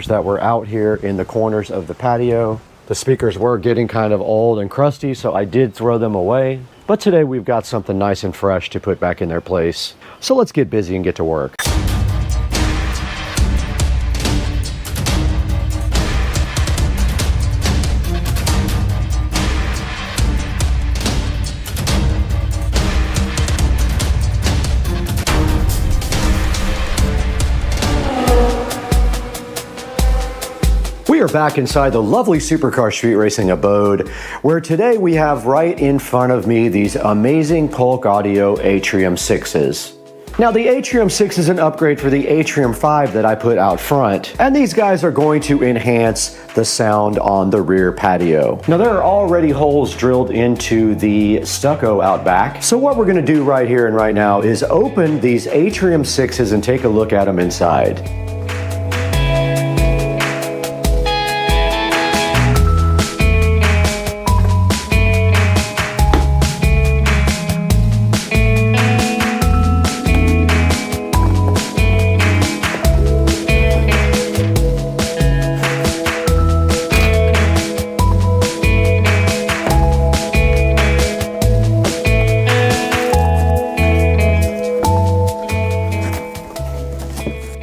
that were out here in the corners of the patio. The speakers were getting kind of old and crusty, so I did throw them away. But today we've got something nice and fresh to put back in their place. So let's get busy and get to work. We are back inside the lovely supercar street racing abode, where today we have right in front of me these amazing Polk Audio Atrium 6s. Now the Atrium 6 is an upgrade for the Atrium 5 that I put out front, and these guys are going to enhance the sound on the rear patio. Now there are already holes drilled into the stucco out back, so what we're going to do right here and right now is open these Atrium 6s and take a look at them inside.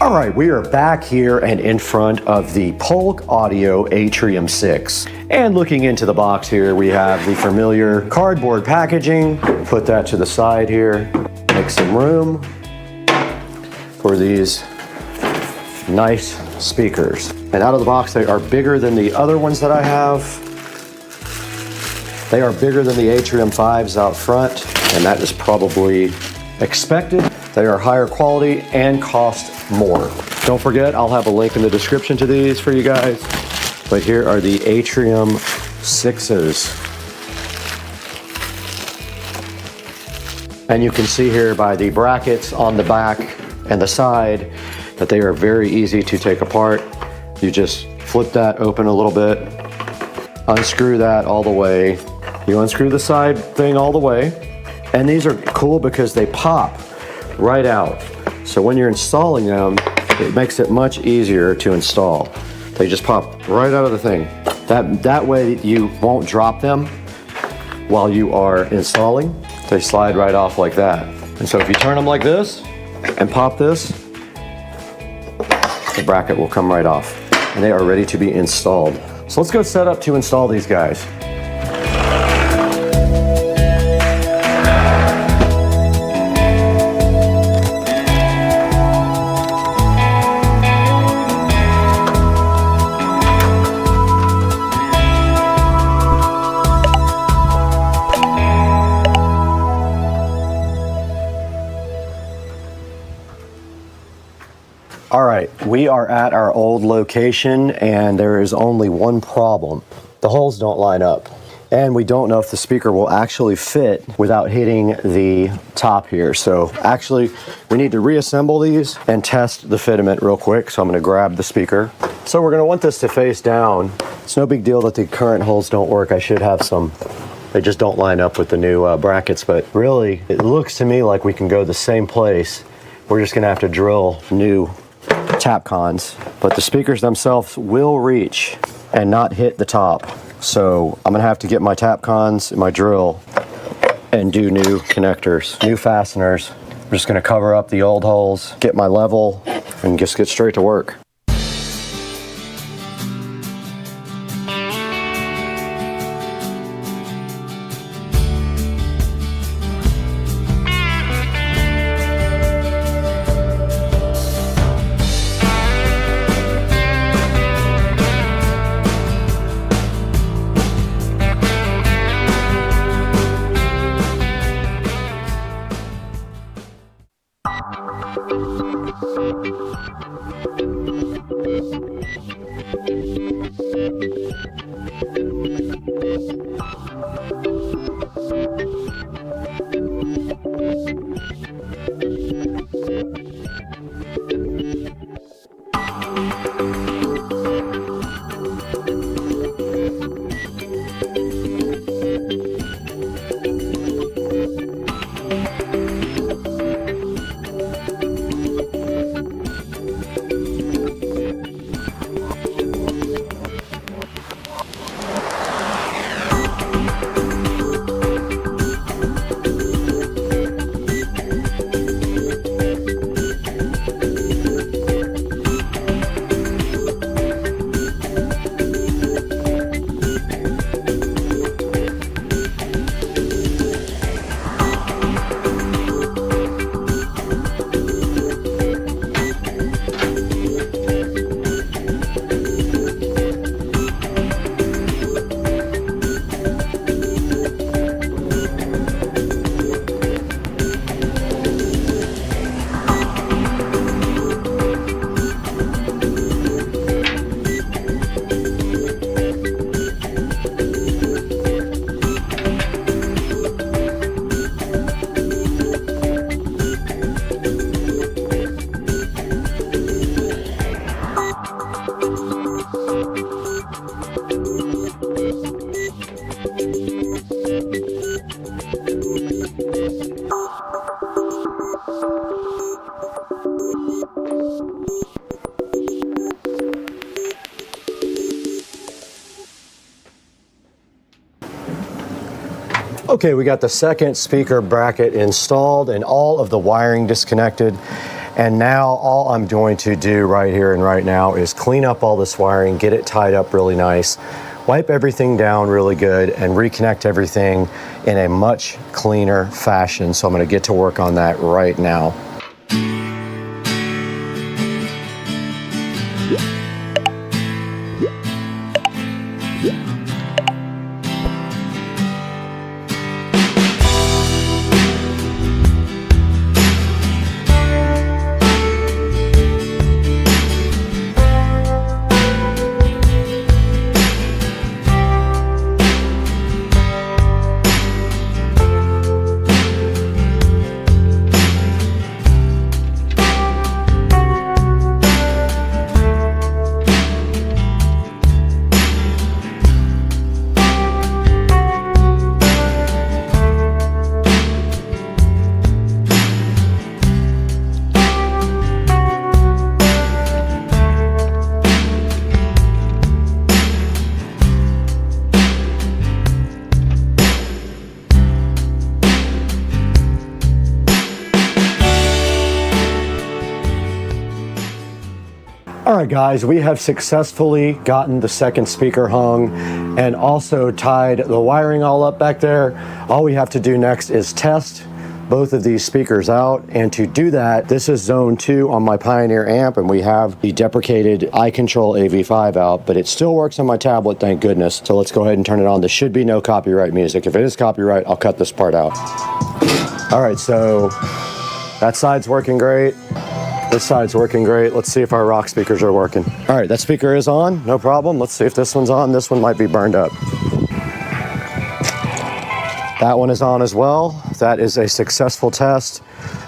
Alright, we are back here and in front of the Polk Audio Atrium 6. And looking into the box here, we have the familiar cardboard packaging. Put that to the side here. Make some room for these nice speakers. And out of the box, they are bigger than the other ones that I have. They are bigger than the Atrium 5s out front, and that is probably expected. They are higher quality and cost more. Don't forget, I'll have a link in the description to these for you guys. But here are the Atrium 6s. And you can see here by the brackets on the back and the side that they are very easy to take apart. You just flip that open a little bit, unscrew that all the way. You unscrew the side thing all the way. And these are cool because they pop right out. So when you're installing them, it makes it much easier to install. They just pop right out of the thing. That way you won't drop them while you are installing. They slide right off like that. And so if you turn them like this and pop this, the bracket will come right off. And they are ready to be installed. So let's go set up to install these guys. All right, we are at our old location and there is only one problem. The holes don't line up. And we don't know if the speaker will actually fit without hitting the top here. So actually, we need to reassemble these and test the fitment real quick. So I'm gonna grab the speaker. So we're gonna want this to face down. It's no big deal that the current holes don't work. I should have some. They just don't line up with the new brackets, but really, it looks to me like we can go the same place. We're just gonna have to drill new tap cons, but the speakers themselves will reach and not hit the top. So I'm gonna have to get my tap cons and my drill and do new connectors, new fasteners. I'm just gonna cover up the old holes, get my level, and just get straight to work. Okay, we got the second speaker bracket installed and all of the wiring disconnected. And now all I'm going to do right here and right now is clean up all this wiring, get it tied up really nice, wipe everything down really good, and reconnect everything in a much cleaner fashion. So I'm going to get to work on that right now. All right, guys, we have successfully gotten the second speaker hung and also tied the wiring all up back there. All we have to do next is test both of these speakers out, and to do that, this is zone 2 on my Pioneer amp, and we have the deprecated iControl AV5 out, but it still works on my tablet, thank goodness. So let's go ahead and turn it on. There should be no copyright music. If it is copyright, I'll cut this part out. All right, so that side's working great. This side's working great. Let's see if our rock speakers are working. All right, that speaker is on, no problem. Let's see if this one's on. This one might be burned up. That one is on as well. That is a successful test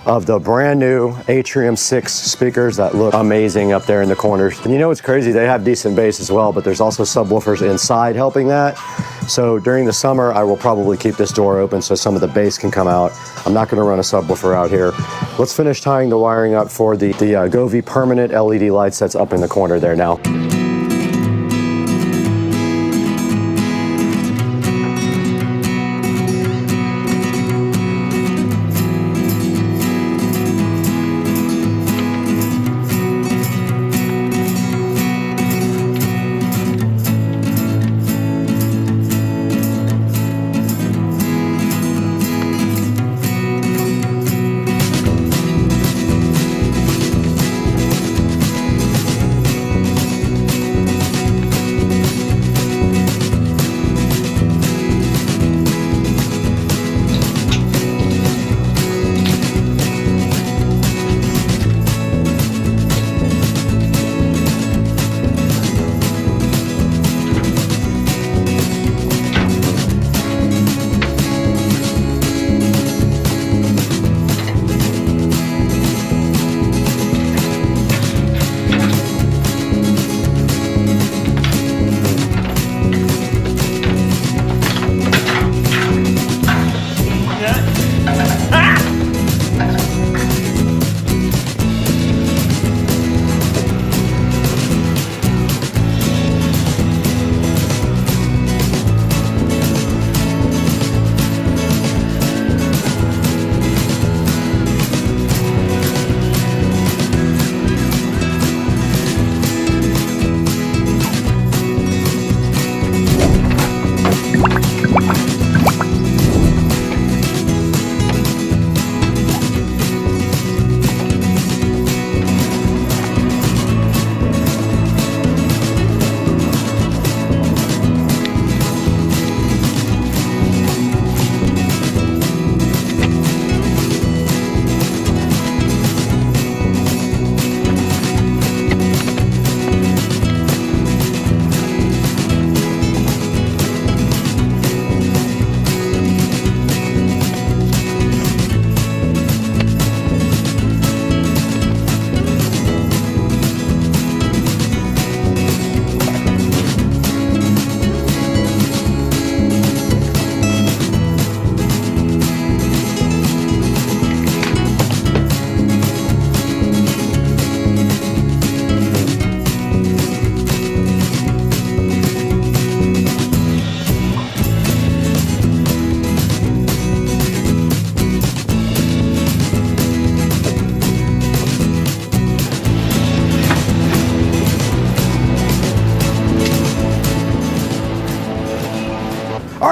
of the brand new Atrium 6 speakers that look amazing up there in the corners. And you know what's crazy? They have decent bass as well, but there's also subwoofers inside helping that. So during the summer, I will probably keep this door open so some of the bass can come out. I'm not gonna run a subwoofer out here. Let's finish tying the wiring up for the Govee permanent LED lights that's up in the corner there now.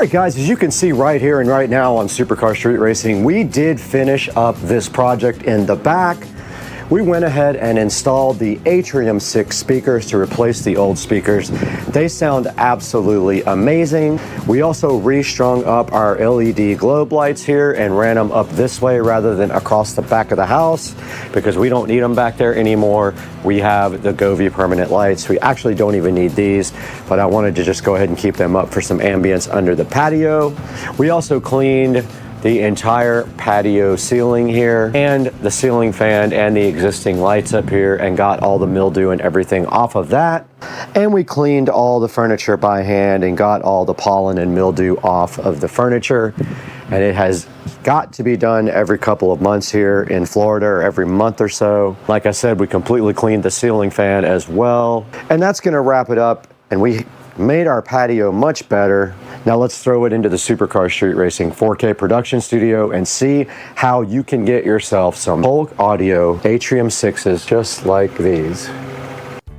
right, guys, as you can see right here and right now on Supercar Street Racing, we did finish up this project in the back. We went ahead and installed the Atrium 6 speakers to replace the old speakers. They sound absolutely amazing. We also restrung up our LED globe lights here and ran them up this way rather than across the back of the house because we don't need them back there anymore. We have the Govee permanent lights. We actually don't even need these, but I wanted to just go ahead and keep them up for some ambience under the patio. We also cleaned the entire patio ceiling here and the ceiling fan and the existing lights up here and got all the mildew and everything off of that. And we cleaned all the furniture by hand and got all the pollen and mildew off of the furniture. And it has got to be done every couple of months here in Florida, or every month or so. Like I said, we completely cleaned the ceiling fan as well. And that's gonna wrap it up. And we made our patio much better. Now let's throw it into the Supercar Street Racing 4K production studio and see how you can get yourself some Polk Audio Atrium 6s just like these.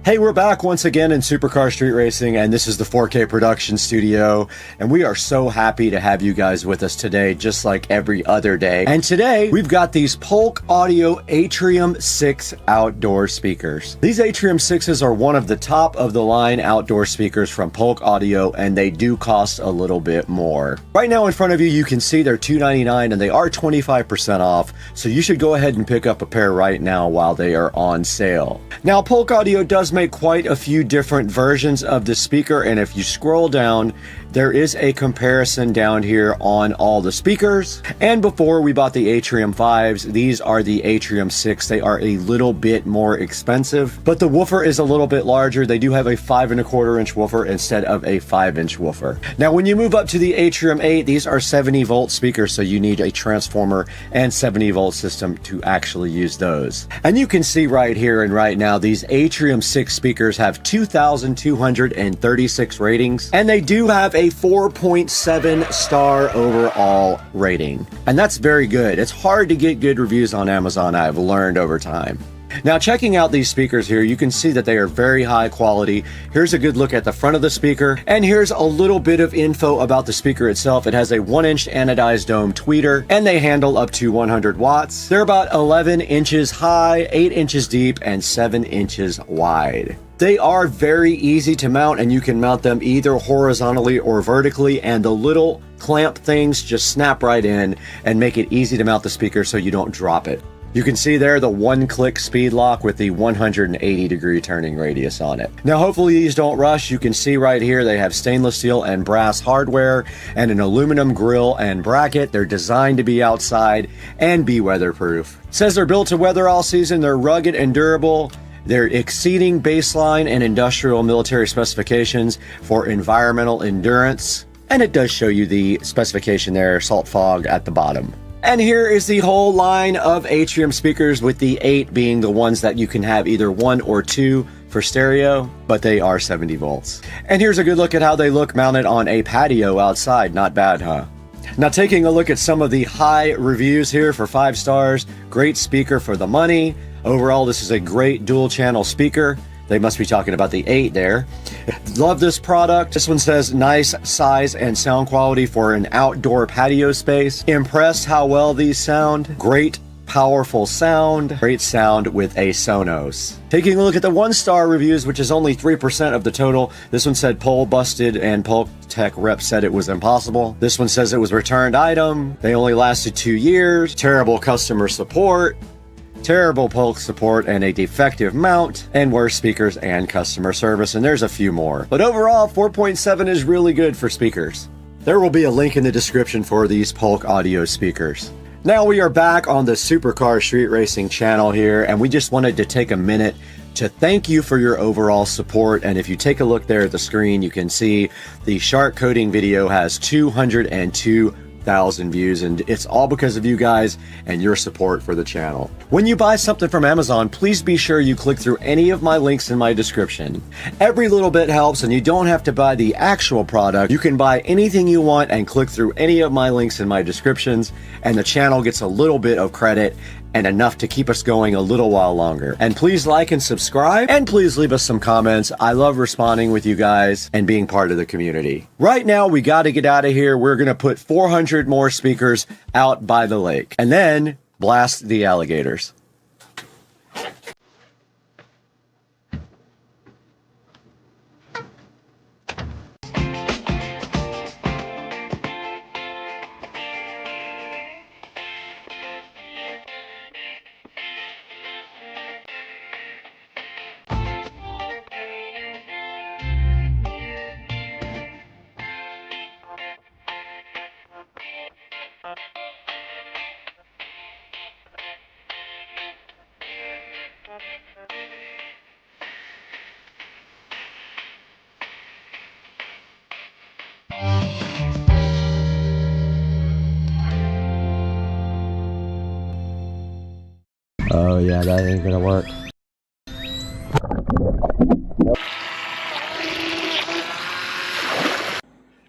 Hey, we're back once again in Supercar Street Racing, and this is the 4K production studio, and we are so happy to have you guys with us today, just like every other day. And today, we've got these Polk Audio Atrium 6 outdoor speakers. These Atrium 6s are one of the top of the line outdoor speakers from Polk Audio, and they do cost a little bit more. Right now in front of you, you can see they're $299, and they are 25% off, so you should go ahead and pick up a pair right now while they are on sale. Now, Polk Audio does make quite a few different versions of the speaker, and if you scroll down, there is a comparison down here on all the speakers. And before we bought the Atrium 5s, these are the Atrium 6. They are a little bit more expensive, but the woofer is a little bit larger. They do have a 5¼ inch woofer instead of a 5-inch woofer. Now, when you move up to the Atrium 8, these are 70-volt speakers, so you need a transformer and 70-volt system to actually use those. And you can see right here and right now, these Atrium 6 speakers have 2,236 ratings, and they do have a 4.7 star overall rating. And that's very good. It's hard to get good reviews on Amazon, I've learned over time. Now, checking out these speakers here, you can see that they are very high quality. Here's a good look at the front of the speaker, and here's a little bit of info about the speaker itself. It has a 1-inch anodized dome tweeter, and they handle up to 100 watts. They're about 11 inches high, 8 inches deep, and 7 inches wide. They are very easy to mount, and you can mount them either horizontally or vertically, and the little clamp things just snap right in and make it easy to mount the speaker so you don't drop it. You can see there the one-click speed lock with the 180-degree turning radius on it. Now, hopefully these don't rush. You can see right here they have stainless steel and brass hardware and an aluminum grill and bracket. They're designed to be outside and be weatherproof. It says they're built to weather all season. They're rugged and durable. They're exceeding baseline and industrial military specifications for environmental endurance. And it does show you the specification there, salt fog at the bottom. And here is the whole line of Atrium speakers, with the 8 being the ones that you can have either 1 or 2 for stereo, but they are 70 volts. And here's a good look at how they look mounted on a patio outside. Not bad, huh? Now, taking a look at some of the high reviews here for 5 stars. Great speaker for the money. Overall, this is a great dual channel speaker. They must be talking about the 8 there. Love this product. This one says nice size and sound quality for an outdoor patio space. Impressed how well these sound. Great powerful sound. Great sound with a Sonos. Taking a look at the 1-star reviews, which is only 3% of the total. This one said pole busted and Polk Tech rep said it was impossible. This one says it was returned item. They only lasted 2 years. Terrible customer support. Terrible Polk support and a defective mount, and worse speakers and customer service, and there's a few more. But overall, 4.7 is really good for speakers. There will be a link in the description for these Polk Audio speakers. Now we are back on the Supercar Street Racing channel here, and we just wanted to take a minute to thank you for your overall support. And if you take a look there at the screen, you can see the shark coating video has 202,000 views, and it's all because of you guys and your support for the channel. When you buy something from Amazon, please be sure you click through any of my links in my description. Every little bit helps, and you don't have to buy the actual product. You can buy anything you want and click through any of my links in my descriptions, and the channel gets a little bit of credit and enough to keep us going a little while longer. And please like and subscribe, and please leave us some comments. I love responding with you guys and being part of the community. Right now, we got to get out of here. We're going to put 400 more speakers out by the lake and then blast the alligators. Oh yeah, that ain't gonna work.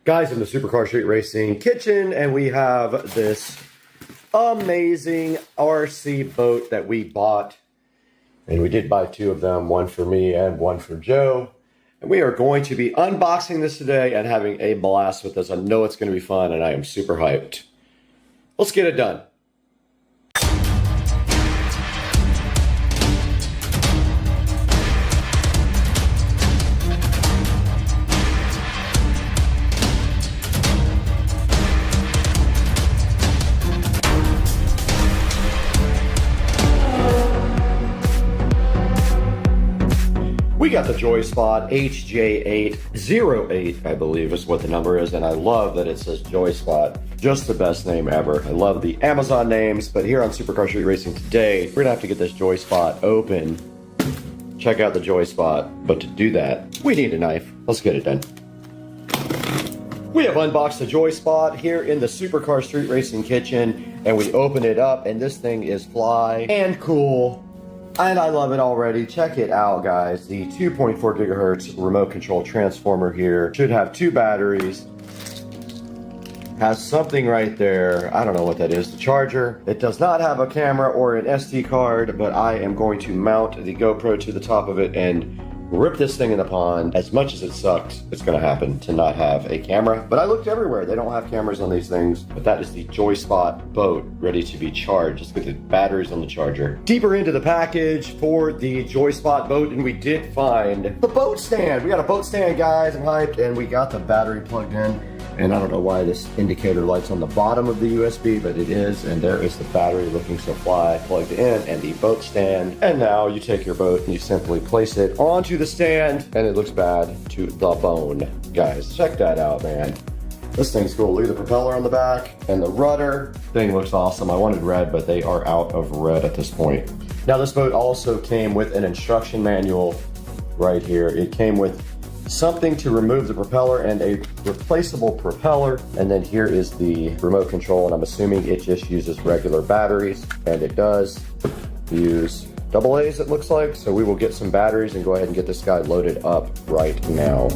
Guys, in the Supercar Street Racing kitchen, and we have this amazing RC boat that we bought. And we did buy 2 of them, one for me and one for Joe. And we are going to be unboxing this today and having a blast with this. I know it's going to be fun, and I am super hyped. Let's get it done. We got the JoySpot HJ808, I believe is what the number is, and I love that it says JoySpot. Just the best name ever. I love the Amazon names, but here on Supercar Street Racing today, we're gonna have to get this JoySpot open. Check out the JoySpot, but to do that, we need a knife. Let's get it done. We have unboxed the JoySpot here in the Supercar Street Racing kitchen, and we open it up, and this thing is fly and cool. And I love it already. Check it out, guys. The 2.4 gigahertz remote control transformer here should have 2 batteries. Has something right there. I don't know what that is. The charger. It does not have a camera or an SD card, but I am going to mount the GoPro to the top of it and rip this thing in the pond. As much as it sucks, it's going to happen to not have a camera. But I looked everywhere. They don't have cameras on these things. But that is the JoySpot boat ready to be charged. Let's get the batteries on the charger. Deeper into the package for the JoySpot boat, and we did find the boat stand. We got a boat stand, guys. I'm hyped. And we got the battery plugged in. And I don't know why this indicator light's on the bottom of the USB, but it is. And there is the battery looking so fly plugged in, and the boat stand. And now you take your boat and you simply place it onto the stand, and it looks bad to the bone. Guys, check that out, man. This thing's cool. Look at the propeller on the back and the rudder. Thing looks awesome. I wanted red, but they are out of red at this point. Now this boat also came with an instruction manual right here. It came with something to remove the propeller and a replaceable propeller. And then here is the remote control, and I'm assuming it just uses regular batteries, and it does use AA's, it looks like. So we will get some batteries and go ahead and get this guy loaded up right now.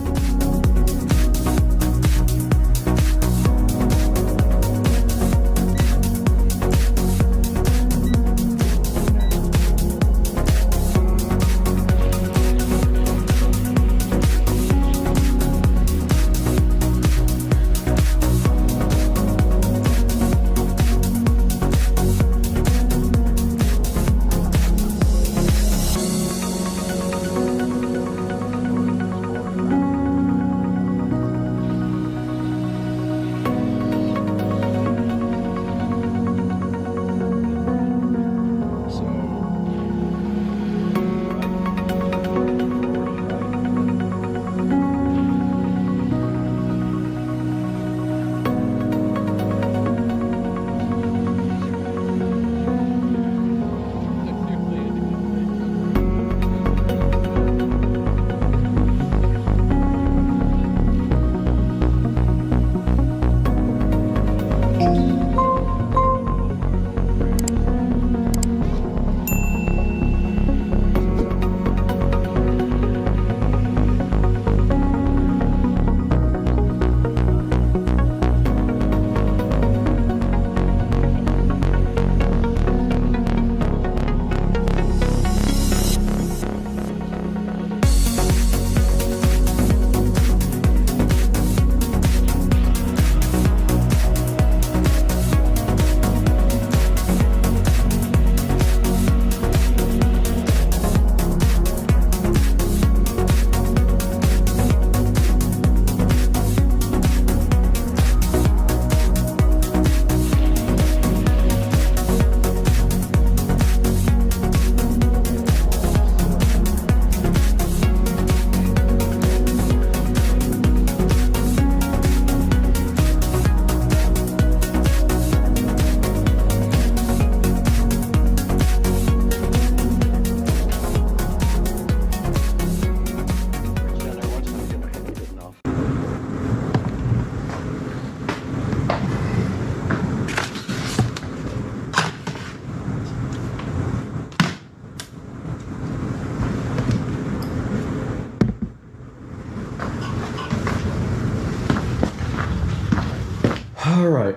All right,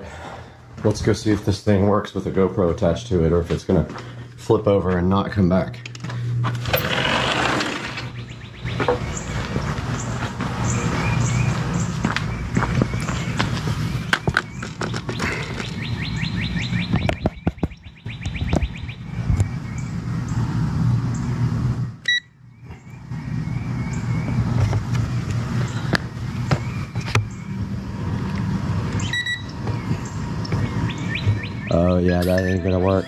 let's go see if this thing works with a GoPro attached to it or if it's gonna flip over and not come back. Oh yeah, that ain't gonna work.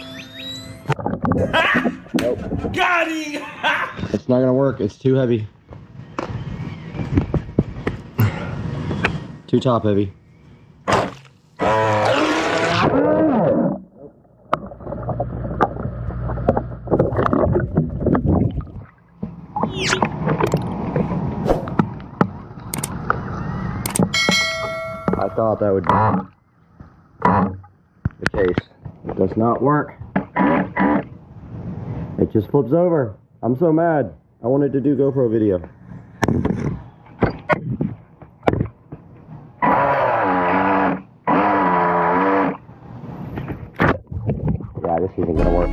Nope. Got him! It's not gonna work, it's too heavy. Too top heavy. I thought that would be the case. It does not work. It just flips over. I'm so mad. I wanted to do GoPro video. Yeah, this isn't gonna work.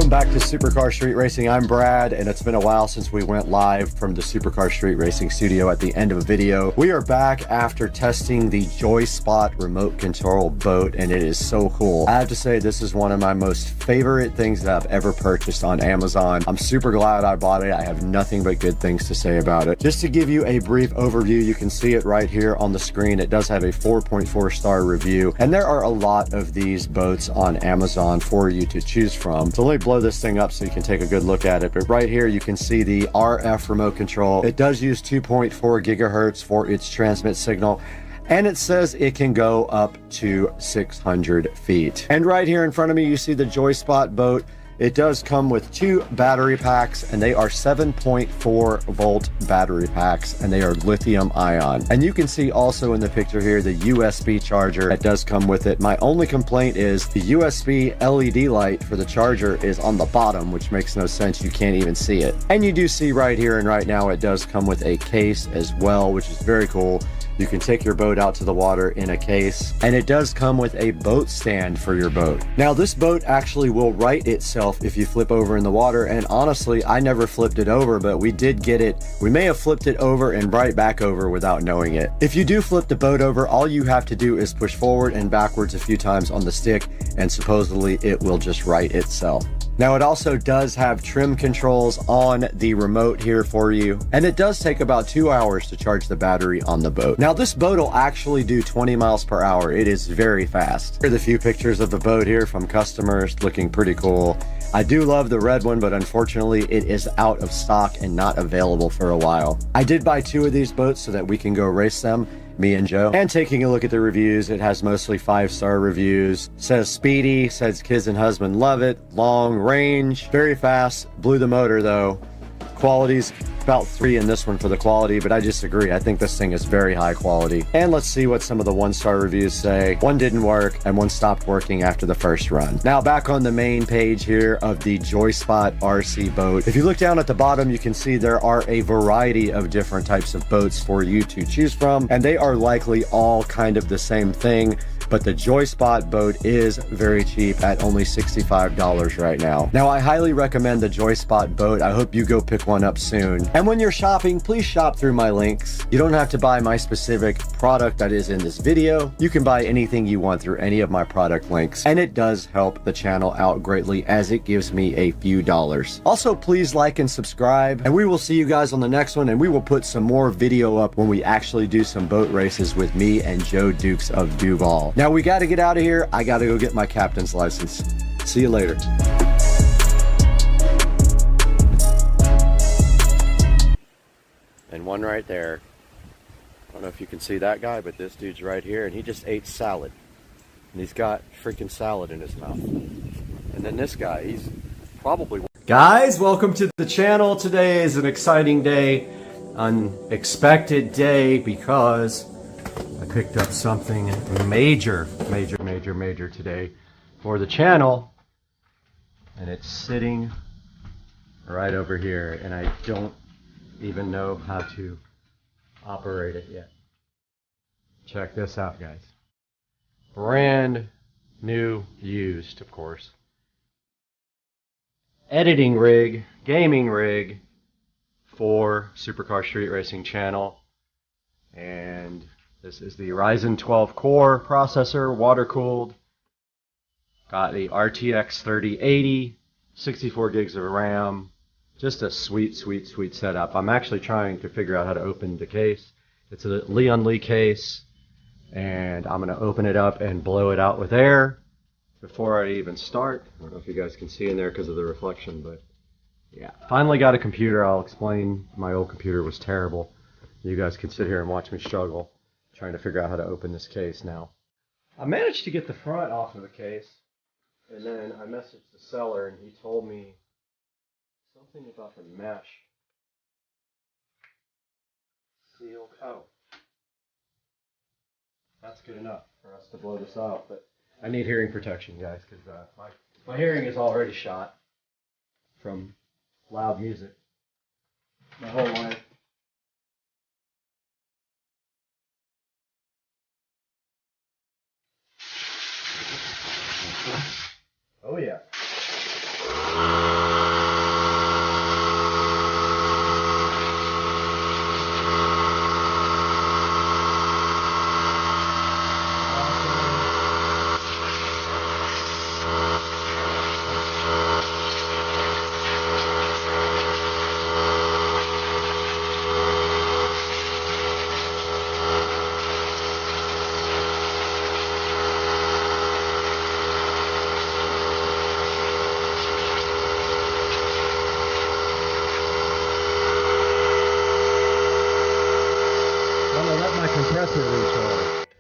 Back to Supercar Street Racing. I'm Brad, and it's been a while since we went live from the Supercar Street Racing studio at the end of a video. We are back after testing the Joyspot remote control boat, and it is so cool. I have to say, this is one of my most favorite things that I've ever purchased on Amazon. I'm super glad I bought it. I have nothing but good things to say about it. Just to give you a brief overview, you can see it right here on the screen. It does have a 4.4 star review, and there are a lot of these boats on Amazon for you to choose from. So let me blow this thing up so you can take a good look at it. But right here you can see the RF remote control. It does use 2.4 gigahertz for its transmit signal, and it says it can go up to 600 feet. And right here in front of me you see the Joyspot boat. It does come with 2 battery packs, and they are 7.4 volt battery packs, and they are lithium ion. And you can see also in the picture here the USB charger that does come with it. My only complaint is the USB LED light for the charger is on the bottom, which makes no sense. You can't even see it. And you do see right here and right now it does come with a case as well, which is very cool. You can take your boat out to the water in a case, and it does come with a boat stand for your boat. Now this boat actually will right itself if you flip over in the water, and honestly I never flipped it over, but we did get it. We may have flipped it over and right back over without knowing it. If you do flip the boat over, all you have to do is push forward and backwards a few times on the stick, and supposedly it will just right itself. Now it also does have trim controls on the remote here for you, and it does take about 2 hours to charge the battery on the boat. Now this boat will actually do 20 miles per hour. It is very fast. Here are the few pictures of the boat here from customers, looking pretty cool. I do love the red one, but unfortunately it is out of stock and not available for a while. I did buy 2 of these boats so that we can go race them, me and Joe. And taking a look at the reviews, it has mostly 5-star reviews. Says speedy, says kids and husband love it, long range, very fast, blew the motor though. Quality's about 3 in this one for the quality, but I disagree. I think this thing is very high quality. And let's see what some of the 1-star reviews say. One didn't work and one stopped working after the first run. Now back on the main page here of the Joyspot RC boat. If you look down at the bottom, you can see there are a variety of different types of boats for you to choose from, and they are likely all kind of the same thing. But the Joyspot boat is very cheap at only $65 right now. Now, I highly recommend the Joyspot boat. I hope you go pick one up soon. And when you're shopping, please shop through my links. You don't have to buy my specific product that is in this video. You can buy anything you want through any of my product links. And it does help the channel out greatly as it gives me a few dollars. Also, please like and subscribe. And we will see you guys on the next one. And we will put some more video up when we actually do some boat races with me and Joe Dukes of Duval. Now we got to get out of here. I got to go get my captain's license. See you later. And one right there. I don't know if you can see that guy, but this dude's right here, and he just ate salad. And he's got freaking salad in his mouth. And then this guy, he's probably... Guys, welcome to the channel. Today is an exciting day, unexpected day, because I picked up something major today for the channel, and it's sitting right over here, and I don't even know how to operate it yet. Check this out, guys. Brand new, used, of course. Editing rig, gaming rig for Supercar Street Racing channel, and this is the Ryzen 12 core processor, water cooled. Got the RTX 3080, 64 gigs of RAM. Just a sweet setup. I'm actually trying to figure out how to open the case. It's a Leon Lee case, and I'm going to open it up and blow it out with air before I even start. I don't know if you guys can see in there because of the reflection, but yeah. Finally got a computer. I'll explain. My old computer was terrible. You guys can sit here and watch me struggle trying to figure out how to open this case now. I managed to get the front off of the case, and then I messaged the seller, and he told me something about the mesh. Sealed. Oh. That's good enough for us to blow this out, but I need hearing protection, guys, because my hearing is already shot from loud music my whole life. Oh yeah.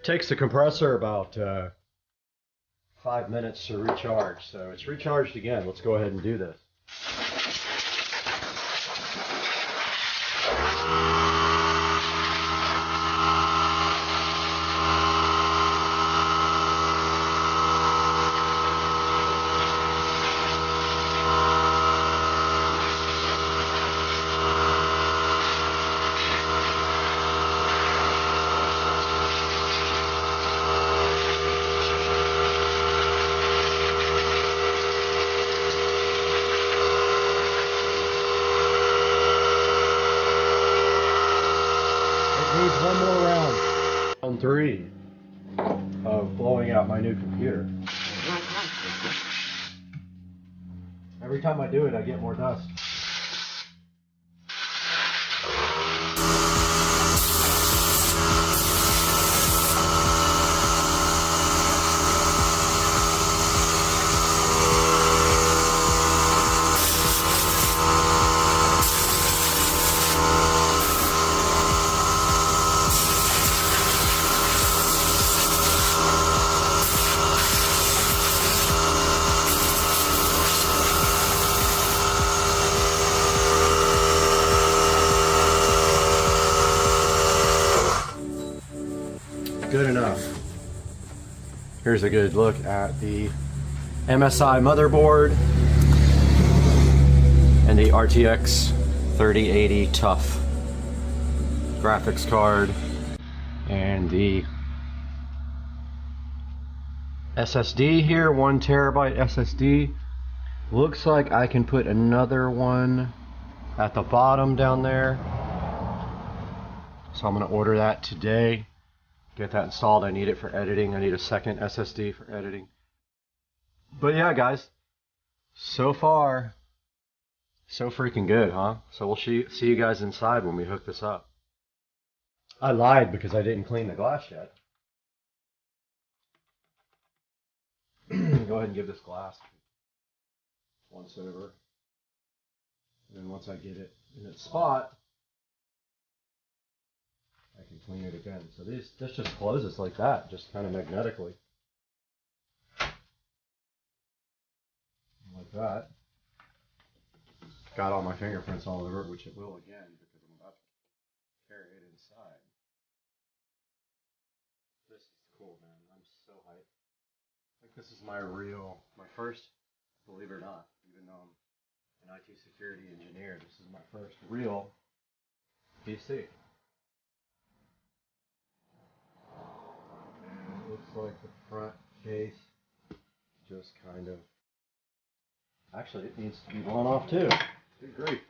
Takes the compressor about 5 minutes to recharge, so it's recharged again. Let's go ahead and do this. Needs one more round. Round 3 of blowing out my new computer. Every time I do it, I get more dust. that good enough? Here's a good look at the MSI motherboard and the RTX 3080 Tough graphics card and the SSD here, 1 terabyte SSD. Looks like I can put another one at the bottom down there. So I'm gonna order that today. Get that installed. I need it for editing. I need a second SSD for editing. But yeah, guys, so far, so freaking good, huh? So we'll see you guys inside when we hook this up. I lied because I didn't clean the glass yet. Go ahead and give this glass once over. And then once I get it in its spot, I can clean it again. So this just closes like that, just kind of magnetically. Like that. Got all my fingerprints all over it, which it will again because I'm about to carry it inside. This is cool, man. I'm so hyped. I think this is my first, believe it or not, even though I'm an IT security engineer, this is my first real PC. And it looks like the front case just kind of, actually it needs to be blown off too. Good grief.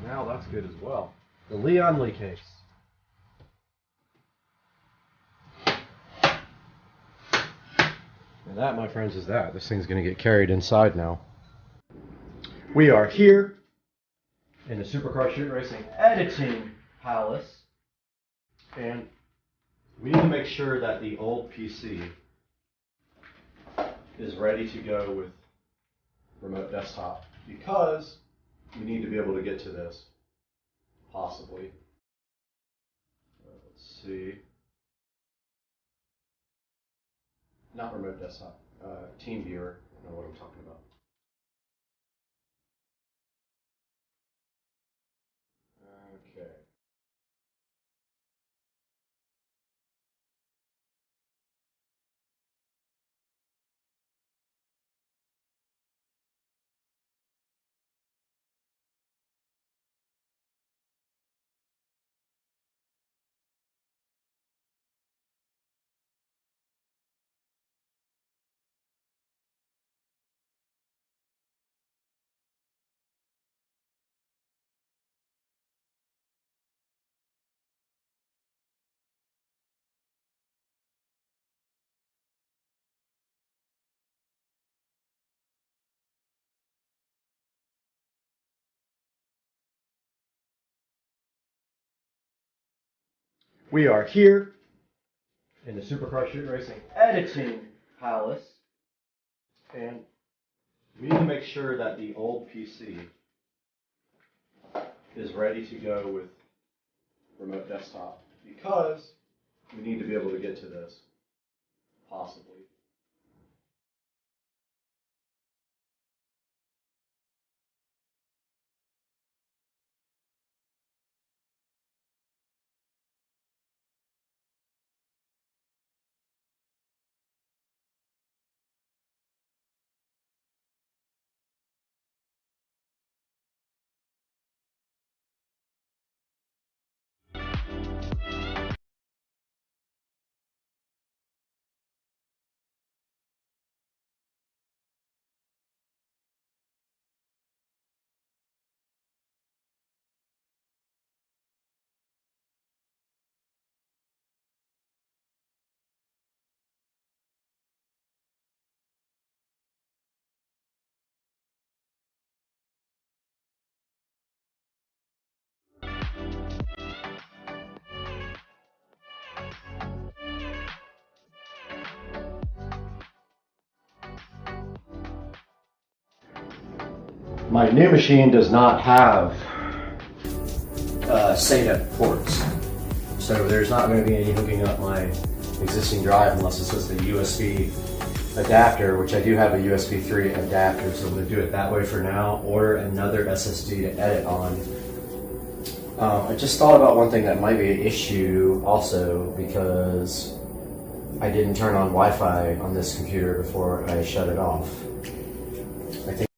Now that's good as well. The Leon Lee case. And that, my friends, is that. This thing's going to get carried inside now. We are here in the Supercar Street Racing Editing Palace. And we need to make sure that the old PC is ready to go with remote desktop, because we need to be able to get to this, possibly. Let's see. Not remote desktop, Team Viewer. I don't know what I'm talking about. Okay. We are here in the Supercar Street Racing Editing Palace, and we need to make sure that the old PC is ready to go with remote desktop, because we need to be able to get to this, possibly. My new machine does not have SATA ports, so there's not going to be any hooking up my existing drive unless it's just a USB adapter, which I do have a USB 3 adapter, so I'm going to do it that way for now. Order another SSD to edit on, I just thought about one thing that might be an issue also, because I didn't turn on Wi-Fi on this computer before I shut it off. I think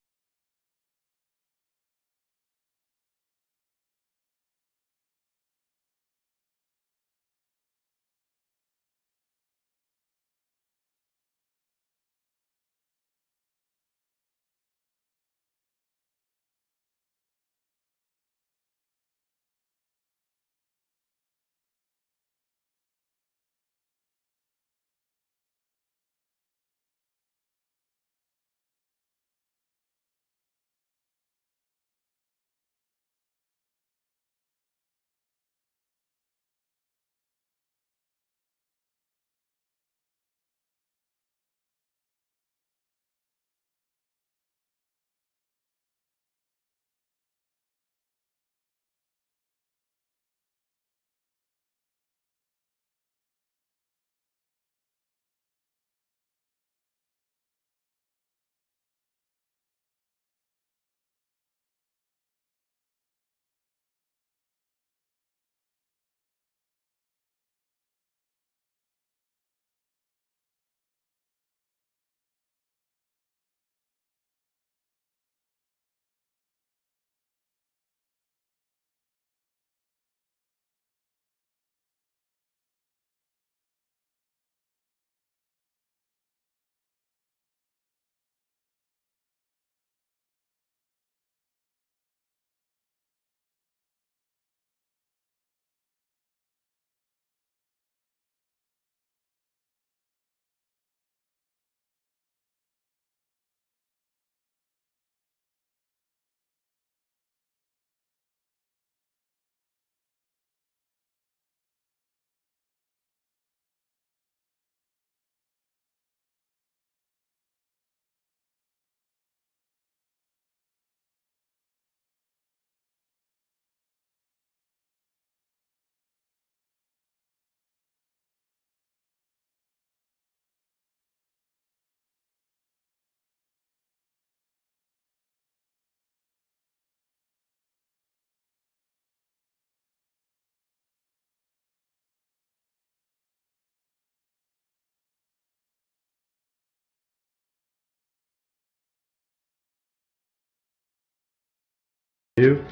do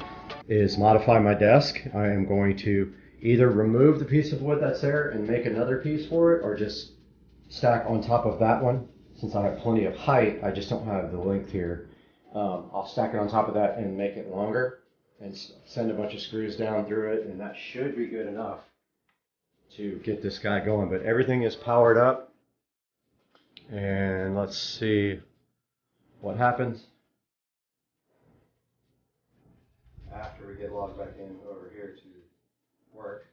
is modify my desk. I am going to either remove the piece of wood that's there and make another piece for it, or just stack on top of that one. Since I have plenty of height, I just don't have the length here. I'll stack it on top of that and make it longer and send a bunch of screws down through it, and that should be good enough to get this guy going. But everything is powered up, and let's see what happens after we get logged back in over here to work.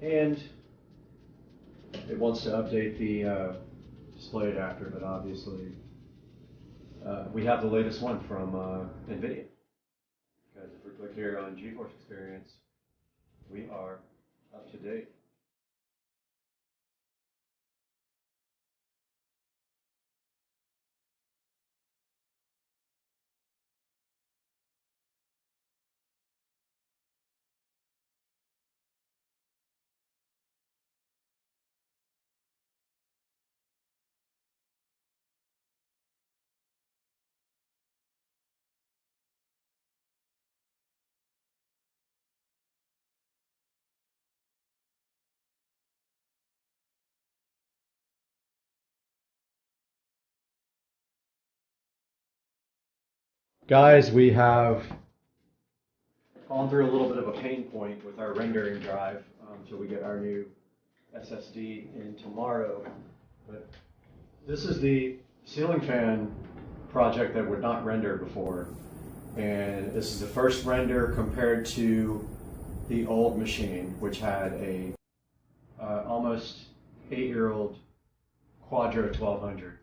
And it wants to update the display adapter, but obviously we have the latest one from NVIDIA. Because if we click here on GeForce Experience, we are up to date. Guys, we have gone through a little bit of a pain point with our rendering drive until we get our new SSD in tomorrow. But this is the ceiling fan project that would not render before. And this is the first render compared to the old machine, which had a almost 8-year-old Quadro 1200.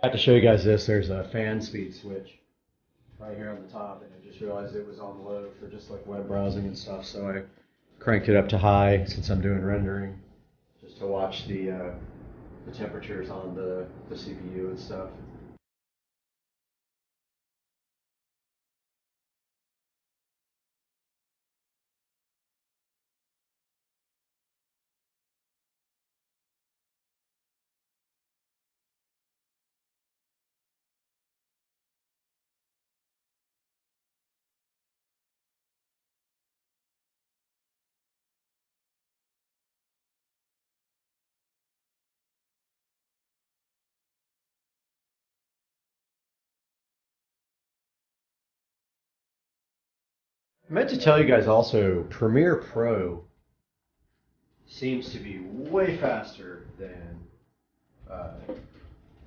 I have to show you guys this. There's a fan speed switch right here on the top, and I just realized it was on low for just like web browsing and stuff, so I cranked it up to high since I'm doing rendering, just to watch the temperatures on the CPU and stuff. I meant to tell you guys also, Premiere Pro seems to be way faster than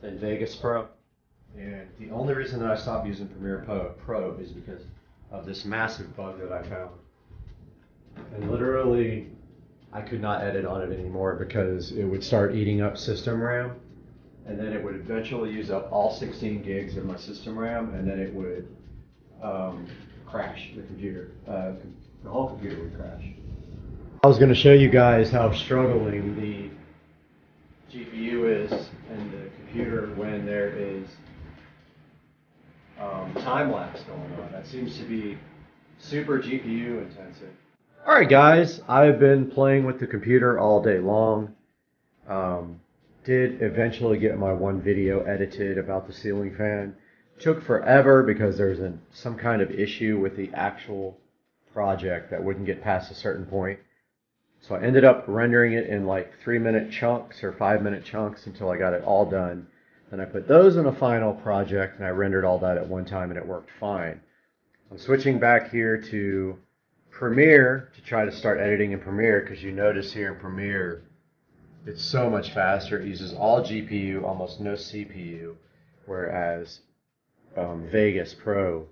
Vegas Pro. And the only reason that I stopped using Premiere Pro is because of this massive bug that I found. And literally, I could not edit on it anymore because it would start eating up system RAM. And then it would eventually use up all 16 gigs of my system RAM, and then it would crash the computer. The whole computer would crash. I was going to show you guys how struggling the GPU is and the computer when there is time lapse going on. That seems to be super GPU intensive. Alright guys, I've been playing with the computer all day long. Did eventually get my one video edited about the ceiling fan. Took forever because there's some kind of issue with the actual project that wouldn't get past a certain point. So I ended up rendering it in like 3-minute chunks or 5-minute chunks until I got it all done. Then I put those in a final project and I rendered all that at one time and it worked fine. I'm switching back here to Premiere to try to start editing in Premiere, because you notice here in Premiere It's so much faster. It uses all GPU, almost no CPU, whereas Vegas Pro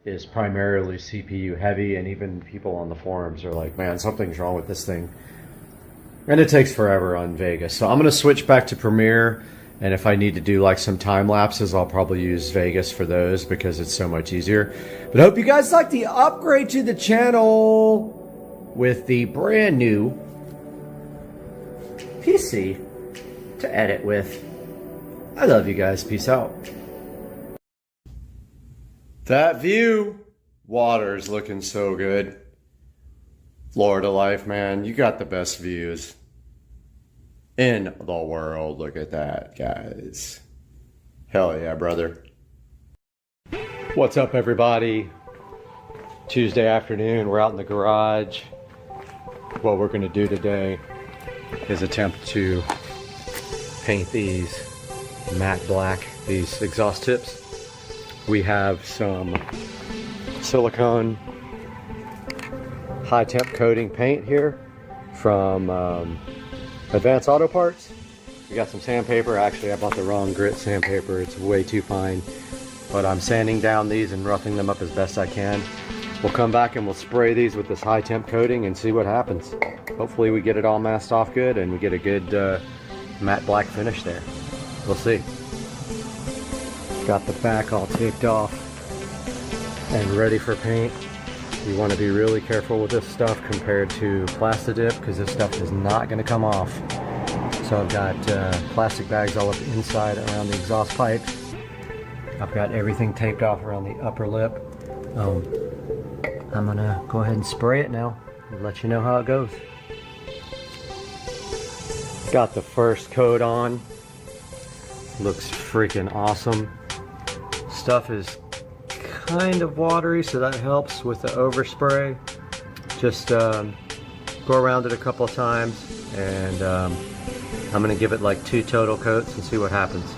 is primarily CPU heavy, and even people on the forums are like, man, something's wrong with this thing. And it takes forever on Vegas. So I'm going to switch back to Premiere, and if I need to do like some time lapses, I'll probably use Vegas for those because it's so much easier. But I hope you guys like the upgrade to the channel with the brand new PC to edit with. I love you guys. Peace out. That view, water's looking so good. Florida life, man, you got the best views in the world. Look at that, guys. Hell yeah, brother. What's up, everybody? Tuesday afternoon, we're out in the garage. What we're gonna do today is attempt to paint these matte black, these exhaust tips. We have some silicone high temp coating paint here from Advanced Auto Parts. We got some sandpaper. Actually, I bought the wrong grit sandpaper. It's way too fine. But I'm sanding down these and roughing them up as best I can. We'll come back and we'll spray these with this high temp coating and see what happens. Hopefully we get it all masked off good and we get a good matte black finish there. We'll see. Got the back all taped off and ready for paint. You want to be really careful with this stuff compared to Plastidip because this stuff is not going to come off. So I've got plastic bags all up inside around the exhaust pipes. I've got everything taped off around the upper lip. I'm going to go ahead and spray it now and let you know how it goes. Got the first coat on. Looks freaking awesome. Stuff is kind of watery, so that helps with the overspray. Just go around it a couple of times, and I'm going to give it like 2 total coats and see what happens.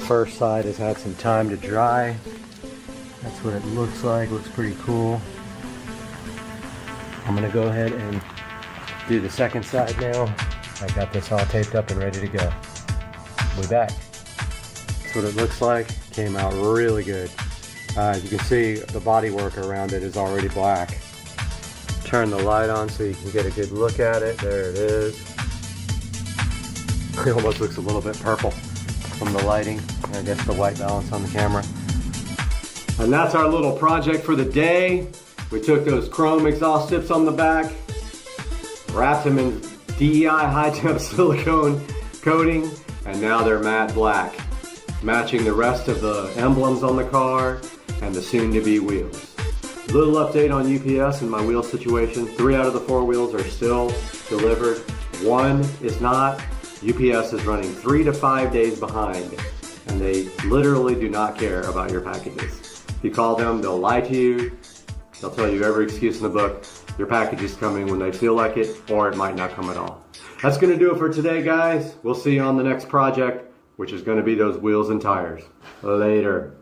First side has had some time to dry. That's what it looks like. Looks pretty cool. I'm going to go ahead and do the second side now. I got this all taped up and ready to go. We'll be back. That's what it looks like. Came out really good. As you can see, the body work around it is already black. Turn the light on so you can get a good look at it. There it is. It almost looks a little bit purple from the lighting. I guess the white balance on the camera. And that's our little project for the day. We took those chrome exhaust tips on the back, wrapped them in DEI high temp silicone coating, and now they're matte black, matching the rest of the emblems on the car and the soon-to-be wheels. Little update on UPS and my wheel situation. 3 out of the 4 wheels are still delivered. 1 is not. UPS is running 3 to 5 days behind, and they literally do not care about your packages. If you call them, they'll lie to you. They'll tell you every excuse in the book. Your package is coming when they feel like it, or it might not come at all. That's gonna do it for today, guys. We'll see you on the next project, which is gonna be those wheels and tires. Later.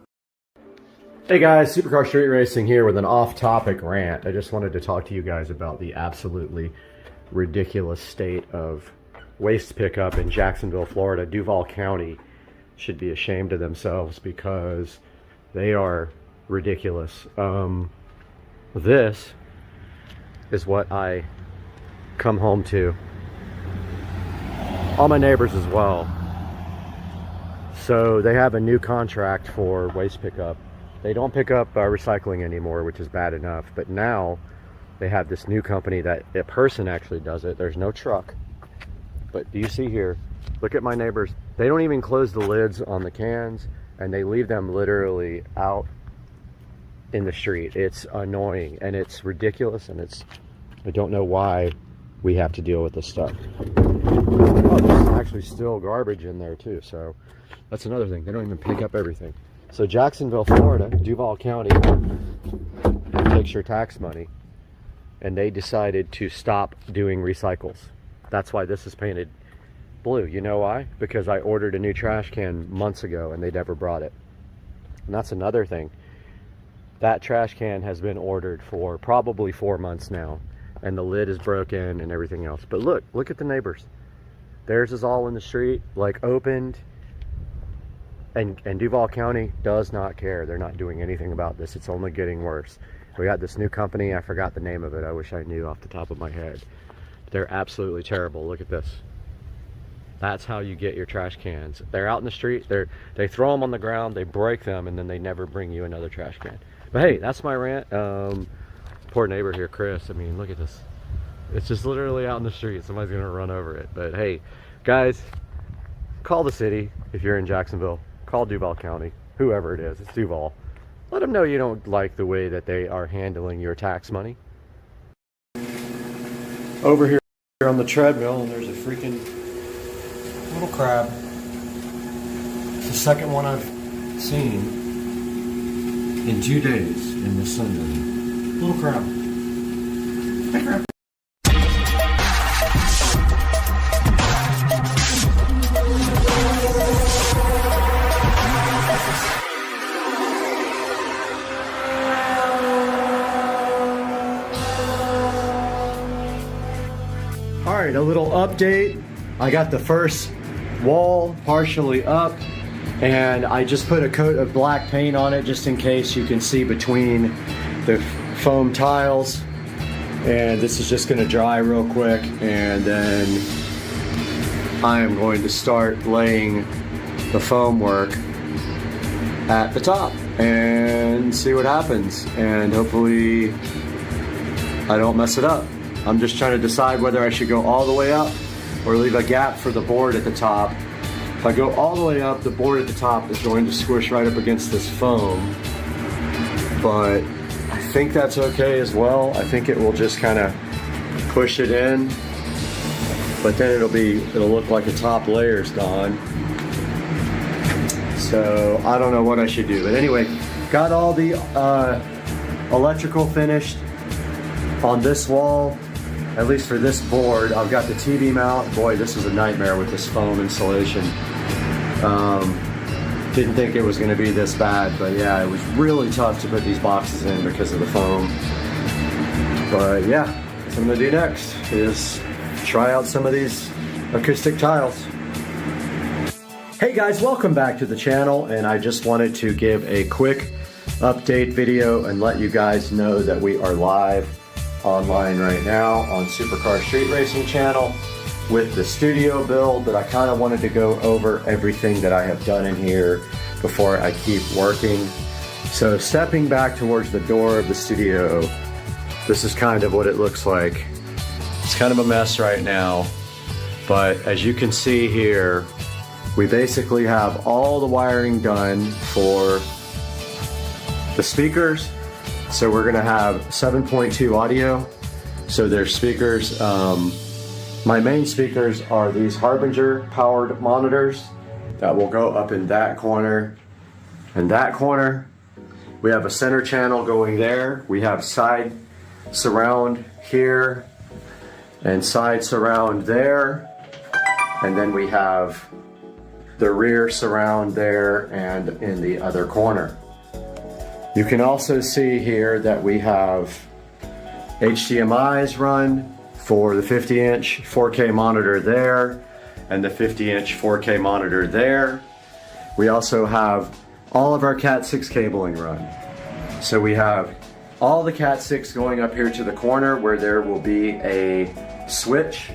Hey guys, Supercar Street Racing here with an off-topic rant. I just wanted to talk to you guys about the absolutely ridiculous state of waste pickup in Jacksonville, Florida. Duval County should be ashamed of themselves because they are ridiculous. This is what I come home to. All my neighbors as well. So they have a new contract for waste pickup. They don't pick up recycling anymore, which is bad enough. But now they have this new company that a person actually does it. There's no truck. But do you see here? Look at my neighbors. They don't even close the lids on the cans, and they leave them literally out in the street. It's annoying and it's ridiculous, and I don't know why we have to deal with this stuff. Oh, there's actually still garbage in there too, so that's another thing. They don't even pick up everything. So Jacksonville, Florida, Duval County takes your tax money, and they decided to stop doing recycles. That's why this is painted blue. You know why? Because I ordered a new trash can months ago and they never brought it. And that's another thing. That trash can has been ordered for probably 4 months now. and the lid is broken and everything else. But look at the neighbors. Theirs is all in the street, like opened. And Duval County does not care. They're not doing anything about this. It's only getting worse. We got this new company. I forgot the name of it. I wish I knew off the top of my head. They're absolutely terrible. Look at this. That's how you get your trash cans. They're out in the street. They throw them on the ground. They break them, and then they never bring you another trash can. But hey, that's my rant. Poor neighbor here, Chris. I mean, look at this. It's just literally out in the street. Somebody's gonna run over it. But hey, guys, call the city if you're in Jacksonville. Call Duval County, whoever it is. It's Duval. Let them know you don't like the way that they are handling your tax money. Over here on the treadmill, and there's a freaking little crab. It's the second one I've seen in 2 days in the Sunday. Little crab. Hey, crab. Alright, a little update. I got the first wall partially up, and I just put a coat of black paint on it just in case you can see between the foam tiles. And this is just going to dry real quick, and then I am going to start laying the foam work at the top and see what happens, and hopefully I don't mess it up. I'm just trying to decide whether I should go all the way up or leave a gap for the board at the top. If I go all the way up, the board at the top is going to squish right up against this foam, but I think that's okay as well. I think it will just kind of push it in, but then it'll look like the top layer's gone. So I don't know what I should do, but anyway, got all the electrical finished on this wall. At least for this board. I've got the TV mount. Boy, this was a nightmare with this foam insulation. Didn't think it was going to be this bad, but yeah, it was really tough to put these boxes in because of the foam. But yeah, what I'm going to do next is try out some of these acoustic tiles. Hey guys, welcome back to the channel, and I just wanted to give a quick update video and let you guys know that we are live online right now on Supercar Street Racing channel with the studio build, but I kind of wanted to go over everything that I have done in here before I keep working. So stepping back towards the door of the studio, this is kind of what it looks like. It's kind of a mess right now, but as you can see here, we basically have all the wiring done for the speakers. So we're gonna have 7.2 audio. So there's speakers. My main speakers are these Harbinger powered monitors that will go up in that corner and that corner. We have a center channel going there. We have side surround here and side surround there. And then we have the rear surround there and in the other corner. You can also see here that we have HDMIs run for the 50-inch 4K monitor there and the 50-inch 4K monitor there. We also have all of our Cat 6 cabling run. So we have all the Cat 6 going up here to the corner where there will be a switch.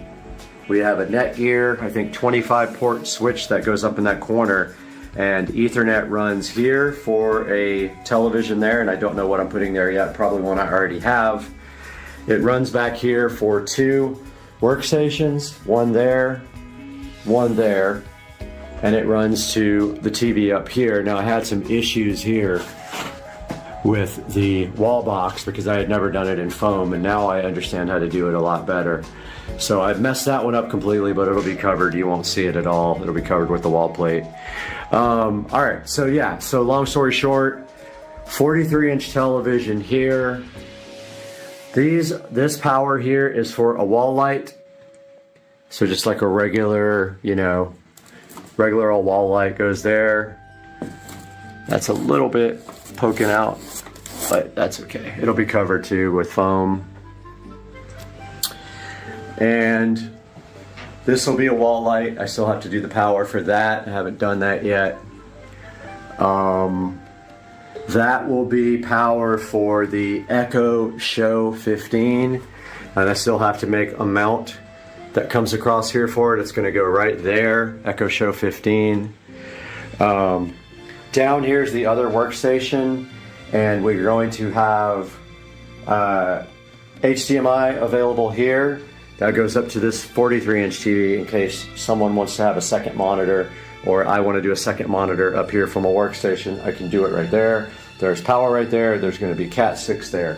We have a Netgear, I think 25 port switch that goes up in that corner, and Ethernet runs here for a television there, and I don't know what I'm putting there yet, probably one I already have. It runs back here for 2 workstations, one there, and it runs to the TV up here. Now I had some issues here with the wall box because I had never done it in foam, and now I understand how to do it a lot better. So I've messed that one up completely, but it'll be covered. You won't see it at all. It'll be covered with the wall plate. All right, so yeah, so long story short, 43-inch television here. This power here is for a wall light. So just like a regular, regular old wall light goes there. That's a little bit poking out, but that's okay. It'll be covered too with foam. And this will be a wall light. I still have to do the power for that. I haven't done that yet. That will be power for the Echo Show 15. And I still have to make a mount that comes across here for it. It's going to go right there, Echo Show 15. Down here is the other workstation, and we're going to have HDMI available here. That goes up to this 43-inch TV in case someone wants to have a second monitor, or I want to do a second monitor up here from a workstation. I can do it right there. There's power right there. There's going to be Cat 6 there.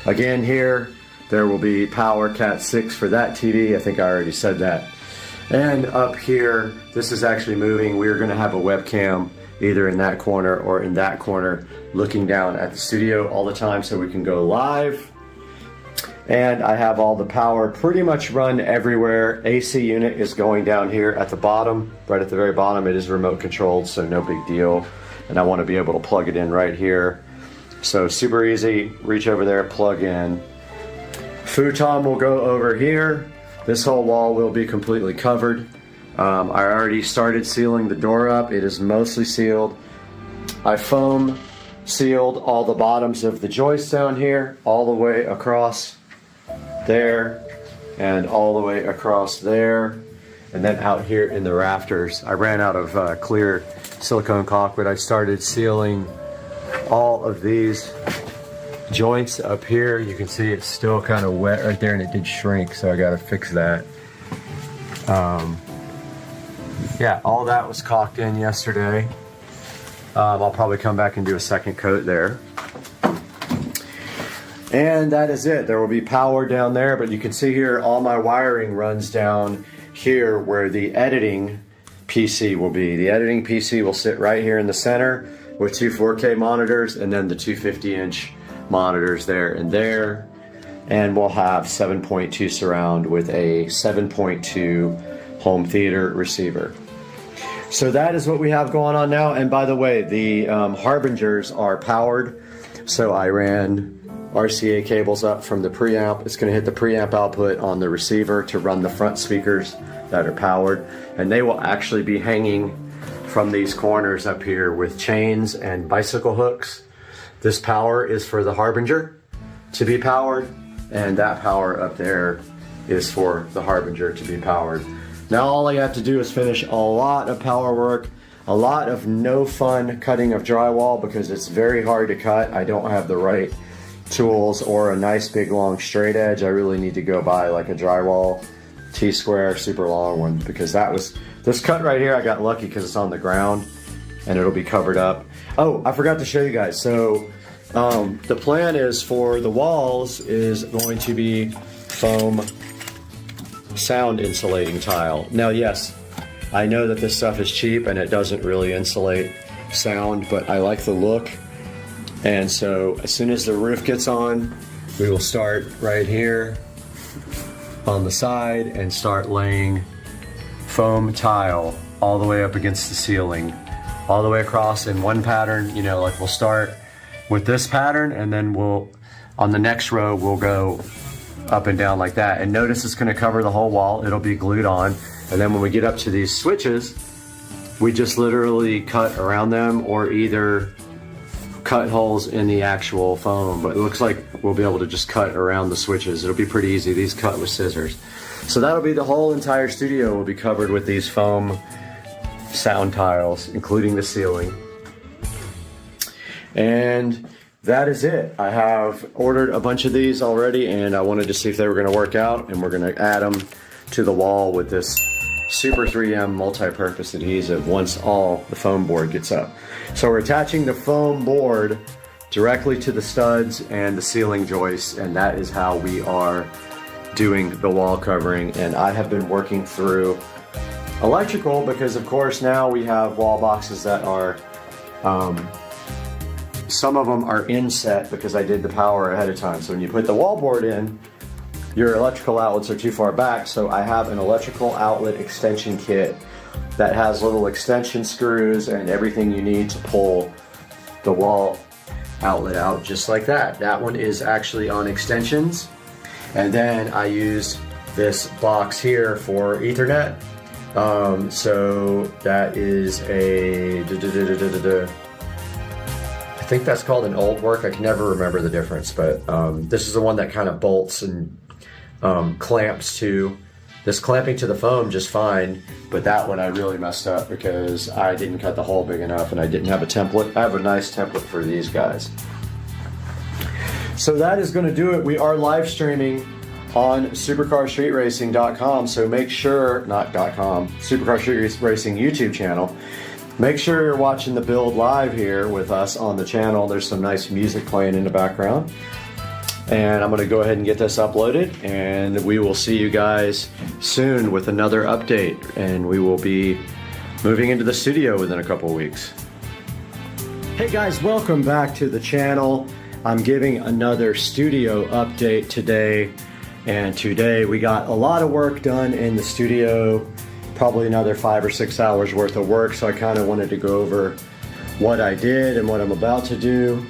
Again here, there will be power Cat 6 for that TV. I think I already said that. And up here, this is actually moving. We're going to have a webcam either in that corner or in that corner looking down at the studio all the time so we can go live. And I have all the power pretty much run everywhere. AC unit is going down here at the bottom, right at the very bottom. It is remote controlled, so no big deal. And I want to be able to plug it in right here. So super easy, reach over there, plug in. Futon will go over here. This whole wall will be completely covered. I already started sealing the door up. It is mostly sealed. I foam sealed all the bottoms of the joists down here, all the way across there, and all the way across there, and then out here in the rafters. I ran out of clear silicone caulk, but I started sealing all of these joints up here. You can see it's still kind of wet right there, and it did shrink, so I got to fix that. Yeah, all that was caulked in yesterday. I'll probably come back and do a second coat there. And that is it. There will be power down there, but you can see here all my wiring runs down here where the editing PC will be. The editing PC will sit right here in the center with two 4K monitors and then the two 50-inch monitors there and there. And we'll have 7.2 surround with a 7.2 home theater receiver. So that is what we have going on now. And by the way, the Harbingers are powered. So I ran RCA cables up from the preamp. It's going to hit the preamp output on the receiver to run the front speakers that are powered. And they will actually be hanging from these corners up here with chains and bicycle hooks. This power is for the Harbinger to be powered, and that power up there is for the Harbinger to be powered. Now all I have to do is finish a lot of power work, a lot of no fun cutting of drywall because it's very hard to cut. I don't have the right tools or a nice big long straight edge. I really need to go buy like a drywall T-square super long one, because that was, this cut right here I got lucky because it's on the ground and it'll be covered up. Oh, I forgot to show you guys. So the plan is for the walls is going to be foam sound insulating tile. Now yes, I know that this stuff is cheap and it doesn't really insulate sound, but I like the look. And so as soon as the roof gets on, we will start right here on the side and start laying foam tile all the way up against the ceiling, all the way across in one pattern. You know, like we'll start with this pattern and then we'll, on the next row, we'll go up and down like that. And notice it's going to cover the whole wall. It'll be glued on. And then when we get up to these switches, we just literally cut around them or either cut holes in the actual foam. But it looks like we'll be able to just cut around the switches. It'll be pretty easy. These cut with scissors. So that'll be the whole entire studio will be covered with these foam sound tiles, including the ceiling. And that is it. I have ordered a bunch of these already and I wanted to see if they were going to work out, and we're going to add them to the wall with this Super 3M multi-purpose adhesive once all the foam board gets up. So we're attaching the foam board directly to the studs and the ceiling joists, and that is how we are doing the wall covering. And I have been working through electrical because of course now we have wall boxes that are some of them are inset because I did the power ahead of time. So when you put the wall board in, your electrical outlets are too far back. So I have an electrical outlet extension kit that has little extension screws and everything you need to pull the wall outlet out just like that. That one is actually on extensions. And then I used this box here for Ethernet. So that is a, I think that's called an old work. I can never remember the difference, but this is the one that kind of bolts and clamps to. This clamping to the foam just fine, but that one I really messed up because I didn't cut the hole big enough and I didn't have a template. I have a nice template for these guys. So that is going to do it. We are live streaming on supercarstreetracing.com, so make sure, not .com, Supercar Street Racing YouTube channel. Make sure you're watching the build live here with us on the channel. There's some nice music playing in the background. And I'm going to go ahead and get this uploaded, and we will see you guys soon with another update, and we will be moving into the studio within a couple of weeks. Hey guys, welcome back to the channel. I'm giving another studio update today, and today we got a lot of work done in the studio, probably another 5 or 6 hours worth of work, so I kind of wanted to go over what I did and what I'm about to do.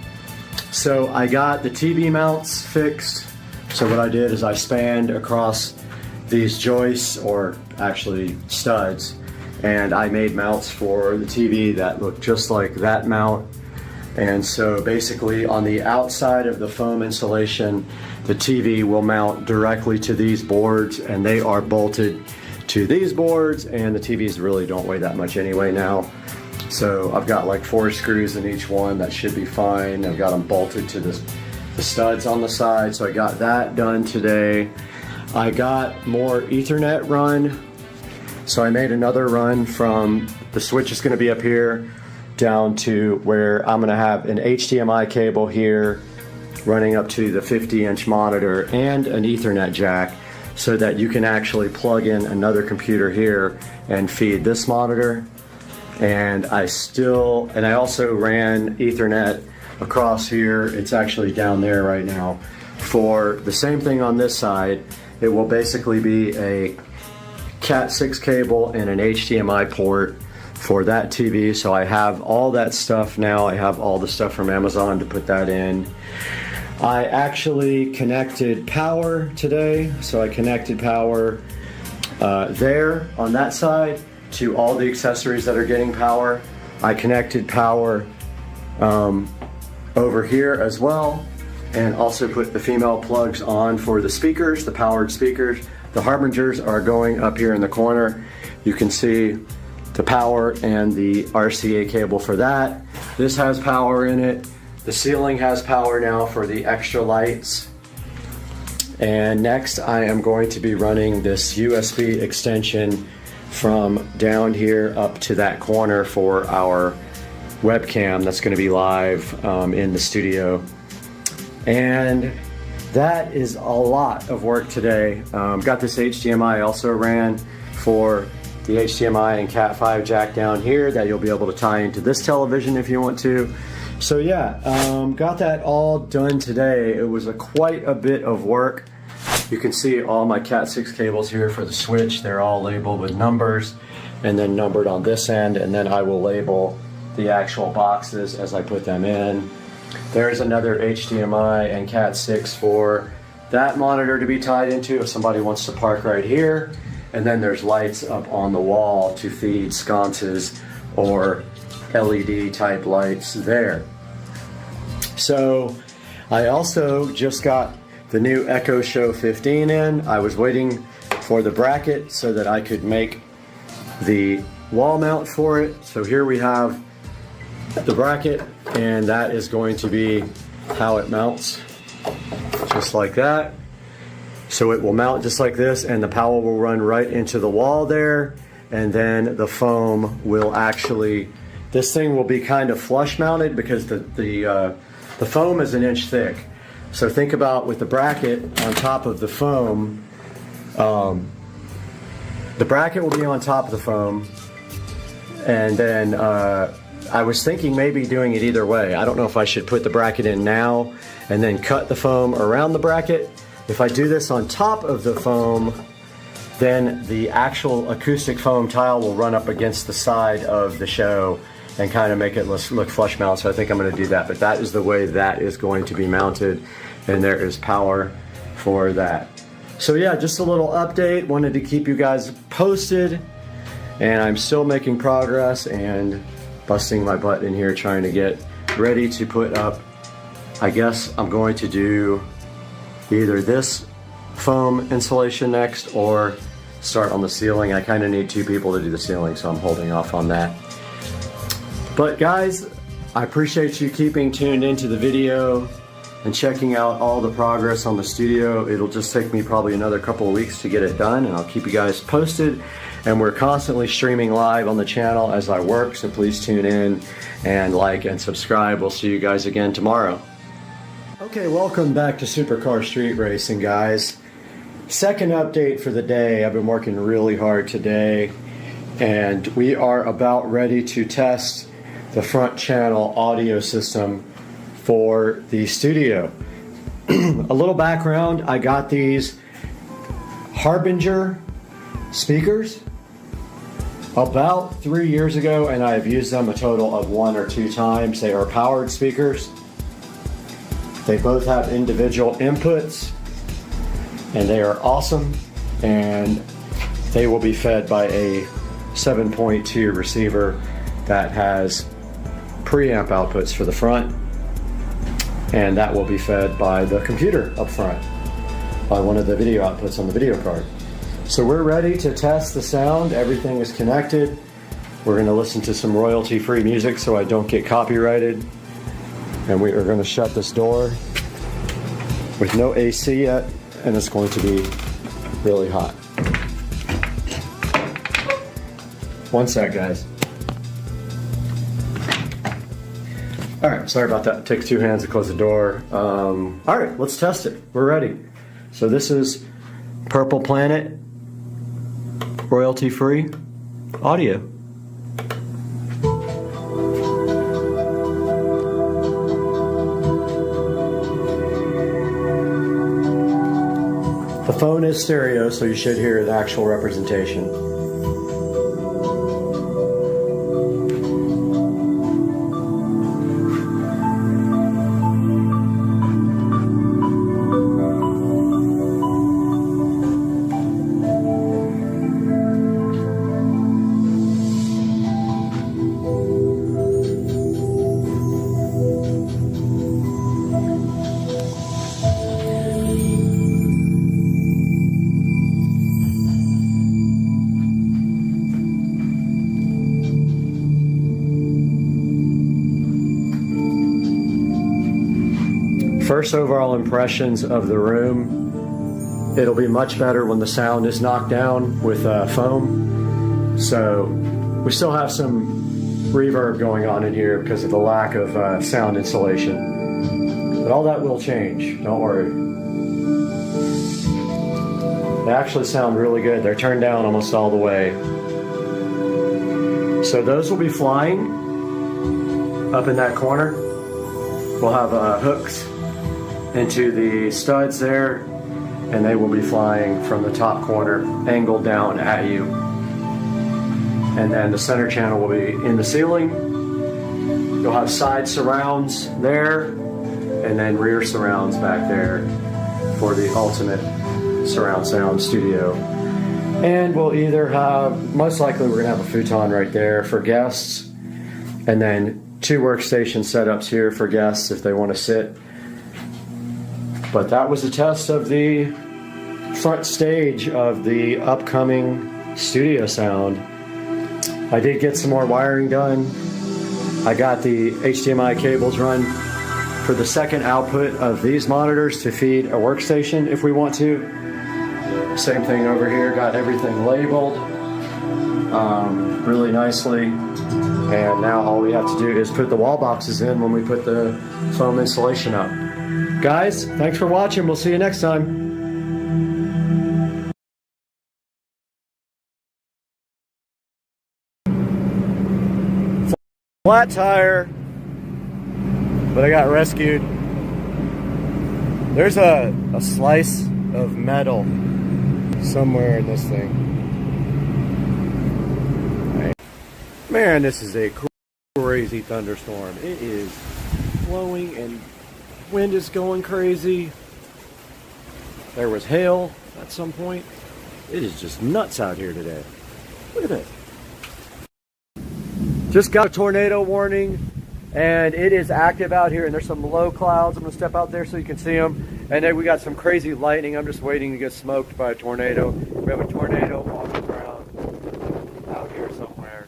So I got the TV mounts fixed. So what I did is I spanned across these joists, or actually studs, and I made mounts for the TV that look just like that mount. And so basically on the outside of the foam insulation, the TV will mount directly to these boards, and they are bolted to these boards, and the TVs really don't weigh that much anyway now. So I've got like 4 screws in each one. That should be fine. I've got them bolted to the studs on the side. So I got that done today. I got more Ethernet run. So I made another run from the switch is going to be up here down to where I'm going to have an HDMI cable here running up to the 50-inch monitor and an Ethernet jack, so that you can actually plug in another computer here and feed this monitor. And I also ran Ethernet across here. It's actually down there right now for the same thing on this side. It will basically be a Cat 6 cable and an HDMI port for that TV. So I have all that stuff now. I have all the stuff from Amazon to put that in. I actually connected power today. So I connected power there on that side to all the accessories that are getting power. I connected power over here as well, and also put the female plugs on for the speakers, the powered speakers. The Harbingers are going up here in the corner. You can see the power and the RCA cable for that. This has power in it. The ceiling has power now for the extra lights. And next I am going to be running this USB extension from down here up to that corner for our webcam that's going to be live in the studio. And that is a lot of work today. Got this HDMI also ran for the HDMI and Cat 5 jack down here that you'll be able to tie into this television if you want to. So yeah, got that all done today. It was quite a bit of work. You can see all my Cat 6 cables here for the switch. They're all labeled with numbers and then numbered on this end, and then I will label the actual boxes as I put them in. There's another HDMI and Cat 6 for that monitor to be tied into if somebody wants to park right here. And then there's lights up on the wall to feed sconces or LED type lights there. So I also just got the new Echo Show 15 in. I was waiting for the bracket so that I could make the wall mount for it. So here we have the bracket, and that is going to be how it mounts, just like that. So it will mount just like this, and the power will run right into the wall there, and then the foam will actually, this thing will be kind of flush mounted because the foam is 1 inch thick. So think about with the bracket on top of the foam, the bracket will be on top of the foam, and then I was thinking maybe doing it either way. I don't know if I should put the bracket in now and then cut the foam around the bracket. If I do this on top of the foam, then the actual acoustic foam tile will run up against the side of the show and kind of make it look flush mount. So I think I'm going to do that, but that is the way that is going to be mounted, and there is power for that. So yeah, just a little update. Wanted to keep you guys posted, and I'm still making progress and busting my butt in here trying to get ready to put up. I guess I'm going to do either this foam insulation next or start on the ceiling. I kind of need 2 people to do the ceiling, so I'm holding off on that. But guys, I appreciate you keeping tuned into the video and checking out all the progress on the studio. It'll just take me probably another couple of weeks to get it done, and I'll keep you guys posted. And we're constantly streaming live on the channel as I work, so please tune in and like and subscribe. We'll see you guys again tomorrow. Okay, welcome back to Supercar Street Racing, guys. Second update for the day. I've been working really hard today, and we are about ready to test the front channel audio system for the studio. A little background, I got these Harbinger speakers about 3 years ago, and I've used them a total of 1 or 2 times. They are powered speakers. They both have individual inputs, and they are awesome, and they will be fed by a 7.2 receiver that has preamp outputs for the front, and that will be fed by the computer up front, by one of the video outputs on the video card. So we're ready to test the sound. Everything is connected. We're going to listen to some royalty-free music so I don't get copyrighted. And we are going to shut this door with no AC yet, and it's going to be really hot. One sec, guys. All right, sorry about that. It takes 2 hands to close the door. All right, let's test it. We're ready. So this is Purple Planet royalty-free audio. The phone is stereo, so you should hear the actual representation. First overall impressions of the room. It'll be much better when the sound is knocked down with foam. So we still have some reverb going on in here because of the lack of sound insulation. But all that will change, don't worry. They actually sound really good. They're turned down almost all the way. So those will be flying up in that corner. We'll have hooks into the studs there, and they will be flying from the top corner, angled down at you. And then the center channel will be in the ceiling. You'll have side surrounds there, and then rear surrounds back there for the ultimate surround sound studio. And we'll either have, most likely we're gonna have a futon right there for guests, and then 2 workstation setups here for guests if they want to sit. But that was a test of the front stage of the upcoming studio sound. I did get some more wiring done. I got the HDMI cables run for the second output of these monitors to feed a workstation if we want to. Same thing over here, got everything labeled really nicely. And now all we have to do is put the wall boxes in when we put the foam insulation up. Guys, thanks for watching. We'll see you next time. Flat tire, but I got rescued. There's a slice of metal somewhere in this thing. Man, this is a crazy thunderstorm. It is blowing and wind is going crazy. There was hail at some point. It is just nuts out here today. Look at it. Just got a tornado warning, and it is active out here, and there's some low clouds. I'm gonna step out there so you can see them. And then we got some crazy lightning. I'm just waiting to get smoked by a tornado. We have a tornado walking around out here somewhere.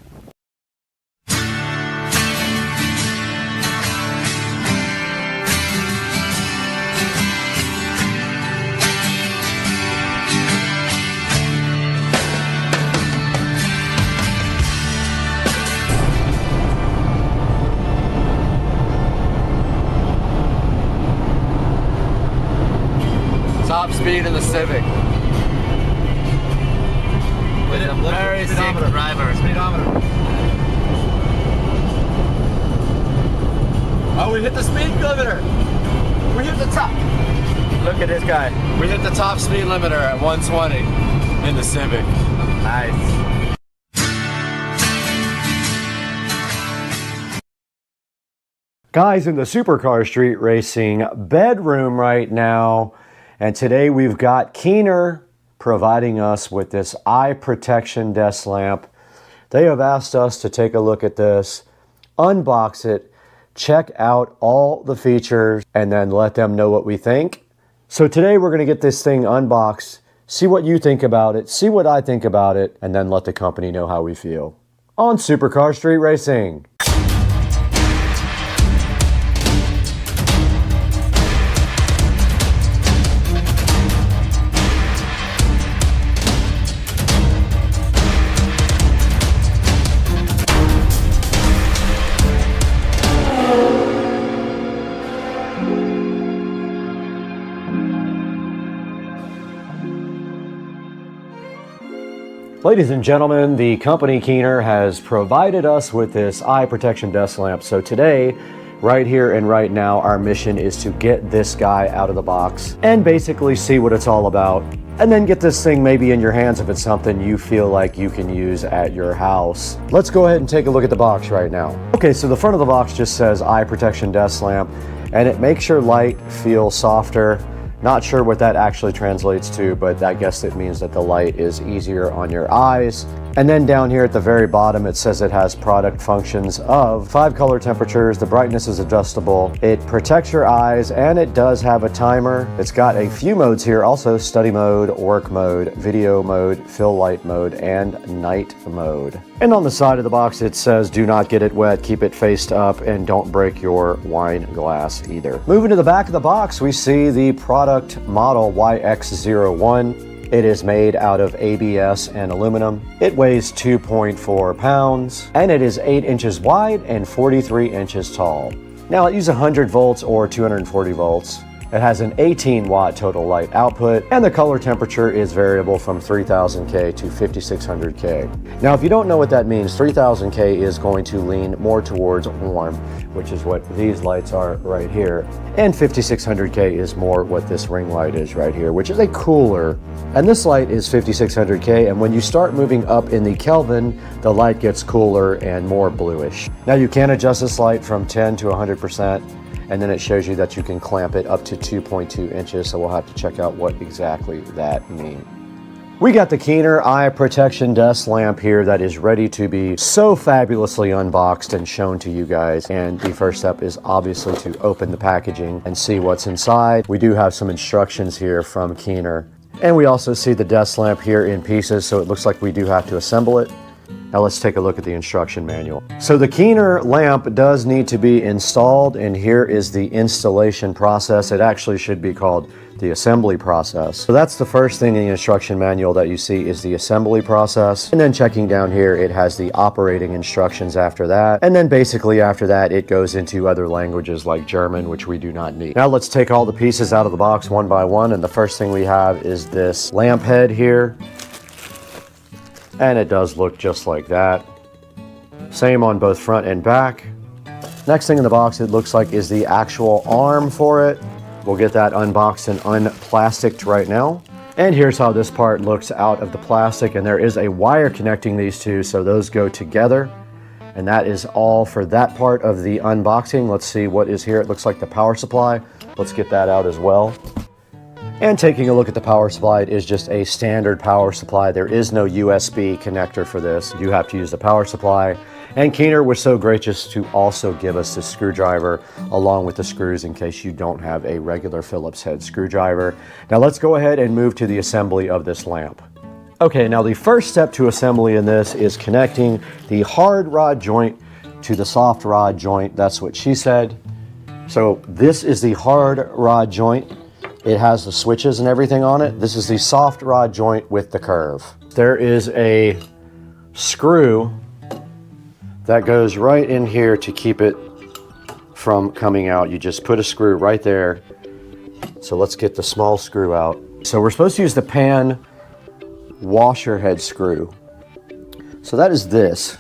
Top speed in the Civic. With a very safe driver. Speedometer. Oh, we hit the speed limiter. We hit the top. Look at this guy. We hit the top speed limiter at 120 in the Civic. Nice. Guys, in the Supercar Street Racing bedroom right now, and today we've got Keener providing us with this eye protection desk lamp. They have asked us to take a look at this, unbox it, check out all the features, and then let them know what we think. So today we're going to get this thing unboxed, see what you think about it, see what I think about it, and then let the company know how we feel. On Supercar Street Racing. Ladies and gentlemen, the company Keener has provided us with this eye protection desk lamp. So today, right here and right now, our mission is to get this guy out of the box and basically see what it's all about. And then get this thing maybe in your hands if it's something you feel like you can use at your house. Let's go ahead and take a look at the box right now. Okay, so the front of the box just says eye protection desk lamp, and it makes your light feel softer. Not sure what that actually translates to, but I guess it means that the light is easier on your eyes. And then down here at the very bottom, it says it has product functions of 5 color temperatures, the brightness is adjustable, it protects your eyes, and it does have a timer. It's got a few modes here, also study mode, work mode, video mode, fill light mode, and night mode. And on the side of the box, it says do not get it wet, keep it faced up, and don't break your wine glass either. Moving to the back of the box, we see the product model YX01. It is made out of ABS and aluminum. It weighs 2.4 pounds, and it is 8 inches wide and 43 inches tall. Now it uses 100 volts or 240 volts. It has an 18 watt total light output, and the color temperature is variable from 3000K to 5600K. Now, if you don't know what that means, 3000K is going to lean more towards warm, which is what these lights are right here. And 5600K is more what this ring light is right here, which is a cooler. And this light is 5600K, and when you start moving up in the Kelvin, the light gets cooler and more bluish. Now, you can adjust this light from 10 to 100%. And then it shows you that you can clamp it up to 2.2 inches, so we'll have to check out what exactly that means. We got the Keener eye protection desk lamp here that is ready to be so fabulously unboxed and shown to you guys. And the first step is obviously to open the packaging and see what's inside. We do have some instructions here from Keener. And we also see the desk lamp here in pieces, so it looks like we do have to assemble it. Now let's take a look at the instruction manual. So the Keener lamp does need to be installed, and here is the installation process. It actually should be called the assembly process. So that's the first thing in the instruction manual that you see is the assembly process. And then checking down here, it has the operating instructions after that. And then basically after that, it goes into other languages like German, which we do not need. Now let's take all the pieces out of the box one by one. And the first thing we have is this lamp head here. And it does look just like that. Same on both front and back. Next thing in the box it looks like is the actual arm for it. We'll get that unboxed and unplasticed right now. And here's how this part looks out of the plastic, and there is a wire connecting these two, so those go together. And that is all for that part of the unboxing. Let's see what is here. It looks like the power supply. Let's get that out as well. And taking a look at the power supply, it is just a standard power supply. There is no USB connector for this. You have to use the power supply. And Keener was so gracious to also give us the screwdriver along with the screws in case you don't have a regular Phillips head screwdriver. Now let's go ahead and move to the assembly of this lamp. Okay, now the first step to assembly in this is connecting the hard rod joint to the soft rod joint. That's what she said. So this is the hard rod joint. It has the switches and everything on it. This is the soft rod joint with the curve. There is a screw that goes right in here to keep it from coming out. You just put a screw right there. So let's get the small screw out. So we're supposed to use the pan washer head screw. So that is this.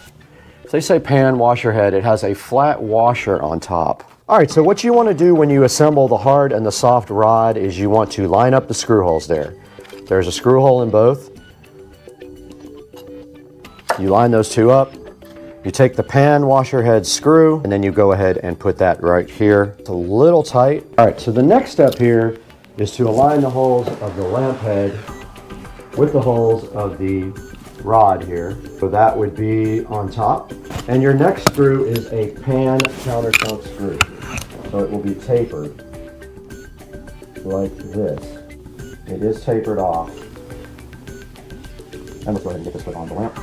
If they say pan washer head, it has a flat washer on top. All right, so what you want to do when you assemble the hard and the soft rod is you want to line up the screw holes there. There's a screw hole in both. You line those two up. You take the pan washer head screw and then you go ahead and put that right here. It's a little tight. All right, so the next step here is to align the holes of the lamp head with the holes of the rod here. So that would be on top. And your next screw is a pan countersunk screw. So it will be tapered like this. It is tapered off. And let's go ahead and get this put on the lamp.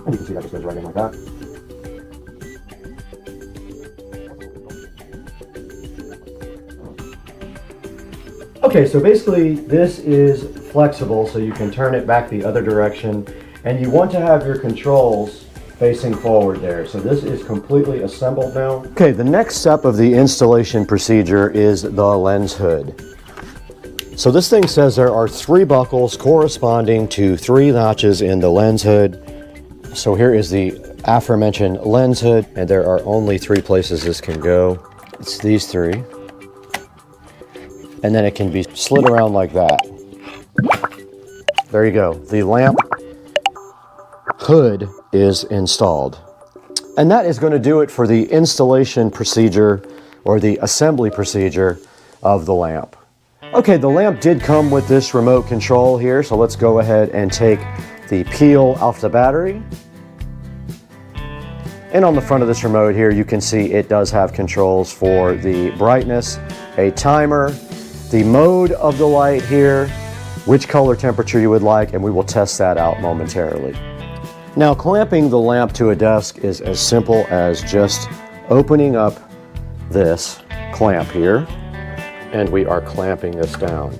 And you can see that just goes right in like that. Okay, so basically this is flexible, so you can turn it back the other direction, and you want to have your controls facing forward there. So this is completely assembled now. Okay, the next step of the installation procedure is the lens hood. So this thing says there are 3 buckles corresponding to 3 notches in the lens hood. So here is the aforementioned lens hood, and there are only 3 places this can go. It's these 3. And then it can be slid around like that. There you go. The lamp hood is installed. And that is going to do it for the installation procedure or the assembly procedure of the lamp. Okay, the lamp did come with this remote control here, so let's go ahead and take the peel off the battery. And on the front of this remote here, you can see it does have controls for the brightness, a timer, the mode of the light here, which color temperature you would like, and we will test that out momentarily. Now, clamping the lamp to a desk is as simple as just opening up this clamp here, and we are clamping this down.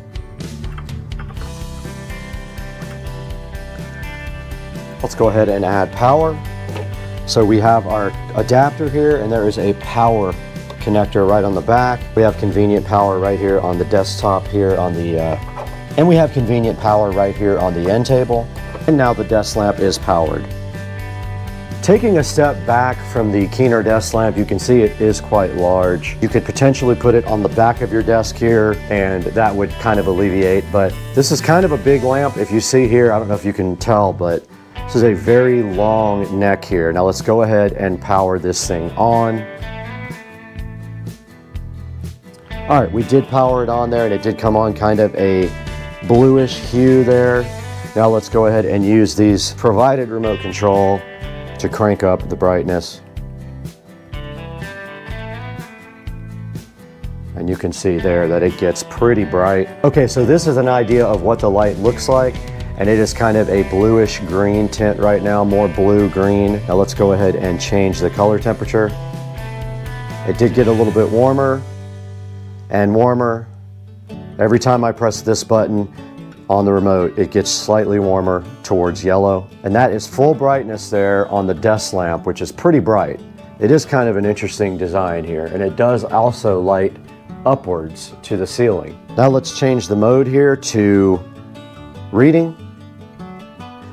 Let's go ahead and add power. So we have our adapter here, and there is a power connector right on the back. We have convenient power right here on the desktop here on the, and we have convenient power right here on the end table. And now the desk lamp is powered. Taking a step back from the Keener desk lamp, you can see it is quite large. You could potentially put it on the back of your desk here, and that would kind of alleviate, but this is kind of a big lamp. If you see here, I don't know if you can tell, but this is a very long neck here. Now let's go ahead and power this thing on. All right, we did power it on there, and it did come on kind of a bluish hue there. Now let's go ahead and use these provided remote control to crank up the brightness. And you can see there that it gets pretty bright. Okay, so this is an idea of what the light looks like, and it is kind of a bluish green tint right now, more blue-green. Now let's go ahead and change the color temperature. It did get a little bit warmer and warmer. Every time I press this button on the remote, it gets slightly warmer towards yellow. And that is full brightness there on the desk lamp, which is pretty bright. It is kind of an interesting design here, and it does also light upwards to the ceiling. Now let's change the mode here to reading.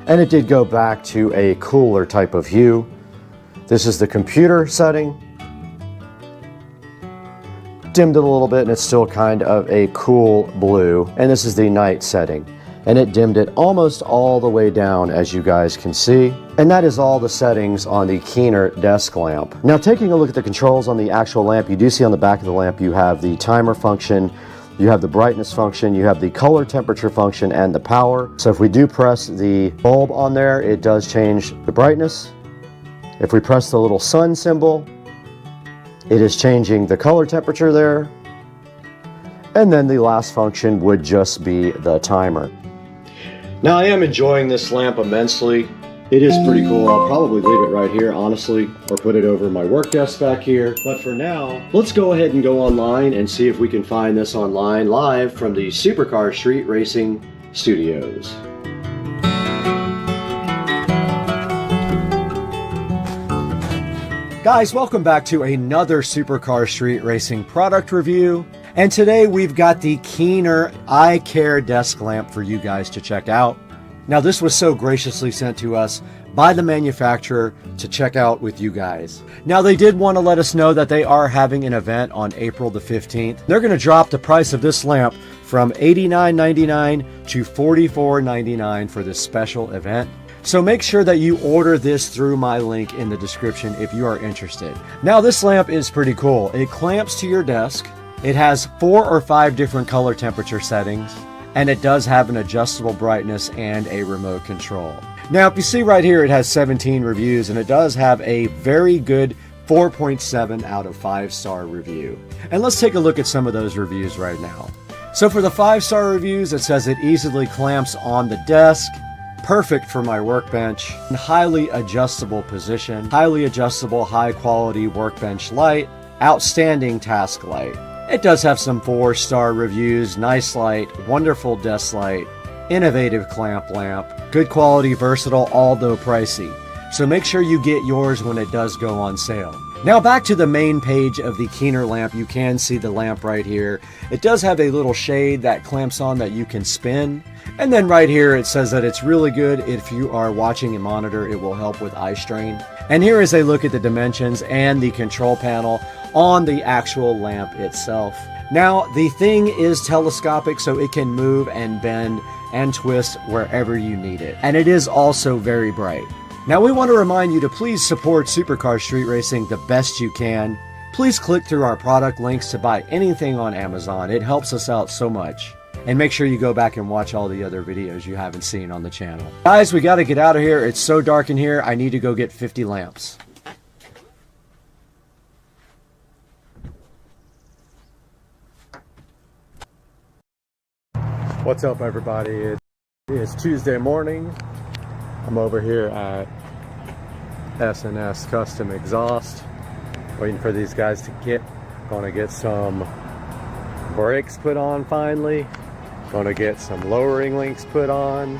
And it did go back to a cooler type of hue. This is the computer setting. Dimmed it a little bit, and it's still kind of a cool blue. And this is the night setting, and it dimmed it almost all the way down, as you guys can see. And that is all the settings on the Keener desk lamp. Now, taking a look at the controls on the actual lamp, you do see on the back of the lamp you have the timer function, You have the brightness function, you have the color temperature function, and the power. So if we do press the bulb on there, it does change the brightness. If we press the little sun symbol, it is changing the color temperature there. And then the last function would just be the timer. Now I am enjoying this lamp immensely. It is pretty cool. I'll probably leave it right here, honestly, or put it over my work desk back here. But for now, let's go ahead and go online and see if we can find this online live from the Supercar Street Racing Studios. Guys, welcome back to another Supercar Street Racing product review. And today we've got the Keener Eye Care desk lamp for you guys to check out. Now this was so graciously sent to us by the manufacturer to check out with you guys. Now they did want to let us know that they are having an event on April the 15th. They're going to drop the price of this lamp from $89.99 to $44.99 for this special event. So make sure that you order this through my link in the description if you are interested. Now this lamp is pretty cool. It clamps to your desk. It has 4 or 5 different color temperature settings, and it does have an adjustable brightness and a remote control. Now if you see right here, it has 17 reviews, and it does have a very good 4.7 out of 5-star review. And let's take a look at some of those reviews right now. So for the 5-star reviews, it says it easily clamps on the desk, perfect for my workbench, highly adjustable position, highly adjustable high quality workbench light, outstanding task light. It does have some 4-star reviews, nice light, wonderful desk light, innovative clamp lamp, good quality, versatile, although pricey. So make sure you get yours when it does go on sale. Now back to the main page of the Keener lamp. You can see the lamp right here. It does have a little shade that clamps on that you can spin. And then right here it says that it's really good if you are watching a monitor. It will help with eye strain. And here is a look at the dimensions and the control panel on the actual lamp itself. Now the thing is telescopic, so it can move and bend and twist wherever you need it. And it is also very bright. Now we want to remind you to please support Supercar Street Racing the best you can. Please click through our product links to buy anything on Amazon. It helps us out so much. And make sure you go back and watch all the other videos you haven't seen on the channel. Guys, we got to get out of here. It's so dark in here. I need to go get 50 lamps. What's up, everybody? It is Tuesday morning. I'm over here at S&S Custom Exhaust, waiting for these guys to get. Gonna get some brakes put on finally. Gonna get some lowering links put on.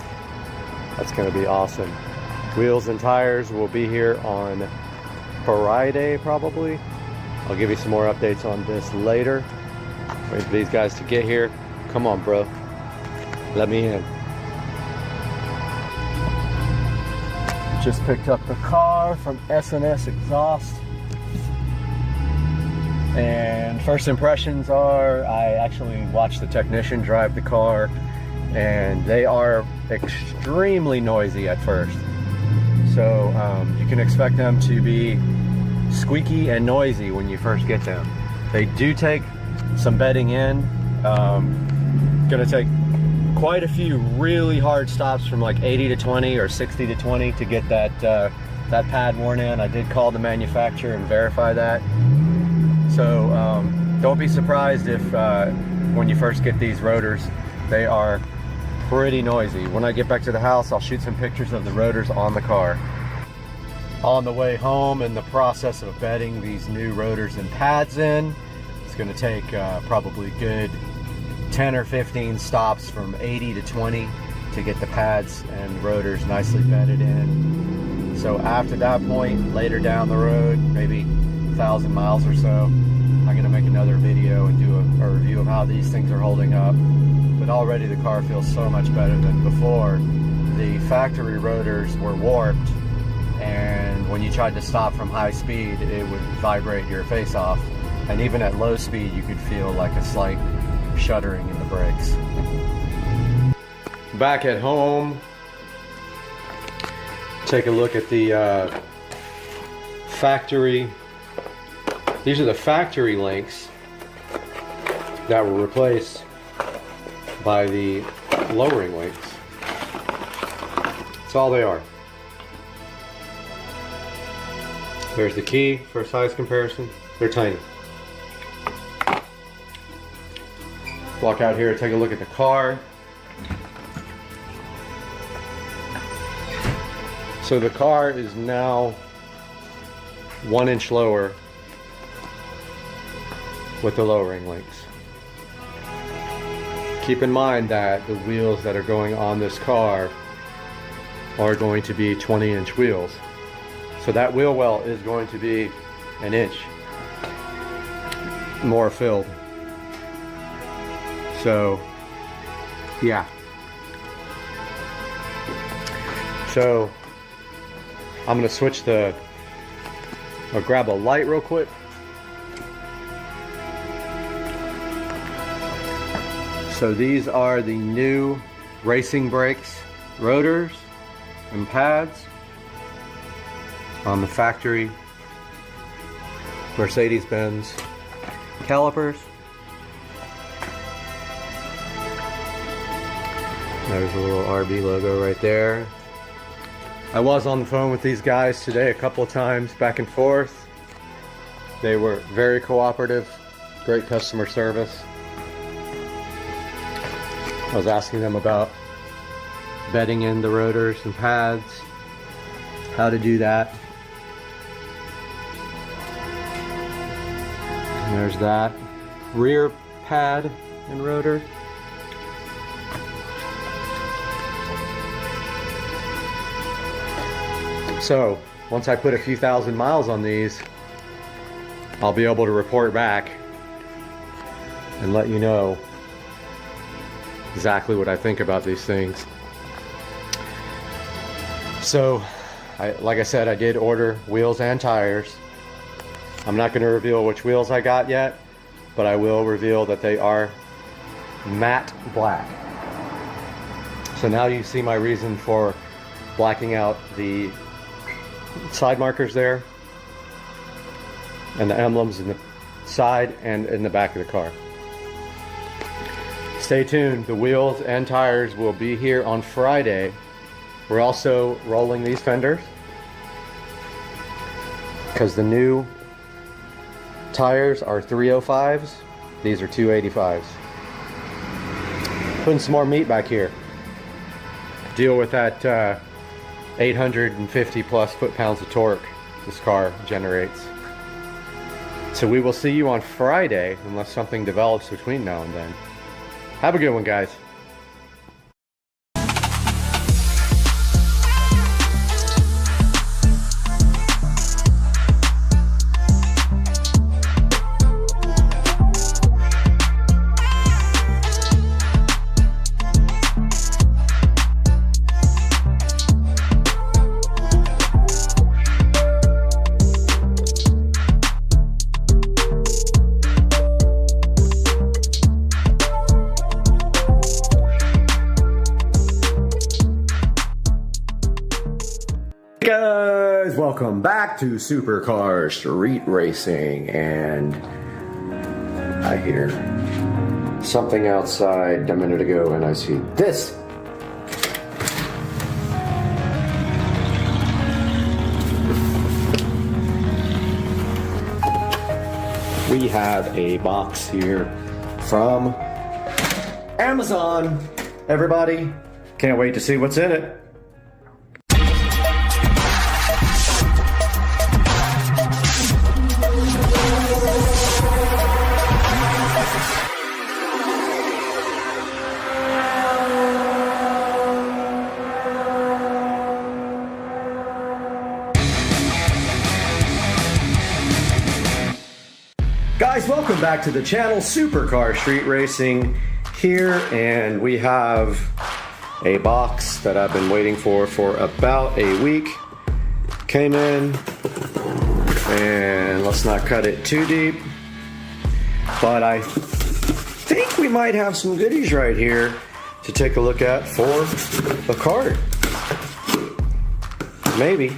That's gonna be awesome. Wheels and tires will be here on Friday probably. I'll give you some more updates on this later. Wait for these guys to get here. Come on, bro. Let me in. Just picked up the car from S&S Exhaust. And first impressions are, I actually watched the technician drive the car, and they are extremely noisy at first. So you can expect them to be squeaky and noisy when you first get them. They do take some bedding in. Gonna take quite a few really hard stops from like 80 to 20 or 60 to 20 to get that pad worn in. I did call the manufacturer and verify that. So don't be surprised if when you first get these rotors, they are pretty noisy. When I get back to the house, I'll shoot some pictures of the rotors on the car. On the way home, in the process of bedding these new rotors and pads in, it's going to take probably good 10 or 15 stops from 80 to 20 to get the pads and rotors nicely bedded in. So after that point, later down the road, maybe 1,000 miles or so, I'm going to make another video and do a review of how these things are holding up. But already the car feels so much better than before. The factory rotors were warped, and when you tried to stop from high speed, it would vibrate your face off. And even at low speed, you could feel like a slight shuddering in the brakes. Back at home, take a look at the factory. These are the factory links that were replaced by the lowering links. That's all they are. There's the key for size comparison. They're tiny. Walk out here and take a look at the car. So the car is now 1 inch lower with the lowering links. Keep in mind that the wheels that are going on this car are going to be 20-inch wheels. So that wheel well is going to be 1 inch more filled. So, yeah. So, I'm gonna switch I'll grab a light real quick. So these are the new racing brakes, rotors, and pads on the factory Mercedes-Benz calipers. There's a little RB logo right there. I was on the phone with these guys today a couple of times, back and forth. They were very cooperative, great customer service. I was asking them about bedding in the rotors and pads, how to do that. And there's that rear pad and rotor. So once I put a few thousand miles on these, I'll be able to report back and let you know exactly what I think about these things. So, like I said, I did order wheels and tires. I'm not going to reveal which wheels I got yet, but I will reveal that they are matte black. So now you see my reason for blacking out the side markers there and the emblems in the side and in the back of the car. Stay tuned. The wheels and tires will be here on Friday. We're also rolling these fenders because the new tires are 305s. These are 285s. Putting some more meat back here. Deal with that 850 plus foot-pounds of torque this car generates. So we will see you on Friday unless something develops between now and then. Have a good one, guys. Guys, welcome back to Supercar Street Racing, and I hear something outside a minute ago and I see this. We have a box here from Amazon. Everybody, can't wait to see what's in it. Guys, welcome back to the channel. Supercar Street Racing here, and we have a box that I've been waiting for about a week. Came in, and let's not cut it too deep, but I think we might have some goodies right here to take a look at for the cart. Maybe.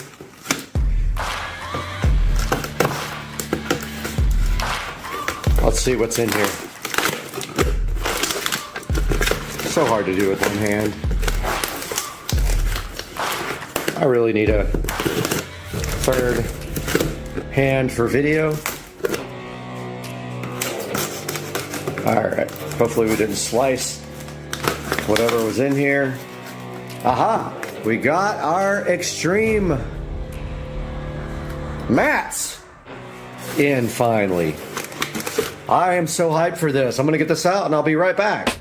Let's see what's in here. So hard to do with one hand. I really need a third hand for video. Alright, hopefully we didn't slice whatever was in here. Aha! We got our extreme mats in finally. I am so hyped for this. I'm gonna get this out and I'll be right back.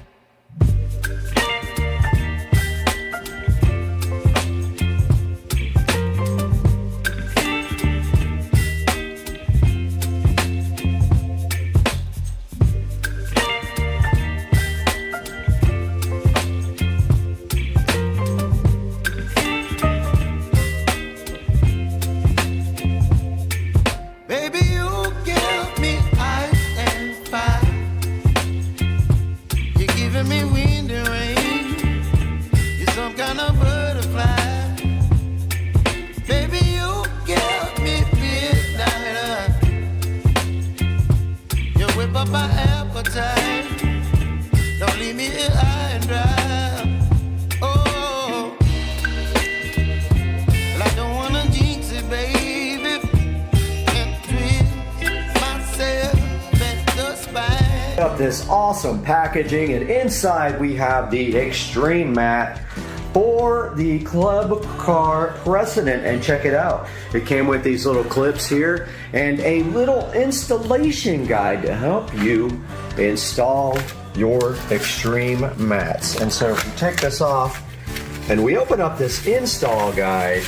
This awesome packaging, and inside we have the extreme mat for the club car precedent. And check it out, it came with these little clips here and a little installation guide to help you install your extreme mats. And so if you take this off and we open up this install guide,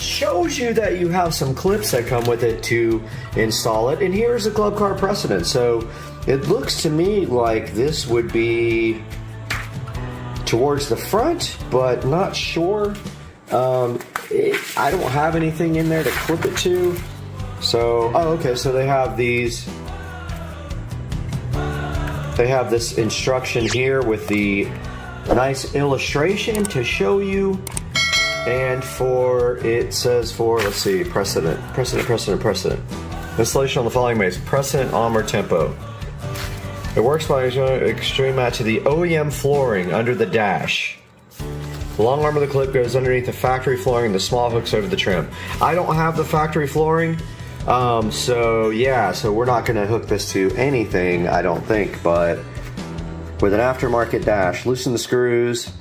shows you that you have some clips that come with it to install it, and here's a club car precedent. So it looks to me like this would be towards the front, but not sure. I don't have anything in there to clip it to. So, oh, okay, so they have these. They have this instruction here with the nice illustration to show you. And for, it says for, let's see, precedent. Installation on the following ways. Precedent, armor, tempo. It works by extreme mat to the OEM flooring under the dash. The long arm of the clip goes underneath the factory flooring and the small hooks over the trim. I don't have the factory flooring, so yeah, so we're not gonna hook this to anything, I don't think, but with an aftermarket dash, loosen the screws.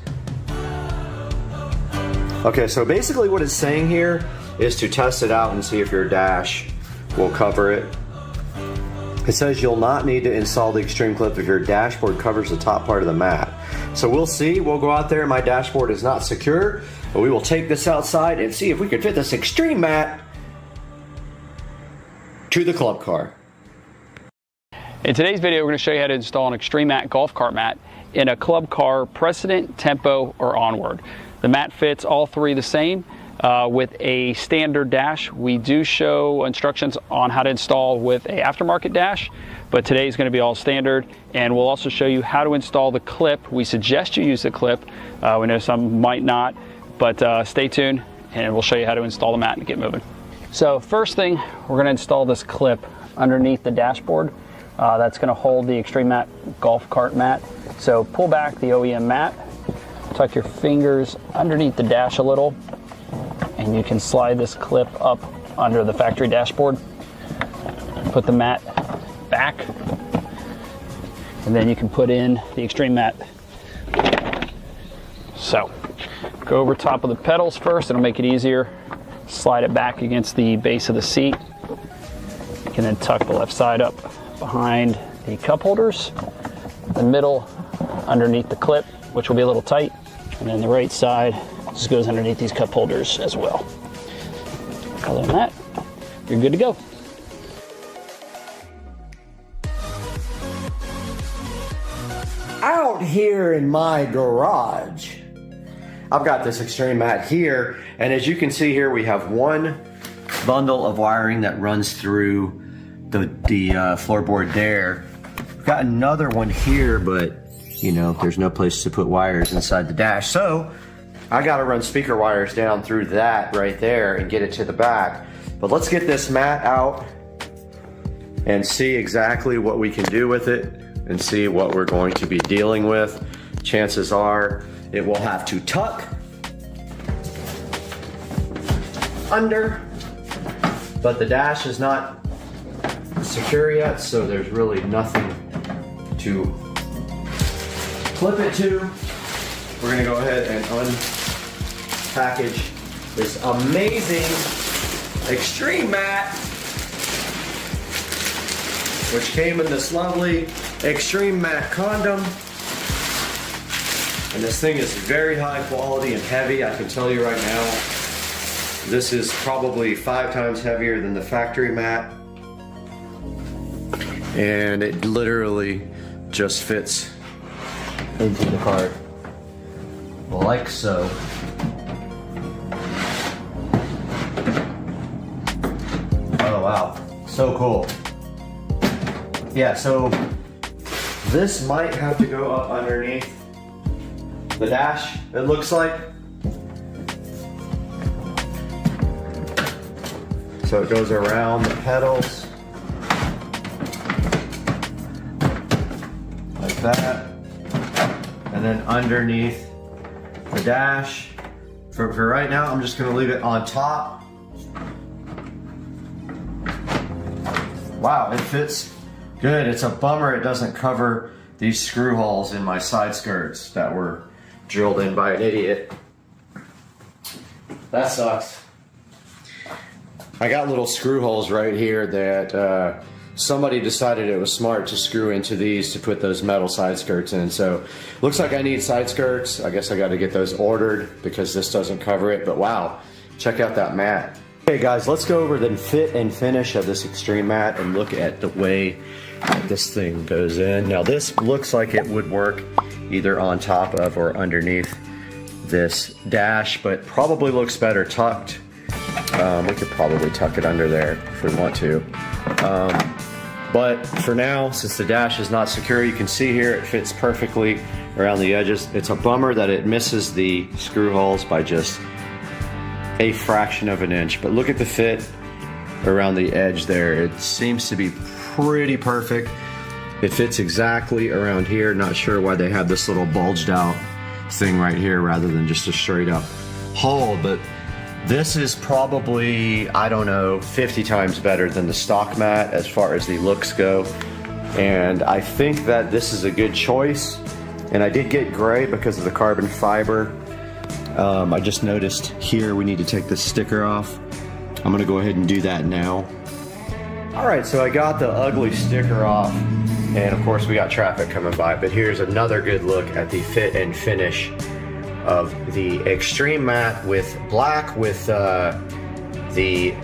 Okay, so basically what it's saying here is to test it out and see if your dash will cover it. It says you'll not need to install the extreme clip if your dashboard covers the top part of the mat. So we'll see, we'll go out there, my dashboard is not secure, but we will take this outside and see if we can fit this extreme mat to the club car. In today's video, we're going to show you how to install an extreme mat golf cart mat in a club car precedent, tempo, or onward. The mat fits all three the same with a standard dash. We do show instructions on how to install with a aftermarket dash, but today is going to be all standard, and we'll also show you how to install the clip. We suggest you use the clip. We know some might not, but stay tuned and we'll show you how to install the mat and get moving. So first thing, we're going to install this clip underneath the dashboard. That's going to hold the extreme mat golf cart mat. So pull back the OEM mat, tuck your fingers underneath the dash a little, and you can slide this clip up under the factory dashboard. Put the mat back, and then you can put in the extreme mat. So go over top of the pedals first, it'll make it easier. Slide it back against the base of the seat. You can then tuck the left side up behind the cup holders, the middle underneath the clip, which will be a little tight, and then the right side just goes underneath these cup holders as well. Other than that, you're good to go. Out here in my garage, I've got this extreme mat here, and as you can see here, we have one bundle of wiring that runs through the floorboard there. We've got another one here, but you know, there's no place to put wires inside the dash, so I gotta run speaker wires down through that right there and get it to the back. But let's get this mat out and see exactly what we can do with it. and see what we're going to be dealing with. Chances are it will have to tuck under, but the dash is not secure yet, so there's really nothing to clip it to. We're gonna go ahead and unpackage this amazing Extreme mat, which came in this lovely Extreme mat condom. And this thing is very high quality and heavy. I can tell you right now, this is probably 5 times heavier than the factory mat. And it literally just fits into the cart like so. Oh wow, so cool. Yeah, so this might have to go up underneath the dash, it looks like. So it goes around the pedals like that, and then underneath the dash. For right now, I'm just gonna leave it on top. Wow, it fits good. It's a bummer it doesn't cover these screw holes in my side skirts that were drilled in by an idiot. That sucks. I got little screw holes right here that somebody decided it was smart to screw into these to put those metal side skirts in. So looks like I need side skirts. I guess I got to get those ordered because this doesn't cover it. But wow, check out that mat. Okay guys, let's go over the fit and finish of this Extreme mat and look at the way that this thing goes in. Now this looks like it would work either on top of or underneath this dash, but probably looks better tucked. We could probably tuck it under there if we want to. But for now, since the dash is not secure, you can see here it fits perfectly around the edges. It's a bummer that it misses the screw holes by just a fraction of an inch, but look at the fit around the edge there. It seems to be pretty perfect. It fits exactly around here. Not sure why they have this little bulged out thing right here rather than just a straight up hole, but this is probably, I don't know, 50 times better than the stock mat as far as the looks go. And I think that this is a good choice. And I did get gray because of the carbon fiber. I just noticed here we need to take this sticker off. I'm gonna go ahead and do that now. All right, so I got the ugly sticker off, and of course we got traffic coming by, but here's another good look at the fit and finish of the Extreme mat with black with it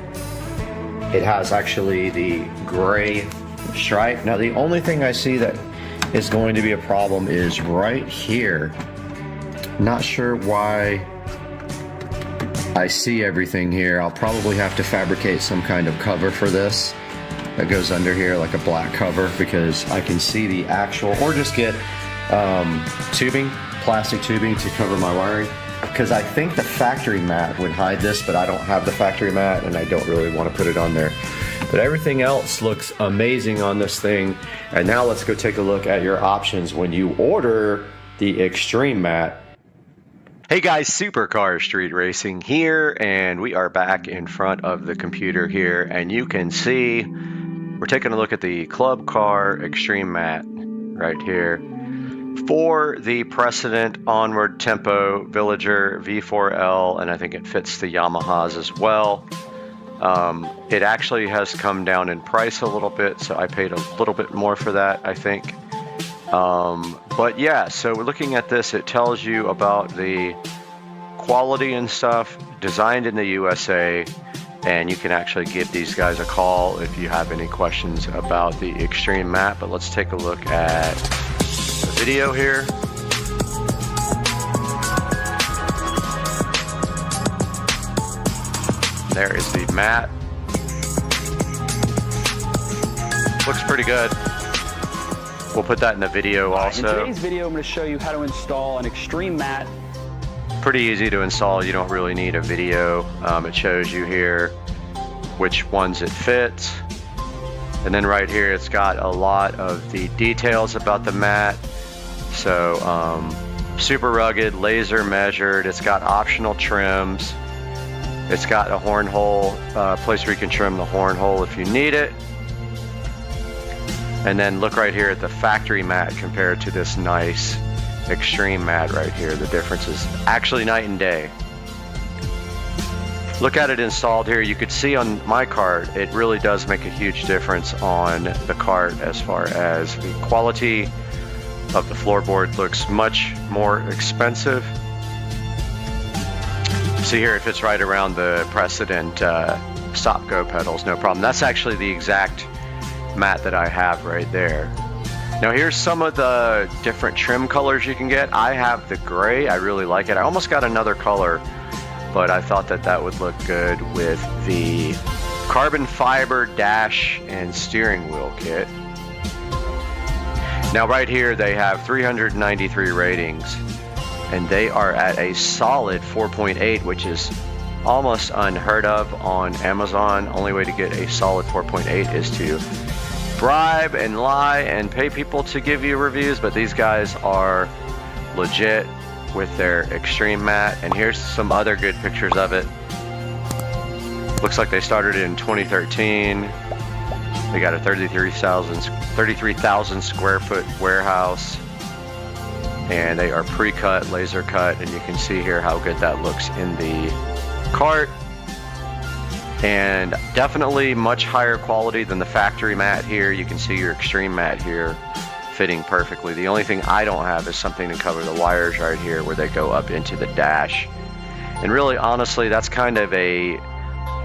has actually the gray stripe. Now the only thing I see that is going to be a problem is right here. Not sure why I see everything here. I'll probably have to fabricate some kind of cover for this that goes under here, like a black cover, because I can see the actual, or just get tubing, plastic tubing to cover my wiring, because I think the factory mat would hide this, but I don't have the factory mat and I don't really want to put it on there. But everything else looks amazing on this thing. And now let's go take a look at your options when you order the Extreme mat. Hey guys, Supercar Street Racing here, and we are back in front of the computer here, and you can see we're taking a look at the Club Car Extreme mat right here for the Precedent, Onward, Tempo, Villager, V4L, and I think it fits the Yamahas as well. It actually has come down in price a little bit, so I paid a little bit more for that, I think. But yeah, so we're looking at this, it tells you about the quality and stuff, designed in the USA, and you can actually give these guys a call if you have any questions about the Extreme mat. But let's take a look at the video here. There is the mat. Looks pretty good. We'll put that in the video also. In today's video, I'm going to show you how to install an Extreme mat. Pretty easy to install. You don't really need a video. It shows you here which ones it fits. And then right here, it's got a lot of the details about the mat. So super rugged, laser measured. It's got optional trims. It's got a horn hole, place where you can trim the horn hole if you need it. And then look right here at the factory mat compared to this nice extreme mat right here. The difference is actually night and day. Look at it installed here. You could see on my cart, it really does make a huge difference on the cart as far as the quality of the floorboard. Looks much more expensive. See here, it fits right around the precedent stop-go pedals, no problem. That's actually the exact mat that I have right there. Now here's some of the different trim colors you can get. I have the gray, I really like it. I almost got another color, but I thought that that would look good with the carbon fiber dash and steering wheel kit. Now right here they have 393 ratings, and they are at a solid 4.8, which is almost unheard of on Amazon. Only way to get a solid 4.8 is to bribe and lie and pay people to give you reviews, but these guys are legit with their extreme mat. And here's some other good pictures of it. Looks like they started in 2013. They got a 33,000 square foot warehouse, and they are pre-cut, laser cut, and you can see here how good that looks in the cart. And definitely much higher quality than the factory mat here. You can see your extreme mat here fitting perfectly. The only thing I don't have is something to cover the wires right here where they go up into the dash. And really, honestly, that's kind of a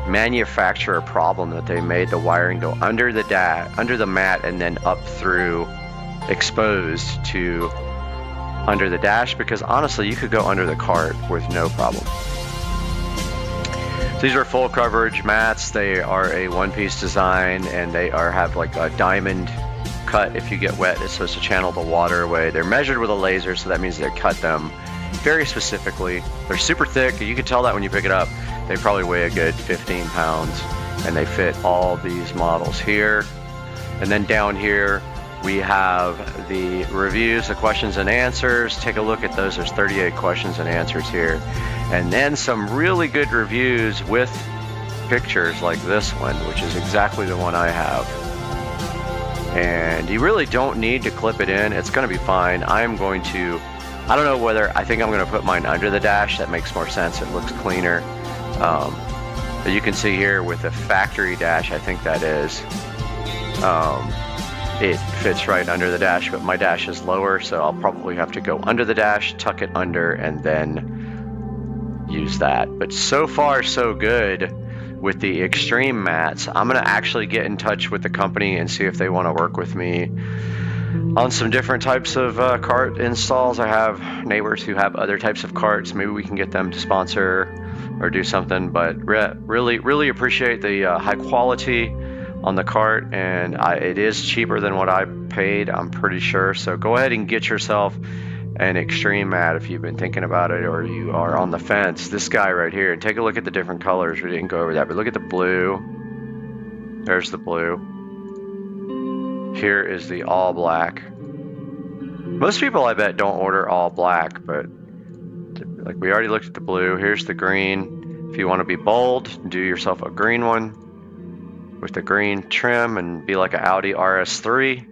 manufacturer problem, that they made the wiring go under the mat and then up through, exposed to under the dash, because honestly you could go under the cart with no problem. These are full coverage mats. They are a one-piece design, and they have like a diamond cut. If you get wet, it's supposed to channel the water away. They're measured with a laser, so that means they cut them very specifically. They're super thick. You can tell that when you pick it up. They probably weigh a good 15 pounds, and they fit all these models here. And then down here we have the reviews, the questions and answers. Take a look at those. There's 38 questions and answers here. And then some really good reviews with pictures like this one, which is exactly the one I have. And you really don't need to clip it in. It's going to be fine. I don't know whether, I think I'm going to put mine under the dash. That makes more sense. It looks cleaner. But you can see here with the factory dash, I think that is, it fits right under the dash, but my dash is lower, so I'll probably have to go under the dash, tuck it under, and then use that. But so far so good with the extreme mats. I'm gonna actually get in touch with the company and see if they want to work with me on some different types of cart installs. I have neighbors who have other types of carts. Maybe we can get them to sponsor or do something. But really appreciate the high quality on the cart, and it is cheaper than what I paid, I'm pretty sure. So go ahead and get yourself an extreme mat if you've been thinking about it, or you are on the fence. This guy right here, and take a look at the different colors. We didn't go over that, but look at the blue. There's the blue. Here is the all black. Most people, I bet, don't order all black, but like we already looked at the blue. Here's the green. If you want to be bold, do yourself a green one with the green trim and be like an Audi RS3.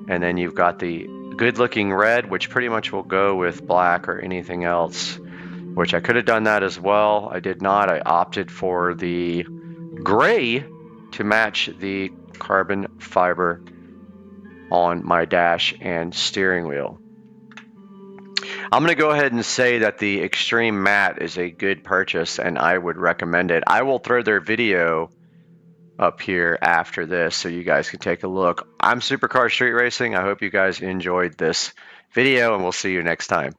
And then you've got the good looking red, which pretty much will go with black or anything else, which I could have done that as well. I did not. I opted for the gray to match the carbon fiber on my dash and steering wheel. I'm going to go ahead and say that the extreme mat is a good purchase, and I would recommend it. I will throw their video up here after this so you guys can take a look. I'm Supercar Street Racing. I hope you guys enjoyed this video, and we'll see you next time.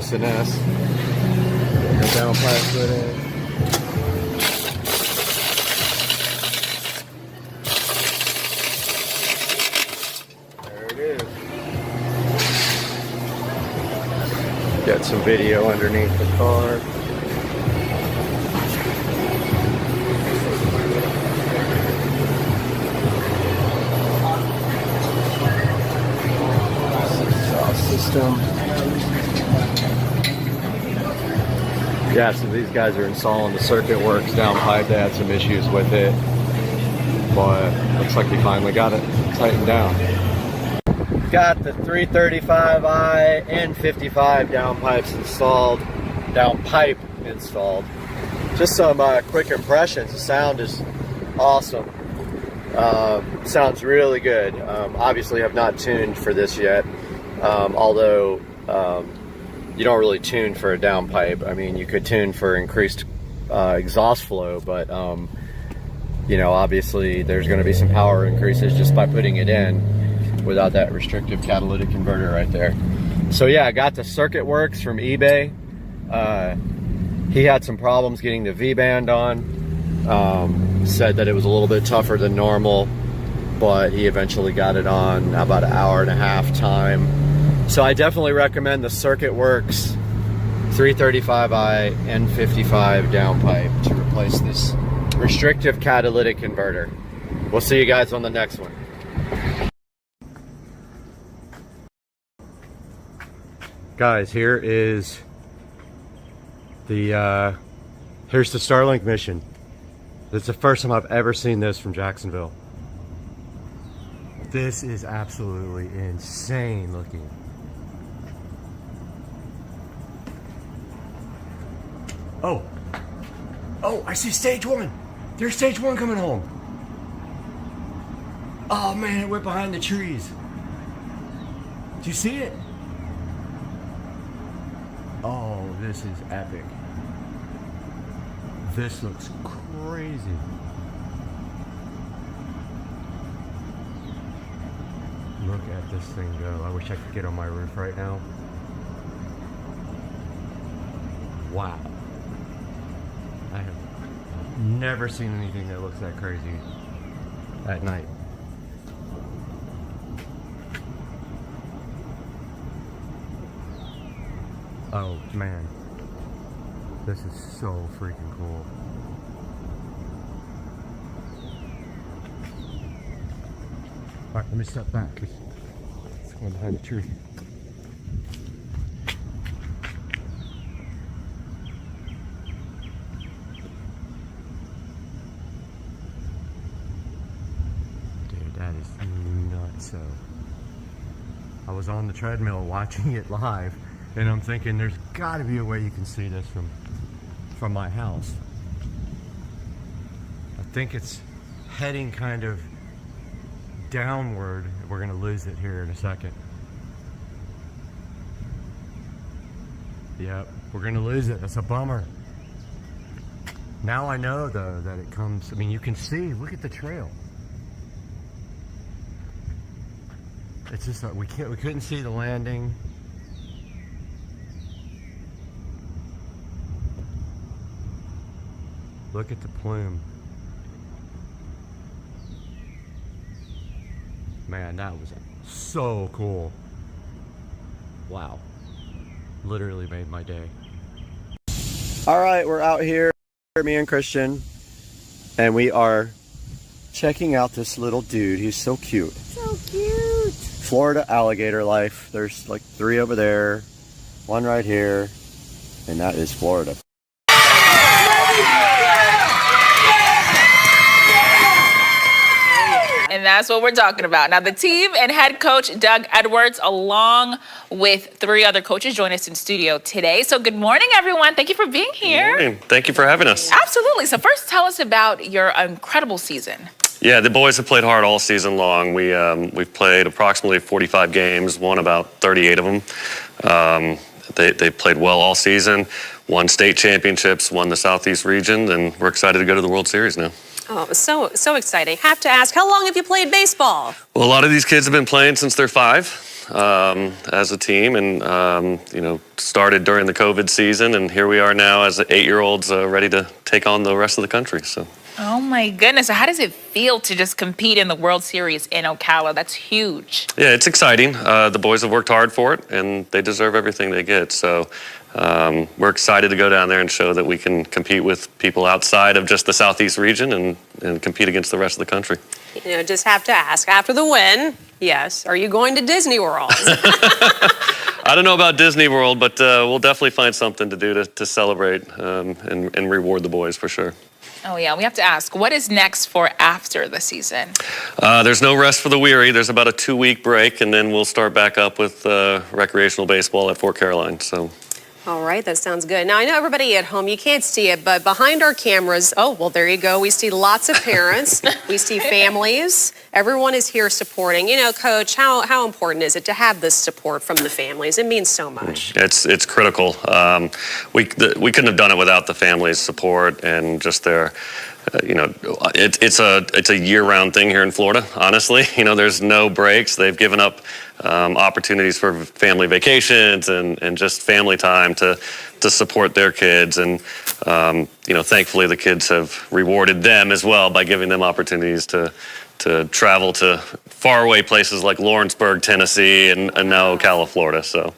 SNS. Got downpipe put in. There it is. Got some video underneath the car. System. Yeah, so these guys are installing the circuit works downpipe. They had some issues with it, but looks like we finally got it tightened down. Got the 335i and 55 downpipes installed, downpipe installed. Just some quick impressions. The sound is awesome. Sounds really good. Obviously, have not tuned for this yet. Although you don't really tune for a downpipe. I mean, you could tune for increased exhaust flow, but you know, obviously there's going to be some power increases just by putting it in without that restrictive catalytic converter right there. So yeah, I got the circuit works from eBay. He had some problems getting the V-band on. Said that it was a little bit tougher than normal, but he eventually got it on about an hour and a half time. So I definitely recommend the Circuit Works 335i N55 downpipe to replace this restrictive catalytic converter. We'll see you guys on the next one. Guys, here is the here's the Starlink mission. This is the first time I've ever seen this from Jacksonville. This is absolutely insane looking. Oh, I see stage one. There's stage one coming home. Oh man, it went behind the trees. Do you see it? Oh, this is epic. This looks crazy. Look at this thing go. I wish I could get on my roof right now. Wow. I have never seen anything that looks that crazy at night. Oh man, this is so freaking cool. All right, let me step back. It's going behind the tree. Dude, that is nuts. So I was on the treadmill watching it live, and I'm thinking there's got to be a way you can see this from my house. I think it's heading kind of downward. We're going to lose it here in a second. Yep, we're going to lose it. That's a bummer. Now I know though that it comes, I mean, you can see, look at the trail. It's just like we couldn't see the landing. Look at the plume. Man, that was so cool. Wow. Literally made my day. All right, we're out here, me and Christian, and we are checking out this little dude. He's so cute. So cute. Florida alligator life. There's like 3 over there, 1 right here, and that is Florida. And that's what we're talking about. Now, the team and head coach Doug Edwards, along with 3 other coaches, join us in studio today. So good morning, everyone. Thank you for being here. Good morning. Thank you for having us. Absolutely. So first, tell us about your incredible season. Yeah, the boys have played hard all season long. We've played approximately 45 games, won about 38 of them. They played well all season, won state championships, won the Southeast region, and we're excited to go to the World Series now. Oh, it was so exciting. Have to ask, how long have you played baseball? Well, a lot of these kids have been playing since they're 5 as a team, and you know, started during the COVID season, and here we are now as 8-year-olds ready to take on the rest of the country. So. Oh my goodness. So how does it feel to just compete in the World Series in Ocala? That's huge. Yeah, it's exciting. The boys have worked hard for it, and they deserve everything they get. So we're excited to go down there and show that we can compete with people outside of just the Southeast region and compete against the rest of the country. You know, just have to ask, after the win, yes, are you going to Disney World? I don't know about Disney World, but we'll definitely find something to do to celebrate and reward the boys for sure. Oh yeah, we have to ask, what is next for after the season? There's no rest for the weary. There's about a 2-week break, and then we'll start back up with recreational baseball at Fort Caroline. So. All right, that sounds good. Now, I know everybody at home, you can't see it, but behind our cameras, oh, well, there you go. We see lots of parents. We see families. Everyone is here supporting. You know, Coach, how important is it to have this support from the families? It means so much. It's critical. We couldn't have done it without the families' support and just their, you know, it's a year-round thing here in Florida, honestly. You know, there's no breaks. They've given up opportunities for family vacations and just family time to support their kids. And, you know, thankfully the kids have rewarded them as well by giving them opportunities to travel to faraway places like Lawrenceburg, Tennessee, and now Ocala, Florida. So.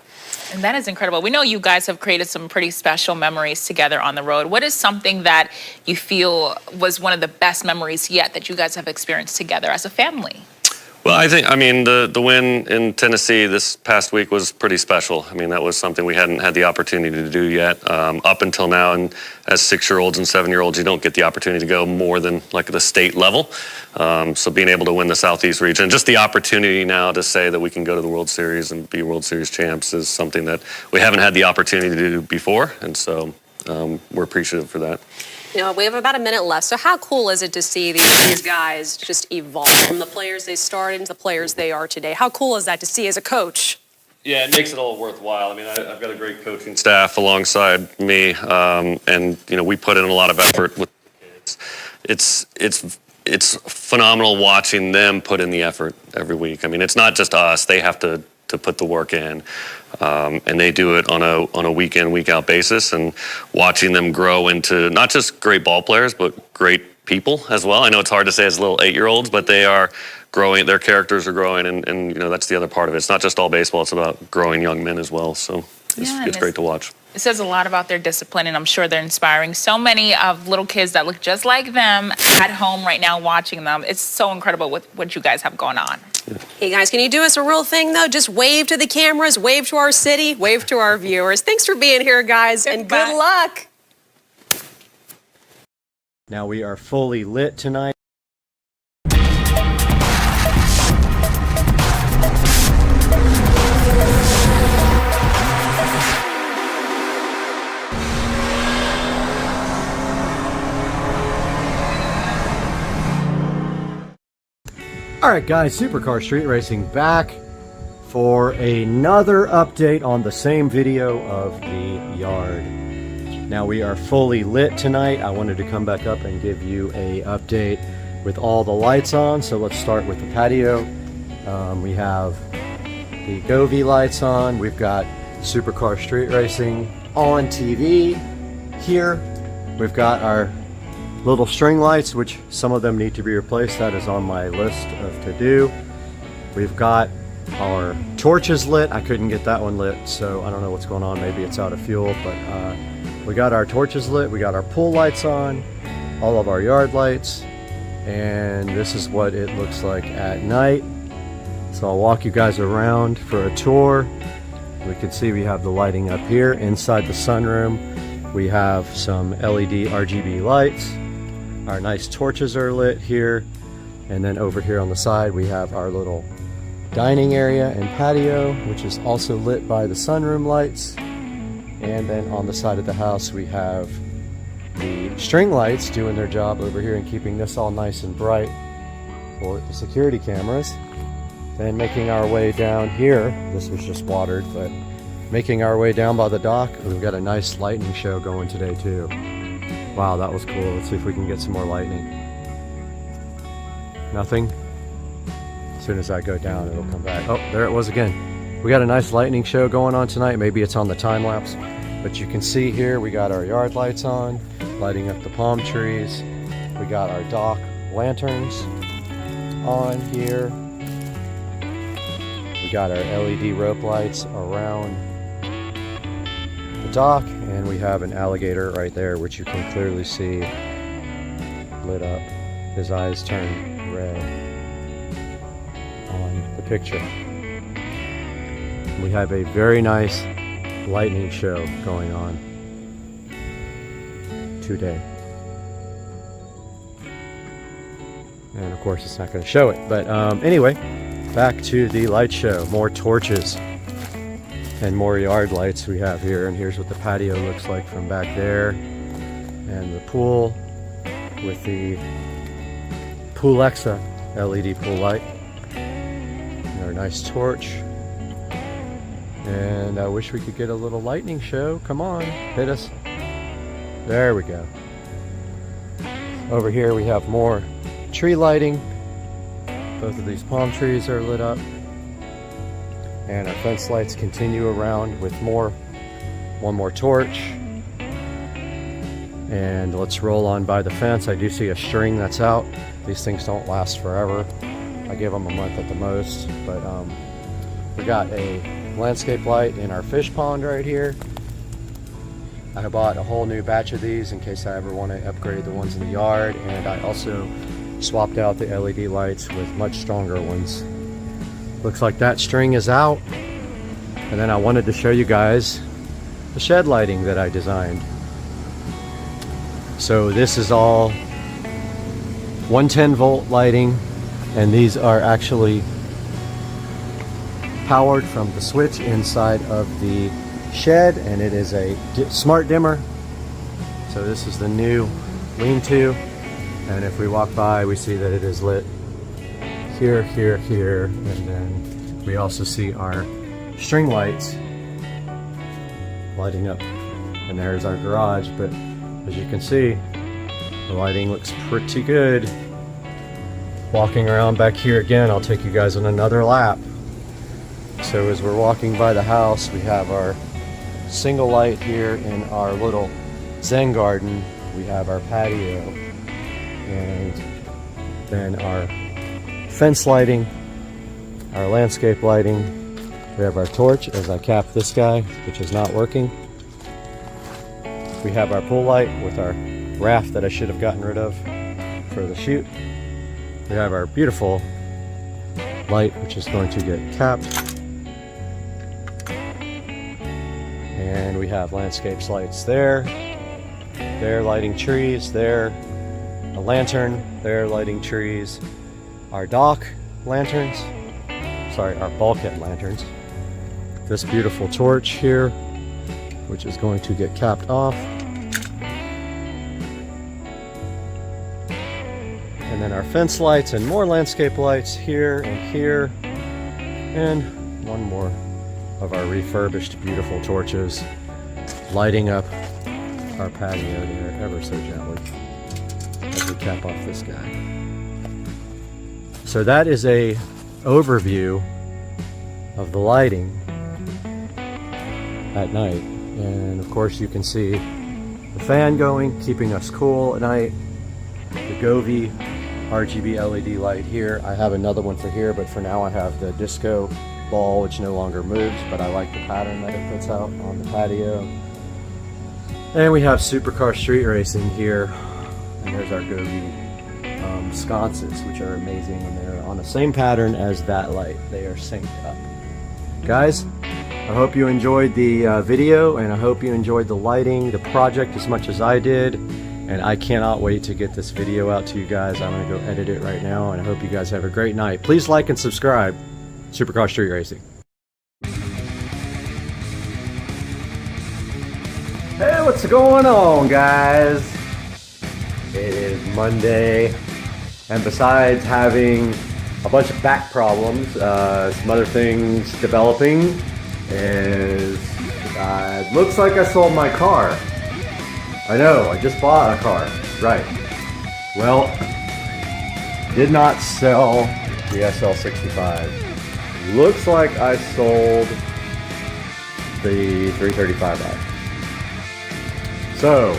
And that is incredible. We know you guys have created some pretty special memories together on the road. What is something that you feel was one of the best memories yet that you guys have experienced together as a family? Well, I mean, the win in Tennessee this past week was pretty special. I mean, that was something we hadn't had the opportunity to do yet up until now. And as 6-year-olds and 7-year-olds, you don't get the opportunity to go more than like the state level. So being able to win the Southeast region, just the opportunity now to say that we can go to the World Series and be World Series champs is something that we haven't had the opportunity to do before. And so we're appreciative for that. You know, we have about a minute left. So how cool is it to see these guys just evolve from the players they started to the players they are today? How cool is that to see as a coach? Yeah, it makes it all worthwhile. I mean, I've got a great coaching staff alongside me, and you know, we put in a lot of effort with the kids. It's phenomenal watching them put in the effort every week. I mean, it's not just us; they have to put the work in, and they do it on a week in, week out basis. And watching them grow into not just great ball players, but great people as well. I know it's hard to say as little 8-year-olds, but they are growing. Their characters are growing, and you know, that's the other part of it. It's not just all baseball; it's about growing young men as well. So it's great to watch. It says a lot about their discipline, and I'm sure they're inspiring so many of little kids that look just like them at home right now watching them. It's so incredible what you guys have going on. Hey guys, can you do us a real thing though? Just wave to the cameras, wave to our city, wave to our viewers. Thanks for being here, guys, and good luck. Now we are fully lit tonight. Alright guys, Supercar Street Racing back for another update on the same video of the yard. Now we are fully lit tonight. I wanted to come back up and give you a update with all the lights on. So let's start with the patio. We have the Govee lights on. We've got Supercar Street Racing on TV here. We've got our little string lights, which some of them need to be replaced. That is on my list of to do. We've got our torches lit. I couldn't get that one lit, so I don't know what's going on. Maybe it's out of fuel, but we got our torches lit. We got our pool lights on, all of our yard lights, and this is what it looks like at night. So I'll walk you guys around for a tour. We can see we have the lighting up here inside the sunroom. We have some LED RGB lights. Our nice torches are lit here, and then over here on the side we have our little dining area and patio, which is also lit by the sunroom lights. And then on the side of the house we have the string lights doing their job over here and keeping this all nice and bright for the security cameras. Then making our way down here, this was just watered, but making our way down by the dock, we've got a nice lightning show going today too. Wow, that was cool. Let's see if we can get some more lightning. Nothing. As soon as I go down, it'll come back. Oh, there it was again. We got a nice lightning show going on tonight. Maybe it's on the time lapse, but you can see here we got our yard lights on, lighting up the palm trees. We got our dock lanterns on here. We got our LED rope lights around the dock, and we have an alligator right there, which you can clearly see lit up. His eyes turn red on the picture. We have a very nice lightning show going on today. And of course it's not going to show it, but anyway, back to the light show. More torches and more yard lights we have here, and here's what the patio looks like from back there, and the pool with the Poolexa LED pool light, and our nice torch. And I wish we could get a little lightning show. Come on, hit us. There we go. Over here we have more tree lighting. Both of these palm trees are lit up. And our fence lights continue around with one more torch. And let's roll on by the fence. I do see a string that's out. These things don't last forever. I give them a month at the most. But we got a landscape light in our fish pond right here. I bought a whole new batch of these in case I ever want to upgrade the ones in the yard. And I also swapped out the LED lights with much stronger ones. Looks like that string is out. And then I wanted to show you guys the shed lighting that I designed. So this is all 110 volt lighting, and these are actually powered from the switch inside of the shed, and it is a smart dimmer. So this is the new lean-to, and if we walk by we see that it is lit here, here, here, and then we also see our string lights lighting up, and there's our garage. But as you can see, the lighting looks pretty good. Walking around back here again, I'll take you guys on another lap. So as we're walking by the house, we have our single light here in our little Zen garden. We have our patio, and then our fence lighting, our landscape lighting. We have our torch as I cap this guy, which is not working. We have our pool light with our raft that I should have gotten rid of for the shoot. We have our beautiful light, which is going to get capped. And we have landscapes lights there. They're lighting trees. There, a lantern. They're lighting trees. Our dock lanterns. Sorry, our bulkhead lanterns. This beautiful torch here, which is going to get capped off. And then our fence lights and more landscape lights here and here. And one more of our refurbished beautiful torches lighting up our patio there ever so gently as we cap off this guy. So that is a overview of the lighting at night. And of course you can see the fan going, keeping us cool at night. The Govee RGB LED light here. I have another one for here, but for now I have the disco ball, which no longer moves, but I like the pattern that it puts out on the patio. And we have supercar street racing here, and there's our Govee sconces, which are amazing, and they're on the same pattern as that light. They are synced up. Guys, I hope you enjoyed the video, and I hope you enjoyed the lighting, the project as much as I did. And I cannot wait to get this video out to you guys. I'm gonna go edit it right now, and I hope you guys have a great night. Please like and subscribe. Supercar Street Racing. Hey, what's going on, guys? It is Monday, and besides having a bunch of back problems, some other things developing is looks like I sold my car. I know, I just bought a car. Right. Well, did not sell the SL65. Looks like I sold the 335i. So,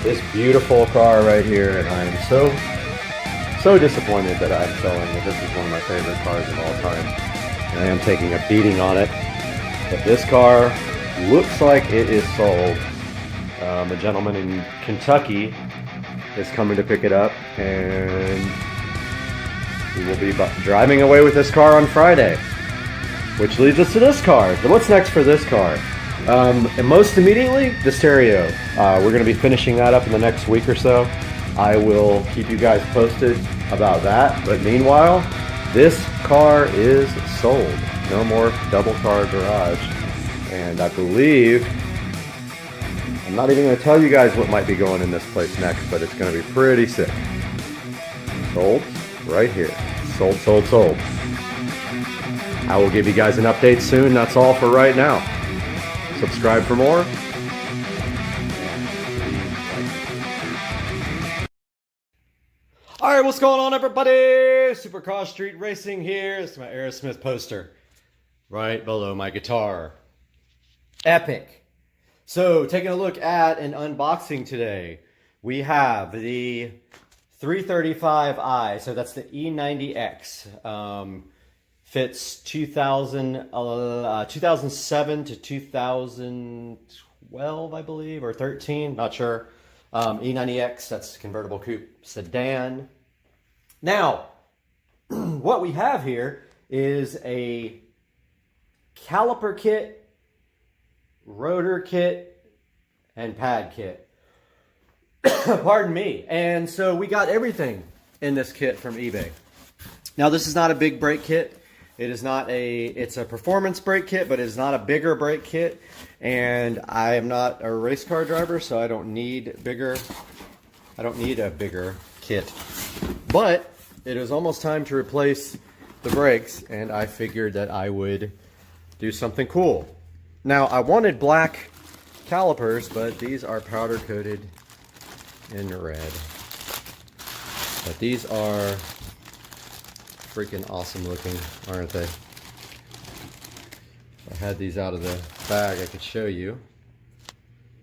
this beautiful car right here, and I am so disappointed that I'm selling it. This is one of my favorite cars of all time. And I am taking a beating on it. But this car looks like it is sold. A gentleman in Kentucky is coming to pick it up, and we will be driving away with this car on Friday. Which leads us to this car. So what's next for this car? And most immediately, the stereo. We're going to be finishing that up in the next week or so. I will keep you guys posted about that. But meanwhile, this car is sold. No more double car garage. And I believe, I'm not even going to tell you guys what might be going in this place next, but it's going to be pretty sick. Sold right here. Sold, sold, sold. I will give you guys an update soon. That's all for right now. Subscribe for more. All right, what's going on, everybody? Supercar Street Racing here. This is my Aerosmith poster right below my guitar. Epic. So, taking a look at an unboxing today, we have the 335i. So that's the E90X. Fits 2007 to 2012, I believe, or 13, not sure. E90X, that's convertible coupe sedan. Now, what we have here is a caliper kit, rotor kit, and pad kit. Pardon me. And so we got everything in this kit from eBay. Now, this is not a big brake kit. It is not it's a performance brake kit, but it is not a bigger brake kit. And I am not a race car driver, so I don't need a bigger kit. But it is almost time to replace the brakes, and I figured that I would do something cool. Now, I wanted black calipers, but these are powder coated in red. But these are freaking awesome looking, aren't they? If I had these out of the bag, I could show you.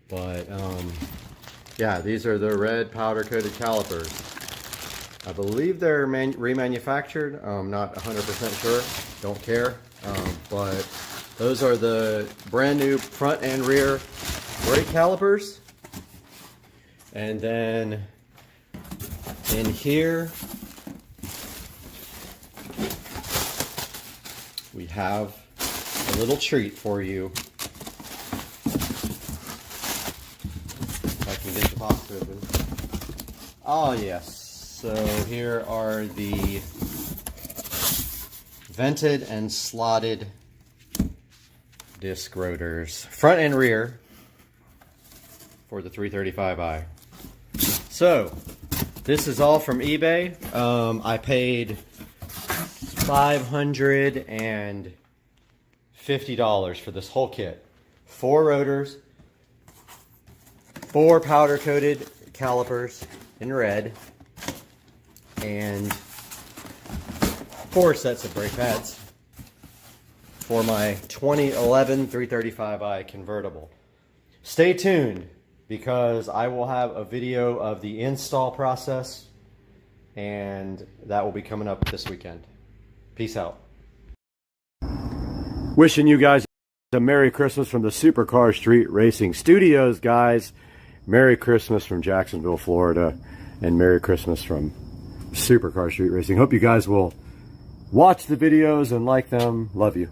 But yeah, these are the red powder coated calipers. I believe they're remanufactured. I'm not 100% sure. Don't care. But those are the brand new front and rear brake calipers. And then in here, we have a little treat for you. If I can get the box open. Oh yes. So here are the vented and slotted disc rotors, front and rear, for the 335i. So this is all from eBay. I paid $550 for this whole kit. 4 rotors, 4 powder coated calipers in red, and 4 sets of brake pads for my 2011 335i convertible. Stay tuned, because I will have a video of the install process, and that will be coming up this weekend. Peace out. Wishing you guys a Merry Christmas from the Supercar Street Racing Studios, guys. Merry Christmas from Jacksonville, Florida, and Merry Christmas from Supercar Street Racing. Hope you guys will watch the videos and like them. Love you.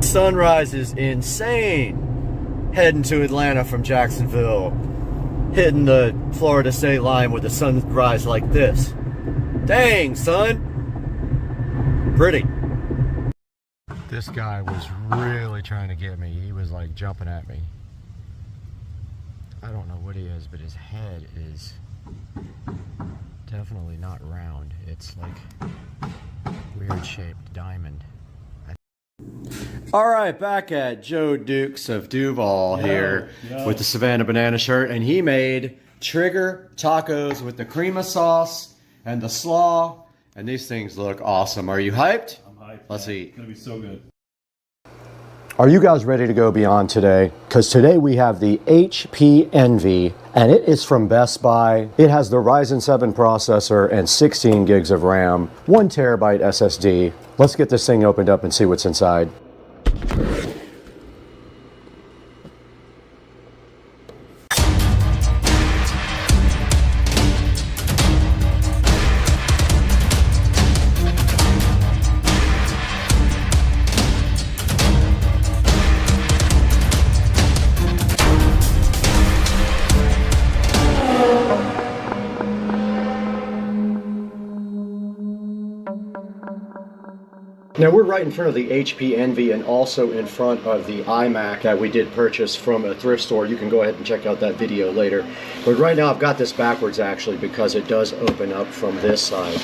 Sunrise is insane. Heading to Atlanta from Jacksonville. Hitting the Florida state line with a sunrise like this. Dang, son. Pretty. This guy was really trying to get me. He was like jumping at me. I don't know what he is, but his head is definitely not round. It's like weird shaped diamond. All right, back at Joe Dukes of Duval here with the Savannah Banana shirt, and he made trigger tacos with the cream of sauce and the slaw, and these things look awesome. Are you hyped? I'm hyped. Let's eat. It's gonna be so good. Are you guys ready to go beyond today? Because today we have the HP Envy, and it is from Best Buy. It has the Ryzen 7 processor and 16 gigs of RAM, 1 terabyte SSD. Let's get this thing opened up and see what's inside. Now we're right in front of the HP Envy and also in front of the iMac that we did purchase from a thrift store. You can go ahead and check out that video later. But right now I've got this backwards actually because it does open up from this side.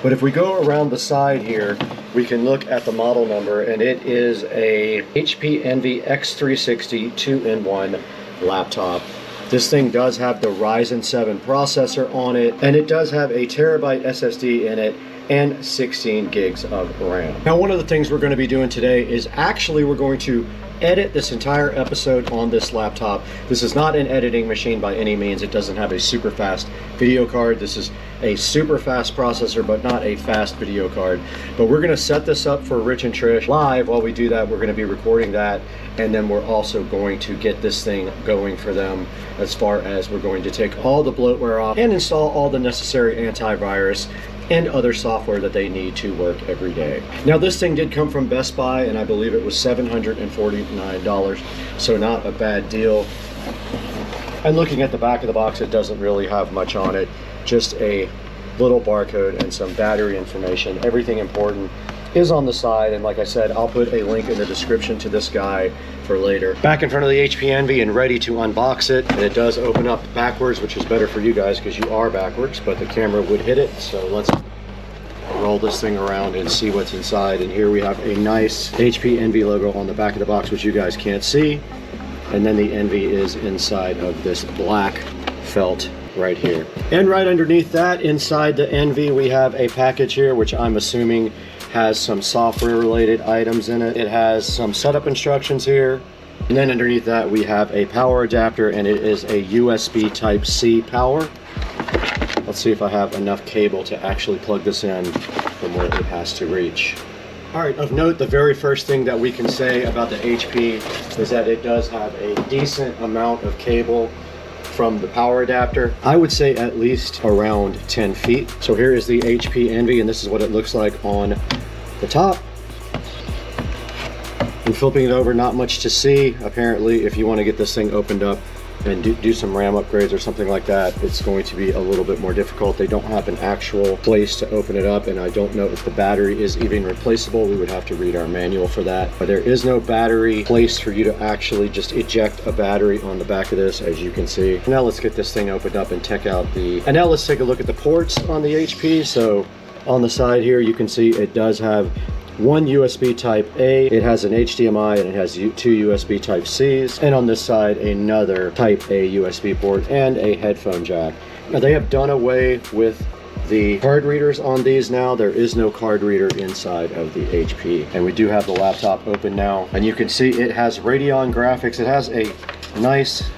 But if we go around the side here, we can look at the model number, and it is a HP Envy X360 2-in-1 laptop. This thing does have the Ryzen 7 processor on it, and it does have a terabyte SSD in it and 16 gigs of RAM. Now, one of the things we're going to be doing today is actually we're going to edit this entire episode on this laptop. This is not an editing machine by any means. It doesn't have a super fast video card. This is a super fast processor, but not a fast video card. But we're going to set this up for Rich and Trish live. While we do that, we're going to be recording that, and then we're also going to get this thing going for them, as far as we're going to take all the bloatware off and install all the necessary antivirus and other software that they need to work every day. Now, this thing did come from Best Buy, and I believe it was $749, so not a bad deal. And looking at the back of the box, it doesn't really have much on it, just a little barcode and some battery information. Everything important is on the side, and like I said, I'll put a link in the description to this guy for later. Back in front of the HP Envy and ready to unbox it. And it does open up backwards, which is better for you guys because you are backwards, but the camera would hit it. So let's roll this thing around and see what's inside. And here we have a nice HP Envy logo on the back of the box, which you guys can't see. And then the Envy is inside of this black felt right here. And right underneath that, inside the Envy, we have a package here, which I'm assuming has some software related items in it. It has some setup instructions here. And then underneath that, we have a power adapter, and it is a USB Type-C power. Let's see if I have enough cable to actually plug this in from where it has to reach. All right, of note, the very first thing that we can say about the HP is that it does have a decent amount of cable from the power adapter. I would say at least around 10 feet. So here is the HP Envy, and this is what it looks like on the top. And flipping it over, not much to see. Apparently, if you want to get this thing opened up and do some RAM upgrades or something like that, it's going to be a little bit more difficult. They don't have an actual place to open it up, and I don't know if the battery is even replaceable. We would have to read our manual for that. But there is no battery place for you to actually just eject a battery on the back of this, as you can see. Now let's get this thing opened up and check out and now let's take a look at the ports on the HP. So on the side here, you can see it does have one USB Type A, it has an HDMI, and it has two USB Type Cs, and on this side another Type A USB port and a headphone jack. Now they have done away with the card readers on these now. There is no card reader inside of the HP, and we do have the laptop open now, and you can see it has Radeon graphics. It has a nice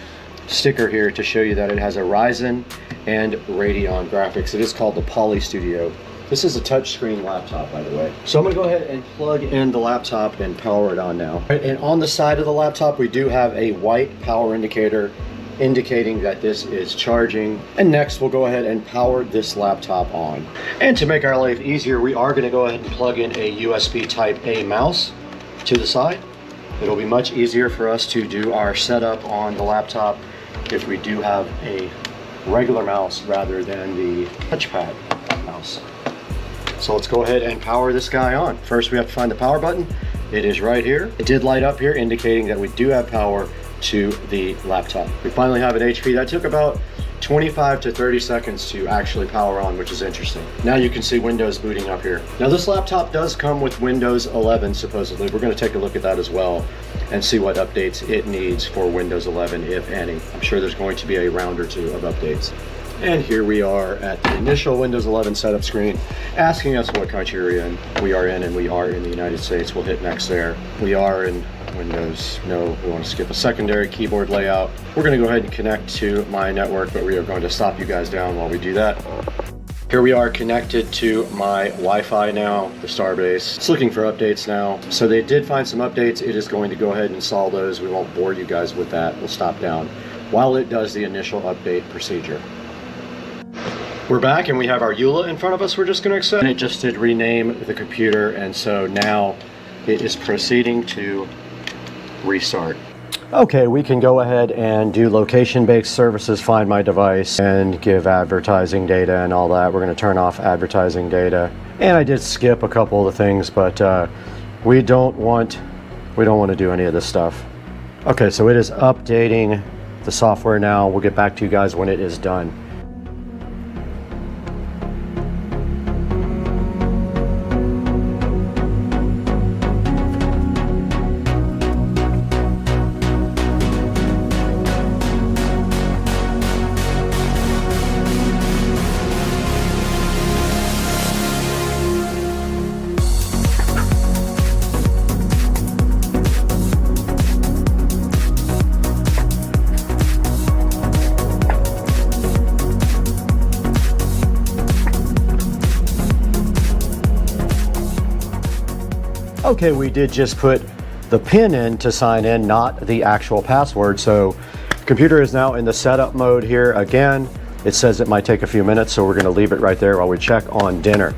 sticker here to show you that it has a Ryzen and Radeon graphics. It is called the Poly Studio. This is a touchscreen laptop, by the way. So I'm gonna go ahead and plug in the laptop and power it on now. And on the side of the laptop, we do have a white power indicator indicating that this is charging. And next, we'll go ahead and power this laptop on. And to make our life easier, we are gonna go ahead and plug in a USB Type A mouse to the side. It'll be much easier for us to do our setup on the laptop if we do have a regular mouse rather than the touchpad mouse. So let's go ahead and power this guy on. First, we have to find the power button. It is right here. It did light up here, indicating that we do have power to the laptop. We finally have an HP. That took about 25 to 30 seconds to actually power on, which is interesting. Now you can see Windows booting up here. Now this laptop does come with Windows 11, supposedly. We're gonna take a look at that as well and see what updates it needs for Windows 11, if any. I'm sure there's going to be a round or two of updates. And here we are at the initial Windows 11 setup screen, asking us what country we are in, and we are in the United States. We'll hit next there. We are in Windows. No, we want to skip a secondary keyboard layout. We're going to go ahead and connect to my network, but we are going to stop you guys down while we do that. Here we are connected to my Wi-Fi now, the Starbase. It's looking for updates now. So they did find some updates. It is going to go ahead and install those. We won't bore you guys with that. We'll stop down while it does the initial update procedure. We're back and we have our EULA in front of us. We're just going to accept. It just did rename the computer, and so now it is proceeding to restart. Okay, we can go ahead and do location-based services, find my device, and give advertising data and all that. We're going to turn off advertising data. And I did skip a couple of the things, but we don't want to do any of this stuff. Okay, so it is updating the software now. We'll get back to you guys when it is done. Okay, we did just put the PIN in to sign in, not the actual password. So the computer is now in the setup mode here again. It says it might take a few minutes, so we're going to leave it right there while we check on dinner.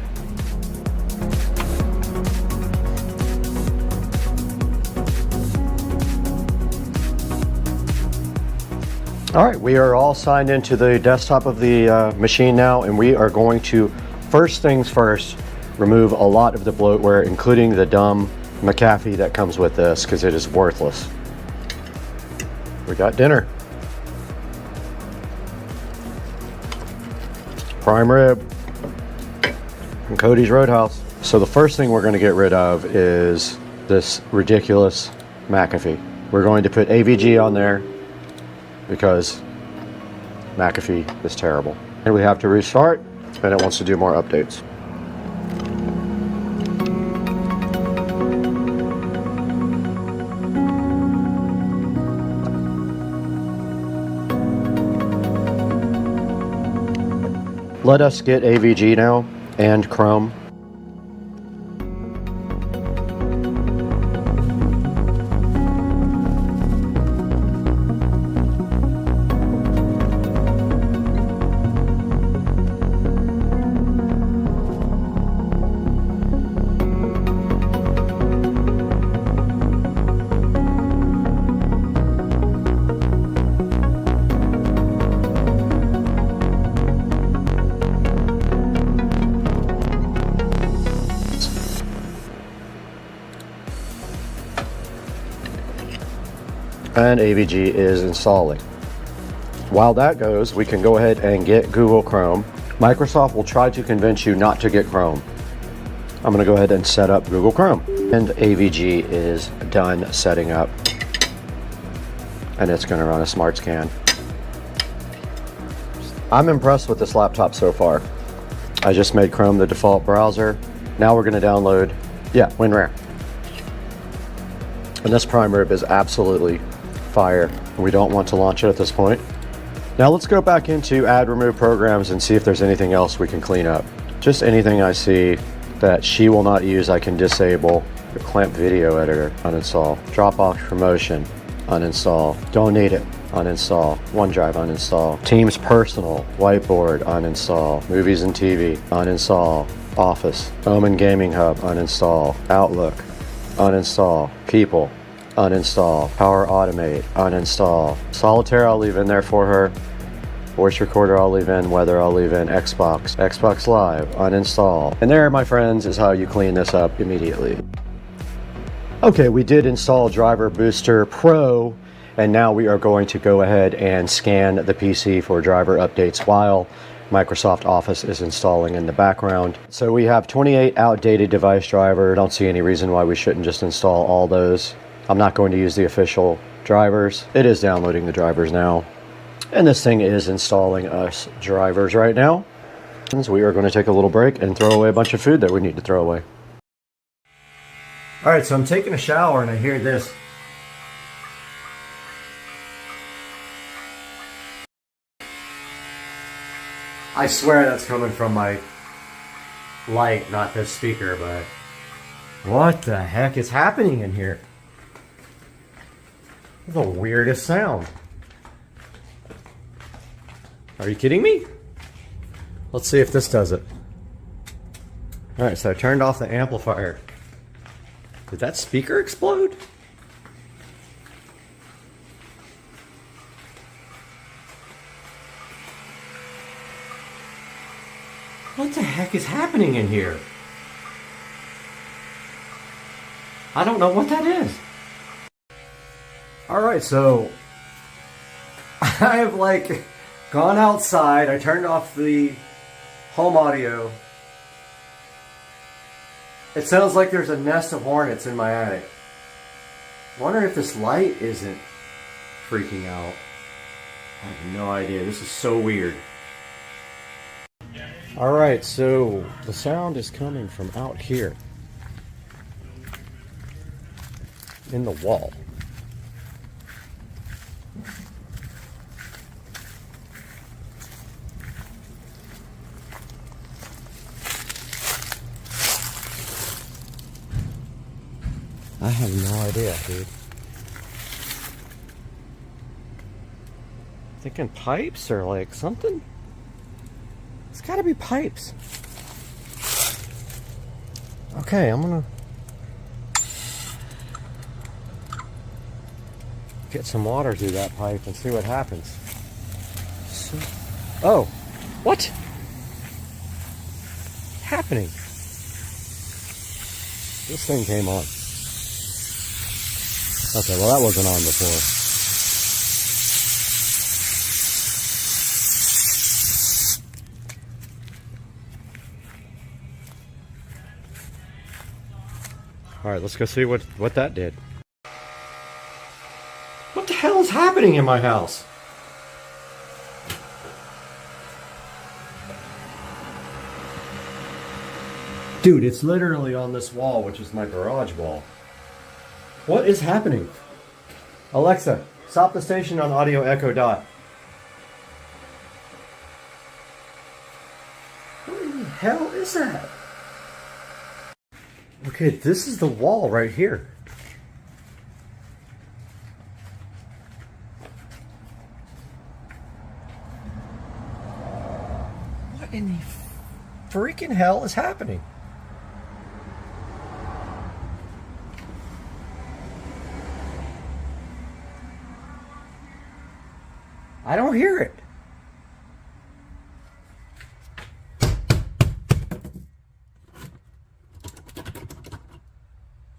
All right, we are all signed into the desktop of the machine now, and we are going to, first things first, remove a lot of the bloatware, including the dumb McAfee that comes with this, because it is worthless. We got dinner. Prime rib from Cody's Roadhouse. So the first thing we're going to get rid of is this ridiculous McAfee. We're going to put AVG on there because McAfee is terrible. And we have to restart, and it wants to do more updates. Let us get AVG now and Chrome. And AVG is installing. While that goes, we can go ahead and get Google Chrome. Microsoft will try to convince you not to get Chrome. I'm going to go ahead and set up Google Chrome. And AVG is done setting up. And it's going to run a smart scan. I'm impressed with this laptop so far. I just made Chrome the default browser. Now we're going to download, WinRAR. And this prime rib is absolutely fire. We don't want to launch it at this point. Now let's go back into add remove programs and see if there's anything else we can clean up. Just anything I see that she will not use, I can disable. The Clamp Video Editor, uninstall. Dropbox Promotion, uninstall. Don't need it, uninstall. OneDrive, uninstall. Teams Personal, Whiteboard, uninstall. Movies and TV, uninstall. Office, Omen Gaming Hub, uninstall. Outlook, uninstall. People, uninstall. Power Automate, uninstall. Solitaire I'll leave in there for her. Voice Recorder I'll leave in. Weather I'll leave in. Xbox Live, uninstall. And there, my friends, is how you clean this up immediately. Okay, we did install Driver Booster Pro, and now we are going to go ahead and scan the PC for driver updates while Microsoft Office is installing in the background. So we have 28 outdated device drivers. Don't see any reason why we shouldn't just install all those. I'm not going to use the official drivers. It is downloading the drivers now. And this thing is installing us drivers right now. So we are going to take a little break and throw away a bunch of food that we need to throw away. All right, so I'm taking a shower and I hear this. I swear that's coming from my light, not this speaker, but what the heck is happening in here? The weirdest sound. Are you kidding me? Let's see if this does it. All right, so I turned off the amplifier. Did that speaker explode? What the heck is happening in here? I don't know what that is. All right, so I have like gone outside. I turned off the home audio. It sounds like there's a nest of hornets in my attic. I wonder if this light isn't freaking out. I have no idea. This is so weird. Alright, so the sound is coming from out here in the wall. I have no idea, dude. Thinking pipes or like something? It's gotta be pipes. Okay, I'm gonna get some water through that pipe and see what happens. So, oh, what? What's happening? This thing came on. Okay, well that wasn't on before. Alright, let's go see what that did. What the hell is happening in my house? Dude, it's literally on this wall, which is my garage wall. What is happening? Alexa, stop the station on audio echo dot. What in the hell is that? Okay, this is the wall right here. What in the freaking hell is happening? I don't hear it.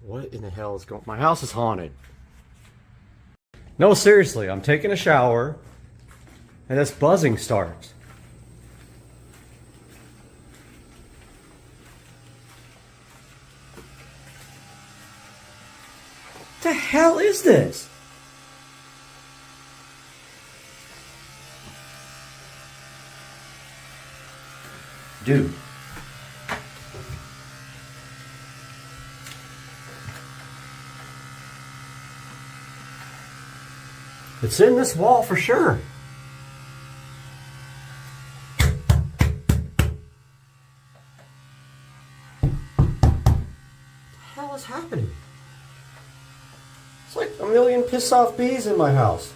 What in the hell is going on? My house is haunted. No, seriously, I'm taking a shower and this buzzing starts. What the hell is this? Dude. It's in this wall for sure. What the hell is happening? It's like a million pissed off bees in my house.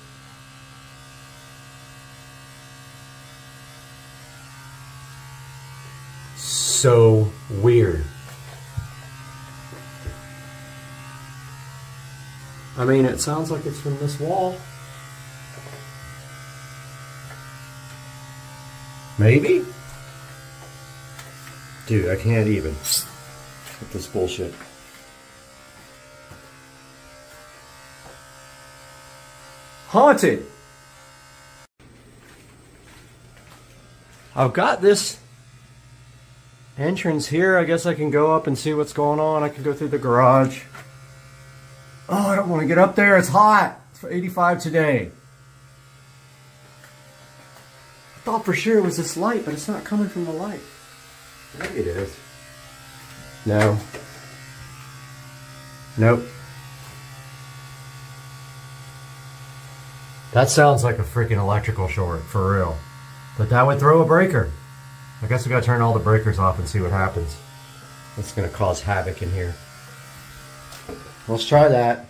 So weird. I mean, it sounds like it's from this wall. Maybe? Dude, I can't even with this bullshit. Haunted! I've got this entrance here. I guess I can go up and see what's going on. I can go through the garage. Oh, I don't want to get up there. It's hot. It's 85 today. thought for sure it was this light, but it's not coming from the light. Maybe it is. No. Nope. That sounds like a freaking electrical short, for real. But that would throw a breaker. I guess we gotta turn all the breakers off and see what happens. It's gonna cause havoc in here. Let's try that.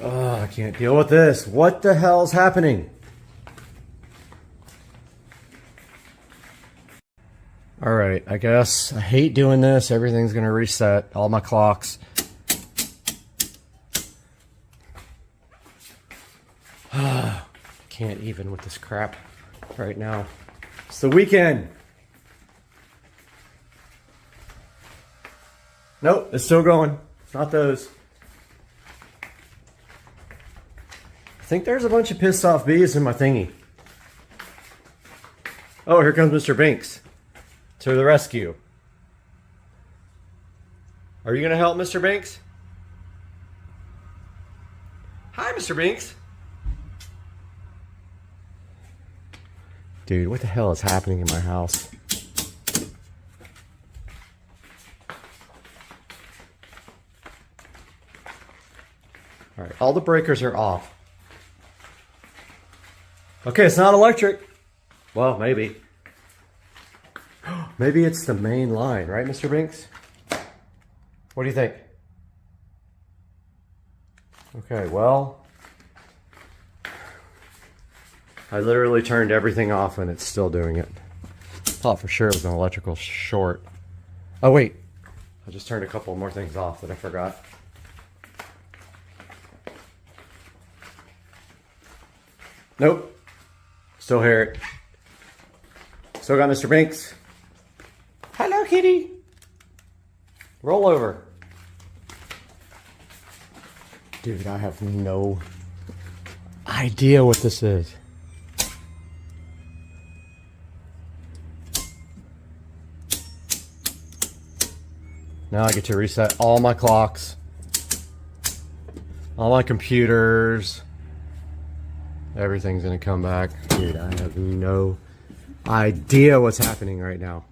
Oh, I can't deal with this. What the hell's happening? Alright, I guess I hate doing this. Everything's gonna reset. All my clocks. Can't even with this crap right now. It's the weekend. Nope, it's still going. It's not those. I think there's a bunch of pissed off bees in my thingy. Oh, here comes Mr. Binks to the rescue. Are you gonna help Mr. Binks? Hi, Mr. Binks. Dude, what the hell is happening in my house? All right, all the breakers are off. Okay, it's not electric. Well, maybe. Maybe it's the main line, right, Mr. Binks? What do you think? Okay, well, I literally turned everything off and it's still doing it. Thought for sure it was an electrical short. Oh wait, I just turned a couple more things off that I forgot. Nope, still hear it. Still got Mr. Binks. Hello, kitty. Roll over. Dude, I have no idea what this is. Now I get to reset all my clocks, all my computers. Everything's gonna come back. Dude, I have no idea what's happening right now.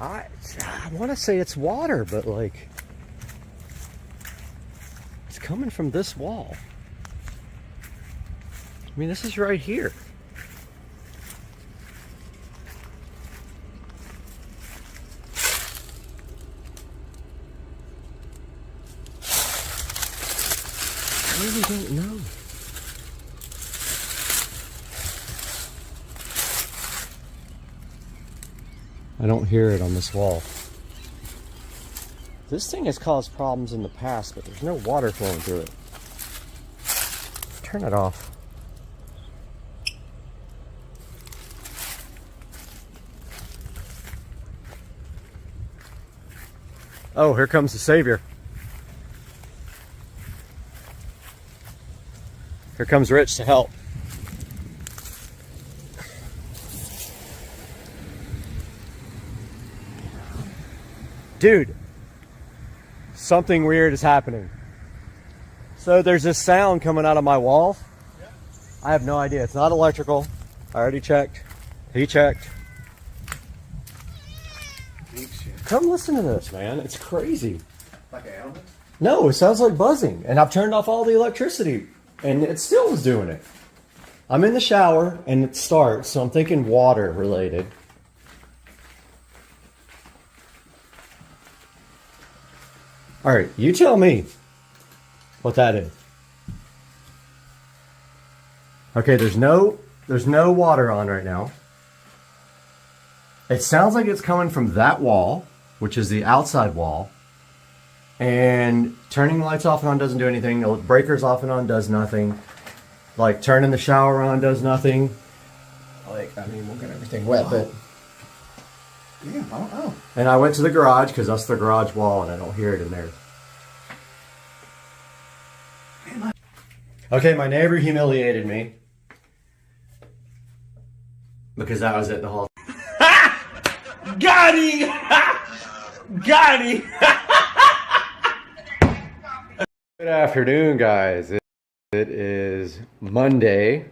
I want to say it's water, but like, it's coming from this wall. I mean, this is right here. I really don't know. I don't hear it on this wall. This thing has caused problems in the past, but there's no water flowing through it. Turn it off. Oh, here comes the savior. Here comes Rich to help. Dude, something weird is happening. So there's this sound coming out of my wall. I have no idea. It's not electrical. I already checked. He checked. Come listen to this, man. It's crazy. Like an animal? No, it sounds like buzzing. And I've turned off all the electricity and it still was doing it. I'm in the shower and it starts, so I'm thinking water related. All right, you tell me what that is. Okay, there's no water on right now. It sounds like it's coming from that wall, which is the outside wall. And turning the lights off and on doesn't do anything. The breakers off and on does nothing. Like turning the shower on does nothing. Like, I mean, we'll get everything wet, but... Yeah, I don't know. And I went to the garage because that's the garage wall and I don't hear it in there. Okay, my neighbor humiliated me. Because that was it the whole... Got him! Got him! Good afternoon, guys. It is Monday.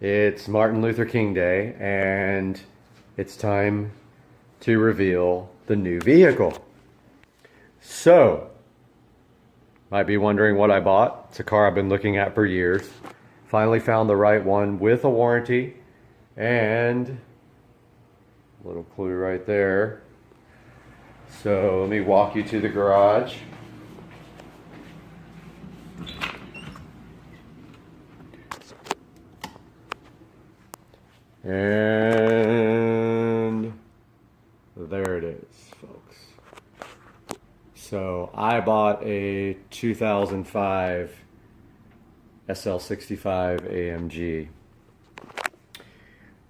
It's Martin Luther King Day, and it's time to reveal the new vehicle. So, might be wondering what I bought. It's a car I've been looking at for years. Finally found the right one with a warranty, and a little clue right there. So let me walk you to the garage. And there it is, folks. So I bought a 2005 SL65 AMG.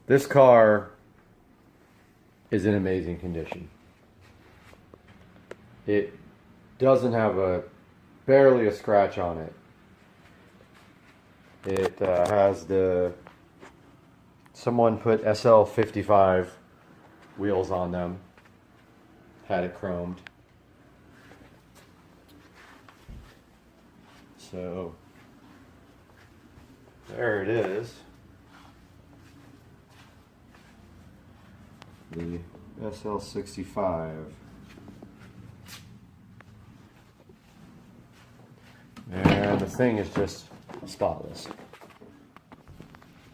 This car is in amazing condition. It doesn't have barely a scratch on it. It has someone put SL55 wheels on them, had it chromed. So there it is. The SL65. And the thing is just spotless.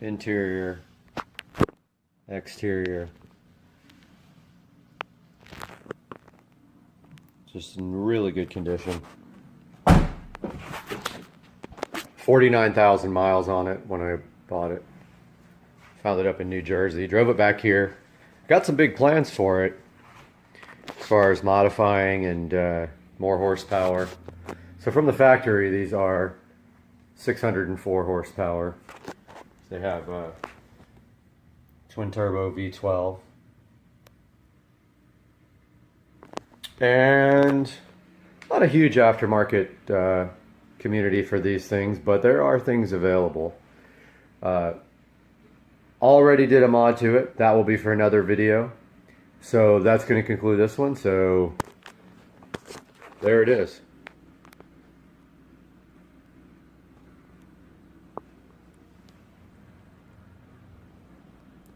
Interior, exterior, just in really good condition. 49,000 miles on it when I bought it. Found it up in New Jersey. Drove it back here. Got some big plans for it as far as modifying and more horsepower. So from the factory, these are 604 horsepower. They have twin turbo V12. And not a huge aftermarket community for these things, but there are things available. Already did a mod to it. That will be for another video. So that's going to conclude this one. So there it is.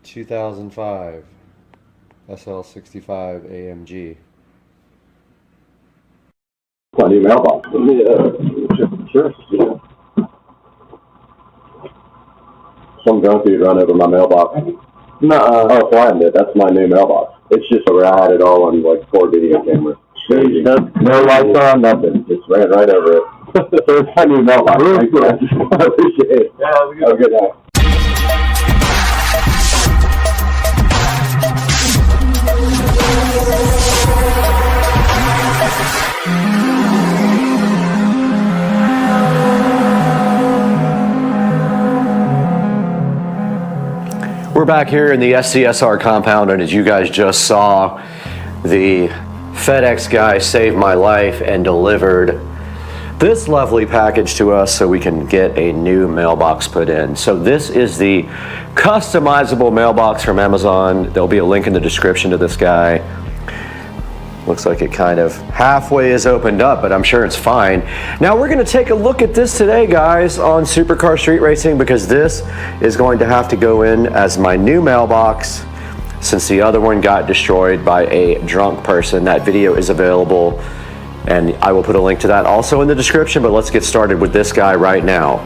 (2005) SL65 AMG. My new mailbox. Sure. Yeah. Some drunk dude run over my mailbox. No. Oh, Flying did. That's my new mailbox. It's just where I had it all on like 4 video cameras. No lights on, nothing. Just ran right over it. So it's my new mailbox. Thanks, man. I appreciate it. Yeah, have a good night. We're back here in the SCSR compound, and as you guys just saw, the FedEx guy saved my life and delivered this lovely package to us so we can get a new mailbox put in. So this is the customizable mailbox from Amazon. There'll be a link in the description to this guy. Looks like it kind of halfway is opened up, but I'm sure it's fine. Now we're gonna take a look at this today, guys, on Supercar Street Racing, because this is going to have to go in as my new mailbox since the other one got destroyed by a drunk person. That video is available, and I will put a link to that also in the description, but let's get started with this guy right now.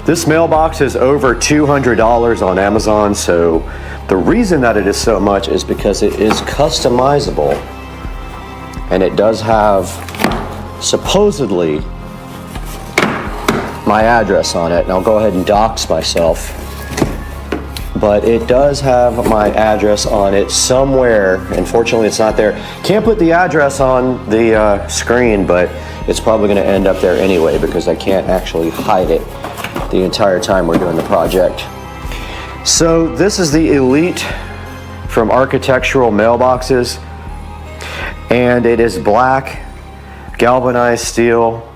This mailbox is over $200 on Amazon, so the reason that it is so much is because it is customizable, and it does have supposedly my address on it. And I'll go ahead and dox myself, but it does have my address on it somewhere. Unfortunately, it's not there. Can't put the address on the screen, but it's probably going to end up there anyway because I can't actually hide it the entire time we're doing the project. So this is the Elite from Architectural Mailboxes, and it is black galvanized steel,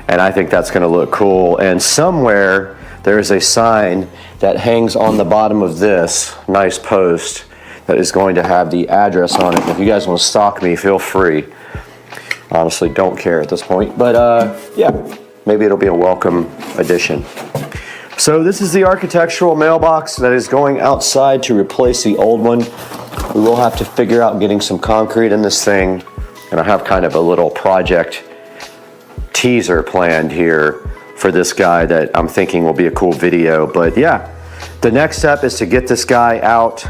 and I think that's going to look cool. And somewhere there is a sign that hangs on the bottom of this nice post that is going to have the address on it. If you guys want to stalk me, feel free. honestly don't care at this point, but yeah, maybe it'll be a welcome addition. So this is the architectural mailbox that is going outside to replace the old one. We will have to figure out getting some concrete in this thing, and I have kind of a little project teaser planned here for this guy that I'm thinking will be a cool video. But yeah, the next step is to get this guy out.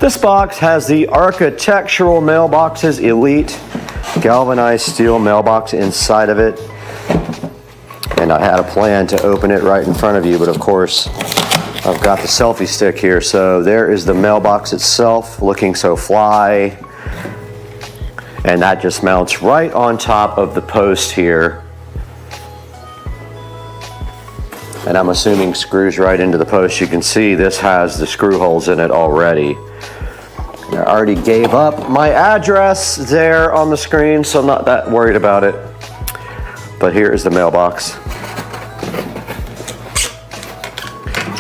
This box has the Architectural Mailboxes Elite galvanized steel mailbox inside of it. And I had a plan to open it right in front of you, but of course, I've got the selfie stick here. So there is the mailbox itself, looking so fly. And that just mounts right on top of the post here. And I'm assuming screws right into the post. You can see this has the screw holes in it already. I already gave up my address there on the screen, so I'm not that worried about it. But here is the mailbox.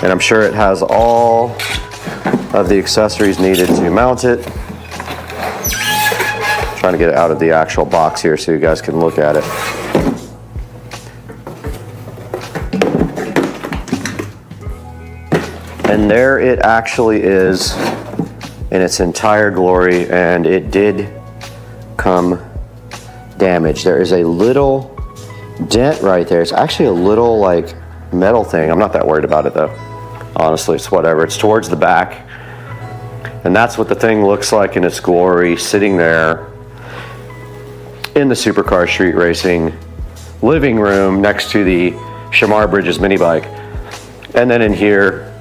And I'm sure it has all of the accessories needed to mount it. Trying to get it out of the actual box here so you guys can look at it. And there it actually is in its entire glory, and it did come damaged. There is a little dent right there. It's actually a little like metal thing. I'm not that worried about it though. Honestly, it's whatever. It's towards the back. And that's what the thing looks like in its glory, sitting there in the Supercar Street Racing living room next to the Shamar Bridges mini bike. And then in here,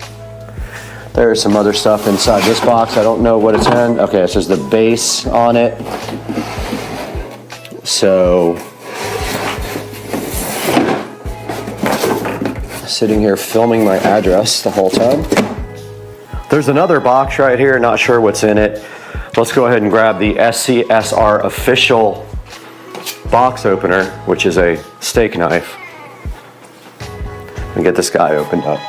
there's some other stuff inside this box. I don't know what it's in. Okay, it says the base on it. So, sitting here filming my address the whole time. There's another box right here, not sure what's in it. Let's go ahead and grab the SCSR official box opener, which is a steak knife, and get this guy opened up.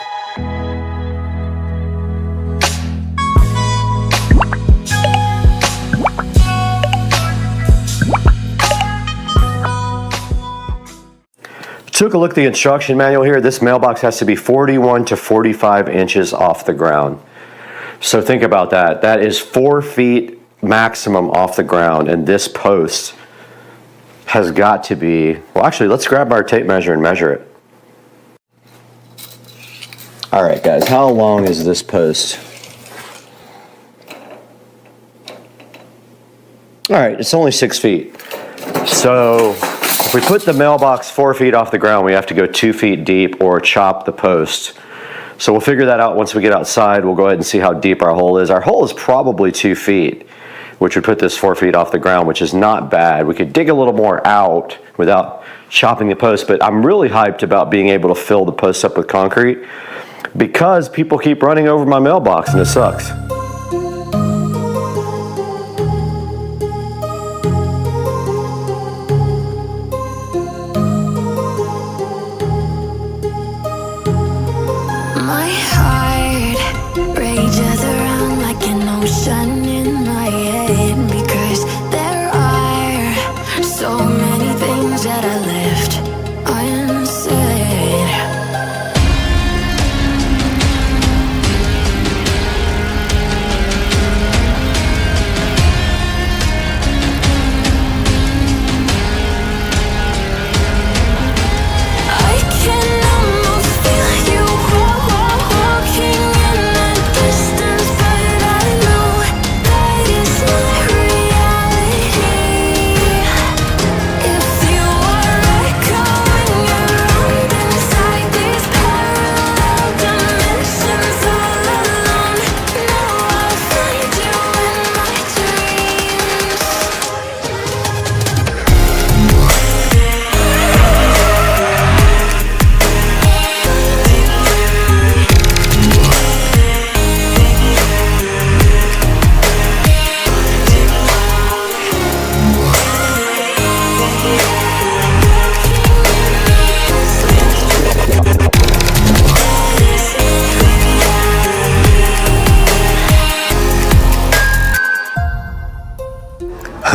Took a look at the instruction manual here. This mailbox has to be 41 to 45 inches off the ground. So think about that. That is 4 feet maximum off the ground, and this post has got to be, well actually let's grab our tape measure and measure it. All right guys, how long is this post? All right, it's only 6 feet. So if we put the mailbox 4 feet off the ground, we have to go 2 feet deep or chop the post. So we'll figure that out once we get outside. We'll go ahead and see how deep our hole is. Our hole is probably 2 feet, which would put this 4 feet off the ground, which is not bad. We could dig a little more out without chopping the post, but I'm really hyped about being able to fill the post up with concrete because people keep running over my mailbox and it sucks.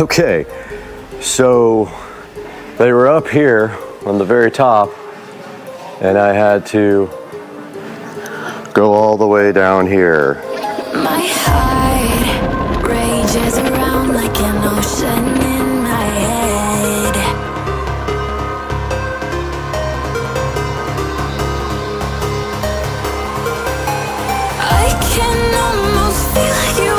Okay, so They were up here on the very top, and I had to go all the way down here. My heart rages around like an ocean in my head. I can almost feel you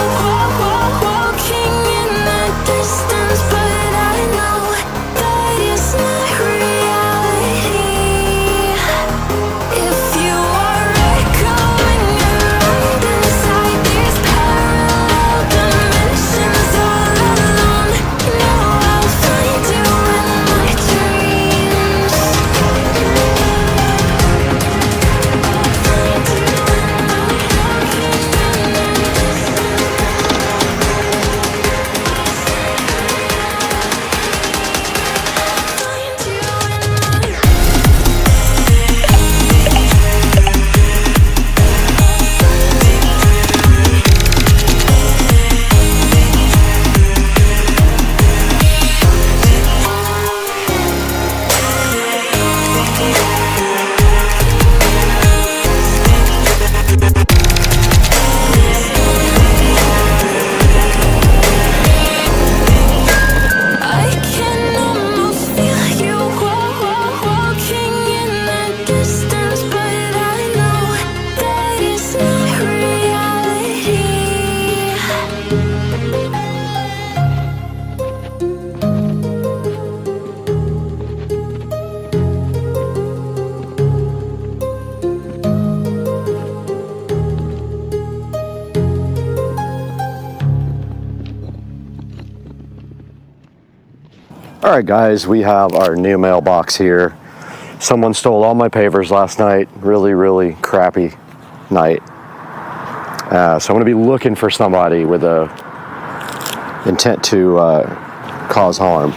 walking in the distance, but I know that it's not reality. If you are echoing around inside these parallel dimensions all alone, know I'll find you in my dreams. I can almost feel you walking in the distance, but I know that it's not reality. All right, guys, we have our new mailbox here. Someone stole all my pavers last night. Really, really crappy night. So I'm gonna be looking for somebody with a intent to cause harm.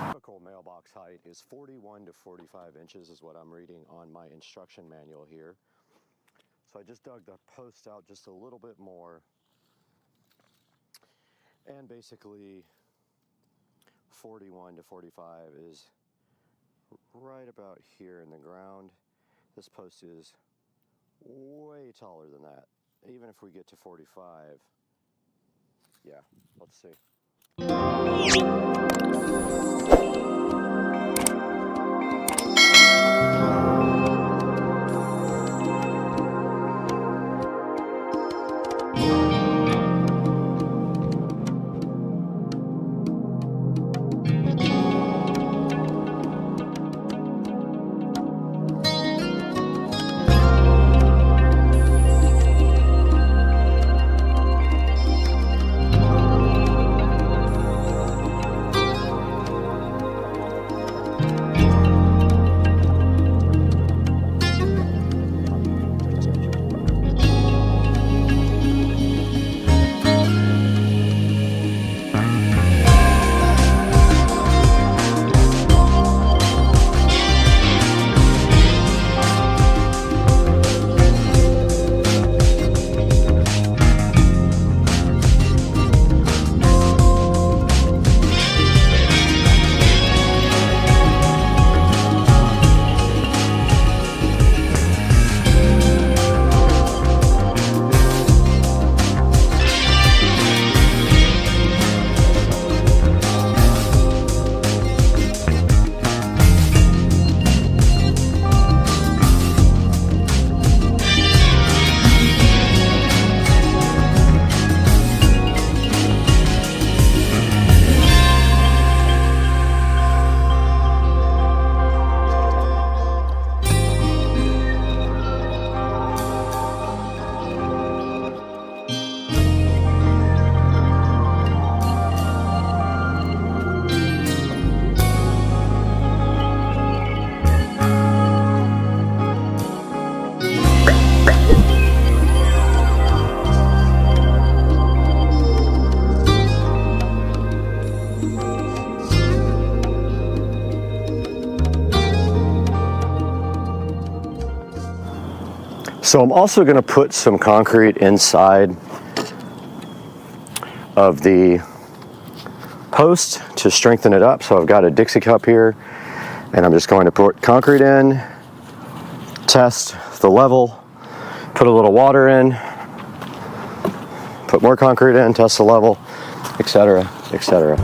Typical mailbox height is 41 to 45 inches is what I'm reading on my instruction manual here. So I just dug the post out just a little bit more, and basically 41 to 45 is right about here in the ground. This post is way taller than that. Even if we get to 45, yeah, let's see. So I'm also going to put some concrete inside of the post to strengthen it up. So I've got a Dixie cup here, and I'm just going to put concrete in, test the level, put a little water in, put more concrete in, test the level, etc., etc.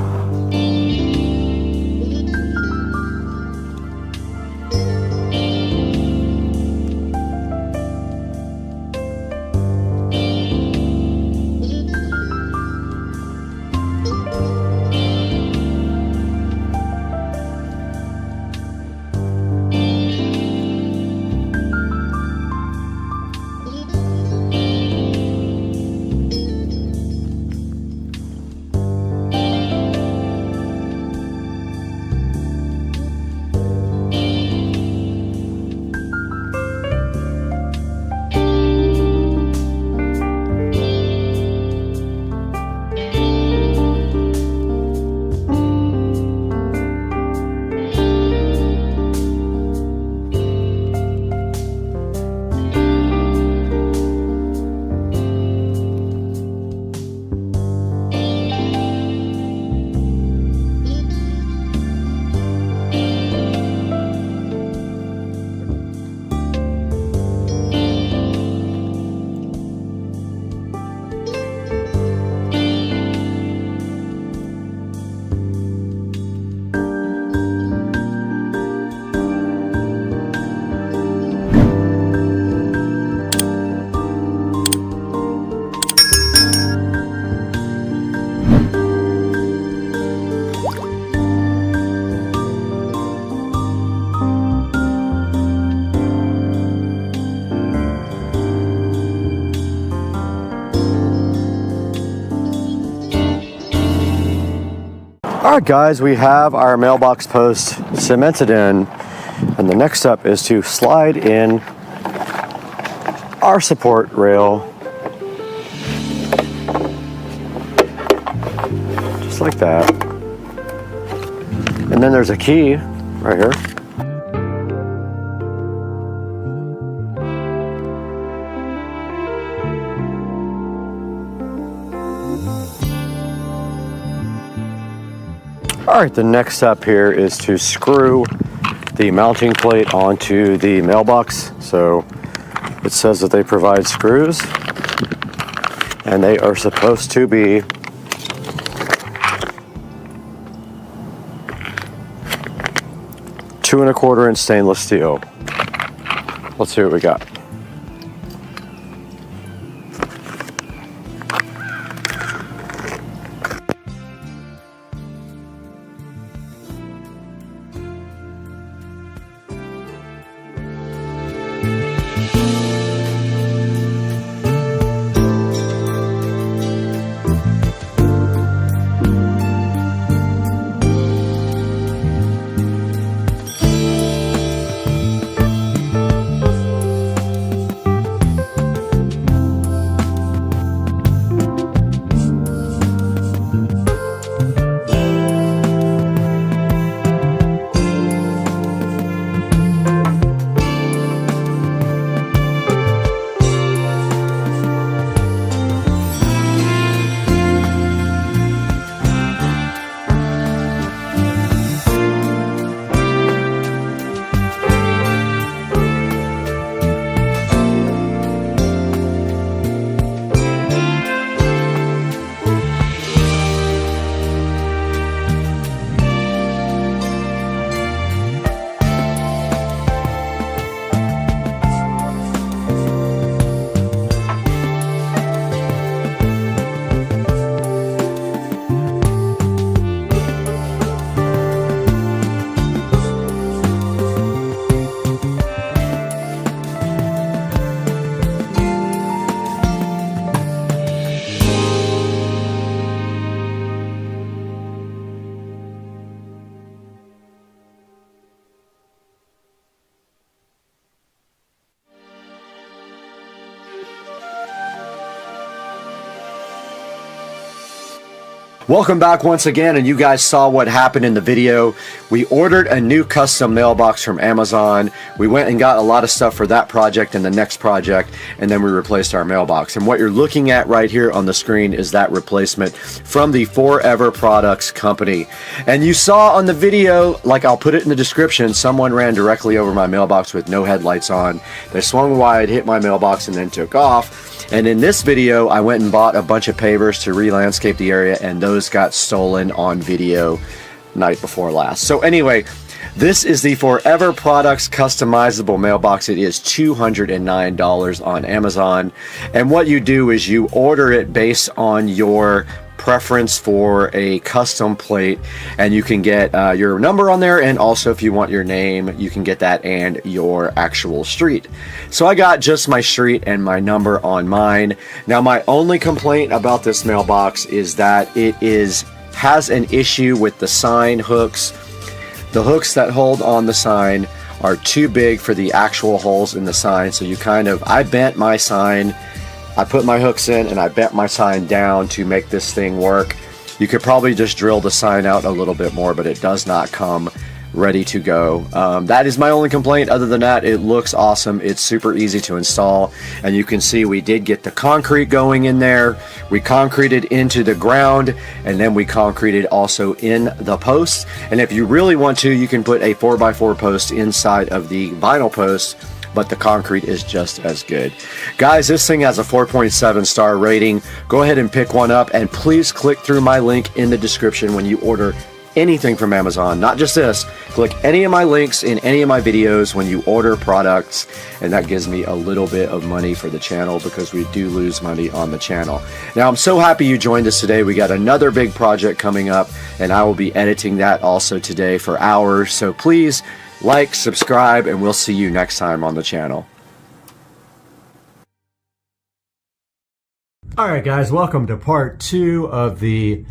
All right, guys, we have our mailbox post cemented in, and the next step is to slide in our support rail, just like that. And then there's a key right here. All right, the next step here is to screw the mounting plate onto the mailbox. So it says that they provide screws, and they are supposed to be two and a quarter inch stainless steel. Let's see what we got. Welcome back once again, and you guys saw what happened in the video. We ordered a new custom mailbox from Amazon. We went and got a lot of stuff for that project and the next project, and then we replaced our mailbox. And what you're looking at right here on the screen is that replacement from the Forever Products company. And you saw on the video, like I'll put it in the description, someone ran directly over my mailbox with no headlights on. They swung wide, hit my mailbox, and then took off. And in this video, I went and bought a bunch of pavers to re-landscape the area, and those got stolen on video night before last. So anyway, this is the Forever Products customizable mailbox. It is $209 on Amazon. And what you do is you order it based on your preference for a custom plate, and you can get your number on there, and also if you want your name, you can get that and your actual street. So I got just my street and my number on mine. Now my only complaint about this mailbox is that it has an issue with the sign hooks. The hooks that hold on the sign are too big for the actual holes in the sign, so I bent my sign. I put my hooks in and I bent my sign down to make this thing work. You could probably just drill the sign out a little bit more, but it does not come ready to go. That is my only complaint. Other than that, it looks awesome. It's super easy to install, and you can see we did get the concrete going in there. We concreted into the ground, and then we concreted also in the posts. And if you really want to, you can put a 4x4 post inside of the vinyl post, but the concrete is just as good. Guys, this thing has a 4.7 star rating. Go ahead and pick one up, and please click through my link in the description when you order anything from Amazon. Not just this, click any of my links in any of my videos when you order products, and that gives me a little bit of money for the channel, because we do lose money on the channel. Now, I'm so happy you joined us today. We got another big project coming up, and I will be editing that also today for hours. So please like, subscribe, and we'll see you next time on the channel. Alright guys, welcome to part 2 of the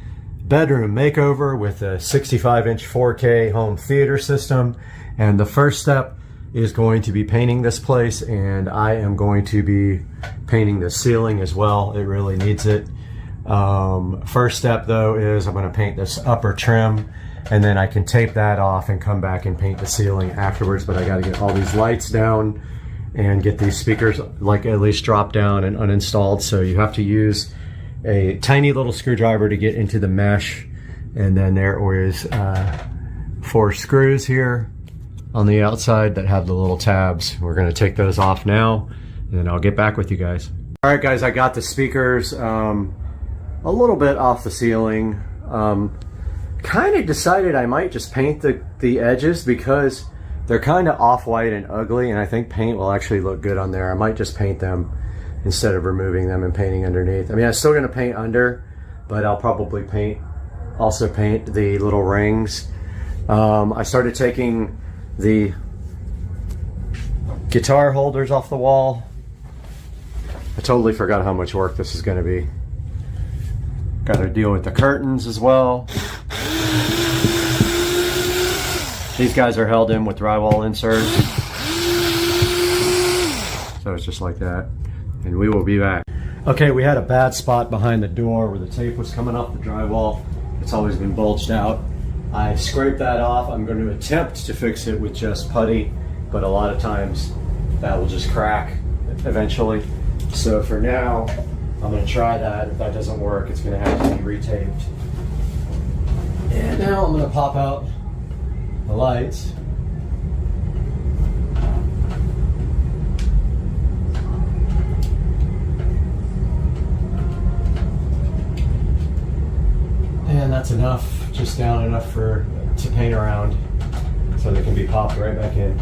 bedroom makeover with a 65-inch 4K home theater system. And the first step is going to be painting this place, and I am going to be painting the ceiling as well. It really needs it. First step though is I'm going to paint this upper trim, and then I can tape that off and come back and paint the ceiling afterwards. But I got to get all these lights down and get these speakers like at least dropped down and uninstalled. So you have to use a tiny little screwdriver to get into the mesh. And then there is 4 screws here on the outside that have the little tabs. We're going to take those off now, and then I'll get back with you guys. All right guys, I got the speakers a little bit off the ceiling. Kind of decided I might just paint the edges, because they're kind of off-white and ugly, and I think paint will actually look good on there. I might just paint them instead of removing them and painting underneath. I mean, I'm still going to paint under, but I'll probably also paint the little rings. I started taking the guitar holders off the wall. I totally forgot how much work this is going to be. Got to deal with the curtains as well. These guys are held in with drywall inserts. So it's just like that. And we will be back. Okay, we had a bad spot behind the door where the tape was coming off the drywall. It's always been bulged out. I scraped that off. I'm going to attempt to fix it with just putty, but a lot of times that will just crack eventually. So for now, I'm going to try that. If that doesn't work, it's going to have to be retaped. And now I'm going to pop out the lights. And that's enough, just down enough to paint around, so they can be popped right back in.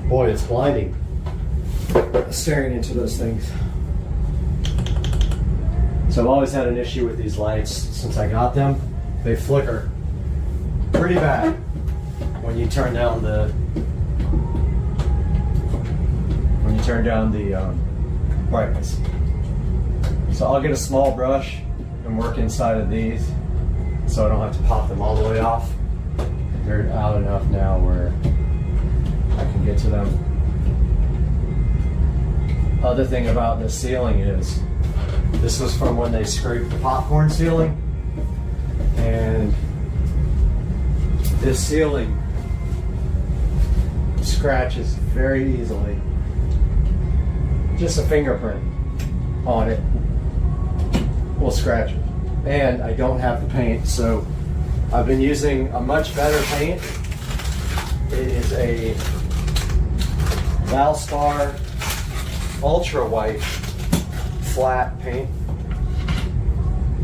Boy, it's blinding staring into those things. So I've always had an issue with these lights since I got them. They flicker pretty bad when you turn down the brightness. So I'll get a small brush and work inside of these, so I don't have to pop them all the way off. They're out enough now where I can get to them. Other thing about this ceiling is, this was from when they scraped the popcorn ceiling, this ceiling scratches very easily. Just a fingerprint on it will scratch it. And I don't have the paint, so I've been using a much better paint. It is a Valspar Ultra White flat paint.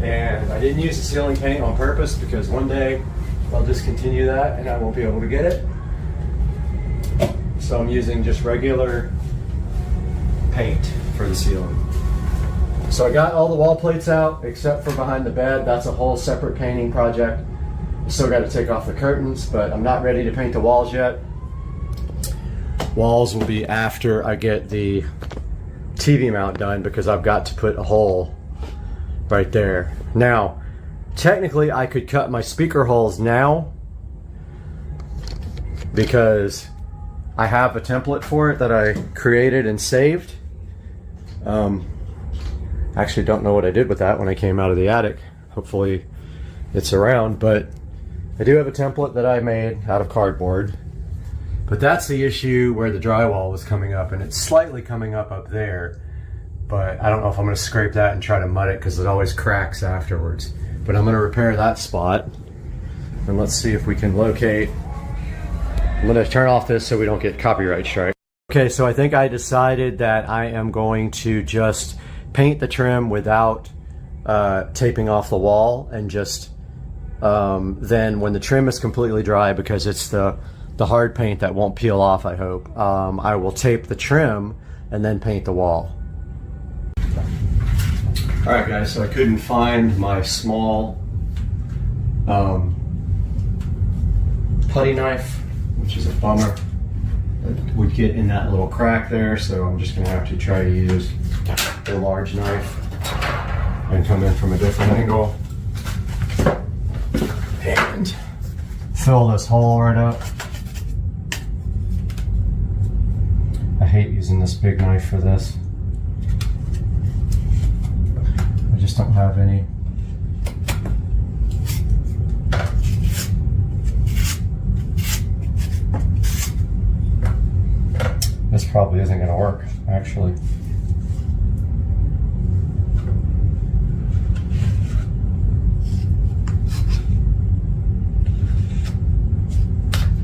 And I didn't use the ceiling paint on purpose because one day I'll discontinue that and I won't be able to get it. So I'm using just regular paint for the ceiling. So I got all the wall plates out except for behind the bed. That's a whole separate painting project. Still got to take off the curtains, but I'm not ready to paint the walls yet. Walls will be after I get the TV mount done because I've got to put a hole right there. Now, technically I could cut my speaker holes now because I have a template for it that I created and saved. Actually don't know what I did with that when I came out of the attic. Hopefully it's around, but I do have a template that I made out of cardboard. But that's the issue where the drywall was coming up, and it's slightly coming up there. But I don't know if I'm going to scrape that and try to mud it because it always cracks afterwards. But I'm going to repair that spot. And let's see if we can locate. I'm going to turn off this so we don't get copyright strike. Okay, so I think I decided that I am going to just paint the trim without taping off the wall, and just then when the trim is completely dry, because it's the hard paint that won't peel off, I hope, I will tape the trim and then paint the wall. Alright guys, so I couldn't find my small putty knife, which is a bummer. It would get in that little crack there, so I'm just going to have to try to use a large knife and come in from a different angle and fill this hole right up. I hate using this big knife for this. I just don't have any. This probably isn't going to work, actually.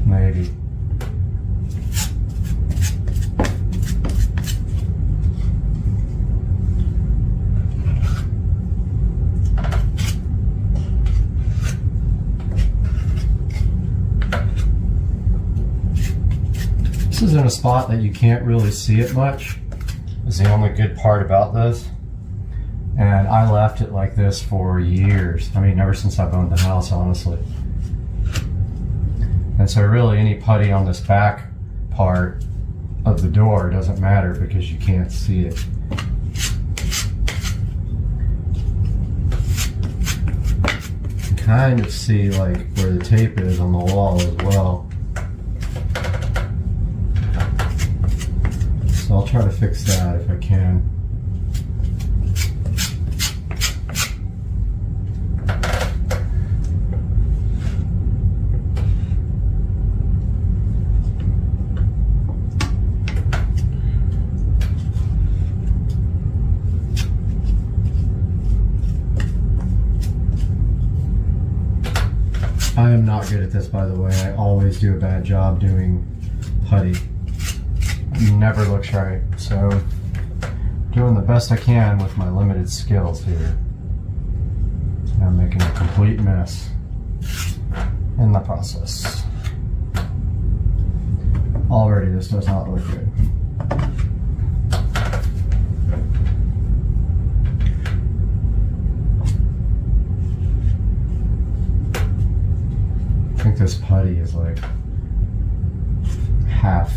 Maybe. This is in a spot that you can't really see it much. Is the only good part about this. And I left it like this for years. I mean, ever since I've owned the house, honestly. And so really any putty on this back part of the door doesn't matter because you can't see it. You can kind of see like where the tape is on the wall as well. So I'll try to fix that if I can. I am not good at this, by the way. I always do a bad job doing putty. It never looks right. So, doing the best I can with my limited skills here. I'm making a complete mess in the process. Already, this does not look good. I think this putty is like half.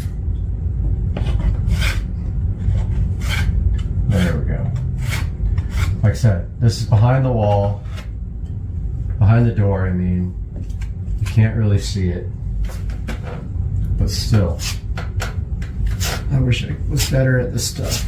There we go. Like I said, this is behind the wall, behind the door, I mean. You can't really see it, but still. I wish I was better at this stuff.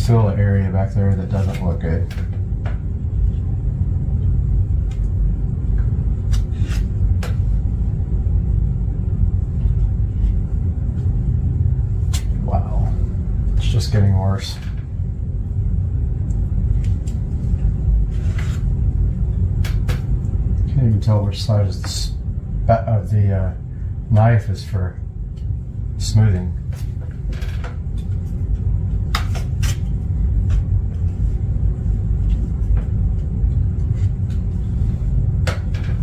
still an area back there that doesn't look good. Wow, it's just getting worse. Can't even tell which side is the knife is for smoothing.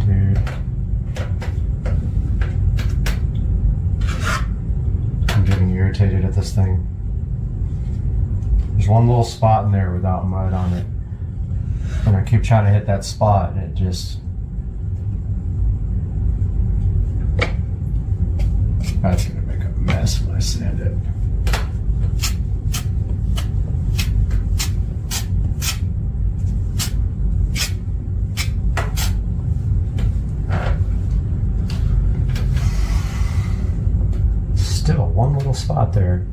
Dude. I'm getting irritated at this thing. There's one little spot in there without mud on it. And I keep trying to hit that spot and it just... That's gonna make a mess when I sand it. Still one little spot there.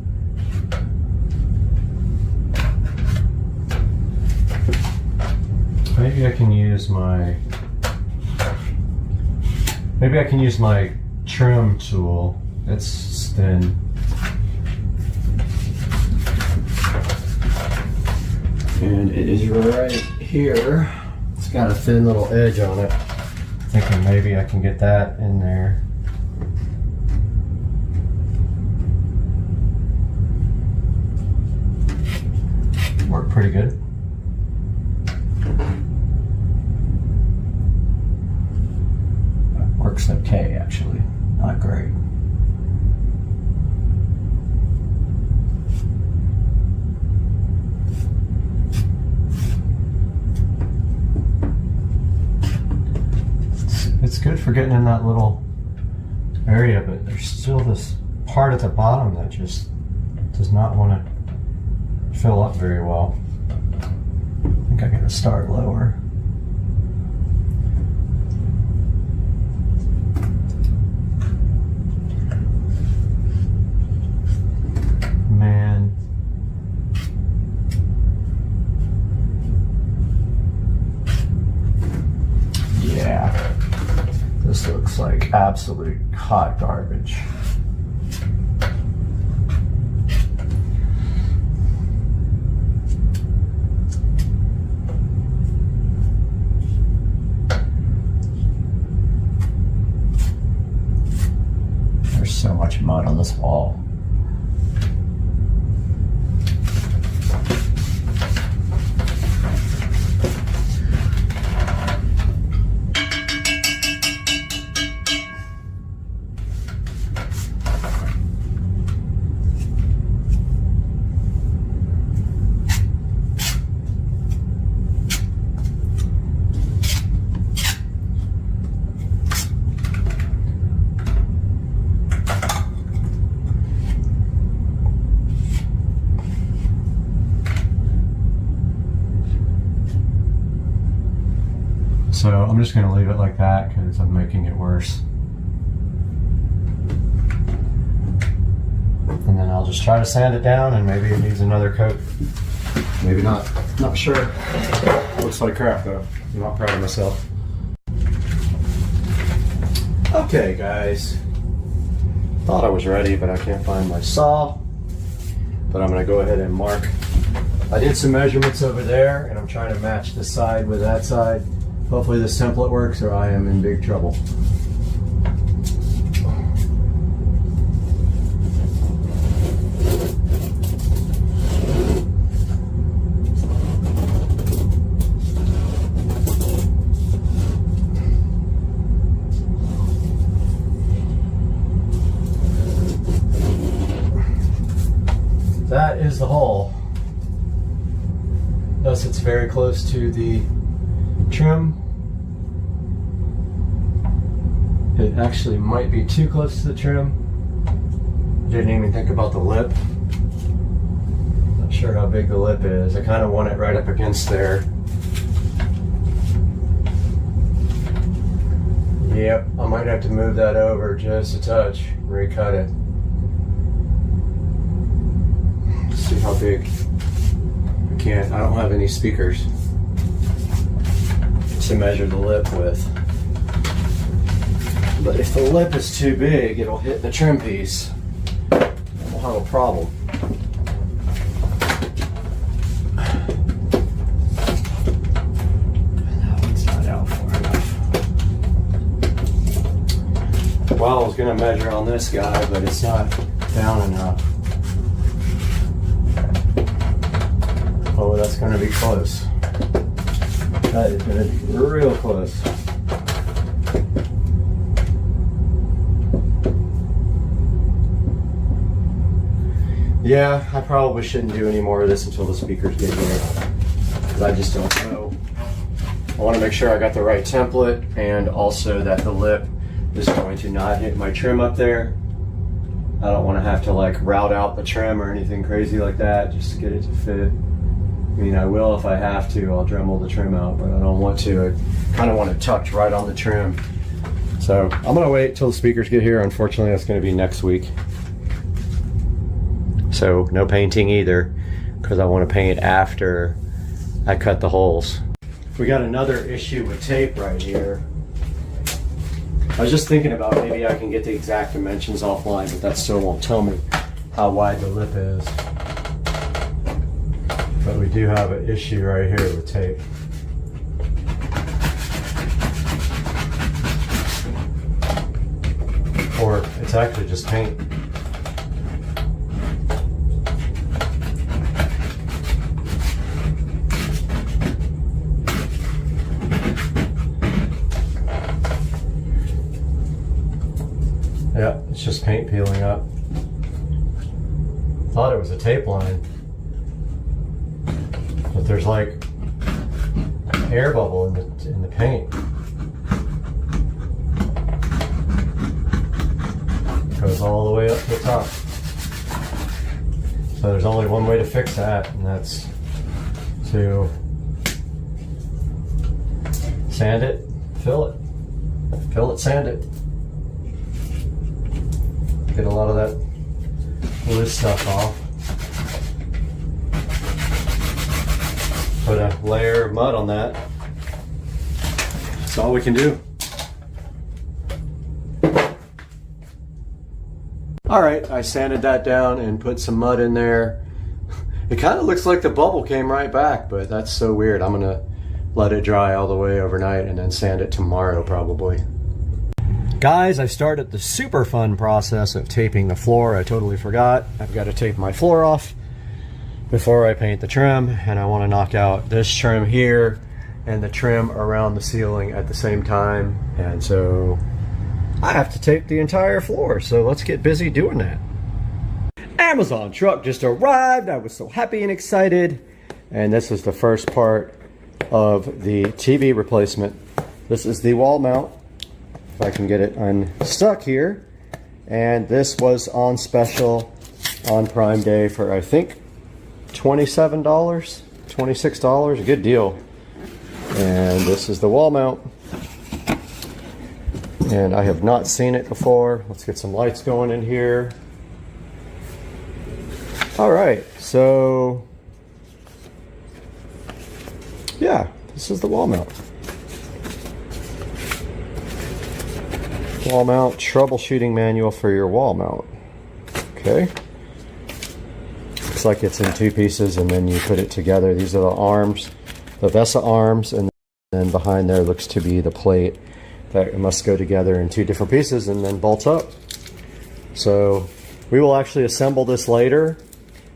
Maybe I can use my trim tool. It's thin. And it is right here. It's got a thin little edge on it. Thinking maybe I can get that in there. Worked pretty good. Works okay, actually. Not great. It's good for getting in that little area, but there's still this part at the bottom that just does not want to fill up very well. I think I gotta start lower. Man. Yeah. This looks like absolute hot garbage. There's so much mud on this wall. So I'm just going to leave it like that because I'm making it worse. And then I'll just try to sand it down and maybe it needs another coat. Maybe not. Not sure. Looks like crap though. I'm not proud of myself. Okay guys. Thought I was ready, but I can't find my saw. But I'm going to go ahead and mark. I did some measurements over there and I'm trying to match this side with that side. Hopefully this template works or I am in big trouble. That is the hole. Thus it's very close to the trim. It actually might be too close to the trim. Didn't even think about the lip. Not sure how big the lip is. I kind of want it right up against there. Yep, I might have to move that over just a touch, recut it. Let's see how big I don't have any speakers to measure the lip with. But if the lip is too big, it'll hit the trim piece. We'll have a problem. That one's not out far enough. Well, I was gonna measure on this guy, but it's not down enough. Oh, that's gonna be close. That is gonna be real close. Yeah, I probably shouldn't do any more of this until the speakers get here, because I just don't know. I want to make sure I got the right template, and also that the lip is going to not hit my trim up there. I don't want to have to like route out the trim or anything crazy like that just to get it to fit. I mean, I will if I have to. I'll Dremel the trim out, but I don't want to. I kind of want it tucked right on the trim. So I'm going to wait till the speakers get here. Unfortunately, that's going to be next week. So no painting either, because I want to paint after I cut the holes. We got another issue with tape right here. I was just thinking about maybe I can get the exact dimensions offline, but that still won't tell me how wide the lip is. But we do have an issue right here with tape. Or it's actually just paint. Yeah, it's just paint peeling up. Thought it was a tape line. But there's like air bubble in the paint. It goes all the way up to the top. So there's only one way to fix that, and that's to sand it, fill it, sand it. Get a lot of that loose stuff off. Put a layer of mud on that. That's all we can do. All right, I sanded that down and put some mud in there. It kind of looks like the bubble came right back, but that's so weird. I'm gonna let it dry all the way overnight and then sand it tomorrow probably. Guys, I started the super fun process of taping the floor. I totally forgot. I've got to tape my floor off before I paint the trim, and I want to knock out this trim here and the trim around the ceiling at the same time. And so I have to tape the entire floor. So let's get busy doing that. Amazon truck just arrived. I was so happy and excited. And this is the first part of the TV replacement. This is the wall mount. If I can get it unstuck here. And this was on special on Prime Day for, I think, $27, $26, a good deal. And this is the wall mount. And I have not seen it before. Let's get some lights going in here. All right, so yeah, this is the wall mount. Wall mount troubleshooting manual for your wall mount. Okay. Looks like it's in two pieces and then you put it together. These are the arms, the VESA arms, and then behind there looks to be the plate that must go together in two different pieces and then bolts up. So we will actually assemble this later,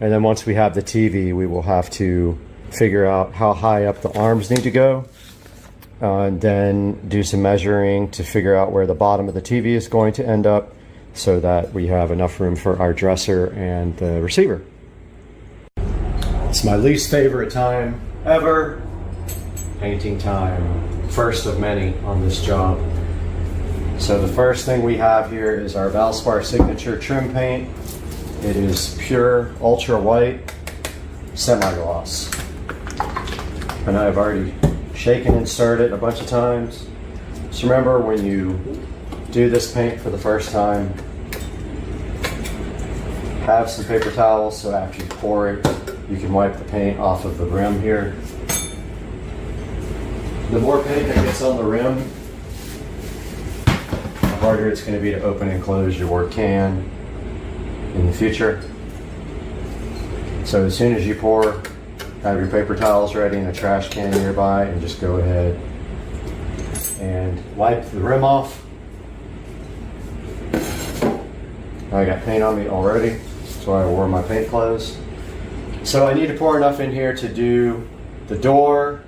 and then once we have the TV, we will have to figure out how high up the arms need to go. And then do some measuring to figure out where the bottom of the TV is going to end up so that we have enough room for our dresser and the receiver. It's my least favorite time ever. Painting time. First of many on this job. So the first thing we have here is our Valspar Signature trim paint. It is pure ultra white semi-gloss. And I've already shaken and stirred it a bunch of times. Just remember, when you do this paint for the first time, have some paper towels so after you pour it, you can wipe the paint off of the rim here. The more paint that gets on the rim, the harder it's going to be to open and close your work can in the future. So as soon as you pour, have your paper towels ready and a trash can nearby, and just go ahead and wipe the rim off. I got paint on me already, so I wore my paint clothes. So I need to pour enough in here to do the door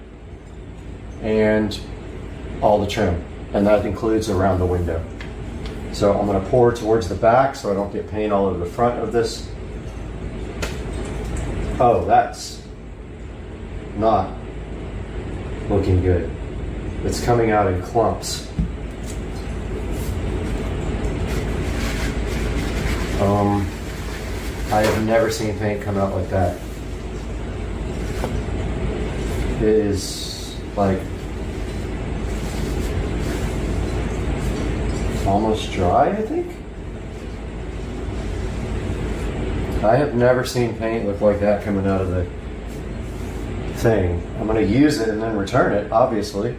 and all the trim, and that includes around the window. So I'm going to pour towards the back so I don't get paint all over the front of this. Oh, that's not looking good. It's coming out in clumps. I have never seen paint come out like that. It is like almost dry, I think. I have never seen paint look like that coming out of the thing. I'm going to use it and then return it, obviously.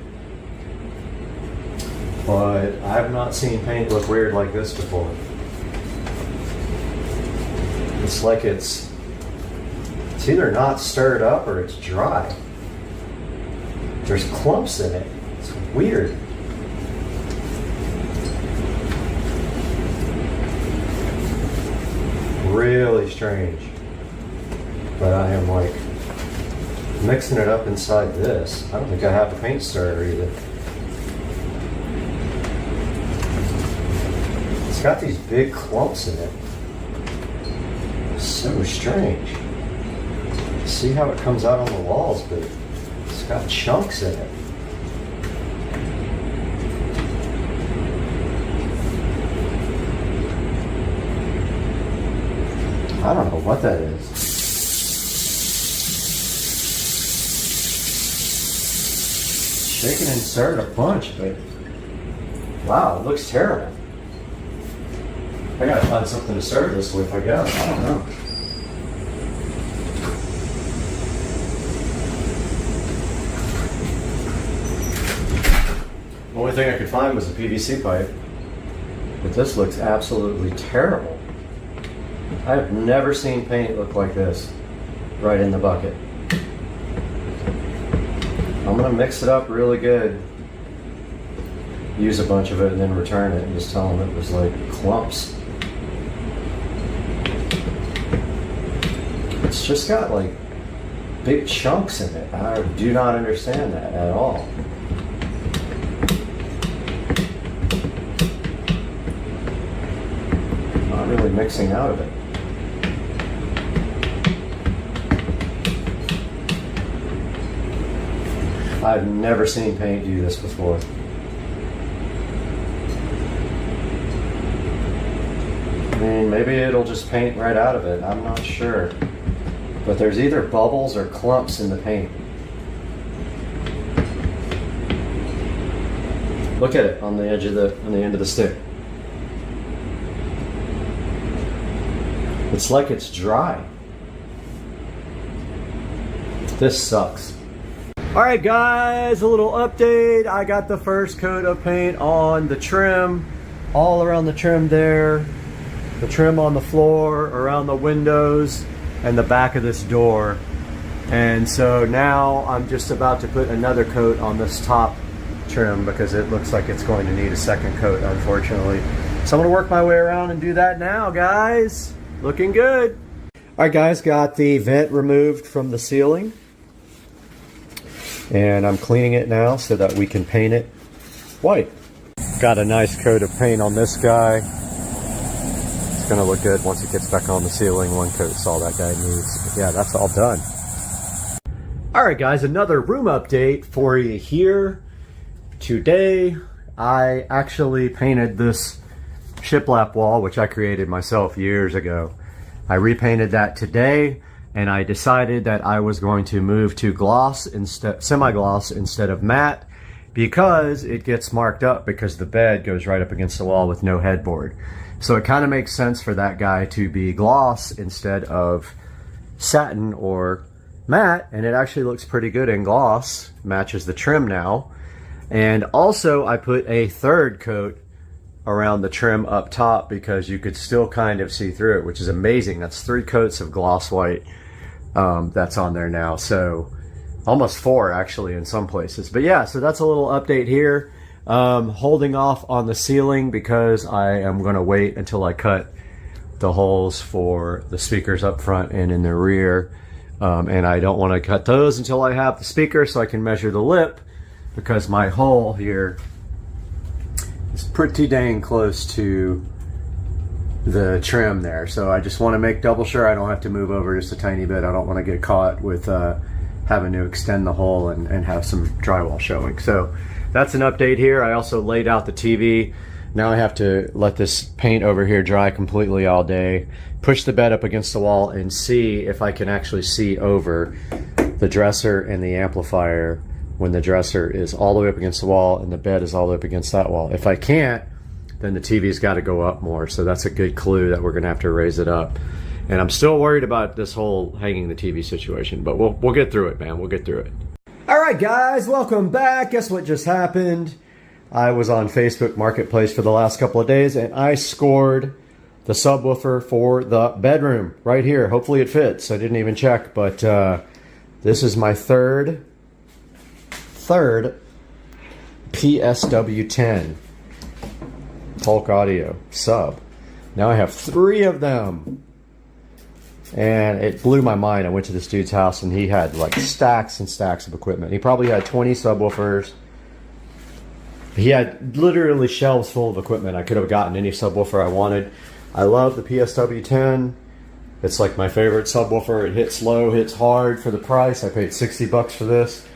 But I have not seen paint look weird like this before. It's like it's either not stirred up or it's dry. There's clumps in it. It's weird. Really strange. But I am like mixing it up inside this. I don't think I have a paint stirrer either. It's got these big clumps in it. So strange. See how it comes out on the walls, but it's got chunks in it. I don't know what that is. Shaking and stirred a bunch, but wow, it looks terrible. I gotta find something to serve this with, I guess. I don't know. The only thing I could find was a PVC pipe, but this looks absolutely terrible. I have never seen paint look like this right in the bucket. I'm gonna mix it up really good, use a bunch of it, and then return it and just tell them it was like clumps. It's just got like big chunks in it. I do not understand that at all. Not really mixing out of it. I've never seen paint do this before. I mean, maybe it'll just paint right out of it. I'm not sure. But there's either bubbles or clumps in the paint. Look at it on the edge of the end of the stick. It's like it's dry. This sucks. All right, guys, a little update. I got the first coat of paint on the trim, all around the trim there, the trim on the floor, around the windows, and the back of this door. And so now I'm just about to put another coat on this top trim because it looks like it's going to need a second coat, unfortunately. So I'm gonna work my way around and do that now, guys. Looking good. All right, guys, got the vent removed from the ceiling. And I'm cleaning it now so that we can paint it white. Got a nice coat of paint on this guy. It's gonna look good once it gets back on the ceiling. One coat's all that guy needs. But yeah, that's all done. All right, guys, another room update for you here. Today, I actually painted this shiplap wall, which I created myself years ago. I repainted that today. And I decided that I was going to move to gloss instead, semi-gloss instead of matte, because it gets marked up because the bed goes right up against the wall with no headboard. So it kind of makes sense for that guy to be gloss instead of satin or matte, and it actually looks pretty good in gloss. Matches the trim now. And also I put a third coat around the trim up top because you could still kind of see through it, which is amazing. That's 3 coats of gloss white that's on there now. So almost 4 actually in some places. But yeah, so that's a little update here. Holding off on the ceiling because I am going to wait until I cut the holes for the speakers up front and in the rear. And I don't want to cut those until I have the speaker so I can measure the lip, because my hole here is pretty dang close to the trim there. So I just want to make double sure I don't have to move over just a tiny bit. I don't want to get caught with having to extend the hole and have some drywall showing. So that's an update here. I also laid out the TV. Now I have to let this paint over here dry completely all day, push the bed up against the wall, and see if I can actually see over the dresser and the amplifier when the dresser is all the way up against the wall and the bed is all the way up against that wall. If I can't, then the TV's got to go up more. So that's a good clue that we're going to have to raise it up. And I'm still worried about this whole hanging the TV situation, but we'll get through it, man. We'll get through it. All right, guys, welcome back. Guess what just happened? I was on Facebook Marketplace for the last couple of days, and I scored the subwoofer for the bedroom right here. Hopefully it fits. I didn't even check, but this is my third PSW10 Polk Audio sub. Now I have 3 of them. And it blew my mind. I went to this dude's house and he had like stacks and stacks of equipment. He probably had 20 subwoofers. He had literally shelves full of equipment. I could have gotten any subwoofer I wanted. I love the PSW10. It's like my favorite subwoofer. It hits low, hits hard for the price. I paid 60 bucks for this.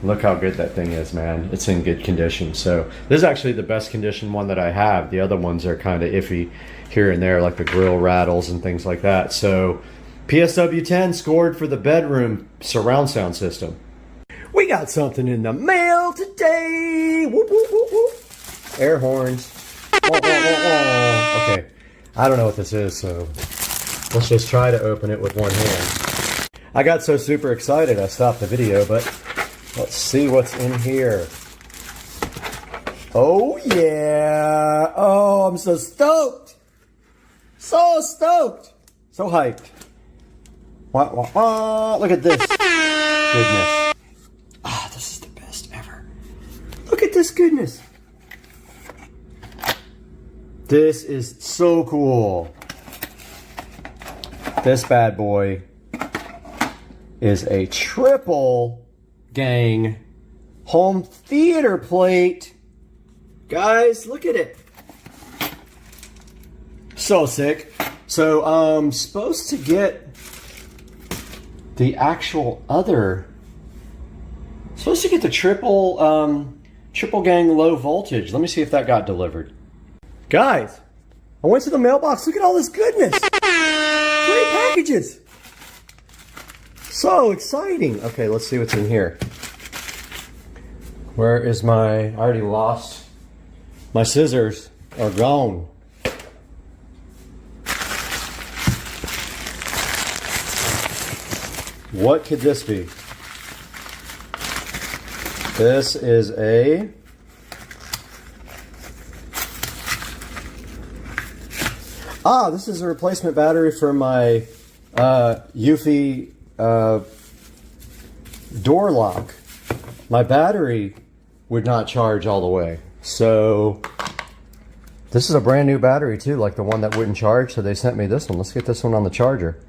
Look how good that thing is, man. It's in good condition. So this is actually the best condition one that I have. The other ones are kind of iffy here and there, like the grill rattles and things like that. So PSW10 scored for the bedroom surround sound system. We got something in the mail today. Whoop, whoop, whoop, whoop. Air horns. Wah, wah, wah, wah. Okay, I don't know what this is, so let's just try to open it with one hand. I got so super excited I stopped the video, but let's see what's in here. Oh yeah! Oh, I'm so stoked! So stoked! So hyped. Wah, wah, wah. Look at this goodness. Ah, this is the best ever. Look at this goodness. This is so cool. This bad boy is a triple gang home theater plate. Guys, look at it. So sick. So I'm supposed to get the actual other, supposed to get the triple gang low voltage. Let me see if that got delivered. Guys, I went to the mailbox. Look at all this goodness. 3 packages. So exciting. Okay, let's see what's in here. Where is my, I already lost, my scissors are gone. What could this be? This is a this is a replacement battery for my Eufy door lock. My battery would not charge all the way. So this is a brand new battery too, like the one that wouldn't charge. So they sent me this one. Let's get this one on the charger.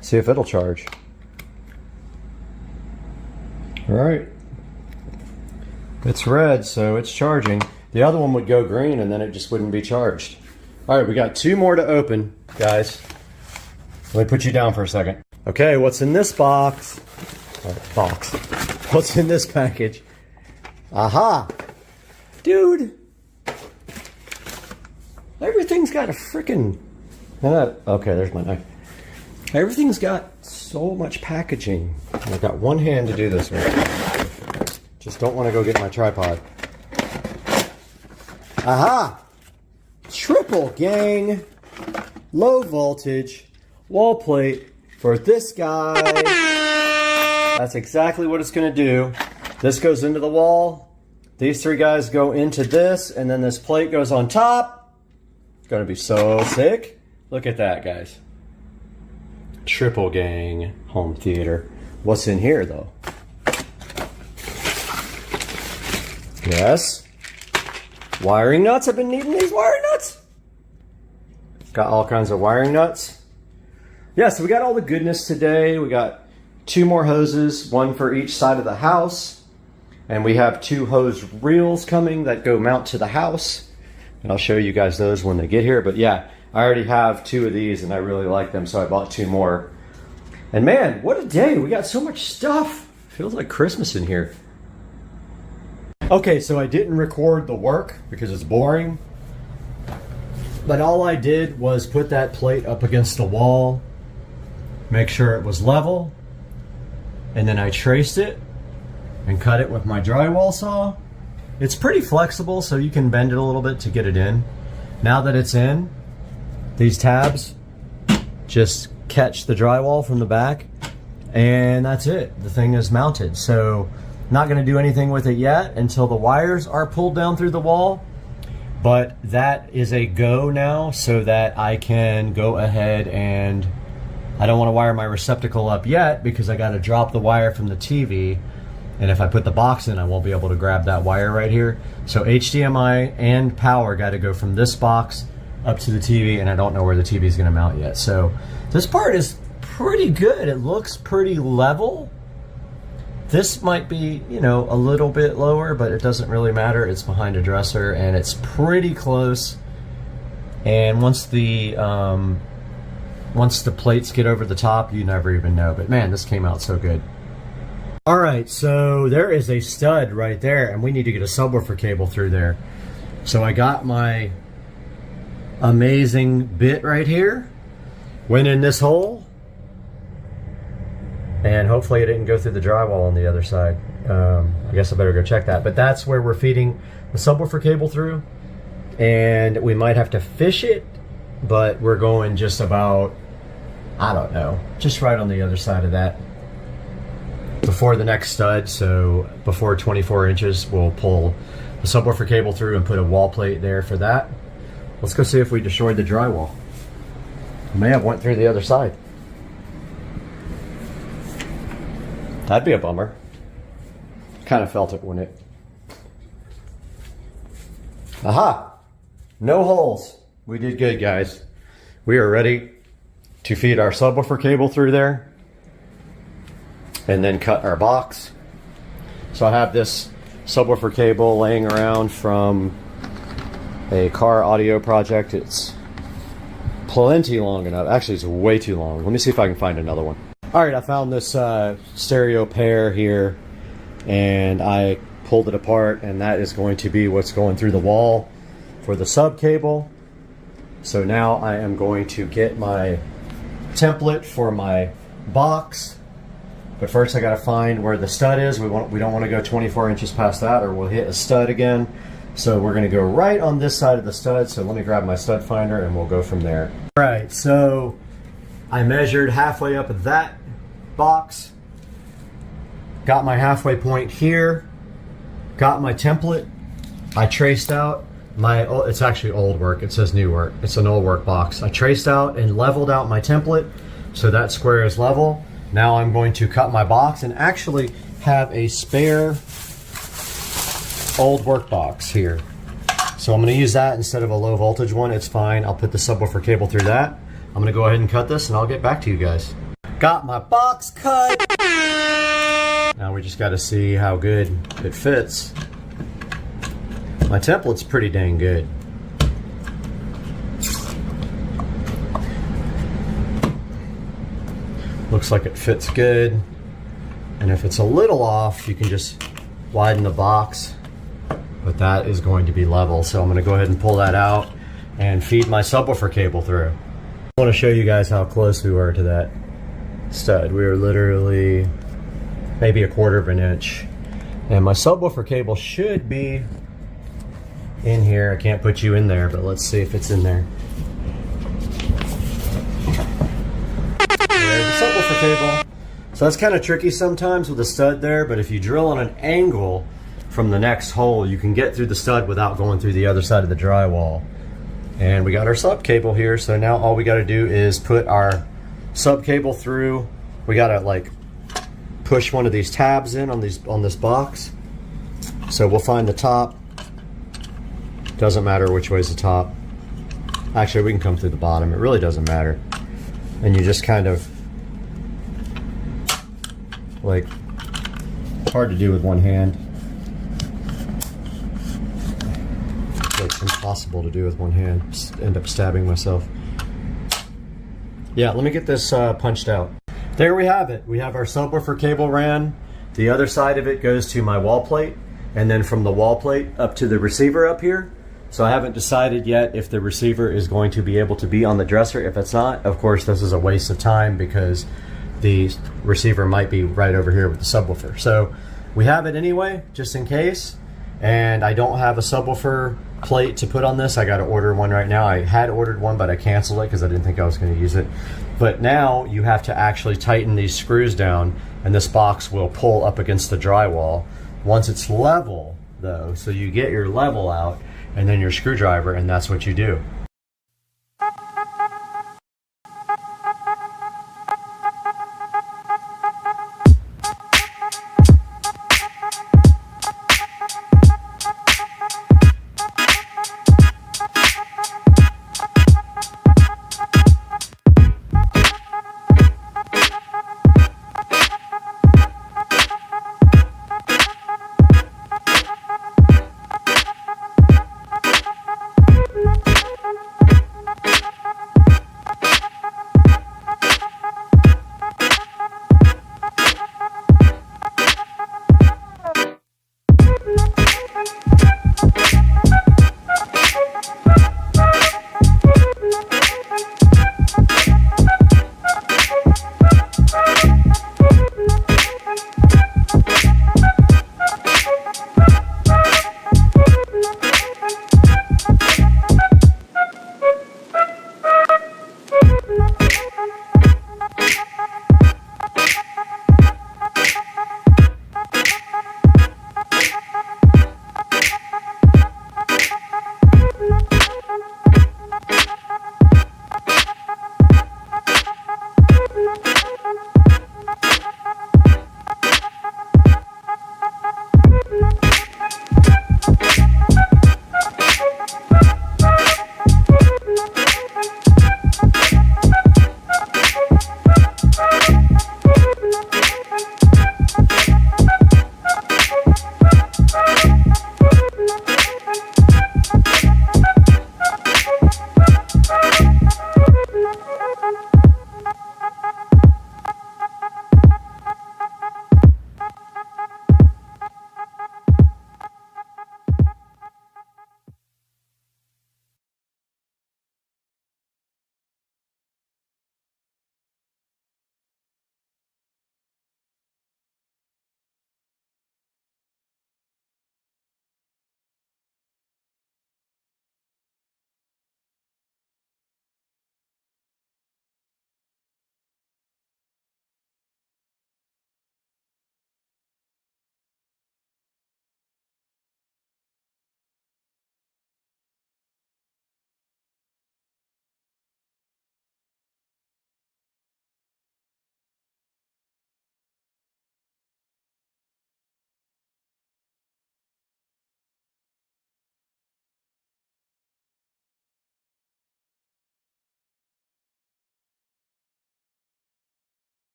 See if it'll charge. All right. It's red, so it's charging. The other one would go green and then it just wouldn't be charged. All right, we got 2 more to open, guys. Let me put you down for a second. Okay, what's in this box? What's in this package? Aha! Dude! Everything's got a freaking... Okay, there's my knife. Everything's got so much packaging. I've got one hand to do this with. Just don't want to go get my tripod. Aha! Triple gang, low voltage, wall plate, for this guy. That's exactly what it's gonna do. This goes into the wall. These three guys go into this, and then this plate goes on top. It's gonna be so sick. Look at that, guys. Triple gang home theater. What's in here though? Yes. Wiring nuts. I've been needing these wiring nuts. Got all kinds of wiring nuts. Yeah, so we got all the goodness today. We got 2 more hoses, 1 for each side of the house. And we have 2 hose reels coming that go mount to the house. And I'll show you guys those when they get here. But yeah, I already have 2 of these and I really like them, so I bought 2 more. And man, what a day. We got so much stuff. Feels like Christmas in here. Okay, so I didn't record the work because it's boring. But all I did was put that plate up against the wall, make sure it was level, and then I traced it and cut it with my drywall saw. It's pretty flexible, so you can bend it a little bit to get it in. Now that it's in, these tabs just catch the drywall from the back, and that's it. The thing is mounted. So not going to do anything with it yet until the wires are pulled down through the wall, but that is a go now, so that I can go ahead and I don't want to wire my receptacle up yet because I got to drop the wire from the TV, and if I put the box in I won't be able to grab that wire right here. So HDMI and power got to go from this box up to the TV, and I don't know where the TV is going to mount yet. So this part is pretty good. It looks pretty level. This might be, you know, a little bit lower, but it doesn't really matter. It's behind a dresser and it's pretty close. And once the plates get over the top, you never even know. But man, this came out so good. All right, so there is a stud right there, and we need to get a subwoofer cable through there. So I got my amazing bit right here, went in this hole, and hopefully it didn't go through the drywall on the other side. I guess I better go check that. But that's where we're feeding the subwoofer cable through, and we might have to fish it, but we're going just about, I don't know, just right on the other side of that before the next stud. So before 24 inches, we'll pull the subwoofer cable through and put a wall plate there for that. Let's go see if we destroyed the drywall. We may have went through the other side. That'd be a bummer. Kind of felt it, wouldn't it? Aha! No holes. We did good, guys. We are ready to feed our subwoofer cable through there and then cut our box. So I have this subwoofer cable laying around from a car audio project. It's plenty long enough. Actually, it's way too long. Let me see if I can find another one. All right, I found this stereo pair here, and I pulled it apart, and that is going to be what's going through the wall for the sub cable. So now I am going to get my template for my box, but first I got to find where the stud is. We don't want to go 24 inches past that, or we'll hit a stud again. So we're going to go right on this side of the stud. So let me grab my stud finder and we'll go from there. All right, so I measured halfway up of that box, got my halfway point here, got my template. I traced out my, it's actually old work, it says new work, it's an old work box. I traced out and leveled out my template so that square is level. Now I'm going to cut my box and actually have a spare old work box here. So I'm going to use that instead of a low voltage one. It's fine. I'll put the subwoofer cable through that. I'm going to go ahead and cut this and I'll get back to you guys. Got my box cut. Now we just got to see how good it fits. My template's pretty dang good. Looks like it fits good. And if it's a little off, you can just widen the box. But that is going to be level. So I'm going to go ahead and pull that out and feed my subwoofer cable through. I want to show you guys how close we were to that stud. We were literally maybe 1/4 of an inch. And my subwoofer cable should be in here. I can't put you in there, but let's see if it's in there. There's the cable. So that's kind of tricky sometimes with the stud there, but if you drill on an angle from the next hole, you can get through the stud without going through the other side of the drywall. And we got our sub cable here, so now all we got to do is put our sub cable through. We got to like push one of these tabs in on this box. So we'll find the top. Doesn't matter which way's the top. Actually, we can come through the bottom. It really doesn't matter. And you just kind of like, hard to do with one hand. It's impossible to do with one hand. Just end up stabbing myself. Yeah, let me get this punched out. There we have it. We have our subwoofer cable ran. The other side of it goes to my wall plate, and then from the wall plate up to the receiver up here. So I haven't decided yet if the receiver is going to be able to be on the dresser. If it's not, of course, this is a waste of time because the receiver might be right over here with the subwoofer. So we have it anyway, just in case. And I don't have a subwoofer plate to put on this. I got to order one right now. I had ordered one, but I canceled it because I didn't think I was going to use it. But now you have to actually tighten these screws down, and this box will pull up against the drywall. Once it's level, though, so you get your level out, and then your screwdriver, and that's what you do.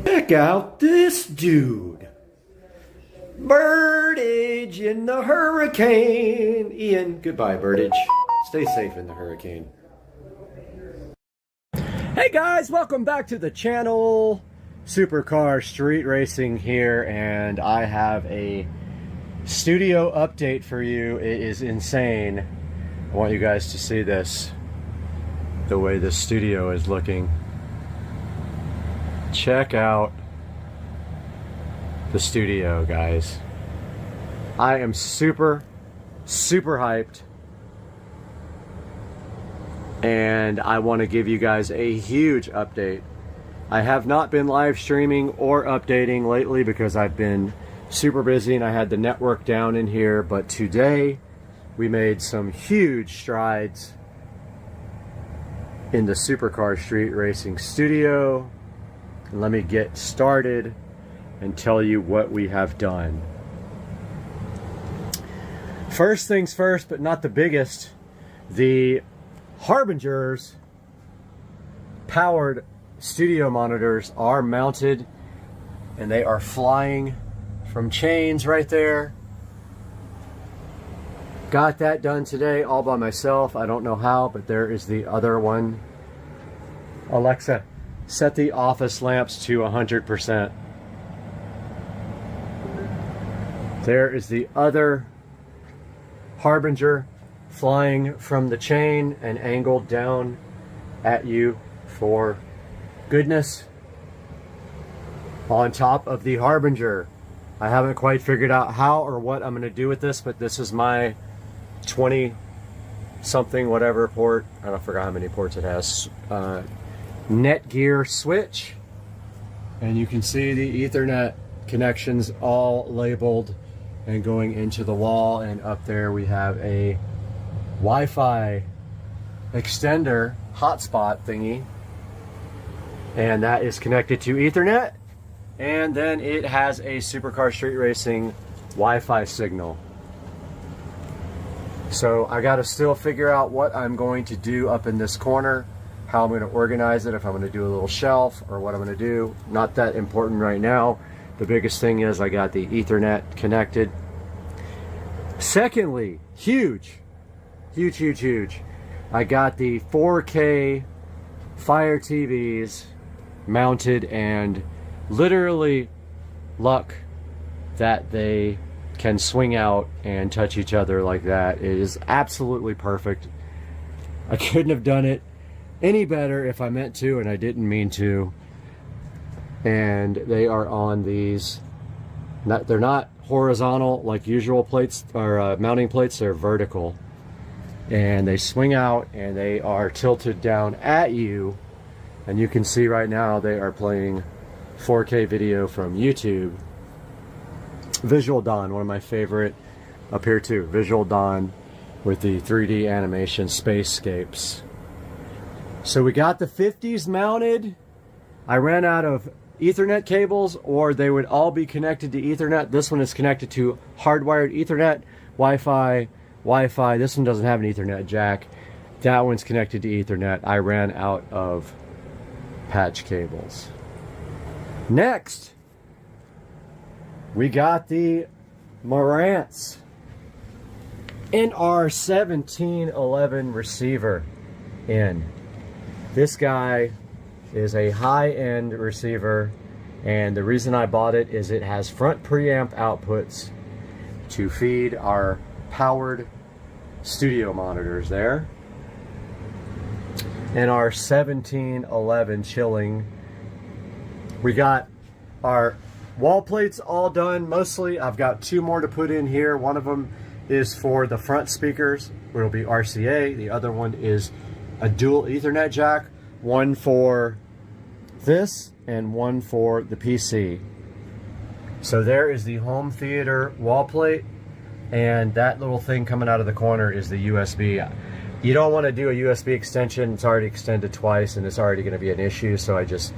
Check out this dude. Birdage in the hurricane. Ian, goodbye, Birdage. Stay safe in the hurricane. Hey guys, welcome back to the channel. Supercar Street Racing here, and I have a studio update for you. It is insane. I want you guys to see this, the way the studio is looking. Check out the studio, guys. I am super hyped, and I want to give you guys a huge update. I have not been live streaming or updating lately because I've been super busy and I had the network down in here, but today we made some huge strides in the Supercar Street Racing studio. And let me get started and tell you what we have done. First things first, but not the biggest, the Harbinger's powered studio monitors are mounted and they are flying from chains right there. Got that done today all by myself. I don't know how, but there is the other one. Alexa, set the office lamps to 100%. There is the other Harbinger flying from the chain and angled down at you for goodness. On top of the Harbinger. I haven't quite figured out how or what I'm going to do with this, but this is my 20 something whatever port. I don't forget how many ports it has. Netgear switch. And you can see the Ethernet connections all labeled and going into the wall, and up there we have a Wi-Fi extender hotspot thingy, and that is connected to Ethernet, and then it has a Supercar Street Racing Wi-Fi signal. So I got to still figure out what I'm going to do up in this corner, how I'm going to organize it, if I'm going to do a little shelf or what I'm going to do. Not that important right now. The biggest thing is I got the Ethernet connected. Secondly, huge. I got the 4K Fire TVs mounted, and literally luck that they can swing out and touch each other like that. It is absolutely perfect. I couldn't have done it any better if I meant to, and I didn't mean to. And they are on these, they're not horizontal like usual plates or mounting plates, they're vertical, and they swing out and they are tilted down at you, and you can see right now they are playing 4K video from YouTube. Visual Dawn, one of my favorite up here too. Visual Dawn with the 3D animation spacescapes. So we got the 50s mounted. I ran out of Ethernet cables, or they would all be connected to Ethernet. This one is connected to hardwired Ethernet, Wi-Fi. This one doesn't have an Ethernet jack. That one's connected to Ethernet. I ran out of patch cables. Next, we got the Marantz NR1711 receiver in. This guy is a high-end receiver, and the reason I bought it is it has front preamp outputs to feed our powered studio monitors there, and our 1711 chilling. We got our wall plates all done mostly. I've got two more to put in here. One of them is for the front speakers, which will be RCA. The other one is a dual Ethernet jack, one for this and one for the PC. So there is the home theater wall plate, and that little thing coming out of the corner is the USB. You don't want to do a USB extension. It's already extended twice and it's already going to be an issue, so I just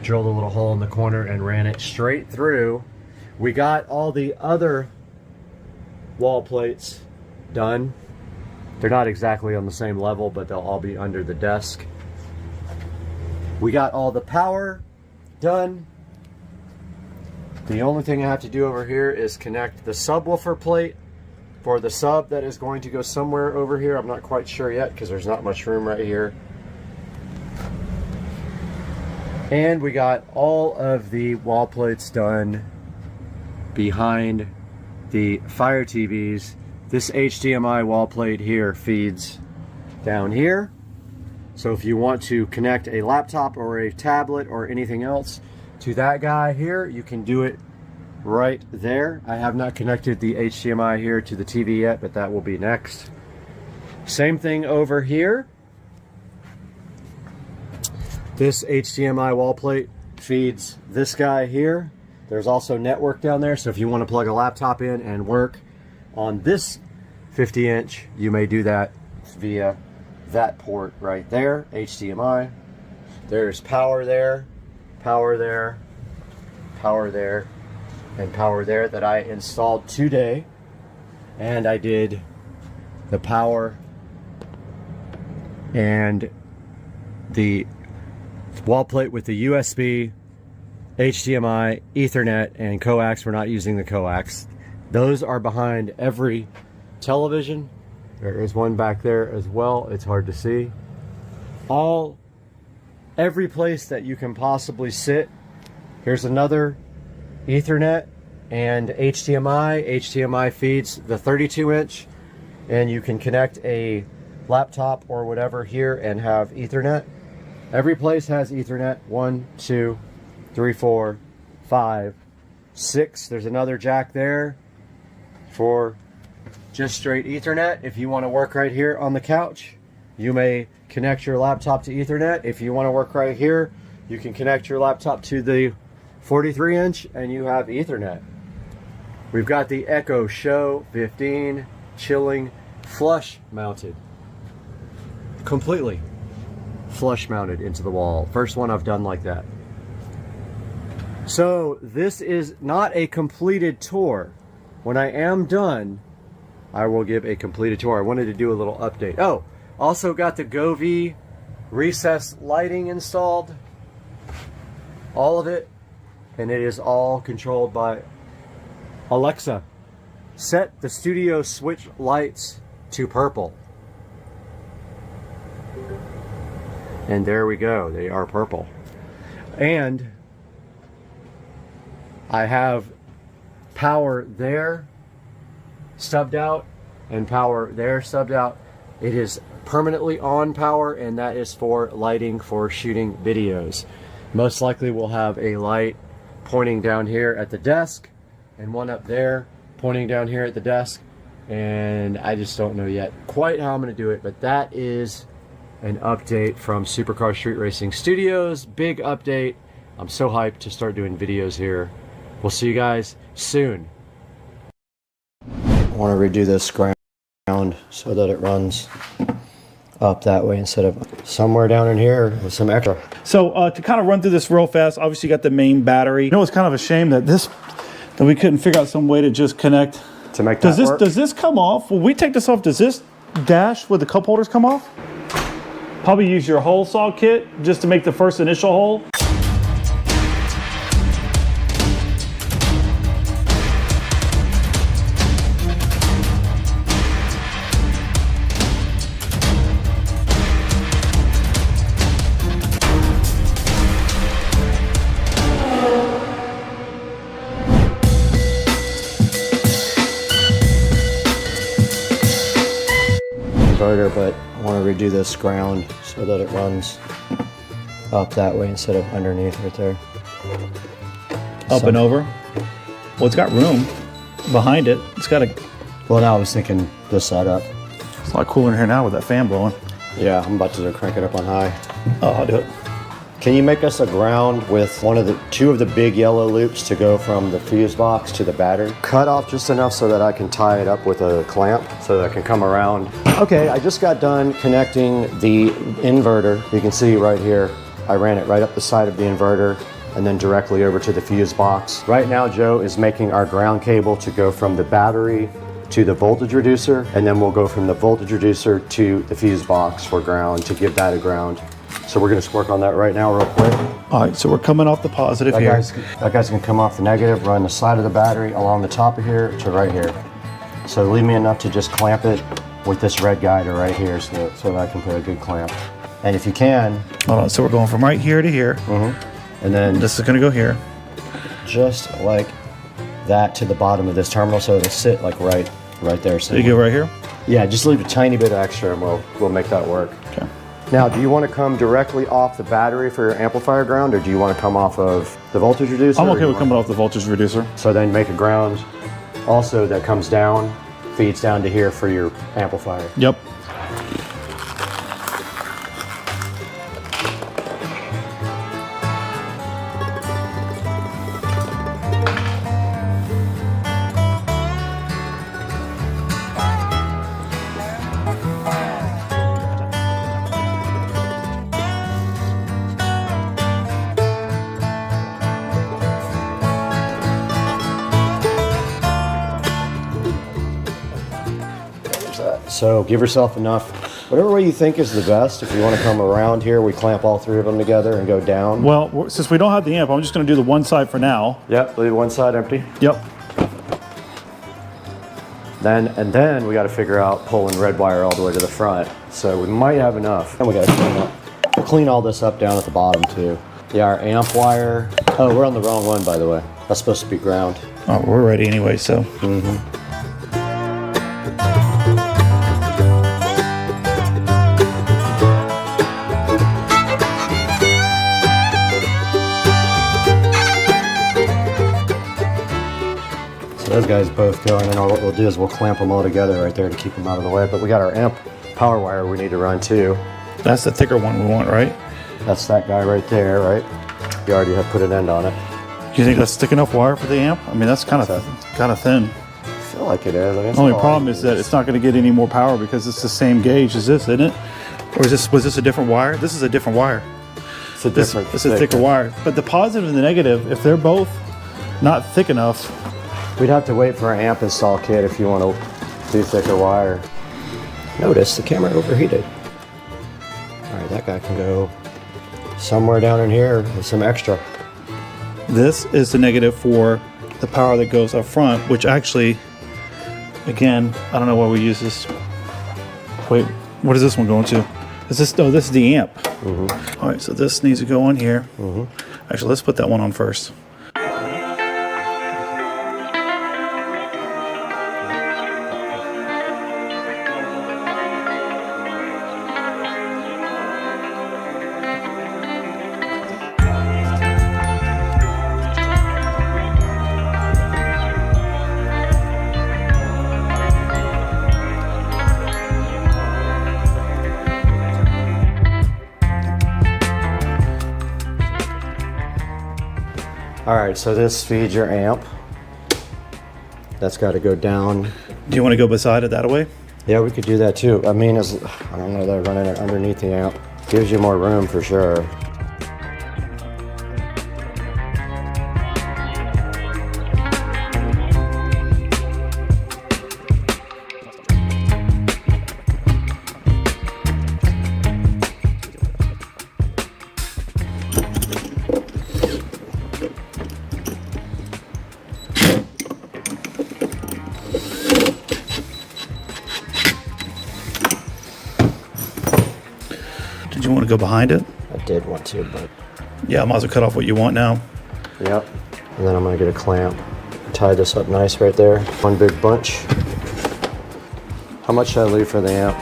drilled a little hole in the corner and ran it straight through. We got all the other wall plates done. They're not exactly on the same level, but they'll all be under the desk. We got all the power done The only thing I have to do over here is connect the subwoofer plate for the sub that is going to go somewhere over here. I'm not quite sure yet because there's not much room right here. And we got all of the wall plates done behind the Fire TVs. This HDMI wall plate here feeds down here. So if you want to connect a laptop or a tablet or anything else to that guy here, you can do it right there. I have not connected the HDMI here to the TV yet, but that will be next. Same thing over here. This HDMI wall plate feeds this guy here. There's also network down there, so if you want to plug a laptop in and work on this 50-inch, you may do that via that port right there, HDMI. There's power there, power there, power there, and power there that I installed today. And I did the power and the wall plate with the USB, HDMI, Ethernet, and coax. We're not using the coax. Those are behind every television. There is one back there as well. It's hard to see. Every place that you can possibly sit. Here's another Ethernet and HDMI. HDMI feeds the 32-inch, and you can connect a laptop or whatever here and have Ethernet. Every place has Ethernet. 1, 2, 3, 4, 5, 6. There's another jack there for just straight Ethernet. If you want to work right here on the couch, you may connect your laptop to Ethernet. If you want to work right here, you can connect your laptop to the 43-inch and you have Ethernet. We've got the Echo Show 15 chilling flush mounted. Completely flush mounted into the wall. First one I've done like that. So this is not a completed tour. When I am done, I will give a completed tour. I wanted to do a little update. Oh, also got the Govee recessed lighting installed. All of it. And it is all controlled by Alexa. Set the studio switch lights to purple. And there we go. They are purple. And I have power there subbed out and power there subbed out. It is permanently on power, and that is for lighting for shooting videos. Most likely we'll have a light pointing down here at the desk and one up there pointing down here at the desk, and I just don't know yet quite how I'm going to do it, but that is an update from Supercar Street Racing Studios. Big update. I'm so hyped to start doing videos here. We'll see you guys soon. I want to redo this ground so that it runs up that way instead of somewhere down in here with some extra. So to kind of run through this real fast, obviously you got the main battery. You know, it's kind of a shame that that we couldn't figure out some way to just connect. To make that work? Does this come off? Will we take this off? Does this dash with the cup holders come off? Probably use your hole saw kit just to make the first initial hole. But I want to redo this ground so that it runs up that way instead of underneath right there. Up and over. Well, it's got room behind it. It's got a... Well, now I was thinking this side up. It's a lot cooler in here now with that fan blowing. Yeah, I'm about to crank it up on high. Oh, I'll do it. Can you make us a ground with two of the big yellow loops to go from the fuse box to the battery? Cut off just enough so that I can tie it up with a clamp so that I can come around. Okay, I just got done connecting the inverter. You can see right here, I ran it right up the side of the inverter and then directly over to the fuse box. Right now, Joe is making our ground cable to go from the battery to the voltage reducer, and then we'll go from the voltage reducer to the fuse box for ground to give that a ground. So we're gonna just work on that right now real quick. All right, so we're coming off the positive here. That guy's gonna come off the negative, run the side of the battery along the top of here to right here. So leave me enough to just clamp it with this red guide to right here so that I can put a good clamp. And if you can... Hold on, so we're going from right here to here. And then this is gonna go here. Just like that to the bottom of this terminal so it'll sit like right there. So you go right here? Yeah, just leave a tiny bit extra and we'll make that work. Okay. Now, do you want to come directly off the battery for your amplifier ground, or do you want to come off of the voltage reducer? I'm okay with coming off the voltage reducer. So then make a ground also that comes down, feeds down to here for your amplifier. Yep. So give yourself enough, whatever way you think is the best. If you want to come around here, we clamp all three of them together and go down. Well, since we don't have the amp, I'm just going to do the one side for now. Yep, leave one side empty. Yep. Then we got to figure out pulling red wire all the way to the front. So we might have enough. And we got to clean all this up down at the bottom too. Yeah, our amp wire. Oh, we're on the wrong one, by the way. That's supposed to be ground. Oh, we're ready anyway, so. Those guys both go, and then what we'll do is we'll clamp them all together right there to keep them out of the way. But we got our amp power wire we need to run too. That's the thicker one we want, right? That's that guy right there, right? You already have put an end on it. Do you think that's thick enough wire for the amp? I mean, that's kind of thin. I feel like it is. I mean, the only problem is that it's not going to get any more power because it's the same gauge as this, isn't it? Or was this a different wire? This is a different wire. It's a different. It's a thicker wire. But the positive and the negative, if they're both not thick enough, we'd have to wait for an amp install kit if you want to do thicker wire. Notice the camera overheated. All right, that guy can go somewhere down in here with some extra. This is the negative for the power that goes up front, which actually, again, I don't know why we use this. Wait, what is this one going to? Is this, oh, this is the amp. All right, so this needs to go on here. Actually, let's put that one on first. All right, so this feeds your amp. That's got to go down. Do you want to go beside it that way? Yeah, we could do that too. I mean, I don't know, they're running it underneath the amp. Gives you more room for sure. Did you want to go behind it? I did want to, but... Yeah, I might as well cut off what you want now. Yep. And then I'm going to get a clamp. Tie this up nice right there. One big bunch. How much should I leave for the amp?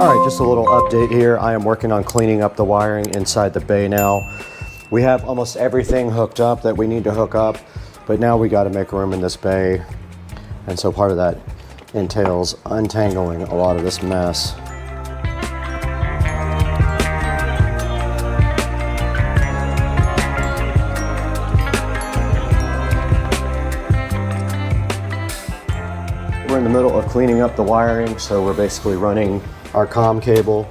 All right, just a little update here. I am working on cleaning up the wiring inside the bay now. We have almost everything hooked up that we need to hook up, but now we got to make room in this bay. And so part of that entails untangling a lot of this mess. We're in the middle of cleaning up the wiring, so we're basically running our comm cable,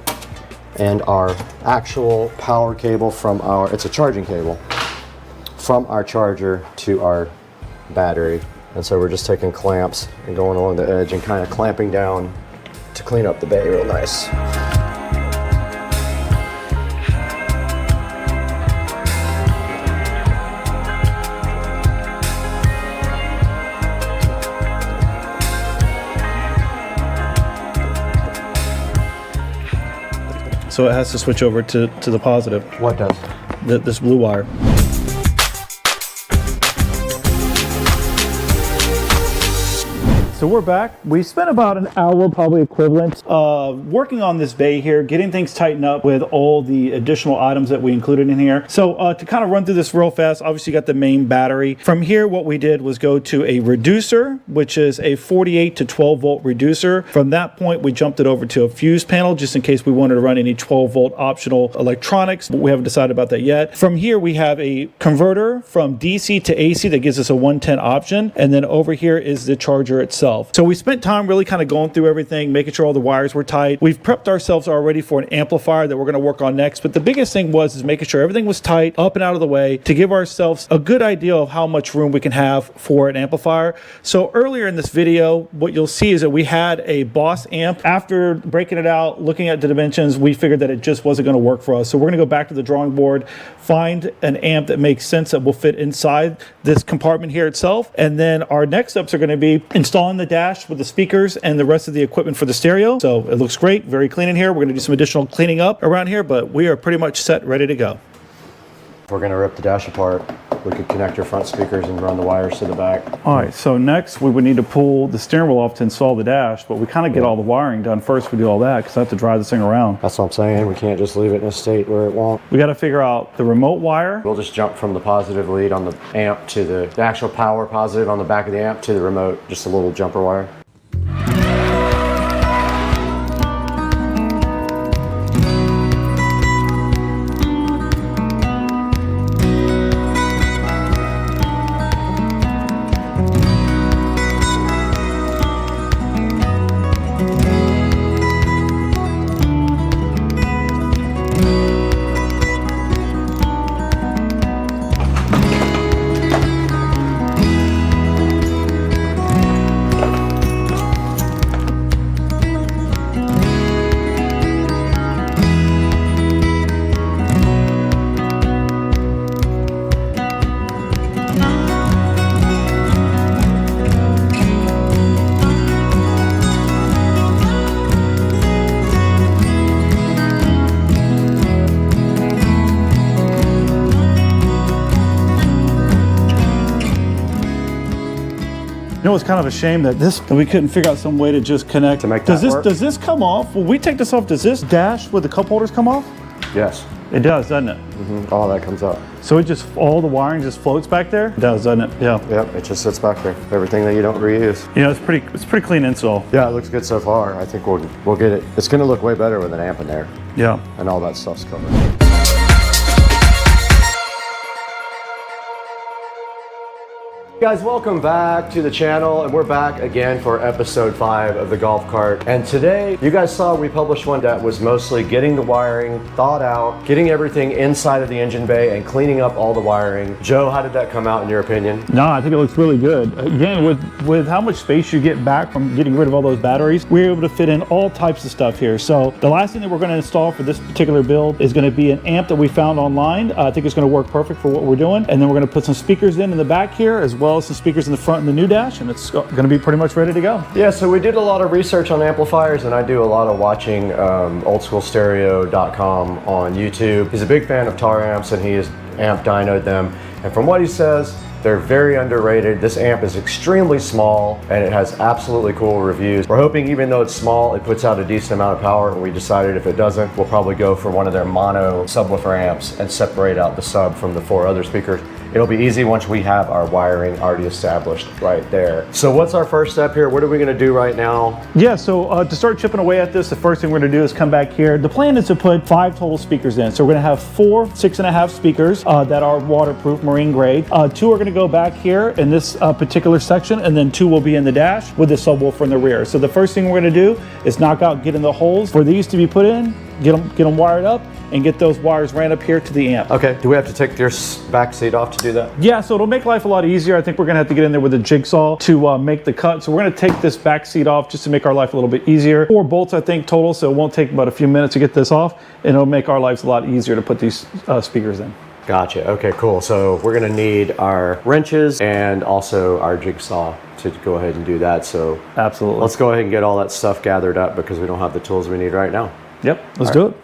and our actual power cable from our, it's a charging cable, from our charger to our battery. And so we're just taking clamps and going along the edge and kind of clamping down to clean up the bay real nice. So it has to switch over to the positive. What does? This blue wire. So we're back. We spent about an hour, probably equivalent, working on this bay here, getting things tightened up with all the additional items that we included in here. So to kind of run through this real fast, obviously you got the main battery. From here, what we did was go to a reducer, which is a 48 to 12 volt reducer. From that point, we jumped it over to a fuse panel, just in case we wanted to run any 12 volt optional electronics, but we haven't decided about that yet. From here, we have a converter from DC to AC that gives us a 110 option. And then over here is the charger itself. So we spent time really kind of going through everything, making sure all the wires were tight. We've prepped ourselves already for an amplifier that we're going to work on next. But the biggest thing is making sure everything was tight, up and out of the way, to give ourselves a good idea of how much room we can have for an amplifier. So earlier in this video, what you'll see is that we had a Boss amp. After breaking it out, looking at the dimensions, we figured that it just wasn't going to work for us. So we're going to go back to the drawing board, find an amp that makes sense that will fit inside this compartment here itself. And then our next steps are going to be installing the dash with the speakers and the rest of the equipment for the stereo. So it looks great, very clean in here. We're going to do some additional cleaning up around here, but we are pretty much set, ready to go. If we're going to rip the dash apart, we could connect your front speakers and run the wires to the back. All right, so next we would need to pull the steering wheel off to install the dash, but we kind of get all the wiring done first. We do all that because I have to drive this thing around. That's what I'm saying. We can't just leave it in a state where it won't. We got to figure out the remote wire. We'll just jump from the positive lead on the amp to the actual power positive on the back of the amp to the remote, just a little jumper wire. You know, it's kind of a shame that we couldn't figure out some way to just connect. To make that work? Does this come off? Will we take this off? Does this dash with the cup holders come off? Yes. It does, doesn't it? Mm-hmm. All that comes up. So it just, all the wiring just floats back there? It does, doesn't it? Yeah. Yep, it just sits back there. Everything that you don't reuse. You know, it's pretty clean install. Yeah, it looks good so far. I think we'll get it. It's going to look way better with an amp in there. Yeah. And all that stuff's covered. Guys, welcome back to the channel, and we're back again for episode 5 of the golf cart. And today, you guys saw we published one that was mostly getting the wiring thought out, getting everything inside of the engine bay, and cleaning up all the wiring. Joe, how did that come out in your opinion? No, I think it looks really good. Again, with how much space you get back from getting rid of all those batteries, we're able to fit in all types of stuff here. So the last thing that we're going to install for this particular build is going to be an amp that we found online. I think it's going to work perfect for what we're doing. And then we're going to put some speakers in the back here, as well as some speakers in the front and the new dash, and it's going to be pretty much ready to go. Yeah, so we did a lot of research on amplifiers, and I do a lot of watching oldschoolstereo.com on YouTube. He's a big fan of tar amps, and he has amp dynoed them. And from what he says, they're very underrated. This amp is extremely small, and it has absolutely cool reviews. We're hoping, even though it's small, it puts out a decent amount of power, and we decided if it doesn't, we'll probably go for one of their mono subwoofer amps and separate out the sub from the 4 other speakers. it'll be easy once we have our wiring already established right there. So what's our first step here? What are we gonna do right now? Yeah, so to start chipping away at this, the first thing we're gonna do is come back here. The plan is to put 5 total speakers in. So we're gonna have 4 6.5 speakers that are waterproof, marine grade. 2 are gonna go back here in this particular section, and then 2 will be in the dash with the subwoofer in the rear. So the first thing we're gonna do is knock out, get in the holes for these to be put in, get them wired up, and get those wires ran up here to the amp. Okay, do we have to take your back seat off to do that? Yeah, so it'll make life a lot easier. I think we're gonna have to get in there with a jigsaw to make the cut. So we're gonna take this back seat off just to make our life a little bit easier. 4 bolts, I think, total, so it won't take about a few minutes to get this off, and it'll make our lives a lot easier to put these speakers in. Gotcha, okay, cool. So we're gonna need our wrenches and also our jigsaw to go ahead and do that. So absolutely. Let's go ahead and get all that stuff gathered up because we don't have the tools we need right now. Yep, let's do it.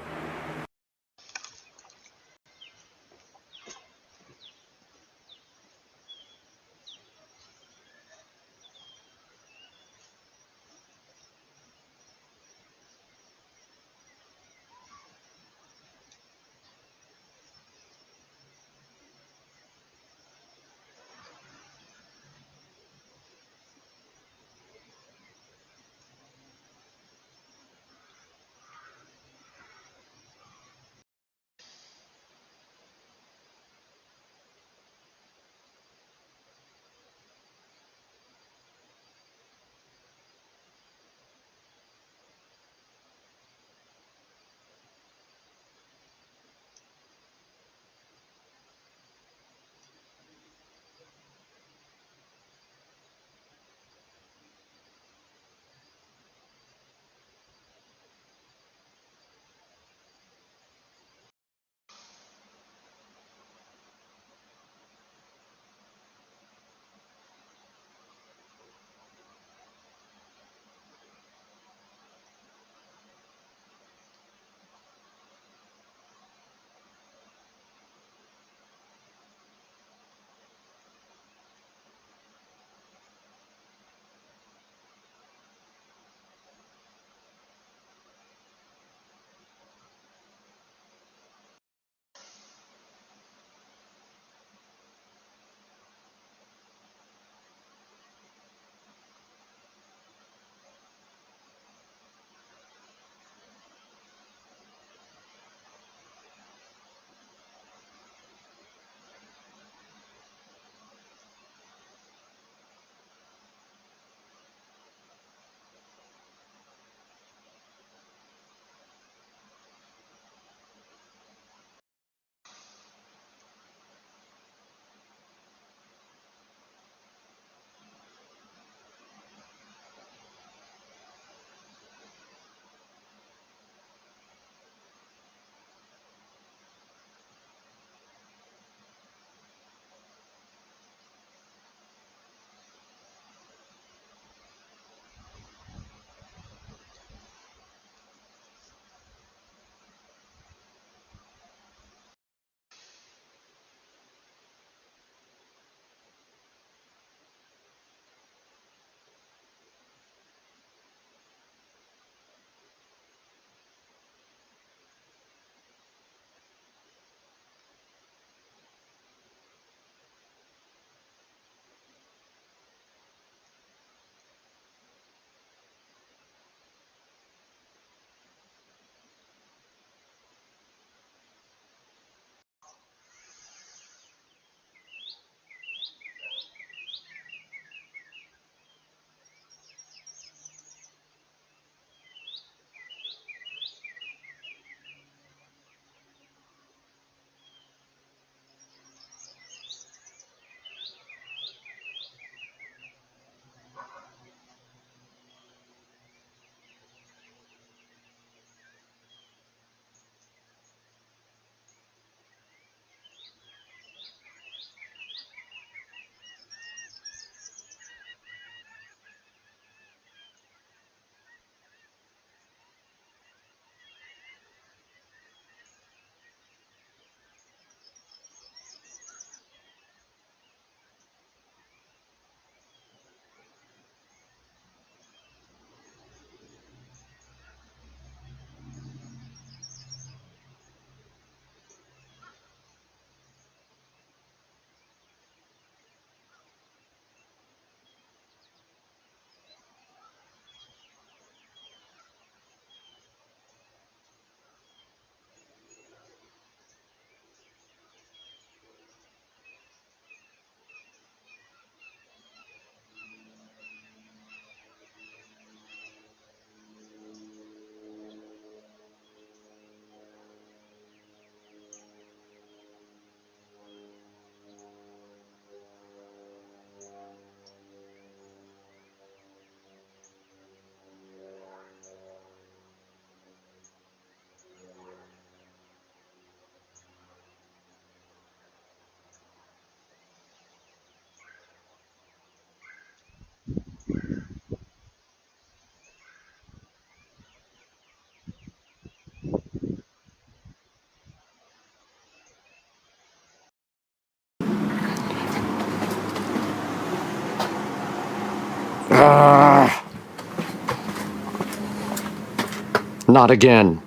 Not again.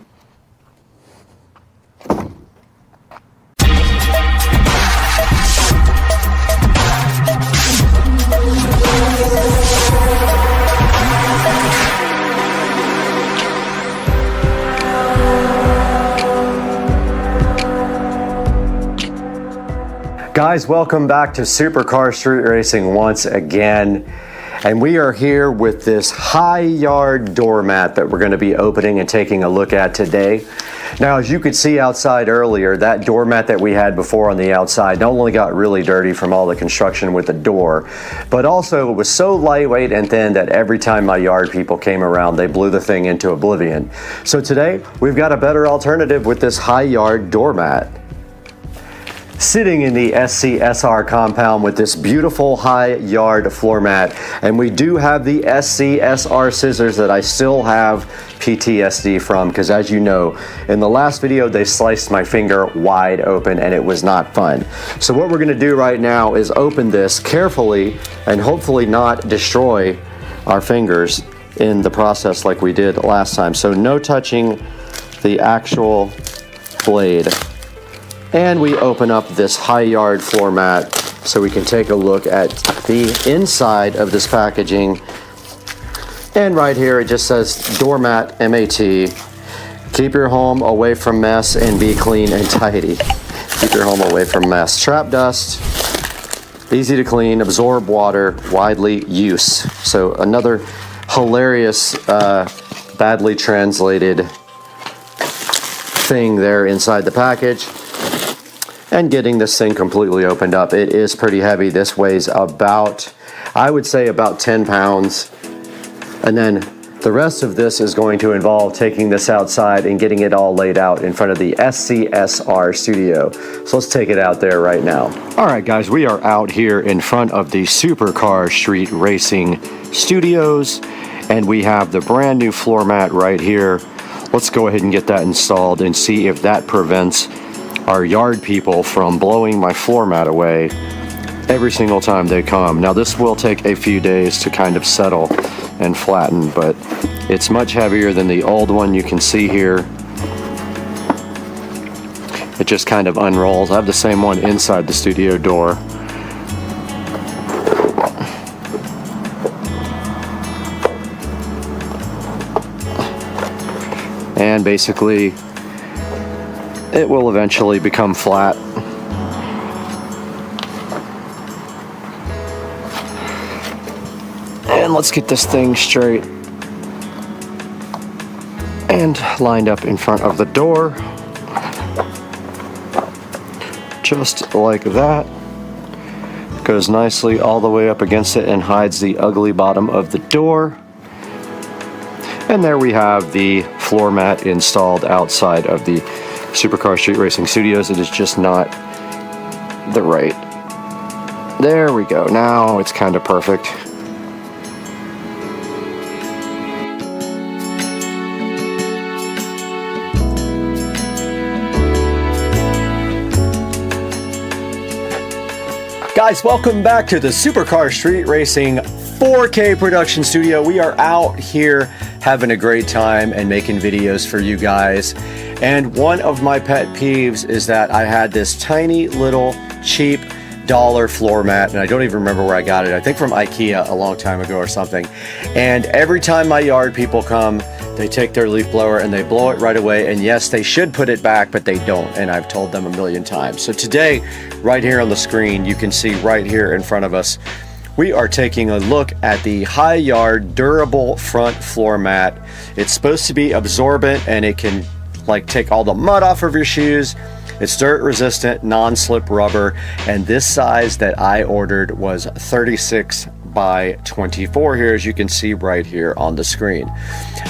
Guys, welcome back to Supercar Street Racing once again. And we are here with this high yard doormat that we're going to be opening and taking a look at today. Now, as you could see outside earlier, that doormat that we had before on the outside not only got really dirty from all the construction with the door, but also it was so lightweight and thin that every time my yard people came around, they blew the thing into oblivion. So today, we've got a better alternative with this high yard doormat. Sitting in the SCSR compound with this beautiful high yard floor mat, and we do have the SCSR scissors that I still have PTSD from, because as you know, in the last video they sliced my finger wide open and it was not fun. So what we're going to do right now is open this carefully and hopefully not destroy our fingers in the process like we did last time. So no touching the actual blade. And we open up this high yard floor mat so we can take a look at the inside of this packaging. And right here it just says doormat MAT. Keep your home away from mess and be clean and tidy. Keep your home away from mess. Trap dust, easy to clean, absorb water, widely use. So another hilarious, badly translated thing there inside the package. And getting this thing completely opened up. It is pretty heavy. This weighs about, I would say about 10 pounds. And then the rest of this is going to involve taking this outside and getting it all laid out in front of the SCSR studio. So let's take it out there right now. All right, guys, we are out here in front of the Supercar Street Racing Studios, and we have the brand new floor mat right here. Let's go ahead and get that installed and see if that prevents our yard people from blowing my floor mat away every single time they come. Now this will take a few days to kind of settle and flatten, but it's much heavier than the old one. You can see here it just kind of unrolls. I have the same one inside the studio door. And basically it will eventually become flat. And let's get this thing straight and lined up in front of the door. Just like that. Goes nicely all the way up against it and hides the ugly bottom of the door. And there we have the floor mat installed outside of the Supercar Street Racing Studios. It is just not the right. There we go. Now it's kind of perfect. Guys, welcome back to the Supercar Street Racing 4K production studio. We are out here having a great time and making videos for you guys. And one of my pet peeves is that I had this tiny little cheap dollar floor mat, and I don't even remember where I got it. I think from IKEA a long time ago or something. And every time my yard people come, they take their leaf blower and they blow it right away. And yes, they should put it back, but they don't. And I've told them a million times. So today, right here on the screen, you can see right here in front of us, we are taking a look at the high yard durable front floor mat. It's supposed to be absorbent and it can like take all the mud off of your shoes. It's dirt resistant, non-slip rubber, and this size that I ordered was 36 by 24 here, as you can see right here on the screen.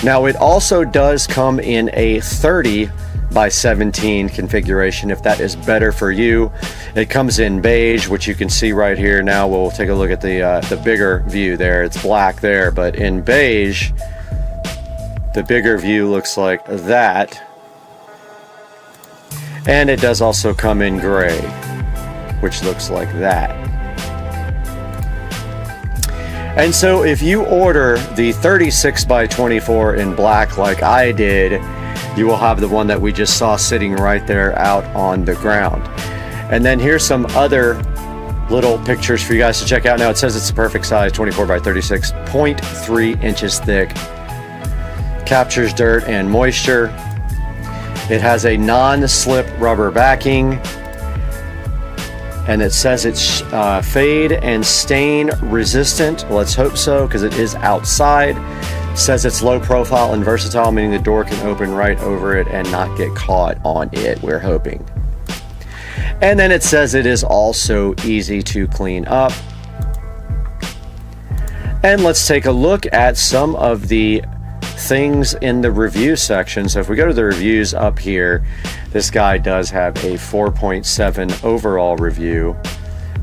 Now it also does come in a 30 by 17 configuration if that is better for you. It comes in beige, which you can see right here. Now we'll take a look at the bigger view there. It's black there, but in beige, the bigger view looks like that. And it does also come in gray, which looks like that. And so if you order the 36 by 24 in black like I did, you will have the one that we just saw sitting right there out on the ground. And then here's some other little pictures for you guys to check out. Now it says it's the perfect size, 24 by 36, 0.3 inches thick. Captures dirt and moisture. It has a non-slip rubber backing. And it says it's fade and stain resistant. Let's hope so, because it is outside. It says it's low profile and versatile, meaning the door can open right over it and not get caught on it, we're hoping. And then it says it is also easy to clean up. And let's take a look at some of the things in the review section. So if we go to the reviews up here, this guy does have a 4.7 overall review.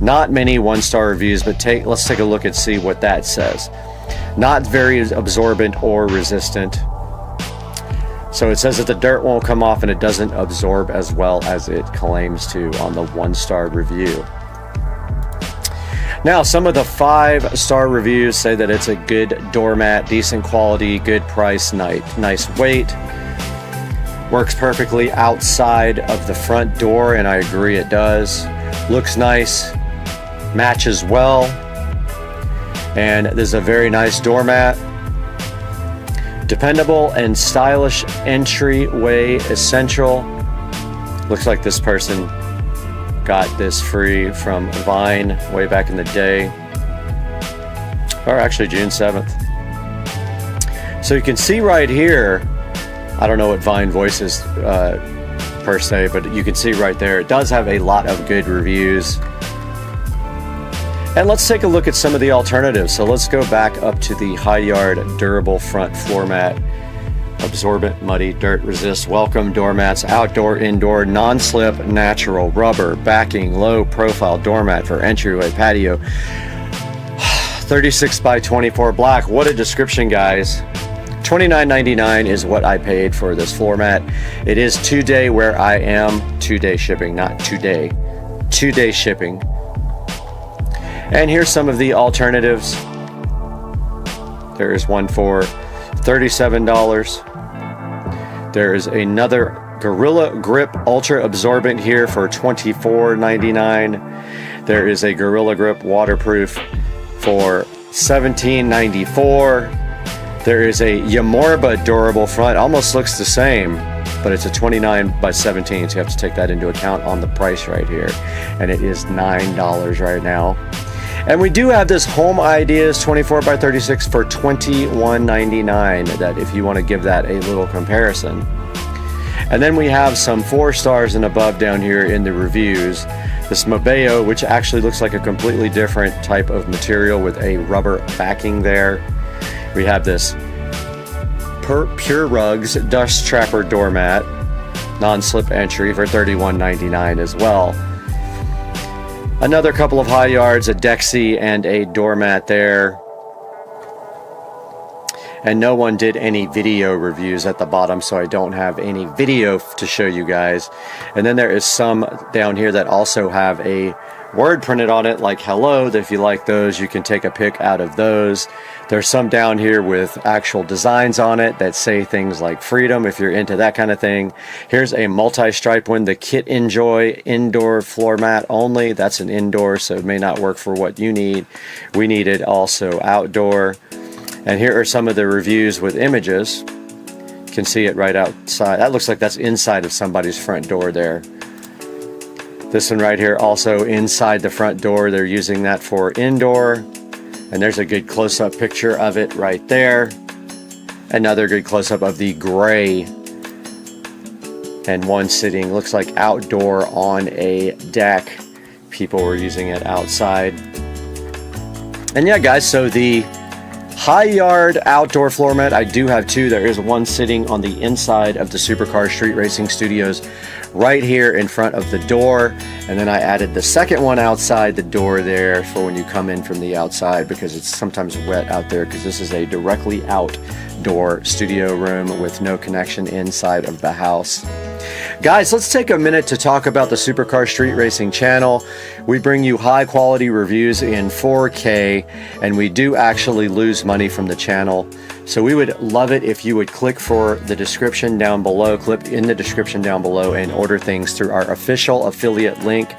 Not many one-star reviews, but let's take a look and see what that says. Not very absorbent or resistant. So it says that the dirt won't come off and it doesn't absorb as well as it claims to on the one-star review. Now, some of the 5-star reviews say that it's a good doormat, decent quality, good price, nice weight. Works perfectly outside of the front door, and I agree it does. Looks nice, matches well, and this is a very nice doormat. Dependable and stylish entryway essential. Looks like this person got this free from Vine way back in the day, or actually June 7th. So you can see right here, I don't know what Vine Voice is per se, but you can see right there, it does have a lot of good reviews. And let's take a look at some of the alternatives. So let's go back up to the High Yard Durable Front Floor Mat. Absorbent, muddy, dirt resist, welcome doormats, outdoor, indoor, non-slip, natural, rubber, backing, low profile doormat for entryway, patio. 36 by 24 black. What a description, guys. $29.99 is what I paid for this floor mat. It is 2-day where I am, 2-day shipping, not today. 2-day shipping. And here's some of the alternatives. There is one for $37. There is another Gorilla Grip Ultra Absorbent here for $24.99. There is a Gorilla Grip Waterproof for $17.94. There is a Yamorba Durable Front, almost looks the same, but it's a 29 by 17, so you have to take that into account on the price right here. And it is $9 right now. And we do have this Home Ideas 24 by 36 for $21.99, that if you want to give that a little comparison. And then we have some 4 stars and above down here in the reviews. This Mabeo, which actually looks like a completely different type of material with a rubber backing there. We have this Pure Rugs Dust Trapper Doormat, non-slip entry for $31.99 as well. Another couple of High Yards, a Dexy and a doormat there. And no one did any video reviews at the bottom, so I don't have any video to show you guys. And then there is some down here that also have a word printed on it, like hello, that if you like those, you can take a pic out of those. There's some down here with actual designs on it that say things like freedom, if you're into that kind of thing. Here's a multi-stripe one, the Kit Enjoy Indoor Floor Mat Only. That's an indoor, so it may not work for what you need. We need it also outdoor. And here are some of the reviews with images. You can see it right outside. That looks like that's inside of somebody's front door there. This one right here, also inside the front door. They're using that for indoor. And there's a good close-up picture of it right there. Another good close-up of the gray. And one sitting, looks like outdoor on a deck. People were using it outside. And yeah, guys, so the High Yard outdoor floor mat, I do have 2. There is one sitting on the inside of the Supercar Street Racing Studios right here in front of the door, and then I added the second one outside the door there for when you come in from the outside, because it's sometimes wet out there, because this is a directly outdoor studio room with no connection inside of the house. Guys, let's take a minute to talk about the Supercar Street Racing channel. We bring you high quality reviews in 4K, and we do actually lose money from the channel. So we would love it if you would click for the description down below, click in the description down below, and order things through our official affiliate link.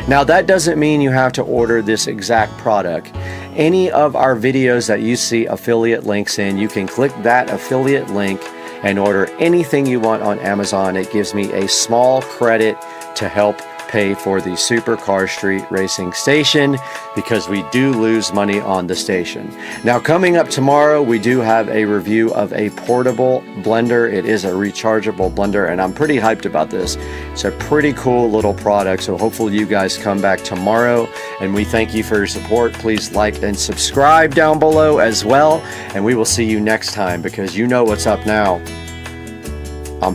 Now, that doesn't mean you have to order this exact product. Any of our videos that you see affiliate links in, you can click that affiliate link and order anything you want on Amazon. It gives me a small credit to help pay for the Supercar Street Racing station, because we do lose money on the station. Now, coming up tomorrow, we do have a review of a portable blender. It is a rechargeable blender, and I'm pretty hyped about this. It's a pretty cool little product, so hopefully you guys come back tomorrow, and we thank you for your support. Please like and subscribe down below as well, and we will see you next time, because you know what's up now.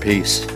Peace.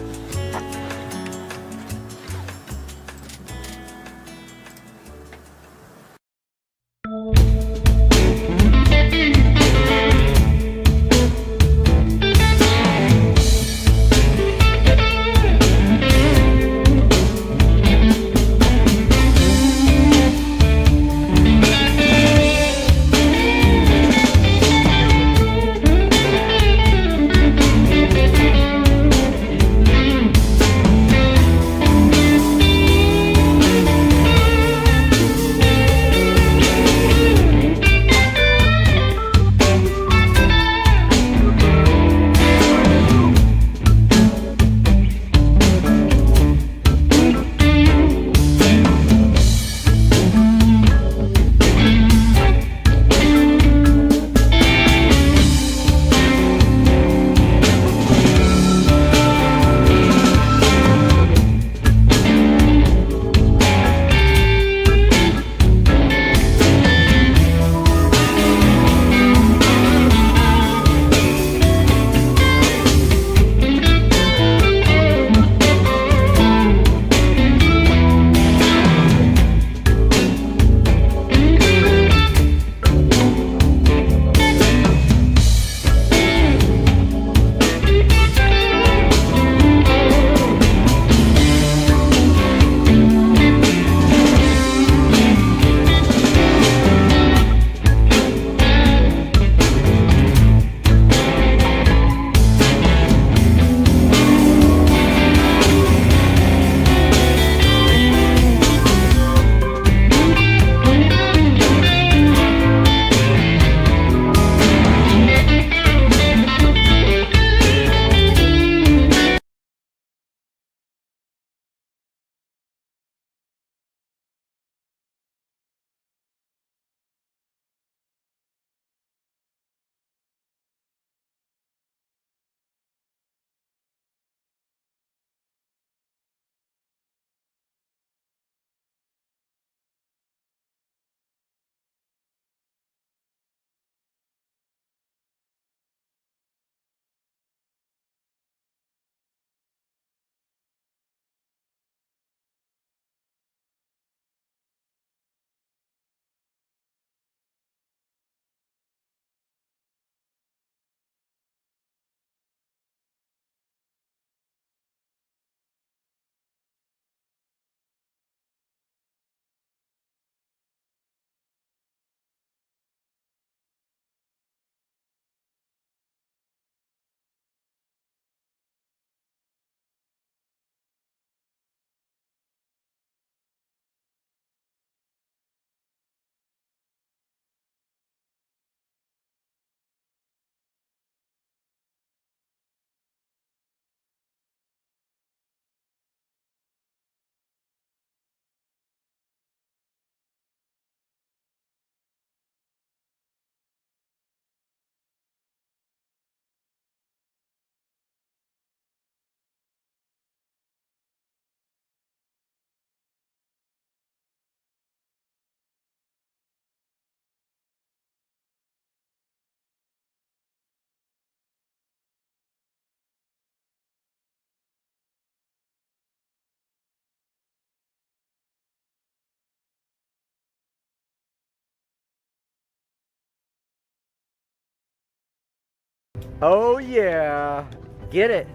Oh, yeah. Get it.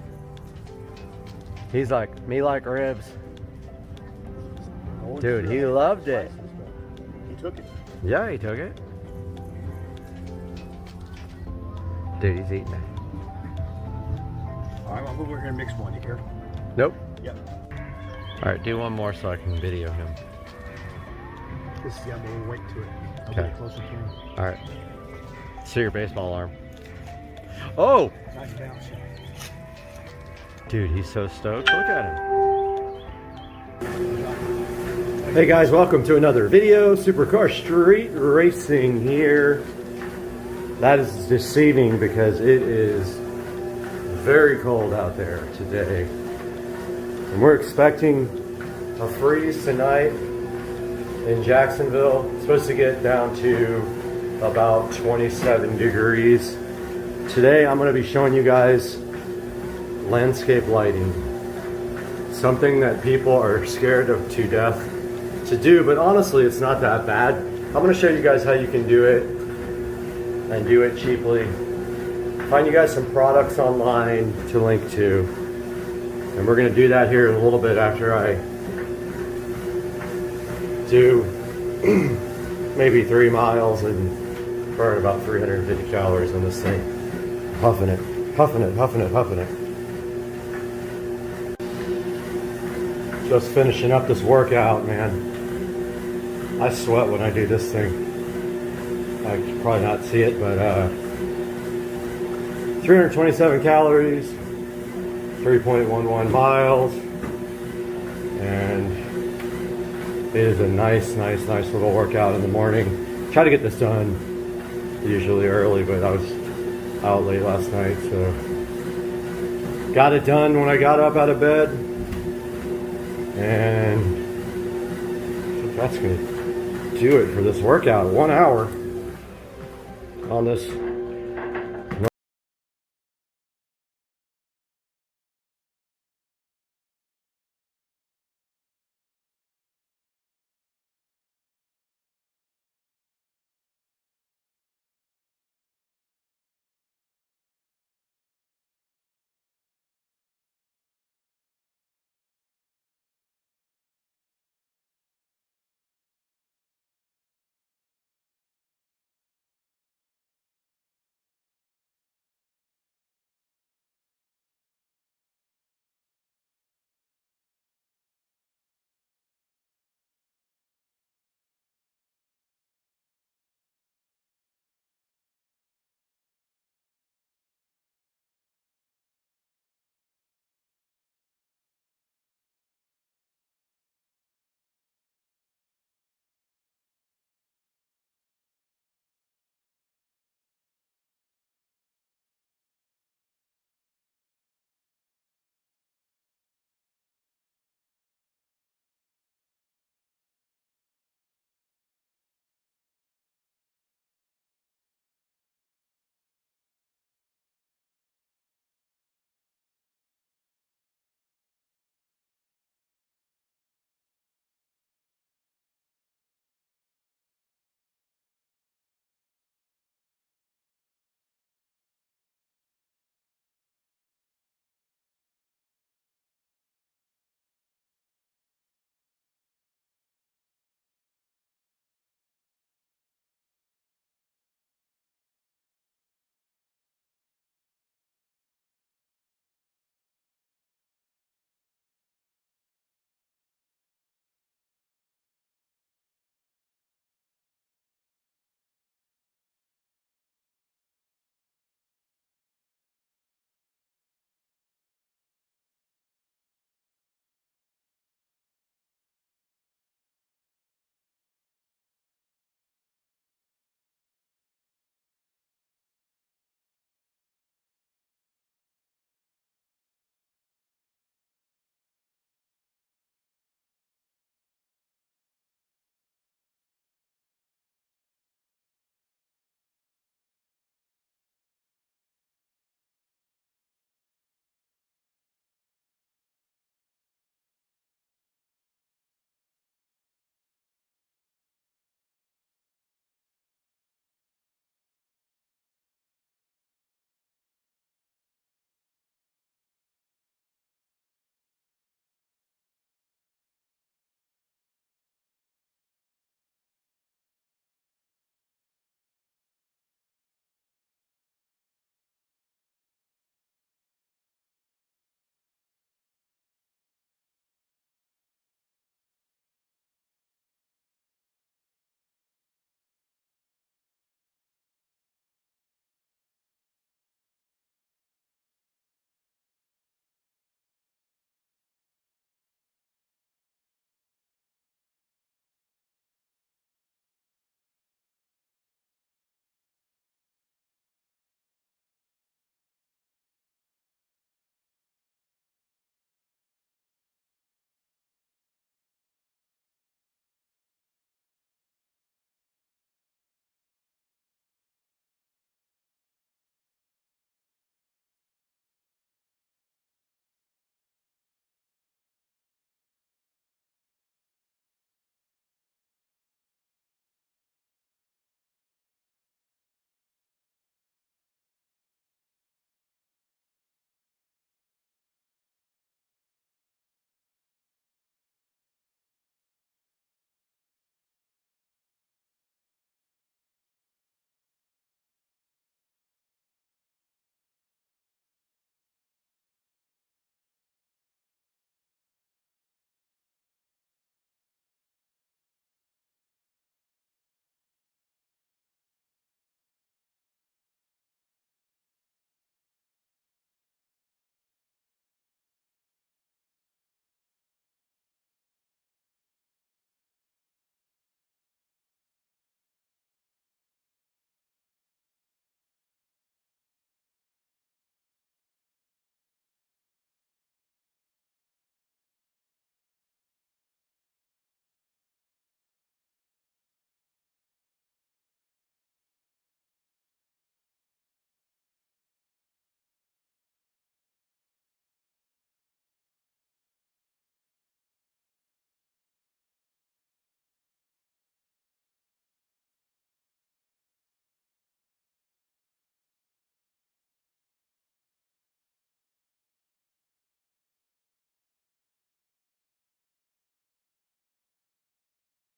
He's like, me like ribs. Dude, he loved it. He took it. Yeah, he took it. Dude, he's eating it. All right, well, we're gonna mix one. You care? Nope. Yep. All right, do one more so I can video him. This is the other one. We'll wait to it. I'll Okay. get it closer to him. All right. See your baseball arm. Oh! Nice bounce. Dude, he's so stoked. Look at him. Hey guys, welcome to another video. Supercar Street Racing here. That is deceiving because it is very cold out there today. And we're expecting a freeze tonight in Jacksonville. It's supposed to get down to about 27 degrees. Today I'm going to be showing you guys landscape lighting. Something that people are scared of to death to do, but honestly it's not that bad. I'm going to show you guys how you can do it and do it cheaply. Find you guys some products online to link to. And we're going to do that here in a little bit after I do maybe 3 miles and burn about 350 calories on this thing. Huffing it, huffing it, huffing it, huffing it. Just finishing up this workout, man. I sweat when I do this thing. I can probably not see it, but 327 calories, 3.11 miles, and it is a nice little workout in the morning. Try to get this done usually early, but I was out late last night, so got it done when I got up out of bed, and I think that's gonna do it for this workout. 1 hour on this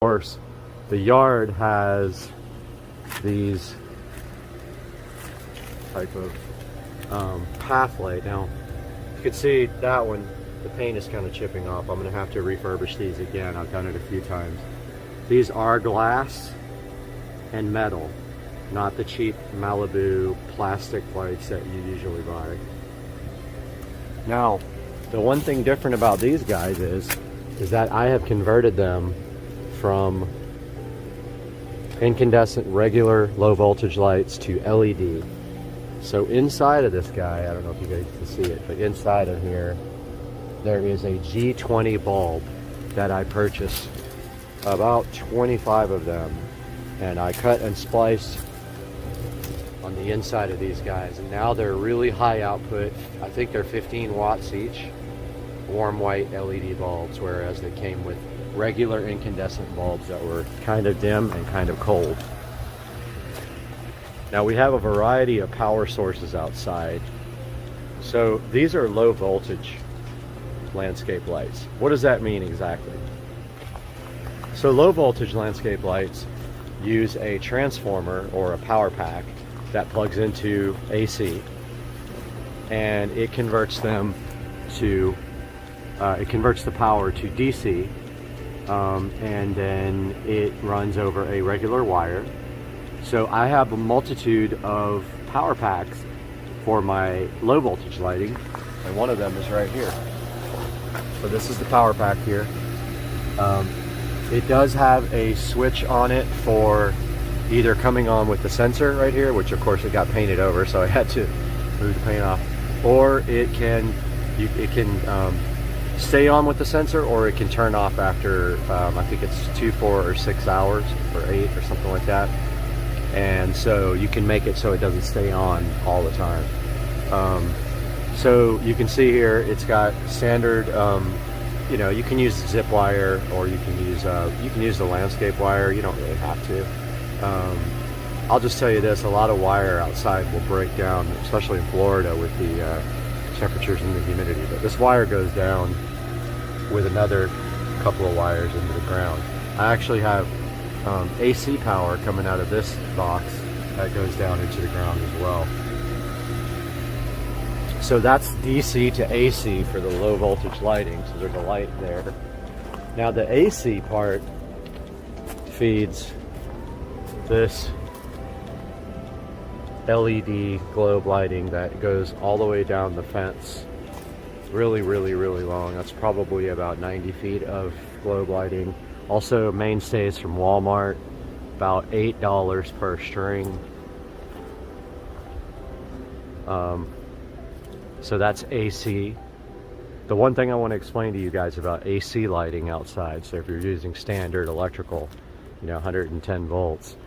course, the yard has these type of path laid. Now, you can see that one, the paint is kind of chipping off. I'm going to have to refurbish these again. I've done it a few times. These are glass and metal, not the cheap Malibu plastic lights that you usually buy. Now, the one thing different about these guys is that I have converted them from incandescent regular low voltage lights to LED. So inside of this guy, I don't know if you guys can see it, but inside of here, there is a G20 bulb that I purchased, about 25 of them, and I cut and spliced on the inside of these guys, and now they're really high output. I think they're 15 watts each, warm white LED bulbs, whereas they came with regular incandescent bulbs that were kind of dim and kind of cold. Now we have a variety of power sources outside. So these are low voltage landscape lights. What does that mean exactly? So low voltage landscape lights use a transformer or a power pack that plugs into AC, and it converts them to it converts the power to DC, and then it runs over a regular wire. So I have a multitude of power packs for my low voltage lighting, and one of them is right here. So this is the power pack here. It does have a switch on it for either coming on with the sensor right here, which of course it got painted over, so I had to move the paint off, or it can stay on with the sensor, or it can turn off after I think it's 2, 4, or 6 hours, or 8 or something like that. And so you can make it so it doesn't stay on all the time. So you can see here it's got standard, you know, you can use zip wire, or you can use the landscape wire. You don't really have to. I'll just tell you this, a lot of wire outside will break down, especially in Florida with the temperatures and the humidity. But this wire goes down with another couple of wires into the ground. I actually have AC power coming out of this box that goes down into the ground as well. So that's DC to AC for the low voltage lighting. So there's a light there. Now the AC part feeds this LED globe lighting that goes all the way down the fence. Really, really, really long. That's probably about 90 feet of globe lighting. Also mainstays from Walmart, about $8 per string. So that's AC. The one thing I want to explain to you guys about AC lighting outside, so if you're using standard electrical, you know, 110 volts,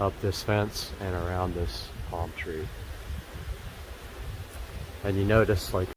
up this fence and around this palm tree. And you notice like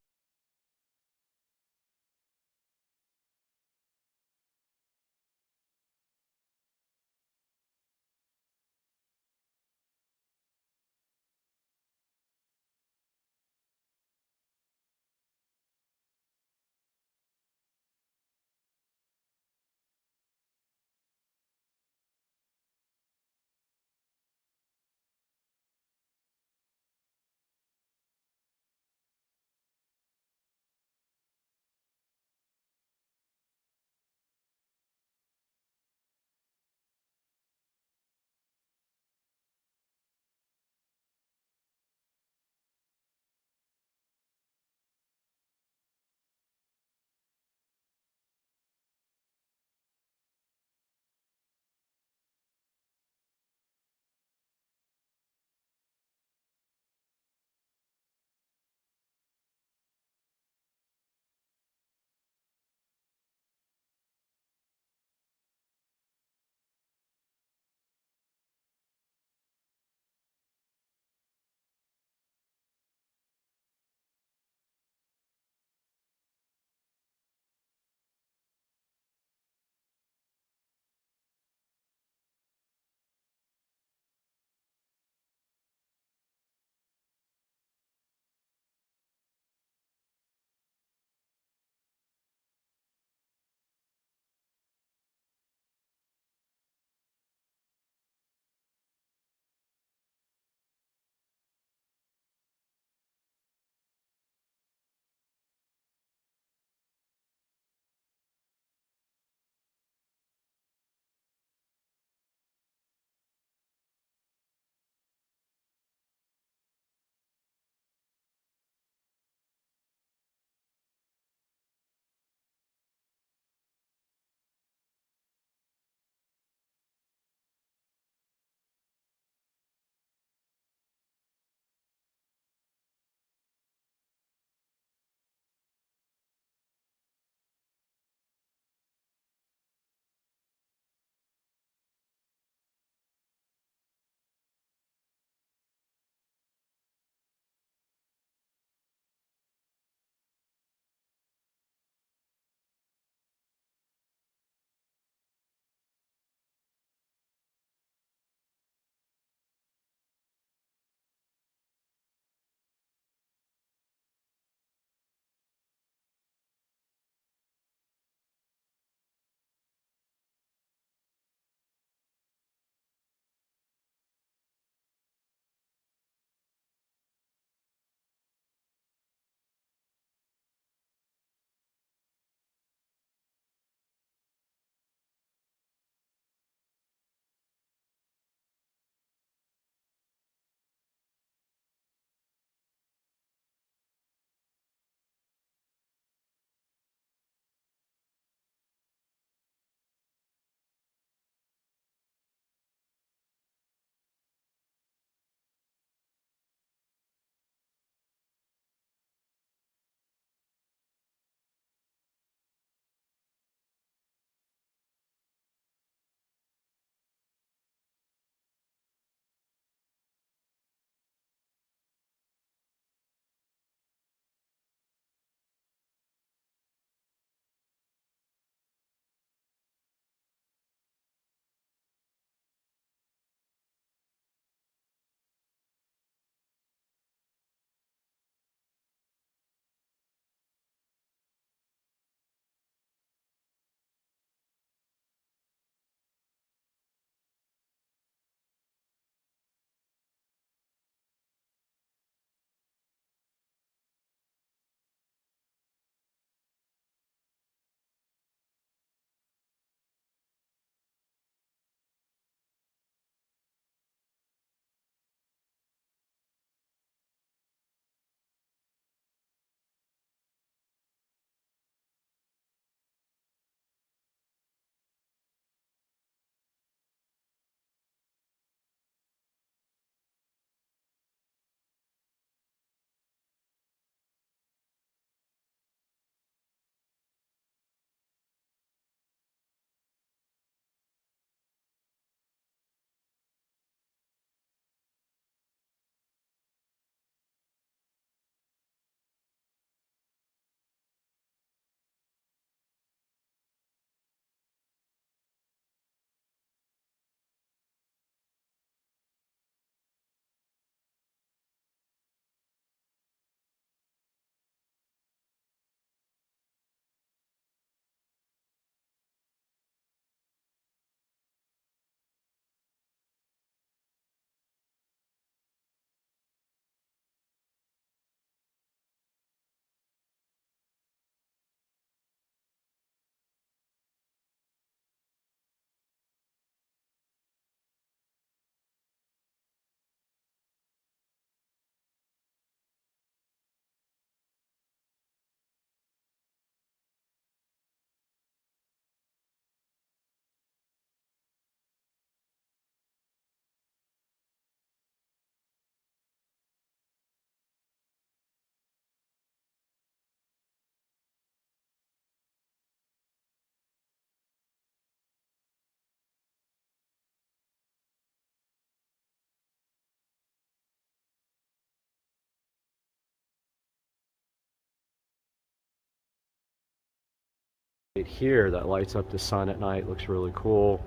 here that lights up the sun at night, looks really cool,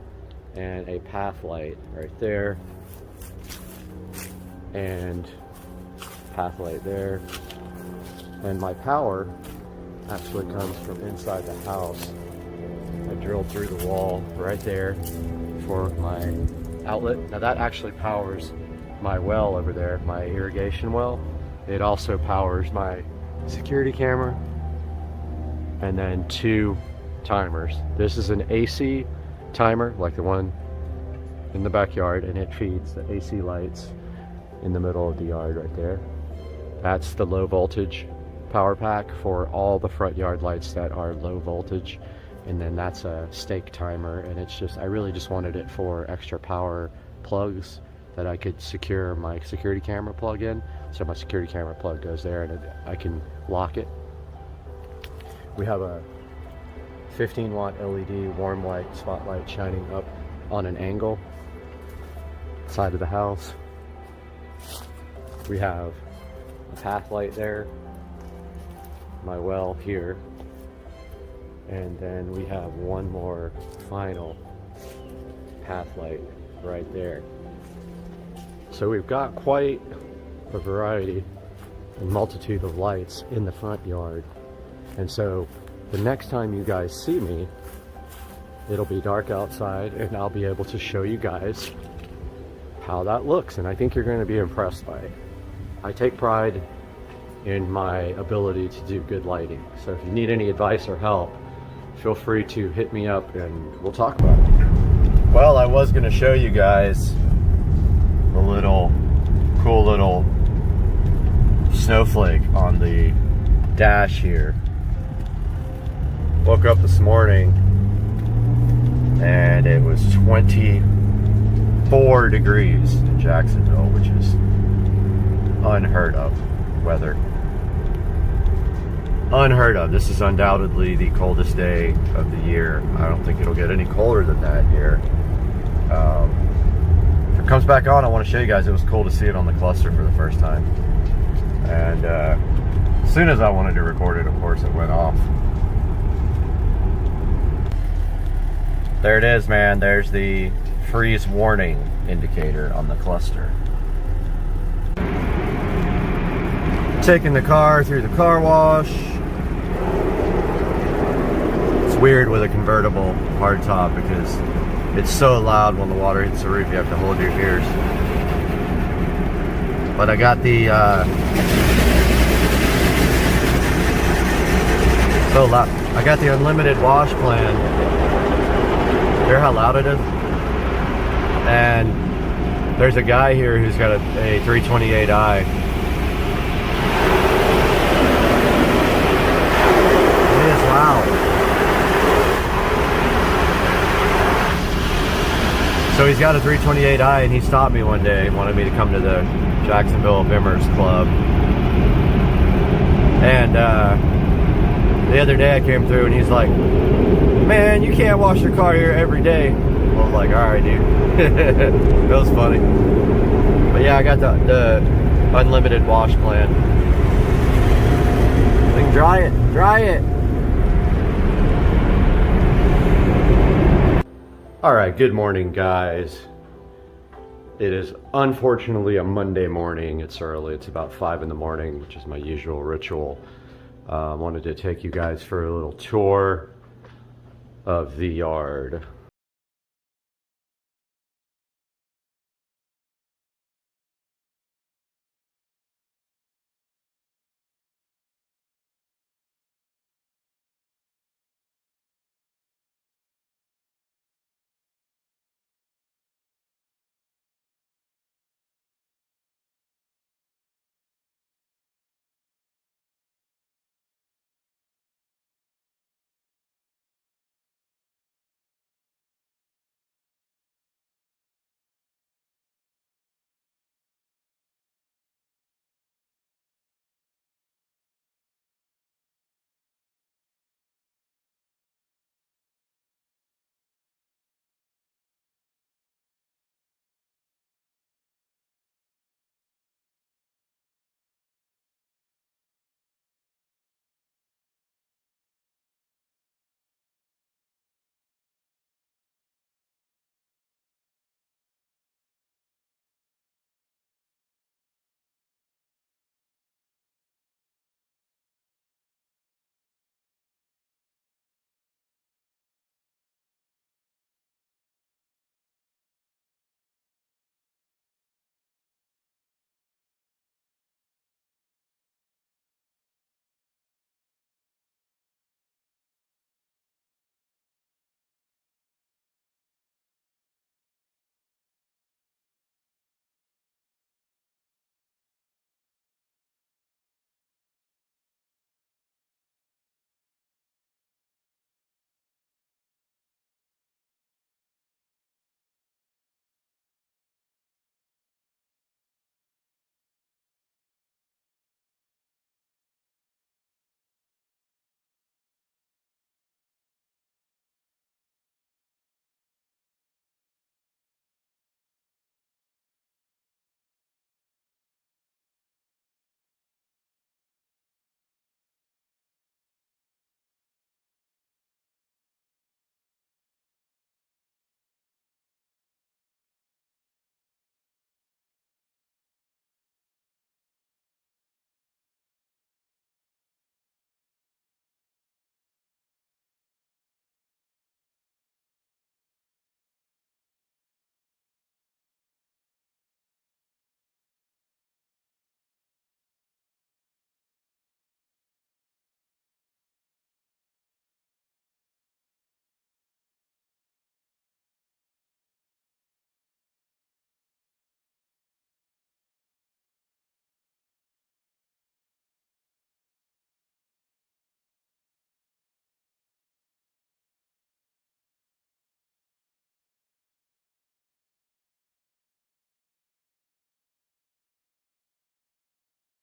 and a path light right there, and path light there. And my power actually comes from inside the house. I drilled through the wall right there for my outlet. Now that actually powers my well over there, my irrigation well. It also powers my security camera, and then 2 timers. This is an AC timer, like the one in the backyard, and it feeds the AC lights in the middle of the yard right there. That's the low voltage power pack for all the front yard lights that are low voltage. And then that's a stake timer, and it's just, I really just wanted it for extra power plugs that I could secure my security camera plug in. So my security camera plug goes there, and I can lock it. We have a 15-watt LED warm light spotlight shining up on an angle side of the house. We have a path light there, my well here, and then we have one more final path light right there. So we've got quite a variety and multitude of lights in the front yard. And so the next time you guys see me, it'll be dark outside, and I'll be able to show you guys how that looks, and I think you're going to be impressed by it. I take pride in my ability to do good lighting, so if you need any advice or help, feel free to hit me up and we'll talk about it. Well, I was going to show you guys a little cool little snowflake on the dash here. Woke up this morning and it was 24 degrees in Jacksonville, which is unheard of weather. Unheard of. This is undoubtedly the coldest day of the year. I don't think it'll get any colder than that here. If it comes back on, I want to show you guys. It was cool to see it on the cluster for the first time. And as soon as I wanted to record it, of course, it went off. There it is, man. There's the freeze warning indicator on the cluster. Taking the car through the car wash. It's weird with a convertible hardtop because it's so loud when the water hits the roof, you have to hold your ears. But I got the so loud. I got the unlimited wash plan. Hear how loud it is? And there's a guy here who's got a 328i. It is loud. So he's got a 328i, and he stopped me one day, wanted me to come to the Jacksonville Bimmers Club. And the other day I came through and he's like, man, you can't wash your car here every day. I was like, alright, dude. That was funny. But yeah, I got the unlimited wash plan. Like, dry it. Alright, good morning, guys. It is unfortunately a Monday morning. It's early. It's about 5 in the morning, which is my usual ritual. I wanted to take you guys for a little tour of the yard.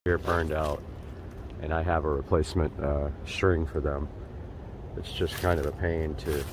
here burned out, and I have a replacement string for them. It's just kind of a pain to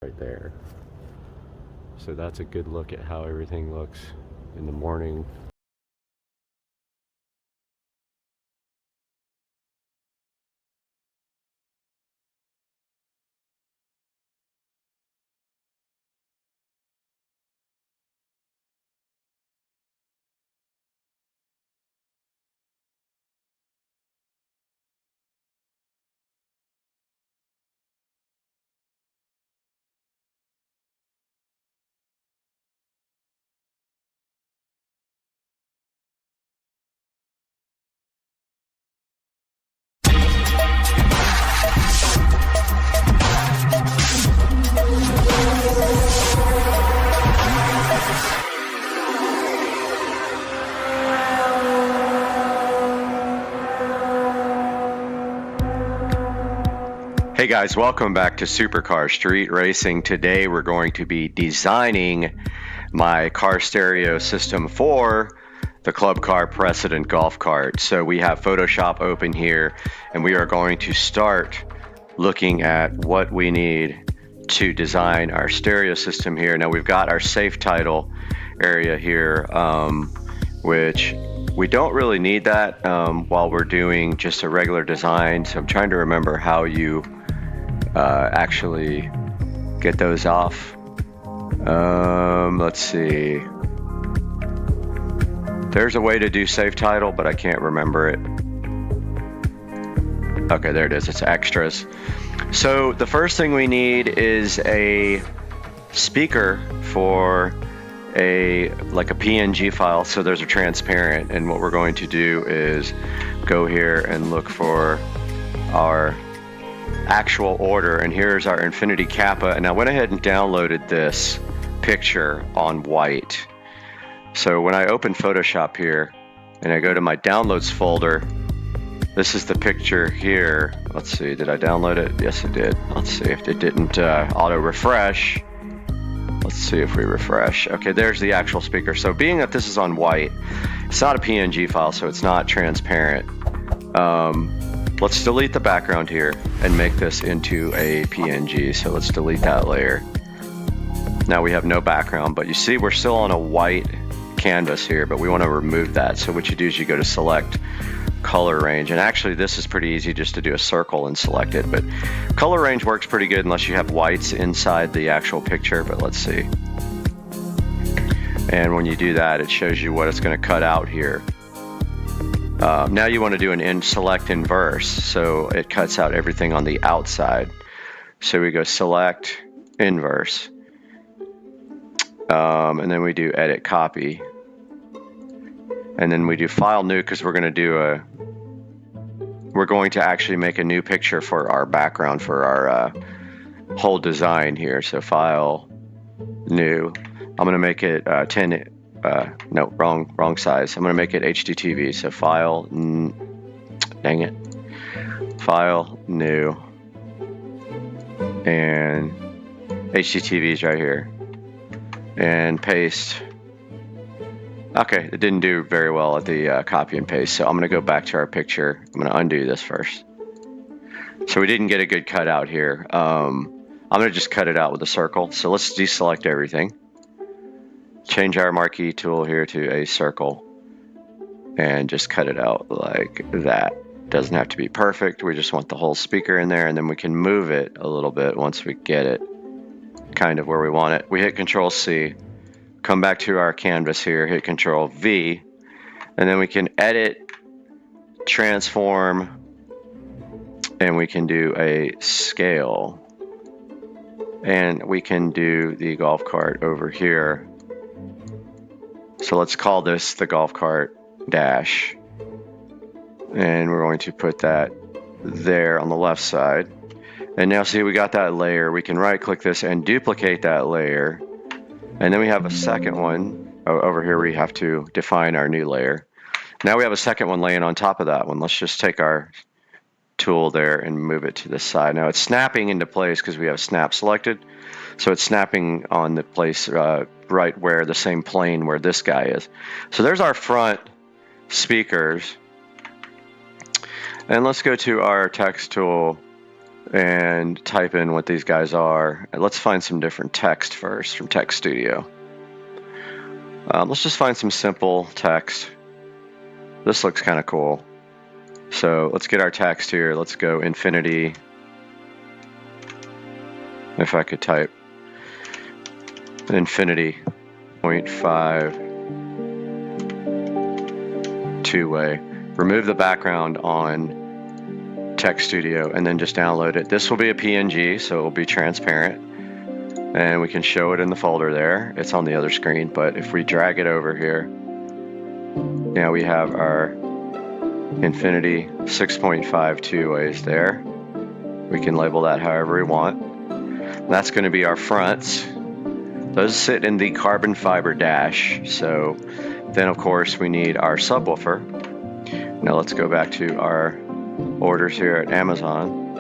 right there. So that's a good look at how everything looks in the morning. Hey guys, welcome back to Supercar Street Racing. Today we're going to be designing my car stereo system for the Club Car Precedent golf cart. So we have Photoshop open here and we are going to start looking at what we need to design our stereo system here. Now we've got our safe title area here, which we don't really need that while we're doing just a regular design. So I'm trying to remember how you actually get those off. Let's see. There's a way to do safe title, but I can't remember it. Okay, there it is. It's extras. So the first thing we need is a speaker for like a PNG file, so those are transparent. And what we're going to do is go here and look for our actual order, and here's our Infinity Kappa, and I went ahead and downloaded this picture on white. So when I open Photoshop here and I go to my downloads folder, this is the picture here. Let's see, did I download it? Yes, it did. Let's see if it didn't auto refresh. Let's see if we refresh. Okay, there's the actual speaker. So being that this is on white, it's not a PNG file, so it's not transparent. Let's delete the background here and make this into a PNG. So let's delete that layer. Now we have no background, but you see we're still on a white canvas here, but we want to remove that. So what you do is you go to select color range, and actually this is pretty easy, just to do a circle and select it, but color range works pretty good unless you have whites inside the actual picture. But let's see, and when you do that, it shows you what it's going to cut out here. Now you want to do an select inverse, so it cuts out everything on the outside. So we go select inverse, and then we do edit copy, and then we do file new, because we're going to actually make a new picture for our background for our whole design here. So file new, I'm going to make it 10. No, wrong size. I'm going to make it HDTV. So file, dang it, file new, and HDTV is right here, and paste. Okay, it didn't do very well at the copy and paste, so I'm going to go back to our picture. I'm going to undo this first. So we didn't get a good cut out here. I'm going to just cut it out with a circle. So let's deselect everything. Change our marquee tool here to a circle and just cut it out like that. Doesn't have to be perfect. We just want the whole speaker in there, and then we can move it a little bit once we get it kind of where we want it. We hit Control C, come back to our canvas here, hit Control V, and then we can edit, transform, and we can do a scale, and we can do the golf cart over here. So let's call this the golf cart dash, and we're going to put that there on the left side. And now see, we got that layer. We can right click this and duplicate that layer, and then we have a second one over here. We have to define our new layer. Now we have a second one laying on top of that one. Let's just take our tool there and move it to the side. Now it's snapping into place because we have snap selected, so it's snapping on the place right where the same plane where this guy is. So there's our front speakers, and let's go to our text tool and type in what these guys are. And let's find some different text first from Text Studio. Let's just find some simple text. This looks kind of cool. So let's get our text here. Let's go infinity. If I could type infinity 0.5 two-way. Remove the background on Text Studio and then just download it. This will be a PNG, so it will be transparent, and we can show it in the folder there. It's on the other screen, but if we drag it over here, now we have our infinity 6.5 two-ways there. We can label that however we want. That's going to be our fronts. Those sit in the carbon fiber dash. So then of course we need our subwoofer. Now let's go back to our orders here at Amazon,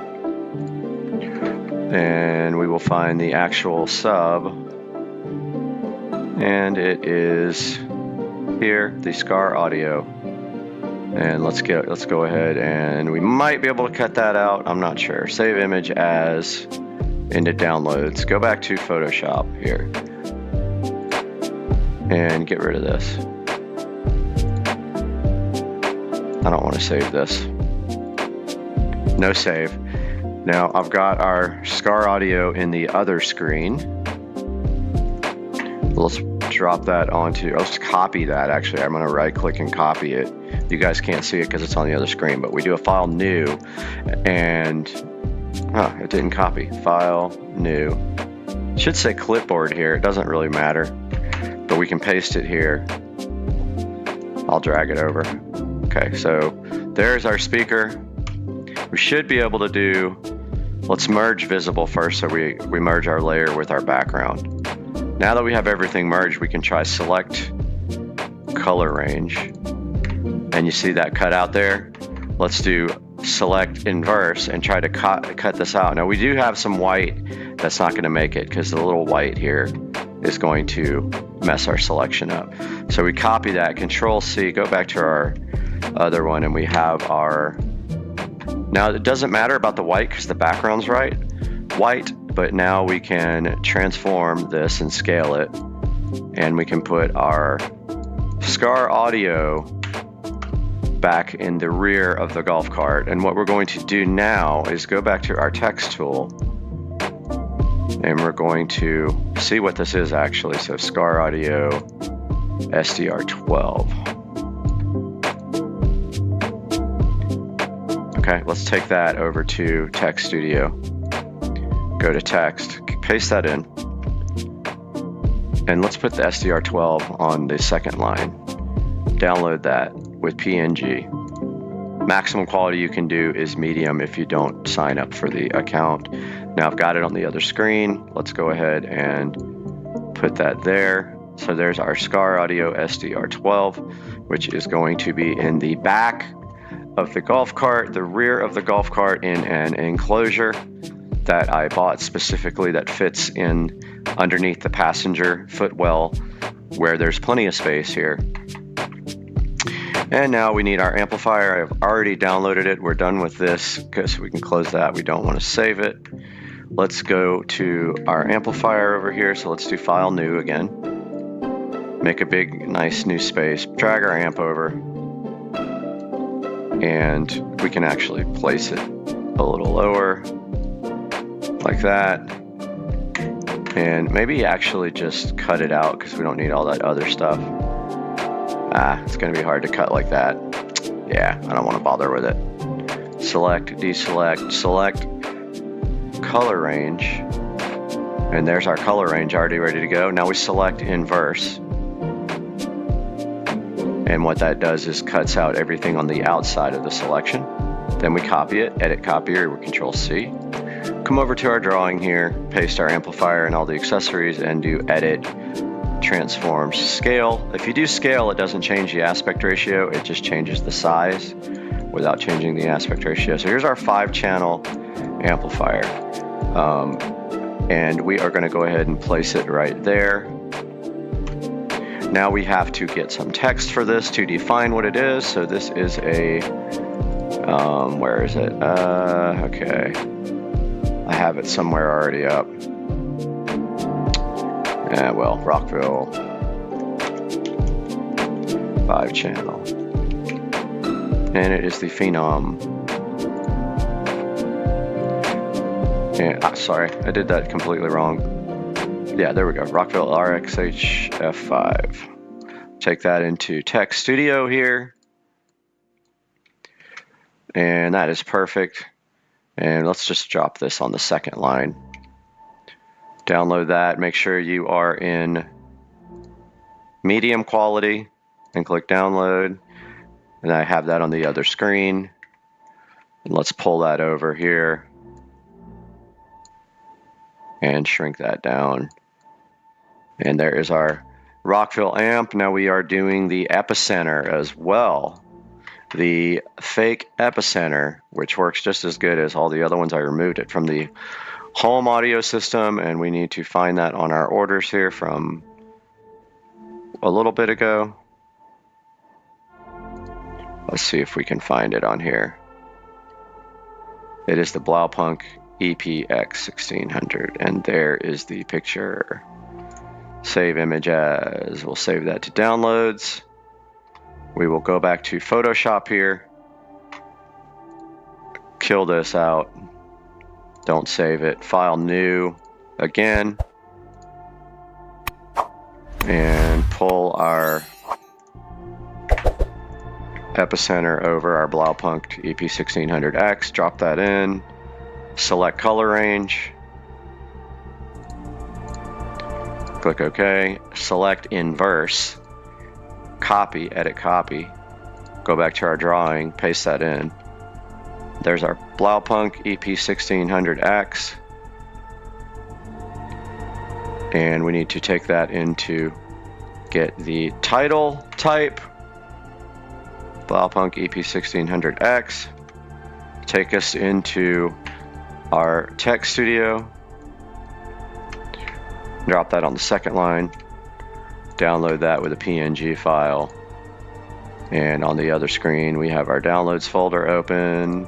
and we will find the actual sub, and it is here, the Scar Audio. And let's go ahead, and we might be able to cut that out. I'm not sure. Save image as into downloads. Go back to Photoshop here and get rid of this. I don't want to save this. No save. Now I've got our Scar Audio in the other screen. Let's drop that onto, let's copy that. Actually, I'm going to right click and copy it. You guys can't see it because it's on the other screen, but we do a file new, and it didn't copy. File new, Should say clipboard here. It doesn't really matter, but we can paste it here. I'll drag it over. Okay, so there's our speaker. We should be able to do, let's merge visible first, so we merge our layer with our background. Now that we have everything merged, we can try select color range. And you see that cut out there? Let's do select inverse and try to cut this out. Now we do have some white that's not going to make it because the little white here is going to mess our selection up. So we copy that, Control C, go back to our other one, and we have our, now it doesn't matter about the white because the background's white, but now we can transform this and scale it, and we can put our SCSR audio back in the rear of the golf cart. And what we're going to do now is go back to our text tool, and we're going to see what this is actually. So SCSR audio SDR12. Okay, let's take that over to Text Studio. Go to text, paste that in, and let's put the SDR12 on the second line. Download that with PNG. Maximum quality you can do is medium if you don't sign up for the account. Now I've got it on the other screen. Let's go ahead and put that there. So there's our SCSR audio SDR12, which is going to be in the back of the golf cart, the rear of the golf cart, in an enclosure that I bought specifically that fits in underneath the passenger footwell where there's plenty of space here. And now we need our amplifier. I've already downloaded it. We're done with this because we can close that. We don't want to save it. Let's go to our amplifier over here. So let's do File New again. Make a big, nice new space. Drag our amp over. And we can actually place it a little lower, like that. And maybe actually just cut it out because we don't need all that other stuff. It's going to be hard to cut like that. Yeah, I don't want to bother with it. Select, deselect, select color range. And there's our color range already ready to go. Now we select inverse. And what that does is cuts out everything on the outside of the selection. Then we copy it, edit copier with Control C. Come over to our drawing here, paste our amplifier and all the accessories, and do edit, transforms, scale. If you do scale, it doesn't change the aspect ratio, it just changes the size without changing the aspect ratio. So here's our 5-channel amplifier. And we are going to go ahead and place it right there. Now we have to get some text for this to define what it is. So this is a, where is it? Okay. I have it somewhere already up. Yeah, well, Rockville 5-channel. And it is the Phenom. Yeah, sorry, I did that completely wrong. Yeah, there we go. Rockville RXH F5. Take that into Text Studio here. And that is perfect. And let's just drop this on the second line. Download that. Make sure you are in medium quality and click download. And I have that on the other screen. And let's pull that over here and shrink that down. And there is our Rockville amp. Now we are doing the epicenter as well. The fake epicenter, which works just as good as all the other ones. I removed it from the home audio system, and we need to find that on our orders here from a little bit ago. Let's see if we can find it on here. It is the Blaupunk EPX 1600, and there is the picture. Save image as. We'll save that to downloads. We will go back to Photoshop here. Kill this out. Don't save it. File new again. And pull our epicenter over our Blaupunk EP1600X. Drop that in. Select color range. Click OK, select inverse, copy, edit copy, go back to our drawing, paste that in. There's our Blaupunk EP1600X. And we need to take that into get the title type, Blaupunk EP1600X. Take us into our text studio. Drop that on the second line. Download that with a PNG file. And on the other screen, we have our downloads folder open.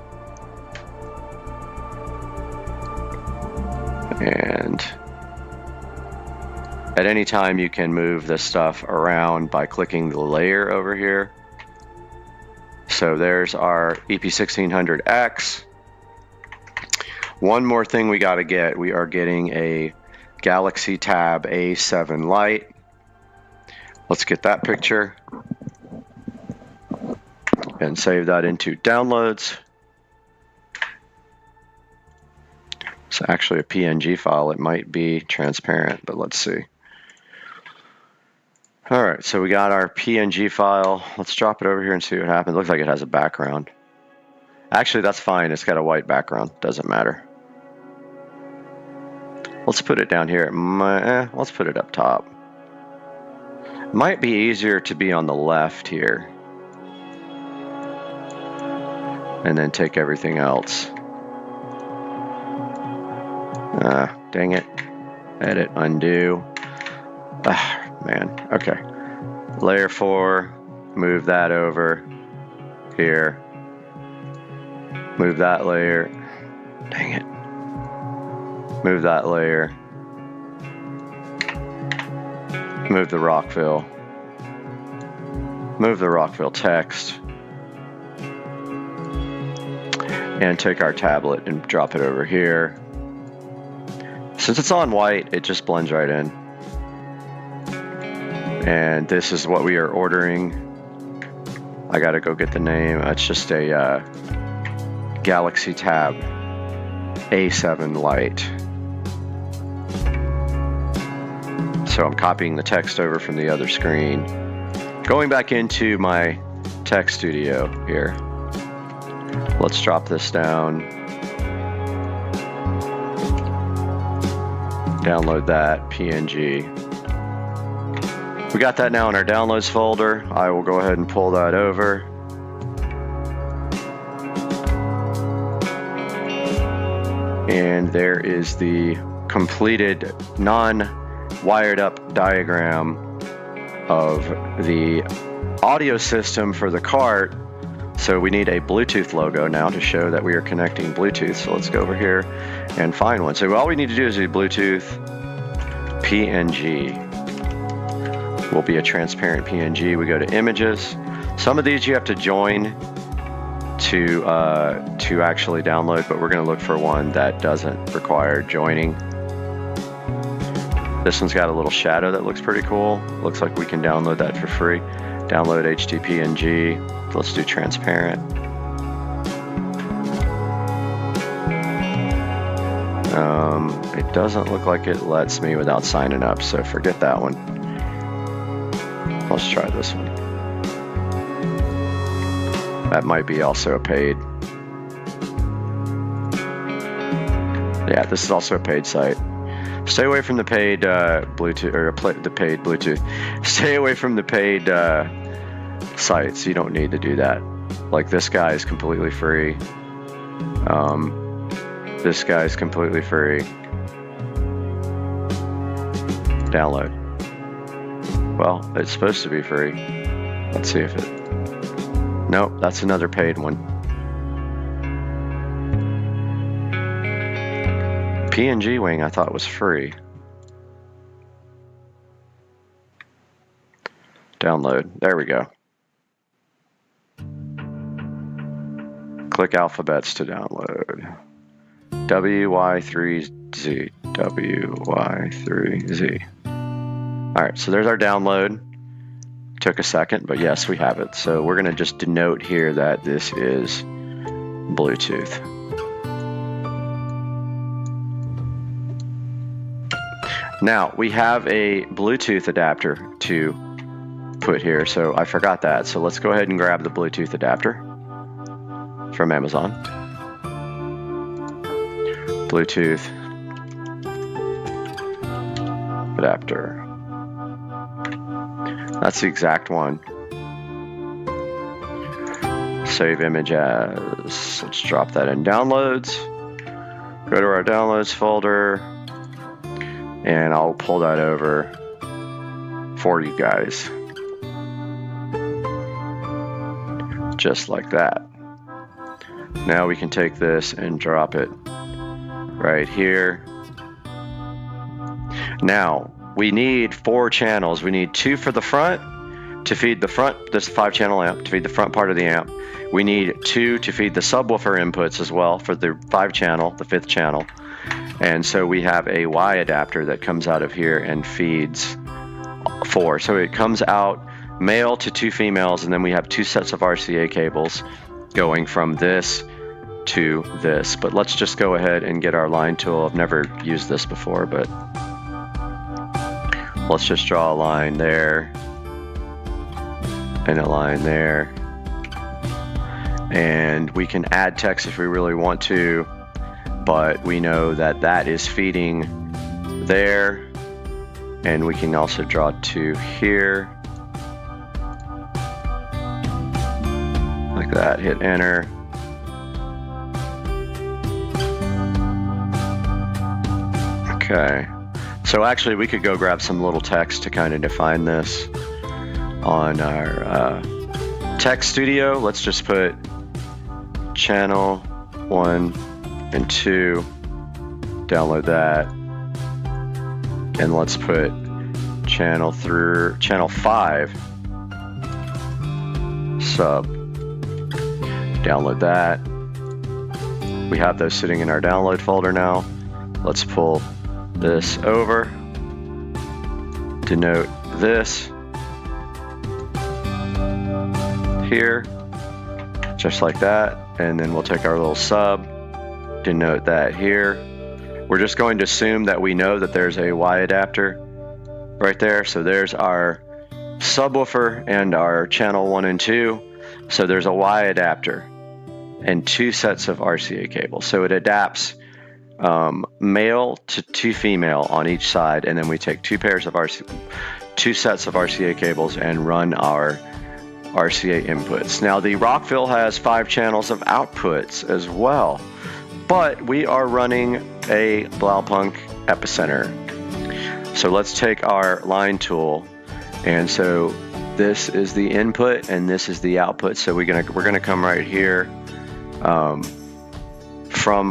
And at any time, you can move this stuff around by clicking the layer over here. So there's our EP1600X. One more thing we got to get. We are getting a Galaxy Tab A7 Lite. Let's get that picture and save that into downloads. It's actually a PNG file. It might be transparent, but let's see. All right, so we got our PNG file. Let's drop it over here and see what happens. It looks like it has a background. Actually, that's fine. It's got a white background. Doesn't matter. Let's put it down here. Let's put it up top. Might be easier to be on the left here. And then take everything else. Dang it. Edit, undo. Man, okay. Layer 4, move that over here. Move that layer. Dang it. Move that layer. Move the Rockville. Move the Rockville text. And take our tablet and drop it over here. Since it's on white, it just blends right in. And this is what we are ordering. I gotta go get the name. It's just a Galaxy Tab A7 Lite. So I'm copying the text over from the other screen. Going back into my text studio here. Let's drop this down. Download that PNG. We got that now in our downloads folder. I will go ahead and pull that over. And there is the completed non-wired up diagram of the audio system for the cart. So we need a Bluetooth logo now to show that we are connecting Bluetooth. So let's go over here and find one. So all we need to do is do Bluetooth PNG. Will be a transparent PNG. We go to images. Some of these you have to join to actually download, but we're going to look for one that doesn't require joining. This one's got a little shadow that looks pretty cool. Looks like we can download that for free. Download HDPNG. Let's do transparent. It doesn't look like it lets me without signing up, so forget that one. Let's try this one. That might be also a paid. Yeah, this is also a paid site. Stay away from the paid Bluetooth, or the paid Bluetooth. Stay away from the paid sites. You don't need to do that. Like this guy is completely free. This guy is completely free. Download. Well, it's supposed to be free. Let's see if it... Nope, that's another paid one. PNG Wing I thought was free. Download. There we go. Click alphabets to download. WY3Z. WY3Z. Alright, so there's our download. Took a second, but yes, we have it. So we're going to just denote here that this is Bluetooth. Now we have a Bluetooth adapter to put here, so I forgot that. So let's go ahead and grab the Bluetooth adapter from Amazon. Bluetooth adapter. That's the exact one. Save image as, let's drop that in downloads. Go to our downloads folder, and I'll pull that over for you guys. Just like that. Now we can take this and drop it right here. Now we need 4 channels. We need 2 for the front to feed the front, this 5-channel amp, to feed the front part of the amp. We need 2 to feed the subwoofer inputs as well for the 5-channel, the 5th channel. And so we have a Y adapter that comes out of here and feeds 4. So it comes out male to 2 females, and then we have 2 sets of RCA cables going from this to this. But let's just go ahead and get our line tool. I've never used this before, but let's just draw a line there and a line there. And we can add text if we really want to, but we know that that is feeding there. And we can also draw 2 here. Like that, hit enter. Okay, so actually we could go grab some little text to kind of define this on our text studio. Let's just put channel 1 and 2, download that, and let's put channel 5 sub, download that. We have those sitting in our download folder now. Let's pull this over, denote this here, just like that, and then we'll take our little sub, denote that here. We're just going to assume that we know that there's a Y adapter right there. So there's our subwoofer and our channel 1 and 2. So there's a Y adapter and 2 sets of RCA cables. So it adapts male to 2 female on each side, and then we take 2 sets of RCA cables and run our RCA inputs. Now the Rockville has 5 channels of outputs as well, but we are running a Blaupunk epicenter. So let's take our line tool, and so this is the input and this is the output. So we're gonna come right here.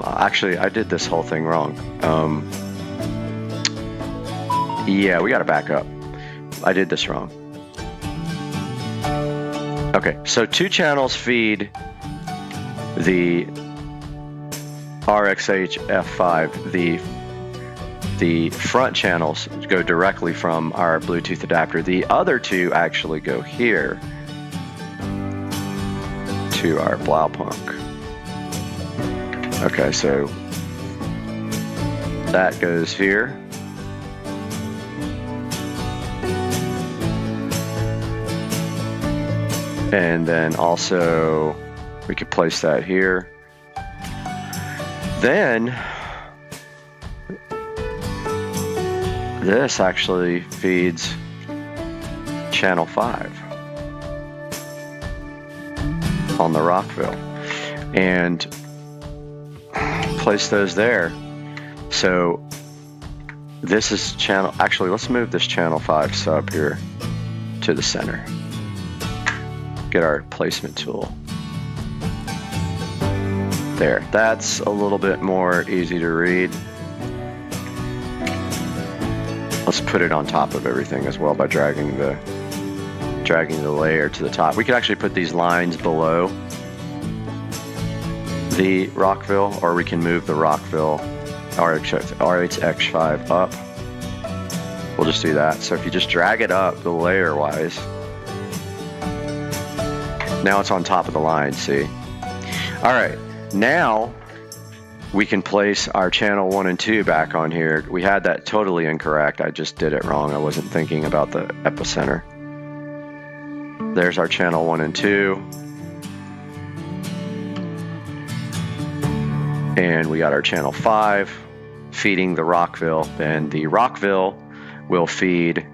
Actually, I did this whole thing wrong. Yeah, we gotta back up. I did this wrong. Okay, so 2 channels feed the RXH F5. The front channels go directly from our Bluetooth adapter. The other 2 actually go here to our Blaupunk. Okay, so that goes here. And then also we could place that here. Then this actually feeds channel 5 on the Rockville, and place those there. So this is channel, actually let's move this channel 5 sub here to the center. Get our placement tool. There, that's a little bit more easy to read. Let's put it on top of everything as well by dragging the layer to the top. We could actually put these lines below the Rockville, or we can move the Rockville RHX5 up. We'll just do that. So if you just drag it up the layer wise, now it's on top of the line, see? All right, now we can place our channel 1 and 2 back on here. We had that totally incorrect. I just did it wrong. I wasn't thinking about the epicenter. There's our channel 1 and 2. And we got our channel 5 feeding the Rockville. Then the Rockville will feed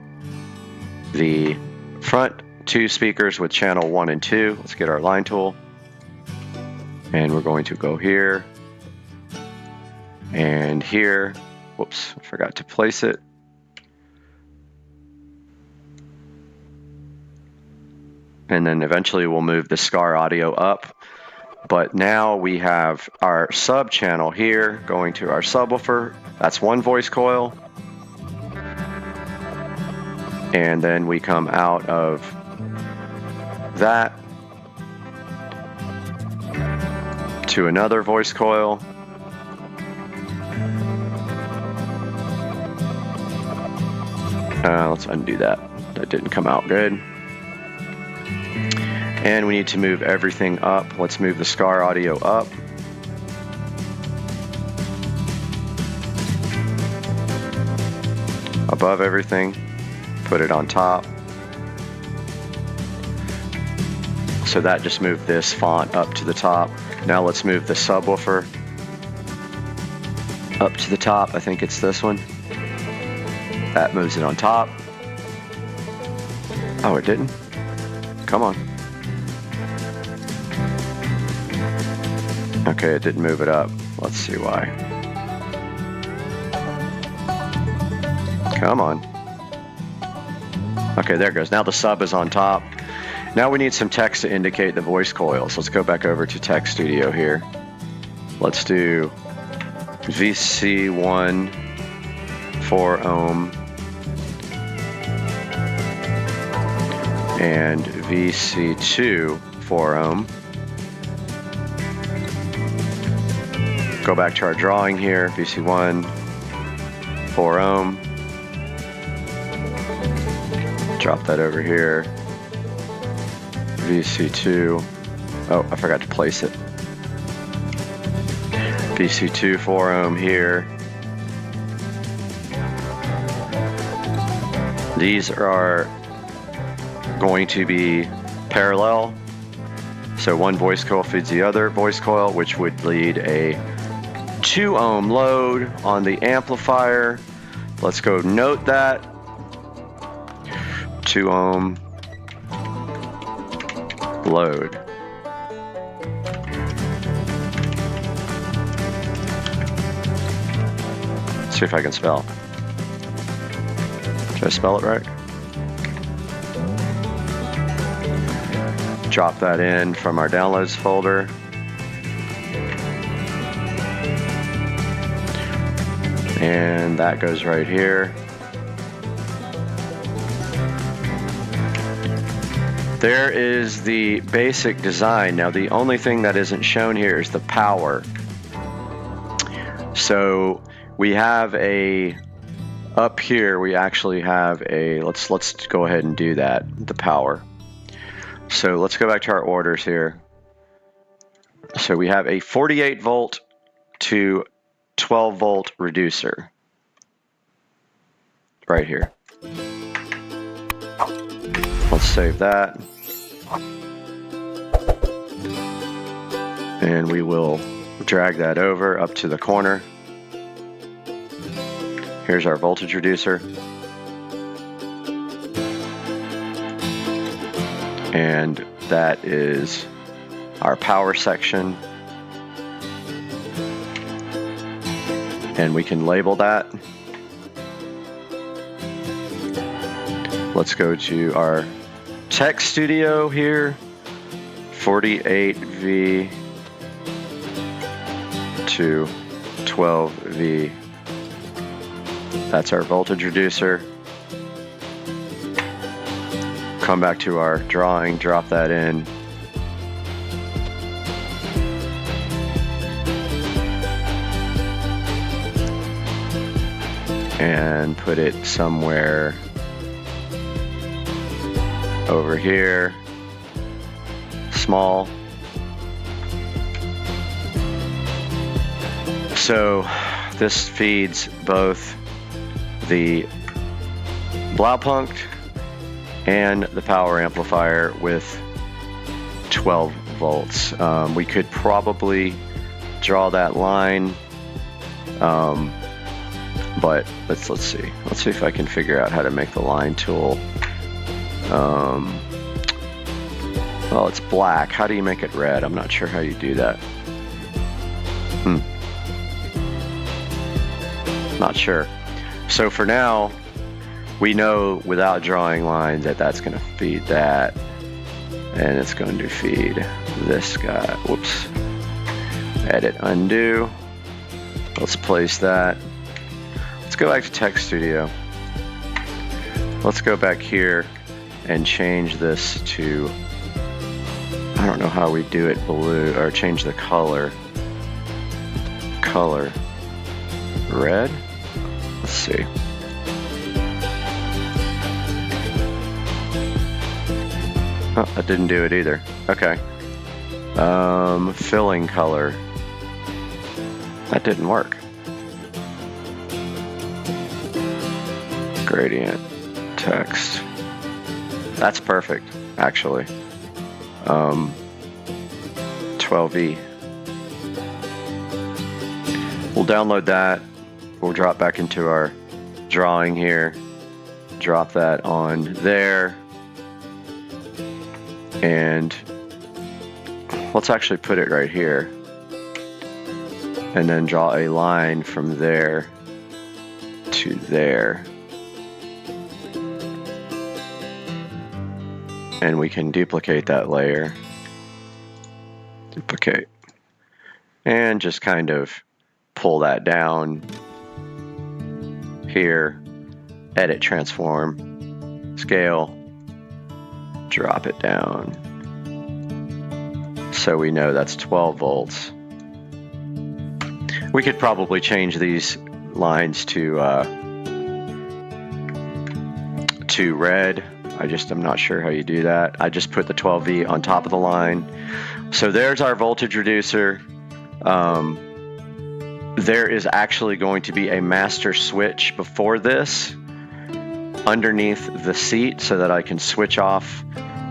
the front 2 speakers with channel 1 and 2. Let's get our line tool. And we're going to go here and here. Whoops, I forgot to place it. And then eventually we'll move the SCAR audio up. But now we have our sub channel here going to our subwoofer. That's 1 voice coil. And then we come out of that to another voice coil. Let's undo that. That didn't come out good. And we need to move everything up. Let's move the SCAR audio up. Above everything. Put it on top. So that just moved this font up to the top. Now let's move the subwoofer up to the top. I think it's this one. That moves it on top. Oh, it didn't? Come on. Okay, it didn't move it up. Let's see why. Come on. Okay, there it goes. Now the sub is on top. Now we need some text to indicate the voice coils. Let's go back over to Tech Studio here. Let's do VC1 4 ohm and VC2 4 ohm. Go back to our drawing here, VC1 4 ohm. Drop that over here. VC2. Oh, I forgot to place it. VC2 4 ohm here. These are going to be parallel. So 1 voice coil feeds the other voice coil, which would lead a 2 ohm load on the amplifier. Let's go note that. 2 ohm load. Let's see if I can spell. Did I spell it right? Drop that in from our downloads folder. And that goes right here. There is the basic design. Now the only thing that isn't shown here is the power. So we have up here we actually have let's go ahead and do that, the power. So let's go back to our orders here. So we have a 48 volt to 12 volt reducer right here. Let's save that. And we will drag that over up to the corner. Here's our voltage reducer. And that is our power section. And we can label that. Let's go to our Tech Studio here. 48V to 12V. That's our voltage reducer. Come back to our drawing, drop that in. And put it somewhere over here. Small. So this feeds both the Blaupunkt and the power amplifier with 12 volts. We could probably draw that line, but let's see. Let's see if I can figure out how to make the line tool. Well, it's black. How do you make it red? I'm not sure how you do that. Not sure. So for now, we know without drawing lines that that's going to feed that, and it's going to feed this guy. Whoops. Edit, undo. Let's place that. Let's go back to Tech Studio. Let's go back here and change this to, I don't know how we do it, blue, or change the color. Color. Red? Let's see. Oh, that didn't do it either. Okay. Filling color. That didn't work. Gradient. Text. That's perfect, actually. 12E. We'll download that. We'll drop back into our drawing here. Drop that on there. And let's actually put it right here. And then draw a line from there to there. And we can duplicate that layer. Duplicate. And just kind of pull that down here. Edit, transform, scale, drop it down. So we know that's 12 volts. We could probably change these lines to red. I'm not sure how you do that. I just put the 12V on top of the line. So there's our voltage reducer. There is actually going to be a master switch before this underneath the seat so that I can switch off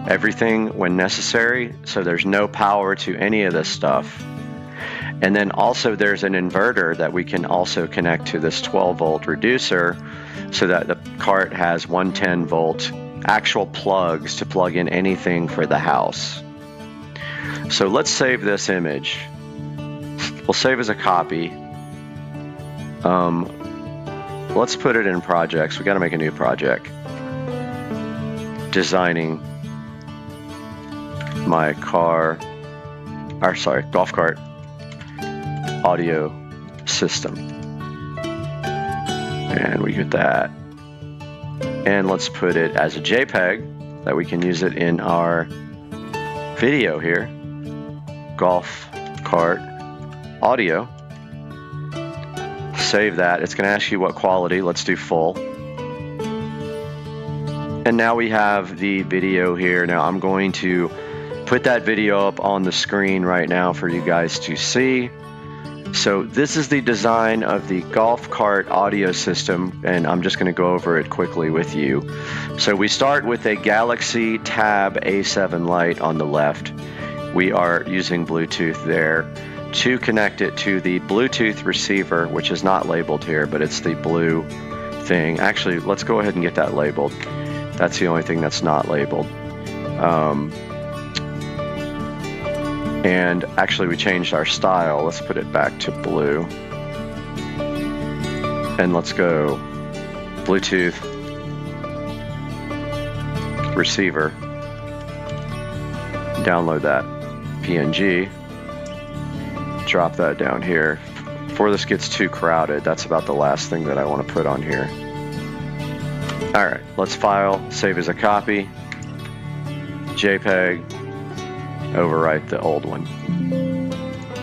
everything when necessary. So there's no power to any of this stuff. And then also there's an inverter that we can also connect to this 12 volt reducer so that the cart has 110 volt actual plugs to plug in anything for the house. So let's save this image. We'll save as a copy. Let's put it in projects. We got to make a new project. Designing my golf cart audio system. And we get that. And let's put it as a JPEG that we can use it in our video here. Golf cart audio. Save that. It's going to ask you what quality. Let's do full. And now we have the video here. Now I'm going to put that video up on the screen right now for you guys to see. So this is the design of the golf cart audio system, and I'm just going to go over it quickly with you. So we start with a Galaxy Tab A7 Lite on the left. We are using Bluetooth there to connect it to the Bluetooth receiver, which is not labeled here, but it's the blue thing. Actually, let's go ahead and get that labeled. That's the only thing that's not labeled. And actually we changed our style. Let's put it back to blue. And let's go Bluetooth receiver. Download that PNG. Drop that down here. Before this gets too crowded, that's about the last thing that I want to put on here. All right, let's file, save as a copy, JPEG, overwrite the old one.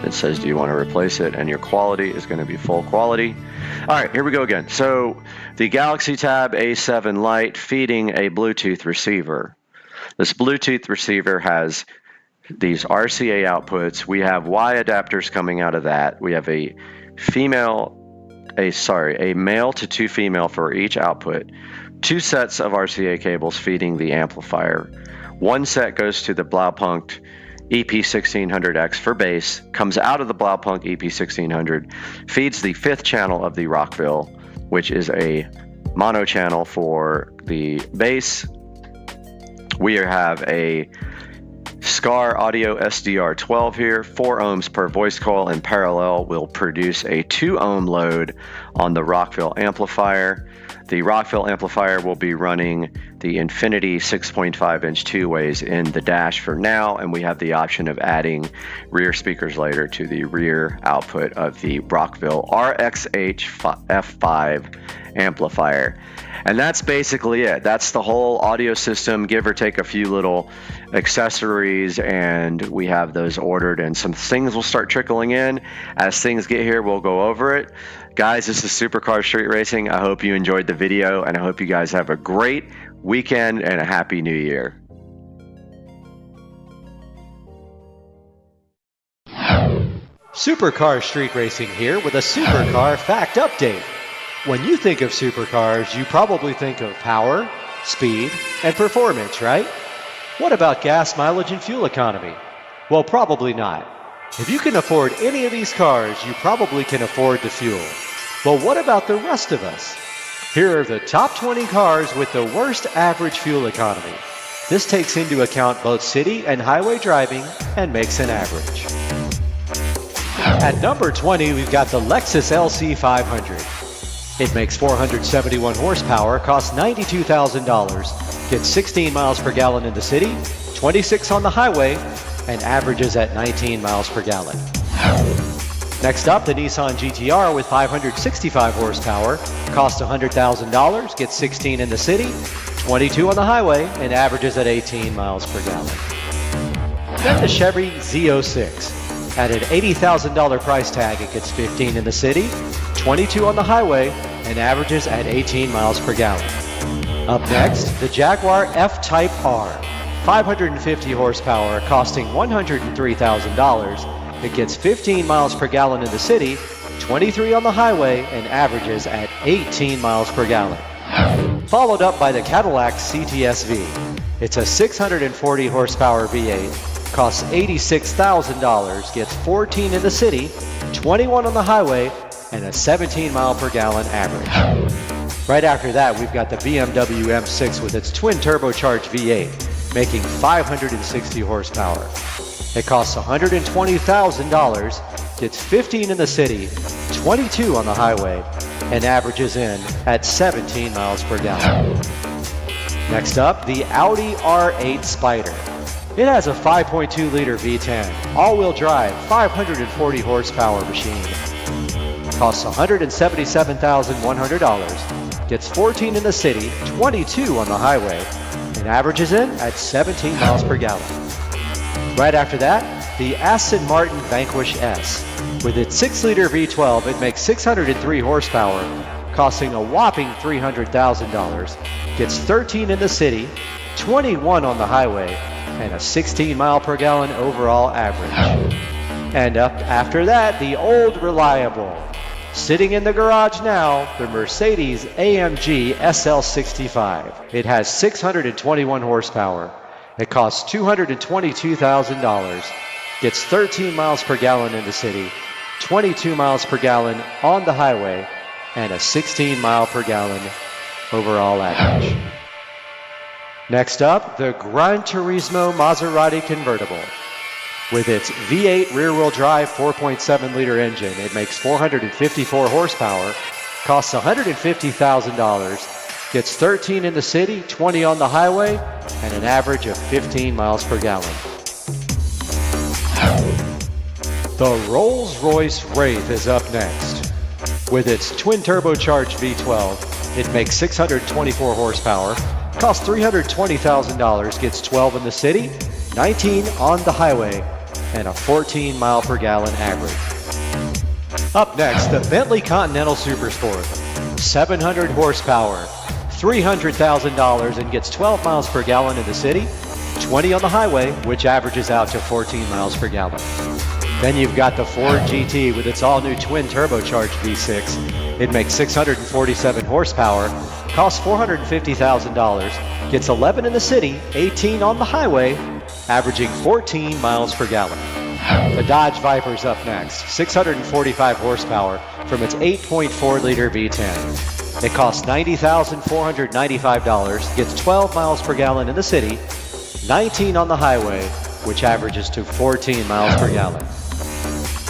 It says, do you want to replace it? And your quality is going to be full quality. All right, here we go again. So the Galaxy Tab A7 Lite feeding a Bluetooth receiver. This Bluetooth receiver has these RCA outputs. We have Y adapters coming out of that. We have a male to 2 female for each output, 2 sets of RCA cables feeding the amplifier. 1 set goes to the Blaupunkt EP1600X for bass, comes out of the Blaupunkt EP1600, feeds the 5th channel of the Rockville, which is a mono channel for the bass. We have a SCAR Audio SDR12 here, 4 ohms per voice coil in parallel will produce a 2 ohm load on the Rockville amplifier. The Rockville amplifier will be running the Infinity 6.5 inch 2-ways in the dash for now, and we have the option of adding rear speakers later to the rear output of the Rockville RXH F5 amplifier. And that's basically it. That's the whole audio system, give or take a few little accessories, and we have those ordered, and some things will start trickling in. As things get here, we'll go over it. Guys, this is Supercar Street Racing. I hope you enjoyed the video, and I hope you guys have a great weekend and a happy new year. Supercar Street Racing here with a Supercar Fact Update. When you think of supercars, you probably think of power, speed, and performance, right? What about gas mileage and fuel economy? Well, probably not. If you can afford any of these cars, you probably can afford the fuel. But what about the rest of us? Here are the top 20 cars with the worst average fuel economy. This takes into account both city and highway driving and makes an average. At number 20, we've got the Lexus LC 500. It makes 471 horsepower, costs $92,000, gets 16 miles per gallon in the city, 26 on the highway, and averages at 19 miles per gallon. Next up, the Nissan GT-R with 565 horsepower, costs $100,000, gets 16 in the city, 22 on the highway, and averages at 18 miles per gallon. Then the Chevy Z06. At an $80,000 price tag, it gets 15 in the city, 22 on the highway, and averages at 18 miles per gallon. Up next, the Jaguar F-Type R. 550 horsepower, costing $103,000. It gets 15 miles per gallon in the city, 23 on the highway, and averages at 18 miles per gallon. Followed up by the Cadillac CTS-V. It's a 640 horsepower V8. Costs $86,000, gets 14 in the city, 21 on the highway, and a 17 mile per gallon average. Right after that, we've got the BMW M6 with its twin turbocharged V8, making 560 horsepower. It costs $120,000, gets 15 in the city, 22 on the highway, and averages in at 17 miles per gallon. Next up, the Audi R8 Spider. It has a 5.2-liter V10, all-wheel drive, 540 horsepower machine. Costs $177,100, gets 14 in the city, 22 on the highway, and averages in at 17 miles per gallon. Right after that, the Aston Martin Vanquish S. With its 6-liter V12, it makes 603 horsepower, costing a whopping $300,000, gets 13 in the city, 21 on the highway, and a 16 mile per gallon overall average. And up after that, the old reliable. Sitting in the garage now, the Mercedes AMG SL65. It has 621 horsepower. It costs $222,000, gets 13 miles per gallon in the city, 22 miles per gallon on the highway, and a 16 mile per gallon overall average. Next up, the Gran Turismo Maserati convertible. With its V8 rear-wheel drive 4.7-liter engine, it makes 454 horsepower, costs $150,000, gets 13 in the city, 20 on the highway, and an average of 15 miles per gallon. The Rolls-Royce Wraith is up next. With its twin turbocharged V12, it makes 624 horsepower, costs $320,000, gets 12 in the city, 19 on the highway, and a 14 mile per gallon average. Up next, the Bentley Continental Supersport. 700 horsepower, $300,000, and gets 12 miles per gallon in the city, 20 on the highway, which averages out to 14 miles per gallon. Then you've got the Ford GT with its all-new twin turbocharged V6. It makes 647 horsepower, costs $450,000, gets 11 in the city, 18 on the highway, averaging 14 miles per gallon. The Dodge Viper's up next, 645 horsepower from its 8.4-liter V10. It costs $90,495, gets 12 miles per gallon in the city, 19 on the highway, which averages to 14 miles per gallon.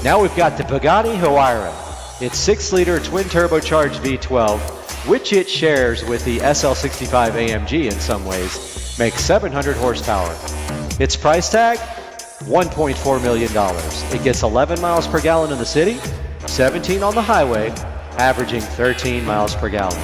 Now we've got the Bugatti Huayra. Its 6-liter twin turbocharged V12, which it shares with the SL65 AMG in some ways, makes 700 horsepower. Its price tag? $1.4 million. It gets 11 miles per gallon in the city, 17 on the highway, averaging 13 miles per gallon.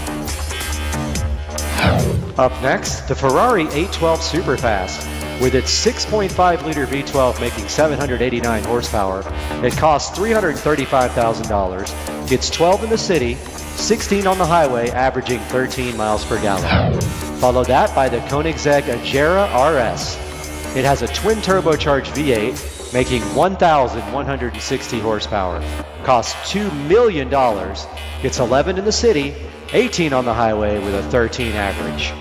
Up next, the Ferrari 812 Superfast. With its 6.5-liter V12 making 789 horsepower, it costs $335,000, gets 12 in the city, 16 on the highway, averaging 13 miles per gallon. Follow that by the Koenigsegg Agera RS. It has a twin turbocharged V8 making 1,160 horsepower, costs $2 million, gets 11 in the city, 18 on the highway with a 13 average.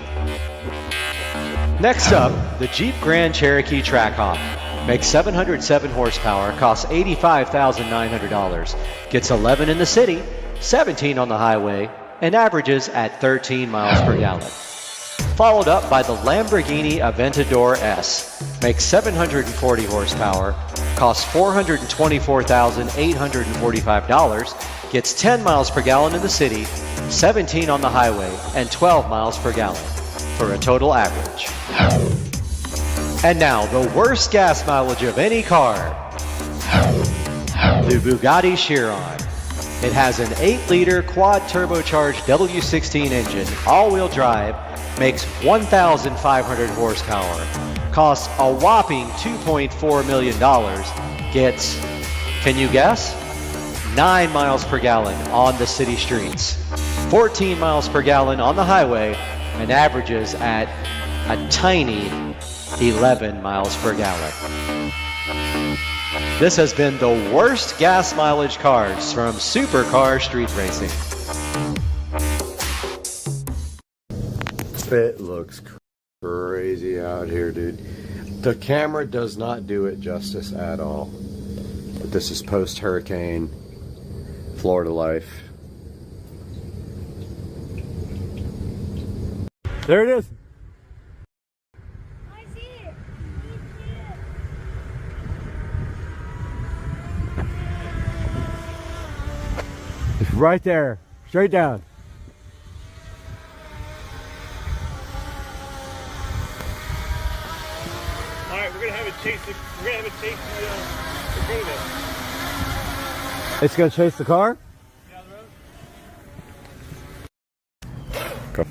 Next up, the Jeep Grand Cherokee Trackhawk. Makes 707 horsepower, costs $85,900, gets 11 in the city, 17 on the highway, and averages at 13 miles per gallon. Followed up by the Lamborghini Aventador S. Makes 740 horsepower, costs $424,845, gets 10 miles per gallon in the city, 17 on the highway, and 12 miles per gallon, for a total average. And now, the worst gas mileage of any car. The Bugatti Chiron. It has an 8-liter quad turbocharged W16 engine, all-wheel drive, makes 1,500 horsepower, costs a whopping $2.4 million, gets, can you guess? 9 miles per gallon on the city streets, 14 miles per gallon on the highway, and averages at a tiny 11 miles per gallon. This has been the worst gas mileage cars from Supercar Street Racing. It looks crazy out here, dude. The camera does not do it justice at all. But this is post-hurricane Florida life. There it is. I see it. It's right there. Straight down. All right, we're gonna have it chase the. We're gonna have it chase the Braided. It's gonna chase the car. Down the road. Go.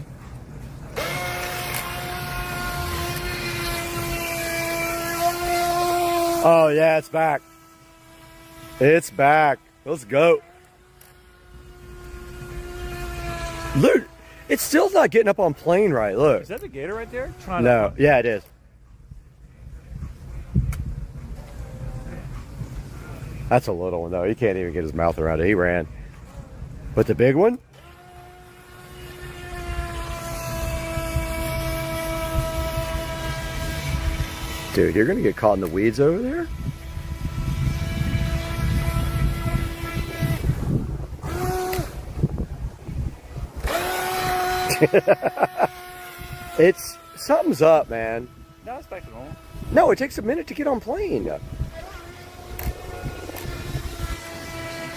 Oh yeah, it's back. It's back. Let's go. Look, it's still not getting up on plane right. Look. Is that the gator right there? No, yeah, it is. That's a little one though. He can't even get his mouth around it. He ran. But the big one? Dude, you're gonna get caught in the weeds over there? It's something's up, man. No, it's back to normal. No, it takes a minute to get on plane.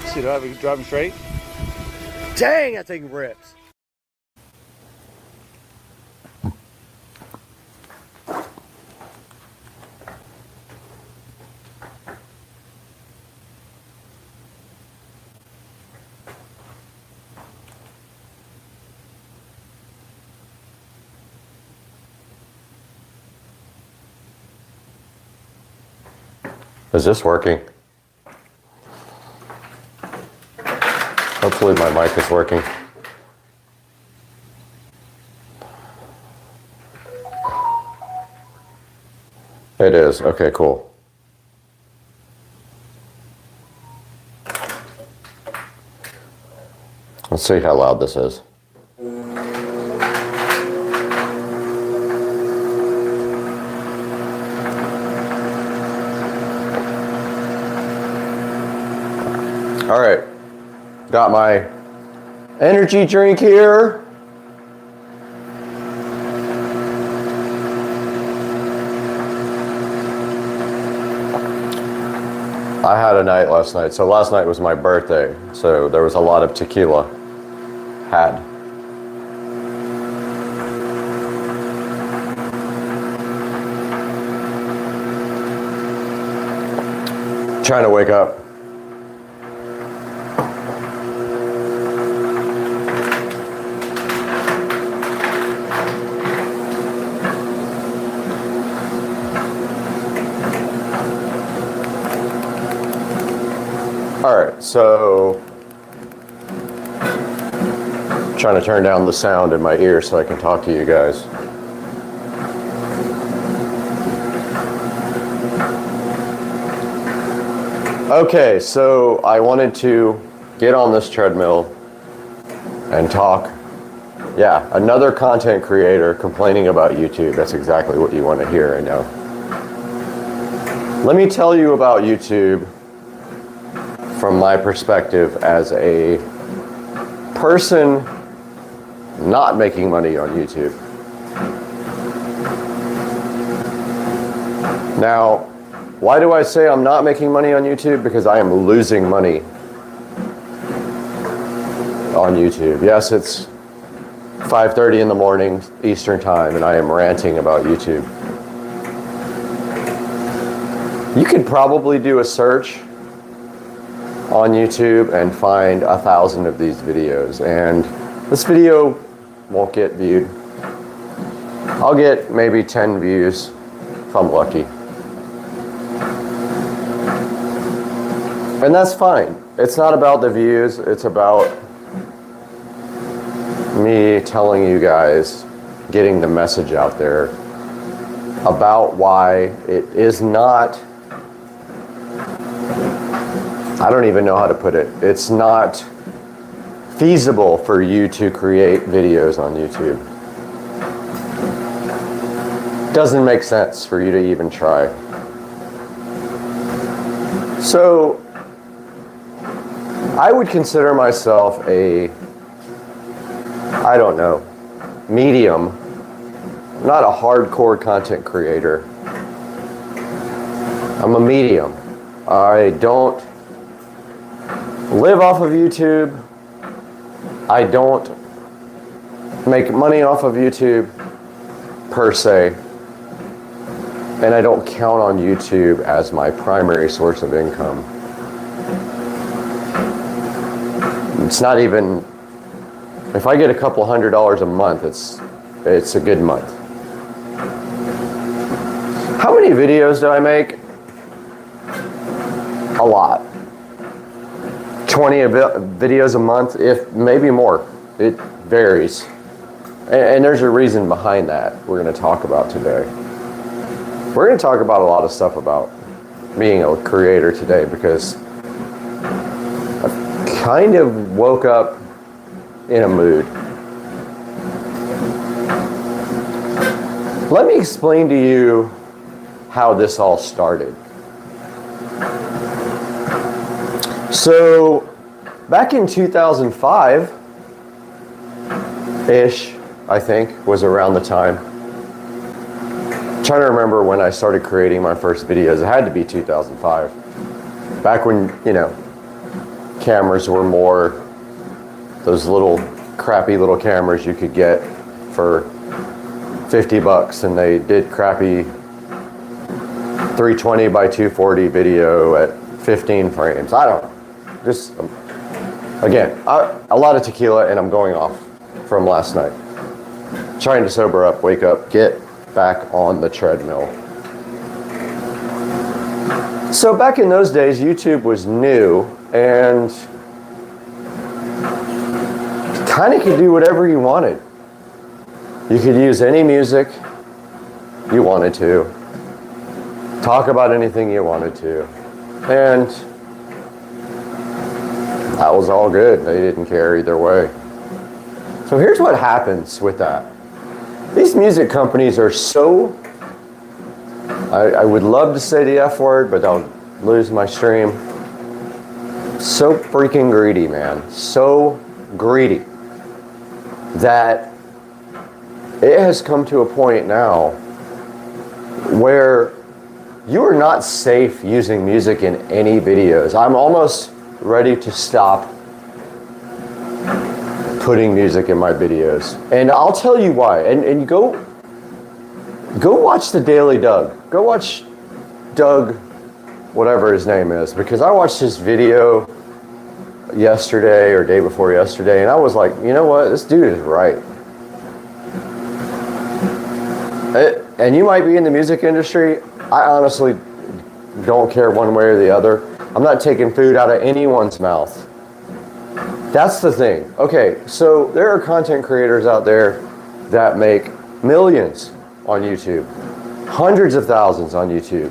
See, do I have driving straight? Dang, that thing rips. Is this working? Hopefully my mic is working. It is. Okay, cool. Let's see how loud this is. All right, got my energy drink here. I had a night last night. So last night was my birthday. So there was a lot of tequila had. Trying to wake up. All right, so trying to turn down the sound in my ear so I can talk to you guys. Okay, so I wanted to get on this treadmill and talk. Yeah, another content creator complaining about YouTube. That's exactly what you want to hear, I know. Let me tell you about YouTube from my perspective as a person not making money on YouTube. Now, why do I say I'm not making money on YouTube? Because I am losing money on YouTube. Yes, it's 5:30 in the morning Eastern time and I am ranting about YouTube. You could probably do a search on YouTube and find 1,000 of these videos, and this video won't get viewed. I'll get maybe 10 views if I'm lucky. And that's fine. It's not about the views, it's about me telling you guys, getting the message out there about why it is not, I don't even know how to put it. It's not feasible for you to create videos on YouTube. Doesn't make sense for you to even try. So, I would consider myself a, I don't know, medium, not a hardcore content creator. I'm a medium. I don't live off of YouTube. I don't make money off of YouTube per se. And I don't count on YouTube as my primary source of income. It's not even, if I get a couple $100s a month, it's a good month. How many videos do I make? A lot. 20 videos a month, if maybe more. It varies. And there's a reason behind that we're going to talk about today. We're going to talk about a lot of stuff about being a creator today because I kind of woke up in a mood. Let me explain to you how this all started. So, back in 2005-ish, I think, was around the time. I'm trying to remember when I started creating my first videos. It had to be 2005. Back when, you know, cameras were more, those little crappy little cameras you could get for 50 bucks, and they did crappy 320 by 240 video at 15 frames. I don't know. Just, again, a lot of tequila and I'm going off from last night. Trying to sober up, wake up, get back on the treadmill. So back in those days, YouTube was new and you kind of could do whatever you wanted. You could use any music you wanted to, talk about anything you wanted to, and that was all good. They didn't care either way. So here's what happens with that. These music companies are so, I would love to say the F word, but I'll lose my stream. So freaking greedy, man. So greedy that it has come to a point now where you are not safe using music in any videos. I'm almost ready to stop putting music in my videos. And I'll tell you why. And go watch the Daily Doug. Go watch Doug, whatever his name is, because I watched his video yesterday or day before yesterday, and I was like, you know what, this dude is right. And you might be in the music industry. I honestly don't care one way or the other. I'm not taking food out of anyone's mouth. That's the thing. Okay, so there are content creators out there that make millions on YouTube, hundreds of thousands on YouTube.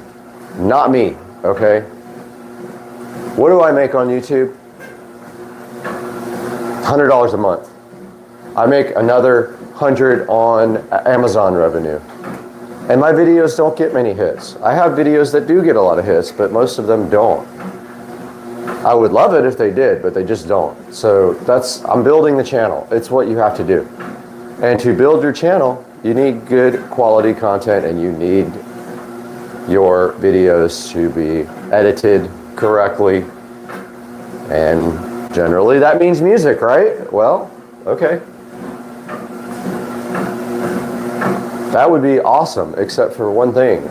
Not me, okay? What do I make on YouTube? $100 a month. I make another 100 on Amazon revenue. And my videos don't get many hits. I have videos that do get a lot of hits, but most of them don't. I would love it if they did, but they just don't. So I'm building the channel. It's what you have to do. And to build your channel, you need good quality content, and you need your videos to be edited correctly. And generally that means music, right? Well, okay. That would be awesome, except for one thing.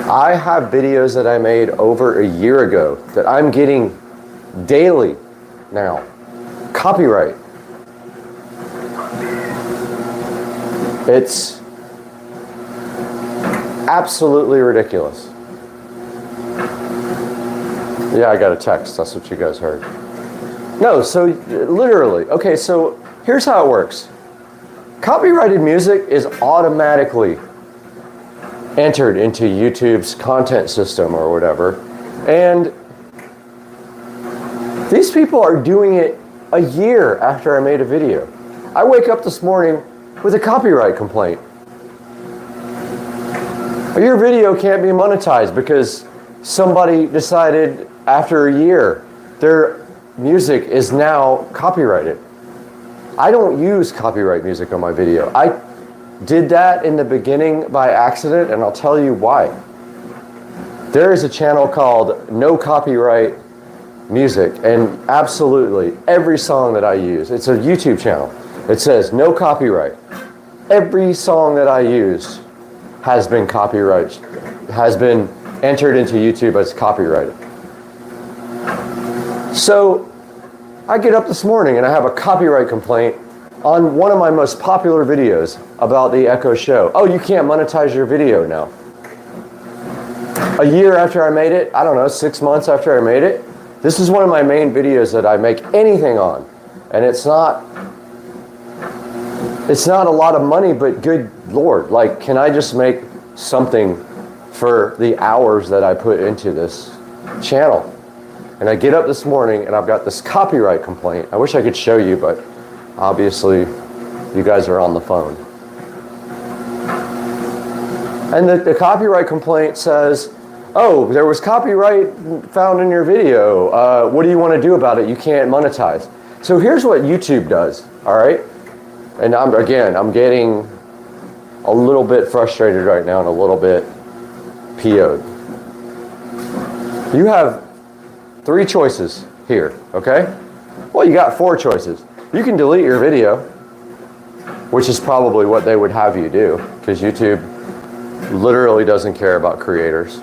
I have videos that I made over a year ago that I'm getting daily now. Copyright. It's absolutely ridiculous. Yeah, I got a text. That's what you guys heard. No, so literally. Okay, so here's how it works. Copyrighted music is automatically entered into YouTube's content system or whatever. And these people are doing it a year after I made a video. I wake up this morning with a copyright complaint. Your video can't be monetized because somebody decided after a year their music is now copyrighted. I don't use copyright music on my video. I did that in the beginning by accident, and I'll tell you why. There is a channel called No Copyright Music, and absolutely every song that I use, it's a YouTube channel. It says no copyright. Every song that I use has been entered into YouTube as copyrighted. So I get up this morning and I have a copyright complaint on one of my most popular videos about the Echo Show. Oh, you can't monetize your video now. A year after I made it, I don't know, 6 months after I made it, this is one of my main videos that I make anything on. And it's not a lot of money, but good Lord, like, can I just make something for the hours that I put into this channel? And I get up this morning and I've got this copyright complaint. I wish I could show you, but obviously you guys are on the phone. And the copyright complaint says, oh, there was copyright found in your video. What do you want to do about it? You can't monetize. So here's what YouTube does, all right? And I'm getting a little bit frustrated right now and a little bit PO'd. You have 3 choices here, okay? Well, you got 4 choices. You can delete your video, which is probably what they would have you do, because YouTube literally doesn't care about creators.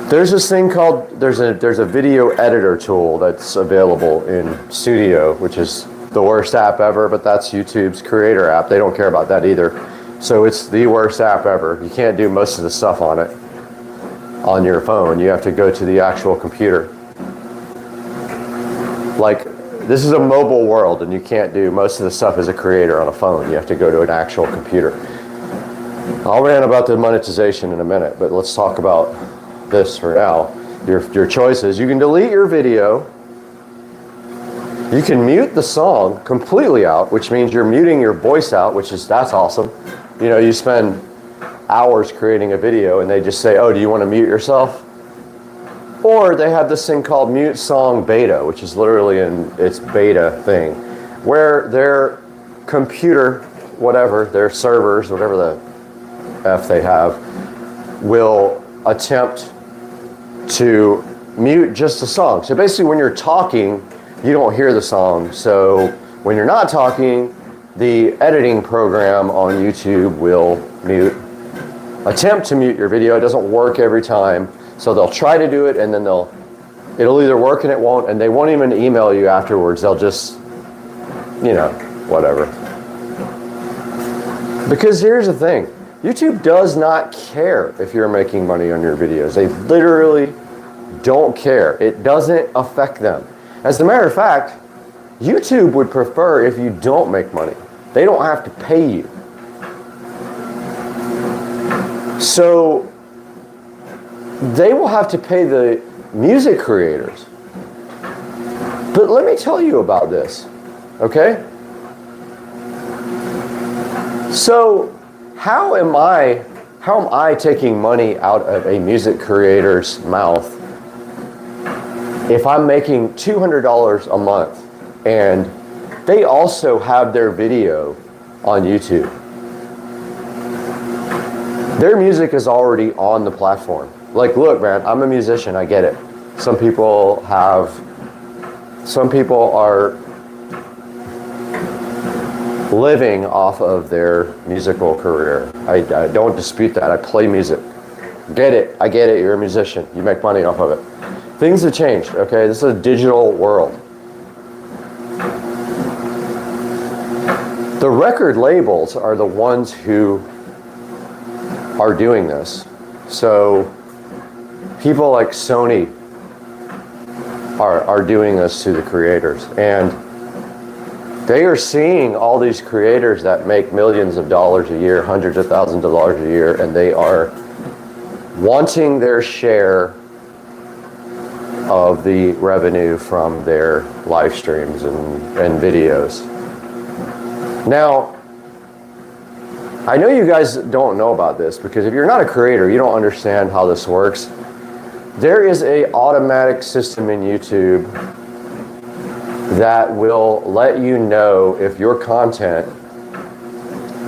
There's this thing called, there's a video editor tool that's available in Studio, which is the worst app ever, but that's YouTube's creator app. They don't care about that either. So it's the worst app ever. You can't do most of the stuff on it on your phone. You have to go to the actual computer. Like, this is a mobile world, and you can't do most of the stuff as a creator on a phone. You have to go to an actual computer. I'll rant about the monetization in a minute, but let's talk about this for now. your choices. You can delete your video. You can mute the song completely out, which means you're muting your voice out, that's awesome. You know, you spend hours creating a video and they just say, oh, do you want to mute yourself? Or they have this thing called Mute Song Beta, which is literally its beta thing, where their computer, whatever, their servers, whatever the F they have, will attempt to mute just the song. So basically when you're talking, you don't hear the song. So when you're not talking, the editing program on YouTube will attempt to mute your video. It doesn't work every time. So they'll try to do it and then it'll either work and it won't, and they won't even email you afterwards. They'll just, you know, whatever. Because here's the thing. YouTube does not care if you're making money on your videos. They literally don't care. It doesn't affect them. As a matter of fact, YouTube would prefer if you don't make money. They don't have to pay you. So they will have to pay the music creators. But let me tell you about this, okay? So how am I taking money out of a music creator's mouth if I'm making $200 a month and they also have their video on YouTube? Their music is already on the platform. Like, look, man, I'm a musician, I get it. Some people are living off of their musical career. I don't dispute that. I play music. Get it. I get it. You're a musician. You make money off of it. Things have changed, okay? This is a digital world. The record labels are the ones who are doing this. So people like Sony are doing this to the creators. And they are seeing all these creators that make millions of dollars a year, hundreds of thousands of dollars a year, and they are wanting their share of the revenue from their live streams and videos. Now, I know you guys don't know about this because if you're not a creator, you don't understand how this works. There is an automatic system in YouTube that will let you know if your content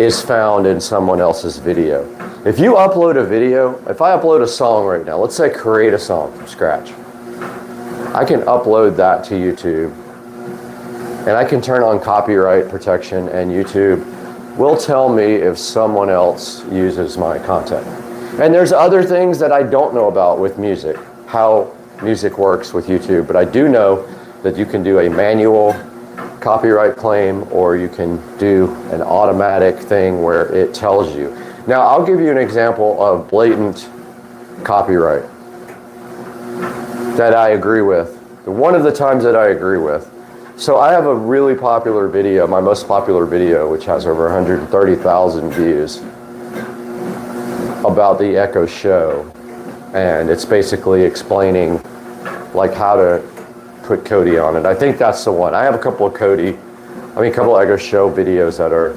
is found in someone else's video. If you upload a video, if I upload a song right now, let's say create a song from scratch, I can upload that to YouTube and I can turn on copyright protection, and YouTube will tell me if someone else uses my content. And there's other things that I don't know about with music, how music works with YouTube, but I do know that you can do a manual copyright claim or you can do an automatic thing where it tells you. Now, I'll give you an example of blatant copyright that I agree with. One of the times that I agree with. So I have a really popular video, my most popular video, which has over 130,000 views, about the Echo Show. And it's basically explaining like how to put Cody on it. I think that's the one. I have a couple of Echo Show videos that are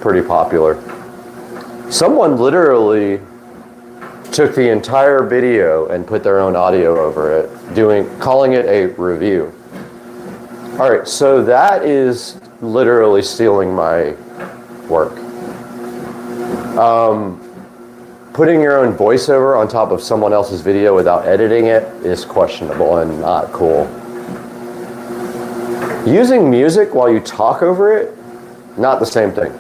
pretty popular. Someone literally took the entire video and put their own audio over it, calling it a review. All right, so that is literally stealing my work. Putting your own voiceover on top of someone else's video without editing it is questionable and not cool. Using music while you talk over it, not the same thing.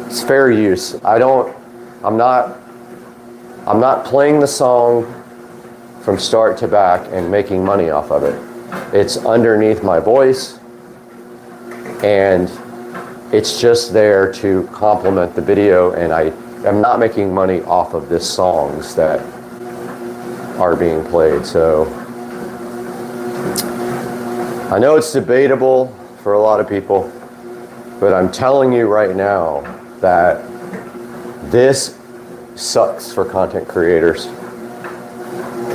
It's fair use. I'm not playing the song from start to back and making money off of it. It's underneath my voice, and it's just there to complement the video, and I'm not making money off of the songs that are being played. So I know it's debatable for a lot of people, but I'm telling you right now that this sucks for content creators.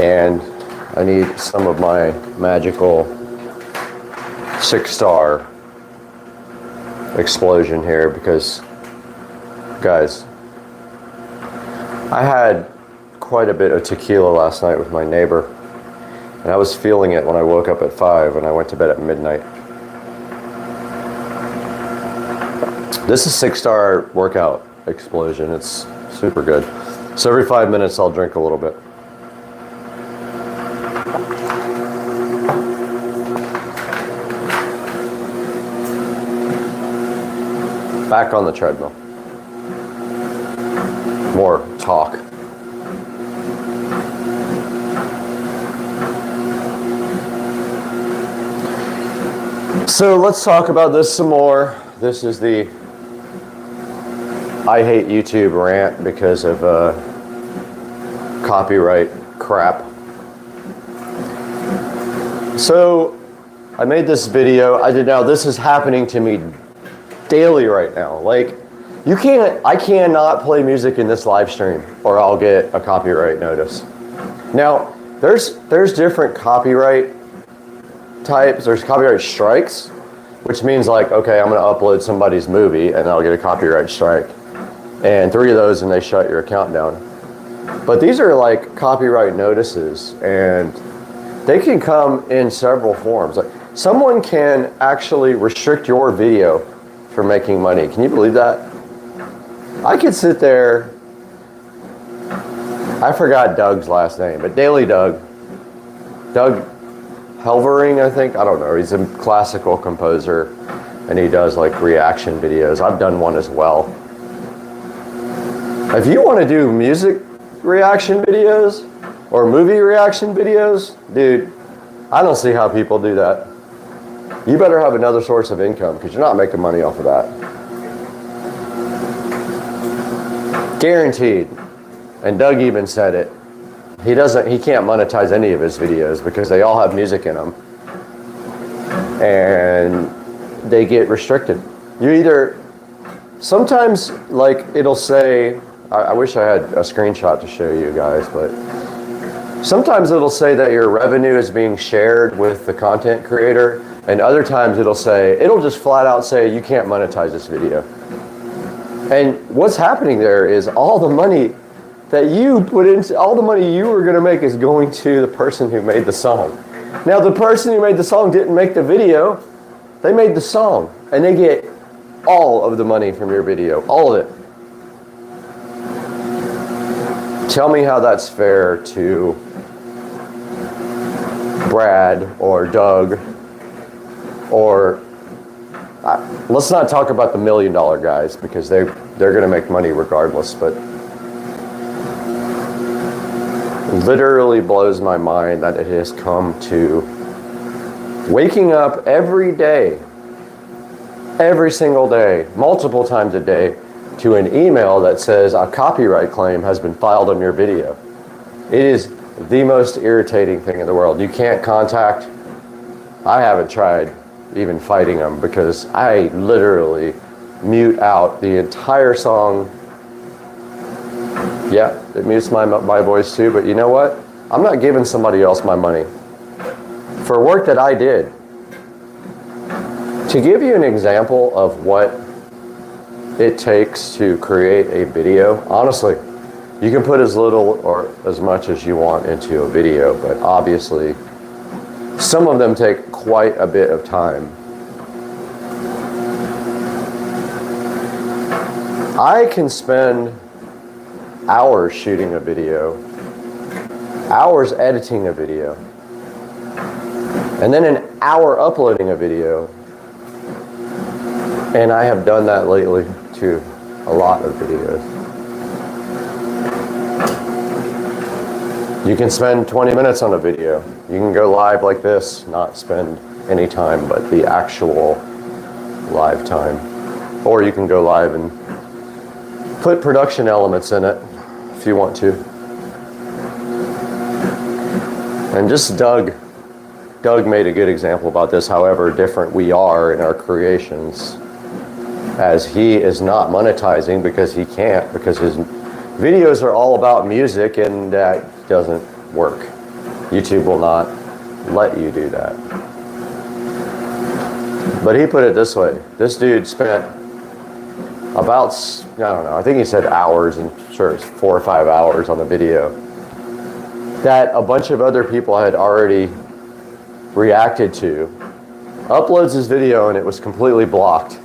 And I need some of my magical 6-star explosion here because, guys, I had quite a bit of tequila last night with my neighbor, and I was feeling it when I woke up at 5 and I went to bed at midnight. This is 6-star workout explosion. It's super good. So every 5 minutes I'll drink a little bit. Back on the treadmill. More talk. So let's talk about this some more. This is the I hate YouTube rant because of copyright crap. So I made this video. Now this is happening to me daily right now. Like, I cannot play music in this live stream or I'll get a copyright notice. Now, there's different copyright types. There's copyright strikes, which means like, okay, I'm gonna upload somebody's movie and I'll get a copyright strike. And 3 of those and they shut your account down. But these are like copyright notices and they can come in several forms. Like, someone can actually restrict your video for making money. Can you believe that? I could sit there, I forgot Doug's last name, but Daily Doug Helvering, I think, I don't know, he's a classical composer and he does like reaction videos. I've done one as well. If you want to do music reaction videos or movie reaction videos, dude, I don't see how people do that. You better have another source of income because you're not making money off of that. Guaranteed. And Doug even said it. He can't monetize any of his videos because they all have music in them. And they get restricted. You either, sometimes like it'll say, I wish I had a screenshot to show you guys, but sometimes it'll say that your revenue is being shared with the content creator, and other times it'll just flat out say you can't monetize this video. And what's happening there is all the money that you put into, all the money you were going to make is going to the person who made the song. Now the person who made the song didn't make the video, they made the song, and they get all of the money from your video, all of it. Tell me how that's fair to Brad or Doug or let's not talk about the $1 million guys because they're going to make money regardless, but literally blows my mind that it has come to waking up every day, every single day, multiple times a day, to an email that says a copyright claim has been filed on your video. It is the most irritating thing in the world. You can't contact, I haven't tried even fighting them because I literally mute out the entire song. Yeah, it mutes my voice too, but you know what? I'm not giving somebody else my money for work that I did. To give you an example of what it takes to create a video, honestly, you can put as little or as much as you want into a video, but obviously some of them take quite a bit of time. I can spend hours shooting a video, hours editing a video, and then an hour uploading a video. And I have done that lately to a lot of videos. You can spend 20 minutes on a video. You can go live like this, not spend any time but the actual live time. Or you can go live and put production elements in it if you want to. And just Doug made a good example about this, however different we are in our creations, as he is not monetizing because he can't, because his videos are all about music and that doesn't work. YouTube will not let you do that. But he put it this way. This dude spent about, I don't know, I think he said hours, and sure it's 4 or 5 hours on the video that a bunch of other people had already reacted to. Uploads his video and it was completely blocked.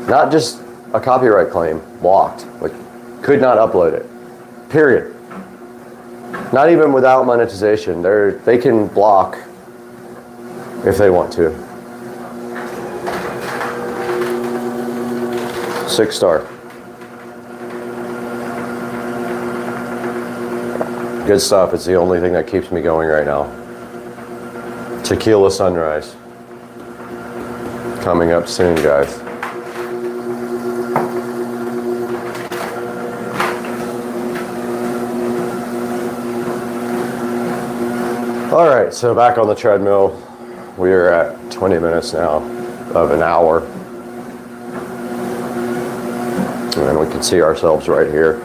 Not just a copyright claim, blocked. Like, could not upload it. Period. Not even without monetization. They can block if they want to. 6-star. Good stuff. It's the only thing that keeps me going right now. Tequila Sunrise. Coming up soon, guys. All right, so back on the treadmill. We are at 20 minutes now of an hour. And we can see ourselves right here.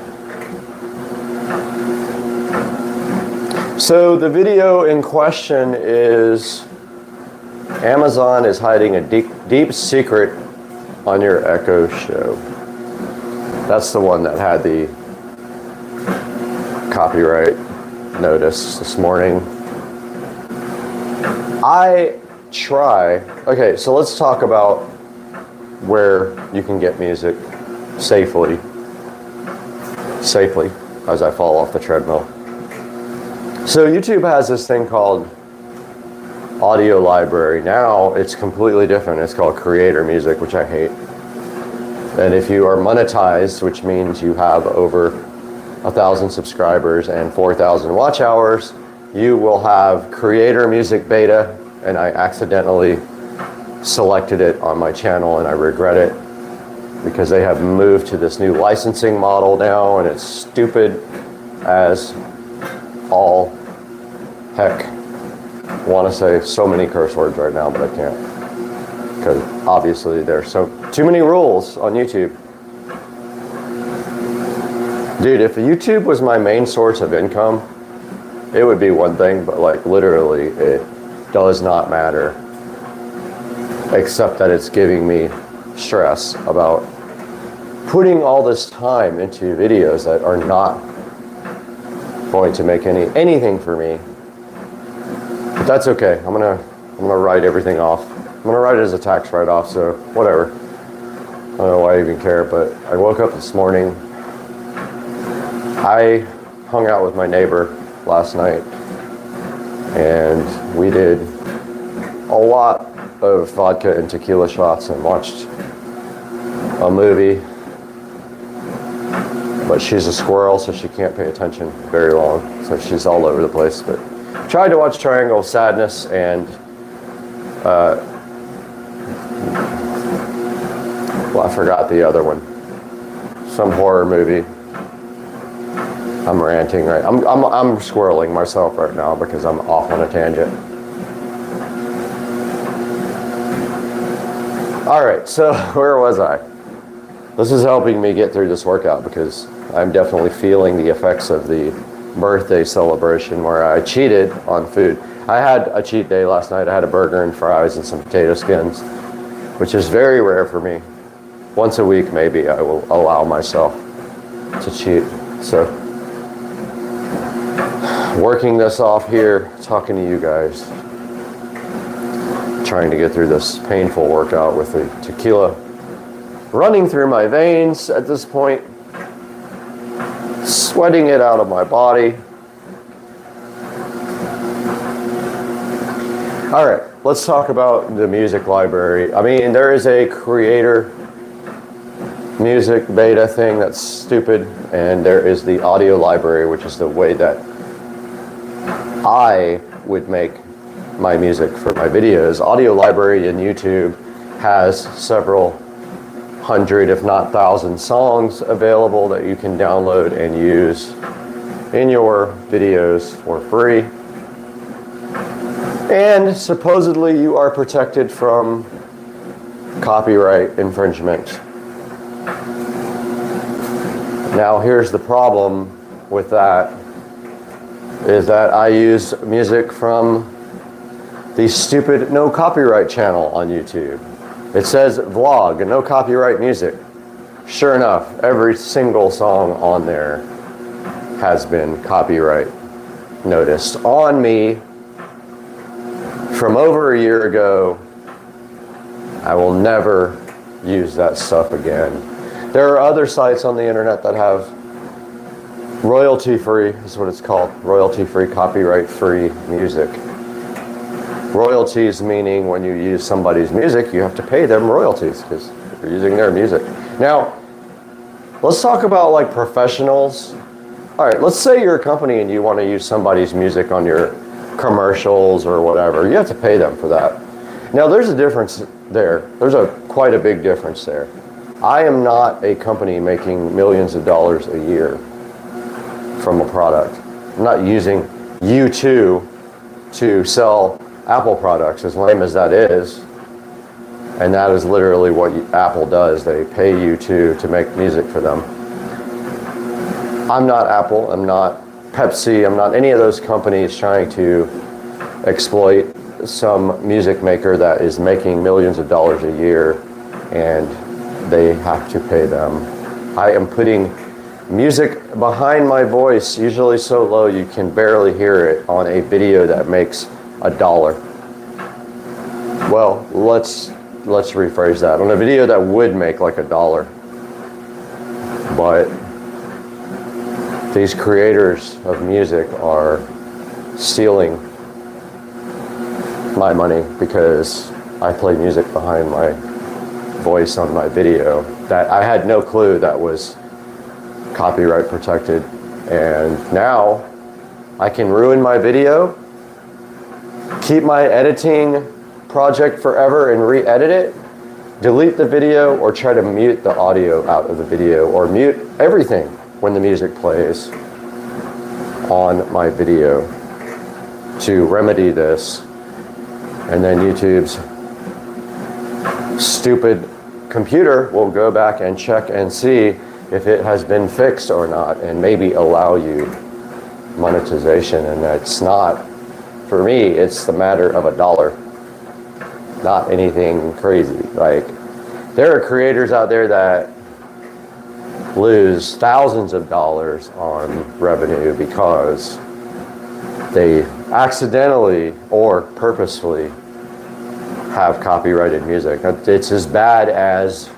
So the video in question is Amazon is hiding a deep secret on your Echo Show. That's the one that had the copyright notice this morning. Okay, so let's talk about where you can get music safely as I fall off the treadmill. So YouTube has this thing called audio library. Now it's completely different. It's called creator music, which I hate. And if you are monetized, which means you have over 1,000 subscribers and 4,000 watch hours, you will have creator music beta, and I accidentally selected it on my channel and I regret it because they have moved to this new licensing model now, and it's stupid as all heck. I want to say so many curse words right now, but I can't, because obviously there's too many rules on YouTube. Dude, if YouTube was my main source of income, it would be one thing, but like literally it does not matter, except that it's giving me stress about putting all this time into videos that are not going to make anything for me. But that's okay. I'm gonna write everything off. I'm gonna write it as a tax write-off, so whatever. I don't know why I even care, but I woke up this morning. I hung out with my neighbor last night, and we did a lot of vodka and tequila shots and watched a movie. But she's a squirrel, so she can't pay attention very long, so she's all over the place. But tried to watch Triangle of Sadness and well, I forgot the other one. Some horror movie. I'm ranting, right? I'm squirreling myself right now because I'm off on a tangent. All right, so where was I? This is helping me get through this workout because I'm definitely feeling the effects of the birthday celebration where I cheated on food. I had a cheat day last night. I had a burger and fries and some potato skins, which is very rare for me. Once a week, maybe I will allow myself to cheat. So, working this off here, talking to you guys, trying to get through this painful workout with the tequila running through my veins at this point, sweating it out of my body. All right, let's talk about the music library. I mean, there is a creator music beta thing that's stupid, and there is the audio library, which is the way that I would make my music for my videos. Audio library in YouTube has several hundred, if not 1,000 songs available that you can download and use in your videos for free. And supposedly you are protected from copyright infringement. Now here's the problem with that is that I use music from the stupid no copyright channel on YouTube. It says vlog and no copyright music. Sure enough, every single song on there has been copyright noticed on me from over a year ago. I will never use that stuff again. There are other sites on the internet that have royalty-free, is what it's called, royalty-free, copyright-free music. Royalties meaning when you use somebody's music, you have to pay them royalties because you're using their music. Now, let's talk about like professionals. All right, let's say you're a company and you want to use somebody's music on your commercials or whatever. You have to pay them for that. Now, there's a difference there. There's quite a big difference there. I am not a company making millions of dollars a year from a product. I'm not using U2 to sell Apple products, as lame as that is. And that is literally what Apple does. They pay U2 to make music for them. I'm not Apple, I'm not Pepsi, I'm not any of those companies trying to exploit some music maker that is making millions of dollars a year and they have to pay them. I am putting music behind my voice, usually so low you can barely hear it, on a video that makes $1. Well, let's rephrase that. On a video that would make like $1. But these creators of music are stealing my money because I play music behind my voice on my video that I had no clue that was copyright protected. And now I can ruin my video, keep my editing project forever and re-edit it, delete the video, or try to mute the audio out of the video, or mute everything when the music plays on my video to remedy this. And then YouTube's stupid computer will go back and check and see if it has been fixed or not, and maybe allow you monetization. And that's not, for me, it's the matter of $1, not anything crazy. Like, there are creators out there that lose thousands of dollars on revenue because they accidentally or purposefully have copyrighted music. It's as bad as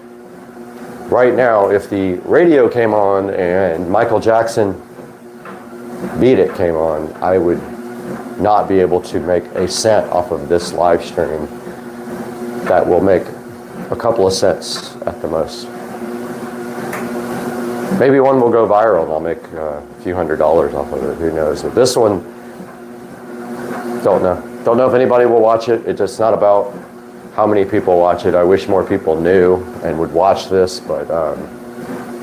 right now if the radio came on and Michael Jackson Beat It came on, I would not be able to make a cent off of this live stream. That will make a couple of cents at the most. Maybe one will go viral and I'll make a few $100s off of it, who knows. But this one, don't know. Don't know if anybody will watch it. It's just not about how many people watch it. I wish more people knew and would watch this, but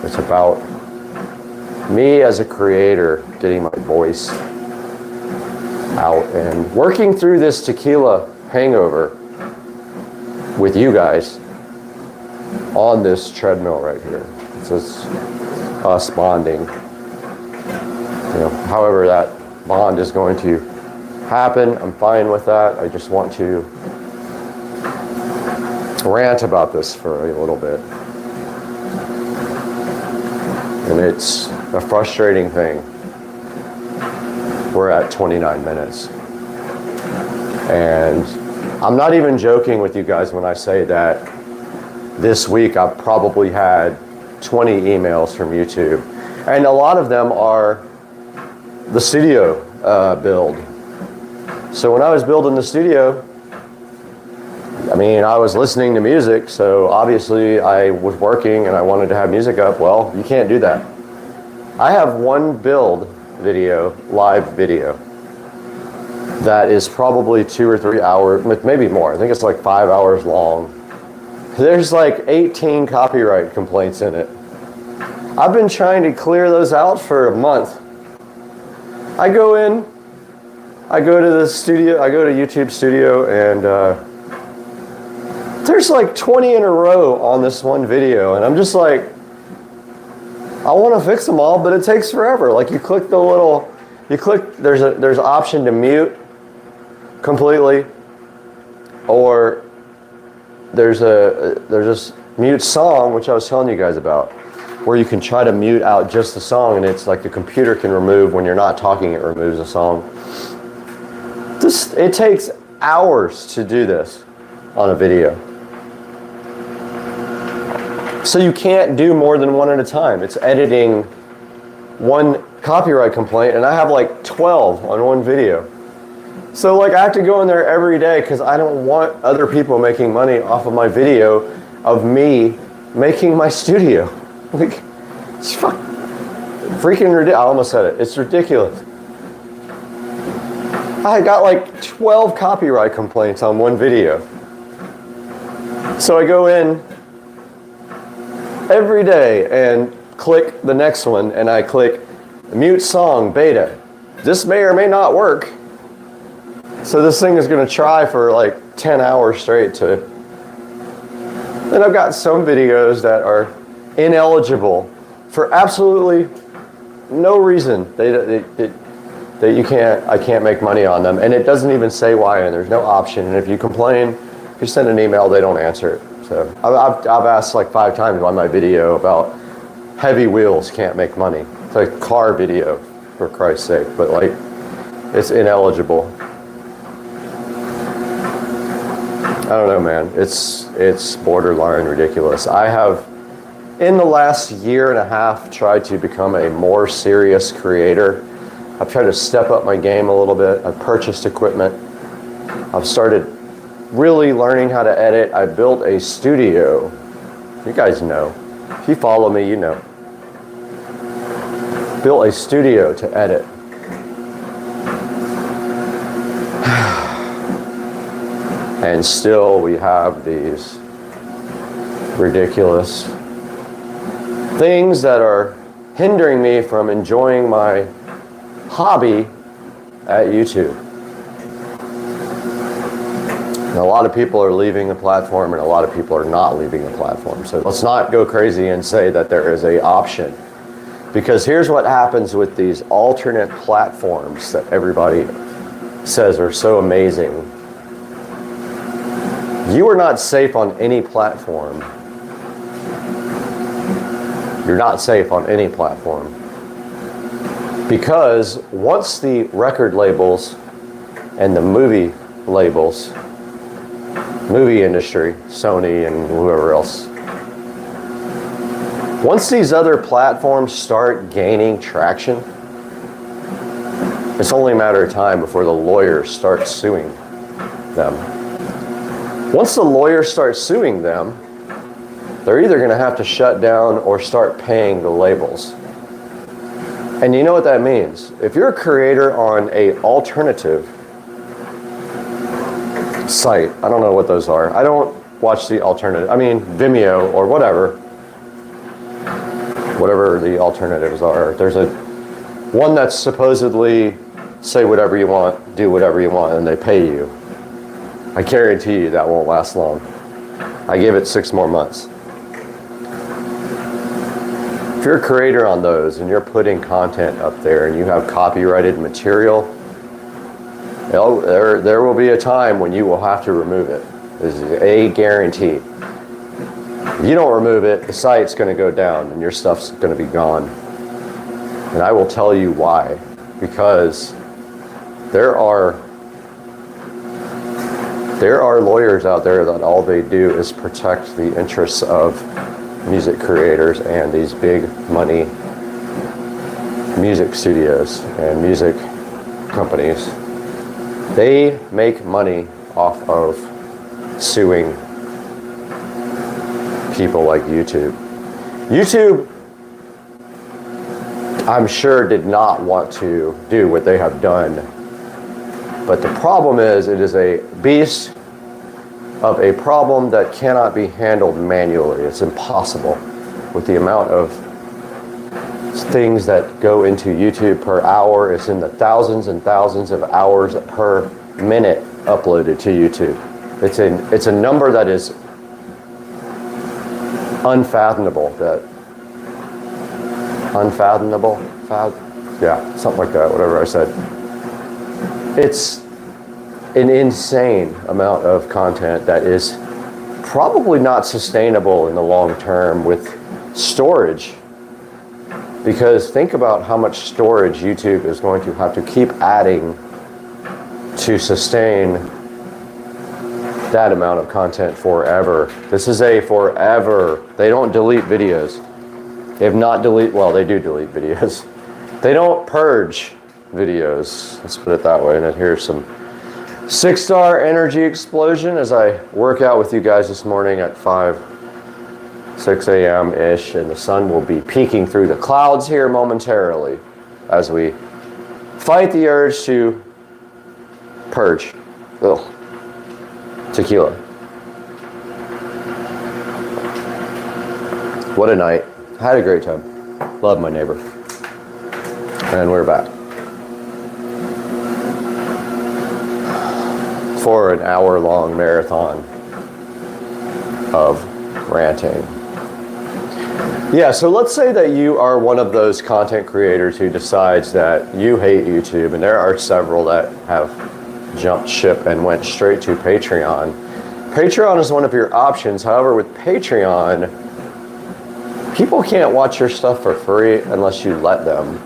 it's about me as a creator getting my voice out and working through this tequila hangover with you guys on this treadmill right here. It's just us bonding. You know, however that bond is going to happen, I'm fine with that. I just want to rant about this for a little bit. And it's a frustrating thing. We're at 29 minutes. And I'm not even joking with you guys when I say that this week I've probably had 20 emails from YouTube. And a lot of them are the studio build. So when I was building the studio, I mean, I was listening to music, so obviously I was working and I wanted to have music up. Well, you can't do that. I have one build video, live video, that is probably 2 or 3 hours, maybe more. I think it's like 5 hours long. There's like 18 copyright complaints in it. I've been trying to clear those out for a month. I go in, I go to the studio, I go to YouTube Studio, and there's like 20 in a row on this one video, and I'm just like, I want to fix them all, but it takes forever. Like, you click the little You click, there's an option to mute completely, or there's this mute song, which I was telling you guys about, where you can try to mute out just the song, and it's like the computer can remove, when you're not talking, it removes the song. It takes hours to do this on a video. So you can't do more than one at a time. It's editing one copyright complaint, and I have like 12 on one video. So like I have to go in there every day because I don't want other people making money off of my video of me making my studio. Like, it's freaking ridiculous. I almost said it. It's ridiculous. I got like 12 copyright complaints on one video. So I go in every day and click the next one, and I click mute song beta. This may or may not work. So this thing is going to try for like 10 hours straight to. Then I've got some videos that are ineligible for absolutely no reason. I can't make money on them, and it doesn't even say why, and there's no option. And if you complain, if you send an email, they don't answer it. So I've asked like 5 times why my video about heavy wheels can't make money. It's like a car video, for Christ's sake, but like it's ineligible. I don't know, man. It's borderline ridiculous. I have, in the last year and a half, tried to become a more serious creator. I've tried to step up my game a little bit. I've purchased equipment. I've started really learning how to edit. I built a studio. You guys know. If you follow me, you know. Built a studio to edit. And still we have these ridiculous things that are hindering me from enjoying my hobby at YouTube. And a lot of people are leaving the platform, and a lot of people are not leaving the platform. So let's not go crazy and say that there is an option. Because here's what happens with these alternate platforms that everybody says are so amazing. You are not safe on any platform. You're not safe on any platform. Because once the record labels and the movie labels, movie industry, Sony and whoever else, once these other platforms start gaining traction, it's only a matter of time before the lawyers start suing them. Once the lawyers start suing them, they're either going to have to shut down or start paying the labels. And you know what that means? If you're a creator on an alternative site, I don't know what those are. I don't watch the alternative. I mean, Vimeo or whatever the alternatives are. There's one that's supposedly say whatever you want, do whatever you want, and they pay you. I guarantee you that won't last long. I give it 6 more months. If you're a creator on those and you're putting content up there and you have copyrighted material, there will be a time when you will have to remove it. This is a guarantee. If you don't remove it, the site's going to go down and your stuff's going to be gone. And I will tell you why. Because there are lawyers out there that all they do is protect the interests of music creators and these big money music studios and music companies. They make money off of suing people like YouTube. YouTube, I'm sure, did not want to do what they have done. But the problem is, it is a beast of a problem that cannot be handled manually. It's impossible with the amount of things that go into YouTube per hour. It's in the thousands and thousands of hours per minute uploaded to YouTube. It's a number that is unfathomable. Yeah, something like that, whatever I said. It's an insane amount of content that is probably not sustainable in the long term with storage. Because think about how much storage YouTube is going to have to keep adding to sustain that amount of content forever. This is a forever. They don't delete videos. They have not well, they do delete videos. They don't purge videos. Let's put it that way. And then here's some 6-star energy explosion as I work out with you guys this morning at 6 a.m.-ish, and the sun will be peeking through the clouds here momentarily as we fight the urge to purge. Ugh. Tequila. What a night. Had a great time. Love my neighbor. And we're back. For an hour-long marathon of ranting. Yeah, so let's say that you are one of those content creators who decides that you hate YouTube, and there are several that have jumped ship and went straight to Patreon. Patreon is one of your options. However, with Patreon, people can't watch your stuff for free unless you let them.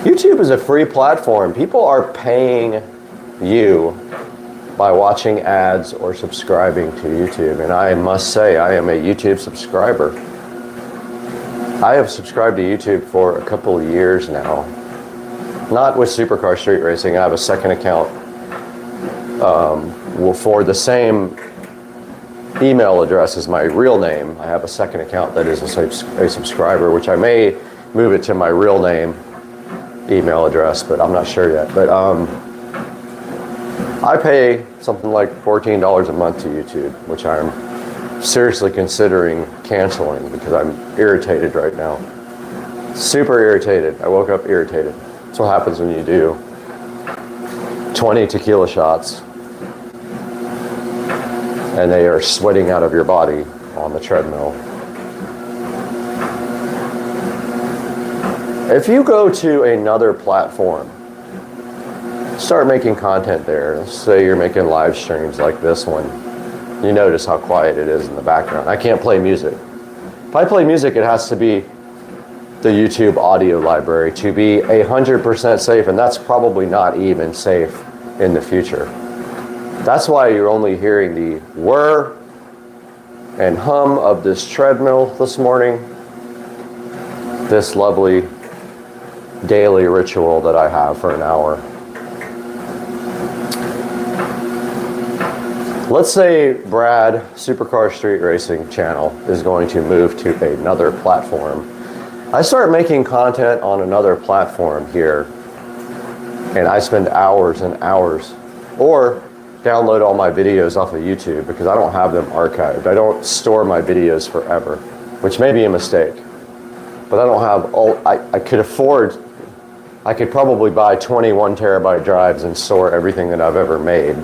YouTube is a free platform. People are paying you by watching ads or subscribing to YouTube. And I must say, I am a YouTube subscriber. I have subscribed to YouTube for a couple of years now. Not with Supercar Street Racing. I have a second account for the same email address as my real name. I have a second account that is a subscriber, which I may move it to my real name email address, but I'm not sure yet. But I pay something like $14 a month to YouTube, which I'm seriously considering canceling because I'm irritated right now. Super irritated. I woke up irritated. That's what happens when you do 20 tequila shots and they are sweating out of your body on the treadmill. If you go to another platform, start making content there. Let's say you're making live streams like this one. You notice how quiet it is in the background. I can't play music. If I play music, it has to be the YouTube audio library to be 100% safe, and that's probably not even safe in the future. That's why you're only hearing the whir and hum of this treadmill this morning, this lovely daily ritual that I have for an hour. Let's say Brad Supercar Street Racing channel is going to move to another platform. I start making content on another platform here, and I spend hours and hours, or download all my videos off of YouTube because I don't have them archived. I don't store my videos forever, which may be a mistake. But I don't have all, I could probably buy 21 terabyte drives and store everything that I've ever made.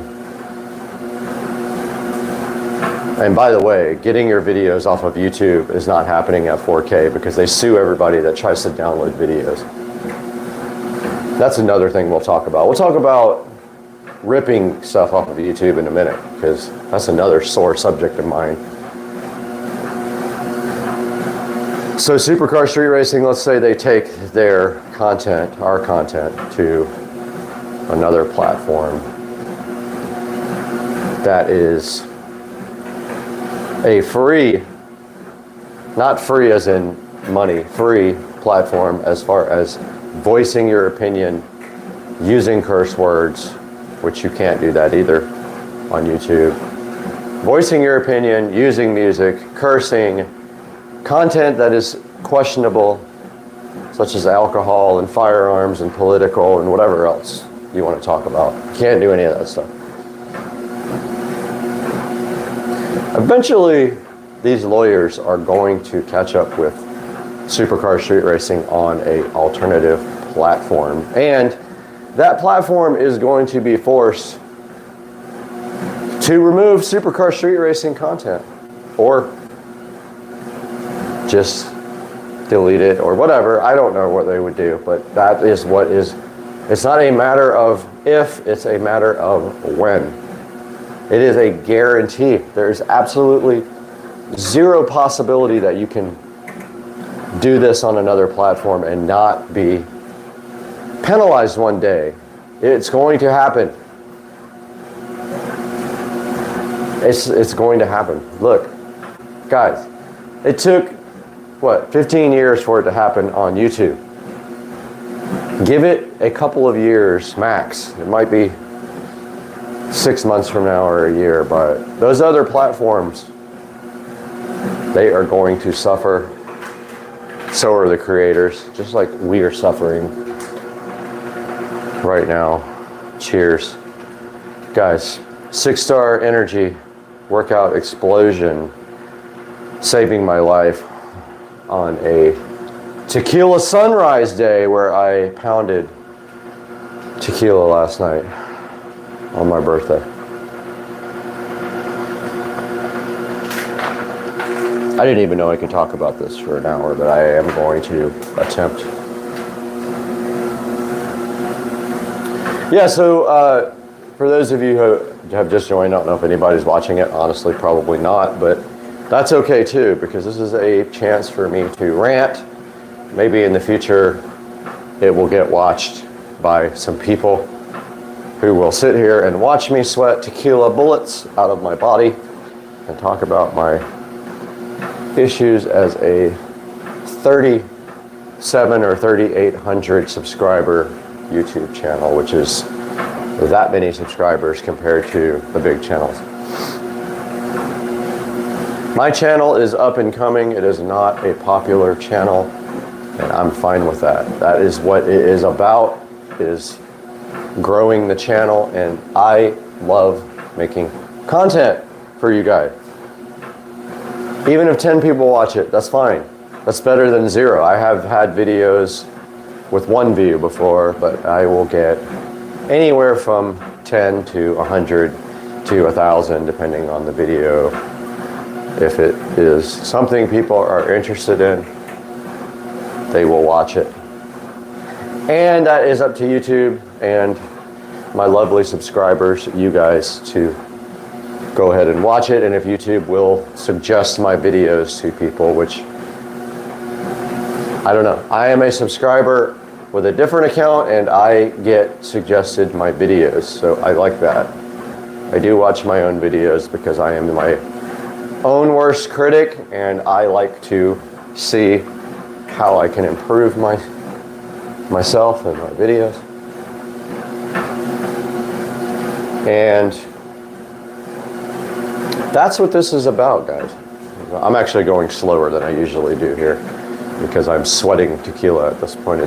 And by the way, getting your videos off of YouTube is not happening at 4K because they sue everybody that tries to download videos. That's another thing we'll talk about. We'll talk about ripping stuff off of YouTube in a minute because that's another sore subject of mine. So Supercar Street Racing, let's say they take their content, our content, to another platform that is a free, not free as in money, free platform as far as voicing your opinion, using curse words, which you can't do that either on YouTube. Voicing your opinion, using music, cursing, content that is questionable, such as alcohol and firearms and political and whatever else you want to talk about. You can't do any of that stuff. Eventually, these lawyers are going to catch up with Supercar Street Racing on an alternative platform, and that platform is going to be forced to remove Supercar Street Racing content, or just delete it or whatever. I don't know what they would do, but that is what is. It's not a matter of if, it's a matter of when. It is a guarantee. There's absolutely zero possibility that you can do this on another platform and not be penalized one day. It's going to happen. It's going to happen. Look, guys, it took, what, 15 years for it to happen on YouTube. Give it a couple of years max. It might be 6 months from now or a year, but those other platforms, they are going to suffer. So are the creators, just like we are suffering right now. Cheers. Guys, 6-star energy workout explosion saving my life on a tequila sunrise day where I pounded tequila last night on my birthday. I didn't even know I could talk about this for an hour, but I am going to attempt. Yeah, so for those of you who have just joined, I don't know if anybody's watching it, honestly, probably not, but that's okay too, because this is a chance for me to rant. Maybe in the future, it will get watched by some people who will sit here and watch me sweat tequila bullets out of my body and talk about my issues as a 37 or 3,800 subscriber YouTube channel, which is that many subscribers compared to the big channels. My channel is up and coming. It is not a popular channel, and I'm fine with that. That is what it is about, is growing the channel, and I love making content for you guys. Even if 10 people watch it, that's fine. That's better than 0. I have had videos with 1 view before, but I will get anywhere from 10 to 100 to 1,000, depending on the video. If it is something people are interested in, they will watch it. And that is up to YouTube and my lovely subscribers, you guys, to go ahead and watch it. And if YouTube will suggest my videos to people, which I don't know. I am a subscriber with a different account and I get suggested my videos, so I like that. I do watch my own videos because I am my own worst critic, and I like to see how I can improve myself and my videos. And that's what this is about, guys. I'm actually going slower than I usually do here because I'm sweating tequila at this point.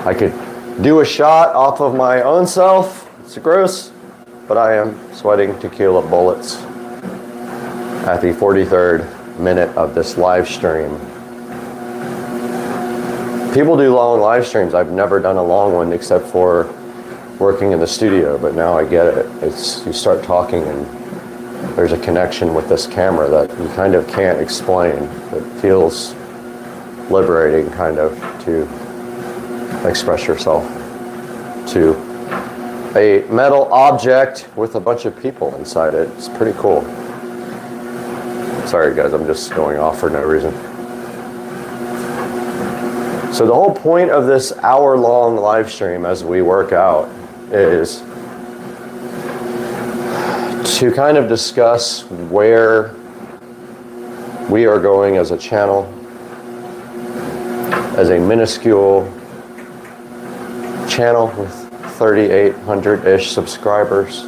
I could do a shot off of my own self. It's gross, but I am sweating tequila bullets at the 43rd minute of this live stream. People do long live streams. I've never done a long one except for working in the studio, but now I get it. You start talking and there's a connection with this camera that you kind of can't explain. It feels liberating, kind of, to express yourself to a metal object with a bunch of people inside it. It's pretty cool. Sorry guys, I'm just going off for no reason. So the whole point of this hour-long live stream as we work out is to kind of discuss where we are going as a channel, as a minuscule channel with 3,800-ish subscribers.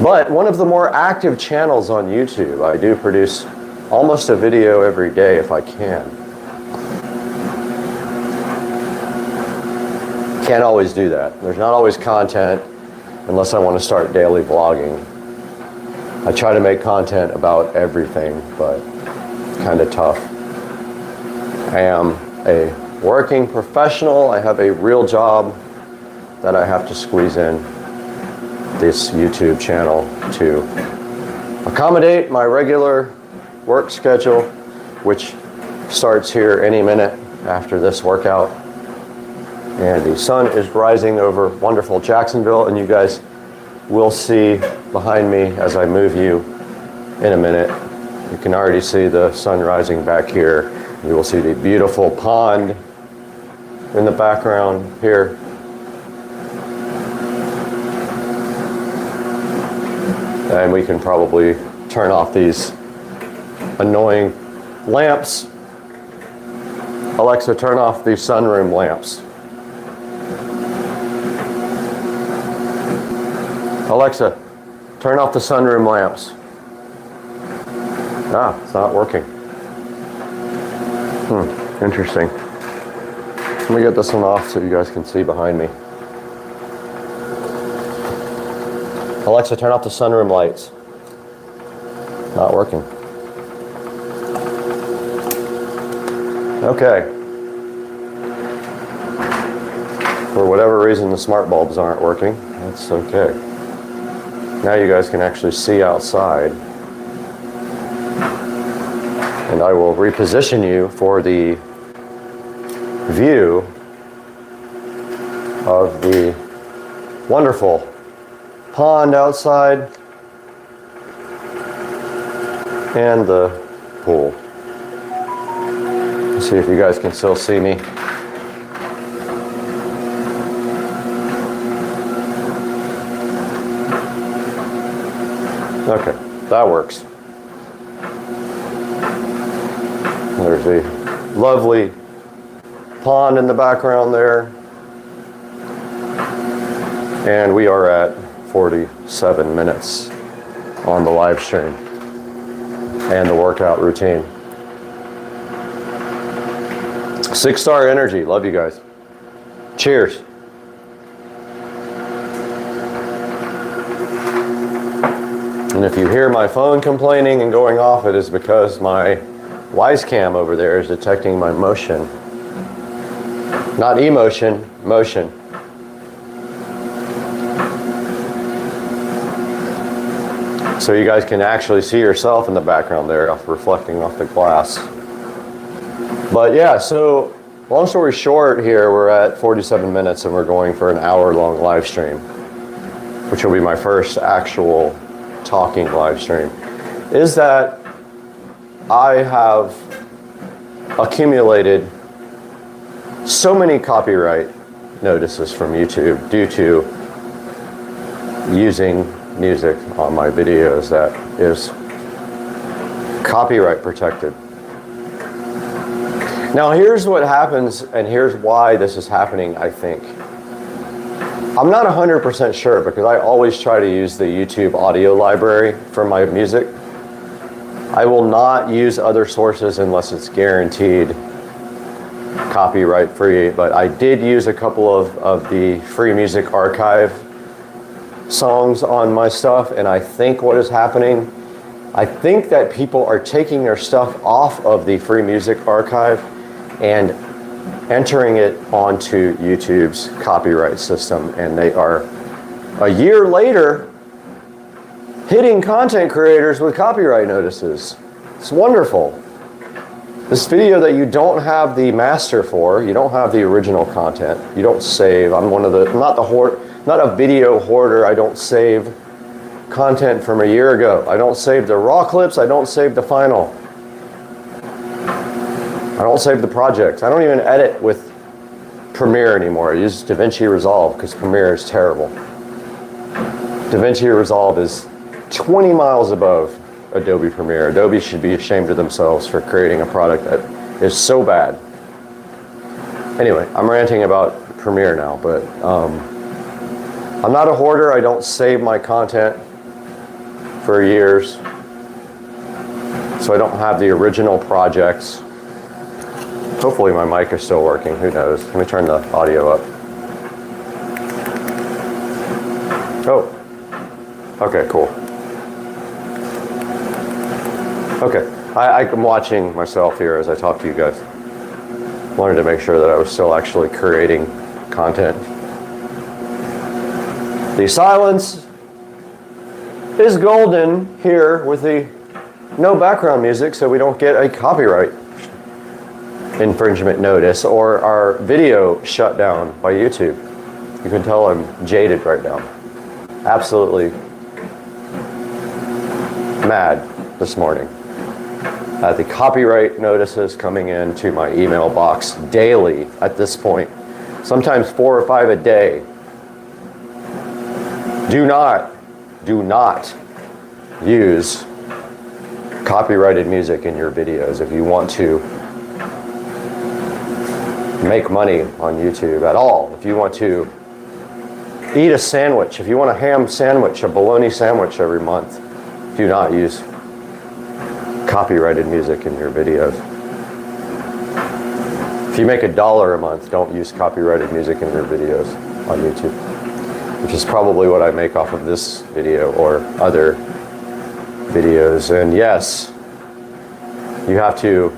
But one of the more active channels on YouTube. I do produce almost a video every day if I can. Can't always do that. There's not always content unless I want to start daily vlogging. I try to make content about everything, but it's kind of tough. I am a working professional. I have a real job that I have to squeeze in this YouTube channel to accommodate my regular work schedule, which starts here any minute after this workout. And the sun is rising over wonderful Jacksonville, and you guys will see behind me as I move you in a minute. You can already see the sun rising back here. You will see the beautiful pond in the background here. And we can probably turn off these annoying lamps. Alexa, turn off the sunroom lamps. Alexa, turn off the sunroom lamps. Ah, it's not working. Interesting. Let me get this one off so you guys can see behind me. Alexa, turn off the sunroom lights. Not working. Okay. For whatever reason, the smart bulbs aren't working. That's okay. Now you guys can actually see outside. And I will reposition you for the view of the wonderful pond outside and the pool. Let's see if you guys can still see me. Okay, that works. There's a lovely pond in the background there. And we are at 47 minutes on the live stream and the workout routine. 6-star energy. Love you guys. Cheers. And if you hear my phone complaining and going off, it is because my Wisecam over there is detecting my motion. Not emotion, motion. So you guys can actually see yourself in the background there, reflecting off the glass. But yeah, so long story short here, we're at 47 minutes and we're going for an hour-long live stream, which will be my first actual talking live stream, is that I have accumulated so many copyright notices from YouTube due to using music on my videos that is copyright protected. Now here's what happens, and here's why this is happening, I think. I'm not 100% sure because I always try to use the YouTube audio library for my music. I will not use other sources unless it's guaranteed copyright free, but I did use a couple of the Free Music Archive songs on my stuff, and I think what is happening, I think that people are taking their stuff off of the Free Music Archive and entering it onto YouTube's copyright system, and they are a year later hitting content creators with copyright notices. It's wonderful. This video that you don't have the master for, you don't have the original content, you don't save. I'm one of the, not a video hoarder. I don't save content from a year ago. I don't save the raw clips. I don't save the final. I don't save the projects. I don't even edit with Premiere anymore. I use DaVinci Resolve because Premiere is terrible. DaVinci Resolve is 20 miles above Adobe Premiere. Adobe should be ashamed of themselves for creating a product that is so bad. Anyway, I'm ranting about Premiere now, but I'm not a hoarder. I don't save my content for years. So I don't have the original projects. Hopefully my mic is still working. Who knows? Let me turn the audio up. Oh, okay, cool. Okay, I'm watching myself here as I talk to you guys. Wanted to make sure that I was still actually creating content. The silence is golden here with the no background music, so we don't get a copyright infringement notice or our video shut down by YouTube. You can tell I'm jaded right now. Absolutely mad this morning at the copyright notices coming into my email box daily at this point, sometimes 4 or 5 a day. Do not use copyrighted music in your videos if you want to make money on YouTube at all. If you want to eat a sandwich, if you want a ham sandwich, a bologna sandwich every month, do not use copyrighted music in your videos. If you make $1 a month, don't use copyrighted music in your videos on YouTube, which is probably what I make off of this video or other videos. And yes, you have to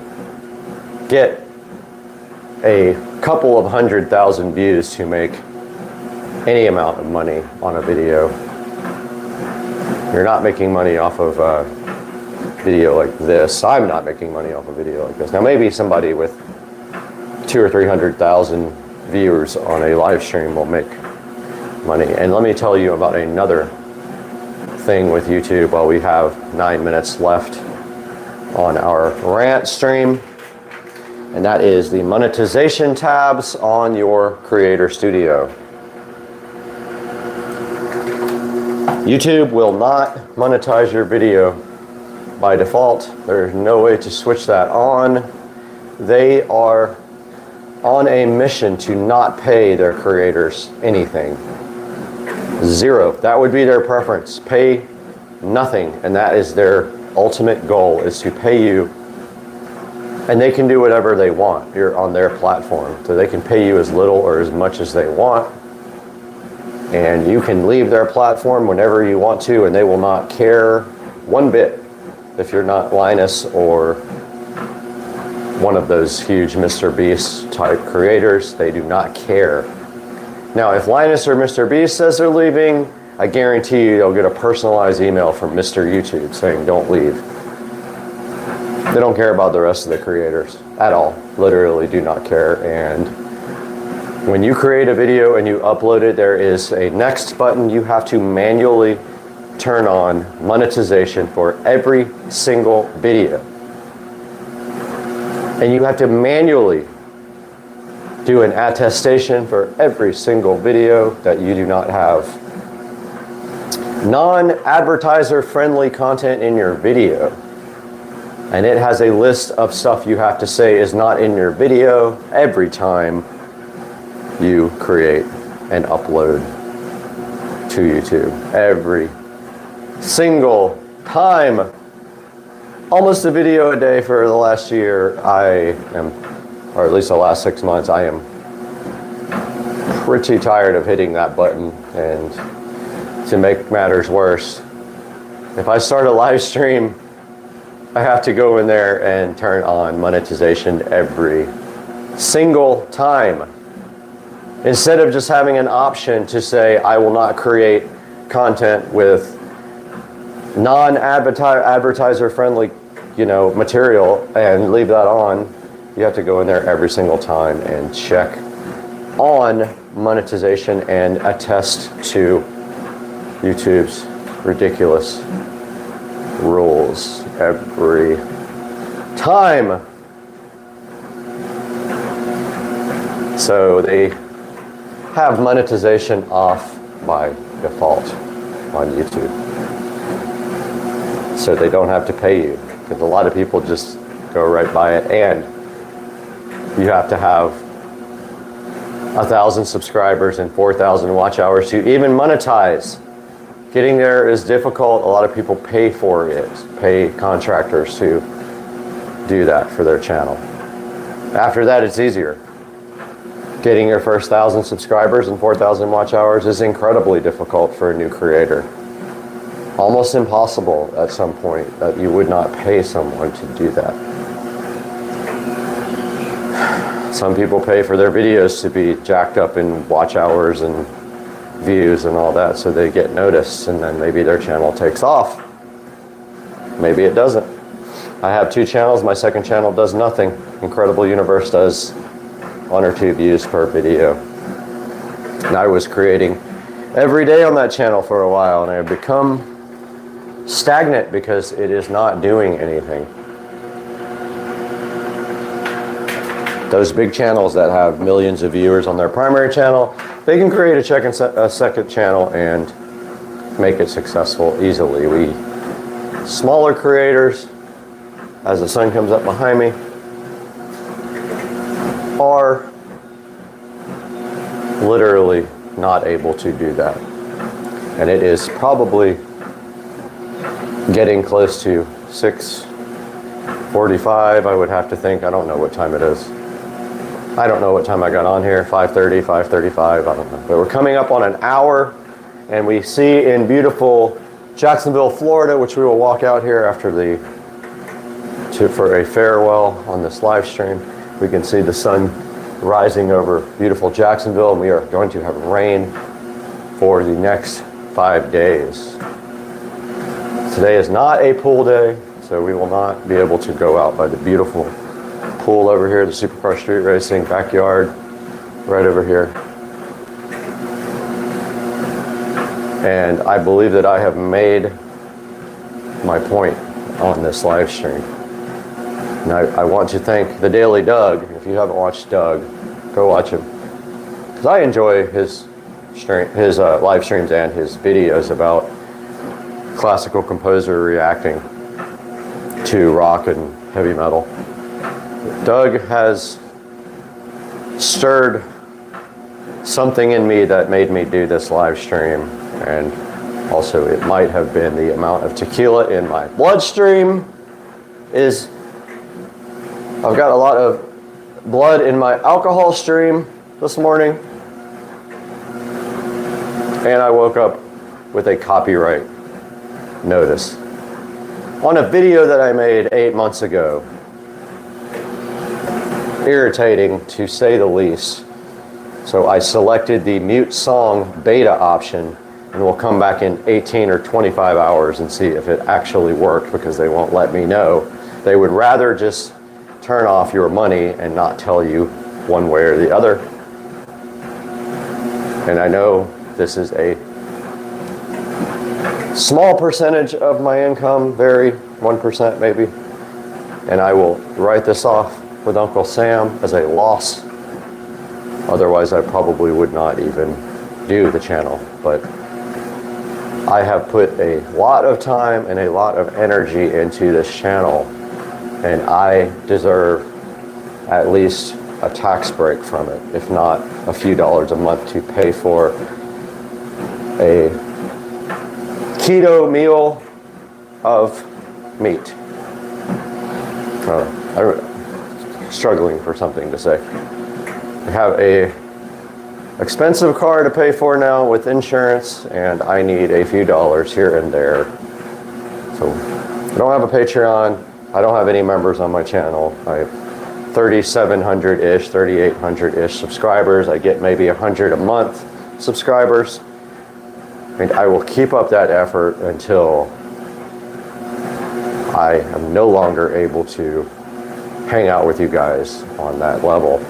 get a couple of 100,000 views to make any amount of money on a video. You're not making money off of a video like this. I'm not making money off a video like this. Now maybe somebody with 200,000 or 300,000 viewers on a live stream will make money. And let me tell you about another thing with YouTube while we have 9 minutes left on our rant stream, and that is the monetization tabs on your Creator Studio. YouTube will not monetize your video by default. There's no way to switch that on. They are on a mission to not pay their creators anything. Zero. That would be their preference. Pay nothing, and that is their ultimate goal, is to pay you, and they can do whatever they want. You're on their platform, so they can pay you as little or as much as they want, and you can leave their platform whenever you want to, and they will not care one bit if you're not Linus or one of those huge Mr. Beast type creators. They do not care. Now, if Linus or Mr. Beast says they're leaving, I guarantee you they'll get a personalized email from Mr. YouTube saying don't leave. They don't care about the rest of the creators at all. Literally do not care. And when you create a video and you upload it, there is a next button. You have to manually turn on monetization for every single video. And you have to manually do an attestation for every single video that you do not have non-advertiser friendly content in your video. And it has a list of stuff you have to say is not in your video every time you create and upload to YouTube. Every single time. Almost a video a day for the last year. I am, or at least the last 6 months, I am pretty tired of hitting that button. And to make matters worse, if I start a live stream, I have to go in there and turn on monetization every single time. Instead of just having an option to say, I will not create content with non-advertiser friendly, material and leave that on, you have to go in there every single time and check on monetization and attest to YouTube's ridiculous rules every time. So they have monetization off by default on YouTube, so they don't have to pay you, because a lot of people just go right by it. And you have to have 1,000 subscribers and 4,000 watch hours to even monetize. Getting there is difficult. A lot of people pay for it, pay contractors to do that for their channel. After that, it's easier. Getting your first 1,000 subscribers and 4,000 watch hours is incredibly difficult for a new creator. Almost impossible at some point that you would not pay someone to do that. Some people pay for their videos to be jacked up in watch hours and views and all that, so they get noticed, and then maybe their channel takes off. Maybe it doesn't. I have 2 channels. My second channel does nothing. Incredible Universe does 1 or 2 views per video. And I was creating every day on that channel for a while, and I have become stagnant because it is not doing anything. Those big channels that have millions of viewers on their primary channel, they can create a second channel and make it successful easily. We smaller creators, as the sun comes up behind me, are literally not able to do that. And it is probably getting close to 6:45, I would have to think. I don't know what time it is. I don't know what time I got on here, 5:30, 5:35, I don't know. But we're coming up on an hour, and we see in beautiful Jacksonville, Florida, which we will walk out here after for a farewell on this live stream. We can see the sun rising over beautiful Jacksonville, and we are going to have rain for the next 5 days. Today is not a pool day, so we will not be able to go out by the beautiful pool over here, the Supercar Street Racing backyard, right over here. And I believe that I have made my point on this live stream. And I want to thank the Daily Doug. If you haven't watched Doug, go watch him. Because I enjoy his live streams and his videos about classical composer reacting to rock and heavy metal. Doug has stirred something in me that made me do this live stream, and also it might have been the amount of tequila in my bloodstream. I've got a lot of blood in my alcohol stream this morning, and I woke up with a copyright notice on a video that I made 8 months ago. Irritating, to say the least. So I selected the mute song beta option, and we'll come back in 18 or 25 hours and see if it actually worked, because they won't let me know. They would rather just turn off your money and not tell you one way or the other. And I know this is a small percentage of my income, very 1% maybe, and I will write this off with Uncle Sam as a loss. Otherwise, I probably would not even do the channel. But I have put a lot of time and a lot of energy into this channel, and I deserve at least a tax break from it, if not a few dollars a month to pay for a keto meal of meat. I'm struggling for something to say. I have a expensive car to pay for now with insurance, and I need a few dollars here and there. So I don't have a Patreon. I don't have any members on my channel. I have 3,700-ish, 3,800-ish subscribers. I get maybe 100 a month subscribers. And I will keep up that effort until I am no longer able to hang out with you guys on that level.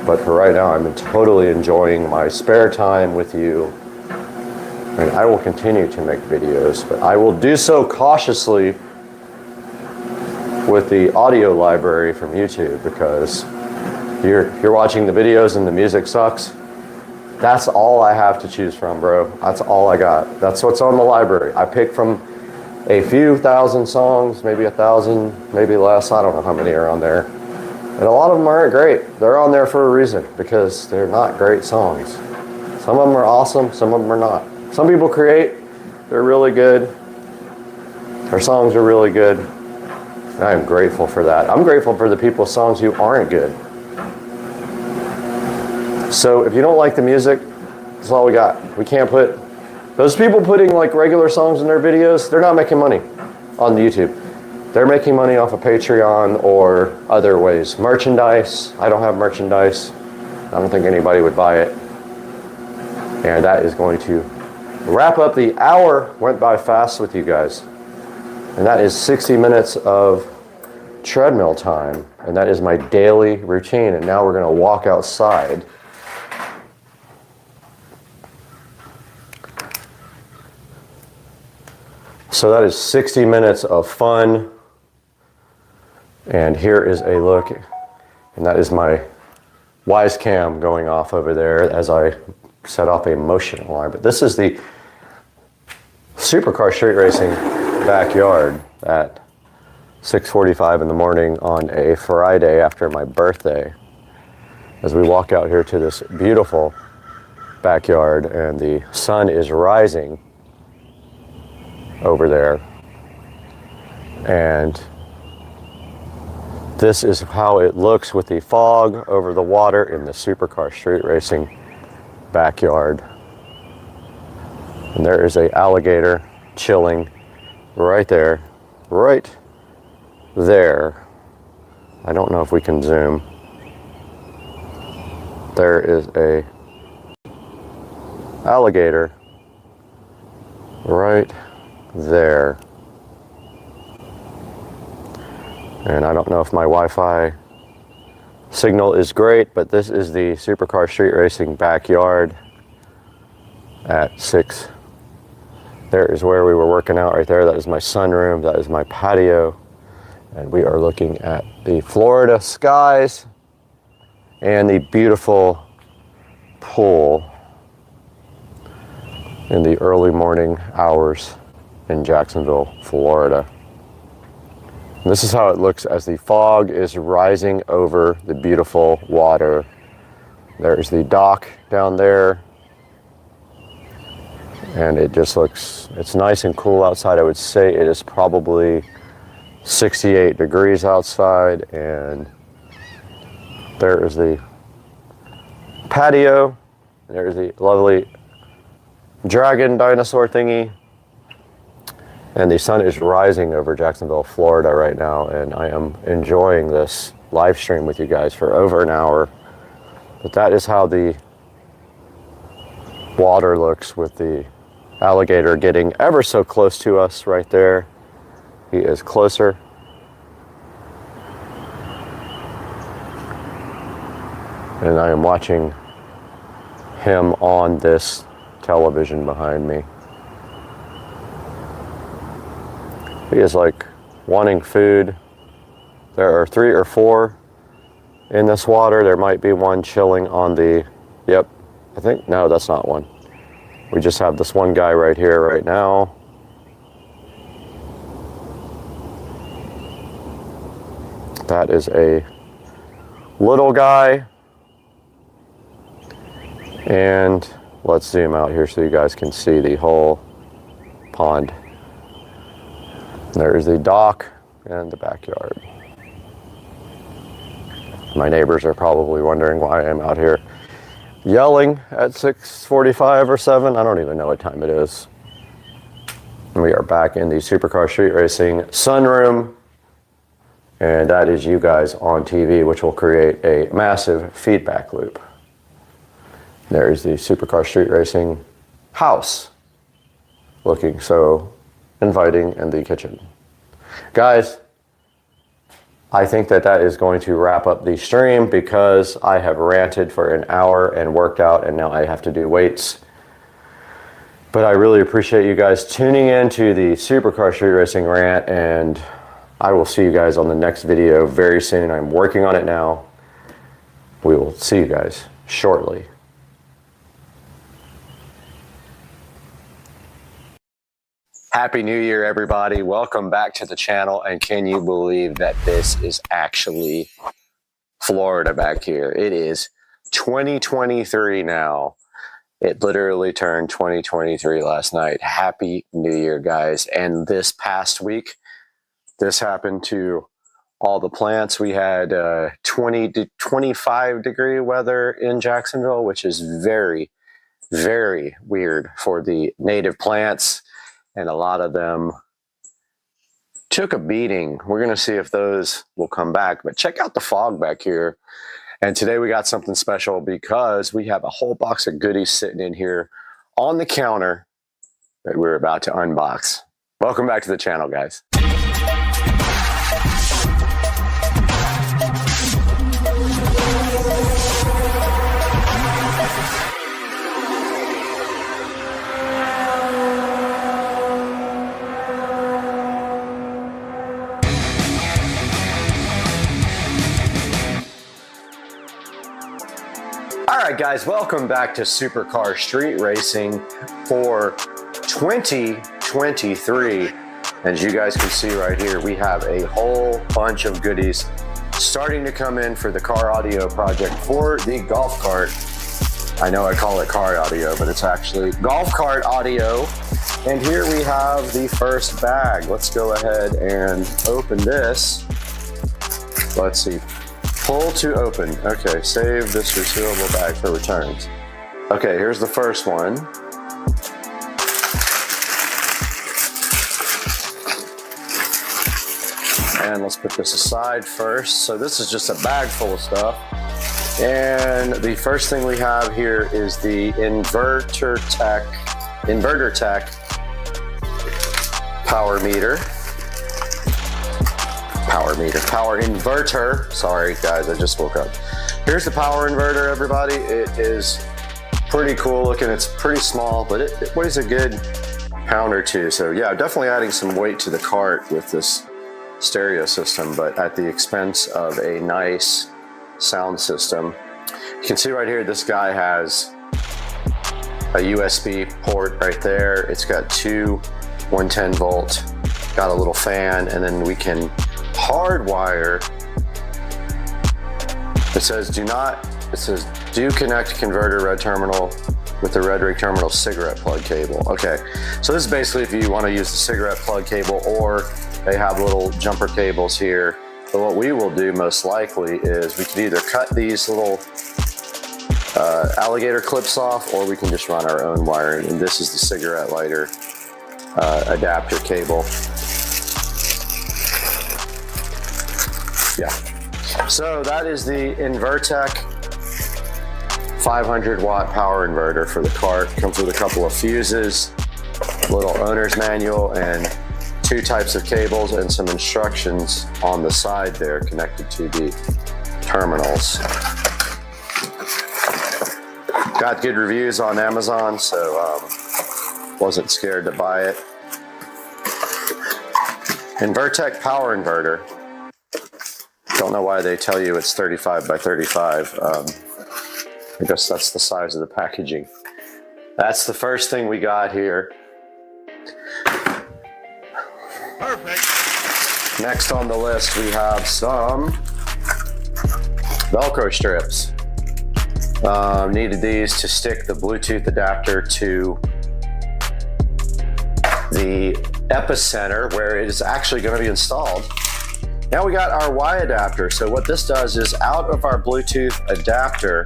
But for right now, I'm totally enjoying my spare time with you. And I will continue to make videos, but I will do so cautiously with the audio library from YouTube, because you're watching the videos and the music sucks. That's all I have to choose from, bro. That's all I got. That's what's on the library. I pick from a few thousand songs, maybe 1,000, maybe less. I don't know how many are on there. And a lot of them aren't great. They're on there for a reason, because they're not great songs. Some of them are awesome, some of them are not. Some people create, they're really good. Their songs are really good. And I am grateful for that. I'm grateful for the people's songs who aren't good. So if you don't like the music, that's all we got. We can't put, those people putting like regular songs in their videos, they're not making money on YouTube. They're making money off of Patreon or other ways. Merchandise, I don't have merchandise. I don't think anybody would buy it. And that is going to wrap up the hour. Went by fast with you guys. And that is 60 minutes of treadmill time, and that is my daily routine. And now we're going to walk outside. So that is 60 minutes of fun. And here is a look, and that is my Wise Cam going off over there as I set off a motion alarm. But this is the Supercar Street Racing backyard at 6:45 in the morning on a Friday after my birthday, as we walk out here to this beautiful backyard, and the sun is rising over there. And this is how it looks with the fog over the water in the Supercar Street Racing backyard. And there is an alligator chilling right there, right there. I don't know if we can zoom. There is a alligator right there. And I don't know if my Wi-Fi signal is great, but this is the Supercar Street Racing backyard at 6. There is where we were working out right there. That is my sunroom. That is my patio. And we are looking at the Florida skies and the beautiful pool in the early morning hours in Jacksonville, Florida. And this is how it looks as the fog is rising over the beautiful water. There's the dock down there. And it just looks, it's nice and cool outside. I would say it is probably 68 degrees outside. And there is the patio. There's the lovely dragon dinosaur thingy. And the sun is rising over Jacksonville, Florida right now, and I am enjoying this live stream with you guys for over an hour. But that is how the water looks, with the alligator getting ever so close to us right there. He is closer. And I am watching him on this television behind me. He is like wanting food. There are 3 or 4 in this water. There might be one chilling on the, yep, I think, no, that's not one. We just have this one guy right here right now. That is a little guy. And let's zoom out here so you guys can see the whole pond. There's the dock and the backyard. My neighbors are probably wondering why I'm out here yelling at 6:45 or 7. I don't even know what time it is. We are back in the Supercar Street Racing sunroom. And that is you guys on TV, which will create a massive feedback loop. There's the Supercar Street Racing house, looking so inviting in the kitchen. Guys, I think that is going to wrap up the stream, because I have ranted for an hour and worked out, and now I have to do weights. But I really appreciate you guys tuning in to the Supercar Street Racing rant, and I will see you guys on the next video very soon. I'm working on it now. We will see you guys shortly. Happy New Year, everybody. Welcome back to the channel. And can you believe that this is actually Florida back here? It is 2023 now. It literally turned 2023 last night. Happy New Year, guys. And this past week, this happened to all the plants. We had 20 to 25 degree weather in Jacksonville, which is very, very weird for the native plants. And a lot of them took a beating. We're going to see if those will come back. But check out the fog back here. And today we got something special, because we have a whole box of goodies sitting in here on the counter that we're about to unbox. Welcome back to the channel, guys. All right, guys, welcome back to Supercar Street Racing for 2023. As you guys can see right here, we have a whole bunch of goodies starting to come in for the car audio project for the golf cart. I know I call it car audio, but it's actually golf cart audio. And here we have the first bag. Let's go ahead and open this. Let's see. Pull to open. Okay, save this resealable bag for returns. Okay, here's the first one. And let's put this aside first. So this is just a bag full of stuff. And the first thing we have here is the Inverter Tech power inverter. Sorry guys, I just woke up. Here's the power inverter, everybody. It is pretty cool looking. It's pretty small, but it weighs a good pound or two. So yeah, definitely adding some weight to the cart with this stereo system, but at the expense of a nice sound system. You can see right here, this guy has a USB port right there. It's got two 110 volt, got a little fan, and then we can hardwire. It says do connect converter red terminal with the red ring terminal cigarette plug cable. Okay, so this is basically if you want to use the cigarette plug cable, or they have little jumper cables here. But what we will do most likely is we can either cut these little alligator clips off, or we can just run our own wiring. And this is the cigarette lighter adapter cable. Yeah. So that is the Invertec 500 watt power inverter for the cart. Comes with a couple of fuses, little owner's manual, and two types of cables and some instructions on the side there connected to the terminals. Got good reviews on Amazon, so wasn't scared to buy it. Invertec power inverter. Don't know why they tell you it's 35 by 35. I guess that's the size of the packaging. That's the first thing we got here. Perfect. Next on the list, we have some Velcro strips. Needed these to stick the Bluetooth adapter to the epicenter where it is actually going to be installed. Now we got our Y adapter. So what this does is, out of our Bluetooth adapter,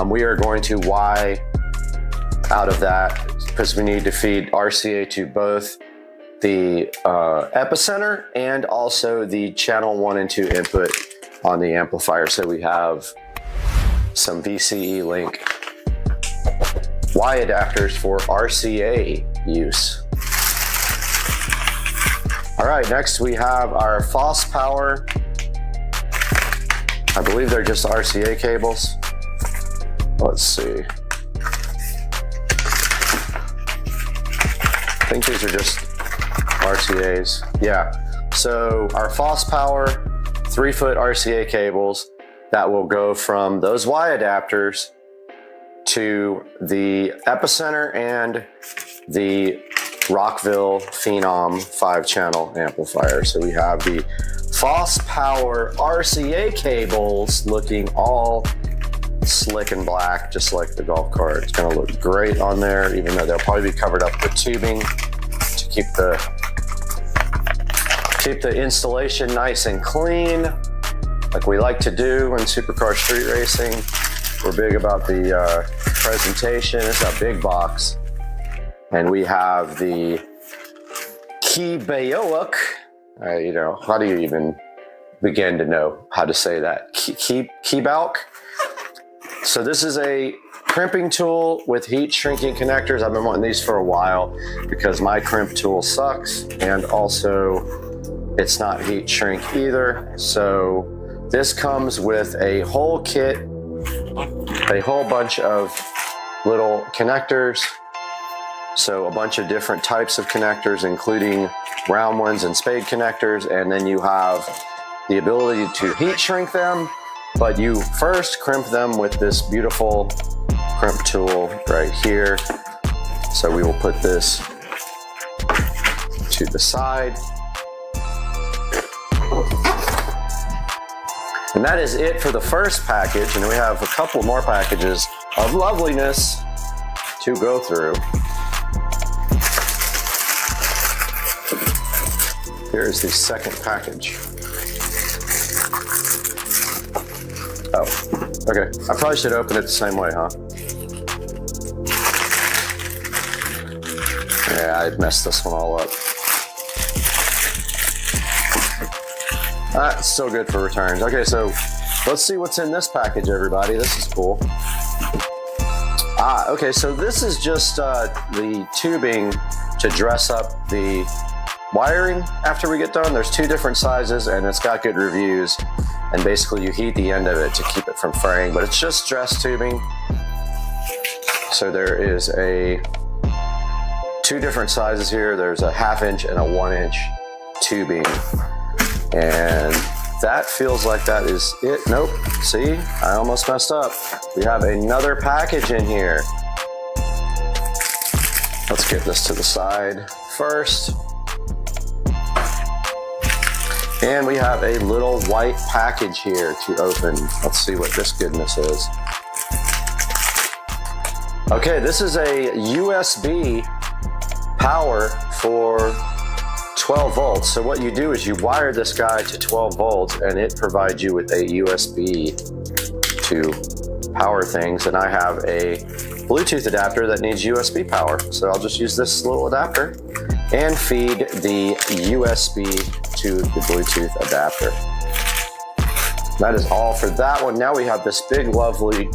we are going to Y out of that because we need to feed RCA to both the epicenter and also the channel 1 and 2 input on the amplifier. So we have some VCE link Y adapters for RCA use. All right, next we have our FOSS power. I believe they're just RCA cables. Let's see. I think these are just RCAs. Yeah, so our FOSS power 3-foot RCA cables that will go from those Y adapters to the epicenter and the Rockville Phenom 5-channel amplifier. So we have the FOSS power RCA cables looking all slick and black, just like the golf cart. It's gonna look great on there, even though they'll probably be covered up with tubing to keep the installation nice and clean, like we like to do in Supercar Street Racing. We're big about the presentation. It's a big box. And we have the Keybaoak. How do you even begin to know how to say that? Keybaoak. So this is a crimping tool with heat shrinking connectors. I've been wanting these for a while because my crimp tool sucks, and also it's not heat shrink either. So this comes with a whole kit, a whole bunch of little connectors. So a bunch of different types of connectors, including round ones and spade connectors. And then you have the ability to heat shrink them But you first crimp them with this beautiful crimp tool right here. So we will put this to the side. And that is it for the first package, and we have a couple more packages of loveliness to go through. Here is the second package. Oh, okay. I probably should open it the same way, huh? Yeah, I messed this one all up. It's still good for returns. Okay, so let's see what's in this package, everybody. This is cool. Okay, so this is just the tubing to dress up the wiring after we get done. There's two different sizes, and it's got good reviews. And basically, you heat the end of it to keep it from fraying, but it's just dress tubing. So there is two different sizes here. There's a 1/2 inch and a 1 inch tubing. And that feels like that is it. Nope, see, I almost messed up. We have another package in here. Let's get this to the side first. And we have a little white package here to open. Let's see what this goodness is. Okay, this is a USB power for 12 volts. So what you do is you wire this guy to 12 volts and it provides you with a USB to power things. And I have a Bluetooth adapter that needs USB power. So I'll just use this little adapter and feed the USB to the Bluetooth adapter. That is all for that one. Now we have this big, lovely,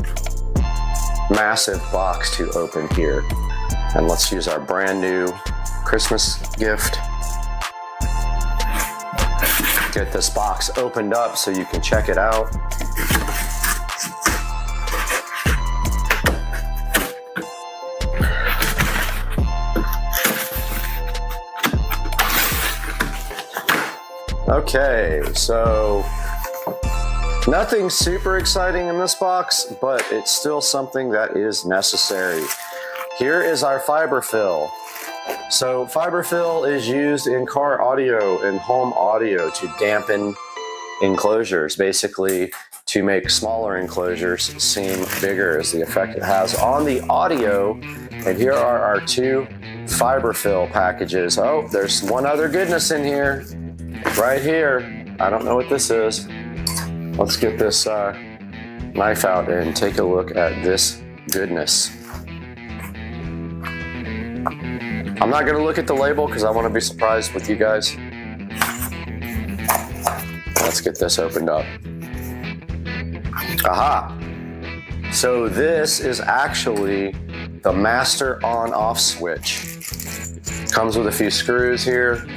massive box to open here. And let's use our brand new Christmas gift. Get this box opened up so you can check it out. Okay, so nothing super exciting in this box, but it's still something that is necessary. Here is our fiber fill. So fiber fill is used in car audio and home audio to dampen enclosures, basically to make smaller enclosures seem bigger as the effect it has on the audio. And here are our two fiber fill packages. Oh, there's one other goodness in here, right here. I don't know what this is. Let's get this knife out and take a look at this goodness. I'm not going to look at the label because I want to be surprised with you guys. Let's get this opened up. Aha! So this is actually the master on-off switch. Comes with a few screws here.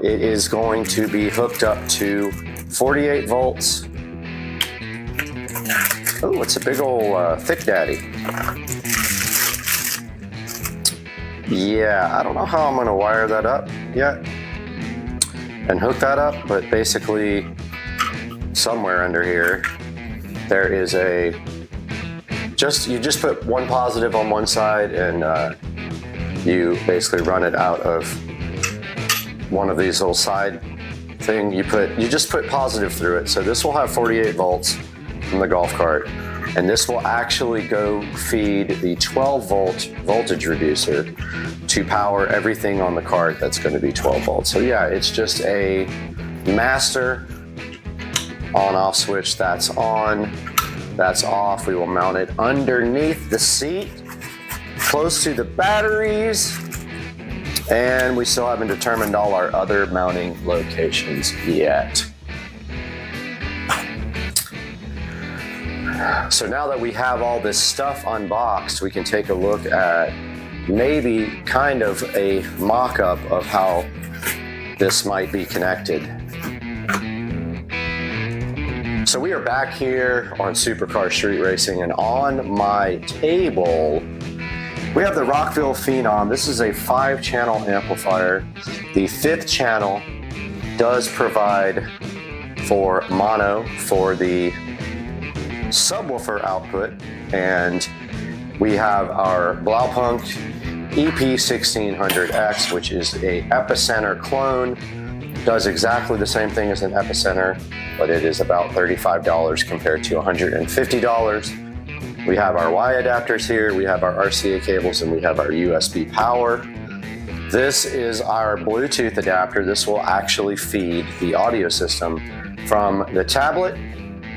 It is going to be hooked up to 48 volts. Oh, it's a big old thick daddy. Yeah, I don't know how I'm going to wire that up yet and hook that up, but basically somewhere under here there is you just put one positive on one side and you basically run it out of one of these little side thing. You just put positive through it. So this will have 48 volts from the golf cart. And this will actually go feed the 12 volt voltage reducer to power everything on the cart that's going to be 12 volts. So yeah, it's just a master on-off switch. That's on, that's off. We will mount it underneath the seat, close to the batteries. And we still haven't determined all our other mounting locations yet. So now that we have all this stuff unboxed, we can take a look at maybe kind of a mock-up of how this might be connected. So we are back here on Supercar Street Racing, and on my table, we have the Rockville Phenom. This is a 5-channel amplifier. The 5th channel does provide for mono for the subwoofer output, and we have our Blaupunk EP1600X, which is a Epicenter clone. Does exactly the same thing as an Epicenter, but it is about $35 compared to $150. We have our Y adapters here, we have our RCA cables, and we have our USB power. This is our Bluetooth adapter. This will actually feed the audio system from the tablet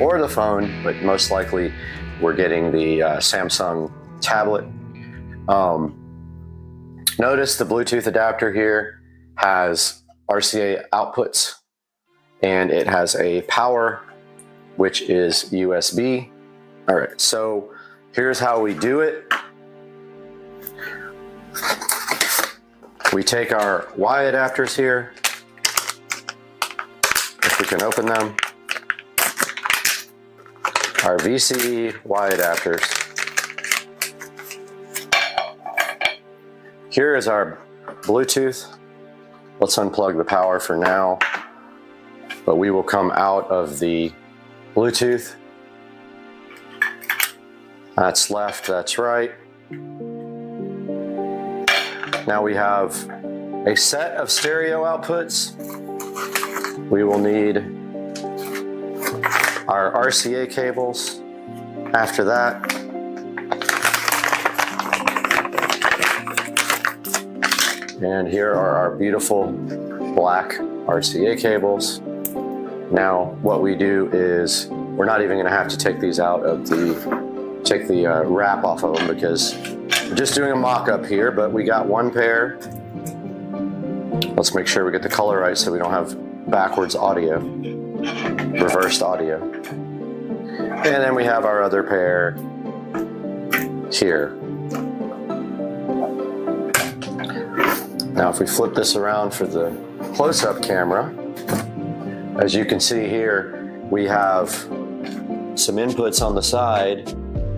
or the phone, but most likely we're getting the Samsung tablet. Notice the Bluetooth adapter here has RCA outputs, and it has a power, which is USB. All right, so here's how we do it. We take our Y adapters here, if we can open them, our VCE Y adapters. Here is our Bluetooth. Let's unplug the power for now, but we will come out of the Bluetooth. That's left, that's right. Now we have a set of stereo outputs. We will need our RCA cables after that. And here are our beautiful black RCA cables. Now what we do is we're not even going to have to take these out of the wrap off of them, because we're just doing a mock-up here, but we got one pair. Let's make sure we get the color right so we don't have backwards audio, reversed audio. And then we have our other pair here. Now if we flip this around for the close-up camera, as you can see here, we have some inputs on the side.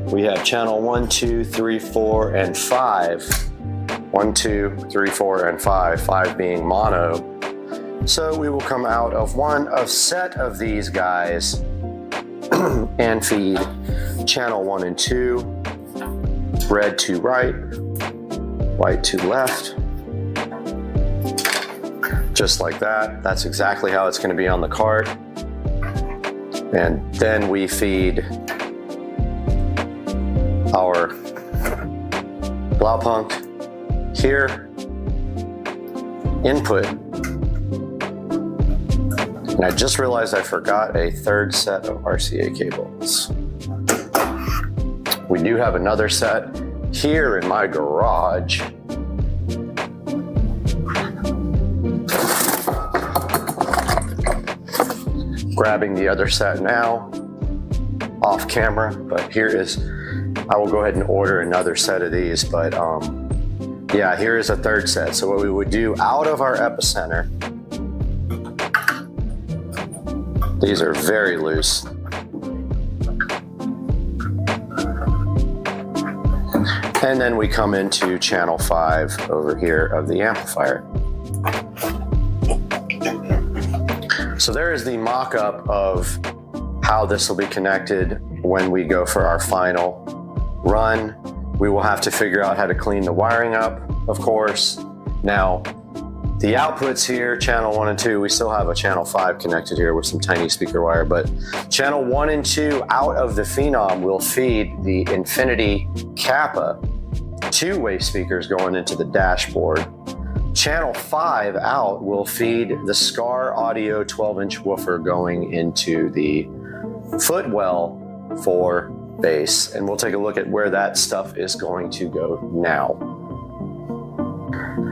We have channel 1, 2, 3, 4, and 5. 1, 2, 3, 4, and 5, 5 being mono. So we will come out of one of set of these guys and feed channel 1 and 2, red to right, white to left. Just like that. That's exactly how it's going to be on the cart. And then we feed our Blaupunk here, input. And I just realized I forgot a third set of RCA cables. We do have another set here in my garage. Grabbing the other set now, off camera, but here is, I will go ahead and order another set of these, but yeah, here is a third set. So what we would do out of our Epicenter, these are very loose. And then we come into channel 5 over here of the amplifier. So there is the mock-up of how this will be connected when we go for our final run. We will have to figure out how to clean the wiring up, of course. Now, the outputs here, channel 1 and 2, we still have a channel 5 connected here with some tiny speaker wire, but channel 1 and 2 out of the Phenom will feed the Infinity Kappa two-way speakers going into the dashboard. Channel 5 out will feed the Scar Audio 12-inch woofer going into the footwell for bass. And we'll take a look at where that stuff is going to go now.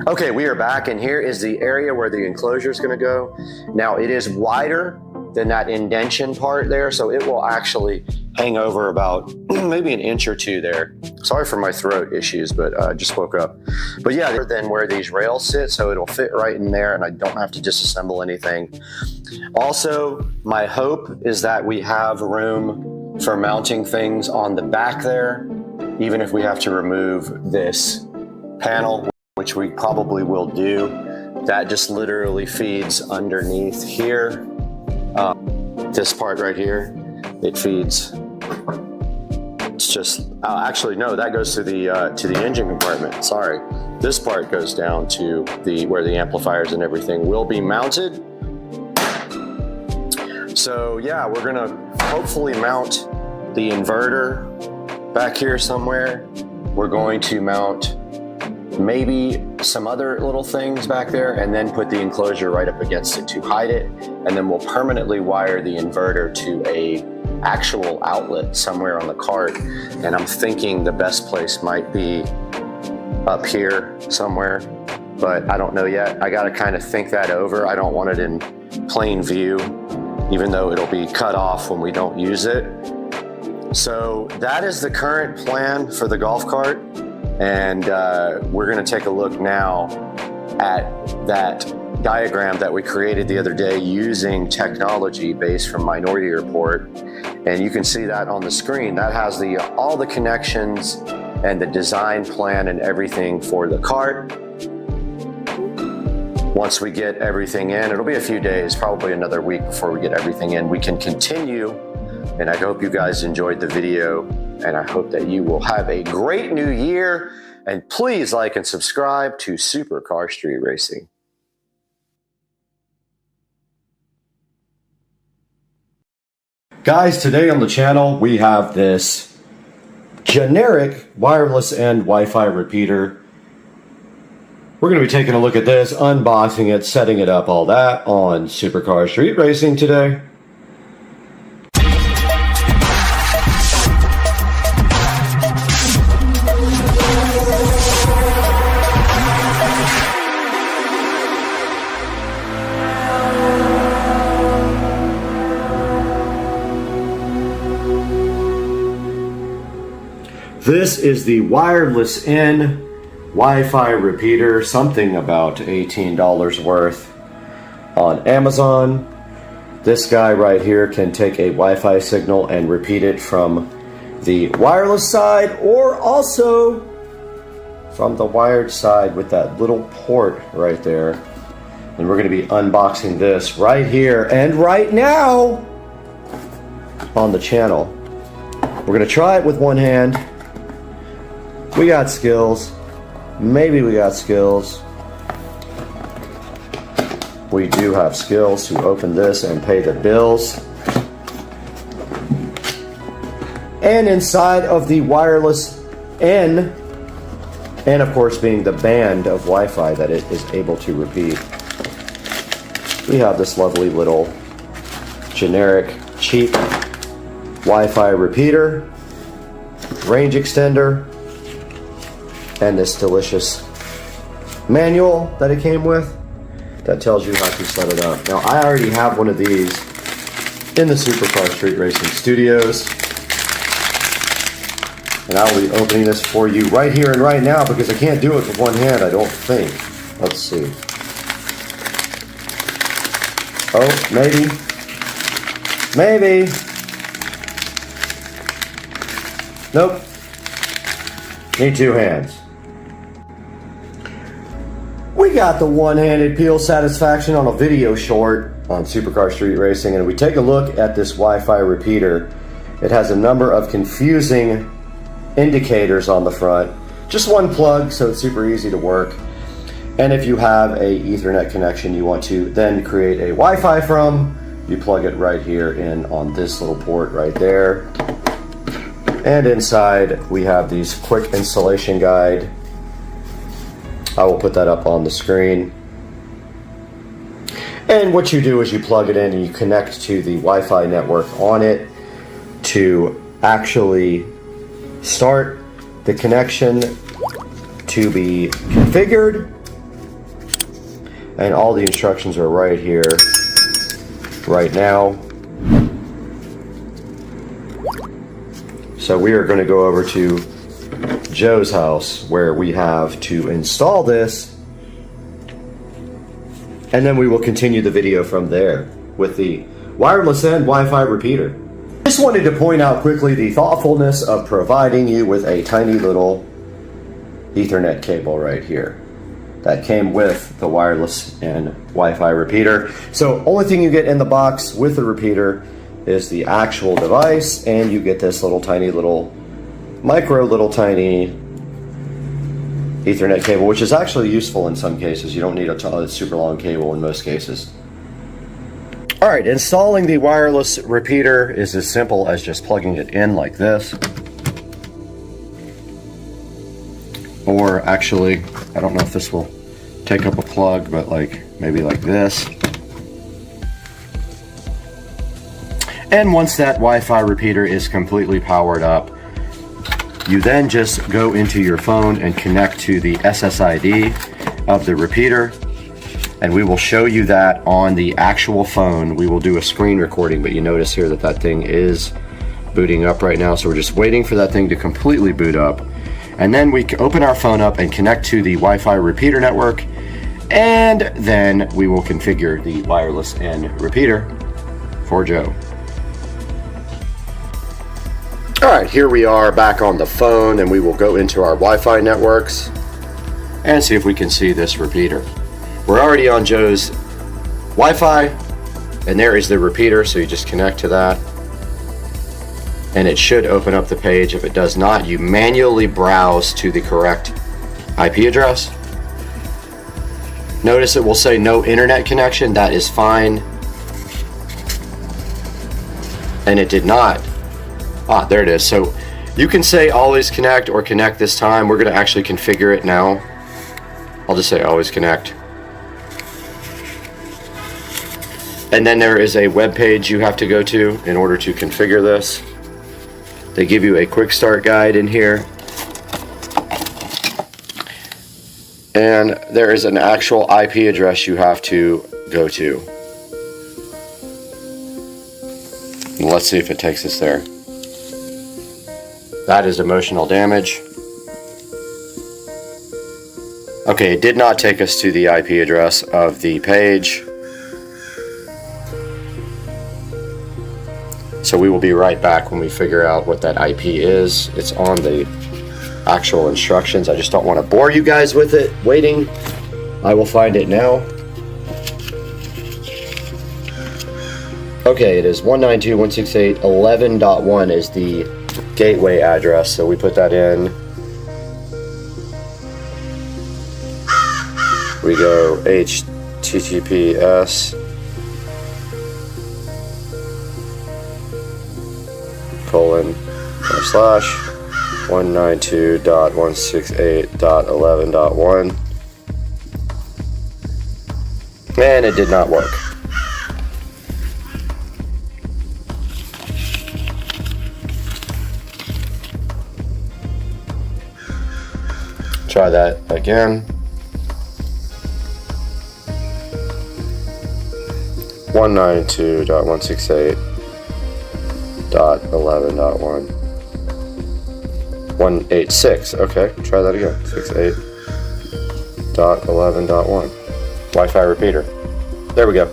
Okay, we are back, and here is the area where the enclosure is going to go. Now, it is wider than that indention part there, so it will actually hang over about maybe an inch or two there. Sorry for my throat issues, but I just woke up. But yeah, then where these rails sit, so it'll fit right in there and I don't have to disassemble anything. Also, my hope is that we have room for mounting things on the back there, even if we have to remove this panel, which we probably will do. That just literally feeds underneath here. this part right here, it feeds. It's just actually no, that goes to the engine compartment. Sorry, this part goes down to where the amplifiers and everything will be mounted. So yeah, we're gonna hopefully mount the inverter back here somewhere. We're going to mount maybe some other little things back there and then put the enclosure right up against it to hide it. And then we'll permanently wire the inverter to a actual outlet somewhere on the cart. And I'm thinking the best place might be up here somewhere, but I don't know yet. I gotta kind of think that over. I don't want it in plain view, even though it'll be cut off when we don't use it. So that is the current plan for the golf cart. And we're gonna take a look now at that diagram that we created the other day using technology based from Minority Report. And you can see that on the screen. That has all the connections and the design plan and everything for the cart. Once we get everything in, it'll be a few days, probably another week before we get everything in. We can continue, and I hope you guys enjoyed the video, and I hope that you will have a great new year. And please like and subscribe to Supercar Street Racing. Guys, today on the channel, we have this generic wireless and Wi-Fi repeater. We're going to be taking a look at this, unboxing it, setting it up, all that on Supercar Street Racing today. This is the wireless in Wi-Fi repeater, something about $18 worth on Amazon. This guy right here can take a Wi-Fi signal and repeat it from the wireless side or also from the wired side with that little port right there. And we're going to be unboxing this right here and right now on the channel. We're going to try it with one hand. We got skills. Maybe we got skills. We do have skills to open this and pay the bills. And inside of the wireless N, and of course being the band of Wi-Fi that it is able to repeat, we have this lovely little generic cheap Wi-Fi repeater, range extender, and this delicious manual that it came with that tells you how to set it up. Now, I already have one of these in the Supercar Street Racing Studios, and I will be opening this for you right here and right now because I can't do it with one hand, I don't think. Let's see. Oh, maybe. Maybe. Nope. Need two hands. We got the one-handed peel satisfaction on a video short on Supercar Street Racing, and we take a look at this Wi-Fi repeater. It has a number of confusing indicators on the front. Just one plug, so it's super easy to work. And if you have a Ethernet connection you want to then create a Wi-Fi from, you plug it right here in on this little port right there. And inside we have these quick installation guide. I will put that up on the screen. And what you do is you plug it in and you connect to the Wi-Fi network on it to actually start the connection to be configured. And all the instructions are right here, right now. So we are going to go over to Joe's house where we have to install this, and then we will continue the video from there with the wireless and Wi-Fi repeater. Just wanted to point out quickly the thoughtfulness of providing you with a tiny little Ethernet cable right here that came with the wireless and Wi-Fi repeater. So only thing you get in the box with the repeater is the actual device, and you get this little tiny little tiny Ethernet cable, which is actually useful in some cases. You don't need a super long cable in most cases. All right, installing the wireless repeater is as simple as just plugging it in like this. Or actually, I don't know if this will take up a plug, but like maybe like this. And once that Wi-Fi repeater is completely powered up, you then just go into your phone and connect to the SSID of the repeater. And we will show you that on the actual phone. We will do a screen recording, but you notice here that that thing is booting up right now. So we're just waiting for that thing to completely boot up. And then we open our phone up and connect to the Wi-Fi repeater network. And then we will configure the wireless and repeater for Joe. All right, here we are back on the phone, and we will go into our Wi-Fi networks and see if we can see this repeater. We're already on Joe's Wi-Fi, and there is the repeater, so you just connect to that. And it should open up the page. If it does not, you manually browse to the correct IP address. Notice it will say no internet connection. That is fine. And it did not. Ah, there it is. So you can say always connect or connect this time. We're going to actually configure it now. I'll just say always connect. And then there is a web page you have to go to in order to configure this. They give you a quick start guide in here. And there is an actual IP address you have to go to. And let's see if it takes us there. That is emotional damage. Okay, it did not take us to the IP address of the page. So we will be right back when we figure out what that IP is. It's on the actual instructions. I just don't want to bore you guys with it waiting. I will find it now. Okay, it is 192.168.11.1 is the gateway address. So we put that in. We go HTTPS /192.168.11.1, and it did not work. Try that again. 192.168.11.1. 186. Okay, try that again. 68.11.1. Wi-Fi repeater. There we go.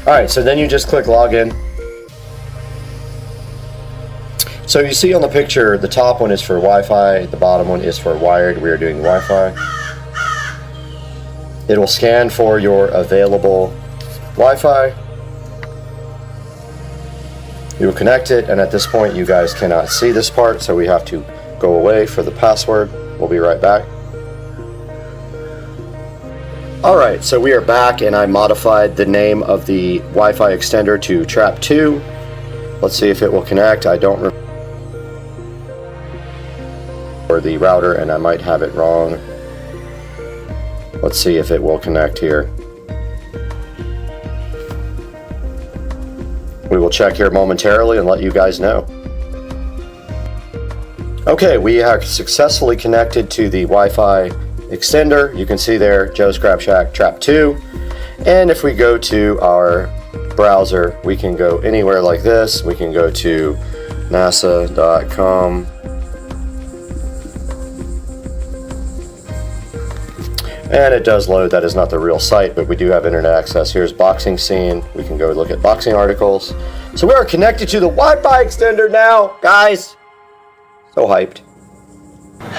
All right, so then you just click login. So you see on the picture, the top one is for Wi-Fi, the bottom one is for wired. We are doing Wi-Fi. It will scan for your available Wi-Fi. You will connect it, and at this point you guys cannot see this part, so we have to go away for the password. We'll be right back. Alright, so we are back, and I modified the name of the Wi-Fi extender to Trap2. Let's see if it will connect. I don't remember the router, and I might have it wrong. Let's see if it will connect here. We will check here momentarily and let you guys know. Okay, we have successfully connected to the Wi-Fi extender. You can see there, Joe's Crab Shack Trap2. And if we go to our browser, we can go anywhere like this. We can go to nasa.com. And it does load. That is not the real site, but we do have internet access. Here's boxing scene. We can go look at boxing articles. So we are connected to the Wi-Fi extender now, guys. So hyped.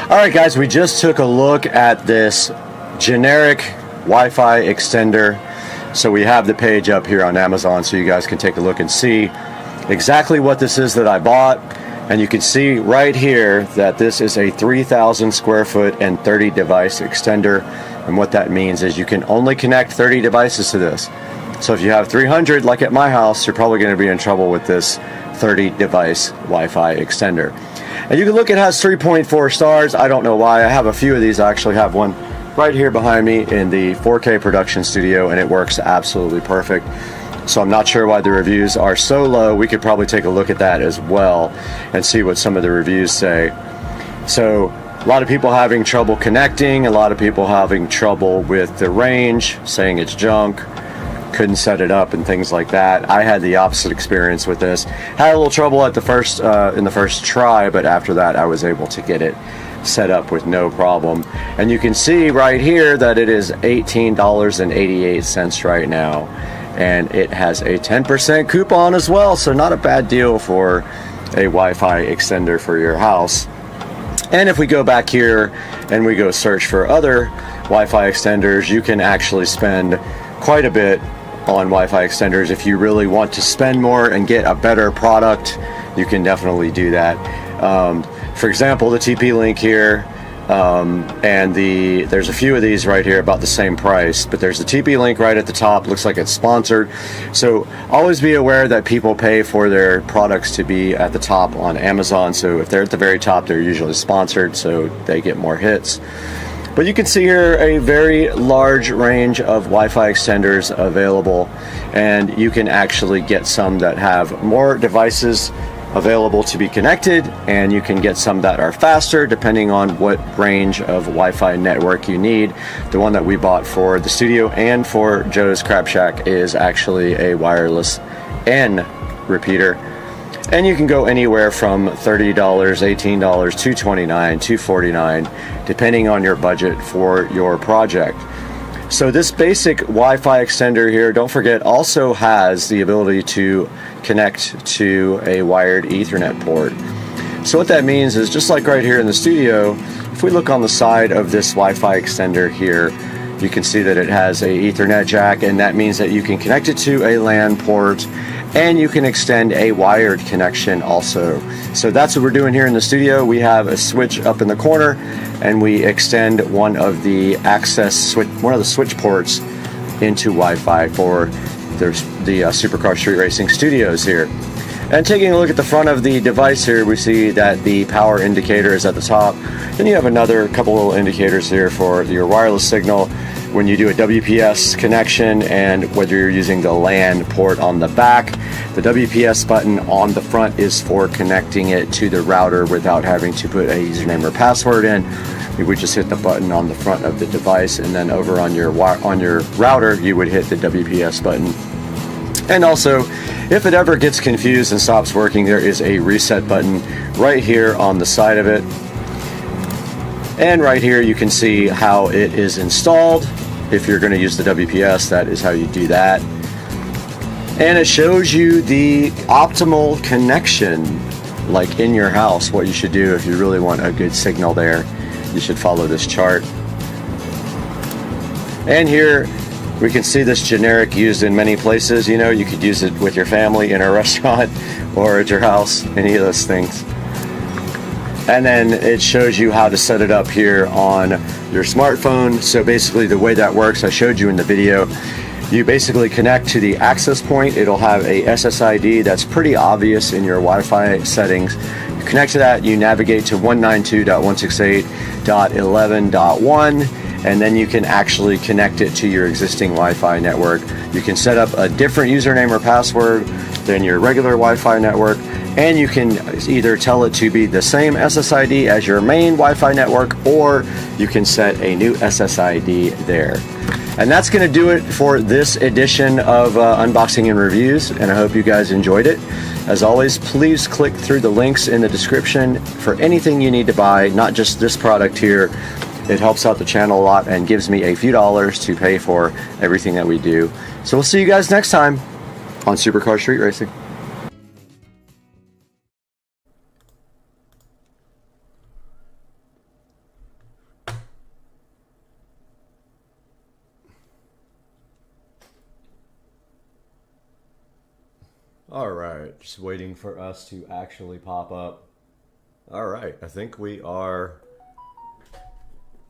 All right, guys, we just took a look at this generic Wi-Fi extender. So we have the page up here on Amazon so you guys can take a look and see. exactly what this is that I bought. And you can see right here that this is a 3,000 square foot and 30 device extender. And what that means is you can only connect 30 devices to this. So if you have 300 like at my house, you're probably going to be in trouble with this 30 device Wi-Fi extender. And you can look, it has 3.4 stars. I don't know why. I have a few of these. I actually have one right here behind me in the 4K production studio, and it works absolutely perfect. So I'm not sure why the reviews are so low. We could probably take a look at that as well and see what some of the reviews say. So a lot of people having trouble connecting, a lot of people having trouble with the range, saying it's junk, couldn't set it up and things like that. I had the opposite experience with this. Had a little trouble at the first in the first try, but after that I was able to get it set up with no problem. And you can see right here that it is $18.88 right now. And it has a 10% coupon as well, so not a bad deal for a Wi-Fi extender for your house. And if we go back here and we go search for other Wi-Fi extenders, you can actually spend quite a bit on Wi-Fi extenders. If you really want to spend more and get a better product, you can definitely do that. For example, the TP-Link here, and there's a few of these right here about the same price, but there's the TP-Link right at the top. Looks like it's sponsored. So always be aware that people pay for their products to be at the top on Amazon. So if they're at the very top, they're usually sponsored, so they get more hits. But you can see here a very large range of Wi-Fi extenders available, and you can actually get some that have more devices available to be connected, and you can get some that are faster depending on what range of Wi-Fi network you need. The one that we bought for the studio and for Joe's Crab Shack is actually a wireless N repeater, and you can go anywhere from $30, $18, $229, $249 depending on your budget for your project. So this basic Wi-Fi extender here, don't forget, also has the ability to connect to a wired Ethernet port. So what that means is, just like right here in the studio, if we look on the side of this Wi-Fi extender here, you can see that it has a Ethernet jack, and that means that you can connect it to a LAN port, and you can extend a wired connection also. So that's what we're doing here in the studio. We have a switch up in the corner, and we extend one of the switch ports into Wi-Fi for the Supercar Street Racing Studios here. And taking a look at the front of the device here, we see that the power indicator is at the top. Then you have another couple little indicators here for your wireless signal when you do a WPS connection, and whether you're using the LAN port on the back. The WPS button on the front is for connecting it to the router without having to put a username or password in. You would just hit the button on the front of the device, and then over on your router you would hit the WPS button. And also, if it ever gets confused and stops working, there is a reset button right here on the side of it. And right here you can see how it is installed. If you're going to use the WPS, that is how you do that. And it shows you the optimal connection, like in your house, what you should do if you really want a good signal there. You should follow this chart. And here we can see this generic used in many places. You know, you could use it with your family in a restaurant or at your house, any of those things. And then it shows you how to set it up here on your smartphone. So basically the way that works, I showed you in the video, you basically connect to the access point. It'll have a SSID that's pretty obvious in your Wi-Fi settings. You connect to that, you navigate to 192.168.11.1, and then you can actually connect it to your existing Wi-Fi network. You can set up a different username or password than your regular Wi-Fi network, and you can either tell it to be the same SSID as your main Wi-Fi network, or you can set a new SSID there. And that's going to do it for this edition of Unboxing and Reviews, and I hope you guys enjoyed it. As always, please click through the links in the description for anything you need to buy, not just this product here. It helps out the channel a lot and gives me a few dollars to pay for everything that we do. So we'll see you guys next time on Supercar Street Racing. All right, just waiting for us to actually pop up. All right, I think we are.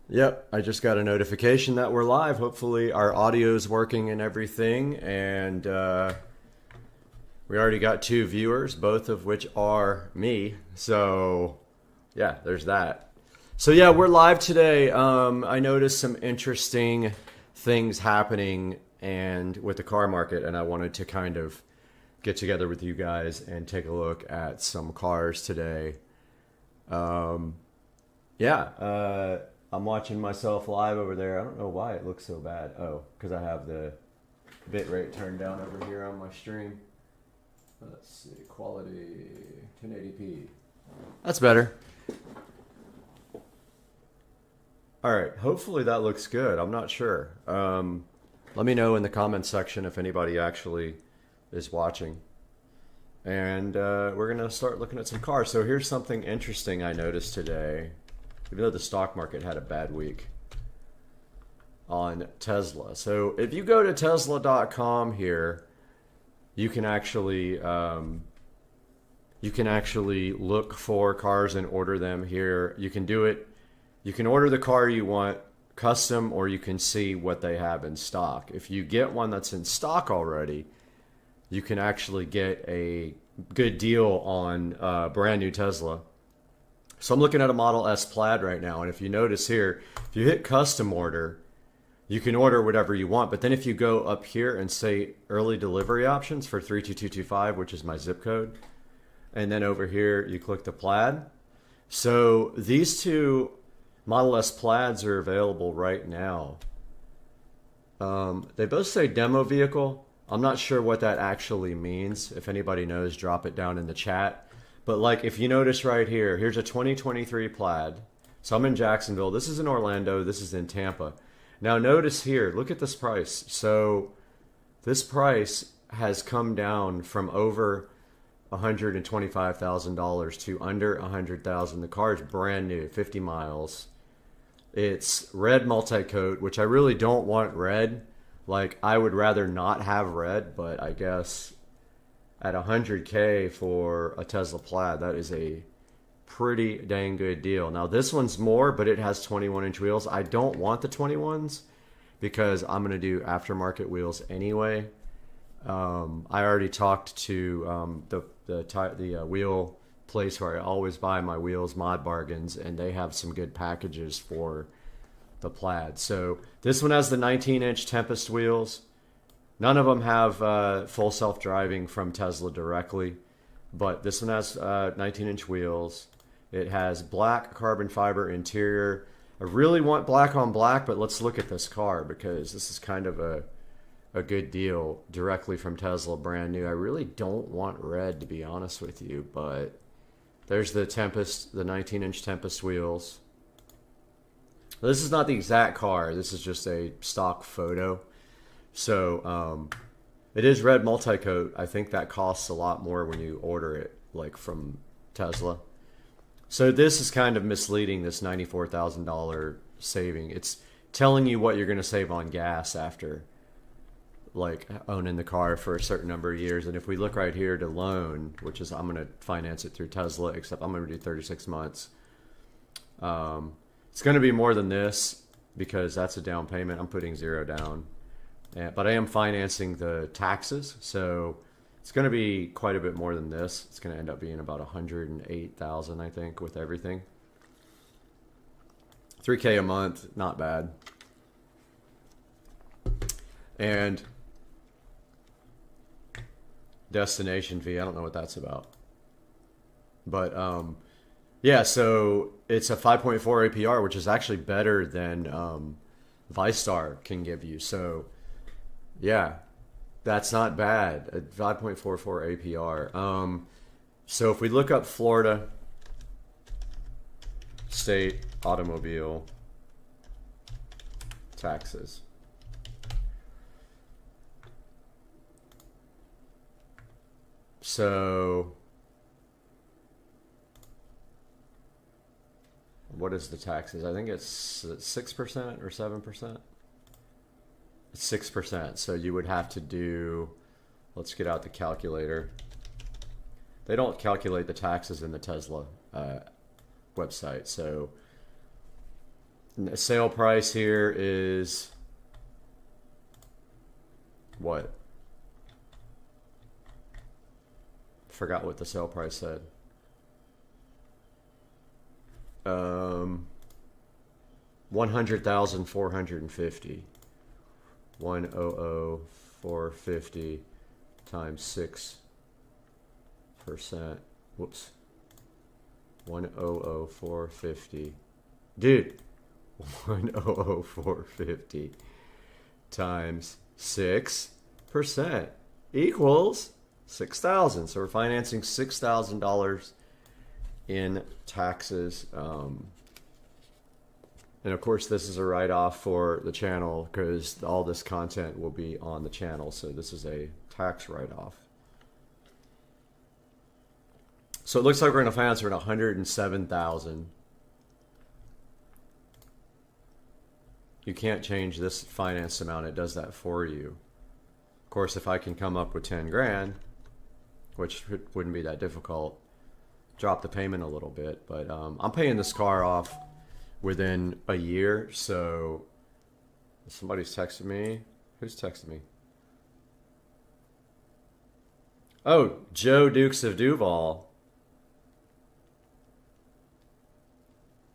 Yep, I just got a notification that we're live. Hopefully our audio is working and everything. And we already got 2 viewers, both of which are me. So yeah, there's that. So yeah, we're live today. I noticed some interesting things happening and with the car market, and I wanted to kind of get together with you guys and take a look at some cars today. I'm watching myself live over there. I don't know why it looks so bad. Oh, because I have the bitrate turned down over here on my stream. Let's see, quality 1080p. That's better. All right, hopefully that looks good. I'm not sure. Let me know in the comments section if anybody actually is watching. And we're going to start looking at some cars. So here's something interesting I noticed today. Even though the stock market had a bad week on Tesla. So if you go to Tesla.com here, you can actually look for cars and order them here. You can do it. You can order the car you want custom, or you can see what they have in stock. If you get one that's in stock already, you can actually get a good deal on brand new Tesla. So I'm looking at a Model S Plaid right now, and if you notice here, if you hit custom order, you can order whatever you want. But then if you go up here and say early delivery options for 32225, which is my zip code, and then over here you click the Plaid. So these 2 Model S Plaids are available right now. They both say demo vehicle. I'm not sure what that actually means. If anybody knows, drop it down in the chat. But like, if you notice right here, here's a 2023 Plaid. So I'm in Jacksonville. This is in Orlando. This is in Tampa. Now notice here, look at this price. So this price has come down from over $125,000 to under $100,000. The car is brand new, 50 miles. It's red multi-coat, which I really don't want red. Like, I would rather not have red, but I guess at $100K for a Tesla Plaid, that is a pretty dang good deal. Now this one's more, but it has 21-inch wheels. I don't want the 21s because I'm going to do aftermarket wheels anyway. I already talked to the wheel place where I always buy my wheels, Mod Bargains, and they have some good packages for the Plaid. So this one has the 19-inch Tempest wheels. None of them have full self-driving from Tesla directly, but this one has 19-inch wheels. It has black carbon fiber interior. I really want black on black, but let's look at this car because this is kind of a good deal directly from Tesla, brand new. I really don't want red, to be honest with you, but there's the Tempest, the 19-inch Tempest wheels. This is not the exact car. This is just a stock photo. So it is red multi-coat. I think that costs a lot more when you order it, like from Tesla. So this is kind of misleading, this $94,000 saving. It's telling you what you're going to save on gas after like owning the car for a certain number of years. And if we look right here to loan, which is I'm going to finance it through Tesla, except I'm going to do 36 months. It's going to be more than this because that's a down payment. I'm putting 0 down. But I am financing the taxes, so it's going to be quite a bit more than this. It's going to end up being about $108,000, I think, with everything. $3K a month, not bad. And destination fee, I don't know what that's about. But yeah, so it's a 5.4 APR, which is actually better than ViStar can give you. So yeah, that's not bad. A 5.44 APR. So if we look up Florida state automobile taxes. So what is the taxes? I think it's 6% or 7%. 6%. So you would have to do, let's get out the calculator. they don't calculate the taxes in the Tesla website. So the sale price here is what? Forgot what the sale price said. 100,450. 100,450 times 6%. Whoops. 100,450. Dude. 100,450 times 6% equals 6,000. So we're financing $6,000 in taxes. And of course, this is a write-off for the channel because all this content will be on the channel. So this is a tax write-off. So it looks like we're going to finance around 107,000. You can't change this finance amount. It does that for you. Of course, if I can come up with 10 grand, which wouldn't be that difficult, drop the payment a little bit. But I'm paying this car off within a year. So somebody's texting me. Who's texting me? Oh, Joe Dukes of Duval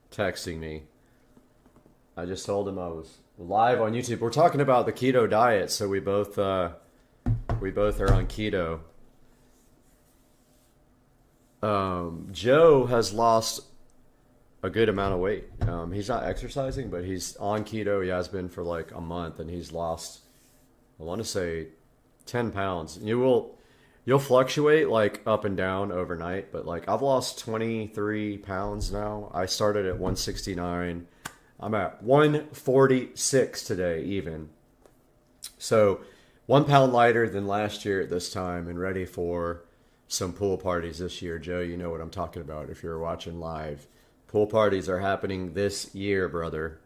texting me. I just told him I was live on YouTube. We're talking about the keto diet, so we both are on keto. Joe has lost a good amount of weight. He's not exercising, but he's on keto. He has been for like a month, and he's lost, I want to say, 10 pounds. You'll fluctuate like up and down overnight, but like I've lost 23 pounds now. I started at 169. I'm at 146 today even. So 1 pound lighter than last year at this time and ready for some pool parties this year. Joe, you know what I'm talking about if you're watching live. Pool parties are happening this year, brother.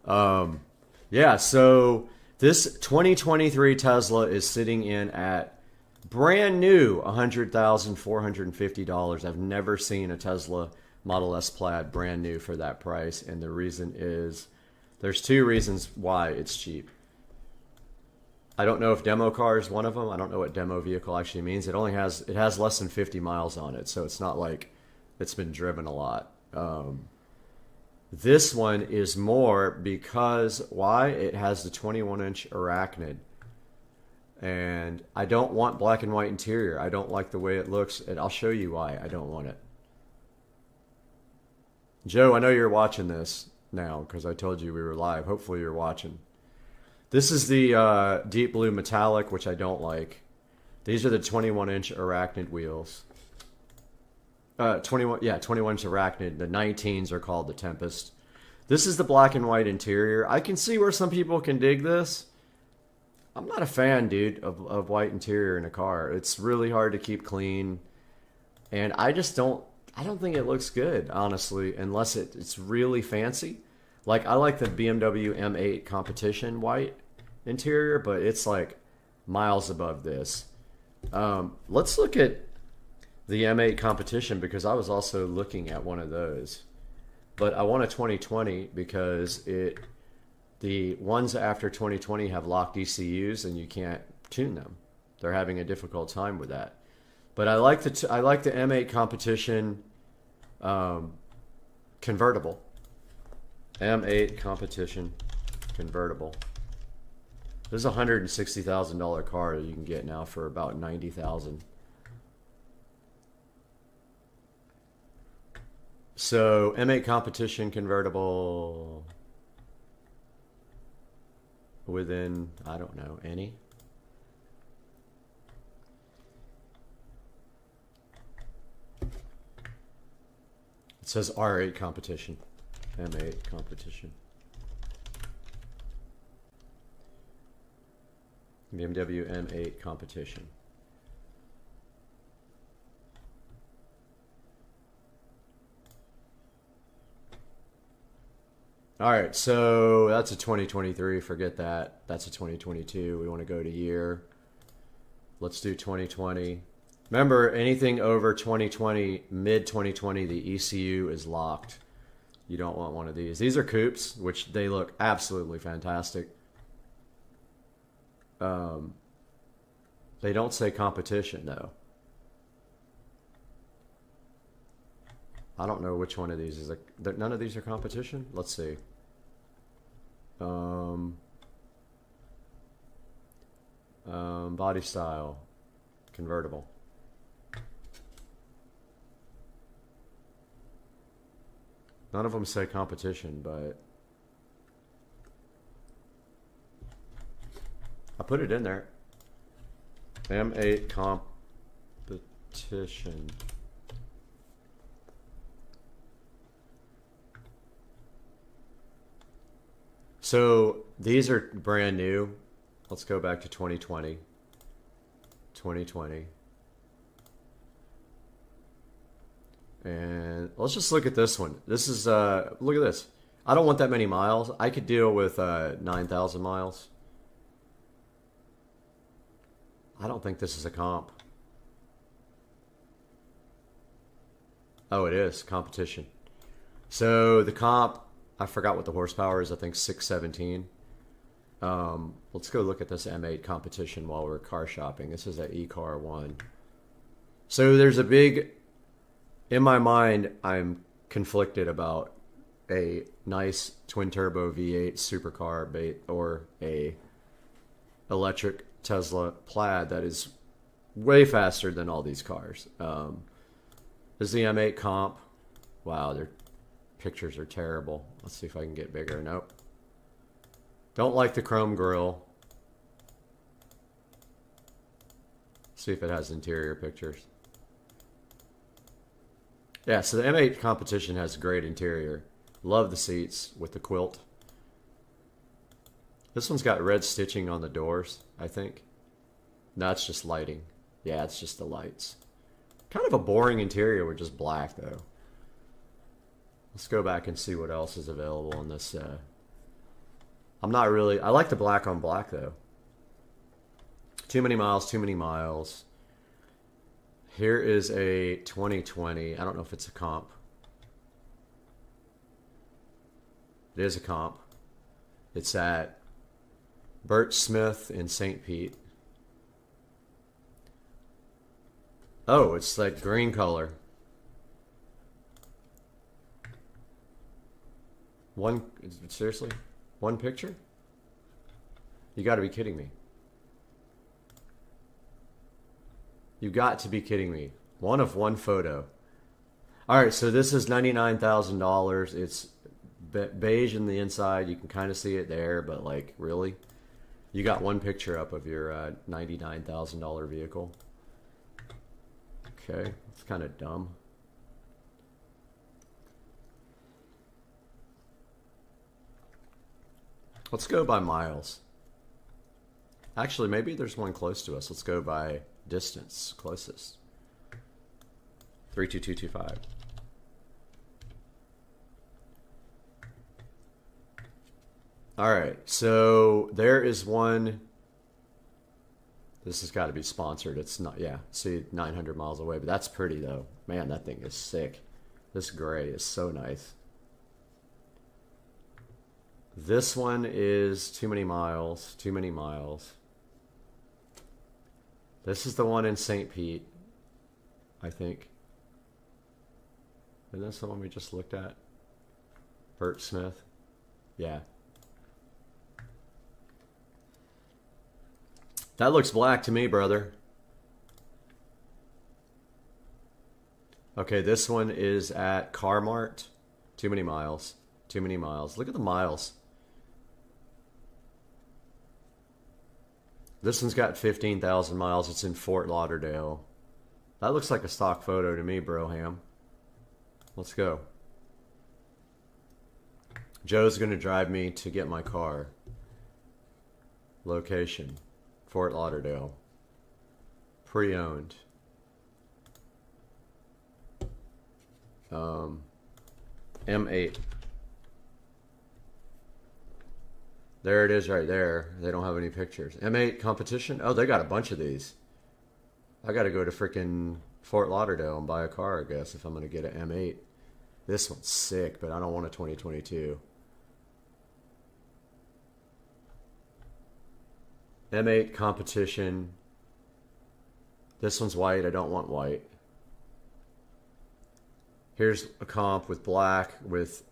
Yeah, so this 2023 Tesla is sitting in at brand new $100,450. I've never seen a Tesla Model S Plaid brand new for that price, and the reason is there's two reasons why it's cheap. I don't know if demo car is one of them. I don't know what demo vehicle actually means. It has less than 50 miles on it, so it's not like it's been driven a lot. This one is more because why? It has the 21-inch Arachnid. And I don't want black and white interior. I don't like the way it looks, and I'll show you why I don't want it. Joe, I know you're watching this now because I told you we were live. Hopefully you're watching. This is the deep blue metallic, which I don't like. These are the 21-inch Arachnid wheels. 21-inch Arachnid. The 19s are called the Tempest. This is the black and white interior. I can see where some people can dig this. I'm not a fan, dude, of white interior in a car. It's really hard to keep clean. And I don't think it looks good, honestly, unless it's really fancy. Like, I like the BMW M8 Competition white interior, but it's like miles above this. Let's look at the M8 Competition because I was also looking at one of those. But I want a 2020 because the ones after 2020 have locked ECUs and you can't tune them. They're having a difficult time with that. But I like the M8 Competition convertible. M8 Competition convertible. This is a $160,000 car that you can get now for about $90,000. So M8 Competition convertible within, I don't know, any. It says R8 Competition. M8 Competition. BMW M8 Competition. All right, so that's a 2023. Forget that. That's a 2022. We want to go to year. Let's do 2020. Remember, anything over 2020, mid 2020, the ECU is locked. You don't want one of these. These are coupes, which they look absolutely fantastic. They don't say competition though. I don't know which one of these is none of these are competition. Let's see. Body style, convertible. None of them say competition, but I put it in there. M8 competition. So these are brand new. Let's go back to 2020. 2020. And let's just look at this one. This is, look at this. I don't want that many miles. I could deal with 9,000 miles. I don't think this is a comp. Oh, it is competition. So the comp, I forgot what the horsepower is. I think 617. Let's go look at this M8 competition while we're car shopping. This is an eCar 1. So there's a big, in my mind, I'm conflicted about a nice twin turbo V8 supercar bait or a electric Tesla Plaid that is way faster than all these cars. This is the M8 comp. Wow, their pictures are terrible. Let's see if I can get bigger. Nope. Don't like the chrome grille. See if it has interior pictures. Yeah, so the M8 competition has a great interior. Love the seats with the quilt. This one's got red stitching on the doors, I think. No, it's just lighting. Yeah, it's just the lights. Kind of a boring interior with just black, though. Let's go back and see what else is available on this. I'm not really... I like the black on black, though. Too many miles, too many miles. Here is a 2020. I don't know if it's a comp. It is a comp. It's at Burt Smith in St. Pete. Oh, it's like green color. Seriously? One picture? You got to be kidding me. You got to be kidding me. One of one photo. All right, so this is $99,000. It's beige in the inside. You can kind of see it there, but like, really? You got one picture up of your $99,000 vehicle. Okay, it's kind of dumb. Let's go by miles. Actually, maybe there's one close to us. Let's go by distance, closest. 32225. All right, so there is one. This has got to be sponsored. It's not, yeah, see, 900 miles away, but that's pretty though. Man, that thing is sick. This gray is so nice. This one is too many miles, too many miles. This is the one in St. Pete, I think. Isn't this the one we just looked at? Burt Smith? Yeah. That looks black to me, brother. Okay, this one is at Carmart. Too many miles. Too many miles. Look at the miles. This one's got 15,000 miles. It's in Fort Lauderdale. That looks like a stock photo to me, Broham. Let's go. Joe's going to drive me to get my car. Location. Fort Lauderdale. Pre-owned. M8. There it is right there. They don't have any pictures. M8 competition. Oh, they got a bunch of these. I got to go to freaking Fort Lauderdale and buy a car, I guess, if I'm going to get an M8. This one's sick, but I don't want a 2022. M8 competition. This one's white. I don't want white. Here's a comp with black with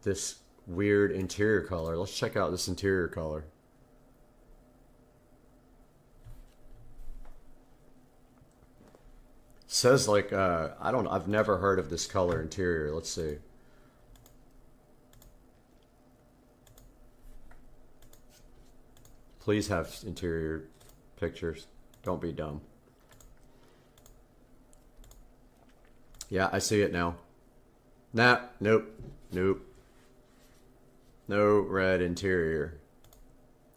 this weird interior color. Let's check out this interior color. Says like I've never heard of this color interior. Let's see. Please have interior pictures. Don't be dumb. Yeah, I see it now. Nah, nope, nope. No red interior.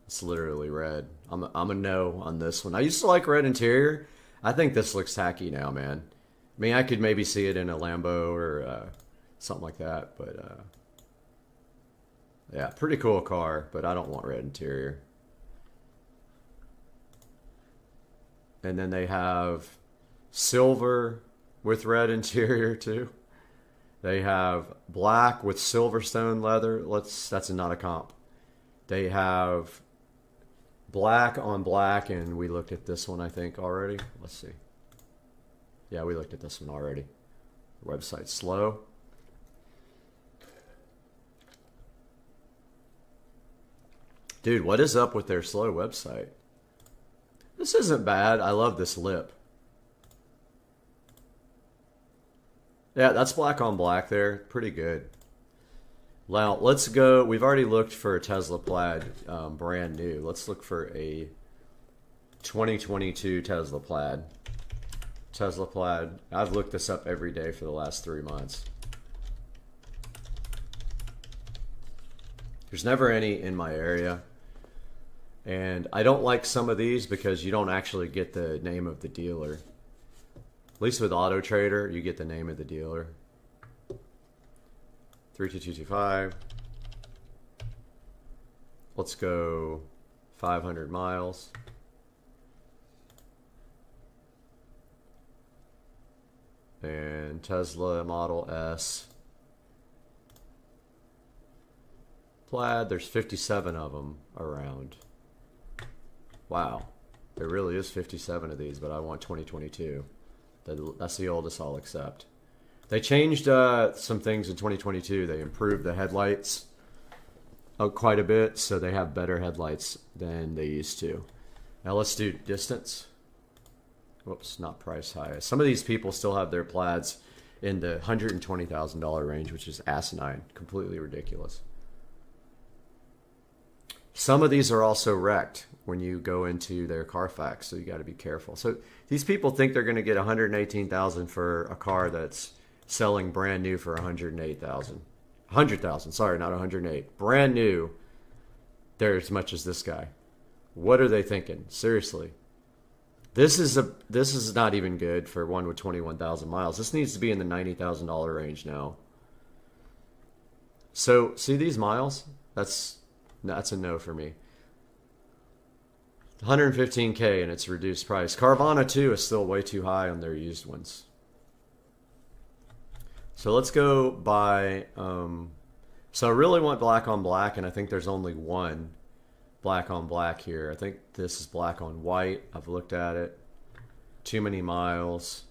It's literally red. I'm a no on this one. I used to like red interior. I think this looks tacky now, man. I mean, I could maybe see it in a Lambo or something like that, but yeah, pretty cool car, but I don't want red interior. And then they have silver with red interior too. They have black with Silverstone leather. That's not a comp. They have black on black, and we looked at this one, I think, already. Let's see. Yeah, we looked at this one already. The website's slow. Dude, what is up with their slow website? This isn't bad. I love this lip. Yeah, that's black on black there. Pretty good. Now, let's go. We've already looked for a Tesla Plaid brand new. Let's look for a 2022 Tesla Plaid. Tesla Plaid. I've looked this up every day for the last 3 months. There's never any in my area. And I don't like some of these because you don't actually get the name of the dealer. At least with Auto Trader, you get the name of the dealer. 32225. Let's go 500 miles. And Tesla Model S. Plaid, there's 57 of them around. Wow, there really is 57 of these, but I want 2022. That's the oldest I'll accept. They changed some things in 2022. They improved the headlights quite a bit, so they have better headlights than they used to. Now let's do distance. Whoops, not price high. Some of these people still have their Plaids in the $120,000 range, which is asinine, completely ridiculous. Some of these are also wrecked when you go into their Carfax, so you got to be careful. So these people think they're going to get $118,000 for a car that's selling brand new for $108,000. $100,000, sorry, not $108,000. Brand new. They're as much as this guy. What are they thinking? Seriously. This is not even good for one with 21,000 miles. This needs to be in the $90,000 range now. So see these miles? That's a no for me. 115K and it's reduced price. Carvana too is still way too high on their used ones. So let's go by. So I really want black on black, and I think there's only one black on black here. I think this is black on white. I've looked at it. Too many miles.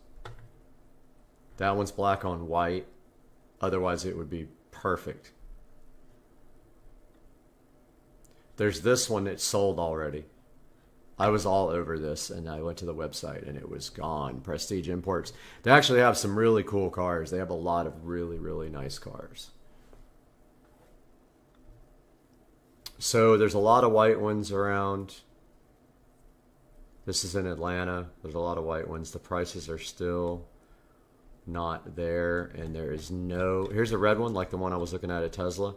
That one's black on white. Otherwise, it would be perfect. There's this one that's sold already. I was all over this, and I went to the website, and it was gone. Prestige Imports. They actually have some really cool cars. They have a lot of really, really nice cars. So there's a lot of white ones around. This is in Atlanta. There's a lot of white ones. The prices are still not there, and there is no... Here's a red one, like the one I was looking at Tesla.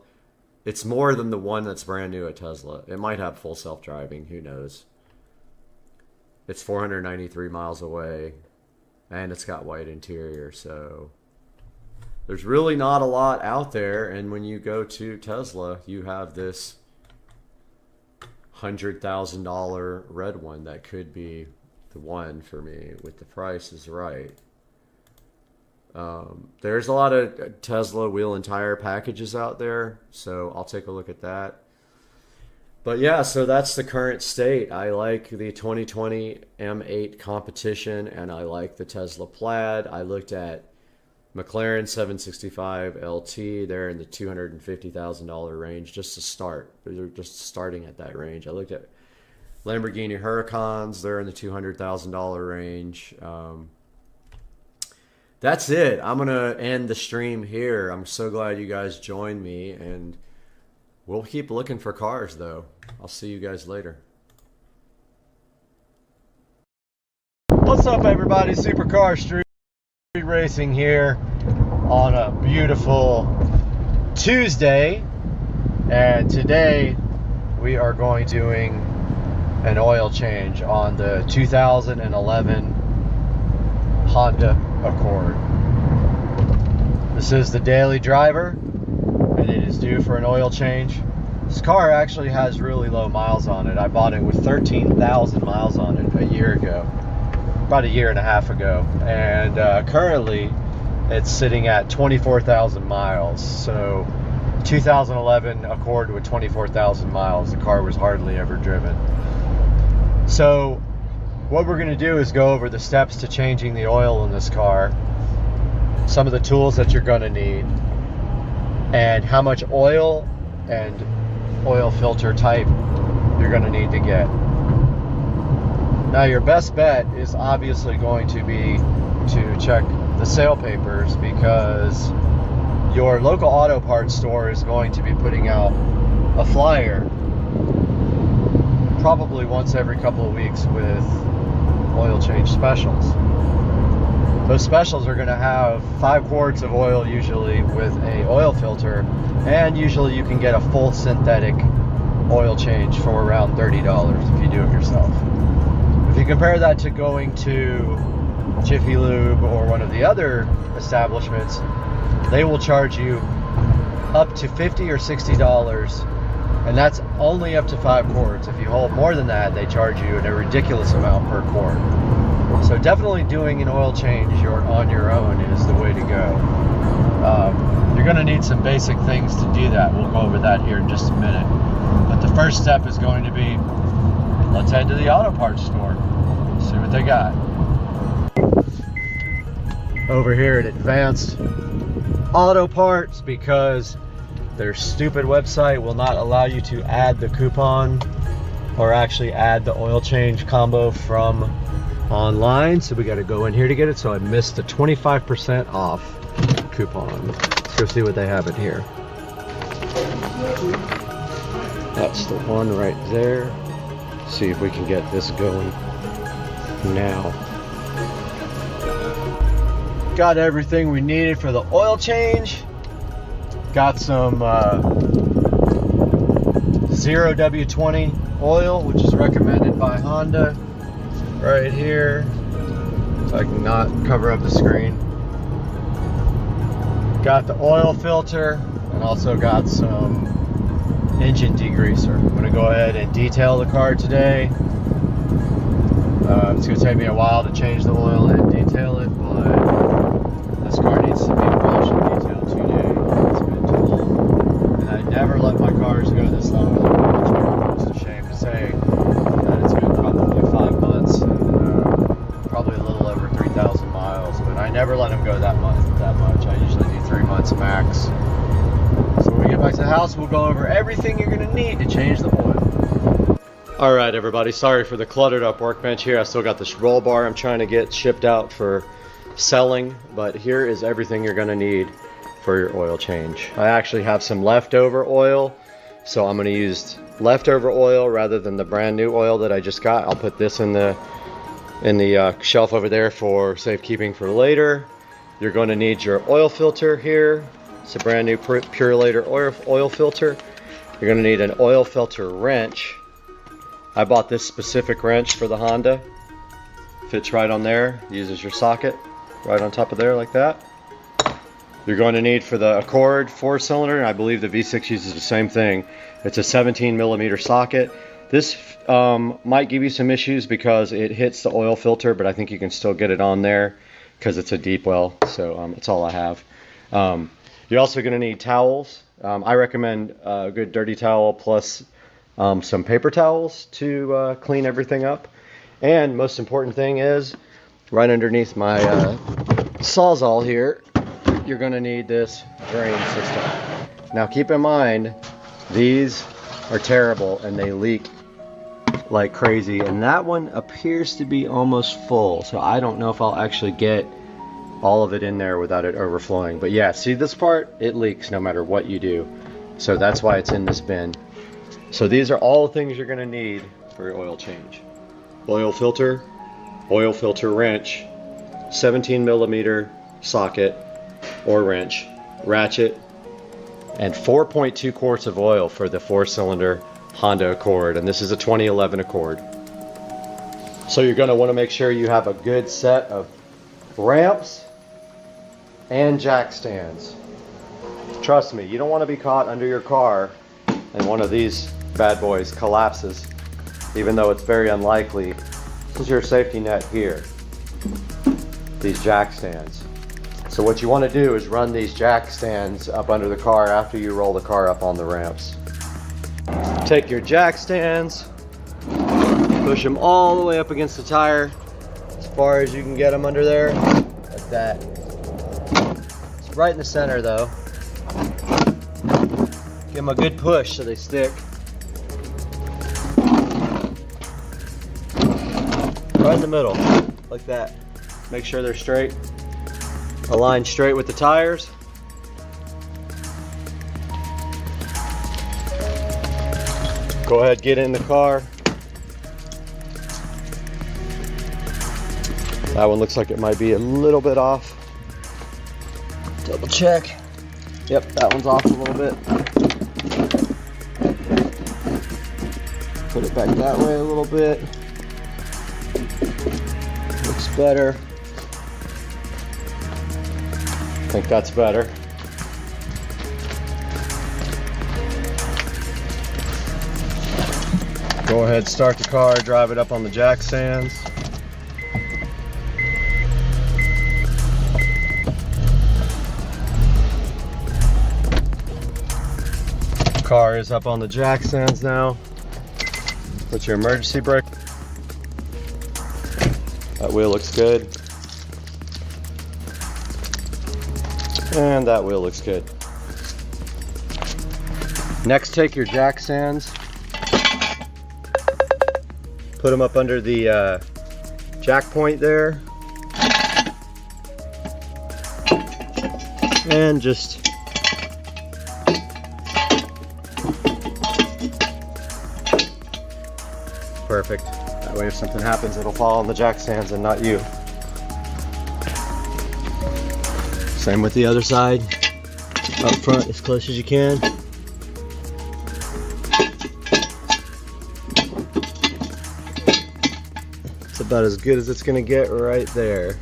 It's more than the one that's brand new at Tesla. It might have full self-driving. Who knows? It's 493 miles away, and it's got white interior, so there's really not a lot out there. And when you go to Tesla, you have this $100,000 red one that could be the one for me with the price is right. There's a lot of Tesla wheel and tire packages out there, so I'll take a look at that. But yeah, so that's the current state. I like the 2020 M8 competition, and I like the Tesla Plaid. I looked at McLaren 765 LT. They're in the $250,000 range just to start. They're just starting at that range. I looked at Lamborghini Huracans. They're in the $200,000 range. That's it. I'm going to end the stream here. I'm so glad you guys joined me, and we'll keep looking for cars, though. I'll see you guys later. What's up, everybody? Supercar Street Racing here on a beautiful Tuesday. And today we are going to doing an oil change on the 2011 Honda Accord. This is the daily driver, and it is due for an oil change. This car actually has really low miles on it. I bought it with 13,000 miles on it a year ago, about a year and a half ago, and currently it's sitting at 24,000 miles. So 2011 Accord with 24,000 miles. The car was hardly ever driven. So what we're going to do is go over the steps to changing the oil in this car, some of the tools that you're going to need, and how much oil and oil filter type you're going to need to get. Now, your best bet is obviously going to be to check the sale papers, because your local auto parts store is going to be putting out a flyer probably once every couple of weeks with oil change specials. Those specials are going to have 5 quarts of oil usually with a oil filter, and usually you can get a full synthetic oil change for around $30 if you do it yourself. If you compare that to going to Jiffy Lube or one of the other establishments, they will charge you up to $50 or $60, and that's only up to 5 quarts. If you hold more than that, they charge you a ridiculous amount per quart. So definitely doing an oil change on your own is the way to go. You're going to need some basic things to do that. We'll go over that here in just a minute. But the first step is going to be, let's head to the auto parts store, see what they got. Over here at Advanced Auto Parts, because their stupid website will not allow you to add the coupon or actually add the oil change combo from online, so we got to go in here to get it. So I missed the 25% off coupon. Let's go see what they have in here. That's the one right there. See if we can get this going now. Got everything we needed for the oil change. Got some 0W20 oil, which is recommended by Honda, right here. If I can not cover up the screen. Got the oil filter, and also got some engine degreaser. I'm going to go ahead and detail the car today. It's going to take me a while to change the oil and detail it, but this car needs to be washed and detailed today. It's been too long. And I never let my cars go this long without. It's a shame to say that it's been probably 5 months, and probably a little over 3,000 miles, but I never let them go that much. I usually do 3 months max. So when we get back to the house, we'll go over everything you're going to need to change the oil. All right, everybody, sorry for the cluttered up workbench here. I still got this roll bar I'm trying to get shipped out for selling, but here is everything you're going to need for your oil change. I actually have some leftover oil, so I'm going to use leftover oil rather than the brand new oil that I just got. I'll put this in the shelf over there for safekeeping for later. You're going to need your oil filter here. It's a brand new Purelator oil filter. You're going to need an oil filter wrench. I bought this specific wrench for the Honda. Fits right on there. Uses your socket right on top of there like that. You're going to need for the Accord 4-cylinder, and I believe the V6 uses the same thing. It's a 17mm socket. This might give you some issues because it hits the oil filter, but I think you can still get it on there because it's a deep well. So that's all I have. You're also going to need towels. I recommend a good dirty towel plus some paper towels to clean everything up. And most important thing is, right underneath my Sawzall here, you're going to need this drain system. Now keep in mind, these are terrible and they leak like crazy, and that one appears to be almost full, so I don't know if I'll actually get all of it in there without it overflowing. But yeah, see this part? It leaks no matter what you do, so that's why it's in this bin. So these are all the things you're going to need for your oil change: oil filter wrench, 17mm socket or wrench, ratchet, and 4.2 quarts of oil for the 4-cylinder Honda Accord, and this is a 2011 Accord. So you're going to want to make sure you have a good set of ramps and jack stands. Trust me, you don't want to be caught under your car and one of these bad boys collapses, even though it's very unlikely. This is your safety net here, these jack stands. So what you want to do is run these jack stands up under the car after you roll the car up on the ramps. Take your jack stands, push them all the way up against the tire as far as you can get them under there, like that. It's right in the center though. Give them a good push so they stick. Right in the middle, like that. Make sure they're straight. Align straight with the tires. Go ahead, get in the car. That one looks like it might be a little bit off. Double check. Yep, that one's off a little bit. Put it back that way a little bit. Looks better. I think that's better. Go ahead, start the car, drive it up on the jack stands. Car is up on the jack stands now. Put your emergency brake. That wheel looks good. And that wheel looks good. Next, take your jack stands. Put them up under the jack point there. And just perfect. That way if something happens, it'll fall on the jack stands and not you. Same with the other side. Up front as close as you can. It's about as good as it's going to get right there.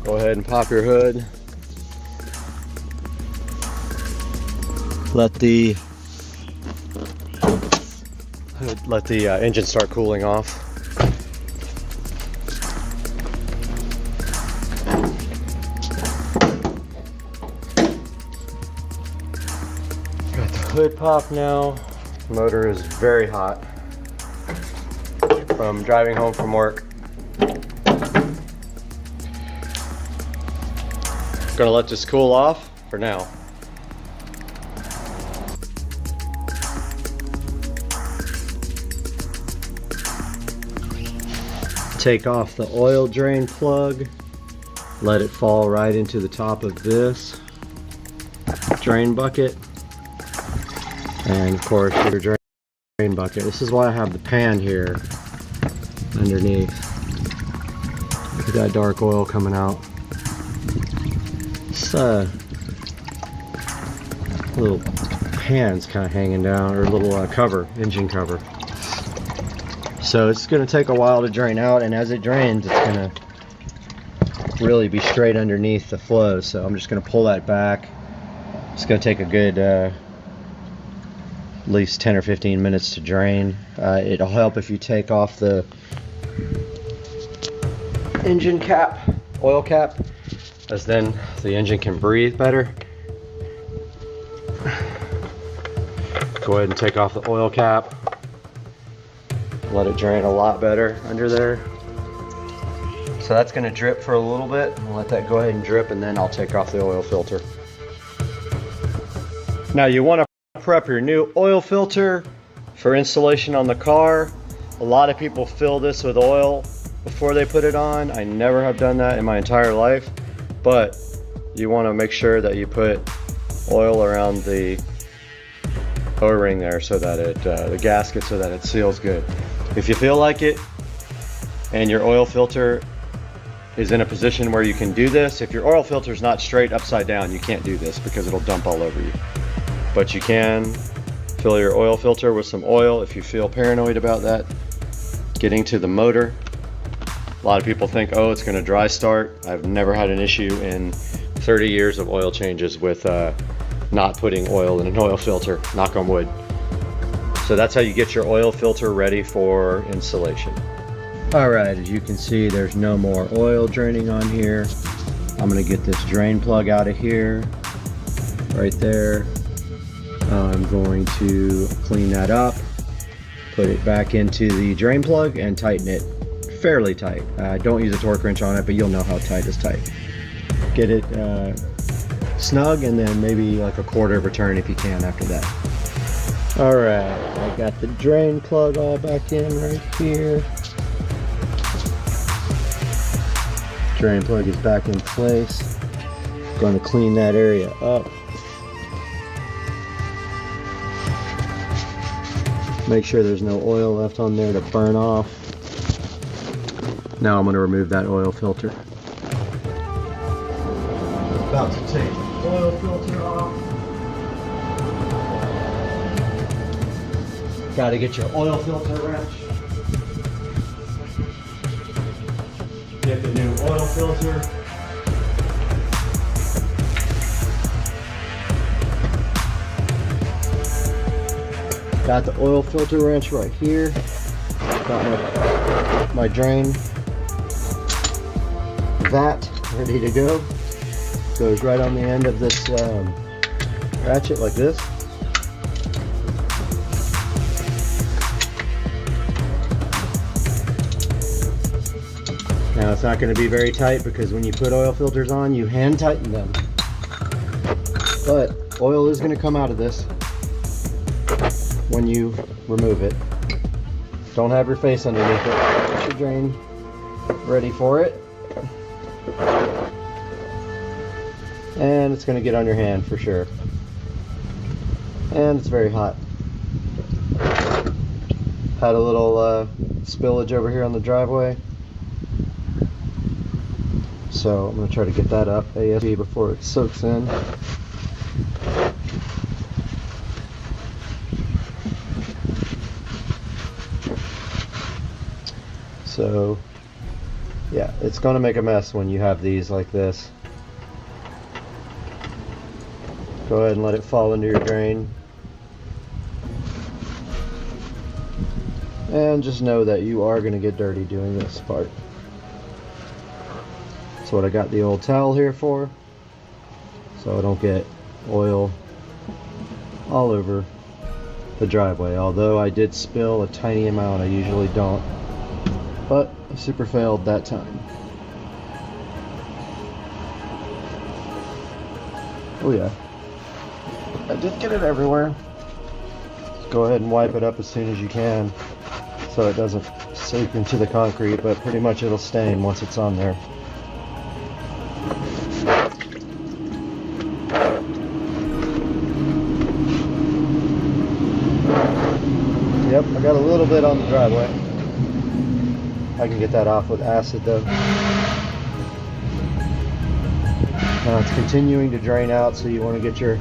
Go ahead and pop your hood. Let the engine start cooling off. Got the hood pop now. The motor is very hot from driving home from work. Gonna let this cool off for now. Take off the oil drain plug, let it fall right into the top of this drain bucket, and of course your drain bucket. This is why I have the pan here underneath. Look at that dark oil coming out. This little pan's kind of hanging down, or a little cover, engine cover. So it's going to take a while to drain out, and as it drains, it's going to really be straight underneath the flow. So I'm just going to pull that back. It's going to take a good least 10 or 15 minutes to drain. It'll help if you take off the engine cap, oil cap, as then the engine can breathe better. Go ahead and take off the oil cap. Let it drain a lot better under there. So that's going to drip for a little bit. I'll let that go ahead and drip, and then I'll take off the oil filter. Now you want to prep your new oil filter for installation on the car. A lot of people fill this with oil before they put it on. I never have done that in my entire life, but you want to make sure that you put oil around the O-ring there so that it, the gasket, so that it seals good. If you feel like it and your oil filter is in a position where you can do this, if your oil filter is not straight upside down, you can't do this because it'll dump all over you. But you can fill your oil filter with some oil if you feel paranoid about that getting to the motor. A lot of people think, oh, it's going to dry start. I've never had an issue in 30 years of oil changes with not putting oil in an oil filter, knock on wood. So that's how you get your oil filter ready for installation. Alright, as you can see, there's no more oil draining on here. I'm going to get this drain plug out of here, right there. I'm going to clean that up, put it back into the drain plug and tighten it fairly tight. Don't use a torque wrench on it, but you'll know how tight is tight. Get it snug, and then maybe like a quarter of a turn if you can after that. Alright, I got the drain plug all back in right here. Drain plug is back in place. Going to clean that area up. Make sure there's no oil left on there to burn off. Now I'm going to remove that oil filter. About to take the oil filter off. Got to get your oil filter wrench. Get the new oil filter. Got the oil filter wrench right here. Got my drain vat ready to go. Goes right on the end of this ratchet like this. Now it's not going to be very tight because when you put oil filters on, you hand tighten them. But oil is going to come out of this when you remove it. Don't have your face underneath it. Get your drain ready for it. And it's going to get on your hand for sure. And it's very hot. Had a little spillage over here on the driveway. So I'm going to try to get that up ASAP before it soaks in. So yeah, it's going to make a mess when you have these like this. Go ahead and let it fall into your drain. And just know that you are going to get dirty doing this part. That's what I got the old towel here for, so I don't get oil all over the driveway. Although I did spill a tiny amount, I usually don't, but I super failed that time. Oh yeah, I did get it everywhere. Go ahead and wipe it up as soon as you can so it doesn't seep into the concrete, but pretty much it'll stain once it's on there. Yep, I got a little bit on the driveway. I can get that off with acid though. Now it's continuing to drain out, so you want to get your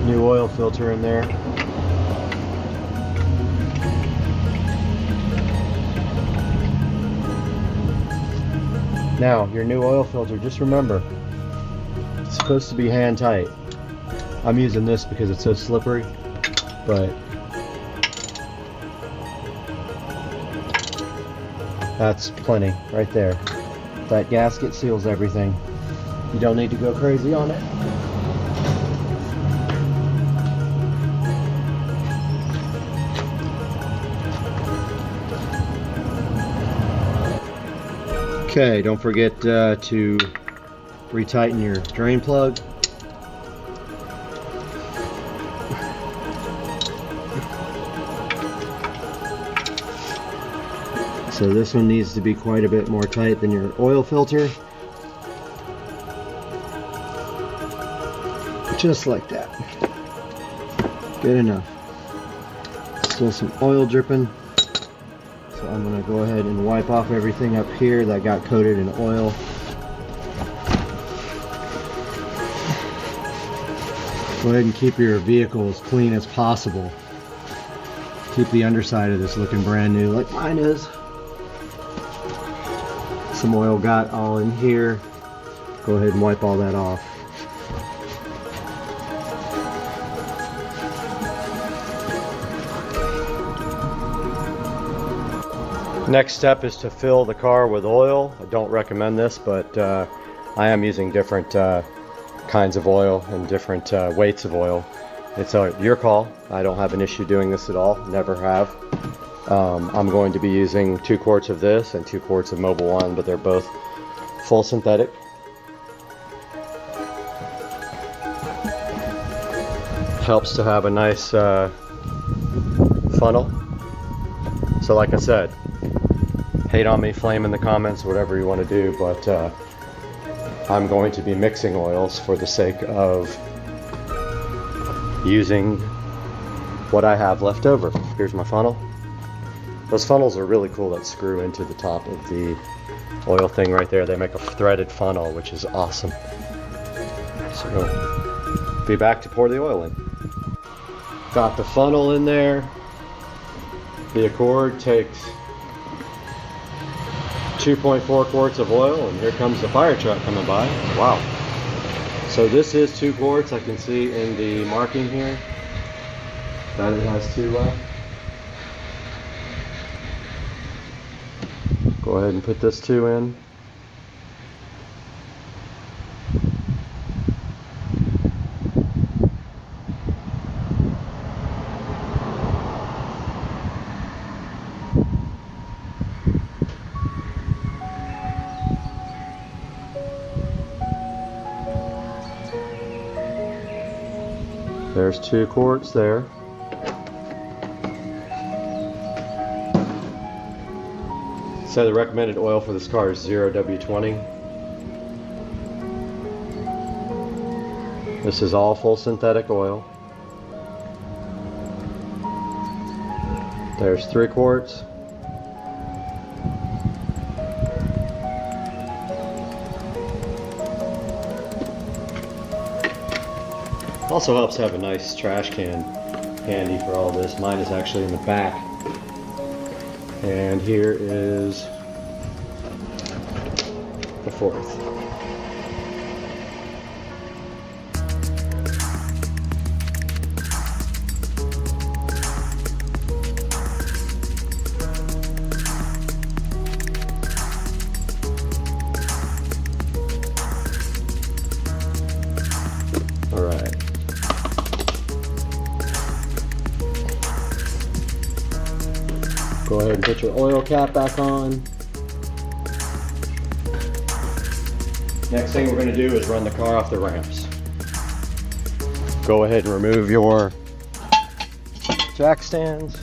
new oil filter in there. Now, your new oil filter, just remember, it's supposed to be hand tight. I'm using this because it's so slippery. but that's plenty right there. That gasket seals everything. You don't need to go crazy on it. Okay, don't forget to retighten your drain plug. So this one needs to be quite a bit more tight than your oil filter. Just like that. Good enough. Still some oil dripping. So I'm going to go ahead and wipe off everything up here that got coated in oil. Go ahead and keep your vehicle as clean as possible. Keep the underside of this looking brand new like mine is. Some oil got all in here. Go ahead and wipe all that off. Next step is to fill the car with oil. I don't recommend this, but I am using different kinds of oil and different weights of oil. It's your call. I don't have an issue doing this at all. Never have. I'm going to be using 2 quarts of this and 2 quarts of Mobil 1, but they're both full synthetic. Helps to have a nice funnel. So like I said, hate on me, flame in the comments, whatever you want to do, but I'm going to be mixing oils for the sake of using what I have left over. Here's my funnel. Those funnels are really cool that screw into the top of the oil thing right there. They make a threaded funnel, which is awesome. So, be back to pour the oil in. Got the funnel in there. The Accord takes 2.4 quarts of oil, and here comes the fire truck coming by. Wow. So this is 2 quarts. I can see in the marking here that it has 2 left. Go ahead and put this 2 in. There's 2 quarts there. So the recommended oil for this car is 0W20. This is all full synthetic oil. There's 3 quarts. Also helps to have a nice trash can handy for all this. Mine is actually in the back. And here is the 4th. All right. Go ahead and put your oil cap back on. Next thing we're going to do is run the car off the ramps. Go ahead and remove your jack stands.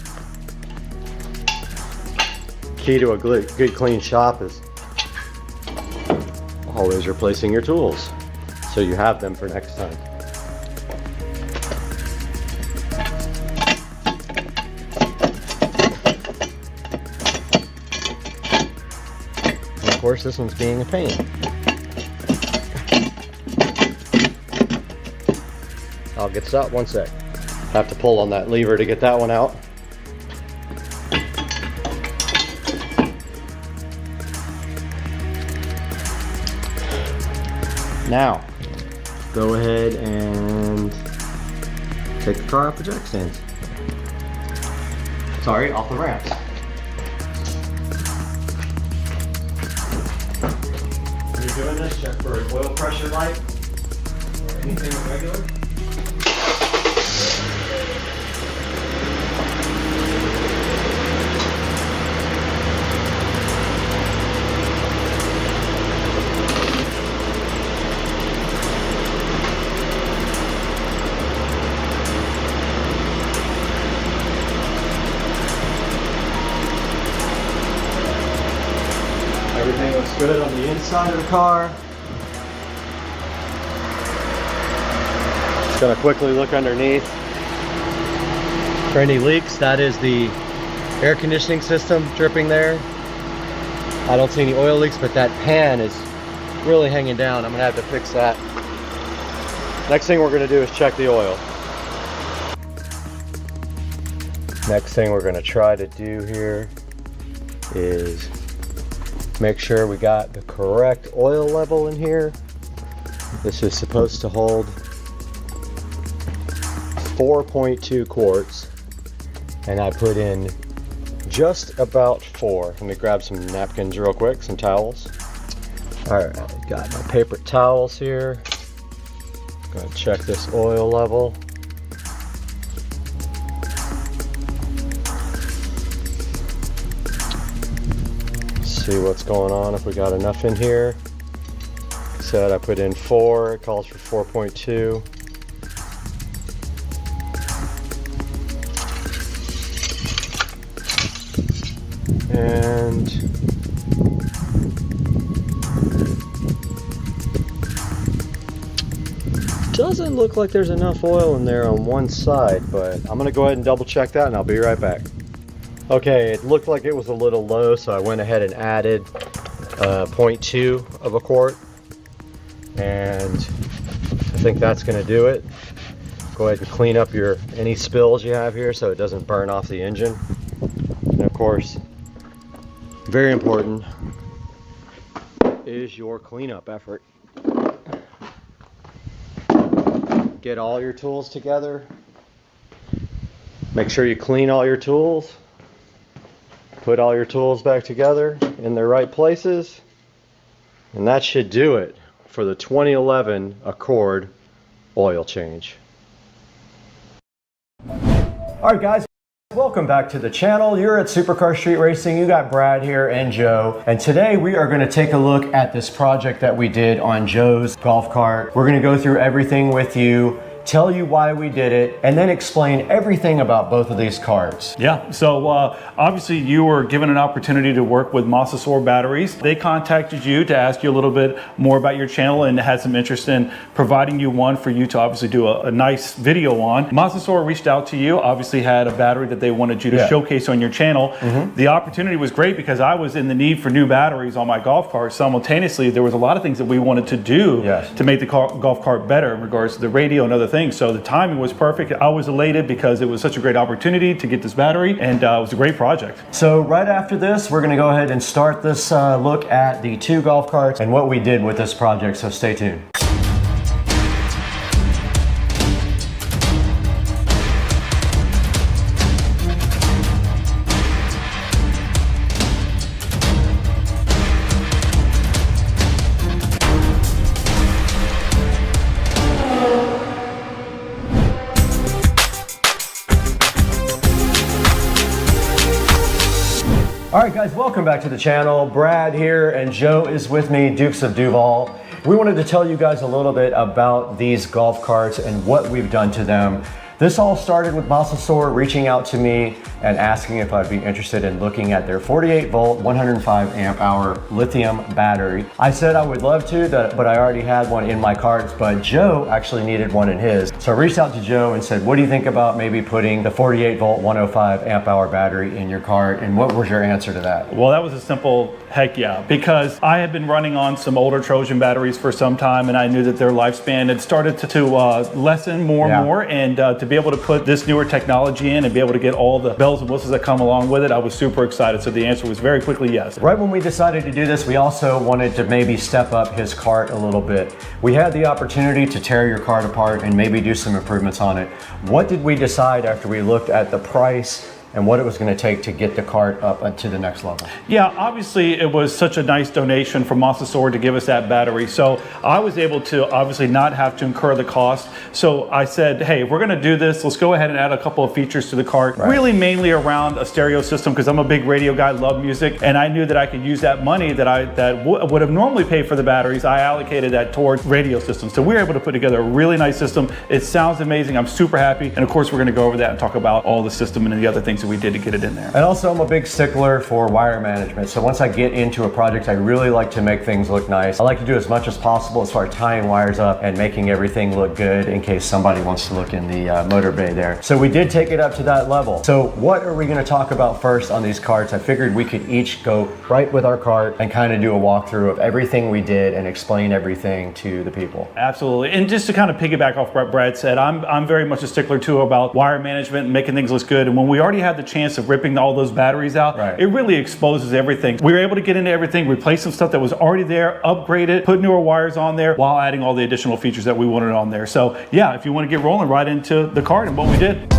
Key to a good clean shop is always replacing your tools so you have them for next time. Of course, this one's being a pain. I'll get this out one sec. Have to pull on that lever to get that one out. Now, go ahead and take the car off the jack stands. Sorry, off the ramps. When you're doing this, check for an oil pressure light or anything irregular. Everything looks good on the inside of the car. Just gonna quickly look underneath for any leaks. That is the air conditioning system dripping there. I don't see any oil leaks, but that pan is really hanging down. I'm gonna have to fix that. Next thing we're gonna do is check the oil. Next thing we're gonna try to do here is make sure we got the correct oil level in here. This is supposed to hold 4.2 quarts, and I put in just about 4. Let me grab some napkins real quick, some towels. All right, got my paper towels here. Gonna check this oil level. See what's going on, if we got enough in here. Like I said, I put in 4, it calls for 4.2. And doesn't look like there's enough oil in there on one side, but I'm gonna go ahead and double check that and I'll be right back. Okay, it looked like it was a little low, so I went ahead and added 0.2 of a quart, and I think that's going to do it. Go ahead and clean up any spills you have here so it doesn't burn off the engine. And of course, very important is your cleanup effort. Get all your tools together. Make sure you clean all your tools. Put all your tools back together in their right places, and that should do it for the 2011 Accord oil change. All right, guys, welcome back to the channel. You're at Supercar Street Racing. You got Brad here and Joe, and today we are going to take a look at this project that we did on Joe's golf cart. We're going to go through everything with you, tell you why we did it, and then explain everything about both of these cards. Yeah, so obviously you were given an opportunity to work with Masasor Batteries. They contacted you to ask you a little bit more about your channel and had some interest in providing you one for you to obviously do a nice video on. Masasor reached out to you, obviously had a battery that they wanted you to showcase on your channel. The opportunity was great because I was in the need for new batteries on my golf cart. Simultaneously, there was a lot of things that we wanted to do to make the golf cart better in regards to the radio and other things. So the timing was perfect. I was elated because it was such a great opportunity to get this battery, and it was a great project. So right after this, we're going to go ahead and start this look at the 2 golf carts and what we did with this project, so stay tuned. All right, guys, welcome back to the channel. Brad here, and Joe is with me, Dukes of Duval. We wanted to tell you guys a little bit about these golf carts and what we've done to them. This all started with Masasor reaching out to me and asking if I'd be interested in looking at their 48 volt, 105 amp hour lithium battery. I said I would love to, but I already had one in my carts, but Joe actually needed one in his. So I reached out to Joe and said, what do you think about maybe putting the 48 volt, 105 amp hour battery in your cart? And what was your answer to that? Well, that was a simple heck yeah, because I had been running on some older Trojan batteries for some time, and I knew that their lifespan had started to lessen more and more, and to be able to put this newer technology in and be able to get all the bells and whistles that come along with it, I was super excited. So the answer was very quickly yes. Right when we decided to do this, we also wanted to maybe step up his cart a little bit. We had the opportunity to tear your cart apart and maybe do some improvements on it. What did we decide after we looked at the price and what it was going to take to get the cart up to the next level. Yeah, obviously it was such a nice donation from Mosasaur to give us that battery. So I was able to obviously not have to incur the cost. So I said, hey, if we're going to do this, let's go ahead and add a couple of features to the cart. Right. Really mainly around a stereo system, because I'm a big radio guy, love music, and I knew that I could use that money that would have normally paid for the batteries. I allocated that toward radio systems. So we were able to put together a really nice system. It sounds amazing. I'm super happy. And of course, we're going to go over that and talk about all the system and the other things that we did to get it in there. And also, I'm a big stickler for wire management. So once I get into a project, I really like to make things look nice. I like to do as much as possible as far as tying wires up and making everything look good in case somebody wants to look in the motor bay there. So we did take it up to that level. So what are we going to talk about first on these carts? I figured we could each go right with our cart and kind of do a walkthrough of everything we did and explain everything to the people. Absolutely. And just to kind of piggyback off what Brad said, I'm very much a stickler too about wire management and making things look good. And when we already had the chance of ripping all those batteries out, right, it really exposes everything. We were able to get into everything, replace some stuff that was already there, upgrade it, put newer wires on there while adding all the additional features that we wanted on there. So yeah, if you want to get rolling right into the cart and what we did.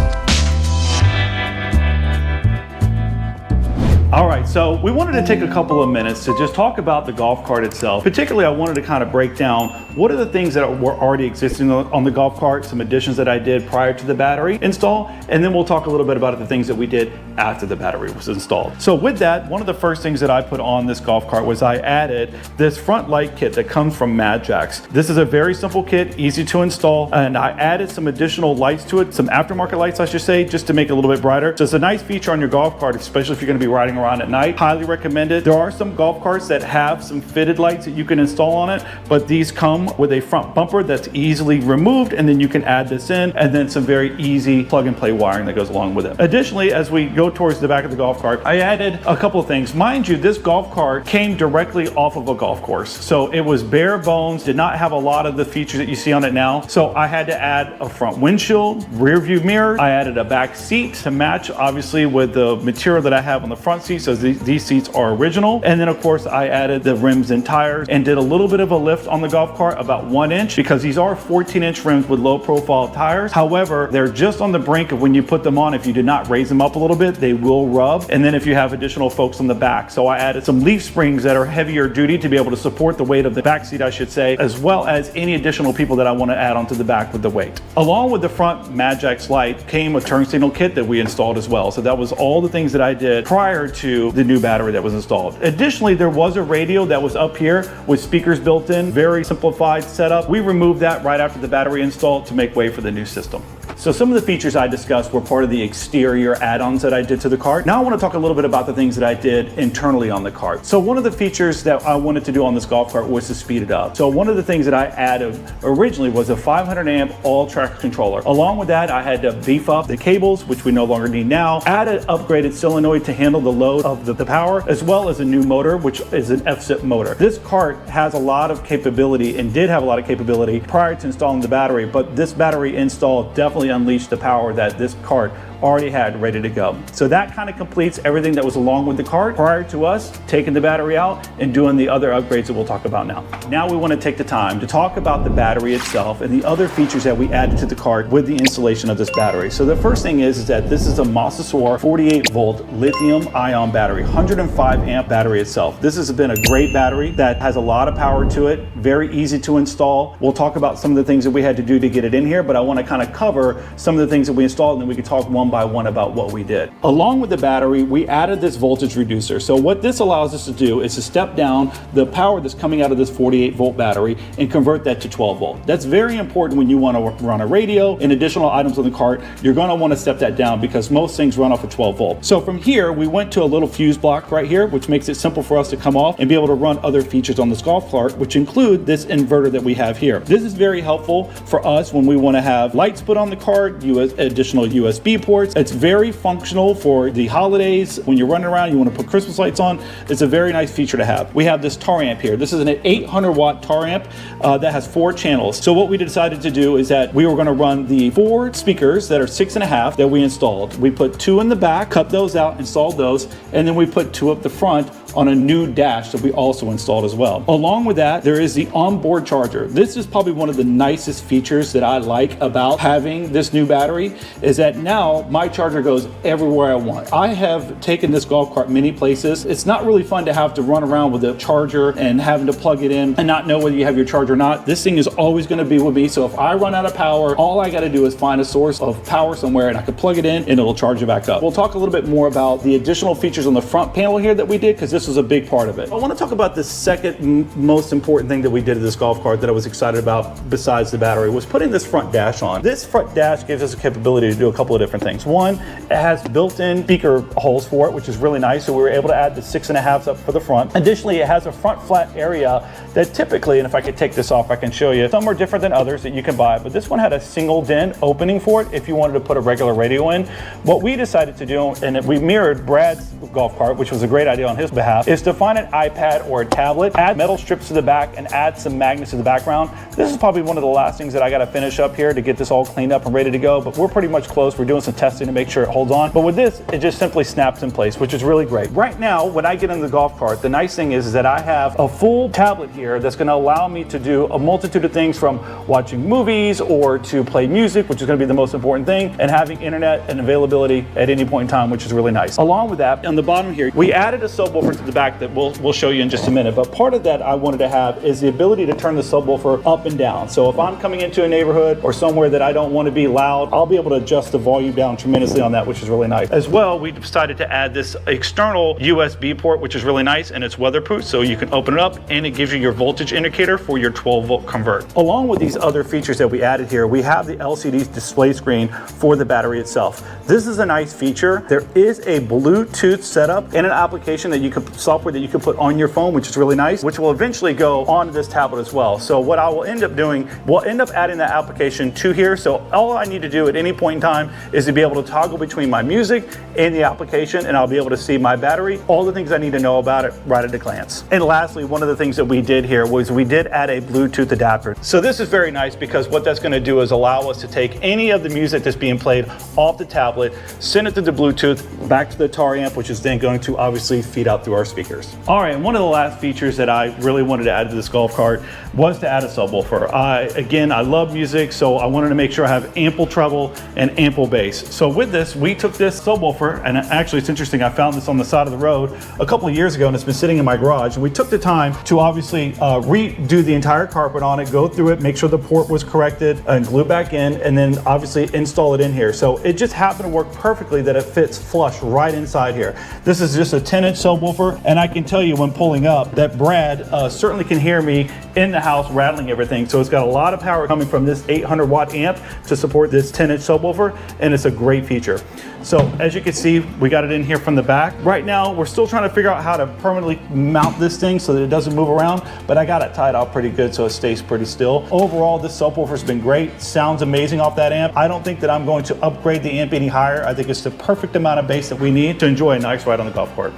All right, so we wanted to take a couple of minutes to just talk about the golf cart itself. Particularly, I wanted to kind of break down what are the things that were already existing on the golf cart, some additions that I did prior to the battery install, and then we'll talk a little bit about the things that we did after the battery was installed. So with that, one of the first things that I put on this golf cart was I added this front light kit that comes from Madjax. This is a very simple kit, easy to install, and I added some additional lights to it, some aftermarket lights I should say, just to make it a little bit brighter. So it's a nice feature on your golf cart, especially if you're going to be riding around at night. Highly recommend it. There are some golf carts that have some fitted lights that you can install on it, but these come with a front bumper that's easily removed, and then you can add this in, and then some very easy plug and play wiring that goes along with it. Additionally, as we go towards the back of the golf cart, I added a couple of things. Mind you, this golf cart came directly off of a golf course. So it was bare bones, did not have a lot of the features that you see on it now. So I had to add a front windshield, rear view mirror. I added a back seat to match obviously with the material that I have on the front seat. So these seats are original. And then of course I added the rims and tires and did a little bit of a lift on the golf cart, about 1 inch, because these are 14-inch rims with low profile tires. However, they're just on the brink of when you put them on, if you did not raise them up a little bit, they will rub. And then if you have additional folks on the back. So I added some leaf springs that are heavier duty to be able to support the weight of the back seat, I should say, as well as any additional people that I want to add onto the back with the weight. Along with the front Madjax light came a turn signal kit that we installed as well. So that was all the things that I did prior to the new battery that was installed. Additionally, there was a radio that was up here with speakers built in, very simplified setup. We removed that right after the battery installed to make way for the new system. So some of the features I discussed were part of the exterior add-ons that I did to the cart. Now I want to talk a little bit about the things that I did internally on the cart. So one of the features that I wanted to do on this golf cart was to speed it up. So one of the things that I added originally was a 500 amp all track controller. Along with that, I had to beef up the cables, which we no longer need now, add an upgraded solenoid to handle the load of the power, as well as a new motor, which is an FSIP motor. This cart has a lot of capability and did have a lot of capability prior to installing the battery, but this battery install definitely unleashed the power that this cart already had ready to go. So that kind of completes everything that was along with the cart prior to us taking the battery out and doing the other upgrades that we'll talk about now. Now we want to take the time to talk about the battery itself and the other features that we added to the cart with the installation of this battery. So the first thing is that this is a Mosasaur 48 volt lithium ion battery, 105 amp battery itself. This has been a great battery that has a lot of power to it, very easy to install. We'll talk about some of the things that we had to do to get it in here, but I want to kind of cover some of the things that we installed, and then we can talk one by one about what we did. Along with the battery, we added this voltage reducer. So what this allows us to do is to step down the power that's coming out of this 48 volt battery and convert that to 12 volt. That's very important when you want to run a radio and additional items on the cart. You're going to want to step that down because most things run off of 12 volt. So from here, we went to a little fuse block right here, which makes it simple for us to come off and be able to run other features on this golf cart, which include this inverter that we have here. This is very helpful for us when we want to have lights put on the cart, additional USB ports. It's very functional for the holidays. When you're running around, you want to put Christmas lights on. It's a very nice feature to have. We have this tar amp here. This is an 800 watt tar amp that has 4 channels. So what we decided to do is that we were going to run the 4 speakers that are 6.5 that we installed. We put 2 in the back, cut those out, installed those, and then we put 2 up the front on a new dash that we also installed as well. Along with that, there is the onboard charger. This is probably one of the nicest features that I like about having this new battery, is that now my charger goes everywhere I want. I have taken this golf cart many places. It's not really fun to have to run around with a charger and having to plug it in and not know whether you have your charger or not. This thing is always going to be with me, so if I run out of power, all I got to do is find a source of power somewhere and I can plug it in and it'll charge it back up. We'll talk a little bit more about the additional features on the front panel here that we did, because this was a big part of it. I want to talk about the second most important thing that we did to this golf cart that I was excited about besides the battery, was putting this front dash on. This front dash gives us a capability to do a couple of different things. One, it has built-in speaker holes for it, which is really nice, so we were able to add the 6.5s up for the front. Additionally, it has a front flat area that typically, and if I could take this off, I can show you, some are different than others that you can buy, but this one had a single DIN opening for it if you wanted to put a regular radio in. What we decided to do, and we mirrored Brad's golf cart, which was a great idea on his behalf, is to find an iPad or a tablet, add metal strips to the back, and add some magnets to the background. This is probably one of the last things that I got to finish up here to get this all cleaned up and ready to go, but we're pretty much close. We're doing some testing to make sure it holds on. But with this, it just simply snaps in place, which is really great. Right now, when I get in the golf cart, the nice thing is that I have a full tablet here that's going to allow me to do a multitude of things, from watching movies or to play music, which is going to be the most important thing, and having internet and availability at any point in time, which is really nice. Along with that, on the bottom here, we added a subwoofer to the back that we'll show you in just a minute, but part of that I wanted to have is the ability to turn the subwoofer up and down. So if I'm coming into a neighborhood or somewhere that I don't want to be loud, I'll be able to adjust the volume down tremendously on that, which is really nice. As well, we decided to add this external USB port, which is really nice, and it's weatherproof, so you can open it up and it gives you your voltage indicator for your 12-volt convert. Along with these other features that we added here, we have the LCD display screen for the battery itself. This is a nice feature. There is a Bluetooth setup and an application that you can, software that you can put on your phone, which is really nice, which will eventually go onto this tablet as well. So what I will end up doing, we'll end up adding that application to here. So all I need to do at any point in time is to be able to toggle between my music and the application, and I'll be able to see my battery, all the things I need to know about it right at a glance. And lastly, one of the things that we did here was we did add a Bluetooth adapter. So this is very nice, because what that's going to do is allow us to take any of the music that's being played off the tablet, send it through the Bluetooth back to the guitar amp, which is then going to obviously feed out through our speakers. All right, and one of the last features that I really wanted to add to this golf cart was to add a subwoofer. Again, I love music, so I wanted to make sure I have ample treble and ample bass. So with this, we took this subwoofer, and actually it's interesting, I found this on the side of the road a couple of years ago, and it's been sitting in my garage, and we took the time to obviously redo the entire carpet on it, go through it, make sure the port was corrected, and glue back in, and then obviously install it in here. So it just happened to work perfectly that it fits flush right inside here. This is just a 10-inch subwoofer, and I can tell you when pulling up that Brad certainly can hear me in the house rattling everything. So it's got a lot of power coming from this 800 watt amp to support this 10-inch subwoofer, and it's a great feature. So as you can see, we got it in here from the back. Right now, we're still trying to figure out how to permanently mount this thing so that it doesn't move around, but I got it tied out pretty good so it stays pretty still. Overall, this subwoofer's been great. Sounds amazing off that amp. I don't think that I'm going to upgrade the amp any higher. I think it's the perfect amount of bass that we need to enjoy a nice ride on the golf cart.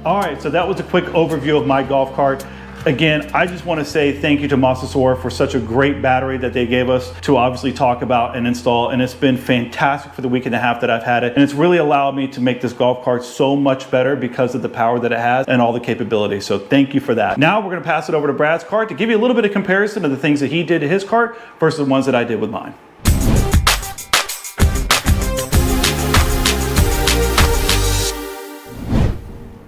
All right, so that was a quick overview of my golf cart. Again, I just want to say thank you to Masasor for such a great battery that they gave us to obviously talk about and install, and it's been fantastic for the week and a half that I've had it, and it's really allowed me to make this golf cart so much better because of the power that it has and all the capabilities. So thank you for that. Now we're going to pass it over to Brad's cart to give you a little bit of comparison of the things that he did to his cart versus the ones that I did with mine.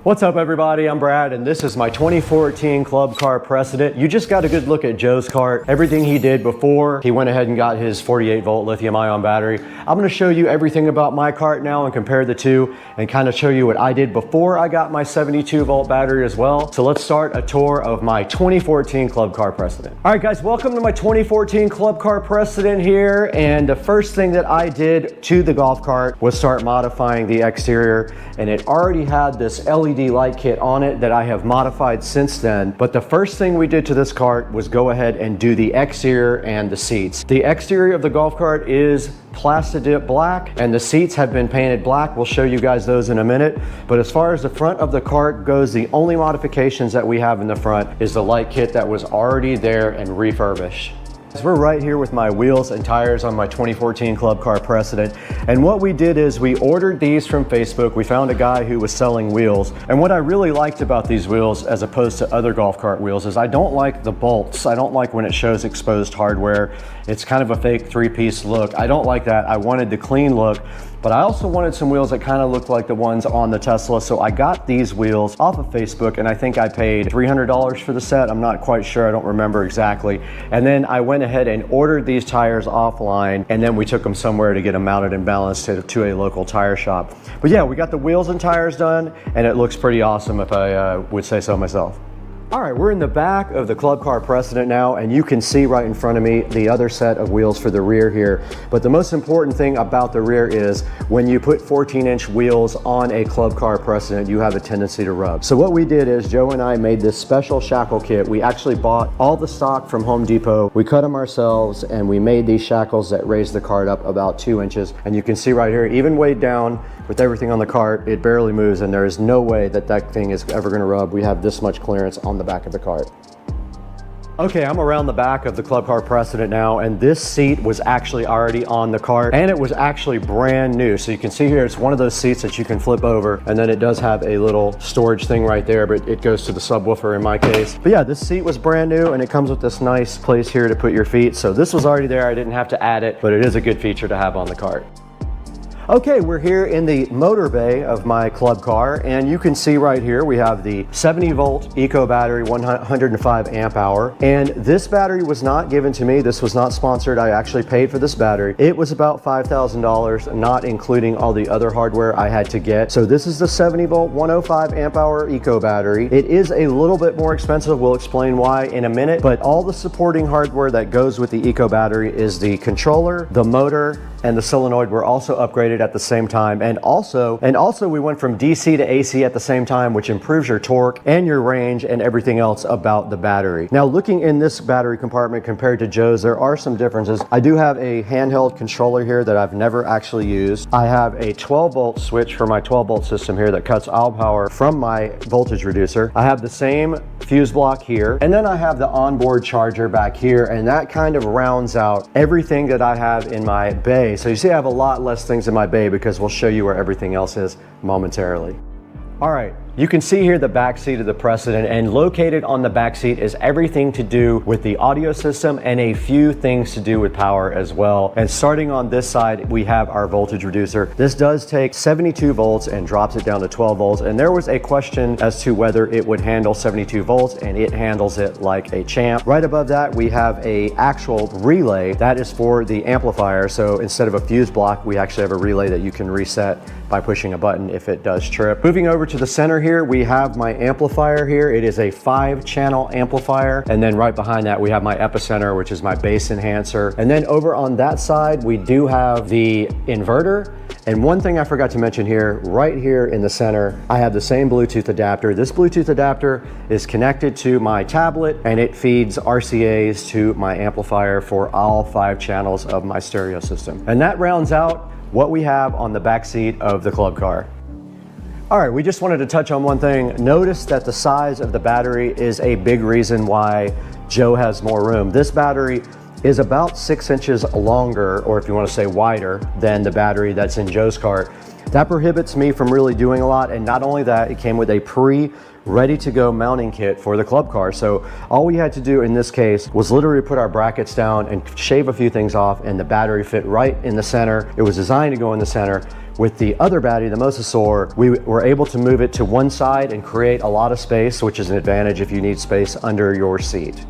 What's up everybody, I'm Brad and this is my 2014 Club Car Precedent. You just got a good look at Joe's cart, everything he did before he went ahead and got his 48 volt lithium ion battery. I'm going to show you everything about my cart now and compare the two and kind of show you what I did before I got my 72 volt battery as well. So let's start a tour of my 2014 Club Car Precedent. All right guys, welcome to my 2014 Club Car Precedent here, and the first thing that I did to the golf cart was start modifying the exterior, and it already had this LED light kit on it that I have modified since then. But the first thing we did to this cart was go ahead and do the exterior and the seats. The exterior of the golf cart is Plastidip black and the seats have been painted black. We'll show you guys those in a minute. But as far as the front of the cart goes, the only modifications that we have in the front is the light kit that was already there and refurbished. So we're right here with my wheels and tires on my 2014 Club Car Precedent. And what we did is we ordered these from Facebook. We found a guy who was selling wheels. And what I really liked about these wheels as opposed to other golf cart wheels is I don't like the bolts. I don't like when it shows exposed hardware. It's kind of a fake three-piece look. I don't like that. I wanted the clean look. But I also wanted some wheels that kind of looked like the ones on the Tesla. So I got these wheels off of Facebook, and I think I paid $300 for the set. I'm not quite sure, I don't remember exactly. And then I went ahead and ordered these tires offline, and then we took them somewhere to get them mounted and balanced to a local tire shop. But yeah, we got the wheels and tires done, and it looks pretty awesome if I would say so myself. All right, we're in the back of the Club Car Precedent now, and you can see right in front of me the other set of wheels for the rear here. But the most important thing about the rear is when you put 14-inch wheels on a Club Car Precedent, you have a tendency to rub. So what we did is Joe and I made this special shackle kit. We actually bought all the stock from Home Depot. We cut them ourselves, and we made these shackles that raise the cart up about 2 inches. And you can see right here, even weighed down with everything on the cart, it barely moves, and there is no way that that thing is ever gonna rub. We have this much clearance on the back of the cart. Okay, I'm around the back of the Club Car Precedent now, and this seat was actually already on the cart, and it was actually brand new. So you can see here, it's one of those seats that you can flip over, and then it does have a little storage thing right there, but it goes to the subwoofer in my case. But yeah, this seat was brand new, and it comes with this nice place here to put your feet. So this was already there, I didn't have to add it, but it is a good feature to have on the cart. Okay, we're here in the motor bay of my club car, and you can see right here we have the 70 volt eco battery, 105 amp hour, and this battery was not given to me. This was not sponsored. I actually paid for this battery. It was about $5,000, not including all the other hardware I had to get. So this is the 70 volt 105 amp hour eco battery. It is a little bit more expensive. We'll explain why in a minute, but all the supporting hardware that goes with the eco battery is the controller, the motor, and the solenoid were also upgraded at the same time. And also we went from DC to AC at the same time, which improves your torque and your range and everything else about the battery. Now, looking in this battery compartment compared to Joe's, there are some differences. I do have a handheld controller here that I've never actually used. I have a 12 volt switch for my 12 volt system here that cuts all power from my voltage reducer. I have the same fuse block here, and then I have the onboard charger back here, and that kind of rounds out everything that I have in my bay. So you see I have a lot less things in my bay because we'll show you where everything else is momentarily. All right, you can see here the back seat of the Precedent, and located on the back seat is everything to do with the audio system and a few things to do with power as well. And starting on this side, we have our voltage reducer. This does take 72 volts and drops it down to 12 volts. And there was a question as to whether it would handle 72 volts, and it handles it like a champ. Right above that, we have a actual relay that is for the amplifier. So instead of a fuse block, we actually have a relay that you can reset by pushing a button if it does trip. Moving over to the center here, we have my amplifier here. It is a 5-channel amplifier. And then right behind that, we have my epicenter, which is my bass enhancer. And then over on that side, we do have the inverter. And one thing I forgot to mention here, right here in the center, I have the same Bluetooth adapter. This Bluetooth adapter is connected to my tablet, and it feeds RCAs to my amplifier for all 5 channels of my stereo system. And that rounds out what we have on the back seat of the club car. All right, we just wanted to touch on one thing. Notice that the size of the battery is a big reason why Joe has more room. This battery is about 6 inches longer, or if you want to say wider, than the battery that's in Joe's cart. That prohibits me from really doing a lot, and not only that, it came with a ready to go mounting kit for the club car. So all we had to do in this case was literally put our brackets down and shave a few things off, and the battery fit right in the center. It was designed to go in the center. With the other battery, the Mosasaur, we were able to move it to one side and create a lot of space, which is an advantage if you need space under your seat.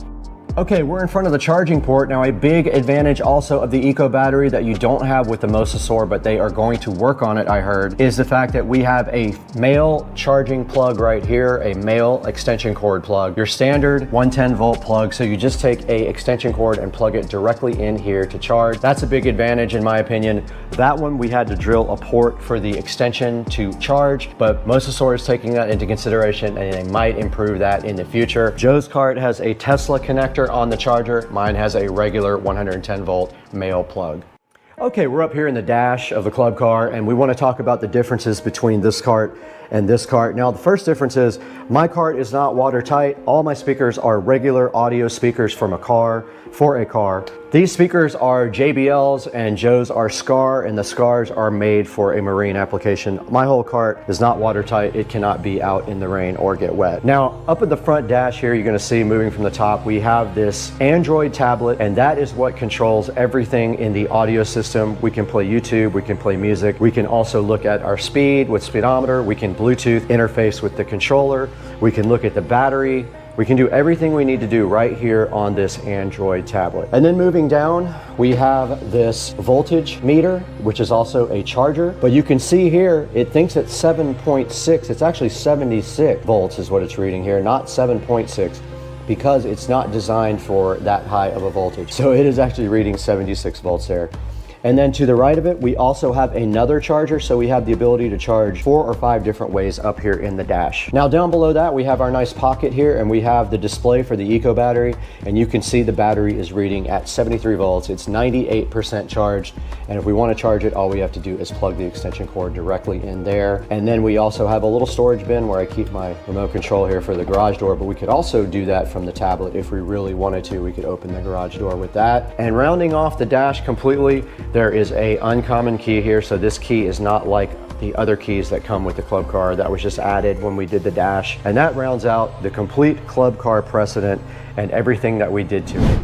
Okay, we're in front of the charging port. Now, a big advantage also of the Eco battery that you don't have with the Mosasaur, but they are going to work on it, I heard, is the fact that we have a male charging plug right here, a male extension cord plug. Your standard 110 volt plug, so you just take a extension cord and plug it directly in here to charge. That's a big advantage in my opinion. That one we had to drill a port for the extension to charge, but Mosasaur is taking that into consideration and they might improve that in the future. Joe's cart has a Tesla connector on the charger. Mine has a regular 110 volt male plug. Okay, we're up here in the dash of the club car, and we want to talk about the differences between this cart and this cart. Now the first difference is my cart is not watertight. All my speakers are regular audio speakers from a car, for a car. These speakers are JBLs and Joe's are SCAR, and the SCARs are made for a marine application. My whole cart is not watertight. It cannot be out in the rain or get wet. Now up at the front dash here, you're gonna see moving from the top, we have this Android tablet, and that is what controls everything in the audio system. We can play YouTube, we can play music. We can also look at our speed with speedometer. We can Bluetooth interface with the controller. We can look at the battery. We can do everything we need to do right here on this Android tablet. And then moving down, we have this voltage meter, which is also a charger. But you can see here, it thinks it's 7.6. It's actually 76 volts is what it's reading here, not 7.6, because it's not designed for that high of a voltage. So it is actually reading 76 volts there. And then to the right of it, we also have another charger. So we have the ability to charge 4 or 5 different ways up here in the dash. Now down below that, we have our nice pocket here, and we have the display for the Eco battery. And you can see the battery is reading at 73 volts. It's 98% charged. And if we want to charge it, all we have to do is plug the extension cord directly in there. And then we also have a little storage bin where I keep my remote control here for the garage door, but we could also do that from the tablet if we really wanted to. We could open the garage door with that. And rounding off the dash completely, there is a uncommon key here. So this key is not like the other keys that come with the club car. That was just added when we did the dash. And that rounds out the complete club car precedent and everything that we did to it.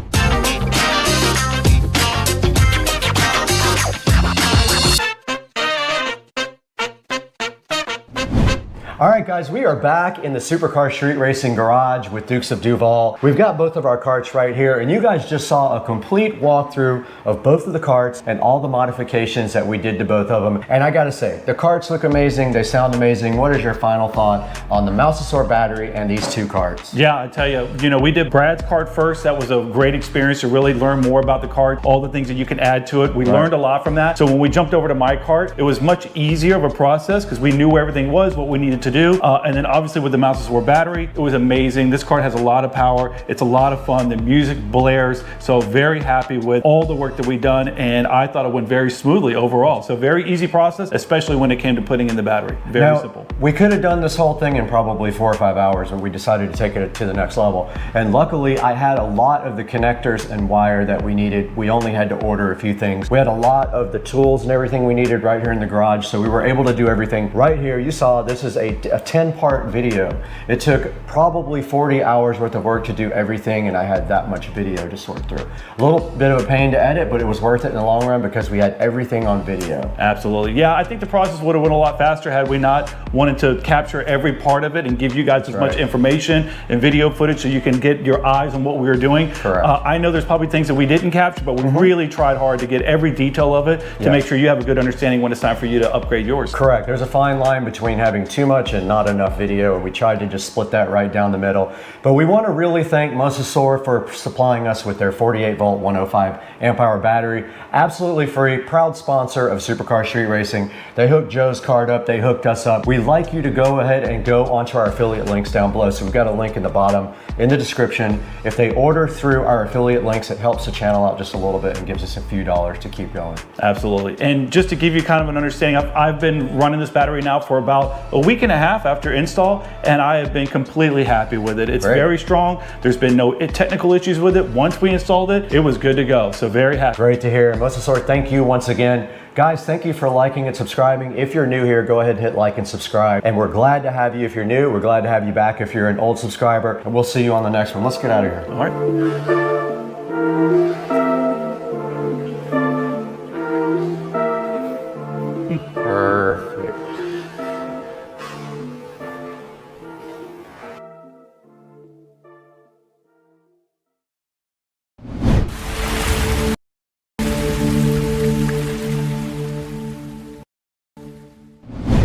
All right, guys, we are back in the Supercar Street Racing garage with Dukes of Duval. We've got both of our carts right here, and you guys just saw a complete walkthrough of both of the carts and all the modifications that we did to both of them. And I gotta say, the carts look amazing, they sound amazing. What is your final thought on the Mousesaur battery and these two carts? Yeah, I tell you, we did Brad's cart first. That was a great experience to really learn more about the cart, all the things that you can add to it. We learned a lot from that. So when we jumped over to my cart, it was much easier of a process because we knew where everything was, what we needed to do. And then obviously with the Mousesaur battery, it was amazing. This cart has a lot of power. It's a lot of fun. The music blares. So very happy with all the work that we've done. And I thought it went very smoothly overall. So very easy process, especially when it came to putting in the battery. Very simple. We could have done this whole thing in probably 4 or 5 hours, and we decided to take it to the next level. And luckily I had a lot of the connectors and wire that we needed. We only had to order a few things. We had a lot of the tools and everything we needed right here in the garage. So we were able to do everything right here. You saw this is a 10-part video. It took probably 40 hours worth of work to do everything, and I had that much video to sort through. A little bit of a pain to edit, but it was worth it in the long run because we had everything on video. Absolutely. Yeah, I think the process would have went a lot faster had we not wanted to capture every part of it and give you guys as much information and video footage so you can get your eyes on what we were doing. Correct. I know there's probably things that we didn't capture, but we really tried hard to get every detail of it to make sure you have a good understanding when it's time for you to upgrade yours. Correct. There's a fine line between having too much and not enough video, and we tried to just split that right down the middle. But we want to really thank Mousesaur for supplying us with their 48 volt 105 amp hour battery. Absolutely free, proud sponsor of Supercar Street Racing. They hooked Joe's cart up, they hooked us up. We'd like you to go ahead and go onto our affiliate links down below. So we've got a link in the bottom in the description. If they order through our affiliate links, it helps the channel out just a little bit and gives us a few dollars to keep going. Absolutely. And just to give you kind of an understanding, I've been running this battery now for about a week and a half after install, and I have been completely happy with it. It's very strong. There's been no technical issues with it. Once we installed it, it was good to go. So very happy. Great to hear. Mousesaur, thank you once again. Guys, thank you for liking and subscribing. If you're new here, go ahead and hit like and subscribe. And we're glad to have you if you're new. We're glad to have you back if you're an old subscriber. And we'll see you on the next one. Let's get out of here. All right.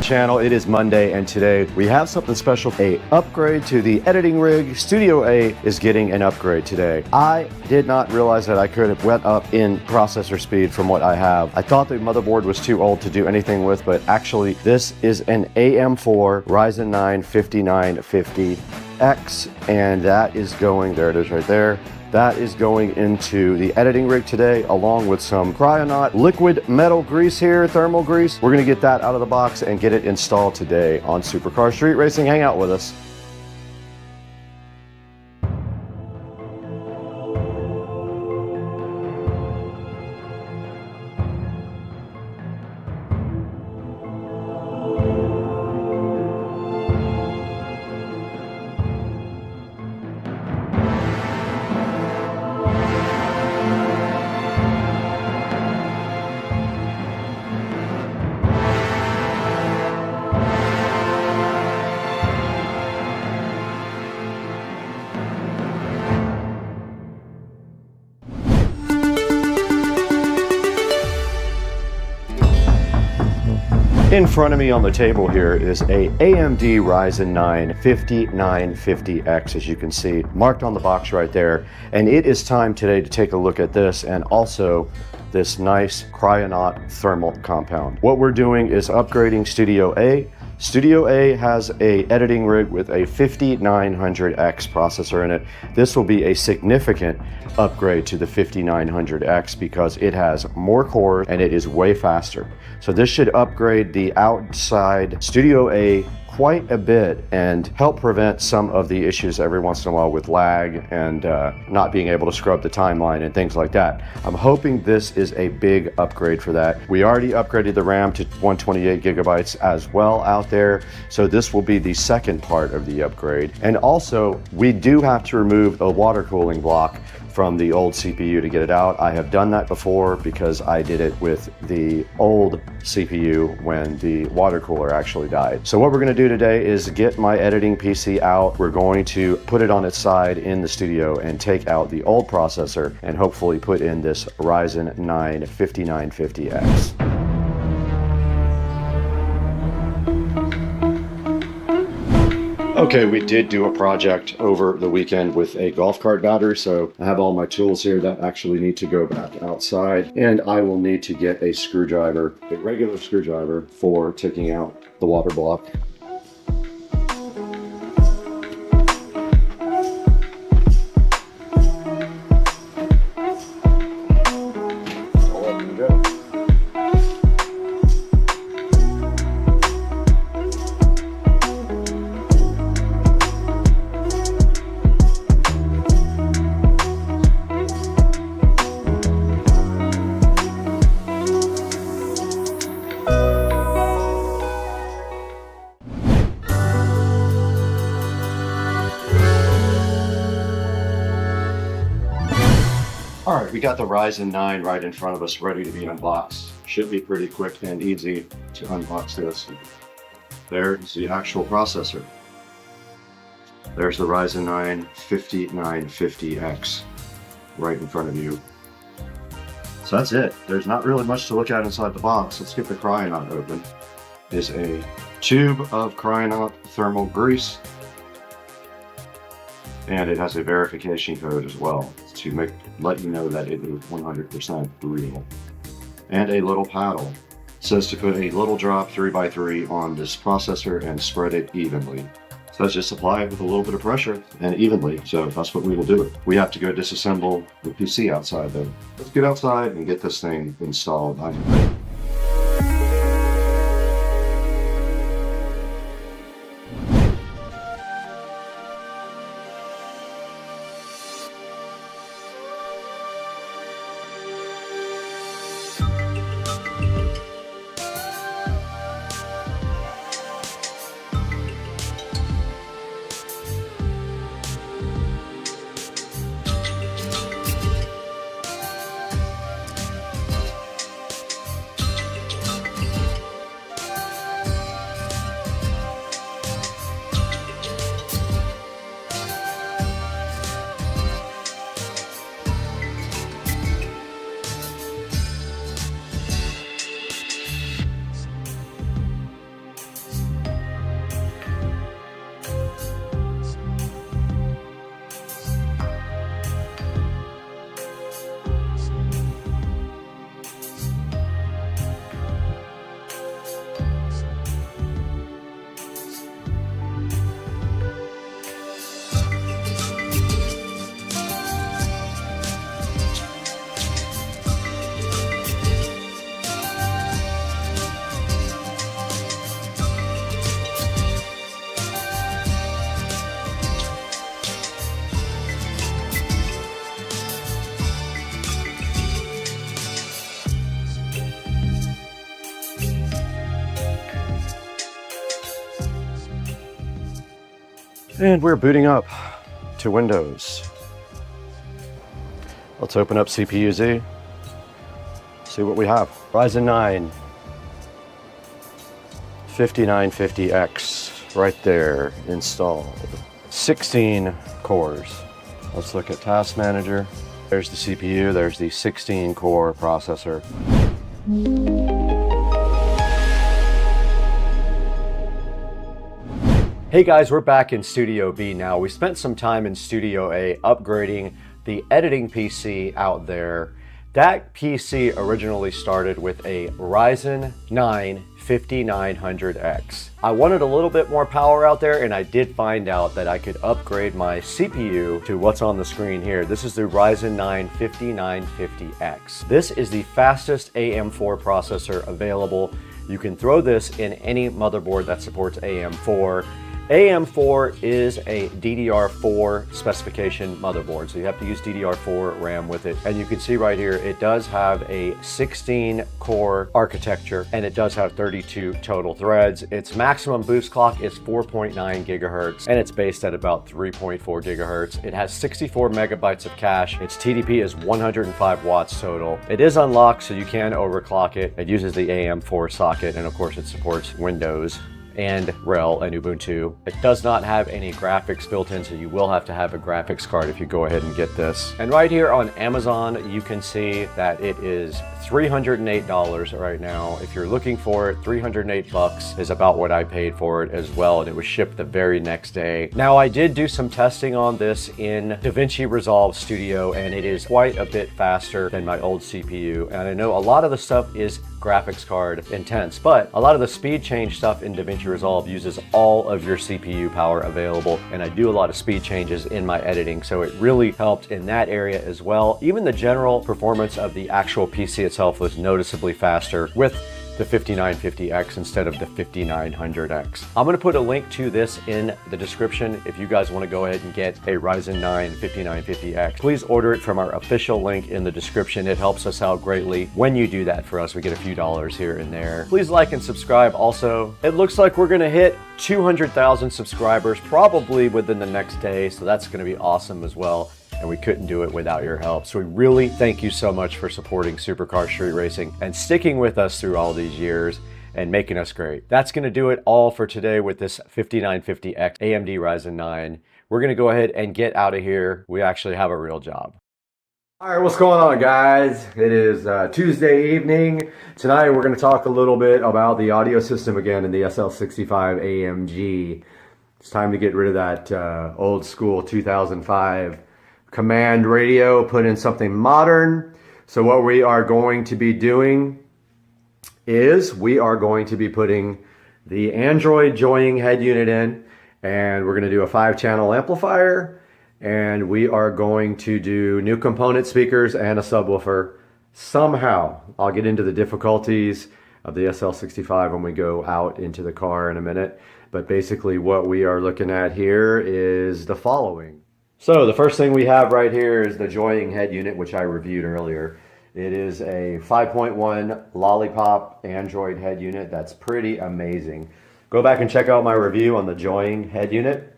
Channel. It is Monday, and today we have something special. A upgrade to the editing rig. Studio A is getting an upgrade today. I did not realize that I could have went up in processor speed from what I have. I thought the motherboard was too old to do anything with, but actually this is an AM4 Ryzen 9 5950X, and that is going, there it is right there, That is going into the editing rig today, along with some Cryonaut liquid metal grease here, thermal grease. We're gonna get that out of the box and get it installed today on Supercar Street Racing. Hang out with us. In front of me on the table here is a AMD Ryzen 9 5950X, as you can see, marked on the box right there. And it is time today to take a look at this and also this nice Cryonaut thermal compound. What we're doing is upgrading Studio A. Studio A has a editing rig with a 5900X processor in it. This will be a significant upgrade to the 5900X because it has more cores and it is way faster. So this should upgrade the outside Studio A quite a bit and help prevent some of the issues every once in a while with lag and not being able to scrub the timeline and things like that. I'm hoping this is a big upgrade for that. We already upgraded the RAM to 128 gigabytes as well out there, so this will be the second part of the upgrade. And also, we do have to remove a water cooling block from the old CPU to get it out. I have done that before because I did it with the old CPU when the water cooler actually died. So what we're gonna do today is get my editing PC out. We're going to put it on its side in the studio and take out the old processor and hopefully put in this Ryzen 9 5950X. Okay, we did do a project over the weekend with a golf cart battery, so I have all my tools here that actually need to go back outside, and I will need to get a screwdriver, a regular screwdriver, for taking out the water block. All right, we got the Ryzen 9 right in front of us, ready to be unboxed. Should be pretty quick and easy to unbox this. There's the actual processor. There's the Ryzen 9 5950X right in front of you. So that's it. There's not really much to look at inside the box. Let's get the Cryonaut open. There's a tube of Cryonaut thermal grease. And it has a verification code as well to let you know that it is 100% real. And a little paddle. It says to put a little drop 3x3 on this processor and spread it evenly. So let's just apply it with a little bit of pressure and evenly. So that's what we will do. We have to go disassemble the PC outside though. Let's get outside and get this thing installed. And we're booting up to Windows. Let's open up CPU-Z, see what we have. Ryzen 9 5950X right there installed. 16 cores. Let's look at Task Manager. There's the CPU, there's the 16 core processor. Hey guys, we're back in Studio B now. We spent some time in Studio A upgrading the editing PC out there. That PC originally started with a Ryzen 9 5900X. I wanted a little bit more power out there, and I did find out that I could upgrade my CPU to what's on the screen here. This is the Ryzen 9 5950X. This is the fastest AM4 processor available. You can throw this in any motherboard that supports AM4. AM4 is a DDR4 specification motherboard, so you have to use DDR4 RAM with it. And you can see right here, it does have a 16 core architecture, and it does have 32 total threads. Its maximum boost clock is 4.9 gigahertz, and it's based at about 3.4 gigahertz. It has 64 megabytes of cache. Its TDP is 105 watts total. It is unlocked, so you can overclock it. It uses the AM4 socket, and of course it supports Windows and RHEL and Ubuntu. It does not have any graphics built in, so you will have to have a graphics card if you go ahead and get this. And right here on Amazon, you can see that it is $308 right now. If you're looking for it, $308 is about what I paid for it as well, and it was shipped the very next day. Now, I did do some testing on this in DaVinci Resolve Studio, and it is quite a bit faster than my old CPU. And I know a lot of the stuff is graphics card intense, but a lot of the speed change stuff in DaVinci Resolve uses all of your CPU power available, and I do a lot of speed changes in my editing, so it really helped in that area as well. Even the general performance of the actual PC itself was noticeably faster with the 5950X instead of the 5900X. I'm going to put a link to this in the description if you guys want to go ahead and get a Ryzen 9 5950X. Please order it from our official link in the description. It helps us out greatly when you do that for us. We get a few dollars here and there. Please like and subscribe also. It looks like we're going to hit 200,000 subscribers probably within the next day, so that's going to be awesome as well. And we couldn't do it without your help. So we really thank you so much for supporting Supercar Street Racing and sticking with us through all these years and making us great. That's gonna do it all for today with this 5950X AMD Ryzen 9. We're gonna go ahead and get out of here. We actually have a real job. All right, what's going on, guys? It is Tuesday evening. Tonight we're gonna talk a little bit about the audio system again in the SL65 AMG. It's time to get rid of that old school 2005 command radio, put in something modern. So what we are going to be doing is we are going to be putting the Android joining head unit in, and we're going to do a 5-channel amplifier, and we are going to do new component speakers and a subwoofer somehow. I'll get into the difficulties of the SL65 when we go out into the car in a minute, but basically what we are looking at here is the following. So the first thing we have right here is the joining head unit, which I reviewed earlier. It is a 5.1 Lollipop Android head unit. That's pretty amazing. Go back and check out my review on the joining head unit.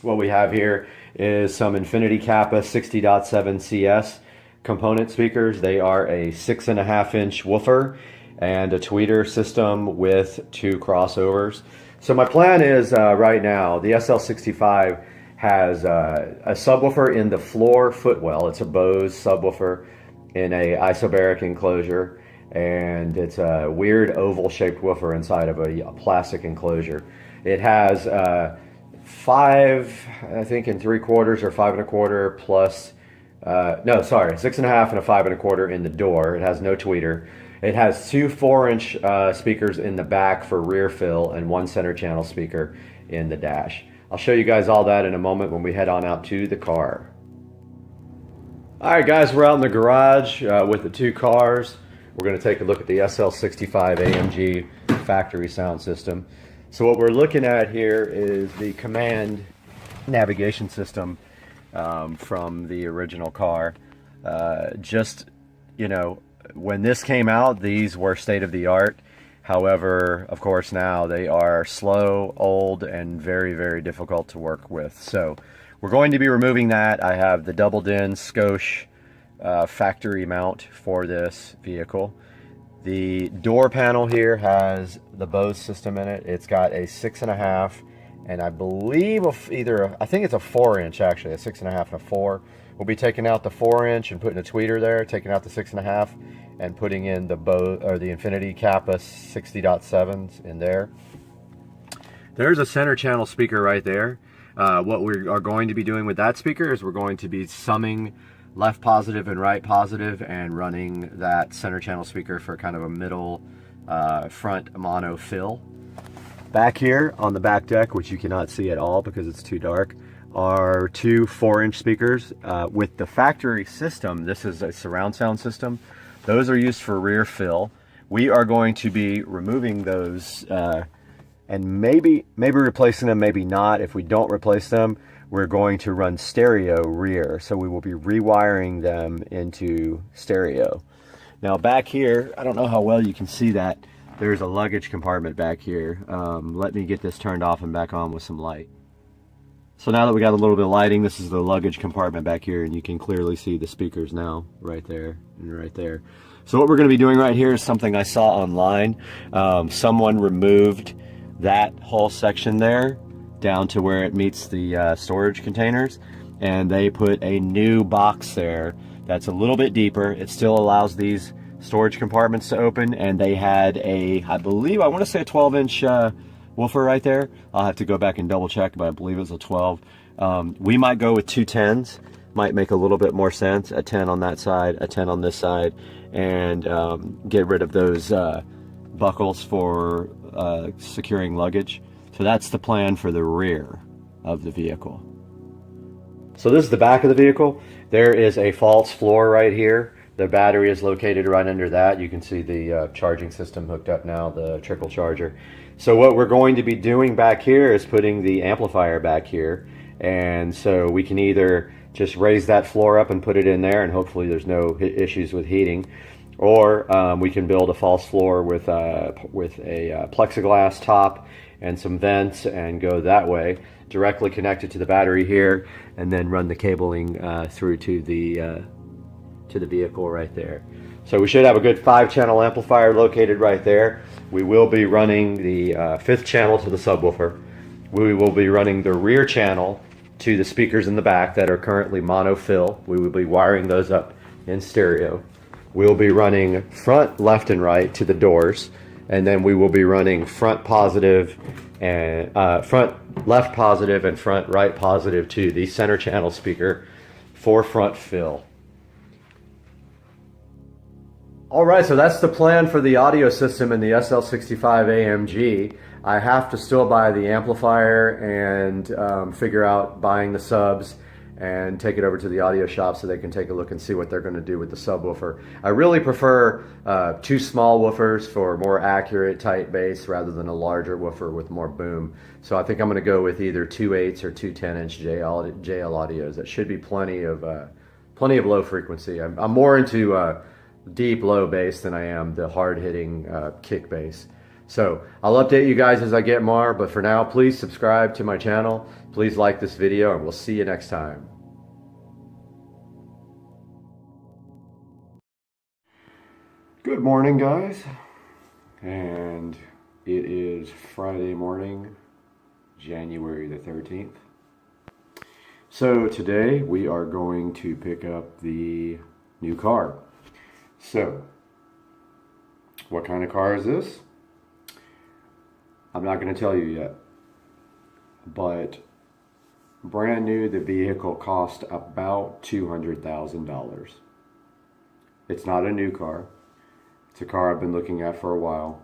What we have here is some Infinity Kappa 60.7 CS component speakers. They are a 6.5-inch woofer and a tweeter system with 2 crossovers. So my plan is right now, the SL65 has a subwoofer in the floor footwell. It's a Bose subwoofer in a isobaric enclosure, and it's a weird oval-shaped woofer inside of a plastic enclosure. It has 5, I think, and 3/4 or 5 1/4 plus, no, sorry, 6.5 and a 5 1/4 in the door. It has no tweeter. It has 2 4-inch speakers in the back for rear fill and 1 center channel speaker in the dash. I'll show you guys all that in a moment when we head on out to the car. All right, guys, we're out in the garage with the 2 cars. We're going to take a look at the SL65 AMG factory sound system. So what we're looking at here is the command navigation system from the original car. Just, you know, when this came out, these were state of the art. However, of course, now they are slow, old, and very, very difficult to work with. So we're going to be removing that. I have the doubled-in Scosche factory mount for this vehicle. The door panel here has the Bose system in it. It's got a 6.5, and I believe I think it's a 4-inch actually, a 6.5 and a 4. We'll be taking out the 4-inch and putting a tweeter there, taking out the 6.5, and putting in the Infinity Kappa 60.7s in there. There's a center channel speaker right there. What we are going to be doing with that speaker is we're going to be summing left positive and right positive and running that center channel speaker for kind of a middle front mono fill. Back here on the back deck, which you cannot see at all because it's too dark, are two 4-inch speakers. With the factory system, this is a surround sound system. Those are used for rear fill. We are going to be removing those and maybe replacing them, maybe not. If we don't replace them, we're going to run stereo rear. So we will be rewiring them into stereo. Now back here, I don't know how well you can see that. There's a luggage compartment back here. Let me get this turned off and back on with some light. So now that we got a little bit of lighting, this is the luggage compartment back here, and you can clearly see the speakers now, right there and right there. So what we're going to be doing right here is something I saw online. Someone removed that whole section there down to where it meets the storage containers, and they put a new box there that's a little bit deeper. It still allows these storage compartments to open, and they had a, I want to say a 12-inch woofer right there. I'll have to go back and double check, but I believe it was a 12. We might go with two 10s, might make a little bit more sense. A 10 on that side, a 10 on this side, and get rid of those buckles for securing luggage. So that's the plan for the rear of the vehicle. So this is the back of the vehicle. There is a false floor right here. The battery is located right under that. You can see the charging system hooked up now, the trickle charger. So what we're going to be doing back here is putting the amplifier back here. And so we can either just raise that floor up and put it in there, and hopefully there's no issues with heating. Or we can build a false floor with a plexiglass top and some vents and go that way, directly connected to the battery here, and then run the cabling through to the vehicle right there. So we should have a good 5-channel amplifier located right there. We will be running the 5th channel to the subwoofer. We will be running the rear channel to the speakers in the back that are currently mono fill. We will be wiring those up in stereo. We'll be running front left and right to the doors, and then we will be running front positive and front left positive and front right positive to the center channel speaker for front fill. All right, so that's the plan for the audio system in the SL65 AMG. I have to still buy the amplifier and figure out buying the subs and take it over to the audio shop so they can take a look and see what they're going to do with the subwoofer. I really prefer 2 small woofers for more accurate tight bass rather than a larger woofer with more boom. So I think I'm going to go with either 2 8s or 2 10-inch JL audios. That should be plenty of low frequency. I'm more into deep low bass than I am the hard-hitting kick bass. So I'll update you guys as I get more, but for now, please subscribe to my channel. Please like this video, and we'll see you next time. Good morning, guys. And it is Friday morning, January the 13th. So today we are going to pick up the new car. So, what kind of car is this? I'm not going to tell you yet, but brand new, the vehicle cost about $200,000. It's not a new car. It's a car I've been looking at for a while.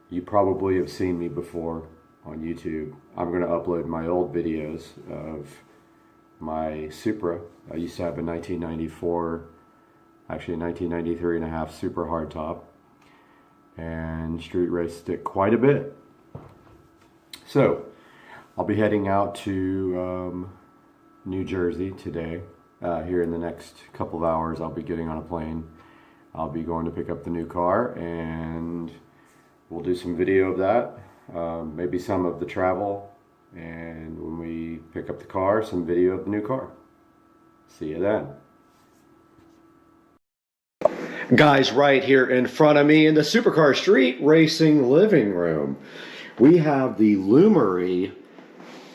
You probably have seen me before on YouTube. I'm going to upload my old videos of my Supra. I used to have a 1994, actually a 1993 and a half super hardtop, and street raced it quite a bit. So I'll be heading out to New Jersey today. Here in the next couple of hours I'll be getting on a plane. I'll be going to pick up the new car, and we'll do some video of that, maybe some of the travel, and when we pick up the car, some video of the new car. See you then. Guys, right here in front of me in the Supercar Street Racing living room, we have the Lumery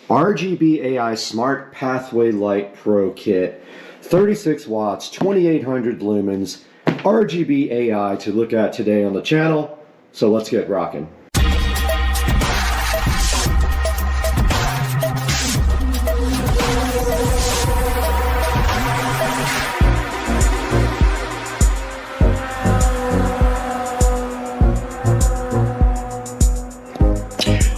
RGB AI Smart Pathway Light Pro Kit, 36 watts, 2800 lumens, RGB AI to look at today on the channel. So let's get rocking.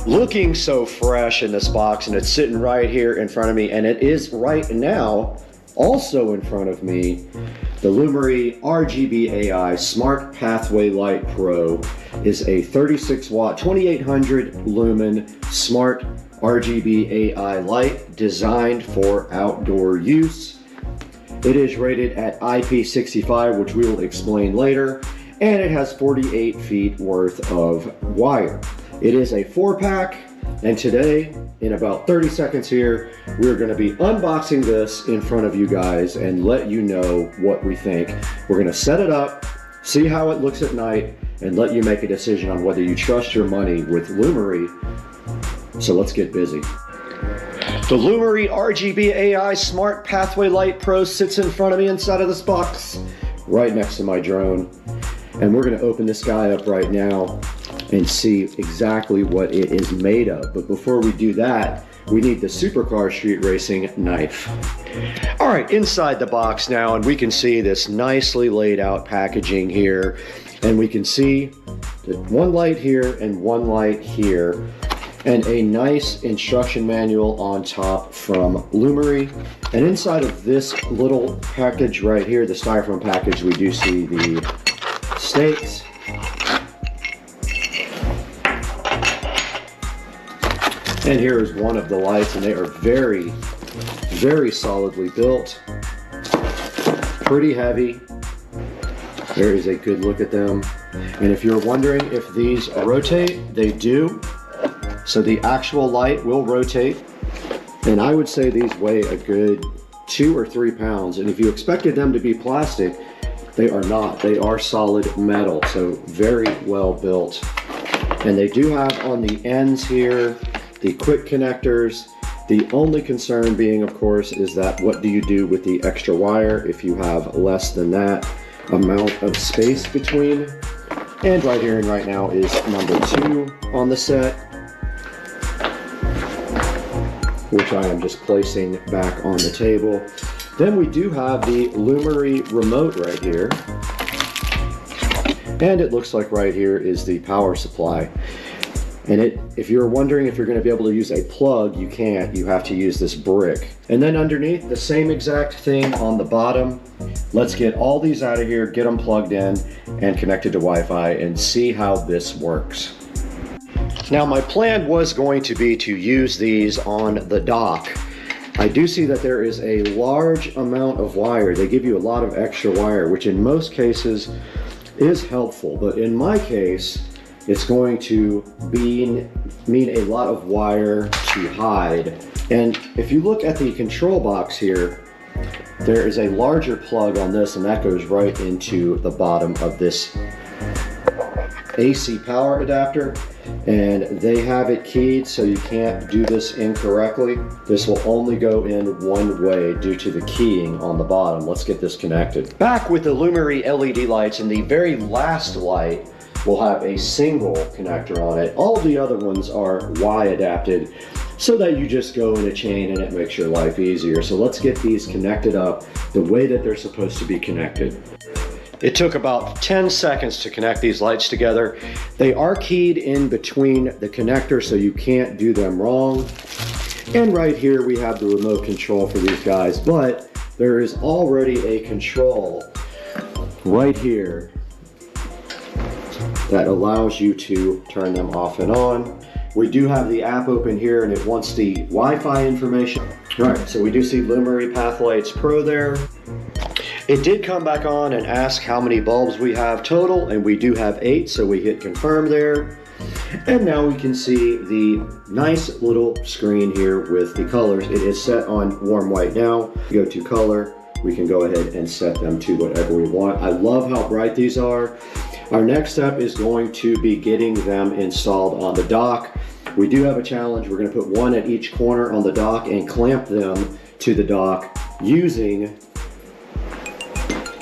Looking so fresh in this box, and it's sitting right here in front of me, and it is right now also in front of me. The Lumery RGB AI Smart Pathway Light Pro is a 36 watt 2800 lumen smart RGB AI light designed for outdoor use. It is rated at IP65, which we will explain later, and it has 48 feet worth of wire. It is a 4-pack, and today, in about 30 seconds here, we're going to be unboxing this in front of you guys and let you know what we think. We're going to set it up, see how it looks at night, and let you make a decision on whether you trust your money with Lumery. So let's get busy. The Lumery RGB AI Smart Pathway Light Pro sits in front of me inside of this box, right next to my drone. And we're going to open this guy up right now and see exactly what it is made of. But before we do that, we need the Supercar Street Racing knife. All right, inside the box now, and we can see this nicely laid out packaging here. And we can see one light here and one light here, and a nice instruction manual on top from Lumery. And inside of this little package right here, the styrofoam package, we do see the stakes. And here is one of the lights, and they are very, very solidly built. Pretty heavy. There is a good look at them. And if you're wondering if these rotate, they do. So the actual light will rotate. And I would say these weigh a good 2 or 3 pounds. And if you expected them to be plastic, they are not. They are solid metal, so very well built. And they do have on the ends here the quick connectors. The only concern being, of course, is that what do you do with the extra wire if you have less than that amount of space between? And right here and right now is number 2 on the set, which I am just placing back on the table. Then we do have the Lumery remote right here. And it looks like right here is the power supply. And if you're wondering if you're going to be able to use a plug, you can't. You have to use this brick. And then underneath, the same exact thing on the bottom. Let's get all these out of here, get them plugged in and connected to Wi-Fi, and see how this works. Now, my plan was going to be to use these on the dock. I do see that there is a large amount of wire. They give you a lot of extra wire, which in most cases is helpful. But in my case, it's going to mean a lot of wire to hide. And if you look at the control box here, there is a larger plug on this, and that goes right into the bottom of this AC power adapter. And they have it keyed, so you can't do this incorrectly. This will only go in one way due to the keying on the bottom. Let's get this connected. Back with the Lumery LED lights, and the very last light will have a single connector on it. All of the other ones are Y adapted, so that you just go in a chain and it makes your life easier. So let's get these connected up the way that they're supposed to be connected. It took about 10 seconds to connect these lights together. They are keyed in between the connectors, so you can't do them wrong. And right here we have the remote control for these guys, but there is already a control right here that allows you to turn them off and on. We do have the app open here, and it wants the Wi-Fi information. All right, so we do see Lumery Path Lights Pro there. It did come back on and ask how many bulbs we have total, and we do have 8, so we hit confirm there. And now we can see the nice little screen here with the colors. It is set on warm white now. Go to color, we can go ahead and set them to whatever we want. I love how bright these are. Our next step is going to be getting them installed on the dock. We do have a challenge. We're going to put one at each corner on the dock and clamp them to the dock using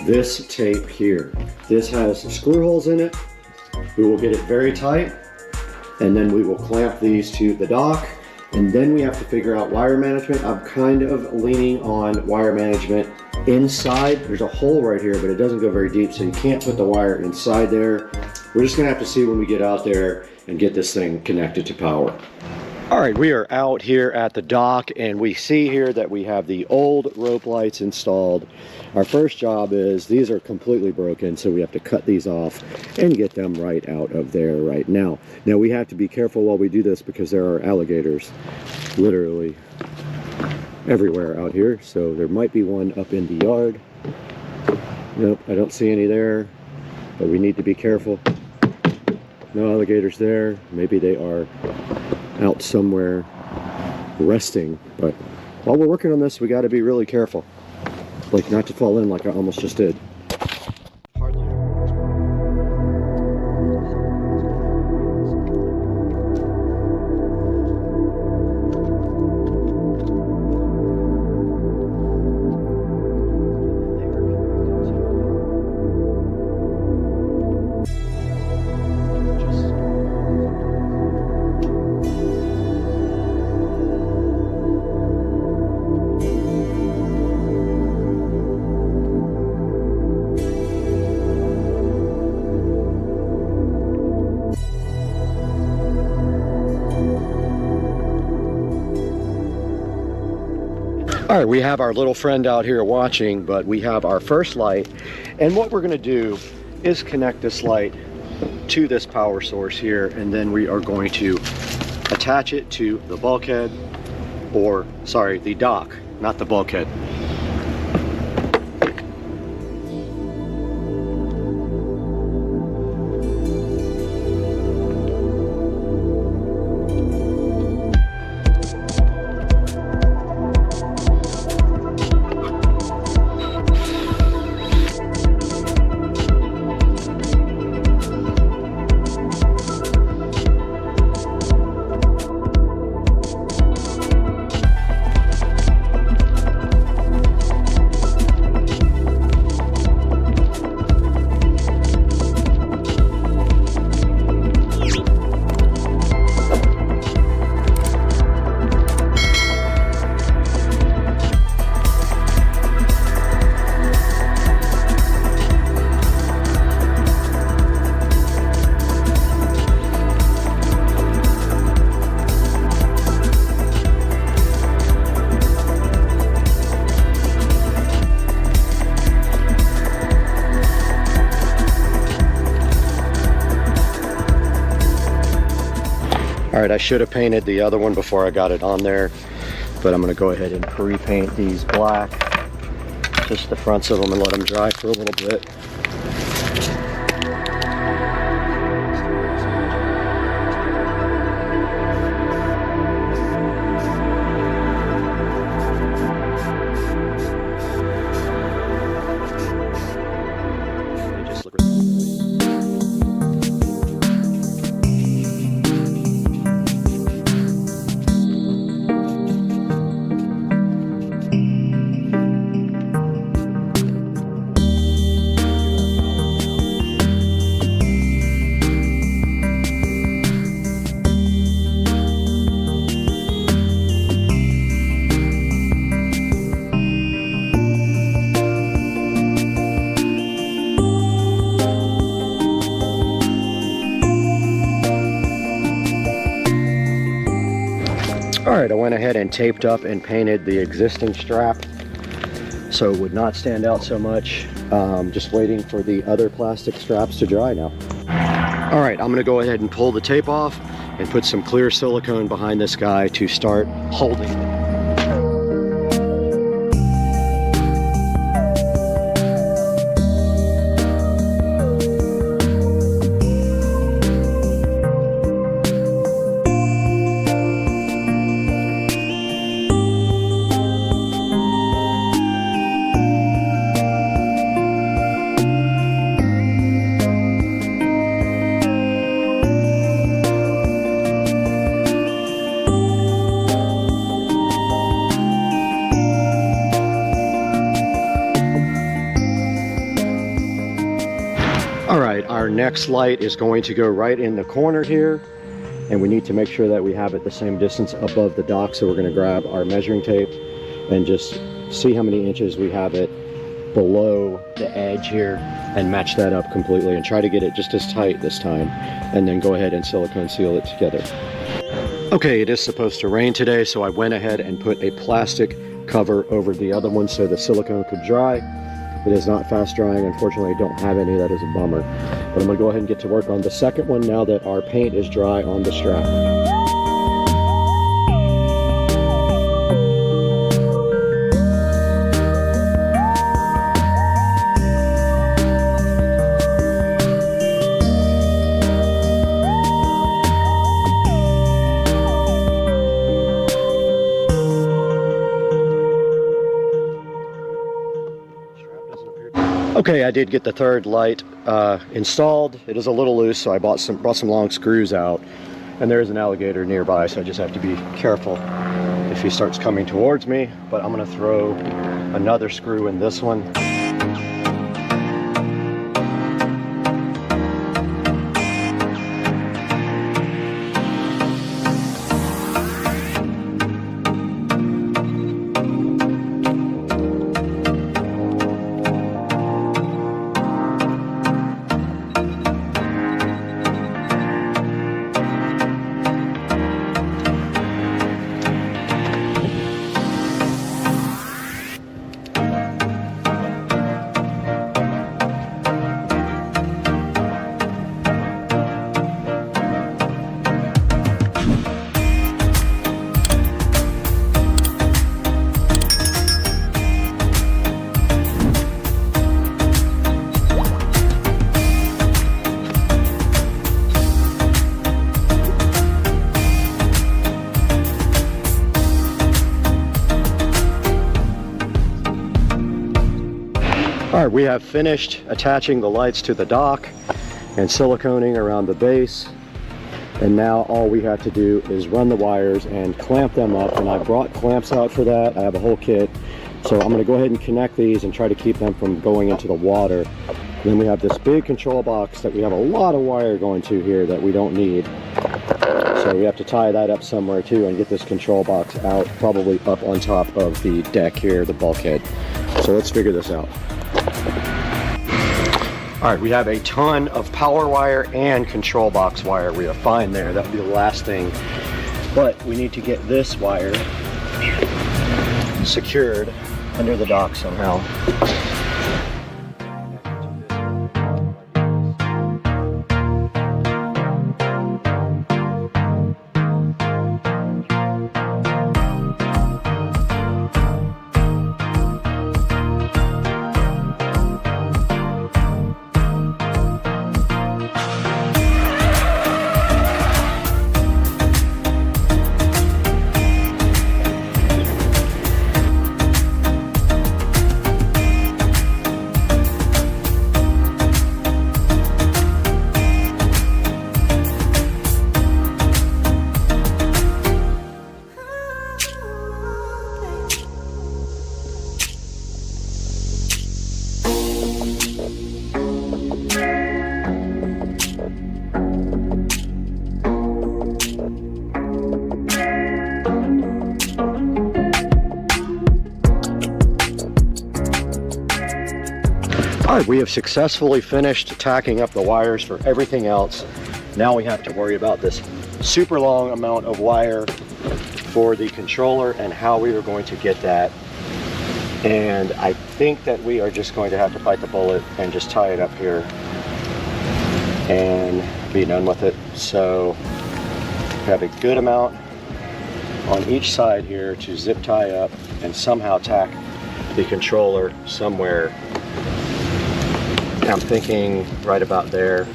this tape here. This has screw holes in it. We will get it very tight, and then we will clamp these to the dock, and then we have to figure out wire management. I'm kind of leaning on wire management inside. There's a hole right here, but it doesn't go very deep, so you can't put the wire inside there. We're just gonna have to see when we get out there and get this thing connected to power. All right, we are out here at the dock, and we see here that we have the old rope lights installed. Our first job is, these are completely broken, so we have to cut these off and get them right out of there right now. Now we have to be careful while we do this because there are alligators literally everywhere out here. So there might be one up in the yard. Nope, I don't see any there, but we need to be careful. No alligators there. Maybe they are out somewhere resting, but while we're working on this, we got to be really careful, like not to fall in like I almost just did. All right, we have our little friend out here watching, but we have our first light, and what we're going to do is connect this light to this power source here, and then we are going to attach it to the bulkhead, or sorry, the dock, not the bulkhead. All right, I should have painted the other one before I got it on there, but I'm gonna go ahead and pre-paint these black, just the fronts of them, and let them dry for a little bit. All right, I went ahead and taped up and painted the existing strap so it would not stand out so much. Just waiting for the other plastic straps to dry now. All right, I'm gonna go ahead and pull the tape off and put some clear silicone behind this guy to start holding it. All right, our next light is going to go right in the corner here, and we need to make sure that we have it the same distance above the dock. So we're going to grab our measuring tape and just see how many inches we have it below the edge here and match that up completely and try to get it just as tight this time, and then go ahead and silicone seal it together. Okay, it is supposed to rain today, so I went ahead and put a plastic cover over the other one so the silicone could dry. It is not fast drying. Unfortunately, I don't have any. That is a bummer. But I'm going to go ahead and get to work on the second one now that our paint is dry on the strap. Okay, I did get the third light installed. It is a little loose, so I brought some long screws out, and there is an alligator nearby, so I just have to be careful if he starts coming towards me. But I'm going to throw another screw in this one. All right, we have finished attaching the lights to the dock and siliconing around the base. And now all we have to do is run the wires and clamp them up. And I brought clamps out for that. I have a whole kit. So I'm gonna go ahead and connect these and try to keep them from going into the water. Then we have this big control box that we have a lot of wire going to here that we don't need. So we have to tie that up somewhere too and get this control box out, probably up on top of the deck here, the bulkhead. So let's figure this out. All right, we have a ton of power wire and control box wire. We are fine there. That would be the last thing. But we need to get this wire secured under the dock somehow. All right, we have successfully finished tacking up the wires for everything else. Now we have to worry about this super long amount of wire for the controller and how we are going to get that. And I think that we are just going to have to bite the bullet and just tie it up here and be done with it. So we have a good amount on each side here to zip tie up and somehow tack the controller somewhere. I'm thinking right about there.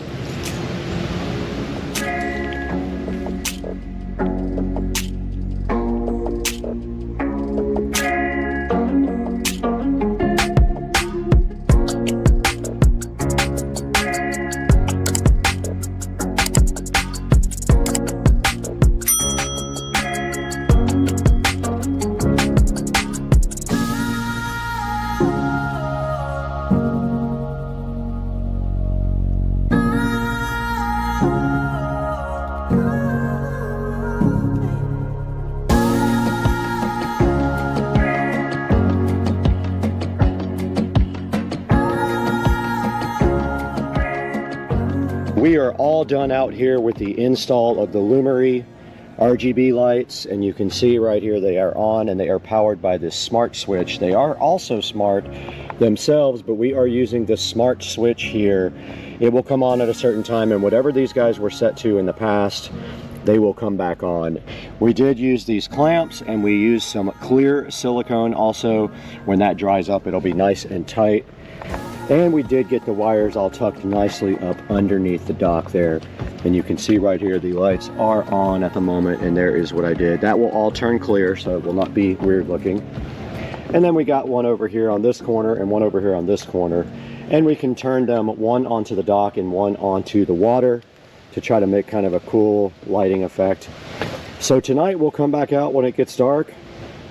We are all done out here with the install of the Lumery RGB lights, and you can see right here they are on and they are powered by this smart switch. They are also smart themselves, but we are using the smart switch here. It will come on at a certain time, and whatever these guys were set to in the past, they will come back on. We did use these clamps, and we used some clear silicone also. When that dries up, it'll be nice and tight. And we did get the wires all tucked nicely up underneath the dock there. And you can see right here, the lights are on at the moment, and there is what I did. That will all turn clear, so it will not be weird looking. And then we got one over here on this corner and one over here on this corner. And we can turn them one onto the dock and one onto the water to try to make kind of a cool lighting effect. So tonight we'll come back out when it gets dark,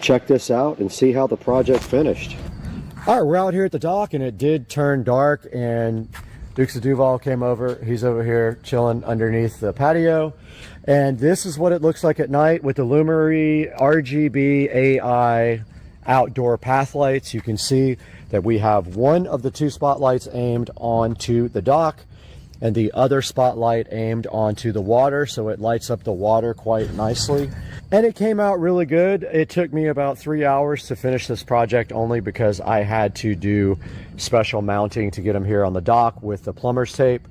check this out, and see how the project finished. All right, we're out here at the dock, and it did turn dark, and Dukes of Duval came over. He's over here chilling underneath the patio. And this is what it looks like at night with the Lumery RGB AI outdoor path lights. You can see that we have one of the two spotlights aimed onto the dock and the other spotlight aimed onto the water, so it lights up the water quite nicely. And it came out really good. It took me about 3 hours to finish this project, only because I had to do special mounting to get them here on the dock with the plumber's tape.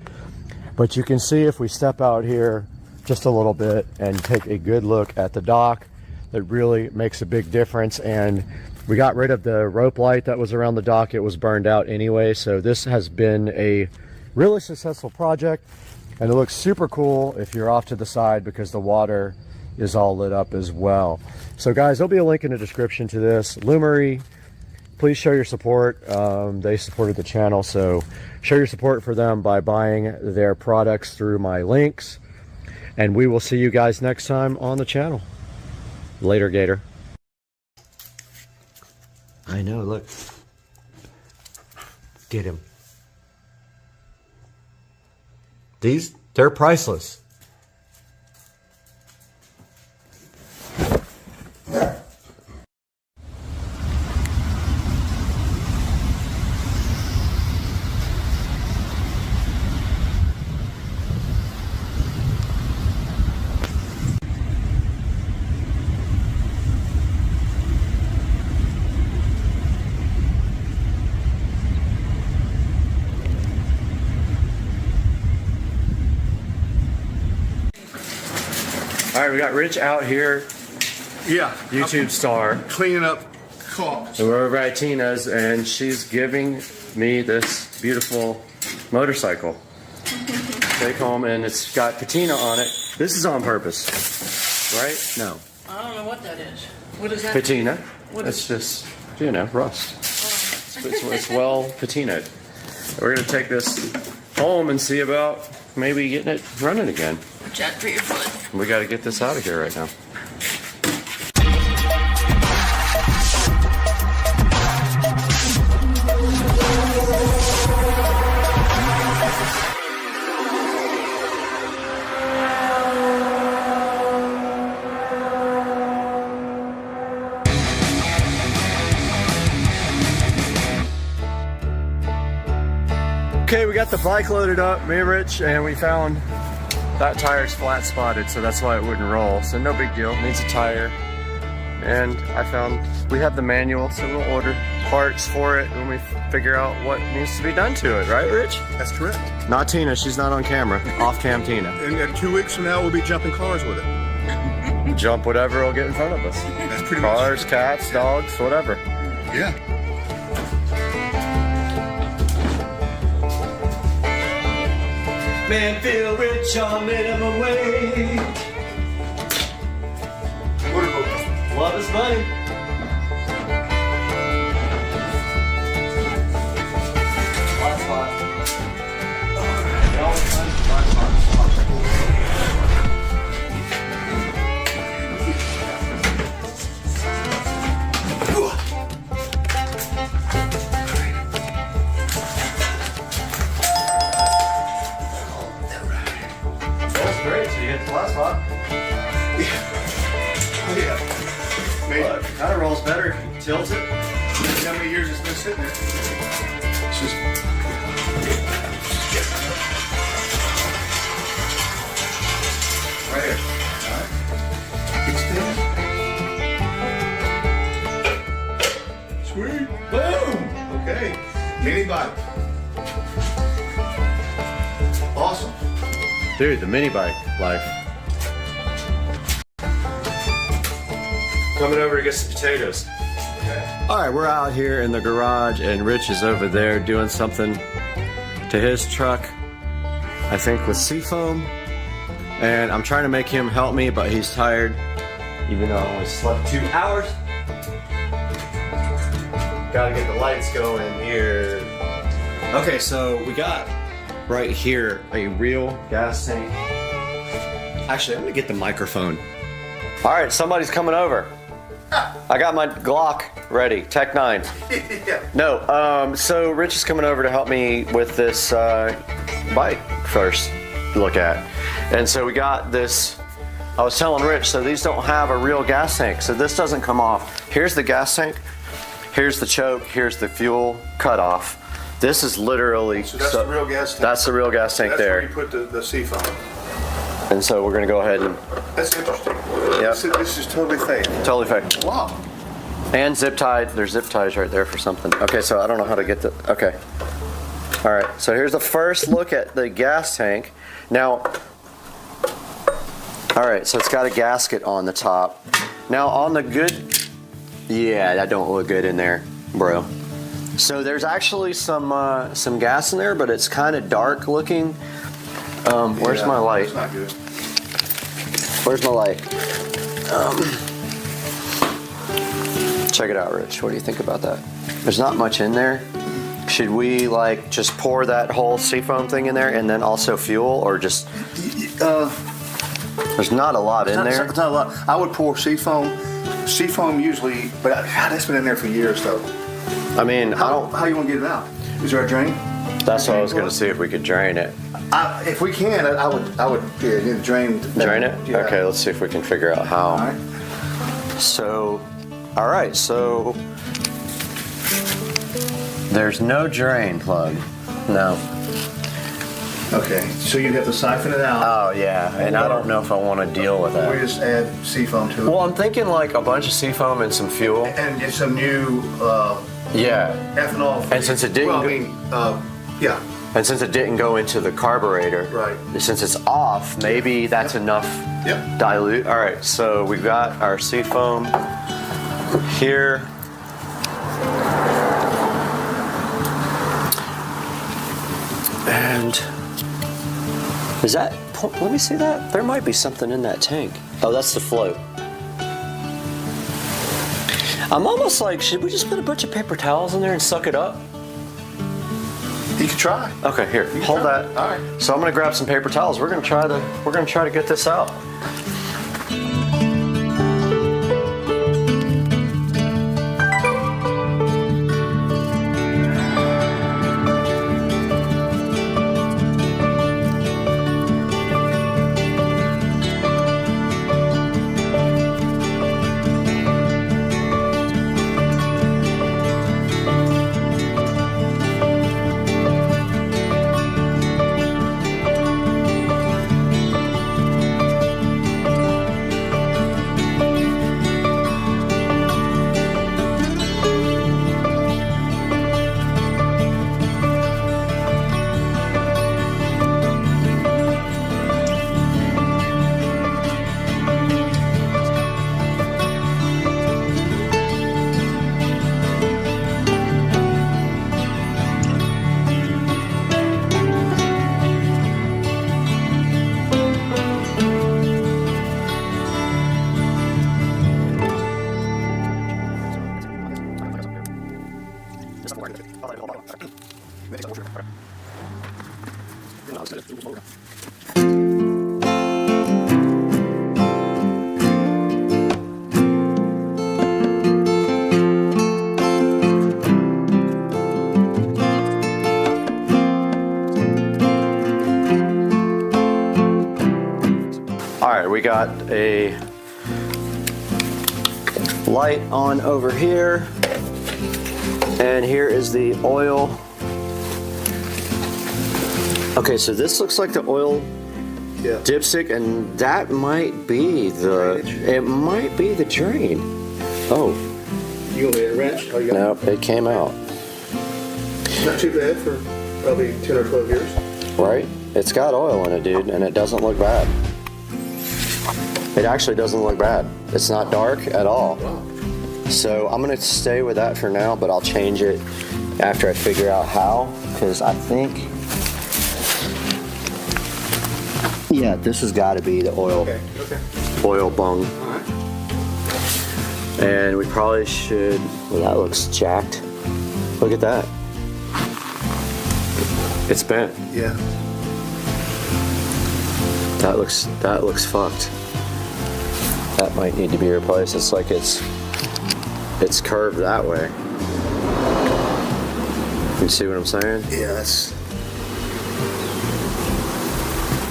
But you can see if we step out here just a little bit and take a good look at the dock, it really makes a big difference. And we got rid of the rope light that was around the dock. It was burned out anyway, so this has been a really successful project, and it looks super cool if you're off to the side because the water is all lit up as well. So guys, there'll be a link in the description to this. Lumery, please show your support. They supported the channel, so show your support for them by buying their products through my links, and we will see you guys next time on the channel. Later, Gator. I know, look. Get him. They're priceless. All right, we got Rich out here. Yeah. YouTube star. Cleaning up cars. So we're over at Tina's, and she's giving me this beautiful motorcycle. Take home, and it's got patina on it. This is on purpose, right? No. I don't know what that is. What is that? Patina. What It's just, you know, rust. It's well patinaed. We're gonna take this home and see about maybe getting it running again. Jack for your foot. We got to get this out of here right now. Okay, we got the bike loaded up, me and Rich, and we found that tire's flat spotted, so that's why it wouldn't roll. So no big deal, needs a tire. And I found we have the manual, so we'll order parts for it when we figure out what needs to be done to it, right, Rich? That's correct. Not Tina, she's not on camera. Off cam Tina. And 2 weeks from now, we'll be jumping cars with it. Jump whatever will get in front of us. That's pretty Cars, much. cats, dogs, whatever. Yeah. Man, feel rich on minimum wage. Love is money. Last spot. That's great, so you hit the last spot. Yeah. Well, it kind of rolls better if you tilt it. How many years it's been sitting there? It's just... bike. Awesome. Dude, the mini bike life. Coming over to get some potatoes. All right, we're out here in the garage and Rich is over there doing something to his truck, I think with seafoam. And I'm trying to make him help me, but he's tired, even though I only slept 2 hours. Gotta get the lights going here. Okay, so we got right here a real gas tank. Actually, I'm gonna get the microphone. All right, somebody's coming over. I got my Glock ready, Tech 9. No, so Rich is coming over to help me with this bike first look at. And so we got this, I was telling Rich, so these don't have a real gas tank, so this doesn't come off. Here's the gas tank, here's the choke, here's the fuel cutoff. This is literally... So that's the real gas tank? That's the real gas tank that's there. That's where you put the seafoam. And so we're gonna go ahead and... That's interesting. Yep. This is totally fake. Totally fake. Wow. And zip tied. There's zip ties right there for something. Okay, so I don't know how to get the... Okay. All right, so here's the first look at the gas tank. Now... All right, so it's got a gasket on the top. Now on the good... Yeah, that don't look good in there, bro. So there's actually some gas in there, but it's kind of dark looking. Where's my light? It's not good. Where's my light? Check it out, Rich. What do you think about that? There's not much in there. Should we like just pour that whole seafoam thing in there and then also fuel, or just? There's not a lot in there. It's not a lot. I would pour seafoam. Seafoam usually, but God, that's been in there for years though. I mean, how you want to get it out? Is there a drain? That's what I was going to see if we could drain it. If we can, I would yeah, drain. Drain it? Yeah. Okay, let's see if we can figure out how. All right. So, all right, so there's no drain plug. No. Okay, so you'd have to siphon it out. Oh yeah, and I don't know if I want to deal with that. We just add seafoam to it. Well, I'm thinking like a bunch of seafoam and some fuel. And get some new yeah. ethanol. And since it didn't yeah. And since it didn't go into the carburetor, right. Since it's off, maybe that's enough dilute. All right, so we've got our seafoam here. And is that, let me see that. There might be something in that tank. Oh, that's the float. I'm almost like, should we just put a bunch of paper towels in there and suck it up? You can try. Okay, here, hold that. All right. So I'm gonna grab some paper towels. We're gonna try to get this out. All right, we got a light on over here, and here is the oil. Okay, so this looks like the oil dipstick, and that might be the, it might be the drain. Oh. You want me to wrench? Oh, you got Nope, it came out. Not too bad for probably 10 or 12 years. Right? It's got oil in it, dude, and it doesn't look bad. It actually doesn't look bad. It's not dark at all. So I'm gonna stay with that for now, but I'll change it after I figure out how, because I think, yeah, this has got to be the oil, oil bung. And we probably should, well, that looks jacked. Look at that. It's bent. Yeah. That looks fucked. That might need to be replaced. It's like it's curved that way. You see what I'm saying? Yeah, that's...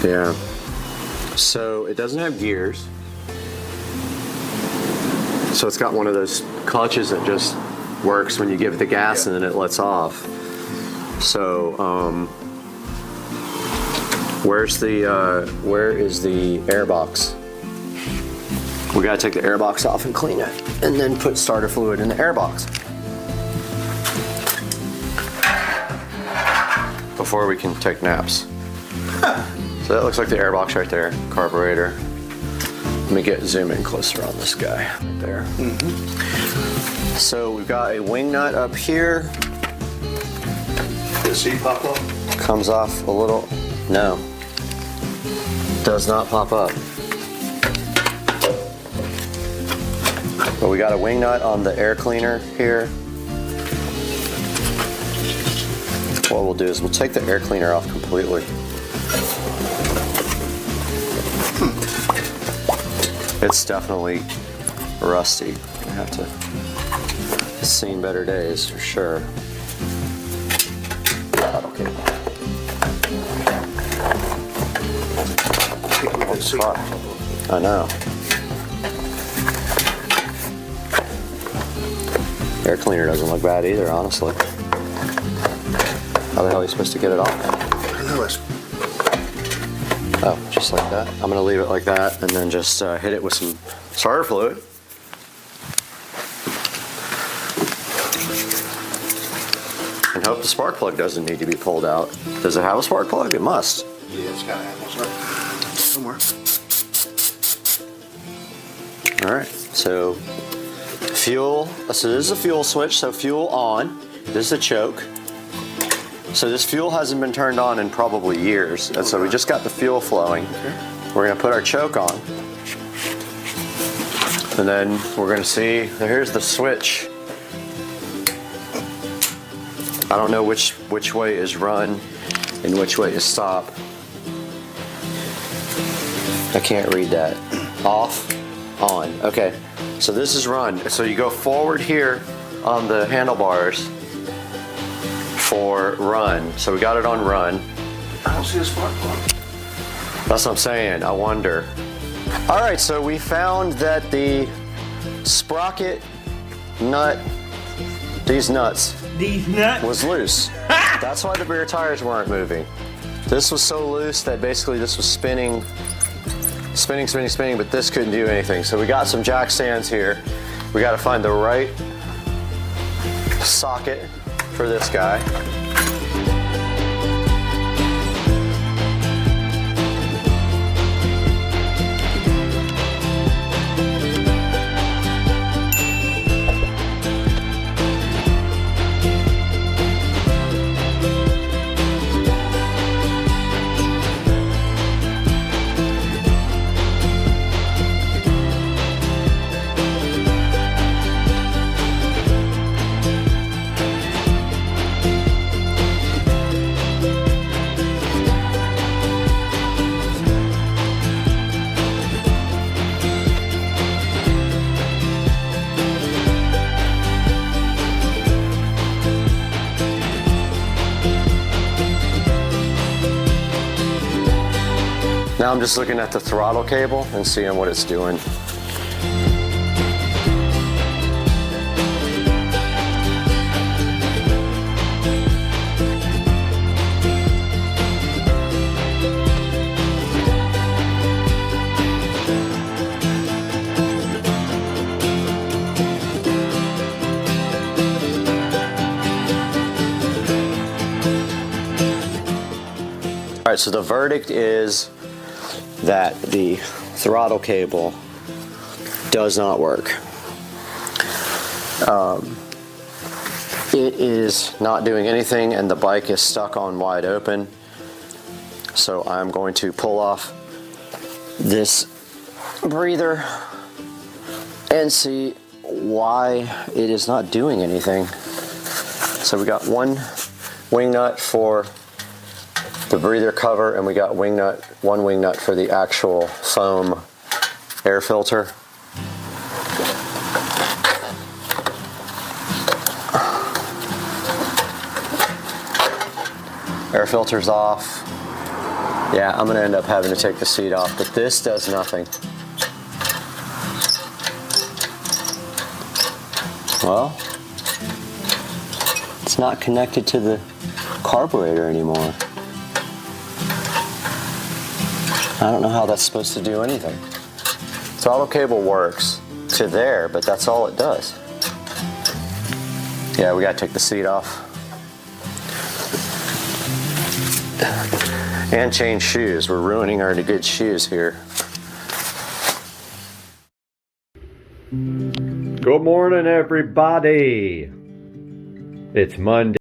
Yeah. So it doesn't have gears. So it's got one of those clutches that just works when you give it the gas and then it lets off. So where is the air box? We gotta take the air box off and clean it, and then put starter fluid in the air box before we can take naps. So that looks like the air box right there, carburetor. Let me zoom in closer on this guy right there. So we've got a wing nut up here. Did the seat pop up? Comes off a little. No. Does not pop up. But we got a wing nut on the air cleaner here. What we'll do is we'll take the air cleaner off completely. It's definitely rusty. I have to. It's seen better days for sure. Okay. I know. Air cleaner doesn't look bad either, honestly. How the hell are you supposed to get it off? I know it's... Oh, just like that. I'm gonna leave it like that and then just hit it with some starter fluid. And hope the spark plug doesn't need to be pulled out. Does it have a spark plug? It must. Yeah, it's gotta have one somewhere. All right, so fuel. So this is a fuel switch, so fuel on. This is a choke. So this fuel hasn't been turned on in probably years, and so we just got the fuel flowing. We're gonna put our choke on. And then we're gonna see, here's the switch. I don't know which way is run and which way is stop. I can't read that. Off, on, okay. So this is run. So you go forward here on the handlebars for run. So we got it on run. I don't see a spark plug. That's what I'm saying, I wonder. All right, so we found that the sprocket nut, these nuts, was loose. That's why the rear tires weren't moving. This was so loose that basically this was spinning, but this couldn't do anything. So we got some jack stands here. We got to find the right socket for this guy. Now I'm just looking at the throttle cable and seeing what it's doing. right, so the verdict is that the throttle cable does not work. It is not doing anything and the bike is stuck on wide open. So I'm going to pull off this breather and see why it is not doing anything. So we got one wing nut for the breather cover and we got one wing nut for the actual foam air filter. Air filter's off. Yeah, I'm gonna end up having to take the seat off, but this does nothing. Well, it's not connected to the carburetor anymore. I don't know how that's supposed to do anything. Throttle cable works to there, but that's all it does. Yeah, we gotta take the seat off. And change shoes. We're ruining our good shoes here. Good morning, everybody. It's Monday.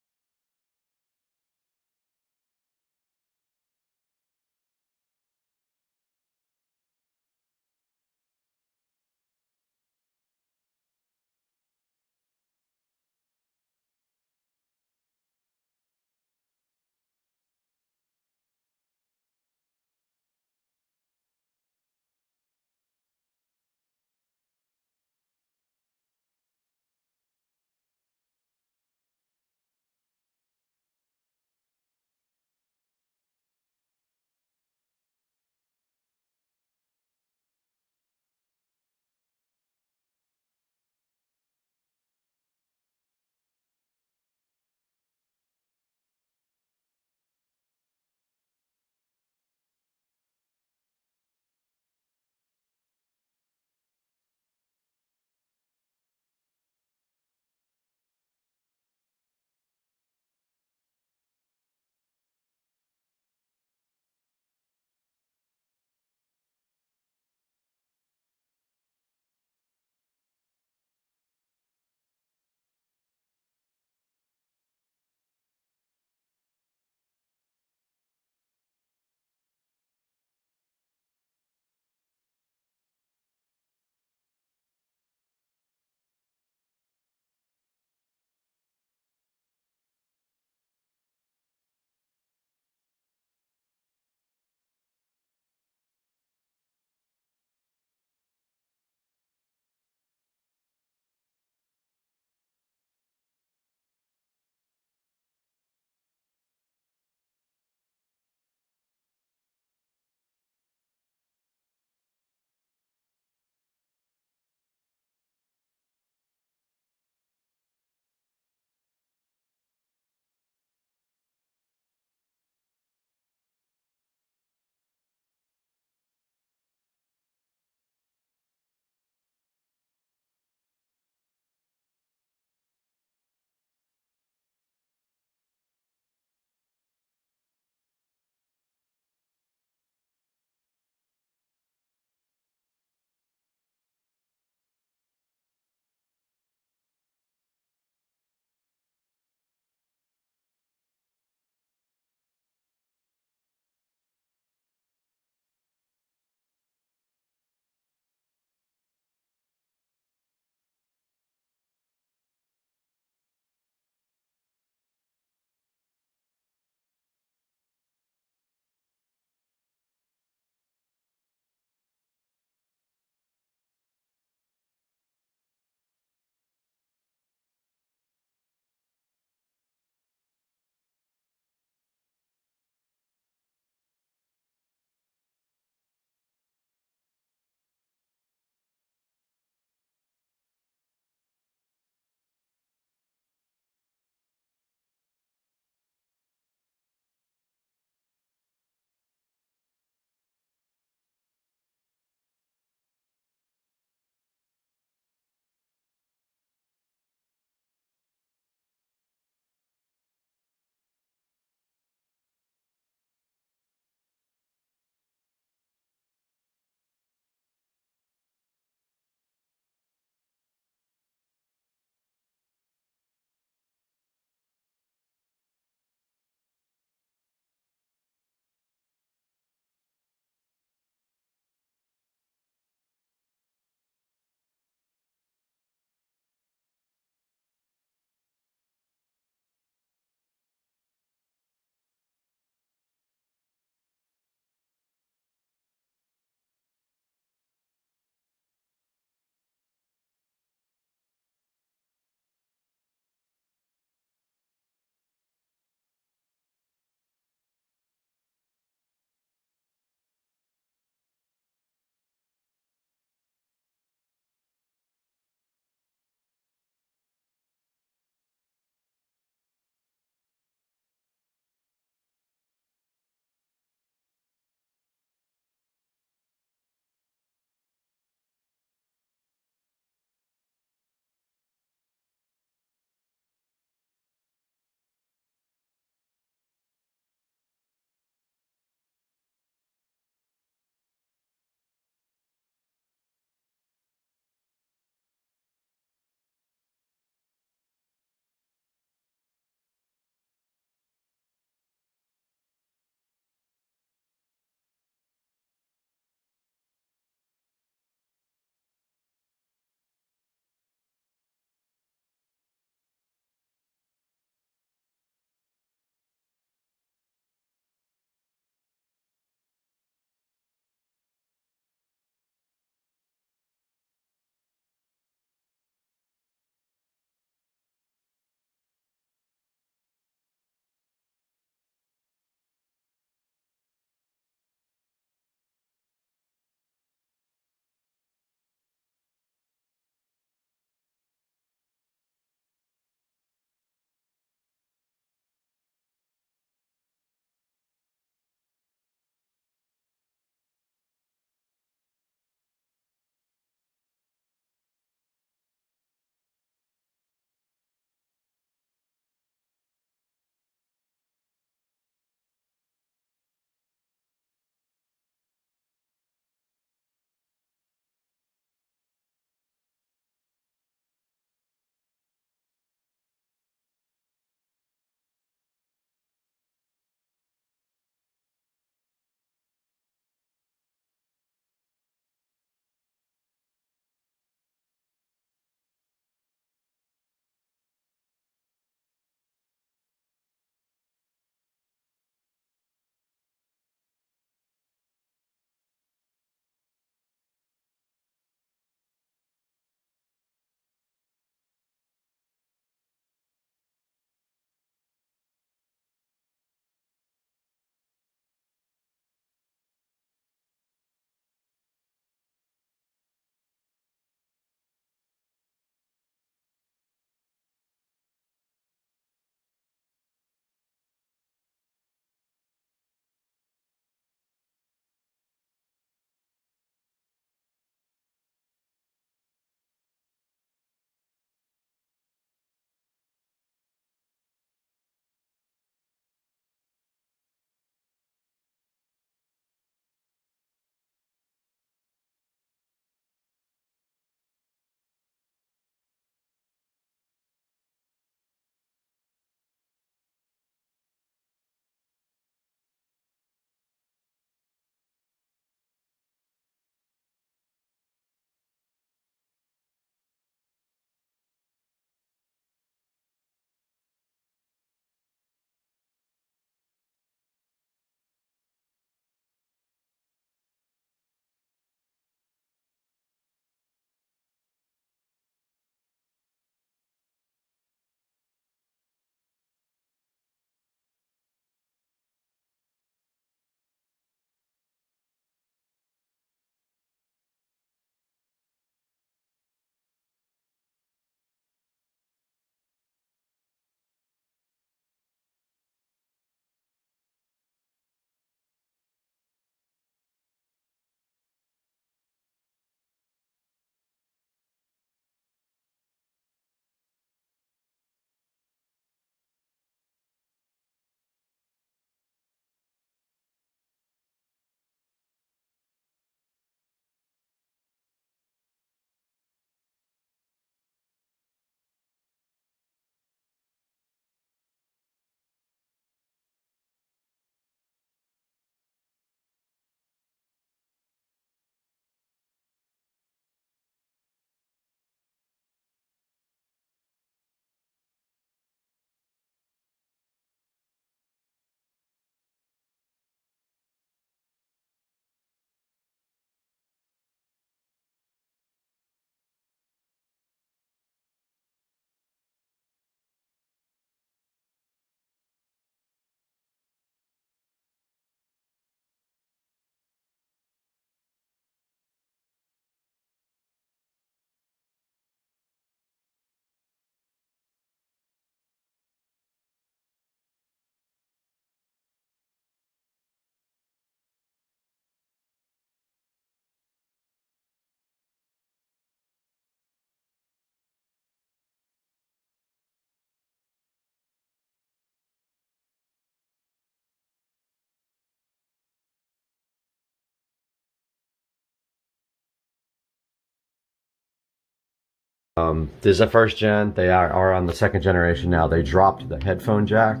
This is the first gen. They are on the second generation now. They dropped the headphone jack.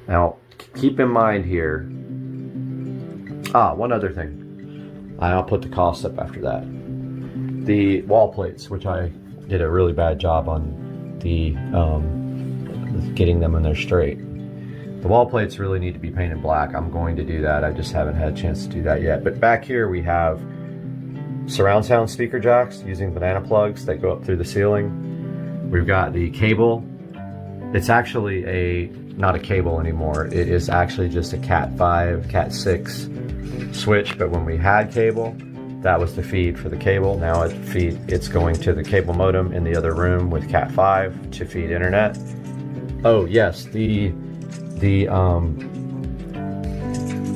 Now, keep in mind here, one other thing. I'll put the cost up after that. The wall plates, which I did a really bad job on the getting them in there straight. The wall plates really need to be painted black. I'm going to do that. I just haven't had a chance to do that yet. But back here we have surround sound speaker jacks using banana plugs that go up through the ceiling. We've got the cable. It's actually not a cable anymore. It is actually just a Cat 5, Cat 6 switch, but when we had cable, that was the feed for the cable. Now it's going to the cable modem in the other room with Cat 5 to feed internet. Oh yes, the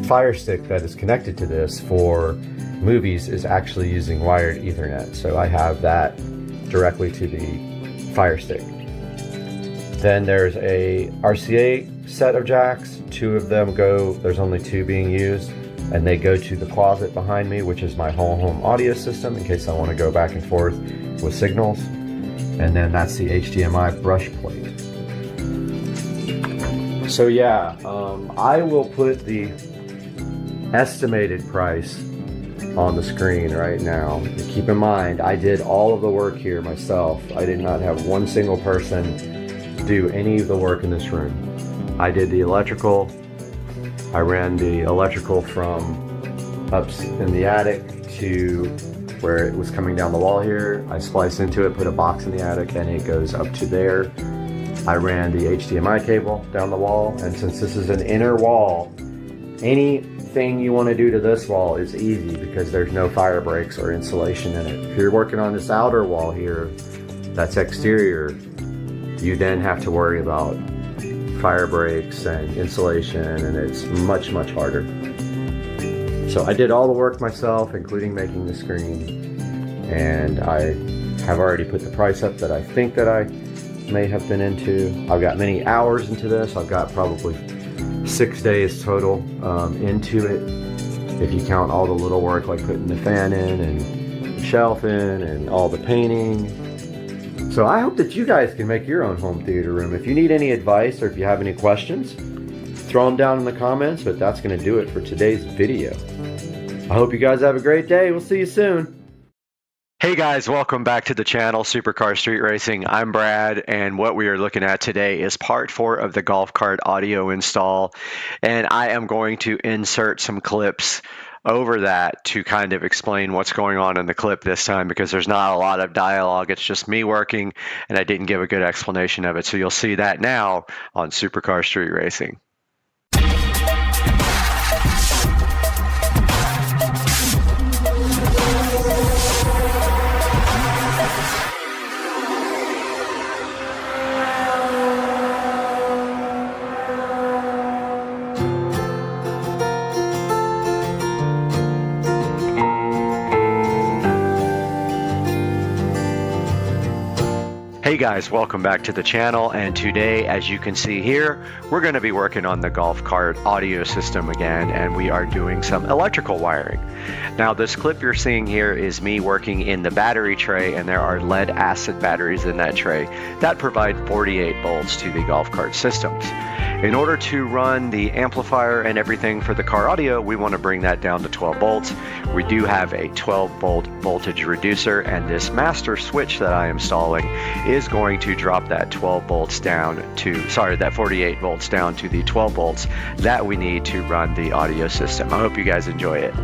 Fire Stick that is connected to this for movies is actually using wired Ethernet. So I have that directly to the Fire Stick. Then there's a RCA set of jacks. Two of them there's only two being used, and they go to the closet behind me, which is my whole home audio system in case I want to go back and forth with signals. And then that's the HDMI brush plate. So yeah, I will put the estimated price on the screen right now. Keep in mind, I did all of the work here myself. I did not have one single person do any of the work in this room. I did the electrical. I ran the electrical from up in the attic to where it was coming down the wall here. I spliced into it, put a box in the attic, and it goes up to there. I ran the HDMI cable down the wall, and since this is an inner wall, anything you want to do to this wall is easy because there's no fire breaks or insulation in it. If you're working on this outer wall here, that's exterior, you then have to worry about fire breaks and insulation, and it's much, much harder. So I did all the work myself, including making the screen, and I have already put the price up that I think that I may have been into. I've got many hours into this. I've got probably 6 days total into it, if you count all the little work like putting the fan in and the shelf in and all the painting. So I hope that you guys can make your own home theater room. If you need any advice or if you have any questions, throw them down in the comments, but that's going to do it for today's video. I hope you guys have a great day. We'll see you soon. Hey guys, welcome back to the channel, Supercar Street Racing. I'm Brad, and what we are looking at today is part 4 of the golf cart audio install, and I am going to insert some clips over that to kind of explain what's going on in the clip this time, because there's not a lot of dialogue. It's just me working, and I didn't give a good explanation of it. So you'll see that now on Supercar Street Racing. Hey guys, welcome back to the channel, and today, as you can see here, we're going to be working on the golf cart audio system again, and we are doing some electrical wiring. Now this clip you're seeing here is me working in the battery tray, and there are lead acid batteries in that tray that provide 48 volts to the golf cart systems. In order to run the amplifier and everything for the car audio, we want to bring that down to 12 volts. We do have a 12 volt voltage reducer, and this master switch that I am installing is going to drop that 12 volts down to, that 48 volts down to the 12 volts that we need to run the audio system. I hope you guys enjoy it.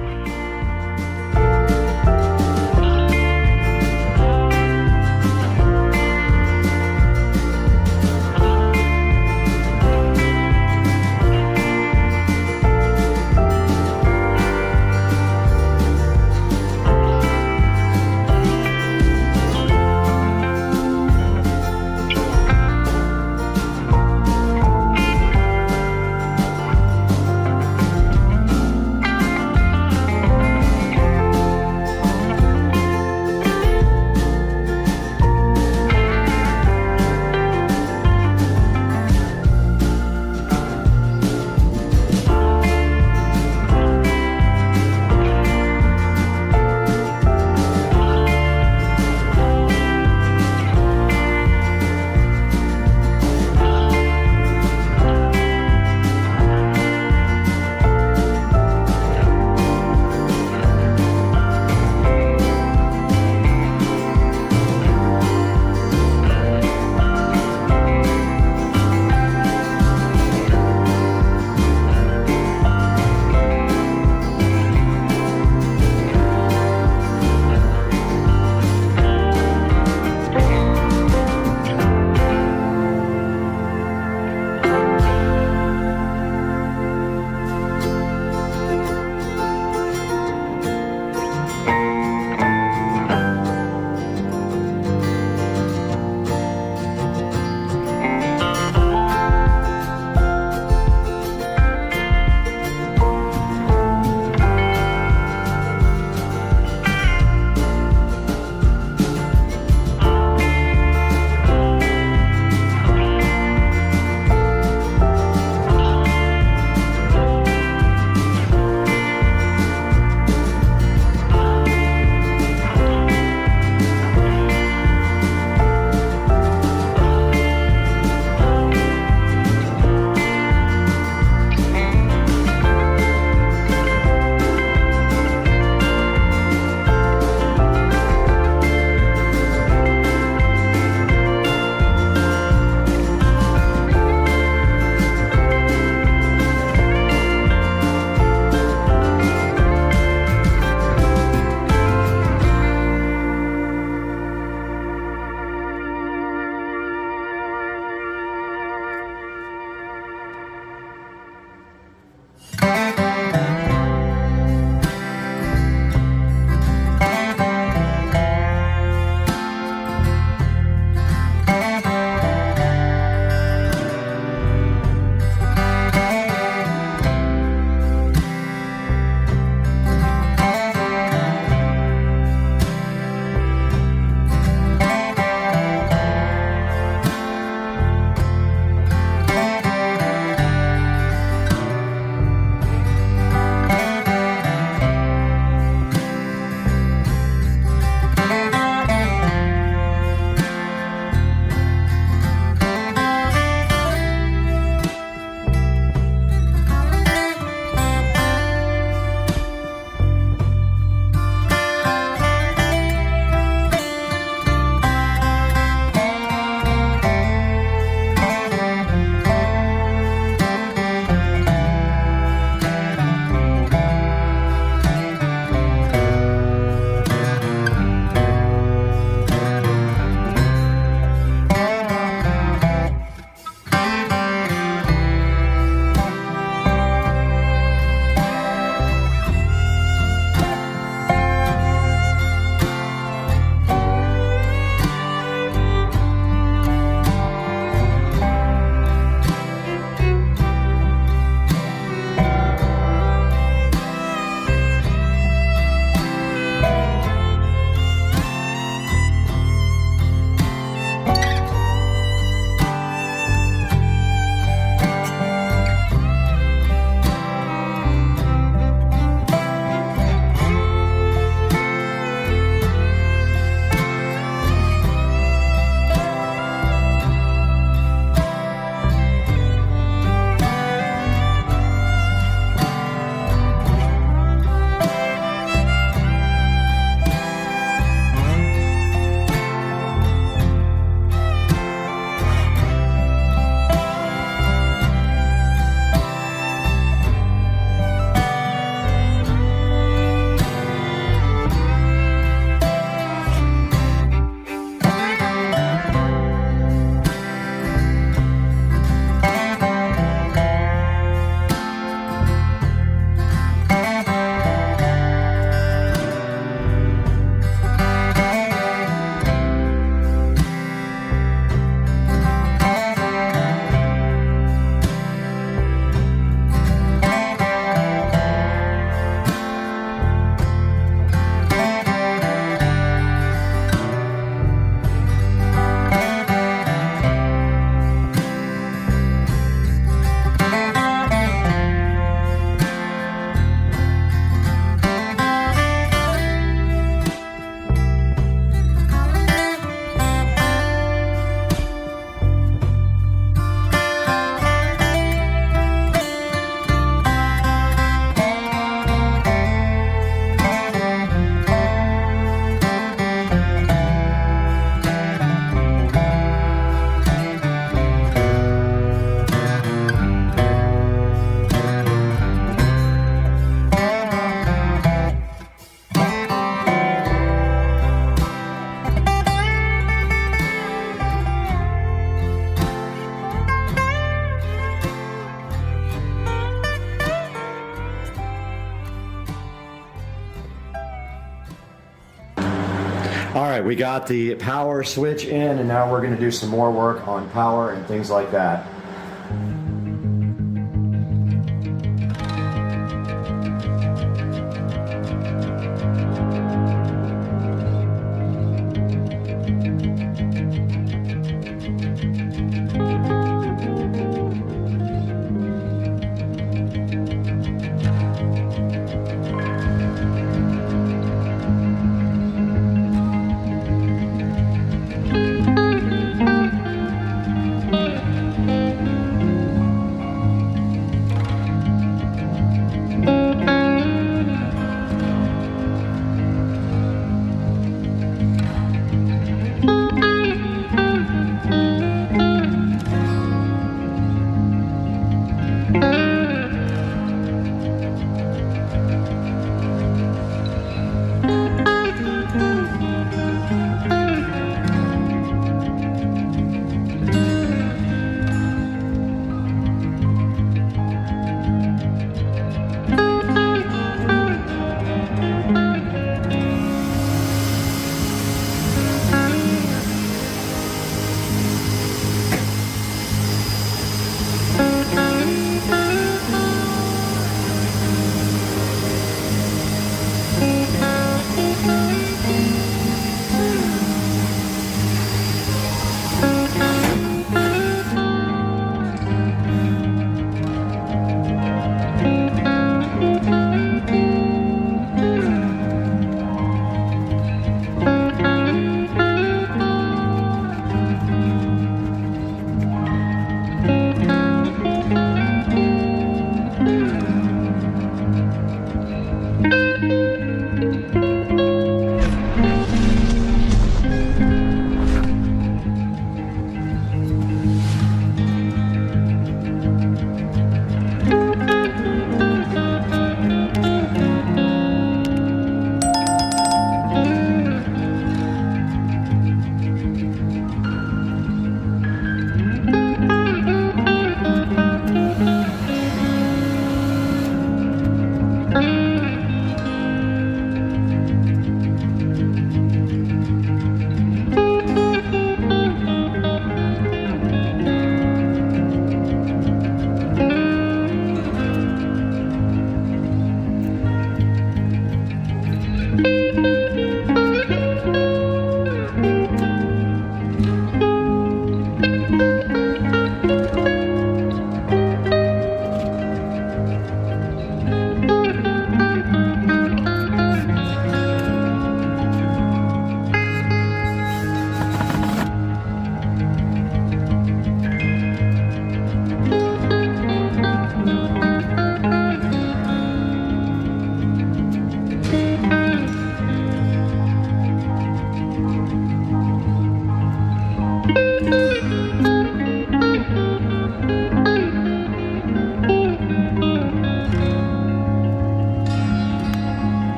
All right, we got the power switch in, and now we're going to do some more work on power and things like that.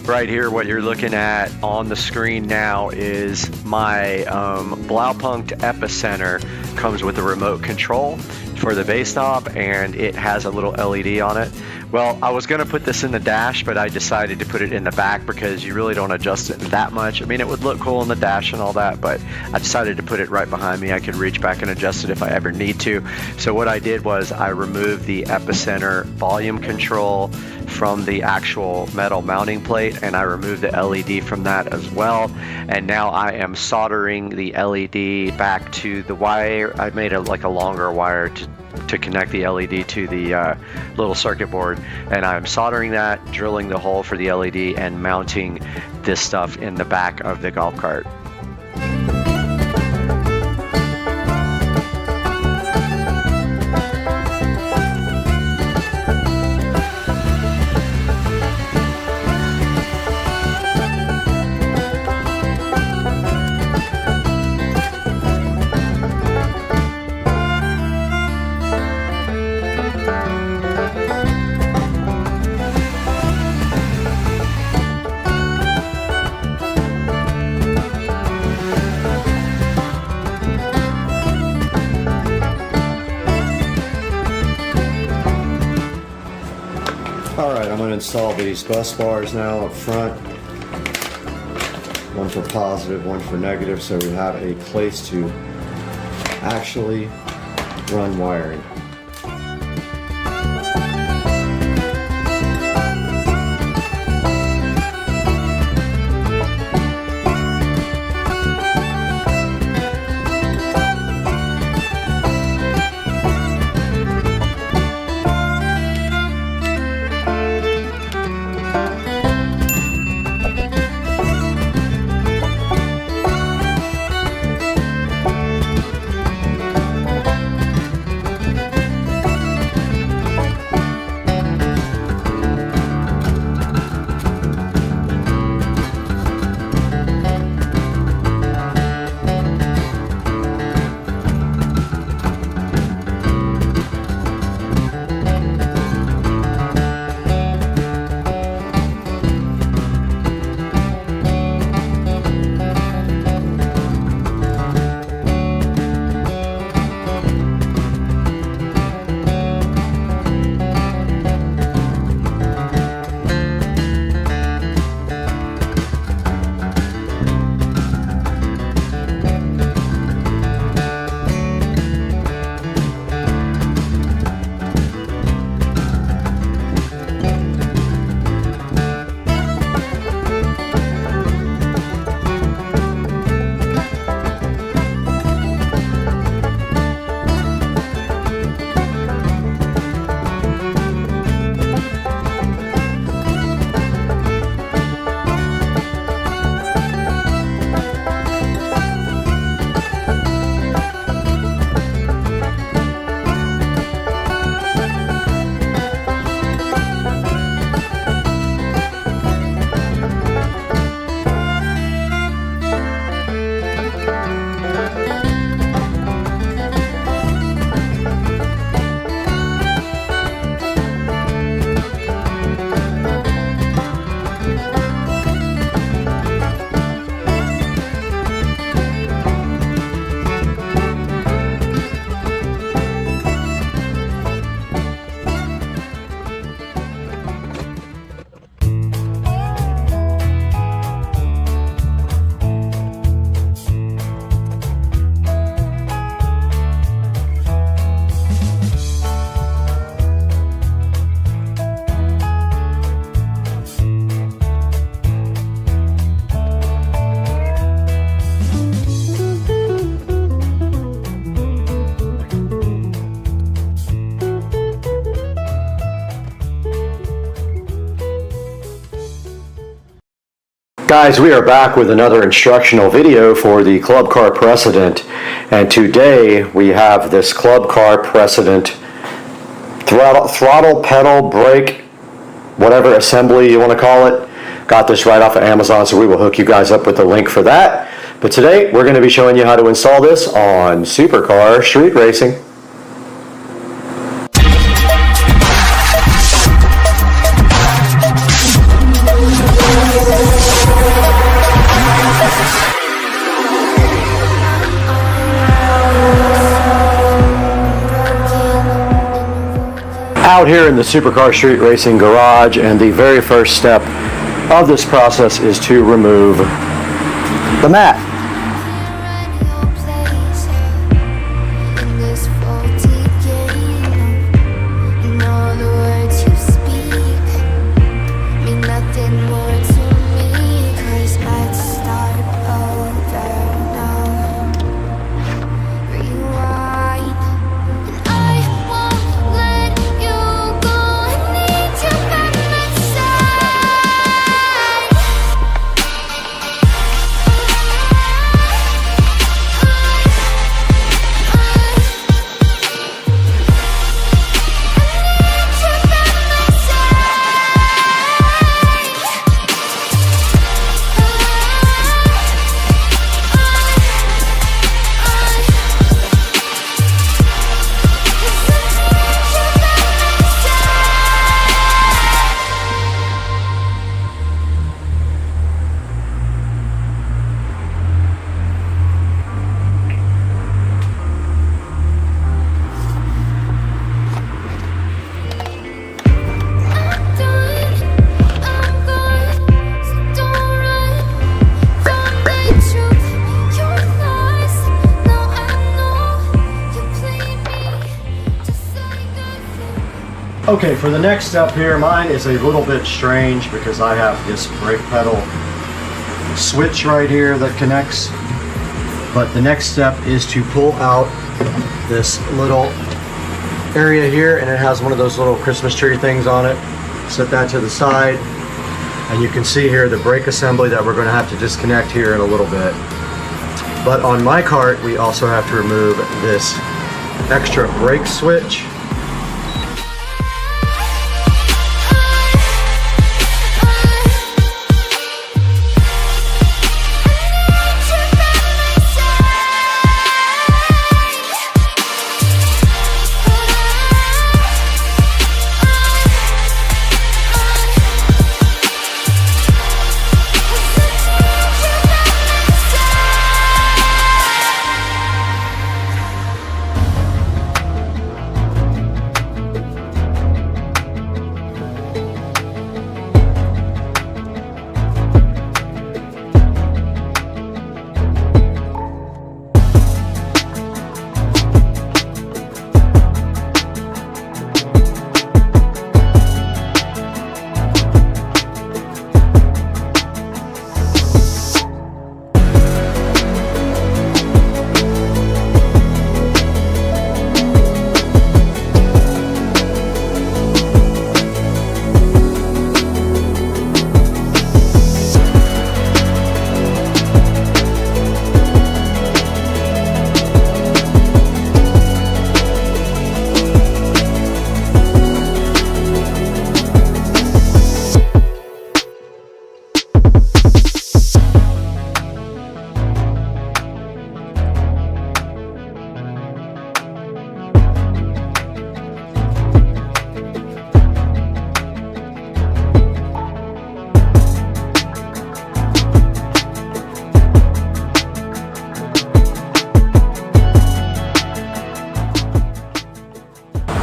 Right here, what you're looking at on the screen now is my Blaupunkt Epicenter. Comes with a remote control for the base knob, and it has a little LED on it. Well, I was going to put this in the dash, but I decided to put it in the back because you really don't adjust it that much. I mean, it would look cool in the dash and all that, but I decided to put it right behind me. I could reach back and adjust it if I ever need to. So what I did was I removed the Epicenter volume control from the actual metal mounting plate, and I removed the LED from that as well. And now I am soldering the LED back to the wire. I made like a longer wire to connect the LED to the little circuit board, and I'm soldering that, drilling the hole for the LED, and mounting this stuff in the back of the golf cart. Alright, I'm going to install these bus bars now up front. One for positive, one for negative, so we have a place to actually run wiring. Guys, we are back with another instructional video for the Club Car Precedent, and today we have this Club Car Precedent throttle, pedal, brake, whatever assembly you want to call it. Got this right off of Amazon, so we will hook you guys up with the link for that. But today we're going to be showing you how to install this on Supercar Street Racing. out here in the Supercar Street Racing garage, and the very first step of this process is to remove the mat. Okay, for the next step here, mine is a little bit strange because I have this brake pedal switch right here that connects. But the next step is to pull out this little area here, and it has one of those little Christmas tree things on it. Set that to the side, and you can see here the brake assembly that we're going to have to disconnect here in a little bit. But on my cart, we also have to remove this extra brake switch.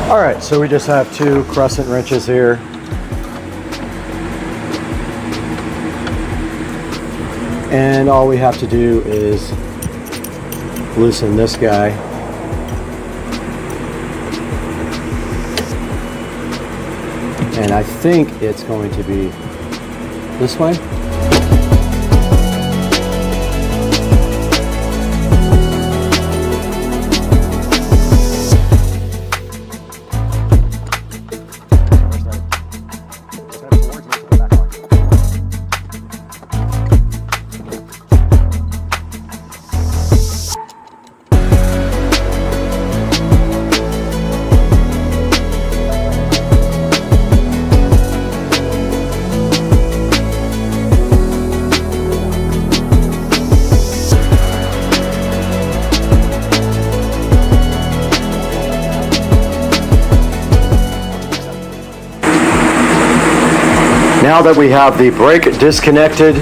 All right, so we just have two crescent wrenches here. And all we have to do is loosen this guy. And I think it's going to be this way. Now that we have the brake disconnected,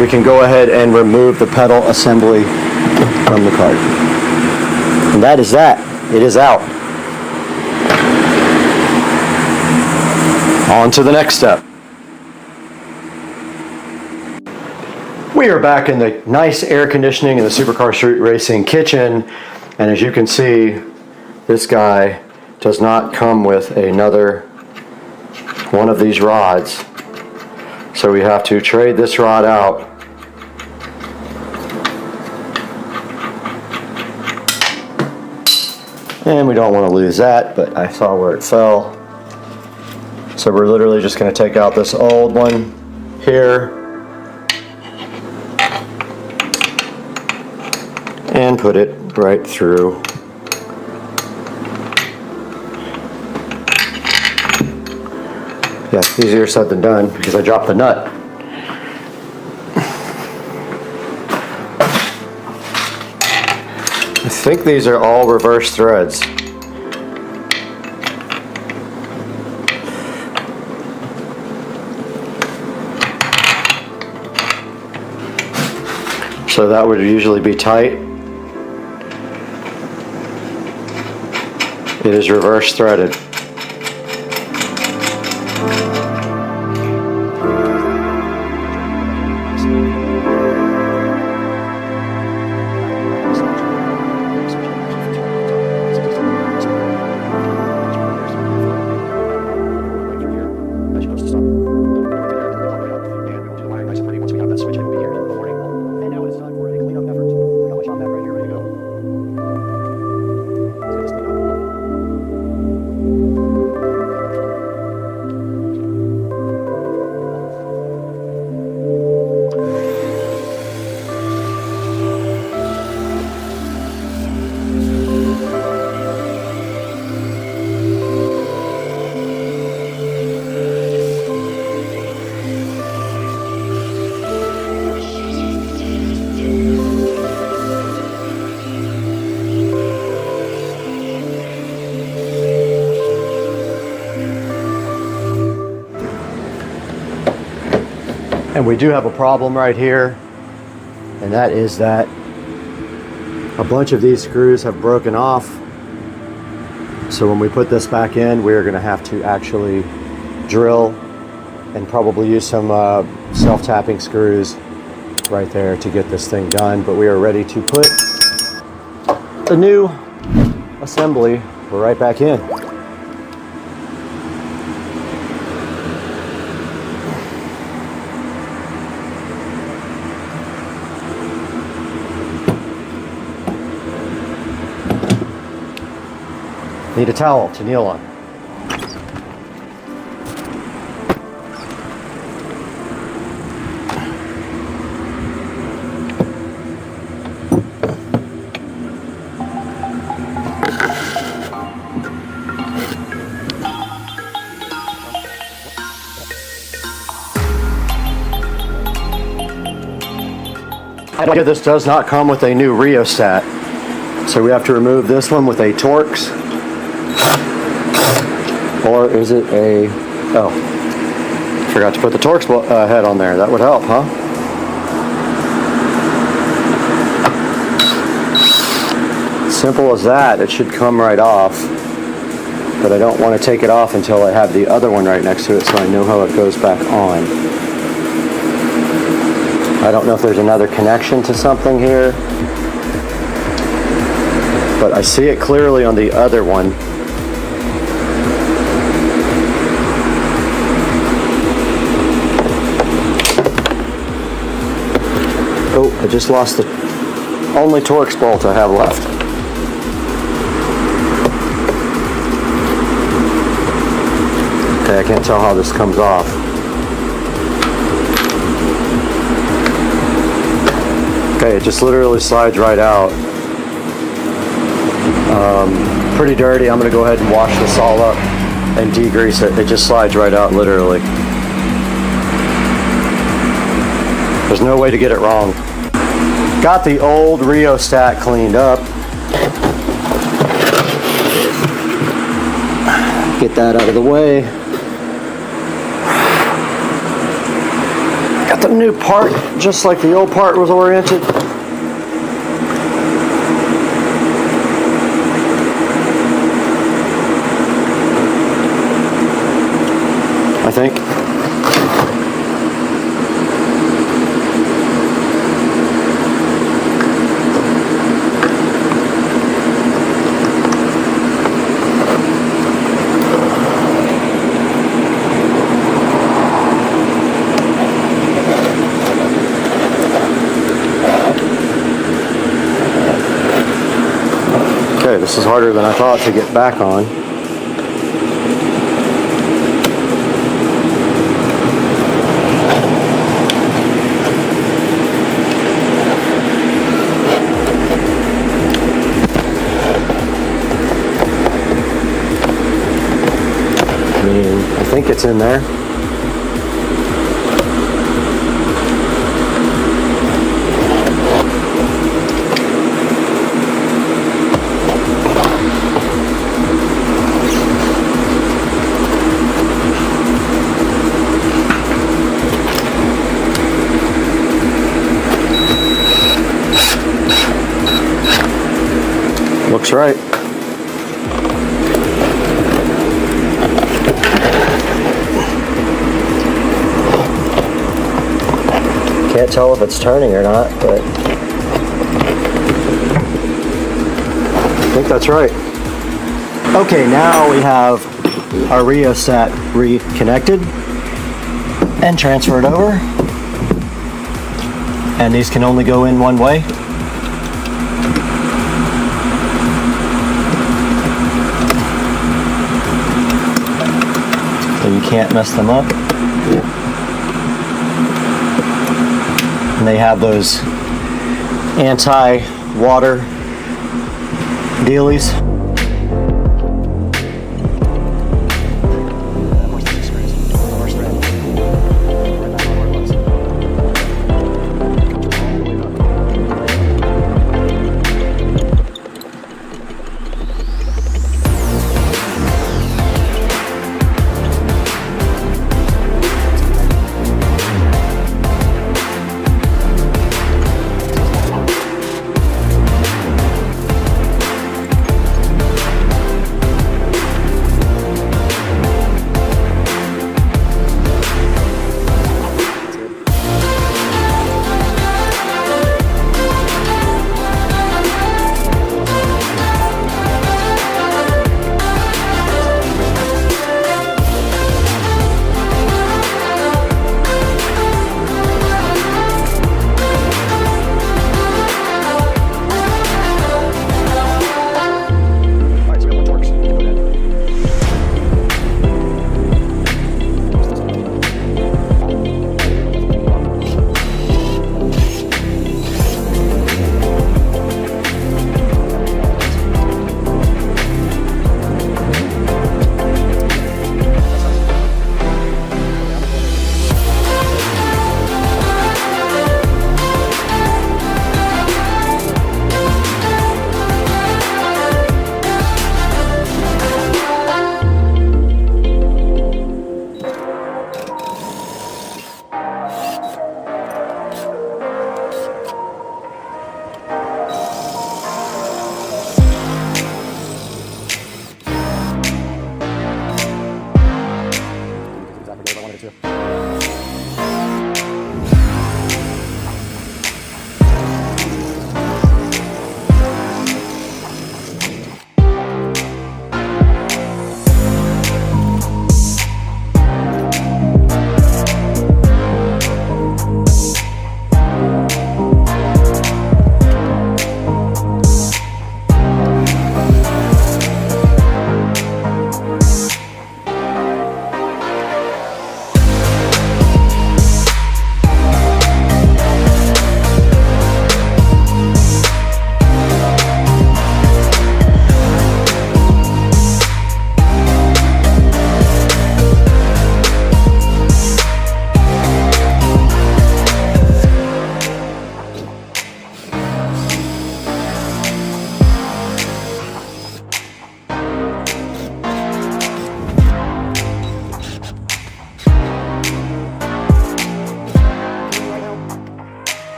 we can go ahead and remove the pedal assembly from the cart. And that is that. It is out. On to the next step. We are back in the nice air conditioning in the Supercar Street Racing kitchen, and as you can see, this guy does not come with another one of these rods, so we have to trade this rod out. And we don't want to lose that, but I saw where it fell. So we're literally just going to take out this old one here and put it right through. Yeah, easier said than done because I dropped the nut. I think these are all reverse threads. So that would usually be tight. It is reverse threaded. And we do have a problem right here, and that is that a bunch of these screws have broken off. So when we put this back in, we're going to have to actually drill and probably use some self-tapping screws right there to get this thing done. But we are ready to put the new assembly right back in. Need a towel to kneel on. This does not come with a new rheostat, so we have to remove this one with a Torx. Or is it a, oh, forgot to put the Torx head on there. That would help, huh? Simple as that. It should come right off. But I don't want to take it off until I have the other one right next to it so I know how it goes back on. I don't know if there's another connection to something here, but I see it clearly on the other one. Oh, I just lost the only Torx bolt I have left. Okay, I can't tell how this comes off. Okay, it just literally slides right out. Pretty dirty. I'm gonna go ahead and wash this all up and degrease it. It just slides right out, literally. There's no way to get it wrong. Got the old rheostat cleaned up. Get that out of the way. Got the new part, just like the old part was oriented. Okay, this is harder than I thought to get back on. I think it's in there. Looks right. Can't tell if it's turning or not, but I think that's right. Okay, now we have our rheostat reconnected and transferred over. And these can only go in one way. So you can't mess them up. And they have those anti-water dealies.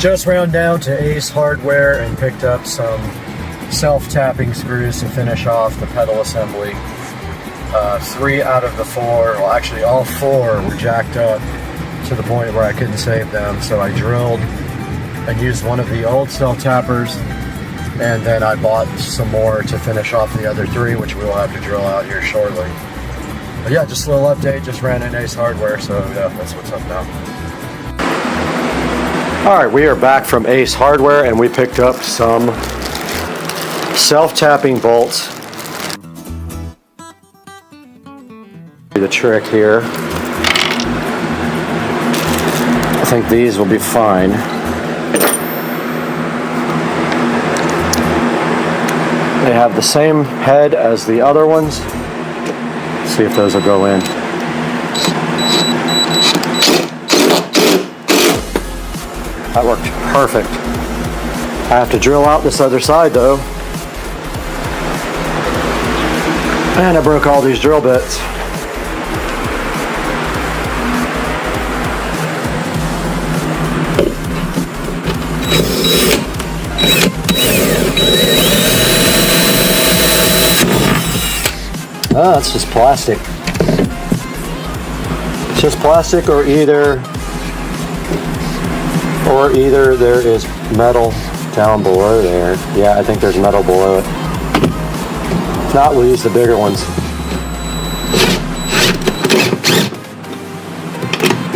Just ran down to Ace Hardware and picked up some self-tapping screws to finish off the pedal assembly. 3 out of the 4, well actually all 4 were jacked up to the point where I couldn't save them, so I drilled and used one of the old self-tappers, and then I bought some more to finish off the other 3, which we will have to drill out here shortly. But yeah, just a little update, just ran in Ace Hardware, so yeah, that's what's up now. Alright, we are back from Ace Hardware and we picked up some self-tapping bolts. The trick here. I think these will be fine. They have the same head as the other ones. Let's see if those will go in. That worked perfect. I have to drill out this other side though. And I broke all these drill bits. Ah, it's just plastic. It's just plastic, or either there is metal down below there. Yeah, I think there's metal below it. If not, we'll use the bigger ones.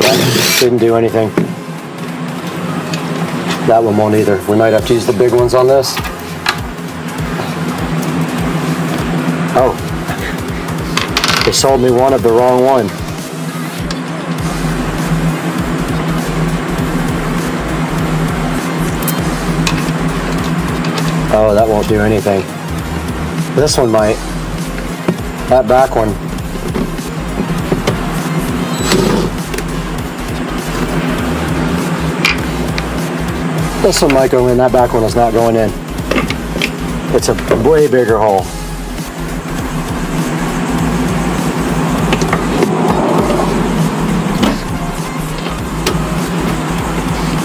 Yeah, didn't do anything. That one won't either. We might have to use the big ones on this. Oh. They sold me one of the wrong one. Oh, that won't do anything. This one might. That back one. This one might go in. That back one is not going in. It's a way bigger hole.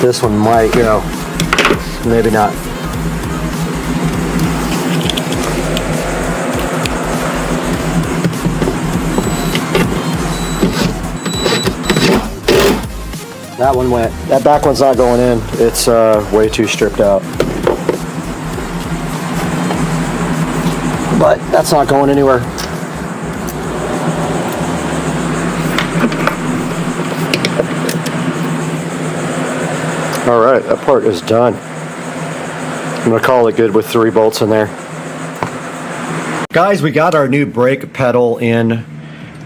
This one might go, maybe not. That one went. That back one's not going in. It's way too stripped out. But that's not going anywhere. Alright, that part is done. I'm going to call it good with 3 bolts in there. Guys, we got our new brake pedal in,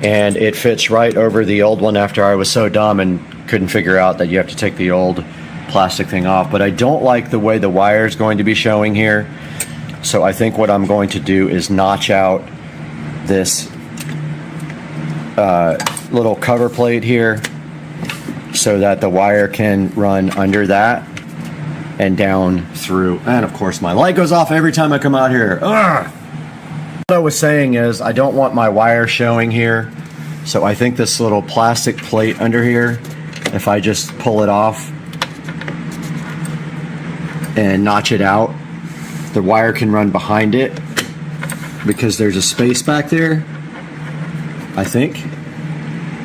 and it fits right over the old one after I was so dumb and couldn't figure out that you have to take the old plastic thing off. But I don't like the way the wire is going to be showing here. So I think what I'm going to do is notch out this little cover plate here, so that the wire can run under that and down through. And of course my light goes off every time I come out here. Ugh! What I was saying is I don't want my wire showing here, so I think this little plastic plate under here, if I just pull it off and notch it out, the wire can run behind it because there's a space back there, I think.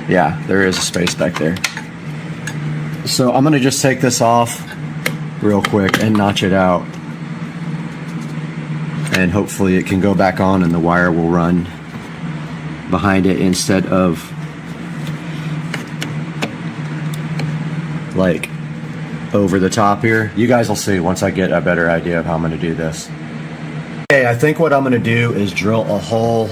Yeah, there is a space back there. So I'm going to just take this off real quick and notch it out. And hopefully it can go back on and the wire will run behind it instead of like over the top here. You guys will see once I get a better idea of how I'm going to do this. Okay, I think what I'm going to do is drill a hole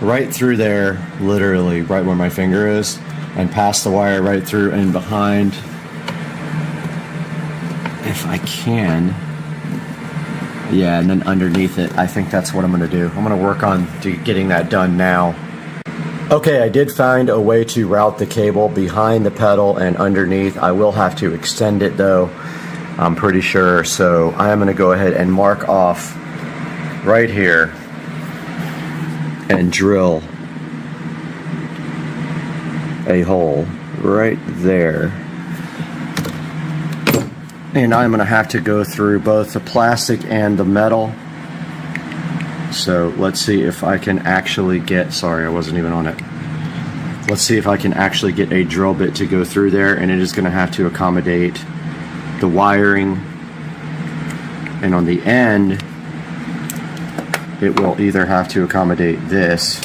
right through there, literally right where my finger is, and pass the wire right through and behind, if I can. Yeah, and then underneath it. I think that's what I'm going to do. I'm going to work on getting that done now. Okay, I did find a way to route the cable behind the pedal and underneath. I will have to extend it though, I'm pretty sure. So I am going to go ahead and mark off right here and drill a hole right there. And I'm gonna have to go through both the plastic and the metal. So let's see if I can actually get, sorry, I wasn't even on it. Let's see if I can actually get a drill bit to go through there, and it is gonna have to accommodate the wiring. And on the end, it will either have to accommodate this.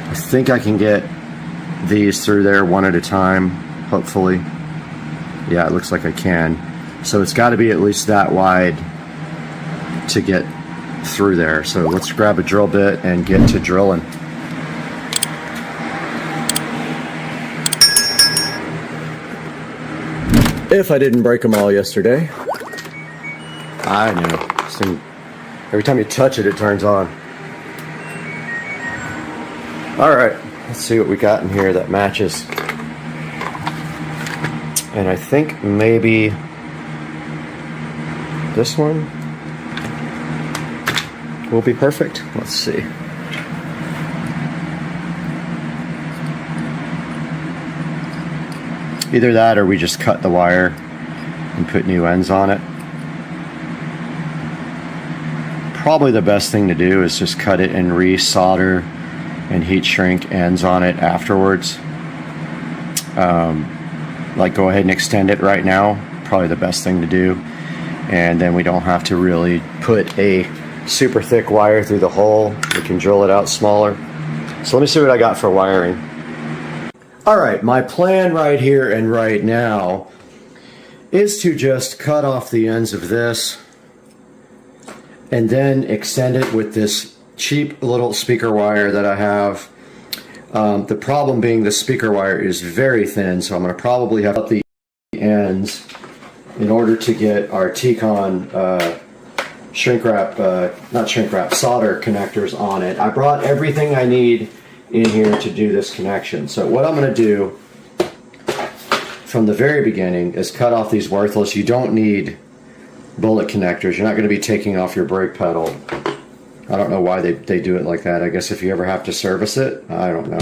I think I can get these through there one at a time, hopefully. Yeah, it looks like I can. So it's got to be at least that wide to get through there. So let's grab a drill bit and get to drilling. If I didn't break them all yesterday. I know. This thing, every time you touch it, it turns on. All right. Let's see what we got in here that matches. And I think maybe this one will be perfect. Let's see. Either that or we just cut the wire and put new ends on it. Probably the best thing to do is just cut it and re-solder and heat shrink ends on it afterwards. Like go ahead and extend it right now, probably the best thing to do. And then we don't have to really put a super thick wire through the hole. We can drill it out smaller. So let me see what I got for wiring. All right, my plan right here and right now is to just cut off the ends of this and then extend it with this cheap little speaker wire that I have. The problem being the speaker wire is very thin, so I'm going to probably have the ends in order to get our T-Con shrink wrap, not shrink wrap, solder connectors on it. I brought everything I need in here to do this connection. So what I'm going to do from the very beginning is cut off these worthless. You don't need bullet connectors. You're not going to be taking off your brake pedal. I don't know why they do it like that. I guess if you ever have to service it, I don't know.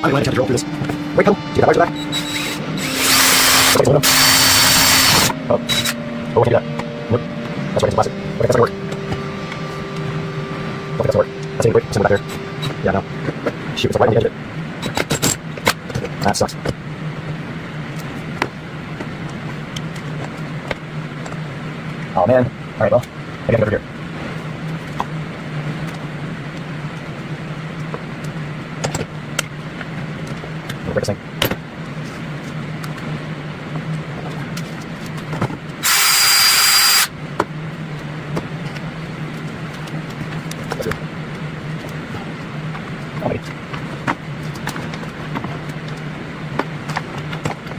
I'm going to have to drill through this. Wait, come. See that wires back? Okay, hold on. Oh, I can't do that. Nope. That's right, it's plastic. Okay, that's not gonna work. Okay, that's gonna work. That's gonna break. Somewhere back there. Yeah, no. Shoot, it's right on the edge of it. That sucks. Oh man. Alright, well, I gotta get over here. Break this thing. That's good. Oh, wait.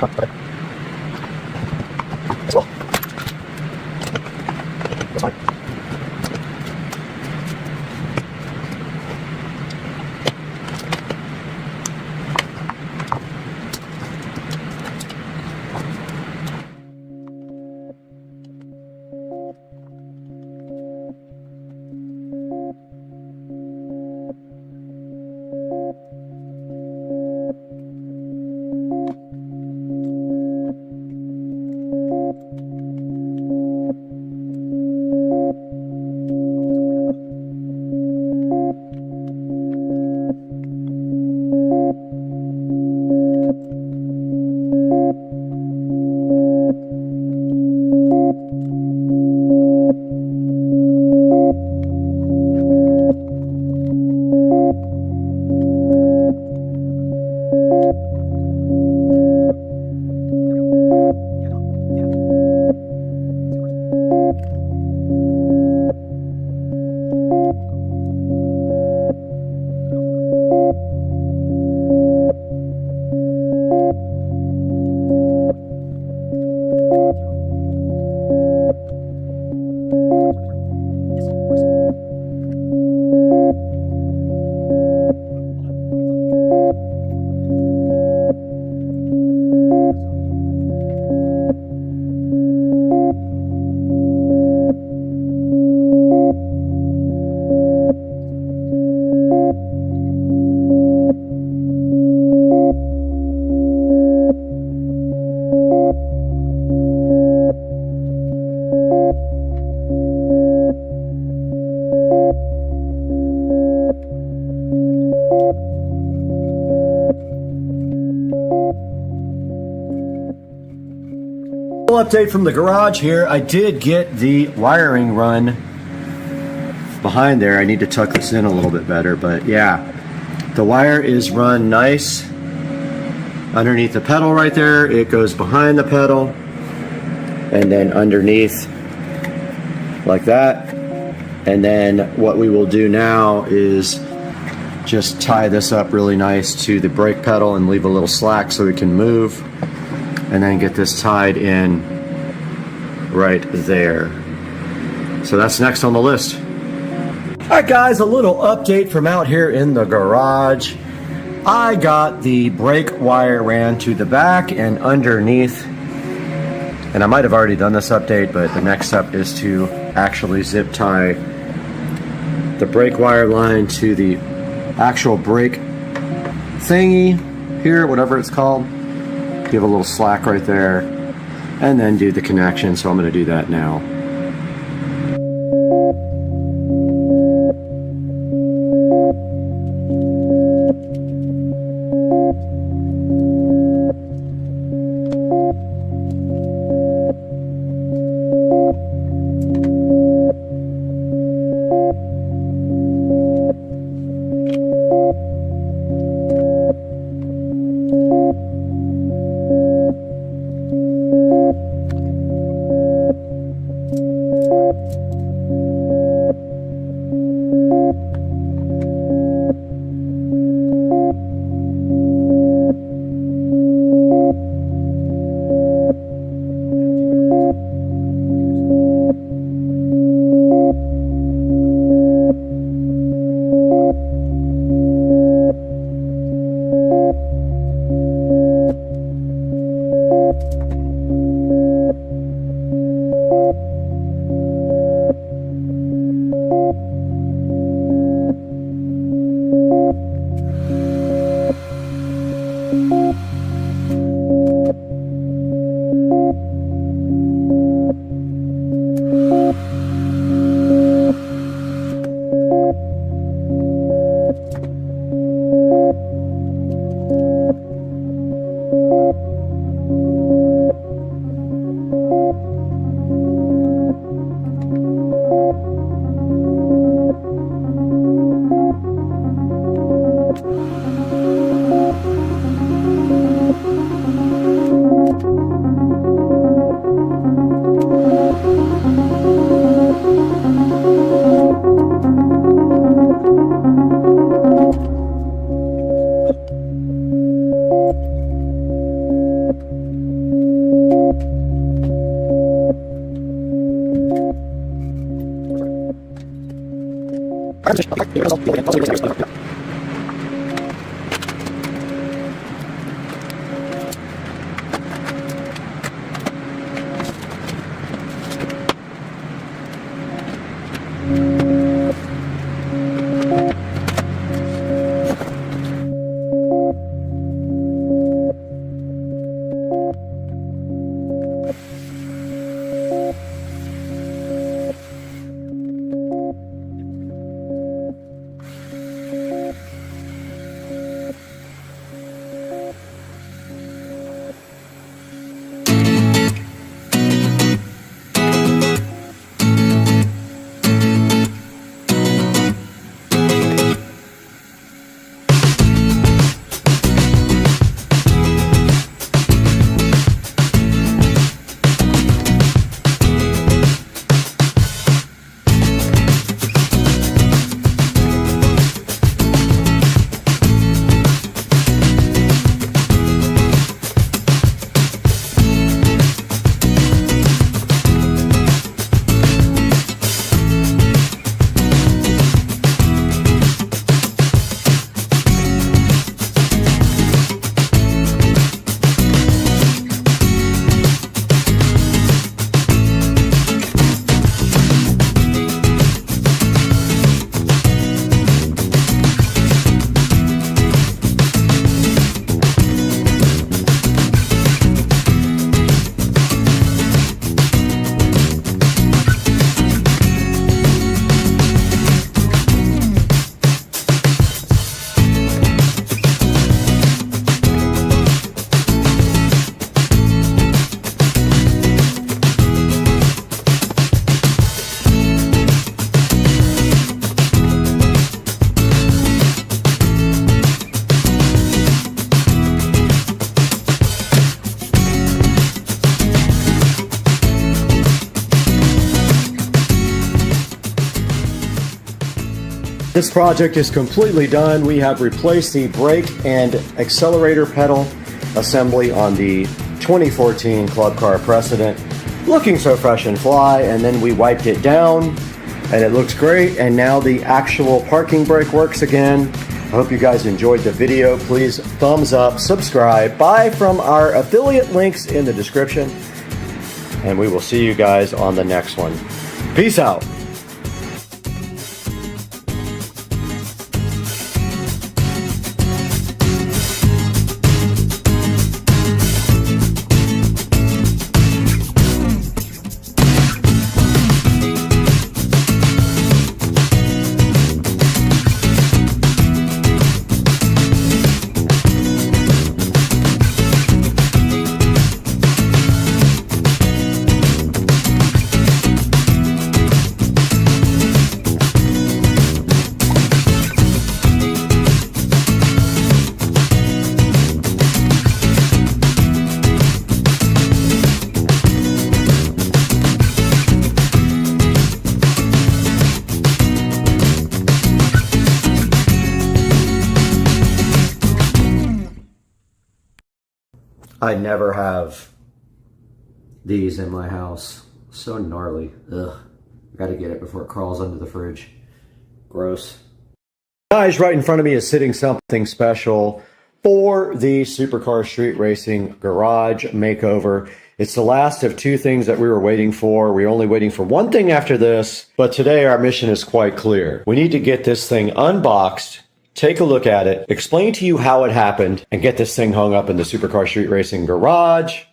Oh, okay. That's well. That's fine. Update from the garage here. I did get the wiring run behind there. I need to tuck this in a little bit better, but yeah, the wire is run nice underneath the pedal right there. It goes behind the pedal and then underneath like that. And then what we will do now is just tie this up really nice to the brake pedal and leave a little slack so it can move, and then get this tied in right there. So that's next on the list. All right guys, a little update from out here in the garage. I got the brake wire ran to the back and underneath, and I might have already done this update, but the next step is to actually zip tie the brake wire line to the actual brake thingy here, whatever it's called. Give a little slack right there, and then do the connection. So I'm going to do that now. This project is completely done. We have replaced the brake and accelerator pedal assembly on the 2014 Club Car Precedent. Looking so fresh and fly, and then we wiped it down and it looks great, and now the actual parking brake works again. I hope you guys enjoyed the video. Please thumbs up, subscribe, buy from our affiliate links in the description, and we will see you guys on the next one. Peace out. I never have these in my house. So gnarly. Ugh. Gotta get it before it crawls under the fridge. Gross. Guys, right in front of me is sitting something special for the Supercar Street Racing Garage Makeover. It's the last of two things that we were waiting for. We were only waiting for one thing after this, but today our mission is quite clear. We need to get this thing unboxed, take a look at it, explain to you how it happened, and get this thing hung up in the Supercar Street Racing Garage.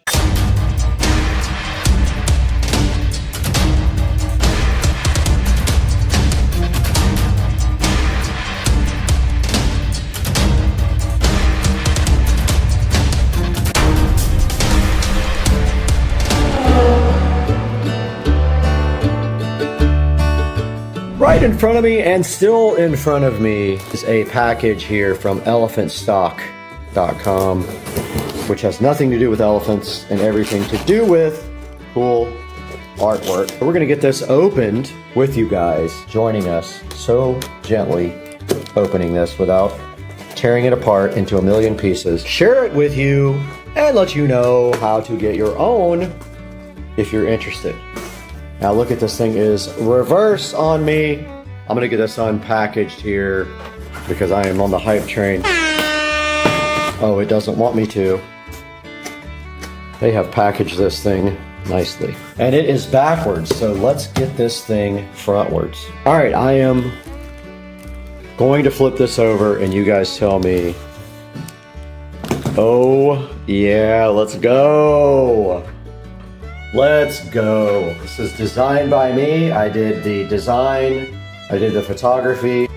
Right in front of me, and still in front of me, is a package here from elephantstock.com, which has nothing to do with elephants and everything to do with cool artwork. We're going to get this opened with you guys joining us so gently, opening this without tearing it apart into a million pieces. Share it with you and let you know how to get your own if you're interested. Now look at this thing is reverse on me. I'm gonna get this unpackaged here because I am on the hype train. Oh, it doesn't want me to. They have packaged this thing nicely. And it is backwards, so let's get this thing frontwards. All right, I am going to flip this over and you guys tell me. Oh, yeah, let's go. Let's go. This is designed by me. I did the design, I did the photography.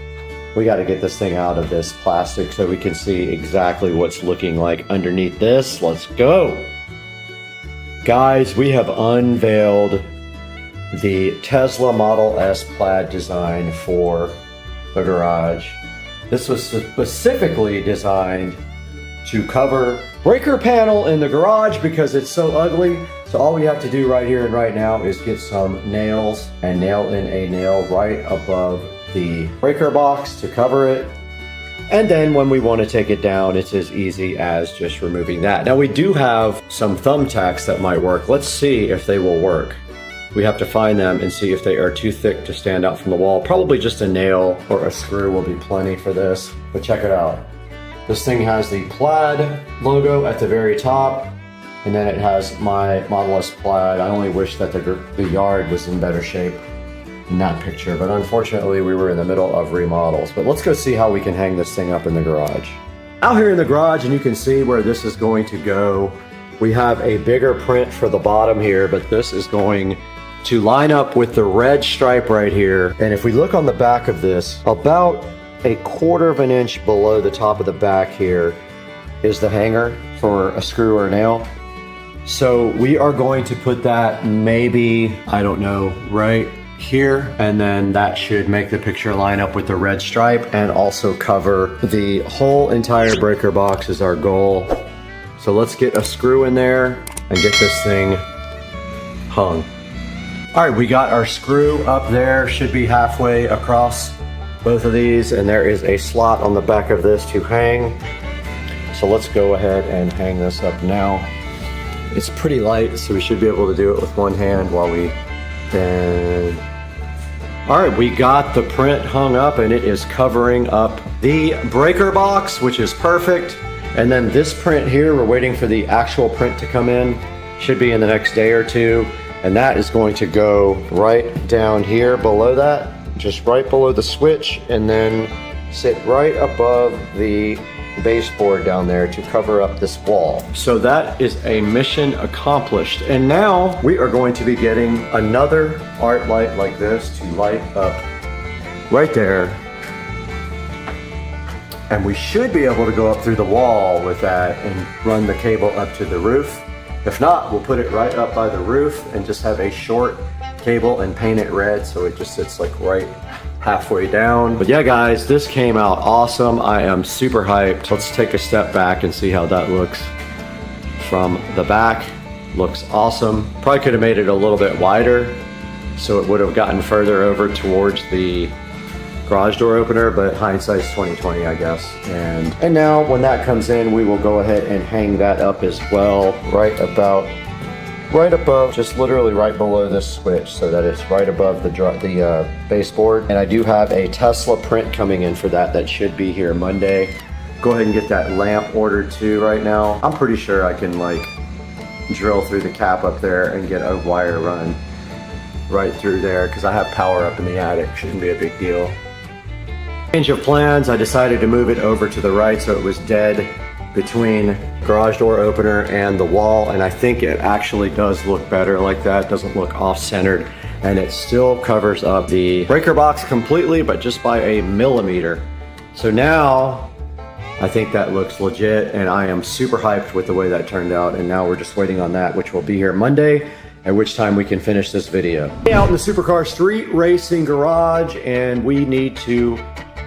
We got to get this thing out of this plastic so we can see exactly what's looking like underneath this. Let's go. Guys, we have unveiled the Tesla Model S plaid design for the garage. This was specifically designed to cover breaker panel in the garage because it's so ugly. So all we have to do right here and right now is get some nails and nail in a nail right above the breaker box to cover it. And then when we want to take it down, it's as easy as just removing that. Now we do have some thumbtacks that might work. Let's see if they will work. We have to find them and see if they are too thick to stand out from the wall. Probably just a nail or a screw will be plenty for this, but check it out. This thing has the plaid logo at the very top, and then it has my Model S plaid. I only wish that the yard was in better shape in that picture, but unfortunately we were in the middle of remodels. But let's go see how we can hang this thing up in the garage. Out here in the garage, and you can see where this is going to go. We have a bigger print for the bottom here, but this is going to line up with the red stripe right here. And if we look on the back of this, about 1/4 of an inch below the top of the back here is the hanger for a screw or a nail. So we are going to put that maybe, I don't know, right here, and then that should make the picture line up with the red stripe and also cover the whole entire breaker box is our goal. So let's get a screw in there and get this thing hung. All right, we got our screw up there, should be halfway across both of these, and there is a slot on the back of this to hang. So let's go ahead and hang this up now. It's pretty light, so we should be able to do it with one hand while we then. All right, we got the print hung up and it is covering up the breaker box, which is perfect. And then this print here, we're waiting for the actual print to come in. Should be in the next day or two. And that is going to go right down here below that, just right below the switch, and then sit right above the baseboard down there to cover up this wall. So that is a mission accomplished. And now we are going to be getting another art light like this to light up right there. And we should be able to go up through the wall with that and run the cable up to the roof. If not, we'll put it right up by the roof and just have a short cable and paint it red so it just sits like right halfway down. But yeah, guys, this came out awesome. I am super hyped. Let's take a step back and see how that looks from the back. Looks awesome. Probably could have made it a little bit wider so it would have gotten further over towards the garage door opener, but hindsight's 20/20, I guess. And now when that comes in, we will go ahead and hang that up as well, right above, just literally right below this switch, so that it's right above the baseboard. And I do have a Tesla print coming in for that. That should be here Monday. Go ahead and get that lamp ordered too right now. I'm pretty sure I can like drill through the cap up there and get a wire run right through there because I have power up in the attic. Shouldn't be a big deal. Change of plans, I decided to move it over to the right so it was dead between garage door opener and the wall, and I think it actually does look better like that. It doesn't look off-centered, and it still covers up the breaker box completely, but just by a millimeter. So now I think that looks legit, and I am super hyped with the way that turned out, and now we're just waiting on that, which will be here Monday, at which time we can finish this video. Out in the Supercar Street Racing Garage, and we need to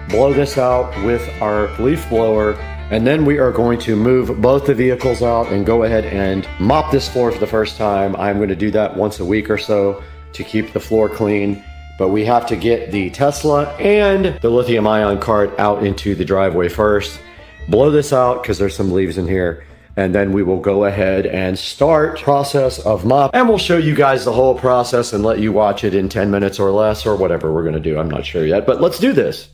blow this out with our leaf blower, and then we are going to move both the vehicles out and go ahead and mop this floor for the first time. I'm going to do that once a week or so to keep the floor clean, but we have to get the Tesla and the lithium-ion cart out into the driveway first, blow this out because there's some leaves in here, and then we will go ahead and start process of mop, and we'll show you guys the whole process and let you watch it in 10 minutes or less, or whatever we're gonna do. I'm not sure yet, but let's do this.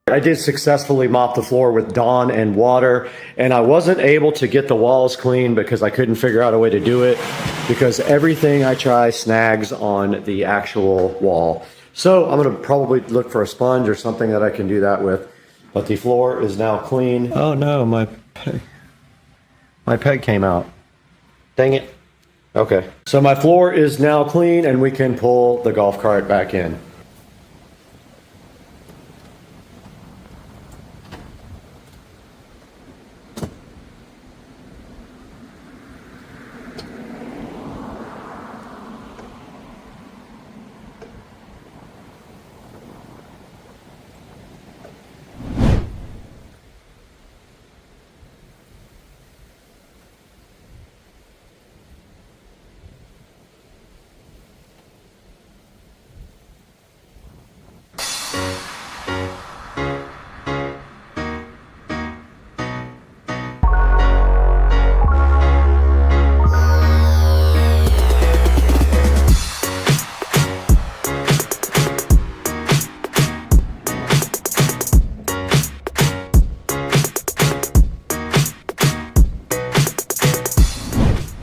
I did successfully mop the floor with Dawn and water, and I wasn't able to get the walls clean because I couldn't figure out a way to do it, because everything I try snags on the actual wall. So I'm gonna probably look for a sponge or something that I can do that with. But the floor is now clean. Oh no, my peg came out. Dang it. Okay, so my floor is now clean and we can pull the golf cart back in.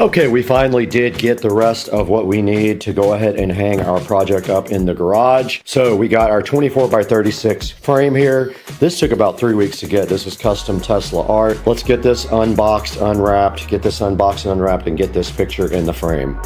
Okay, we finally did get the rest of what we need to go ahead and hang our project up in the garage. So we got our 24x36 frame here. This took about 3 weeks to get. This was custom Tesla art. Let's get this unboxed, unwrapped, get this unboxed and unwrapped, and get this picture in the frame.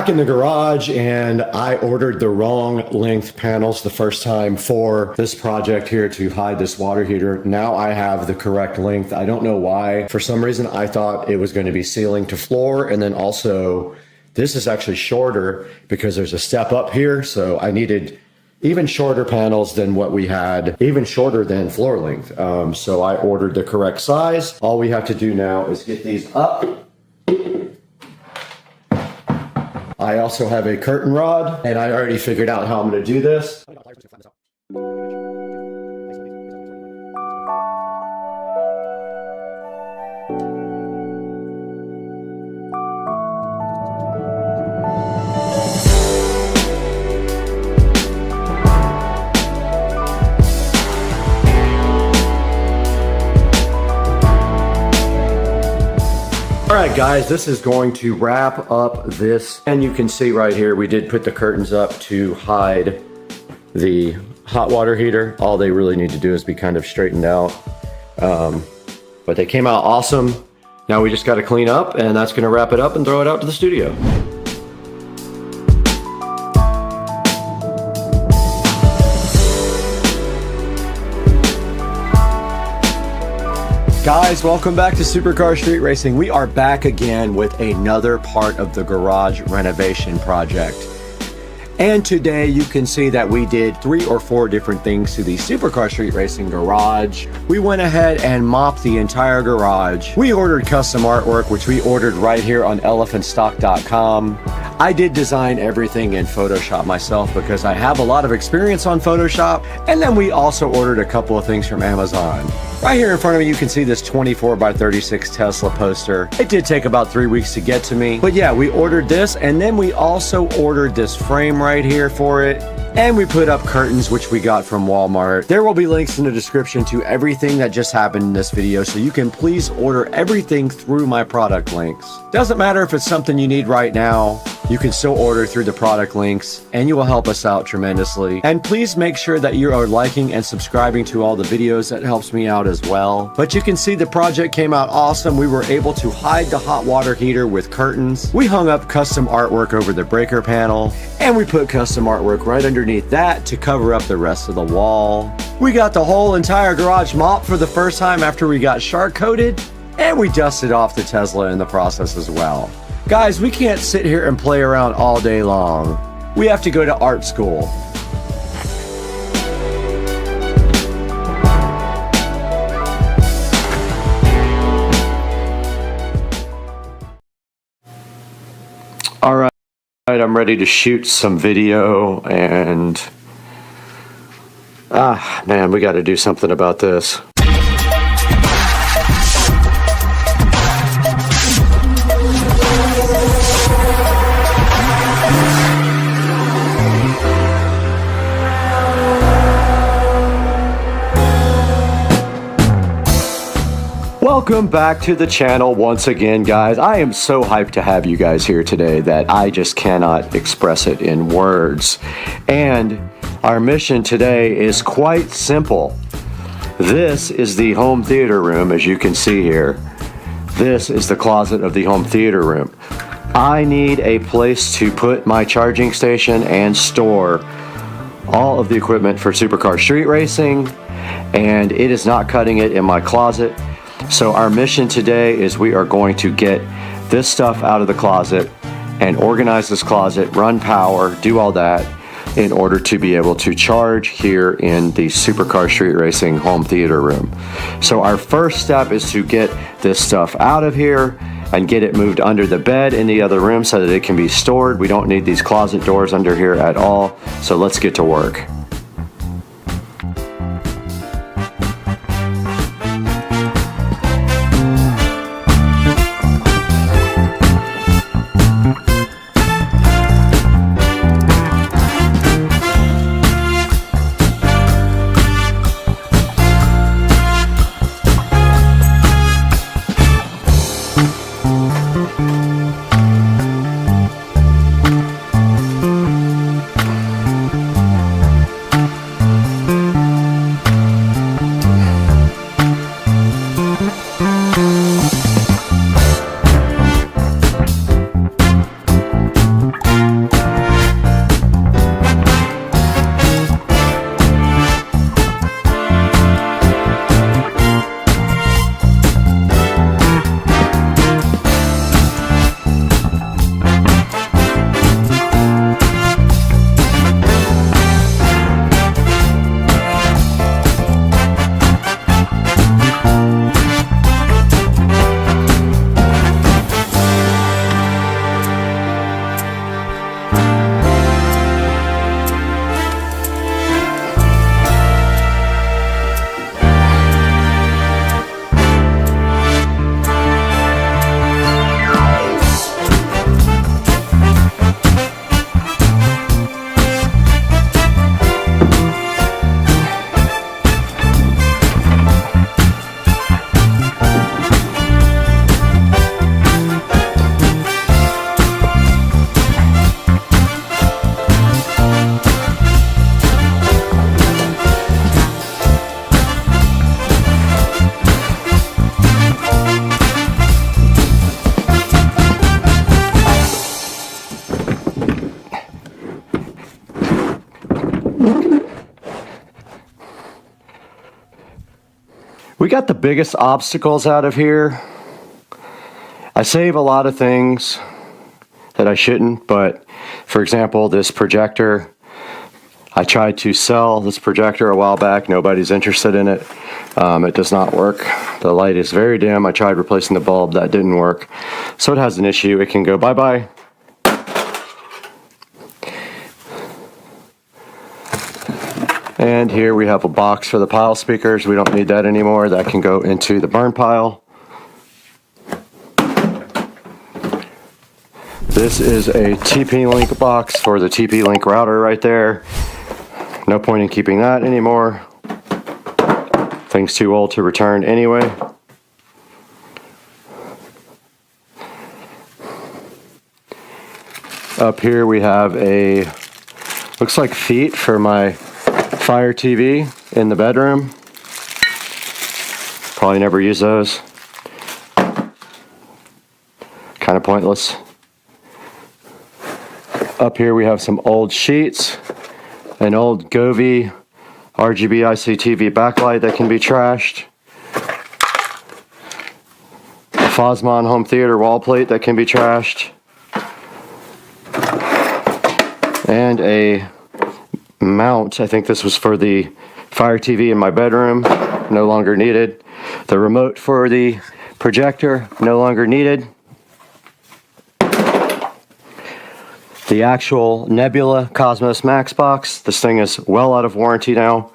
back in the garage and I ordered the wrong length panels the first time for this project here to hide this water heater. Now I have the correct length. I don't know why. For some reason, I thought it was going to be ceiling to floor. And then also this is actually shorter because there's a step up here. So I needed even shorter panels than what we had, even shorter than floor length. So I ordered the correct size. All we have to do now is get these up. I also have a curtain rod, and I already figured out how I'm going to do this. All right, guys, this is going to wrap up this. And you can see right here, we did put the curtains up to hide the hot water heater. All they really need to do is be kind of straightened out. But they came out awesome. Now we just got to clean up, and that's going to wrap it up and throw it out to the studio. Guys, welcome back to Supercar Street Racing. We are back again with another part of the garage renovation project. And today you can see that we did 3 or 4 different things to the Supercar Street Racing garage. We went ahead and mopped the entire garage. We ordered custom artwork, which we ordered right here on elephantstock.com. I did design everything in Photoshop myself because I have a lot of experience on Photoshop. And then we also ordered a couple of things from Amazon. Right here in front of me, you can see this 24x36 Tesla poster. It did take about 3 weeks to get to me. But yeah, we ordered this, and then we also ordered this frame right here for it. And we put up curtains, which we got from Walmart. There will be links in the description to everything that just happened in this video, so you can please order everything through my product links. Doesn't matter if it's something you need right now, you can still order through the product links, and you will help us out tremendously. And please make sure that you are liking and subscribing to all the videos. That helps me out as well. But you can see the project came out awesome. We were able to hide the hot water heater with curtains. We hung up custom artwork over the breaker panel, and we put custom artwork right underneath that to cover up the rest of the wall. We got the whole entire garage mopped for the first time after we got shark coated, and we dusted off the Tesla in the process as well. Guys, we can't sit here and play around all day long. We have to go to art school. All right, I'm ready to shoot some video, and man, we got to do something about this. Welcome back to the channel once again, guys. I am so hyped to have you guys here today that I just cannot express it in words. And our mission today is quite simple. This is the home theater room, as you can see here. This is the closet of the home theater room. I need a place to put my charging station and store all of the equipment for Supercar Street Racing, and it is not cutting it in my closet. So our mission today is we are going to get this stuff out of the closet and organize this closet, run power, do all that in order to be able to charge here in the Supercar Street Racing home theater room. So our first step is to get this stuff out of here and get it moved under the bed in the other room so that it can be stored. We don't need these closet doors under here at all. So let's get to work. got the biggest obstacles out of here. I save a lot of things that I shouldn't, but for example, this projector, I tried to sell this projector a while back. Nobody's interested in it. It does not work. The light is very dim. I tried replacing the bulb. That didn't work. So it has an issue. It can go bye-bye. And here we have a box for the pile speakers. We don't need that anymore. That can go into the burn pile. This is a TP-Link box for the TP-Link router right there. No point in keeping that anymore. Thing's too old to return anyway. Up here we have a, looks like feet for my Fire TV in the bedroom. Probably never use those. Kind of pointless. Up here we have some old sheets, an old Govee RGB ICTV backlight that can be trashed, a Fosmon home theater wall plate that can be trashed, and a mount. I think this was for the Fire TV in my bedroom, no longer needed. The remote for the projector, no longer needed. The actual Nebula Cosmos Max box, this thing is well out of warranty now.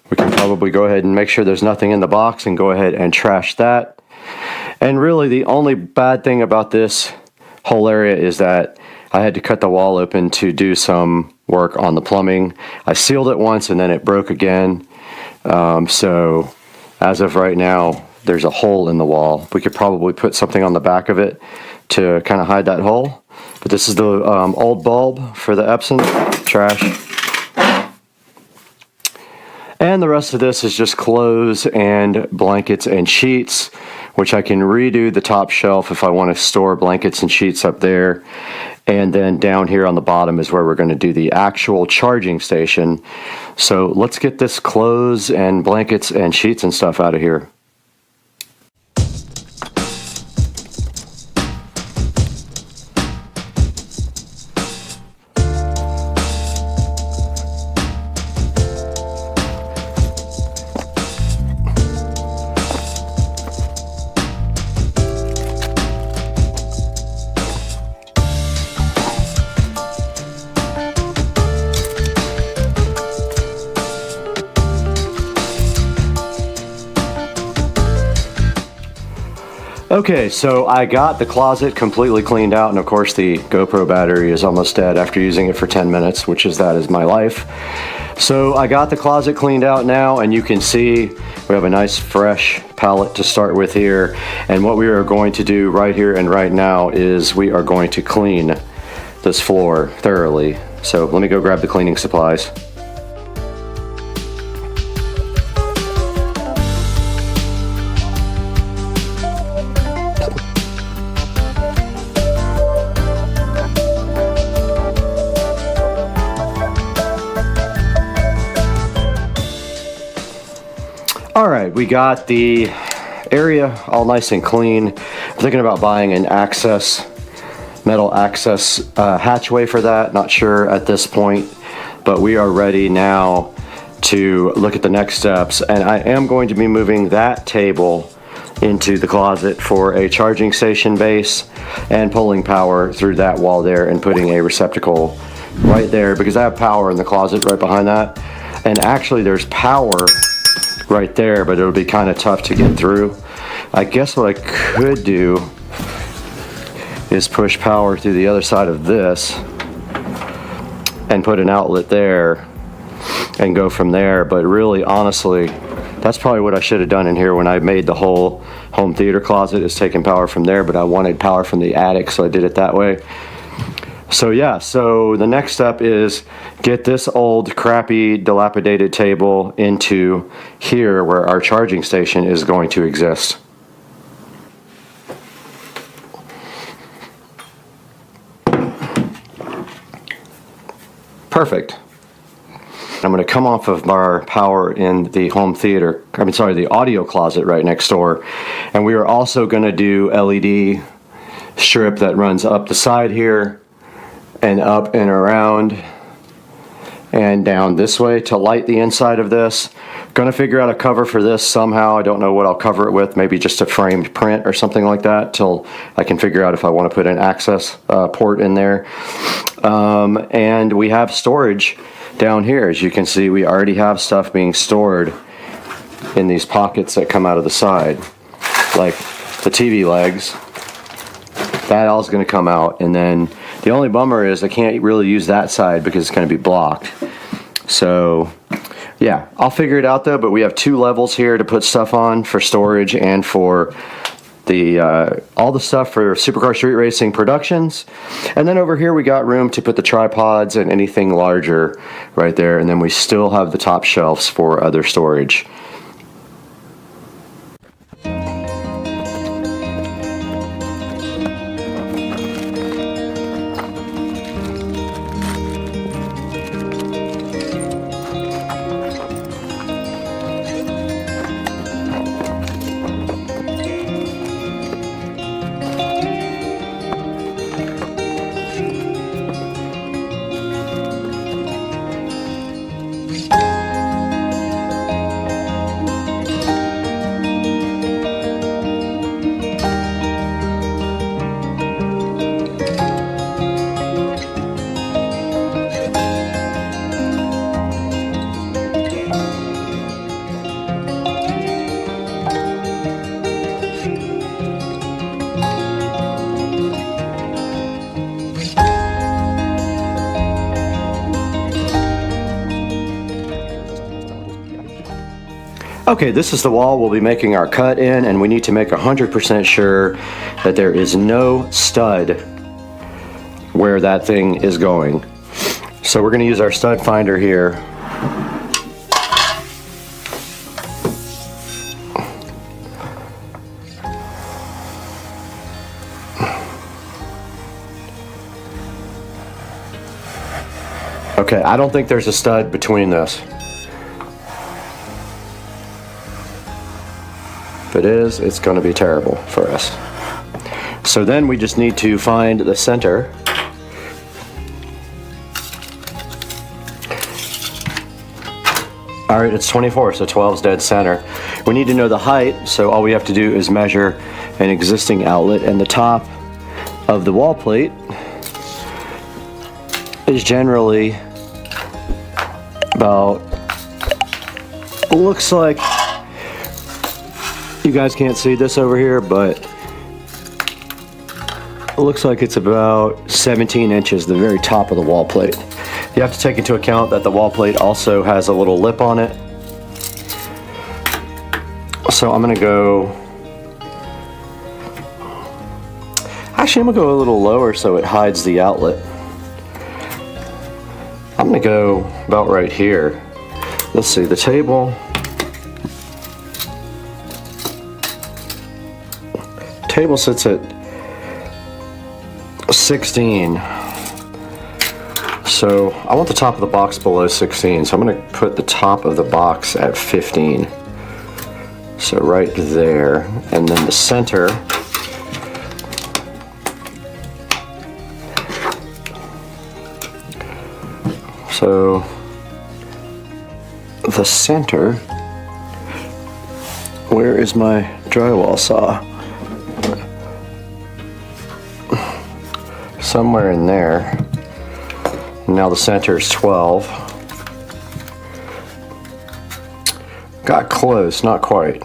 We can probably go ahead and make sure there's nothing in the box and go ahead and trash that. And really the only bad thing about this whole area is that I had to cut the wall open to do some work on the plumbing. I sealed it once and then it broke again. So as of right now, there's a hole in the wall. We could probably put something on the back of it to kind of hide that hole. But this is the old bulb for the Epson, trash. And the rest of this is just clothes and blankets and sheets, which I can redo the top shelf if I want to store blankets and sheets up there. And then down here on the bottom is where we're going to do the actual charging station. So let's get this clothes and blankets and sheets and stuff out of here. Okay, so I got the closet completely cleaned out, and of course the GoPro battery is almost dead after using it for 10 minutes, which is that is my life. So I got the closet cleaned out now, and you can see we have a nice fresh palette to start with here. And what we are going to do right here and right now is we are going to clean this floor thoroughly. So let me go grab the cleaning supplies. Alright, we got the area all nice and clean. I'm thinking about buying an metal access hatchway for that. Not sure at this point, but we are ready now to look at the next steps. And I am going to be moving that table into the closet for a charging station base and pulling power through that wall there and putting a receptacle right there, because I have power in the closet right behind that. And actually there's power right there, but it'll be kind of tough to get through. I guess what I could do is push power through the other side of this and put an outlet there and go from there. But really, honestly, that's probably what I should have done in here when I made the whole home theater closet, is taking power from there, but I wanted power from the attic, so I did it that way. So yeah, so the next step is get this old crappy dilapidated table into here where our charging station is going to exist. Perfect. I'm going to come off of our power in the home theater, the audio closet right next door. And we are also going to do LED strip that runs up the side here and up and around and down this way to light the inside of this. Going to figure out a cover for this somehow. I don't know what I'll cover it with, maybe just a framed print or something like that till I can figure out if I want to put an access port in there. And we have storage down here. As you can see, we already have stuff being stored in these pockets that come out of the side, like the TV legs. That all is going to come out, and then the only bummer is I can't really use that side because it's going to be blocked. So yeah, I'll figure it out though, but we have 2 levels here to put stuff on for storage and for the all the stuff for Supercar Street Racing Productions. And then over here we got room to put the tripods and anything larger right there, and then we still have the top shelves for other storage. Okay, this is the wall we'll be making our cut in, and we need to make 100% sure that there is no stud where that thing is going. So we're going to use our stud finder here. Okay, I don't think there's a stud between this. If it is, it's going to be terrible for us. So then we just need to find the center. All right, it's 24, so 12's dead center. We need to know the height, so all we have to do is measure an existing outlet, and the top of the wall plate is generally about, looks like, you guys can't see this over here, but it looks like it's about 17 inches, the very top of the wall plate. You have to take into account that the wall plate also has a little lip on it. So I'm gonna go, actually I'm gonna go a little lower so it hides the outlet. I'm gonna go about right here. Let's see, the table. Table sits at 16. So I want the top of the box below 16, so I'm going to put the top of the box at 15. So right there, and then the center. So the center, where is my drywall saw? Somewhere in there. Now the center is 12. Got close, not quite.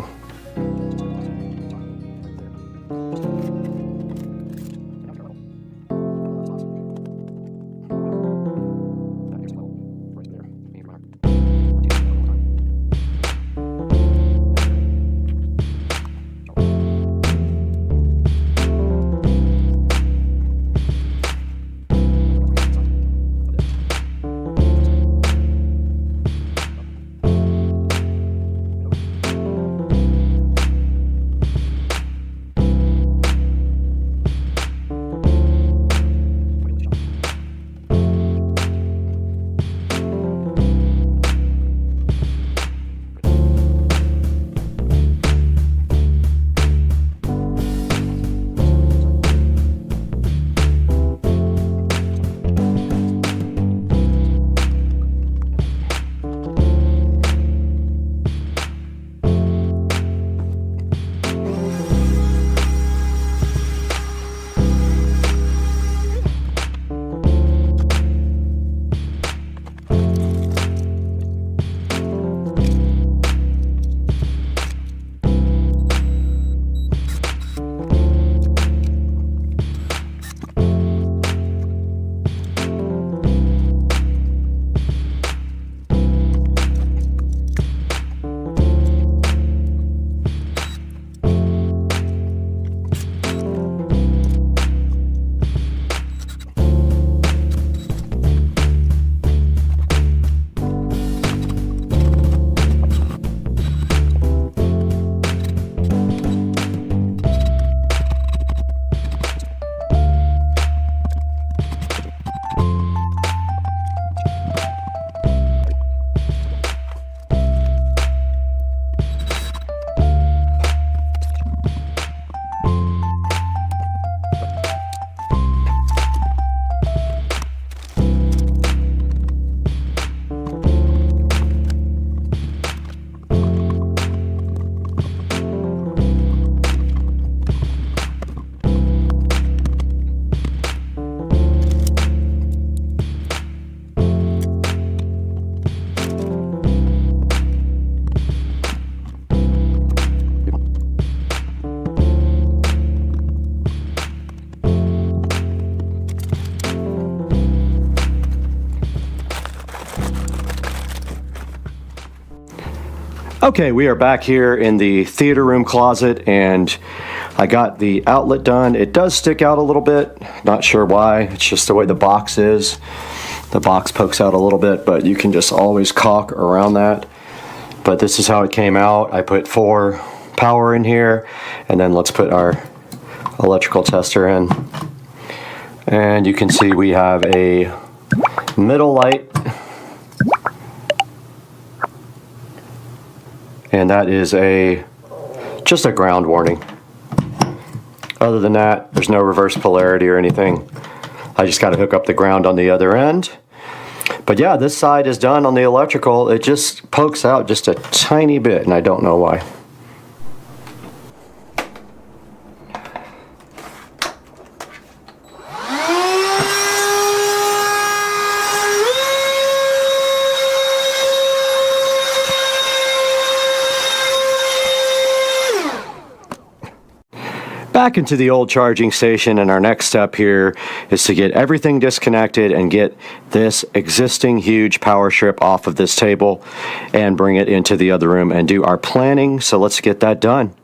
Okay, we are back here in the theater room closet, and I got the outlet done. It does stick out a little bit, not sure why. It's just the way the box is. The box pokes out a little bit, but you can just always caulk around that. But this is how it came out. I put 4 power in here, and then let's put our electrical tester in. And you can see we have a middle light, and that is just a ground warning. Other than that, there's no reverse polarity or anything. I just got to hook up the ground on the other end. But yeah, this side is done on the electrical. It just pokes out just a tiny bit, and I don't know why. Back into the old charging station, and our next step here is to get everything disconnected and get this existing huge power strip off of this table and bring it into the other room and do our planning. So let's get that done.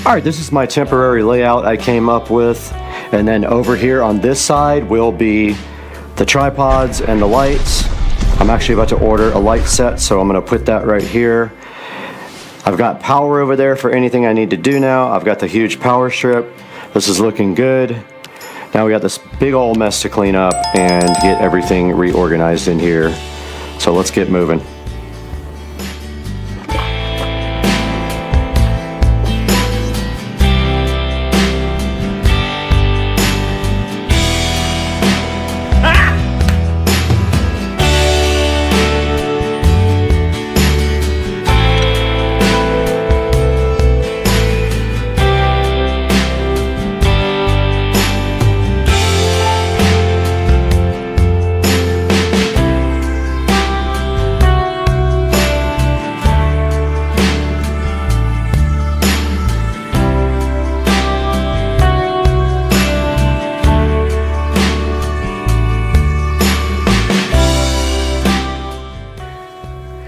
All right, this is my temporary layout I came up with, and then over here on this side will be the tripods and the lights. I'm actually about to order a light set, so I'm going to put that right here. I've got power over there for anything I need to do now. I've got the huge power strip. This is looking good. Now we got this big old mess to clean up and get everything reorganized in here. So let's get moving.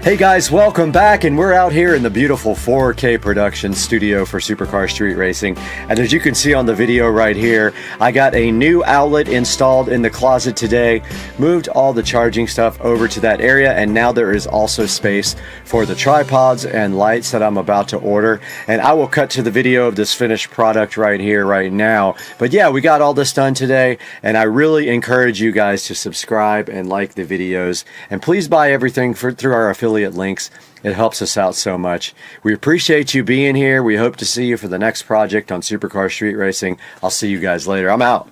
Hey guys, welcome back, and we're out here in the beautiful 4K production studio for Supercar Street Racing. And as you can see on the video right here, I got a new outlet installed in the closet today, moved all the charging stuff over to that area, and now there is also space for the tripods and lights that I'm about to order. And I will cut to the video of this finished product right here, right now. But yeah, we got all this done today, and I really encourage you guys to subscribe and like the videos. And please buy everything through our affiliate links. It helps us out so much. We appreciate you being here. We hope to see you for the next project on Supercar Street Racing. I'll see you guys later. I'm out.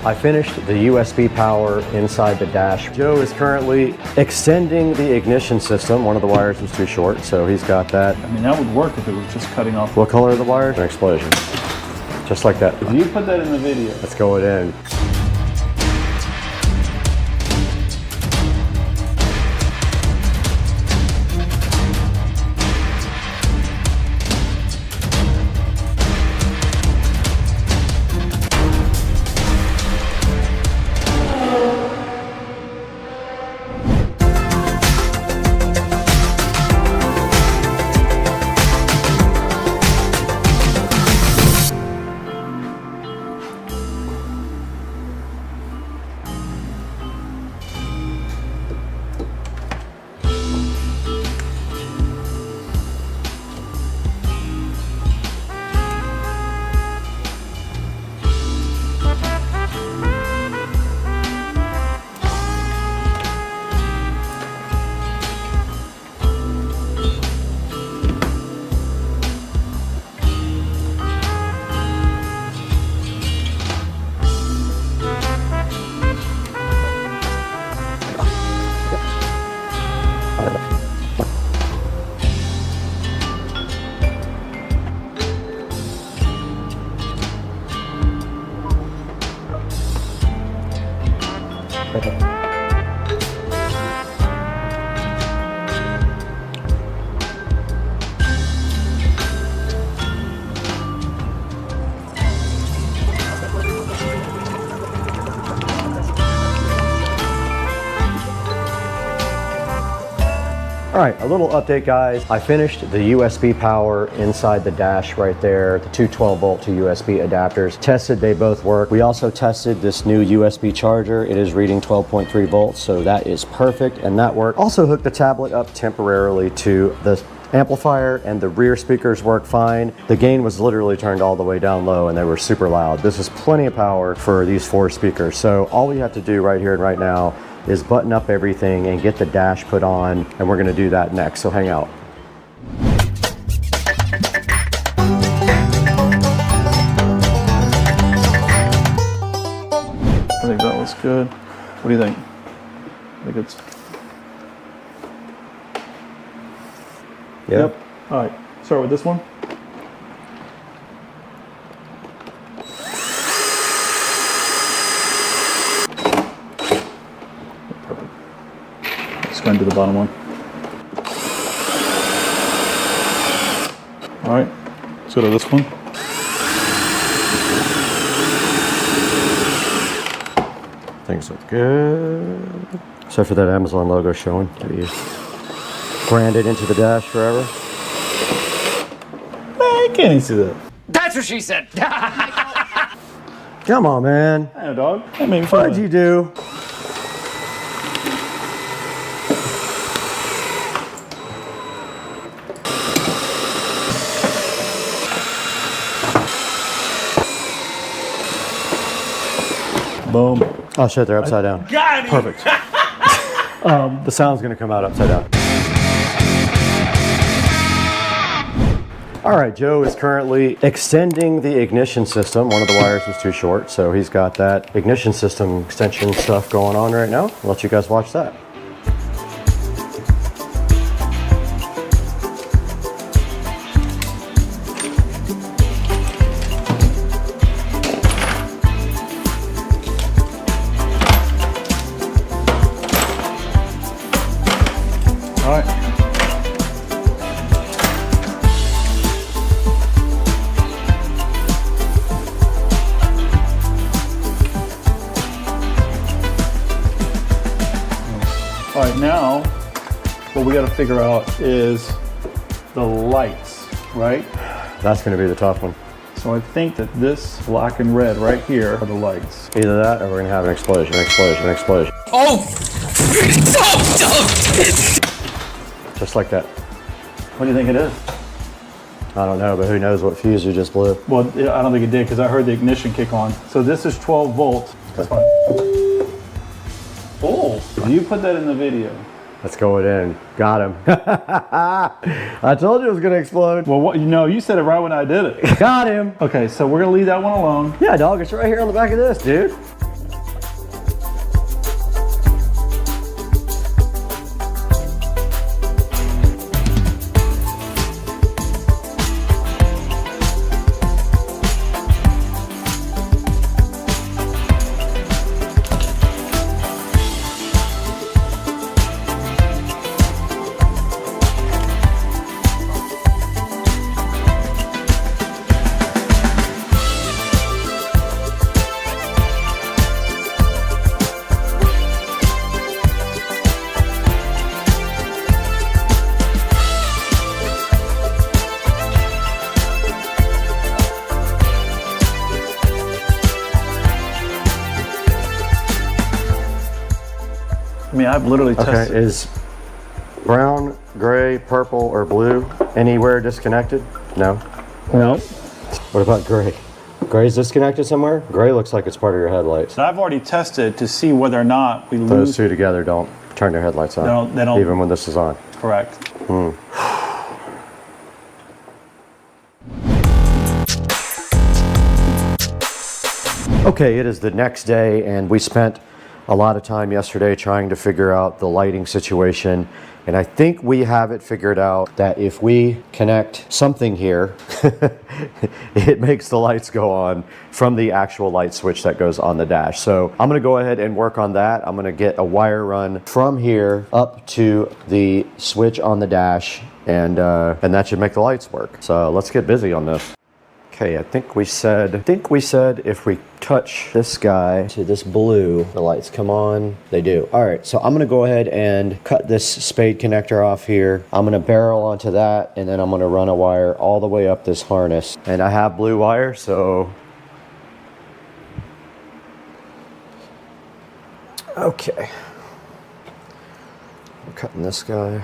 I finished the USB power inside the dash. Joe is currently extending the ignition system. One of the wires was too short, so he's got that. I mean, that would work if it was just cutting off. What color are the wires? An explosion. Just like that. If you put that in the video. Let's go it in. All right, a little update, guys. I finished the USB power inside the dash right there, the two 12-volt to USB adapters. Tested, they both work. We also tested this new USB charger. It is reading 12.3 volts, so that is perfect, and that worked. Also hooked the tablet up temporarily to the amplifier, and the rear speakers work fine. The gain was literally turned all the way down low, and they were super loud. This is plenty of power for these 4 speakers. So all we have to do right here and right now is button up everything and get the dash put on, and we're gonna do that next, so hang out. I think that looks good. What do you think? I think it's... Yep. All right, start with this one. Let's go into the bottom one. All right, let's go to this one. Things look good. Except for that Amazon logo showing. Maybe branded into the dash forever. I can't even see that. That's what she said. Come on, man. Hey, dog. That made me feel What'd you do? Boom. Oh shit, they're upside down. Got it. Perfect. The sound's gonna come out upside down. All right, Joe is currently extending the ignition system. One of the wires was too short, so he's got that ignition system extension stuff going on right now. I'll let you guys watch that. All right. All right, now what we got to figure out is the lights, right? That's going to be the tough one. So I think that this black and red right here are the lights. Either that or we're going to have an explosion, explosion. Oh! Just like that. What do you think it is? I don't know, but who knows what fuse you just blew. Well, I don't think it did because I heard the ignition kick on. So this is 12 volts. That's fine. Oh, you put that in the video. Let's go it in. Got him. I told you it was going to explode. Well, what, you said it right when I did it. Got him. Okay, so we're going to leave that one alone. Yeah, dog, it's right here on the back of this, dude. I mean, I've literally tested. Okay, is brown, gray, purple, or blue anywhere disconnected? No. No. What about gray? Gray's disconnected somewhere? Gray looks like it's part of your headlights. I've already tested to see whether or not we lose. Those two together don't turn your headlights on. They don't. Even when this is on. Correct. Okay, it is the next day, and we spent a lot of time yesterday trying to figure out the lighting situation, and I think we have it figured out that if we connect something here, it makes the lights go on from the actual light switch that goes on the dash. So I'm gonna go ahead and work on that. I'm gonna get a wire run from here up to the switch on the dash, and that should make the lights work. So let's get busy on this. Okay, I think we said if we touch this guy to this blue, the lights come on. They do. All right, so I'm gonna go ahead and cut this spade connector off here. I'm gonna barrel onto that, and then I'm gonna run a wire all the way up this harness. And I have blue wire, so. Okay. I'm cutting this guy.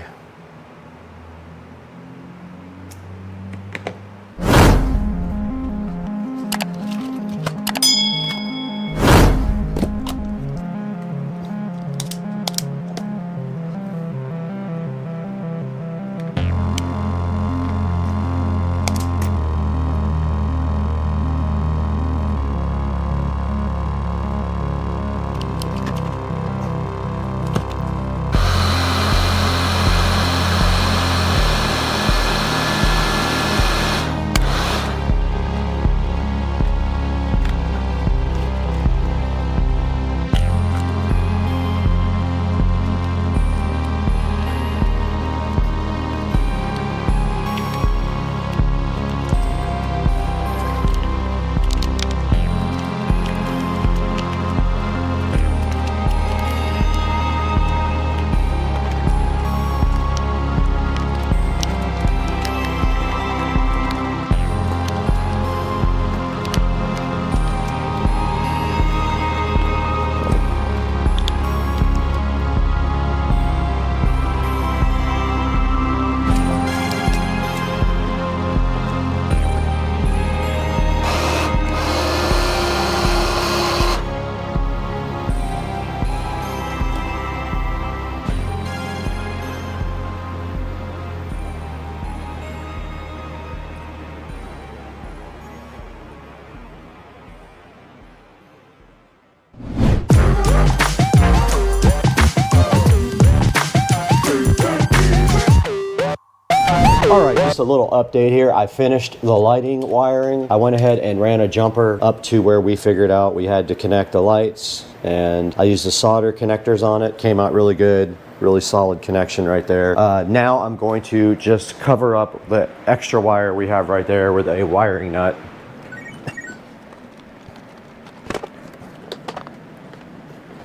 All right, just a little update here. I finished the lighting wiring. I went ahead and ran a jumper up to where we figured out we had to connect the lights, and I used the solder connectors on it. Came out really good, really solid connection right there. Now I'm going to just cover up the extra wire we have right there with a wiring nut.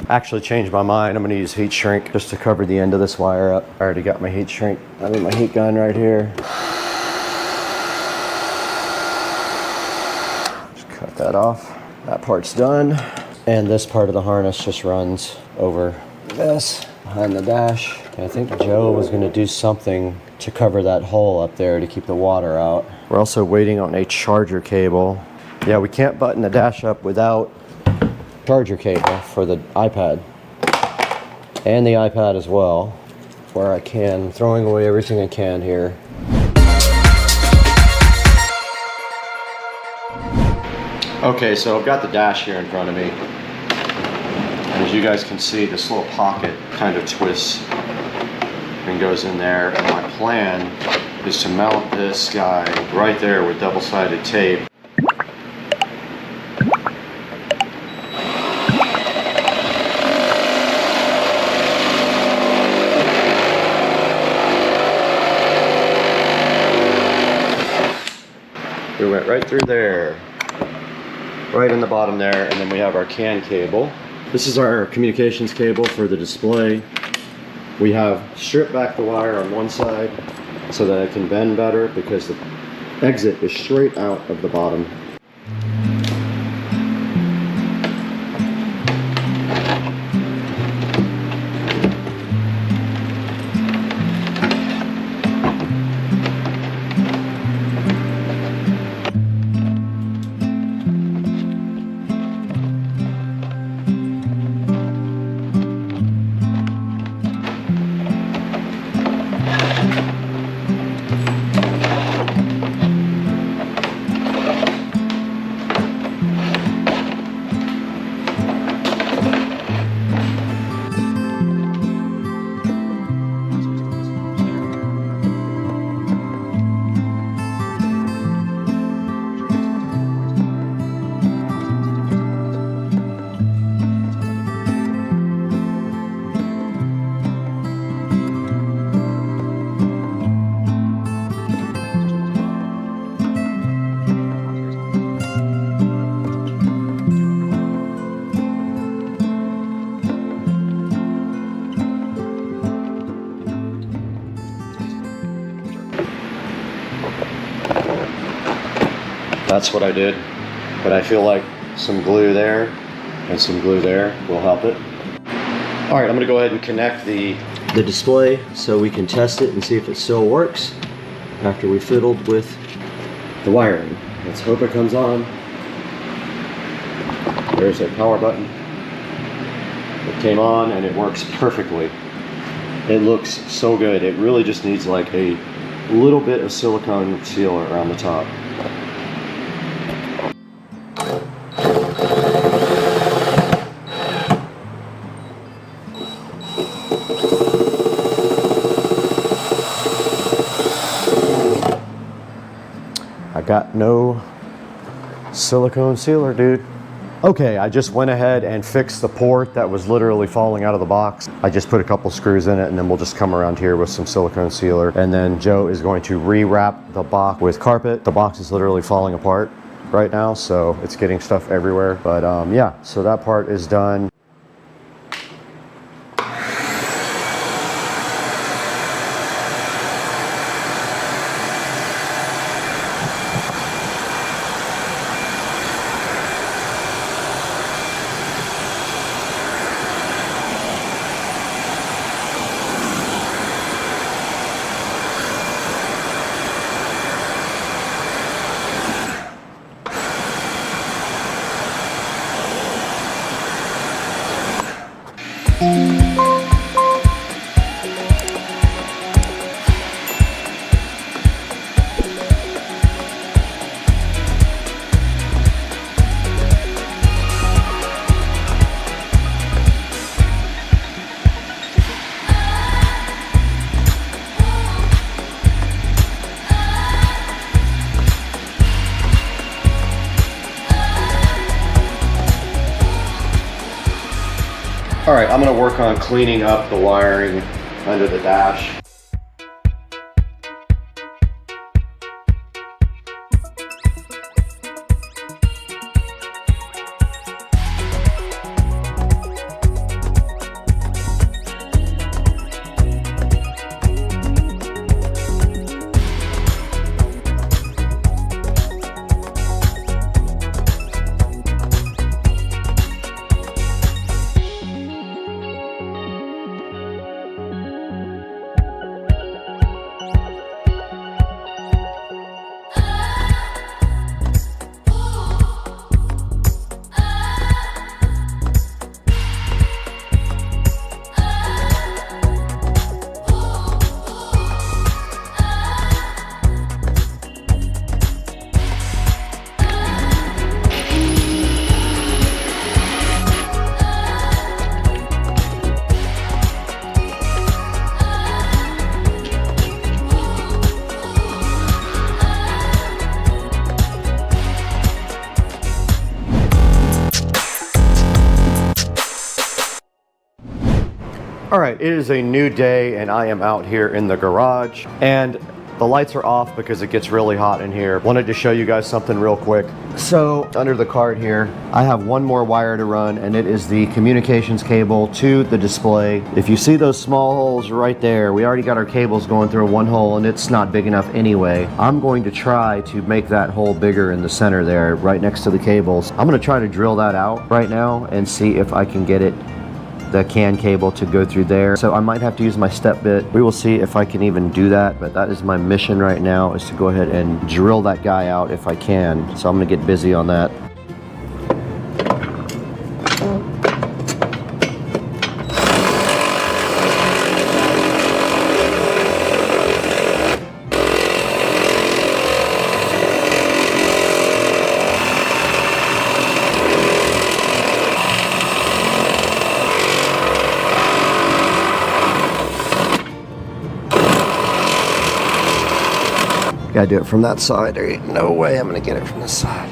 Actually changed my mind. I'm gonna use heat shrink just to cover the end of this wire up. I already got my heat shrink. I mean my heat gun right here. Just cut that off. That part's done. And this part of the harness just runs over this behind the dash. And I think Joe was gonna do something to cover that hole up there to keep the water out. We're also waiting on a charger cable. Yeah, we can't button the dash up without charger cable for the iPad and the iPad as well, where I can, throwing away everything I can here. Okay, so I've got the dash here in front of me, and as you guys can see, this little pocket kind of twists and goes in there, and my plan is to mount this guy right there with double-sided tape. We went right through there, right in the bottom there, and then we have our CAN cable. This is our communications cable for the display. We have stripped back the wire on one side so that it can bend better because the exit is straight out of the bottom. That's what I did. But I feel like some glue there and some glue there will help it. All right, I'm gonna go ahead and connect the display so we can test it and see if it still works after we fiddled with the wiring. Let's hope it comes on. There's a power button. It came on and it works perfectly. It looks so good. It really just needs like a little bit of silicone sealer around the top. I got no silicone sealer, dude. Okay, I just went ahead and fixed the port that was literally falling out of the box. I just put a couple screws in it and then we'll just come around here with some silicone sealer. And then Joe is going to rewrap the box with carpet. The box is literally falling apart right now, so it's getting stuff everywhere. But yeah, so that part is done. All right, I'm gonna work on cleaning up the wiring under the dash. All right, it is a new day and I am out here in the garage and the lights are off because it gets really hot in here. Wanted to show you guys something real quick. So under the card here, I have one more wire to run and it is the communications cable to the display. If you see those small holes right there, we already got our cables going through one hole and it's not big enough anyway. I'm going to try to make that hole bigger in the center there, right next to the cables. I'm gonna try to drill that out right now and see if I can get it the CAN cable to go through there. So I might have to use my step bit. We will see if I can even do that, but that is my mission right now, is to go ahead and drill that guy out if I can. So I'm gonna get busy on that. Gotta do it from that side. There ain't no way I'm gonna get it from this side.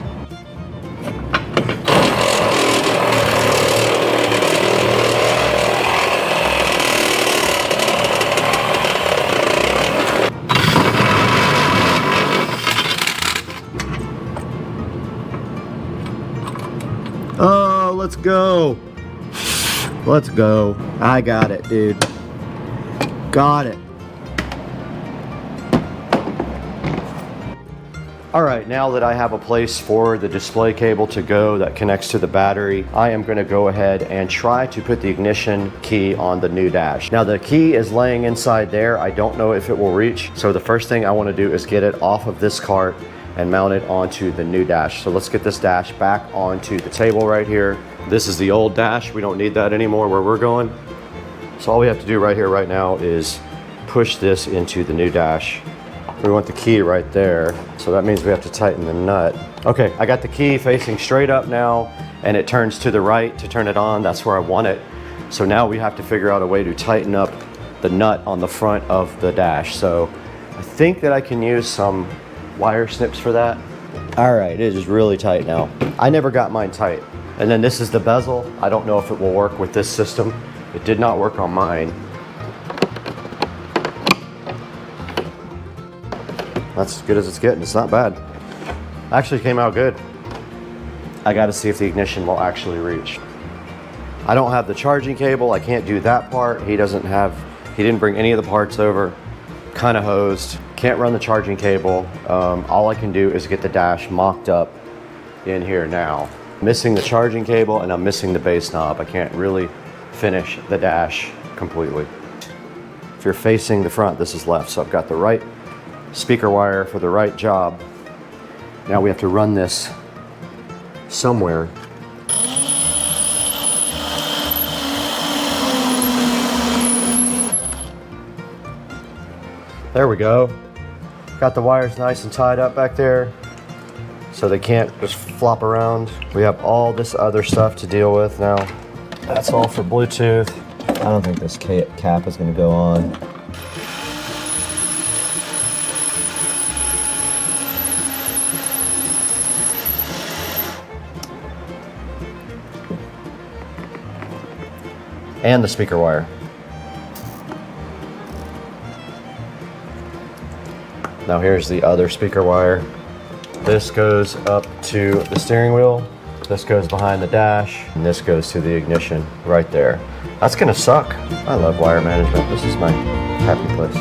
Oh, let's go. Let's go. I got it, dude. Got it. All right, now that I have a place for the display cable to go that connects to the battery, I am gonna go ahead and try to put the ignition key on the new dash. Now the key is laying inside there. I don't know if it will reach. So the first thing I wanna do is get it off of this cart and mount it onto the new dash. So let's get this dash back onto the table right here. This is the old dash. We don't need that anymore where we're going. So all we have to do right here, right now is push this into the new dash. We want the key right there, so that means we have to tighten the nut. Okay, I got the key facing straight up now, and it turns to the right to turn it on. That's where I want it. So now we have to figure out a way to tighten up the nut on the front of the dash. So I think that I can use some wire snips for that. All right, it is really tight now. I never got mine tight. And then this is the bezel. I don't know if it will work with this system. It did not work on mine. That's as good as it's getting. It's not bad. Actually came out good. I got to see if the ignition will actually reach. I don't have the charging cable. I can't do that part. He didn't bring any of the parts over. Kind of hosed. Can't run the charging cable. All I can do is get the dash mocked up in here now. Missing the charging cable and I'm missing the base knob. I can't really finish the dash completely. If you're facing the front, this is left. So I've got the right speaker wire for the right job. Now we have to run this somewhere. There we go. Got the wires nice and tied up back there so they can't just flop around. We have all this other stuff to deal with now. That's all for Bluetooth. I don't think this cap is going to go on. And the speaker wire. Now here's the other speaker wire. This goes up to the steering wheel. This goes behind the dash. And this goes to the ignition right there. That's gonna suck. I love wire management. This is my happy place.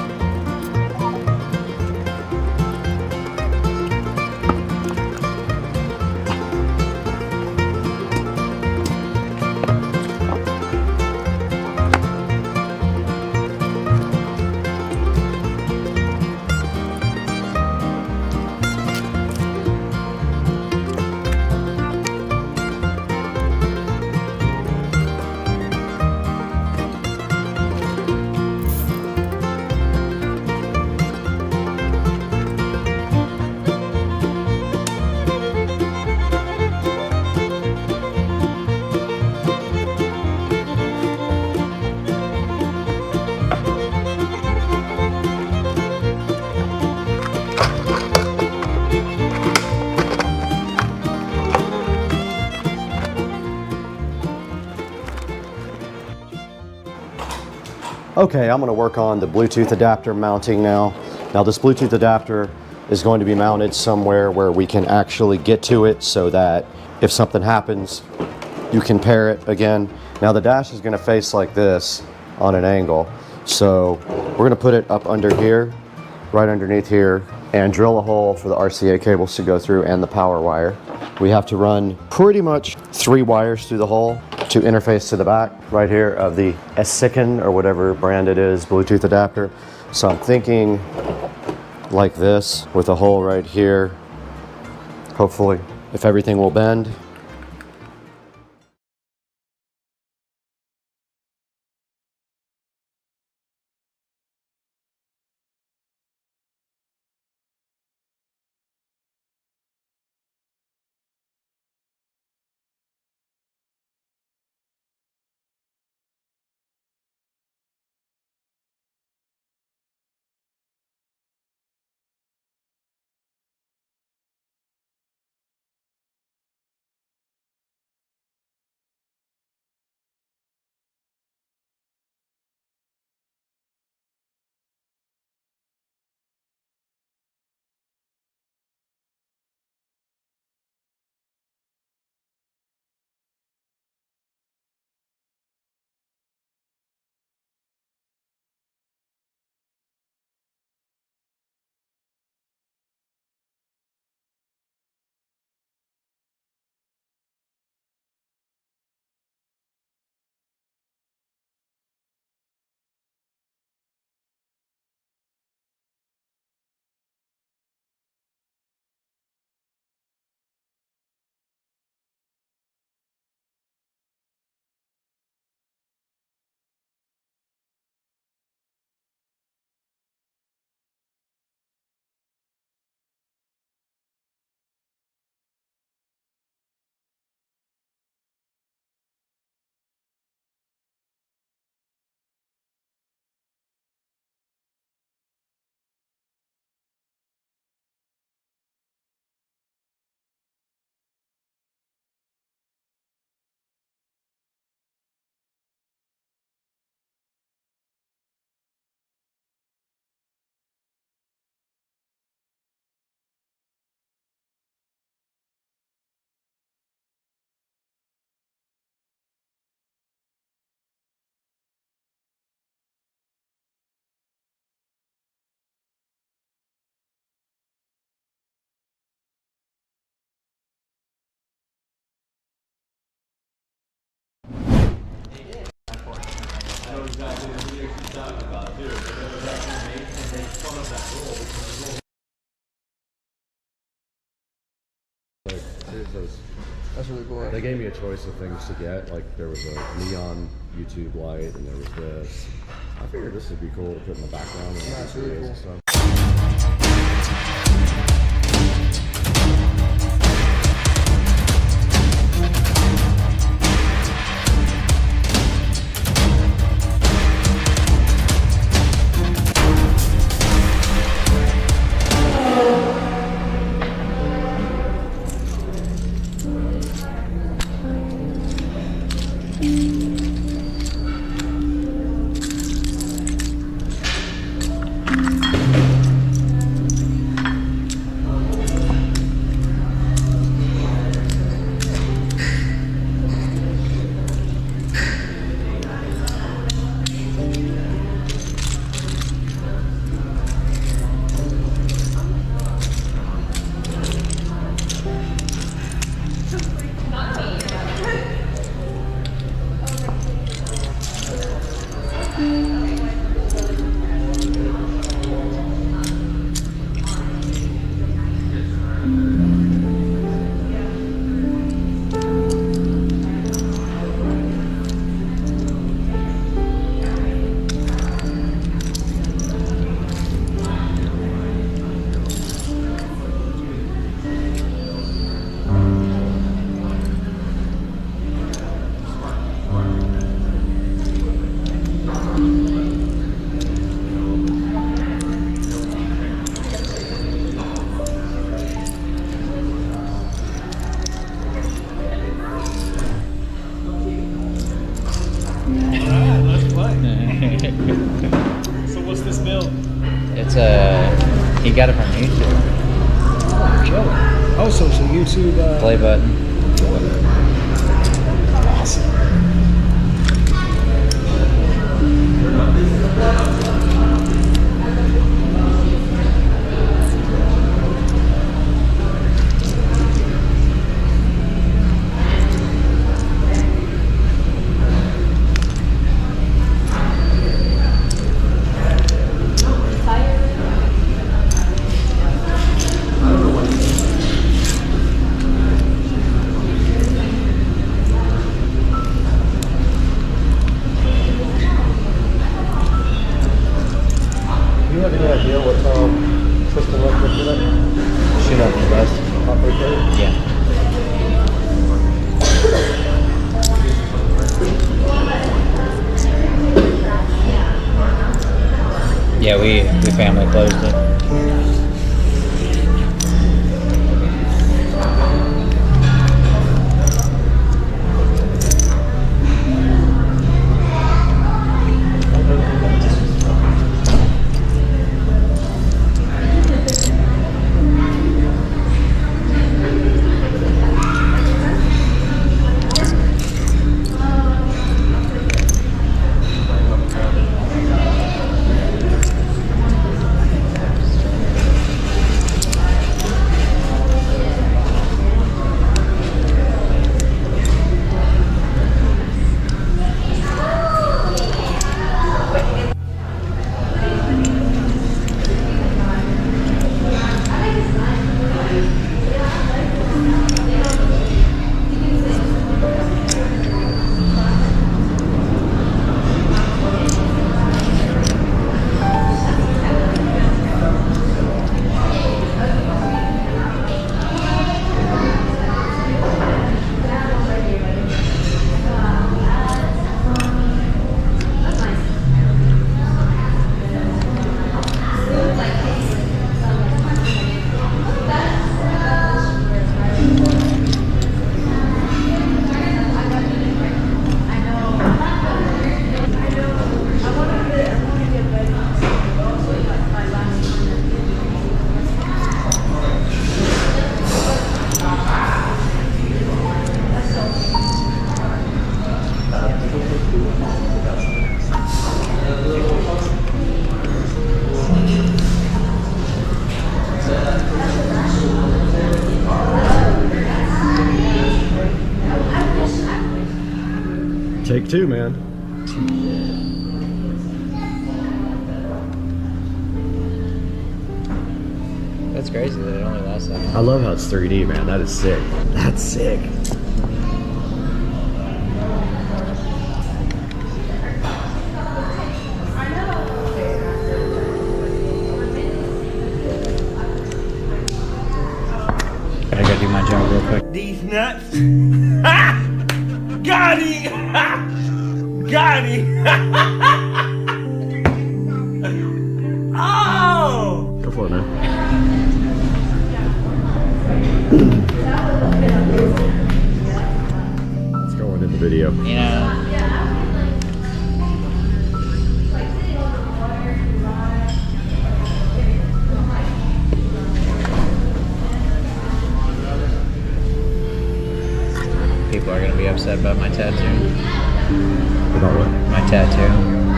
Okay, I'm gonna work on the Bluetooth adapter mounting now. Now this Bluetooth adapter is going to be mounted somewhere where we can actually get to it so that if something happens, you can pair it again. Now the dash is gonna face like this on an angle. So we're gonna put it up under here, right underneath here, and drill a hole for the RCA cables to go through and the power wire. We have to run pretty much 3 wires through the hole to interface to the back right here of the Elecan or whatever brand it is Bluetooth adapter. So I'm thinking like this with a hole right here. Hopefully, if everything will bend. That's really cool. They gave me a choice of things to get. Like there was a neon YouTube light, and there was this. I figured this would be cool to put in the background and Yeah, it's really cool. and stuff. So what's this build? It's he got it from YouTube. Oh, so YouTube. Play button. Awesome. Do you have any idea what system looks like for that? Shoot up the best. Yeah. Yeah, we family closed it. Take two, man. crazy that it only lasts that long. I love how it's 3D, man. That is sick. That's sick. I gotta do my job real quick. These nuts. Ha! Got it. Ha! Got it. Oh! Go for it, man. It's going in the video. Yeah. People are gonna be upset about my tattoo. About what? My tattoo.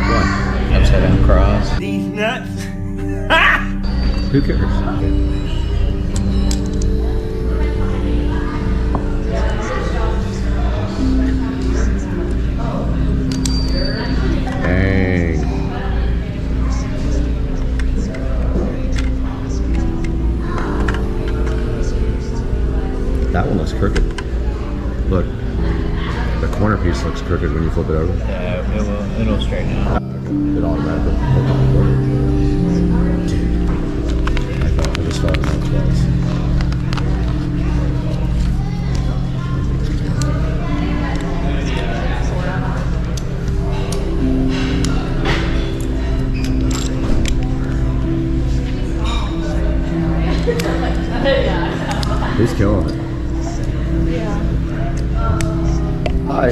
What? Upside down cross. These nuts. Ha! Who cares? Dang. That one looks crooked. Look, the corner piece looks crooked when you flip it over. Yeah, it'll straighten out. It automatically. Dude, I just thought it was twice. He's killing it. Hi.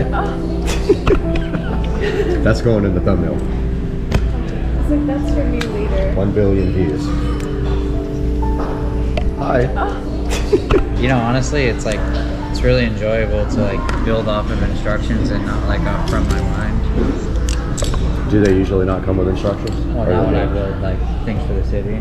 That's going in the thumbnail. It's like, that's for me later. 1 billion views. Hi. You know, honestly, it's like, it's really enjoyable to like build off of instructions and not like off from my mind. Do they usually not come with instructions? Well, Or not when do I they? build like things for the city.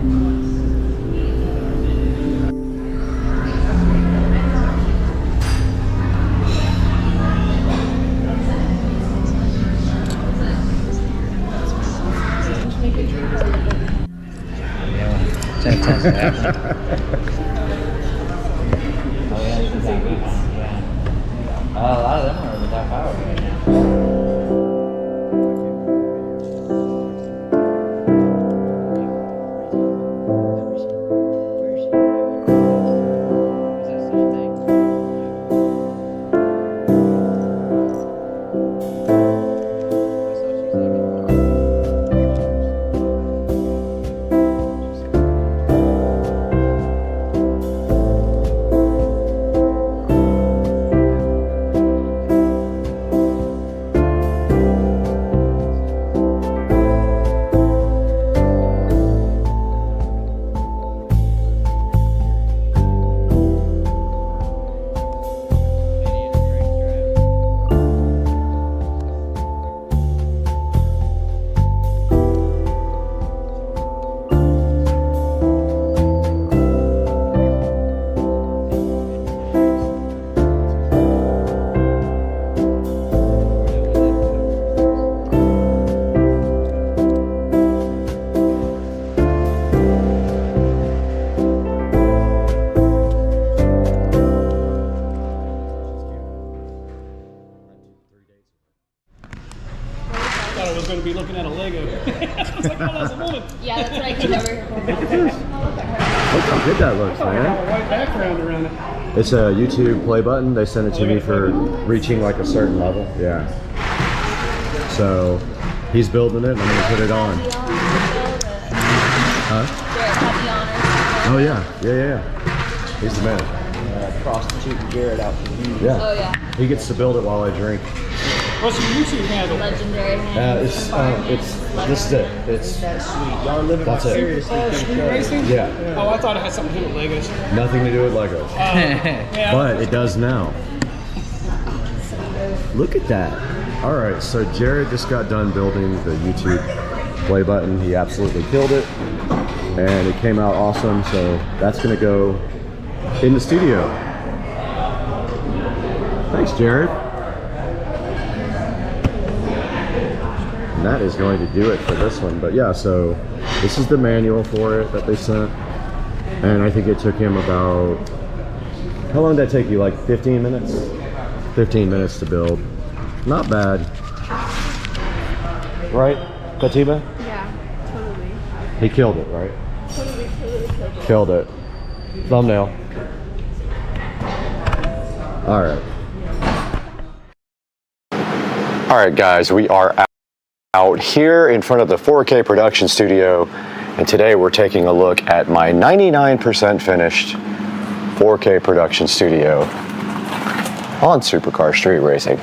A lot of them are without power right now. Going to be looking at a Lego. I was like, oh, that's a woman. Yeah, that's what I did over. Look at this. Look how good that looks, Oh, I got a man. white background around it. It's a YouTube play button. They sent it to me for reaching like a certain level. Yeah. So he's building it and I'm going to put it on. Huh? Oh, yeah. Yeah. He's the man. Prostituting Garrett out for you. Yeah. Oh, yeah. He gets to build it while I drink. What's your YouTube handle? Legendary hand. This is it. It's That's sweet. Y'all living That's it. seriously. Oh, street racing? Yeah. Oh, I thought it had something to do with Legos. Nothing to do with Legos. Yeah. But it does now. Look at that. All right, so Jared just got done building the YouTube play button. He absolutely killed it. And it came out awesome. So that's gonna go in the studio. Thanks, Jared. And that is going to do it for this one. But yeah, so this is the manual for it that they sent. And I think it took him about, how long did that take you? Like 15 minutes? 15 minutes to build. Not bad. Right, Katiba? Yeah, totally. He killed it, right? Totally killed it. Killed it. Thumbnail. All right. All right, guys, we are out here in front of the 4K production studio, and today we're taking a look at my 99% finished 4K production studio on Supercar Street Racing.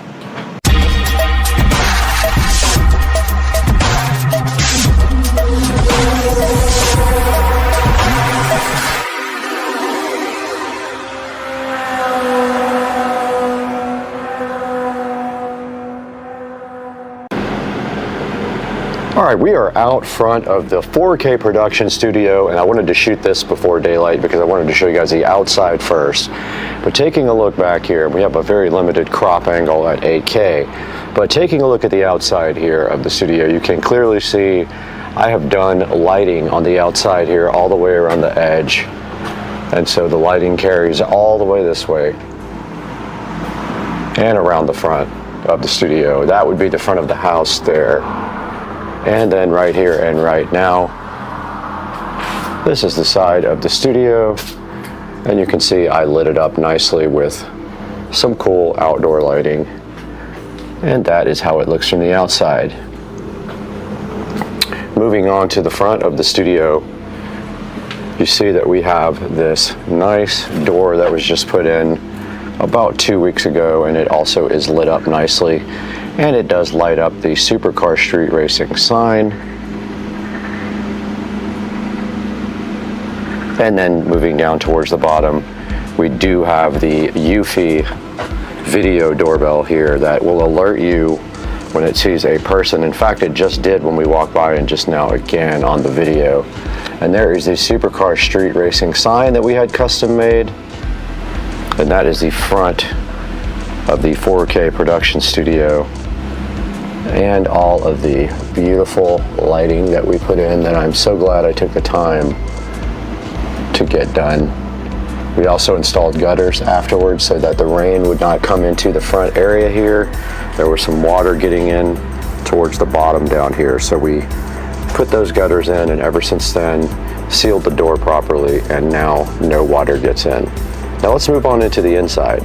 All right, we are out front of the 4K production studio, and I wanted to shoot this before daylight because I wanted to show you guys the outside first. But taking a look back here, we have a very limited crop angle at 8K. But taking a look at the outside here of the studio, you can clearly see I have done lighting on the outside here all the way around the edge. And so the lighting carries all the way this way and around the front of the studio. That would be the front of the house there. And then right here and right now, this is the side of the studio, and you can see I lit it up nicely with some cool outdoor lighting, and that is how it looks from the outside. Moving on to the front of the studio, you see that we have this nice door that was just put in about 2 weeks ago, and it also is lit up nicely. And it does light up the Supercar Street Racing sign. And then moving down towards the bottom, we do have the Eufy video doorbell here that will alert you when it sees a person. In fact, it just did when we walked by, and just now again on the video. And there is the Supercar Street Racing sign that we had custom made. And that is the front of the 4K production studio, and all of the beautiful lighting that we put in that I'm so glad I took the time to get done. We also installed gutters afterwards so that the rain would not come into the front area here. There was some water getting in towards the bottom down here, so we put those gutters in, and ever since then sealed the door properly, and now no water gets in. Now let's move on into the inside.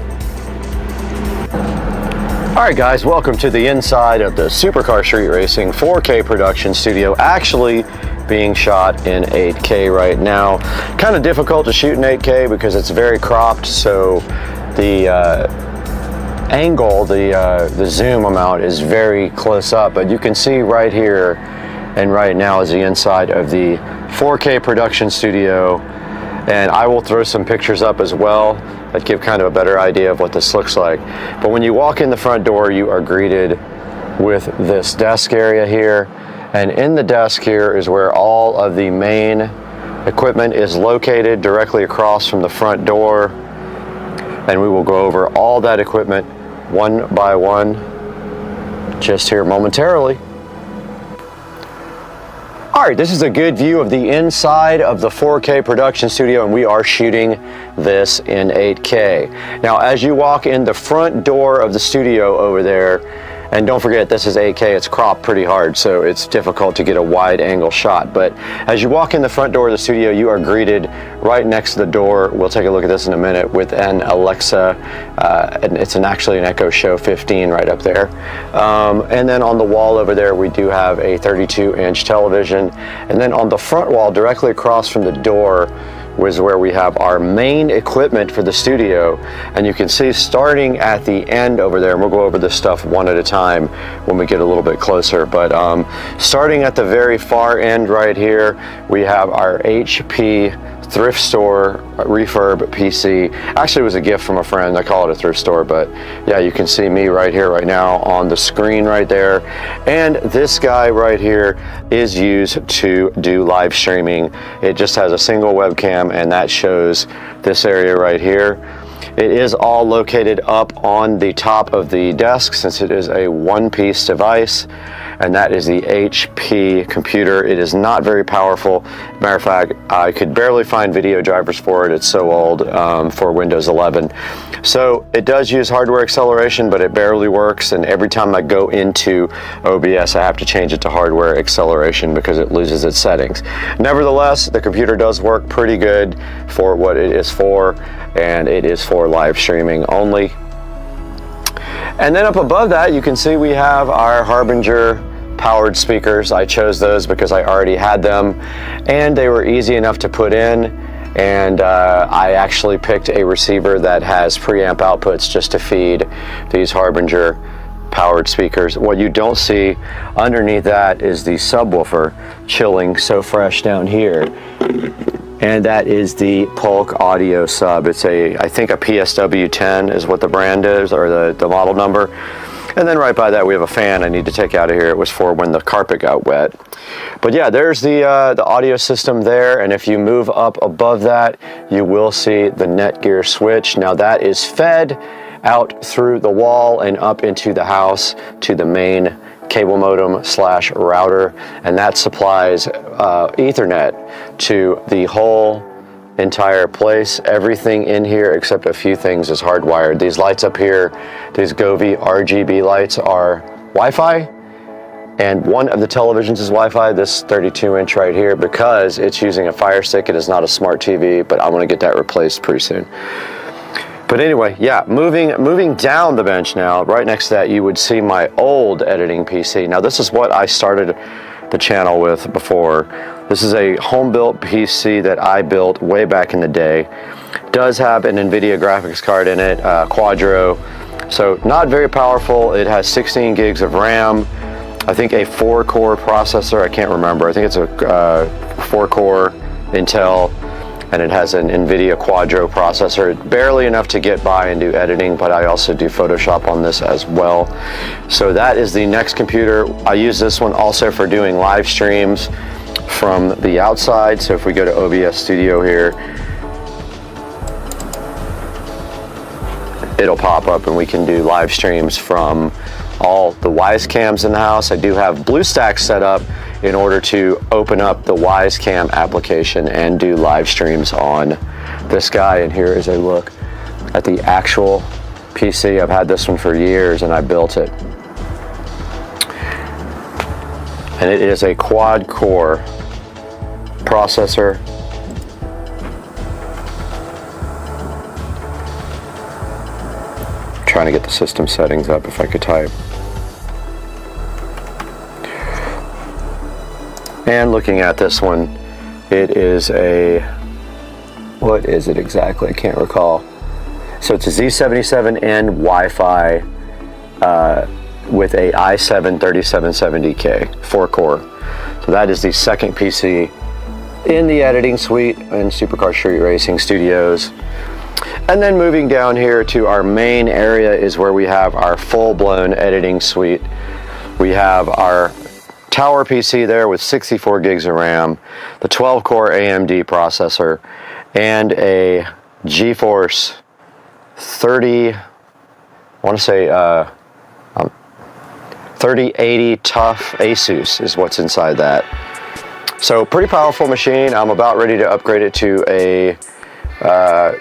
All right, guys, welcome to the inside of the Supercar Street Racing 4K production studio, actually being shot in 8K right now. Kind of difficult to shoot in 8K because it's very cropped, so the angle, the zoom amount is very close up, but you can see right here and right now is the inside of the 4K production studio, and I will throw some pictures up as well that give kind of a better idea of what this looks like. But when you walk in the front door, you are greeted with this desk area here, and in the desk here is where all of the main equipment is located, directly across from the front door, and we will go over all that equipment one by one just here momentarily. All right, this is a good view of the inside of the 4K production studio, and we are shooting this in 8K. Now, as you walk in the front door of the studio over there, and don't forget, this is 8K, it's cropped pretty hard, so it's difficult to get a wide angle shot. But as you walk in the front door of the studio, you are greeted right next to the door. We'll take a look at this in a minute with an Alexa, and it's actually an Echo Show 15 right up there. And then on the wall over there, we do have a 32-inch television. And then on the front wall, directly across from the door, was where we have our main equipment for the studio, and you can see starting at the end over there, and we'll go over this stuff one at a time when we get a little bit closer, but starting at the very far end right here, we have our HP thrift store refurb PC. Actually, it was a gift from a friend. I call it a thrift store, but yeah, you can see me right here right now on the screen right there. And this guy right here is used to do live streaming. It just has a single webcam, and that shows this area right here. It is all located up on the top of the desk since it is a one-piece device. and that is the HP computer. It is not very powerful. Matter of fact, I could barely find video drivers for it. It's so old for Windows 11. So it does use hardware acceleration, but it barely works, and every time I go into OBS, I have to change it to hardware acceleration because it loses its settings. Nevertheless, the computer does work pretty good for what it is for, and it is for live streaming only. And then up above that, you can see we have our Harbinger powered speakers. I chose those because I already had them, and they were easy enough to put in. And I actually picked a receiver that has preamp outputs just to feed these Harbinger powered speakers. What you don't see underneath that is the subwoofer chilling so fresh down here. And that is the Polk Audio sub. It's I think a PSW10 is what the brand is, or the model number. And then right by that we have a fan I need to take out of here. It was for when the carpet got wet. But yeah, there's the audio system there, and if you move up above that, you will see the Netgear switch. Now that is fed out through the wall and up into the house to the main cable modem / router, and that supplies Ethernet to the whole entire place. Everything in here except a few things is hardwired. These lights up here, these Govee RGB lights, are Wi-Fi, and one of the televisions is Wi-Fi, this 32-inch right here, because it's using a Fire Stick. It is not a smart TV, but I want to get that replaced pretty soon. But anyway, yeah, moving down the bench now, right next to that, you would see my old editing PC. Now this is what I started the channel with before. This is a home-built PC that I built way back in the day. Does have an NVIDIA graphics card in it, Quadro. So not very powerful. It has 16 gigs of RAM. I think a 4-core processor, I can't remember. I think it's a 4-core Intel, and it has an NVIDIA Quadro processor. Barely enough to get by and do editing, but I also do Photoshop on this as well. So that is the next computer. I use this one also for doing live streams from the outside. So if we go to OBS Studio here, it'll pop up and we can do live streams from all the Wisecams in the house. I do have BlueStacks set up in order to open up the Wisecam application and do live streams on this guy. And here is a look at the actual PC. I've had this one for years and I built it. And it is a quad-core processor. I'm trying to get the system settings up if I could type. And looking at this one, it is a, what is it exactly? I can't recall. So it's a Z77N Wi-Fi with a i7 3770K, 4-core. So that is the second PC in the editing suite in Supercar Street Racing Studios. And then moving down here to our main area is where we have our full-blown editing suite. We have our tower PC there with 64 gigs of RAM, the 12-core AMD processor, and a GeForce 3080 Tough ASUS is what's inside that. So pretty powerful machine. I'm about ready to upgrade it to a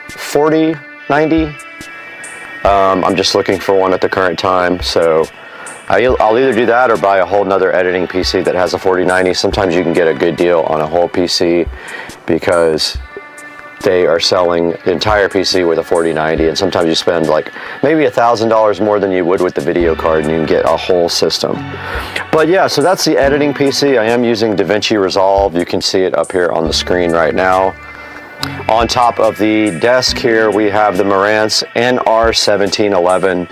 4090. I'm just looking for one at the current time, so I'll either do that or buy a whole nother editing PC that has a 4090. Sometimes you can get a good deal on a whole PC because they are selling the entire PC with a 4090, and sometimes you spend like maybe $1,000 more than you would with the video card and you can get a whole system. But yeah, so that's the editing PC. I am using DaVinci Resolve. You can see it up here on the screen right now. On top of the desk here, we have the Marantz NR1711.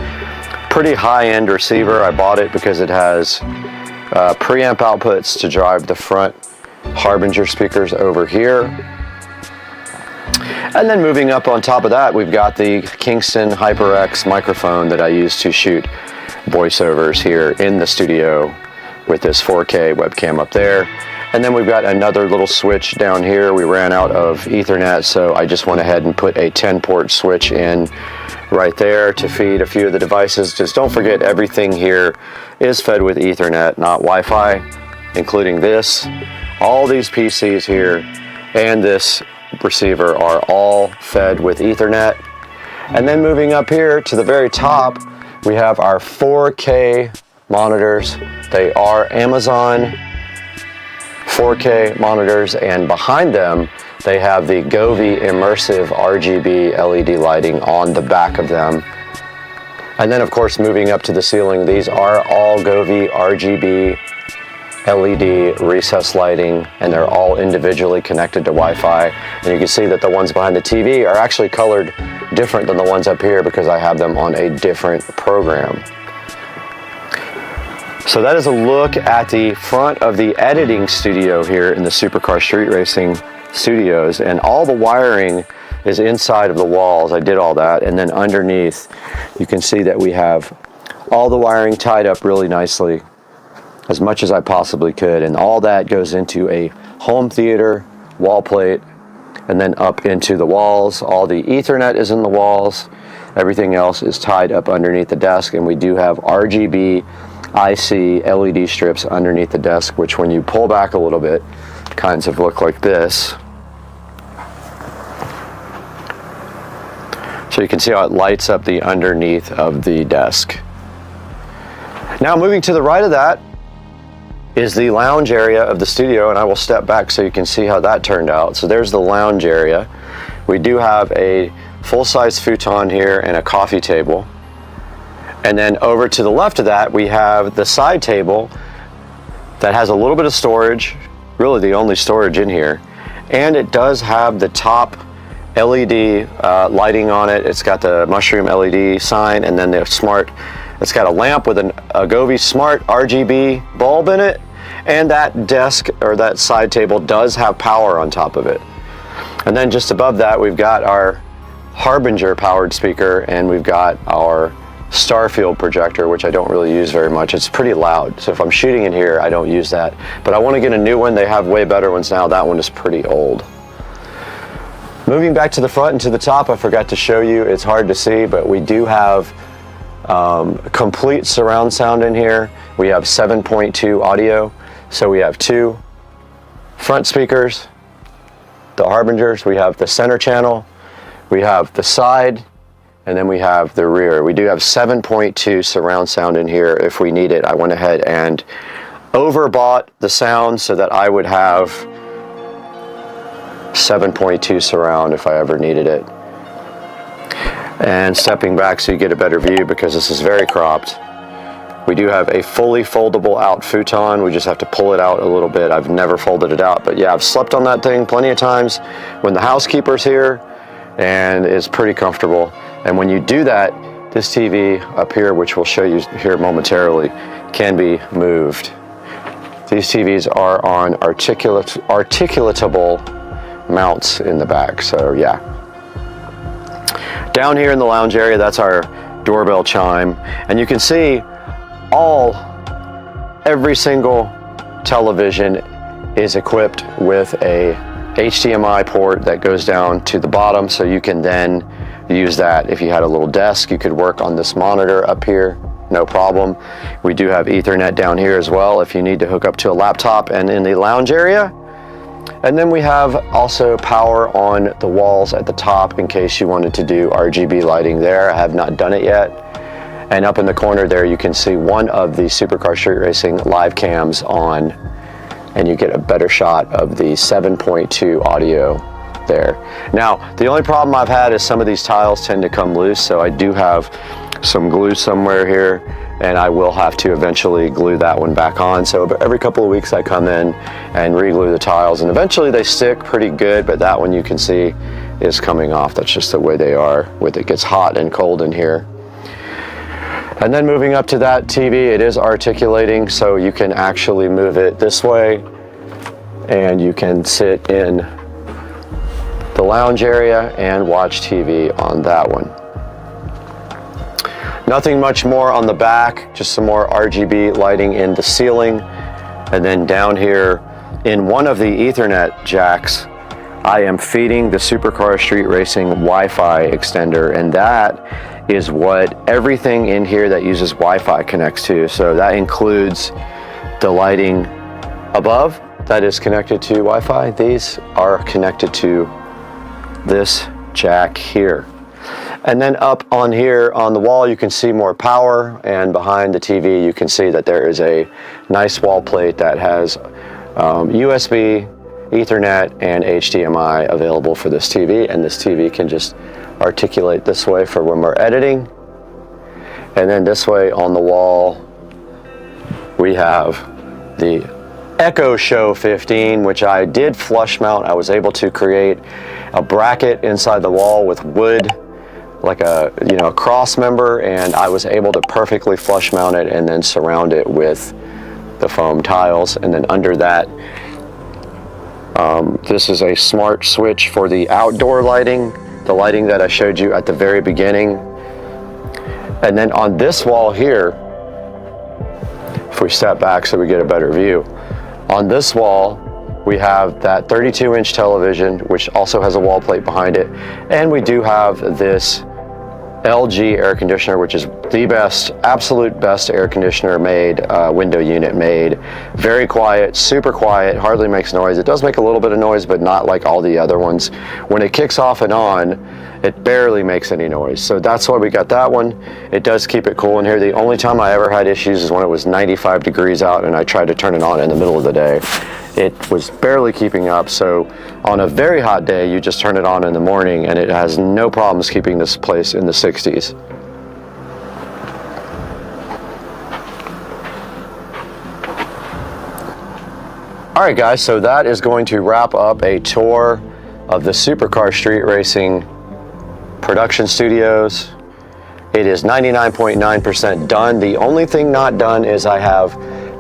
Pretty high-end receiver. I bought it because it has preamp outputs to drive the front Harbinger speakers over here. And then moving up on top of that, we've got the Kingston HyperX microphone that I use to shoot voiceovers here in the studio with this 4K webcam up there. And then we've got another little switch down here. We ran out of Ethernet, so I just went ahead and put a 10-port switch in right there to feed a few of the devices. Just don't forget, everything here is fed with Ethernet, not Wi-Fi, including this. All these PCs here and this receiver are all fed with Ethernet. And then moving up here to the very top, we have our 4K monitors. They are Amazon 4K monitors, and behind them they have the Govee immersive RGB LED lighting on the back of them. And then of course, moving up to the ceiling, these are all Govee RGB LED recessed lighting, and they're all individually connected to Wi-Fi. And you can see that the ones behind the TV are actually colored different than the ones up here because I have them on a different program. So that is a look at the front of the editing studio here in the Supercar Street Racing Studios, and all the wiring is inside of the walls. I did all that, and then underneath you can see that we have all the wiring tied up really nicely, as much as I possibly could, and all that goes into a home theater wall plate and then up into the walls. All the Ethernet is in the walls. Everything else is tied up underneath the desk, and we do have RGB IC LED strips underneath the desk, which when you pull back a little bit, kinds of look like this. So you can see how it lights up the underneath of the desk. Now moving to the right of that is the lounge area of the studio, and I will step back so you can see how that turned out. So there's the lounge area. We do have a full-size futon here and a coffee table. And then over to the left of that, we have the side table that has a little bit of storage, really the only storage in here. And it does have the top LED lighting on it. It's got the mushroom LED sign, and then the smart, it's got a lamp with a Govee smart RGB bulb in it. And that desk, or that side table, does have power on top of it. And then just above that, we've got our Harbinger powered speaker, and we've got our Starfield projector, which I don't really use very much. It's pretty loud, so if I'm shooting in here, I don't use that. But I want to get a new one. They have way better ones now. That one is pretty old. Moving back to the front and to the top, I forgot to show you. It's hard to see, but we do have complete surround sound in here. We have 7.2 audio. So we have two front speakers, the Harbingers, we have the center channel, we have the side, and then we have the rear. We do have 7.2 surround sound in here if we need it. I went ahead and overbought the sound so that I would have 7.2 surround if I ever needed it. And stepping back so you get a better view, because this is very cropped. We do have a fully foldable out futon. We just have to pull it out a little bit. I've never folded it out, but yeah, I've slept on that thing plenty of times when the housekeeper's here, and it's pretty comfortable. And when you do that, this TV up here, which we'll show you here momentarily, can be moved. These TVs are on articulatable mounts in the back, so yeah. Down here in the lounge area, that's our doorbell chime, and you can see every single television is equipped with a HDMI port that goes down to the bottom, so you can then use that. If you had a little desk, you could work on this monitor up here, no problem. We do have Ethernet down here as well if you need to hook up to a laptop, and in the lounge area. And then we have also power on the walls at the top in case you wanted to do RGB lighting there. I have not done it yet. And up in the corner there, you can see one of the Supercar Street Racing live cams on, and you get a better shot of the 7.2 audio there. Now, the only problem I've had is some of these tiles tend to come loose, so I do have some glue somewhere here, and I will have to eventually glue that one back on. So every couple of weeks I come in and re-glue the tiles, and eventually they stick pretty good, but that one you can see is coming off. That's just the way they are. It gets hot and cold in here. And then moving up to that TV, it is articulating, so you can actually move it this way, and you can sit in the lounge area and watch TV on that one. Nothing much more on the back, just some more RGB lighting in the ceiling. And then down here in one of the Ethernet jacks, I am feeding the Supercar Street Racing Wi-Fi extender, and that is what everything in here that uses Wi-Fi connects to. So that includes the lighting above that is connected to Wi-Fi. These are connected to this jack here. And then up on here on the wall, you can see more power, and behind the TV, you can see that there is a nice wall plate that has USB, Ethernet, and HDMI available for this TV, and this TV can just articulate this way for when we're editing. And then this way on the wall, we have the Echo Show 15, which I did flush mount. I was able to create a bracket inside the wall with wood, like a cross member, and I was able to perfectly flush mount it and then surround it with the foam tiles. And then under that, this is a smart switch for the outdoor lighting, the lighting that I showed you at the very beginning. And then on this wall here, if we step back so we get a better view, on this wall we have that 32-inch television, which also has a wall plate behind it, and we do have this LG air conditioner, which is the best, absolute best air conditioner made, window unit made. Very quiet, super quiet, hardly makes noise. It does make a little bit of noise, but not like all the other ones. When it kicks off and on, it barely makes any noise. So that's why we got that one. It does keep it cool in here. The only time I ever had issues is when it was 95 degrees out and I tried to turn it on in the middle of the day. It was barely keeping up. So on a very hot day, you just turn it on in the morning and it has no problems keeping this place in the 60s. All right, guys, so that is going to wrap up a tour of the Supercar Street Racing production studios. It is 99.9% done. The only thing not done is I have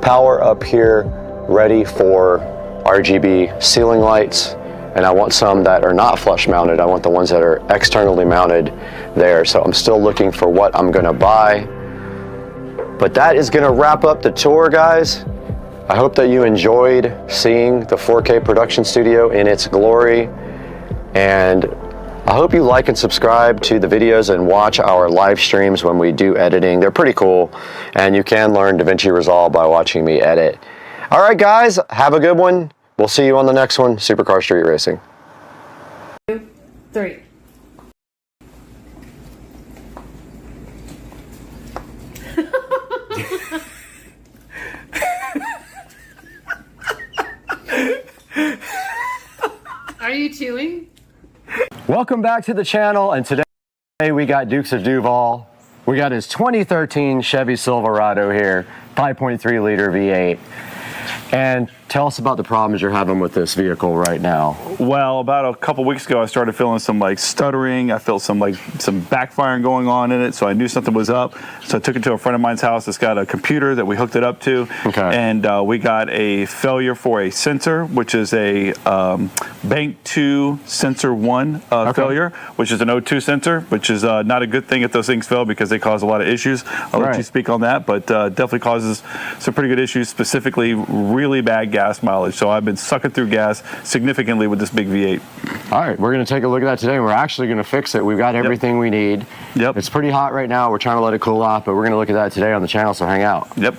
power up here ready for RGB ceiling lights, and I want some that are not flush mounted. I want the ones that are externally mounted there. So I'm still looking for what I'm gonna buy. But that is gonna wrap up the tour, guys. I hope that you enjoyed seeing the 4K production studio in its glory, and I hope you like and subscribe to the videos and watch our live streams when we do editing. They're pretty cool, and you can learn DaVinci Resolve by watching me edit. All right, guys, have a good one. We'll see you on the next one, Supercar Street Racing. 2, 3. Are you chewing? Welcome back to the channel, and today we got Dukes of Duval. We got his 2013 Chevy Silverado here, 5.3 liter V8. And tell us about the problems you're having with this vehicle right now. Well, about a couple weeks ago, I started feeling some like stuttering. I felt some backfiring going on in it, so I knew something was up. So I took it to a friend of mine's house that's got a computer that we hooked it up to. Okay. And we got a failure for a sensor, which is a Bank 2 Sensor 1 failure, which is an O2 sensor, which is not a good thing if those things fail because they cause a lot of issues. I'll let you speak on that, but definitely causes some pretty good issues, specifically really bad gas mileage. So I've been sucking through gas significantly with this big V8. All right, we're going to take a look at that today, and we're actually going to fix it. We've got everything we need. Yep. It's pretty hot right now. We're trying to let it cool off, but we're going to look at that today on the channel, so hang out. Yep.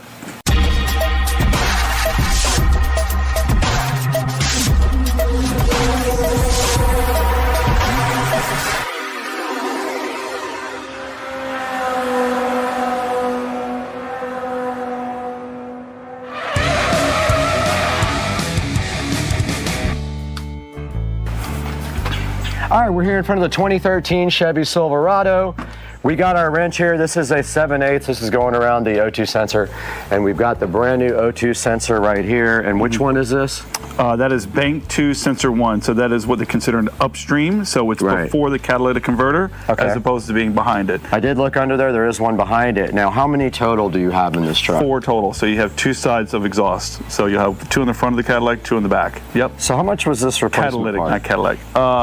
All right, we're here in front of the 2013 Chevy Silverado. We got our wrench here. This is a 7/8. This is going around the O2 sensor. And we've got the brand new O2 sensor right here. And which one is this? That is Bank 2 Sensor 1. So that is what they consider an upstream. So it's before the catalytic converter as opposed to being behind it. I did look under there. There is one behind it. Now, how many total do you have in this truck? 4 total. So you have 2 sides of exhaust. So you have 2 in the front of the Cadillac, 2 in the back. Yep. So how much was this replacement Catalytic, part? not Cadillac.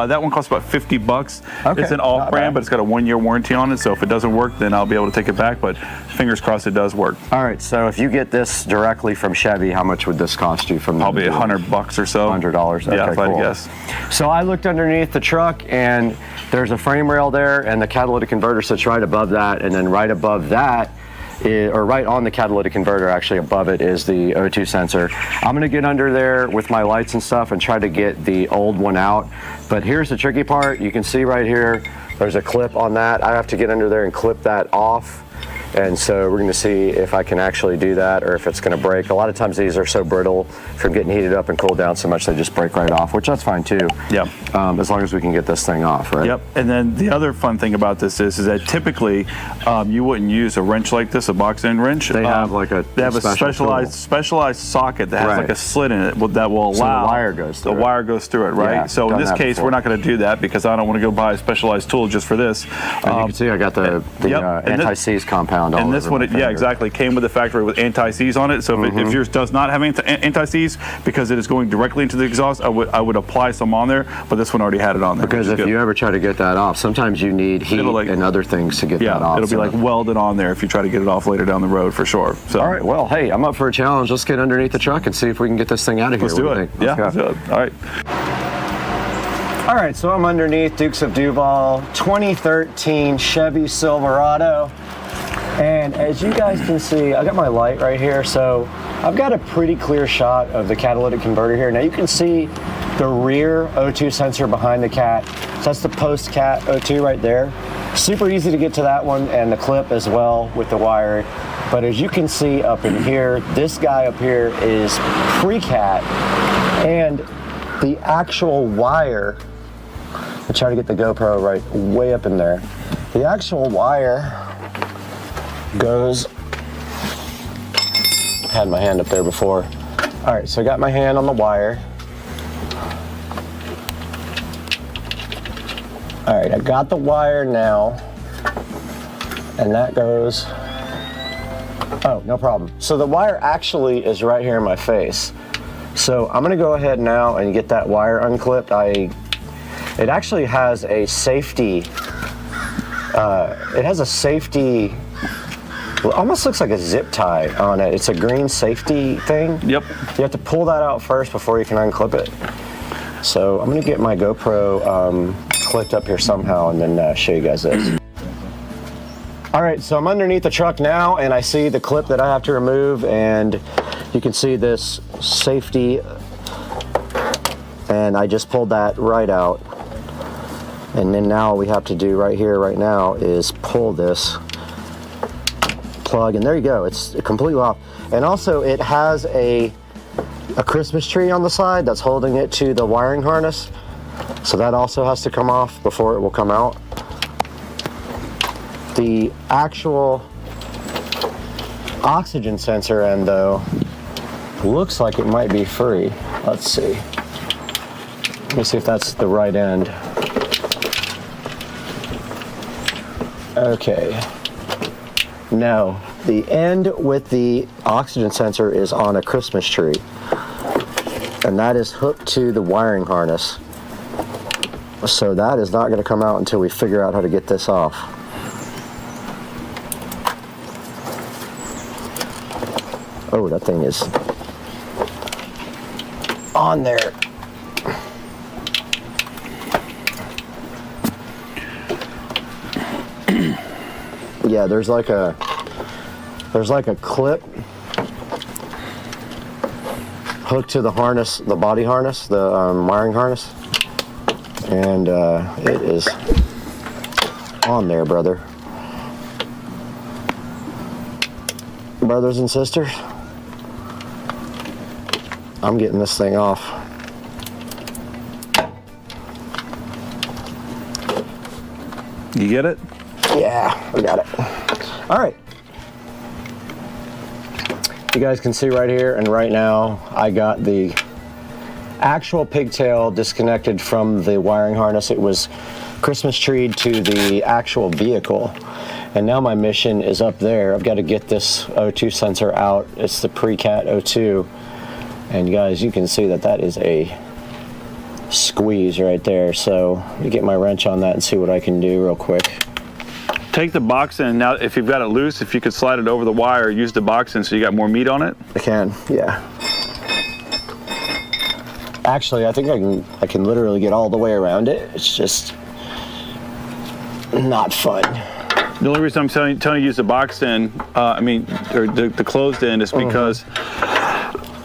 That one costs about $50. Okay, It's an off-brand, but it's got a 1-year warranty on it. So if it doesn't work, then I'll be able to take it back, but fingers crossed it does work. All right, so if you get this directly from Chevy, how much would this cost you from Probably $100 or so. $100. Okay, yeah, if I had to cool. guess. So I looked underneath the truck, and there's a frame rail there, and the catalytic converter sits right above that, and then right above that, or right on the catalytic converter, actually above it, is the O2 sensor. I'm gonna get under there with my lights and stuff and try to get the old one out. But here's the tricky part. You can see right here, there's a clip on that. I have to get under there and clip that off. And so we're gonna see if I can actually do that or if it's gonna break. A lot of times these are so brittle from getting heated up and cooled down so much they just break right off, which that's fine too. Yeah. As long as we can get this thing off, right? Yep. And then the other fun thing about this is that typically you wouldn't use a wrench like this, a box end wrench. They have like a they have a specialized socket that has like a slit in it that will allow the wire goes through. The wire goes through it, right? Yeah, so in this case, we're not going to do that because I don't want to go buy a specialized tool just for this. And you can see I got the anti-seize compound all and this over one, yeah, exactly, came with the factory with anti-seize on it. So if yours does not have anti-seize, because it is going directly into the exhaust, I would apply some on there, but this one already had it on there. Because if you ever try to get that off, sometimes you need heat and other things to get that off. It'll be like welded on there if you try to get it off later down the road for sure. So. All right, well, hey, I'm up for a challenge. Let's get underneath the truck and see if we can get this thing out of here. Let's do it. Let's do it. All right. All right, so I'm underneath Dukes of Duval 2013 Chevy Silverado. And as you guys can see, I got my light right here, so I've got a pretty clear shot of the catalytic converter here. Now you can see the rear O2 sensor behind the cat. So that's the post-cat O2 right there. Super easy to get to that one and the clip as well with the wire. But as you can see up in here, this guy up here is pre-cat, and the actual wire, I'll try to get the GoPro right way up in there. The actual wire goes, had my hand up there before. All right, so I got my hand on the wire. All right, I got the wire now, and that goes, oh, no problem. So the wire actually is right here in my face. So I'm gonna go ahead now and get that wire unclipped. It actually has a safety, it almost looks like a zip tie on it. It's a green safety thing. Yep. You have to pull that out first before you can unclip it. So I'm gonna get my GoPro clipped up here somehow and then show you guys this. All right, so I'm underneath the truck now and I see the clip that I have to remove, and you can see this safety, and I just pulled that right out. And then now we have to do right here, right now, is pull this plug, and there you go, it's completely off. And also it has a Christmas tree on the side that's holding it to the wiring harness, so that also has to come off before it will come out. The actual oxygen sensor end though looks like it might be free. Let's see, let me see if that's the right end. Okay. No, the end with the oxygen sensor is on a Christmas tree, and that is hooked to the wiring harness. So that is not going to come out until we figure out how to get this off. Oh, that thing is on there. Yeah, there's like a clip hooked to the harness, the body harness, the wiring harness, and it is on there, brothers and sisters. I'm getting this thing off. You get it? Yeah, we got it. All right. You guys can see right here and right now, I got the actual pigtail disconnected from the wiring harness. It was Christmas treed to the actual vehicle. And now my mission is up there. I've got to get this O2 sensor out. It's the pre-cat O2. And guys, you can see that that is a squeeze right there. So let me get my wrench on that and see what I can do real quick. take the box in. Now, if you've got it loose, if you could slide it over the wire, use the box in so you got more meat on it. I can, yeah. Actually, I think I can literally get all the way around it. It's just not fun. The only reason I'm telling you to use the box in, or the closed end, is because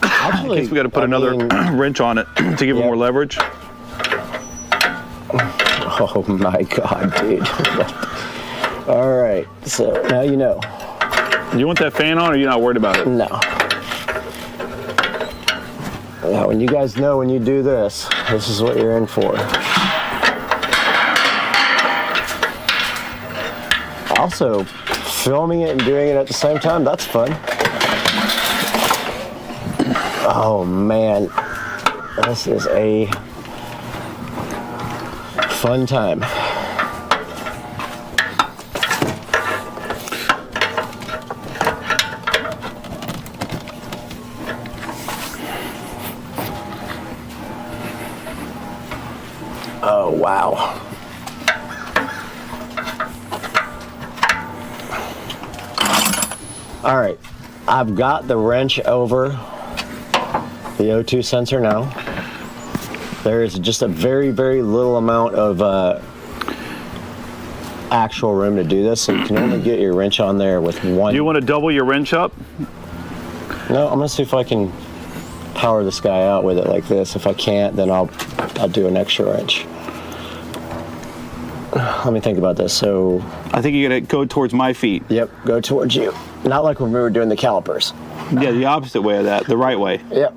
actually, in case we got to put another wrench on it to give it more leverage. Oh my God, dude. All right, so now you know. You want that fan on, or you're not worried about it? No. Now, when you guys know when you do this, this is what you're in for. Also, filming it and doing it at the same time, that's fun. Oh man, this is a fun time. Oh, wow. All right, I've got the wrench over the O2 sensor now. There is just a very, very little amount of actual room to do this, so you can only get your wrench on there with one. Do you want to double your wrench up? No, I'm gonna see if I can power this guy out with it like this. If I can't, then I'll do an extra wrench. Let me think about this. So I think you gotta go towards my feet. Yep, go towards you. Not like when we were doing the calipers. Yeah, the opposite way of that, the right way. Yep.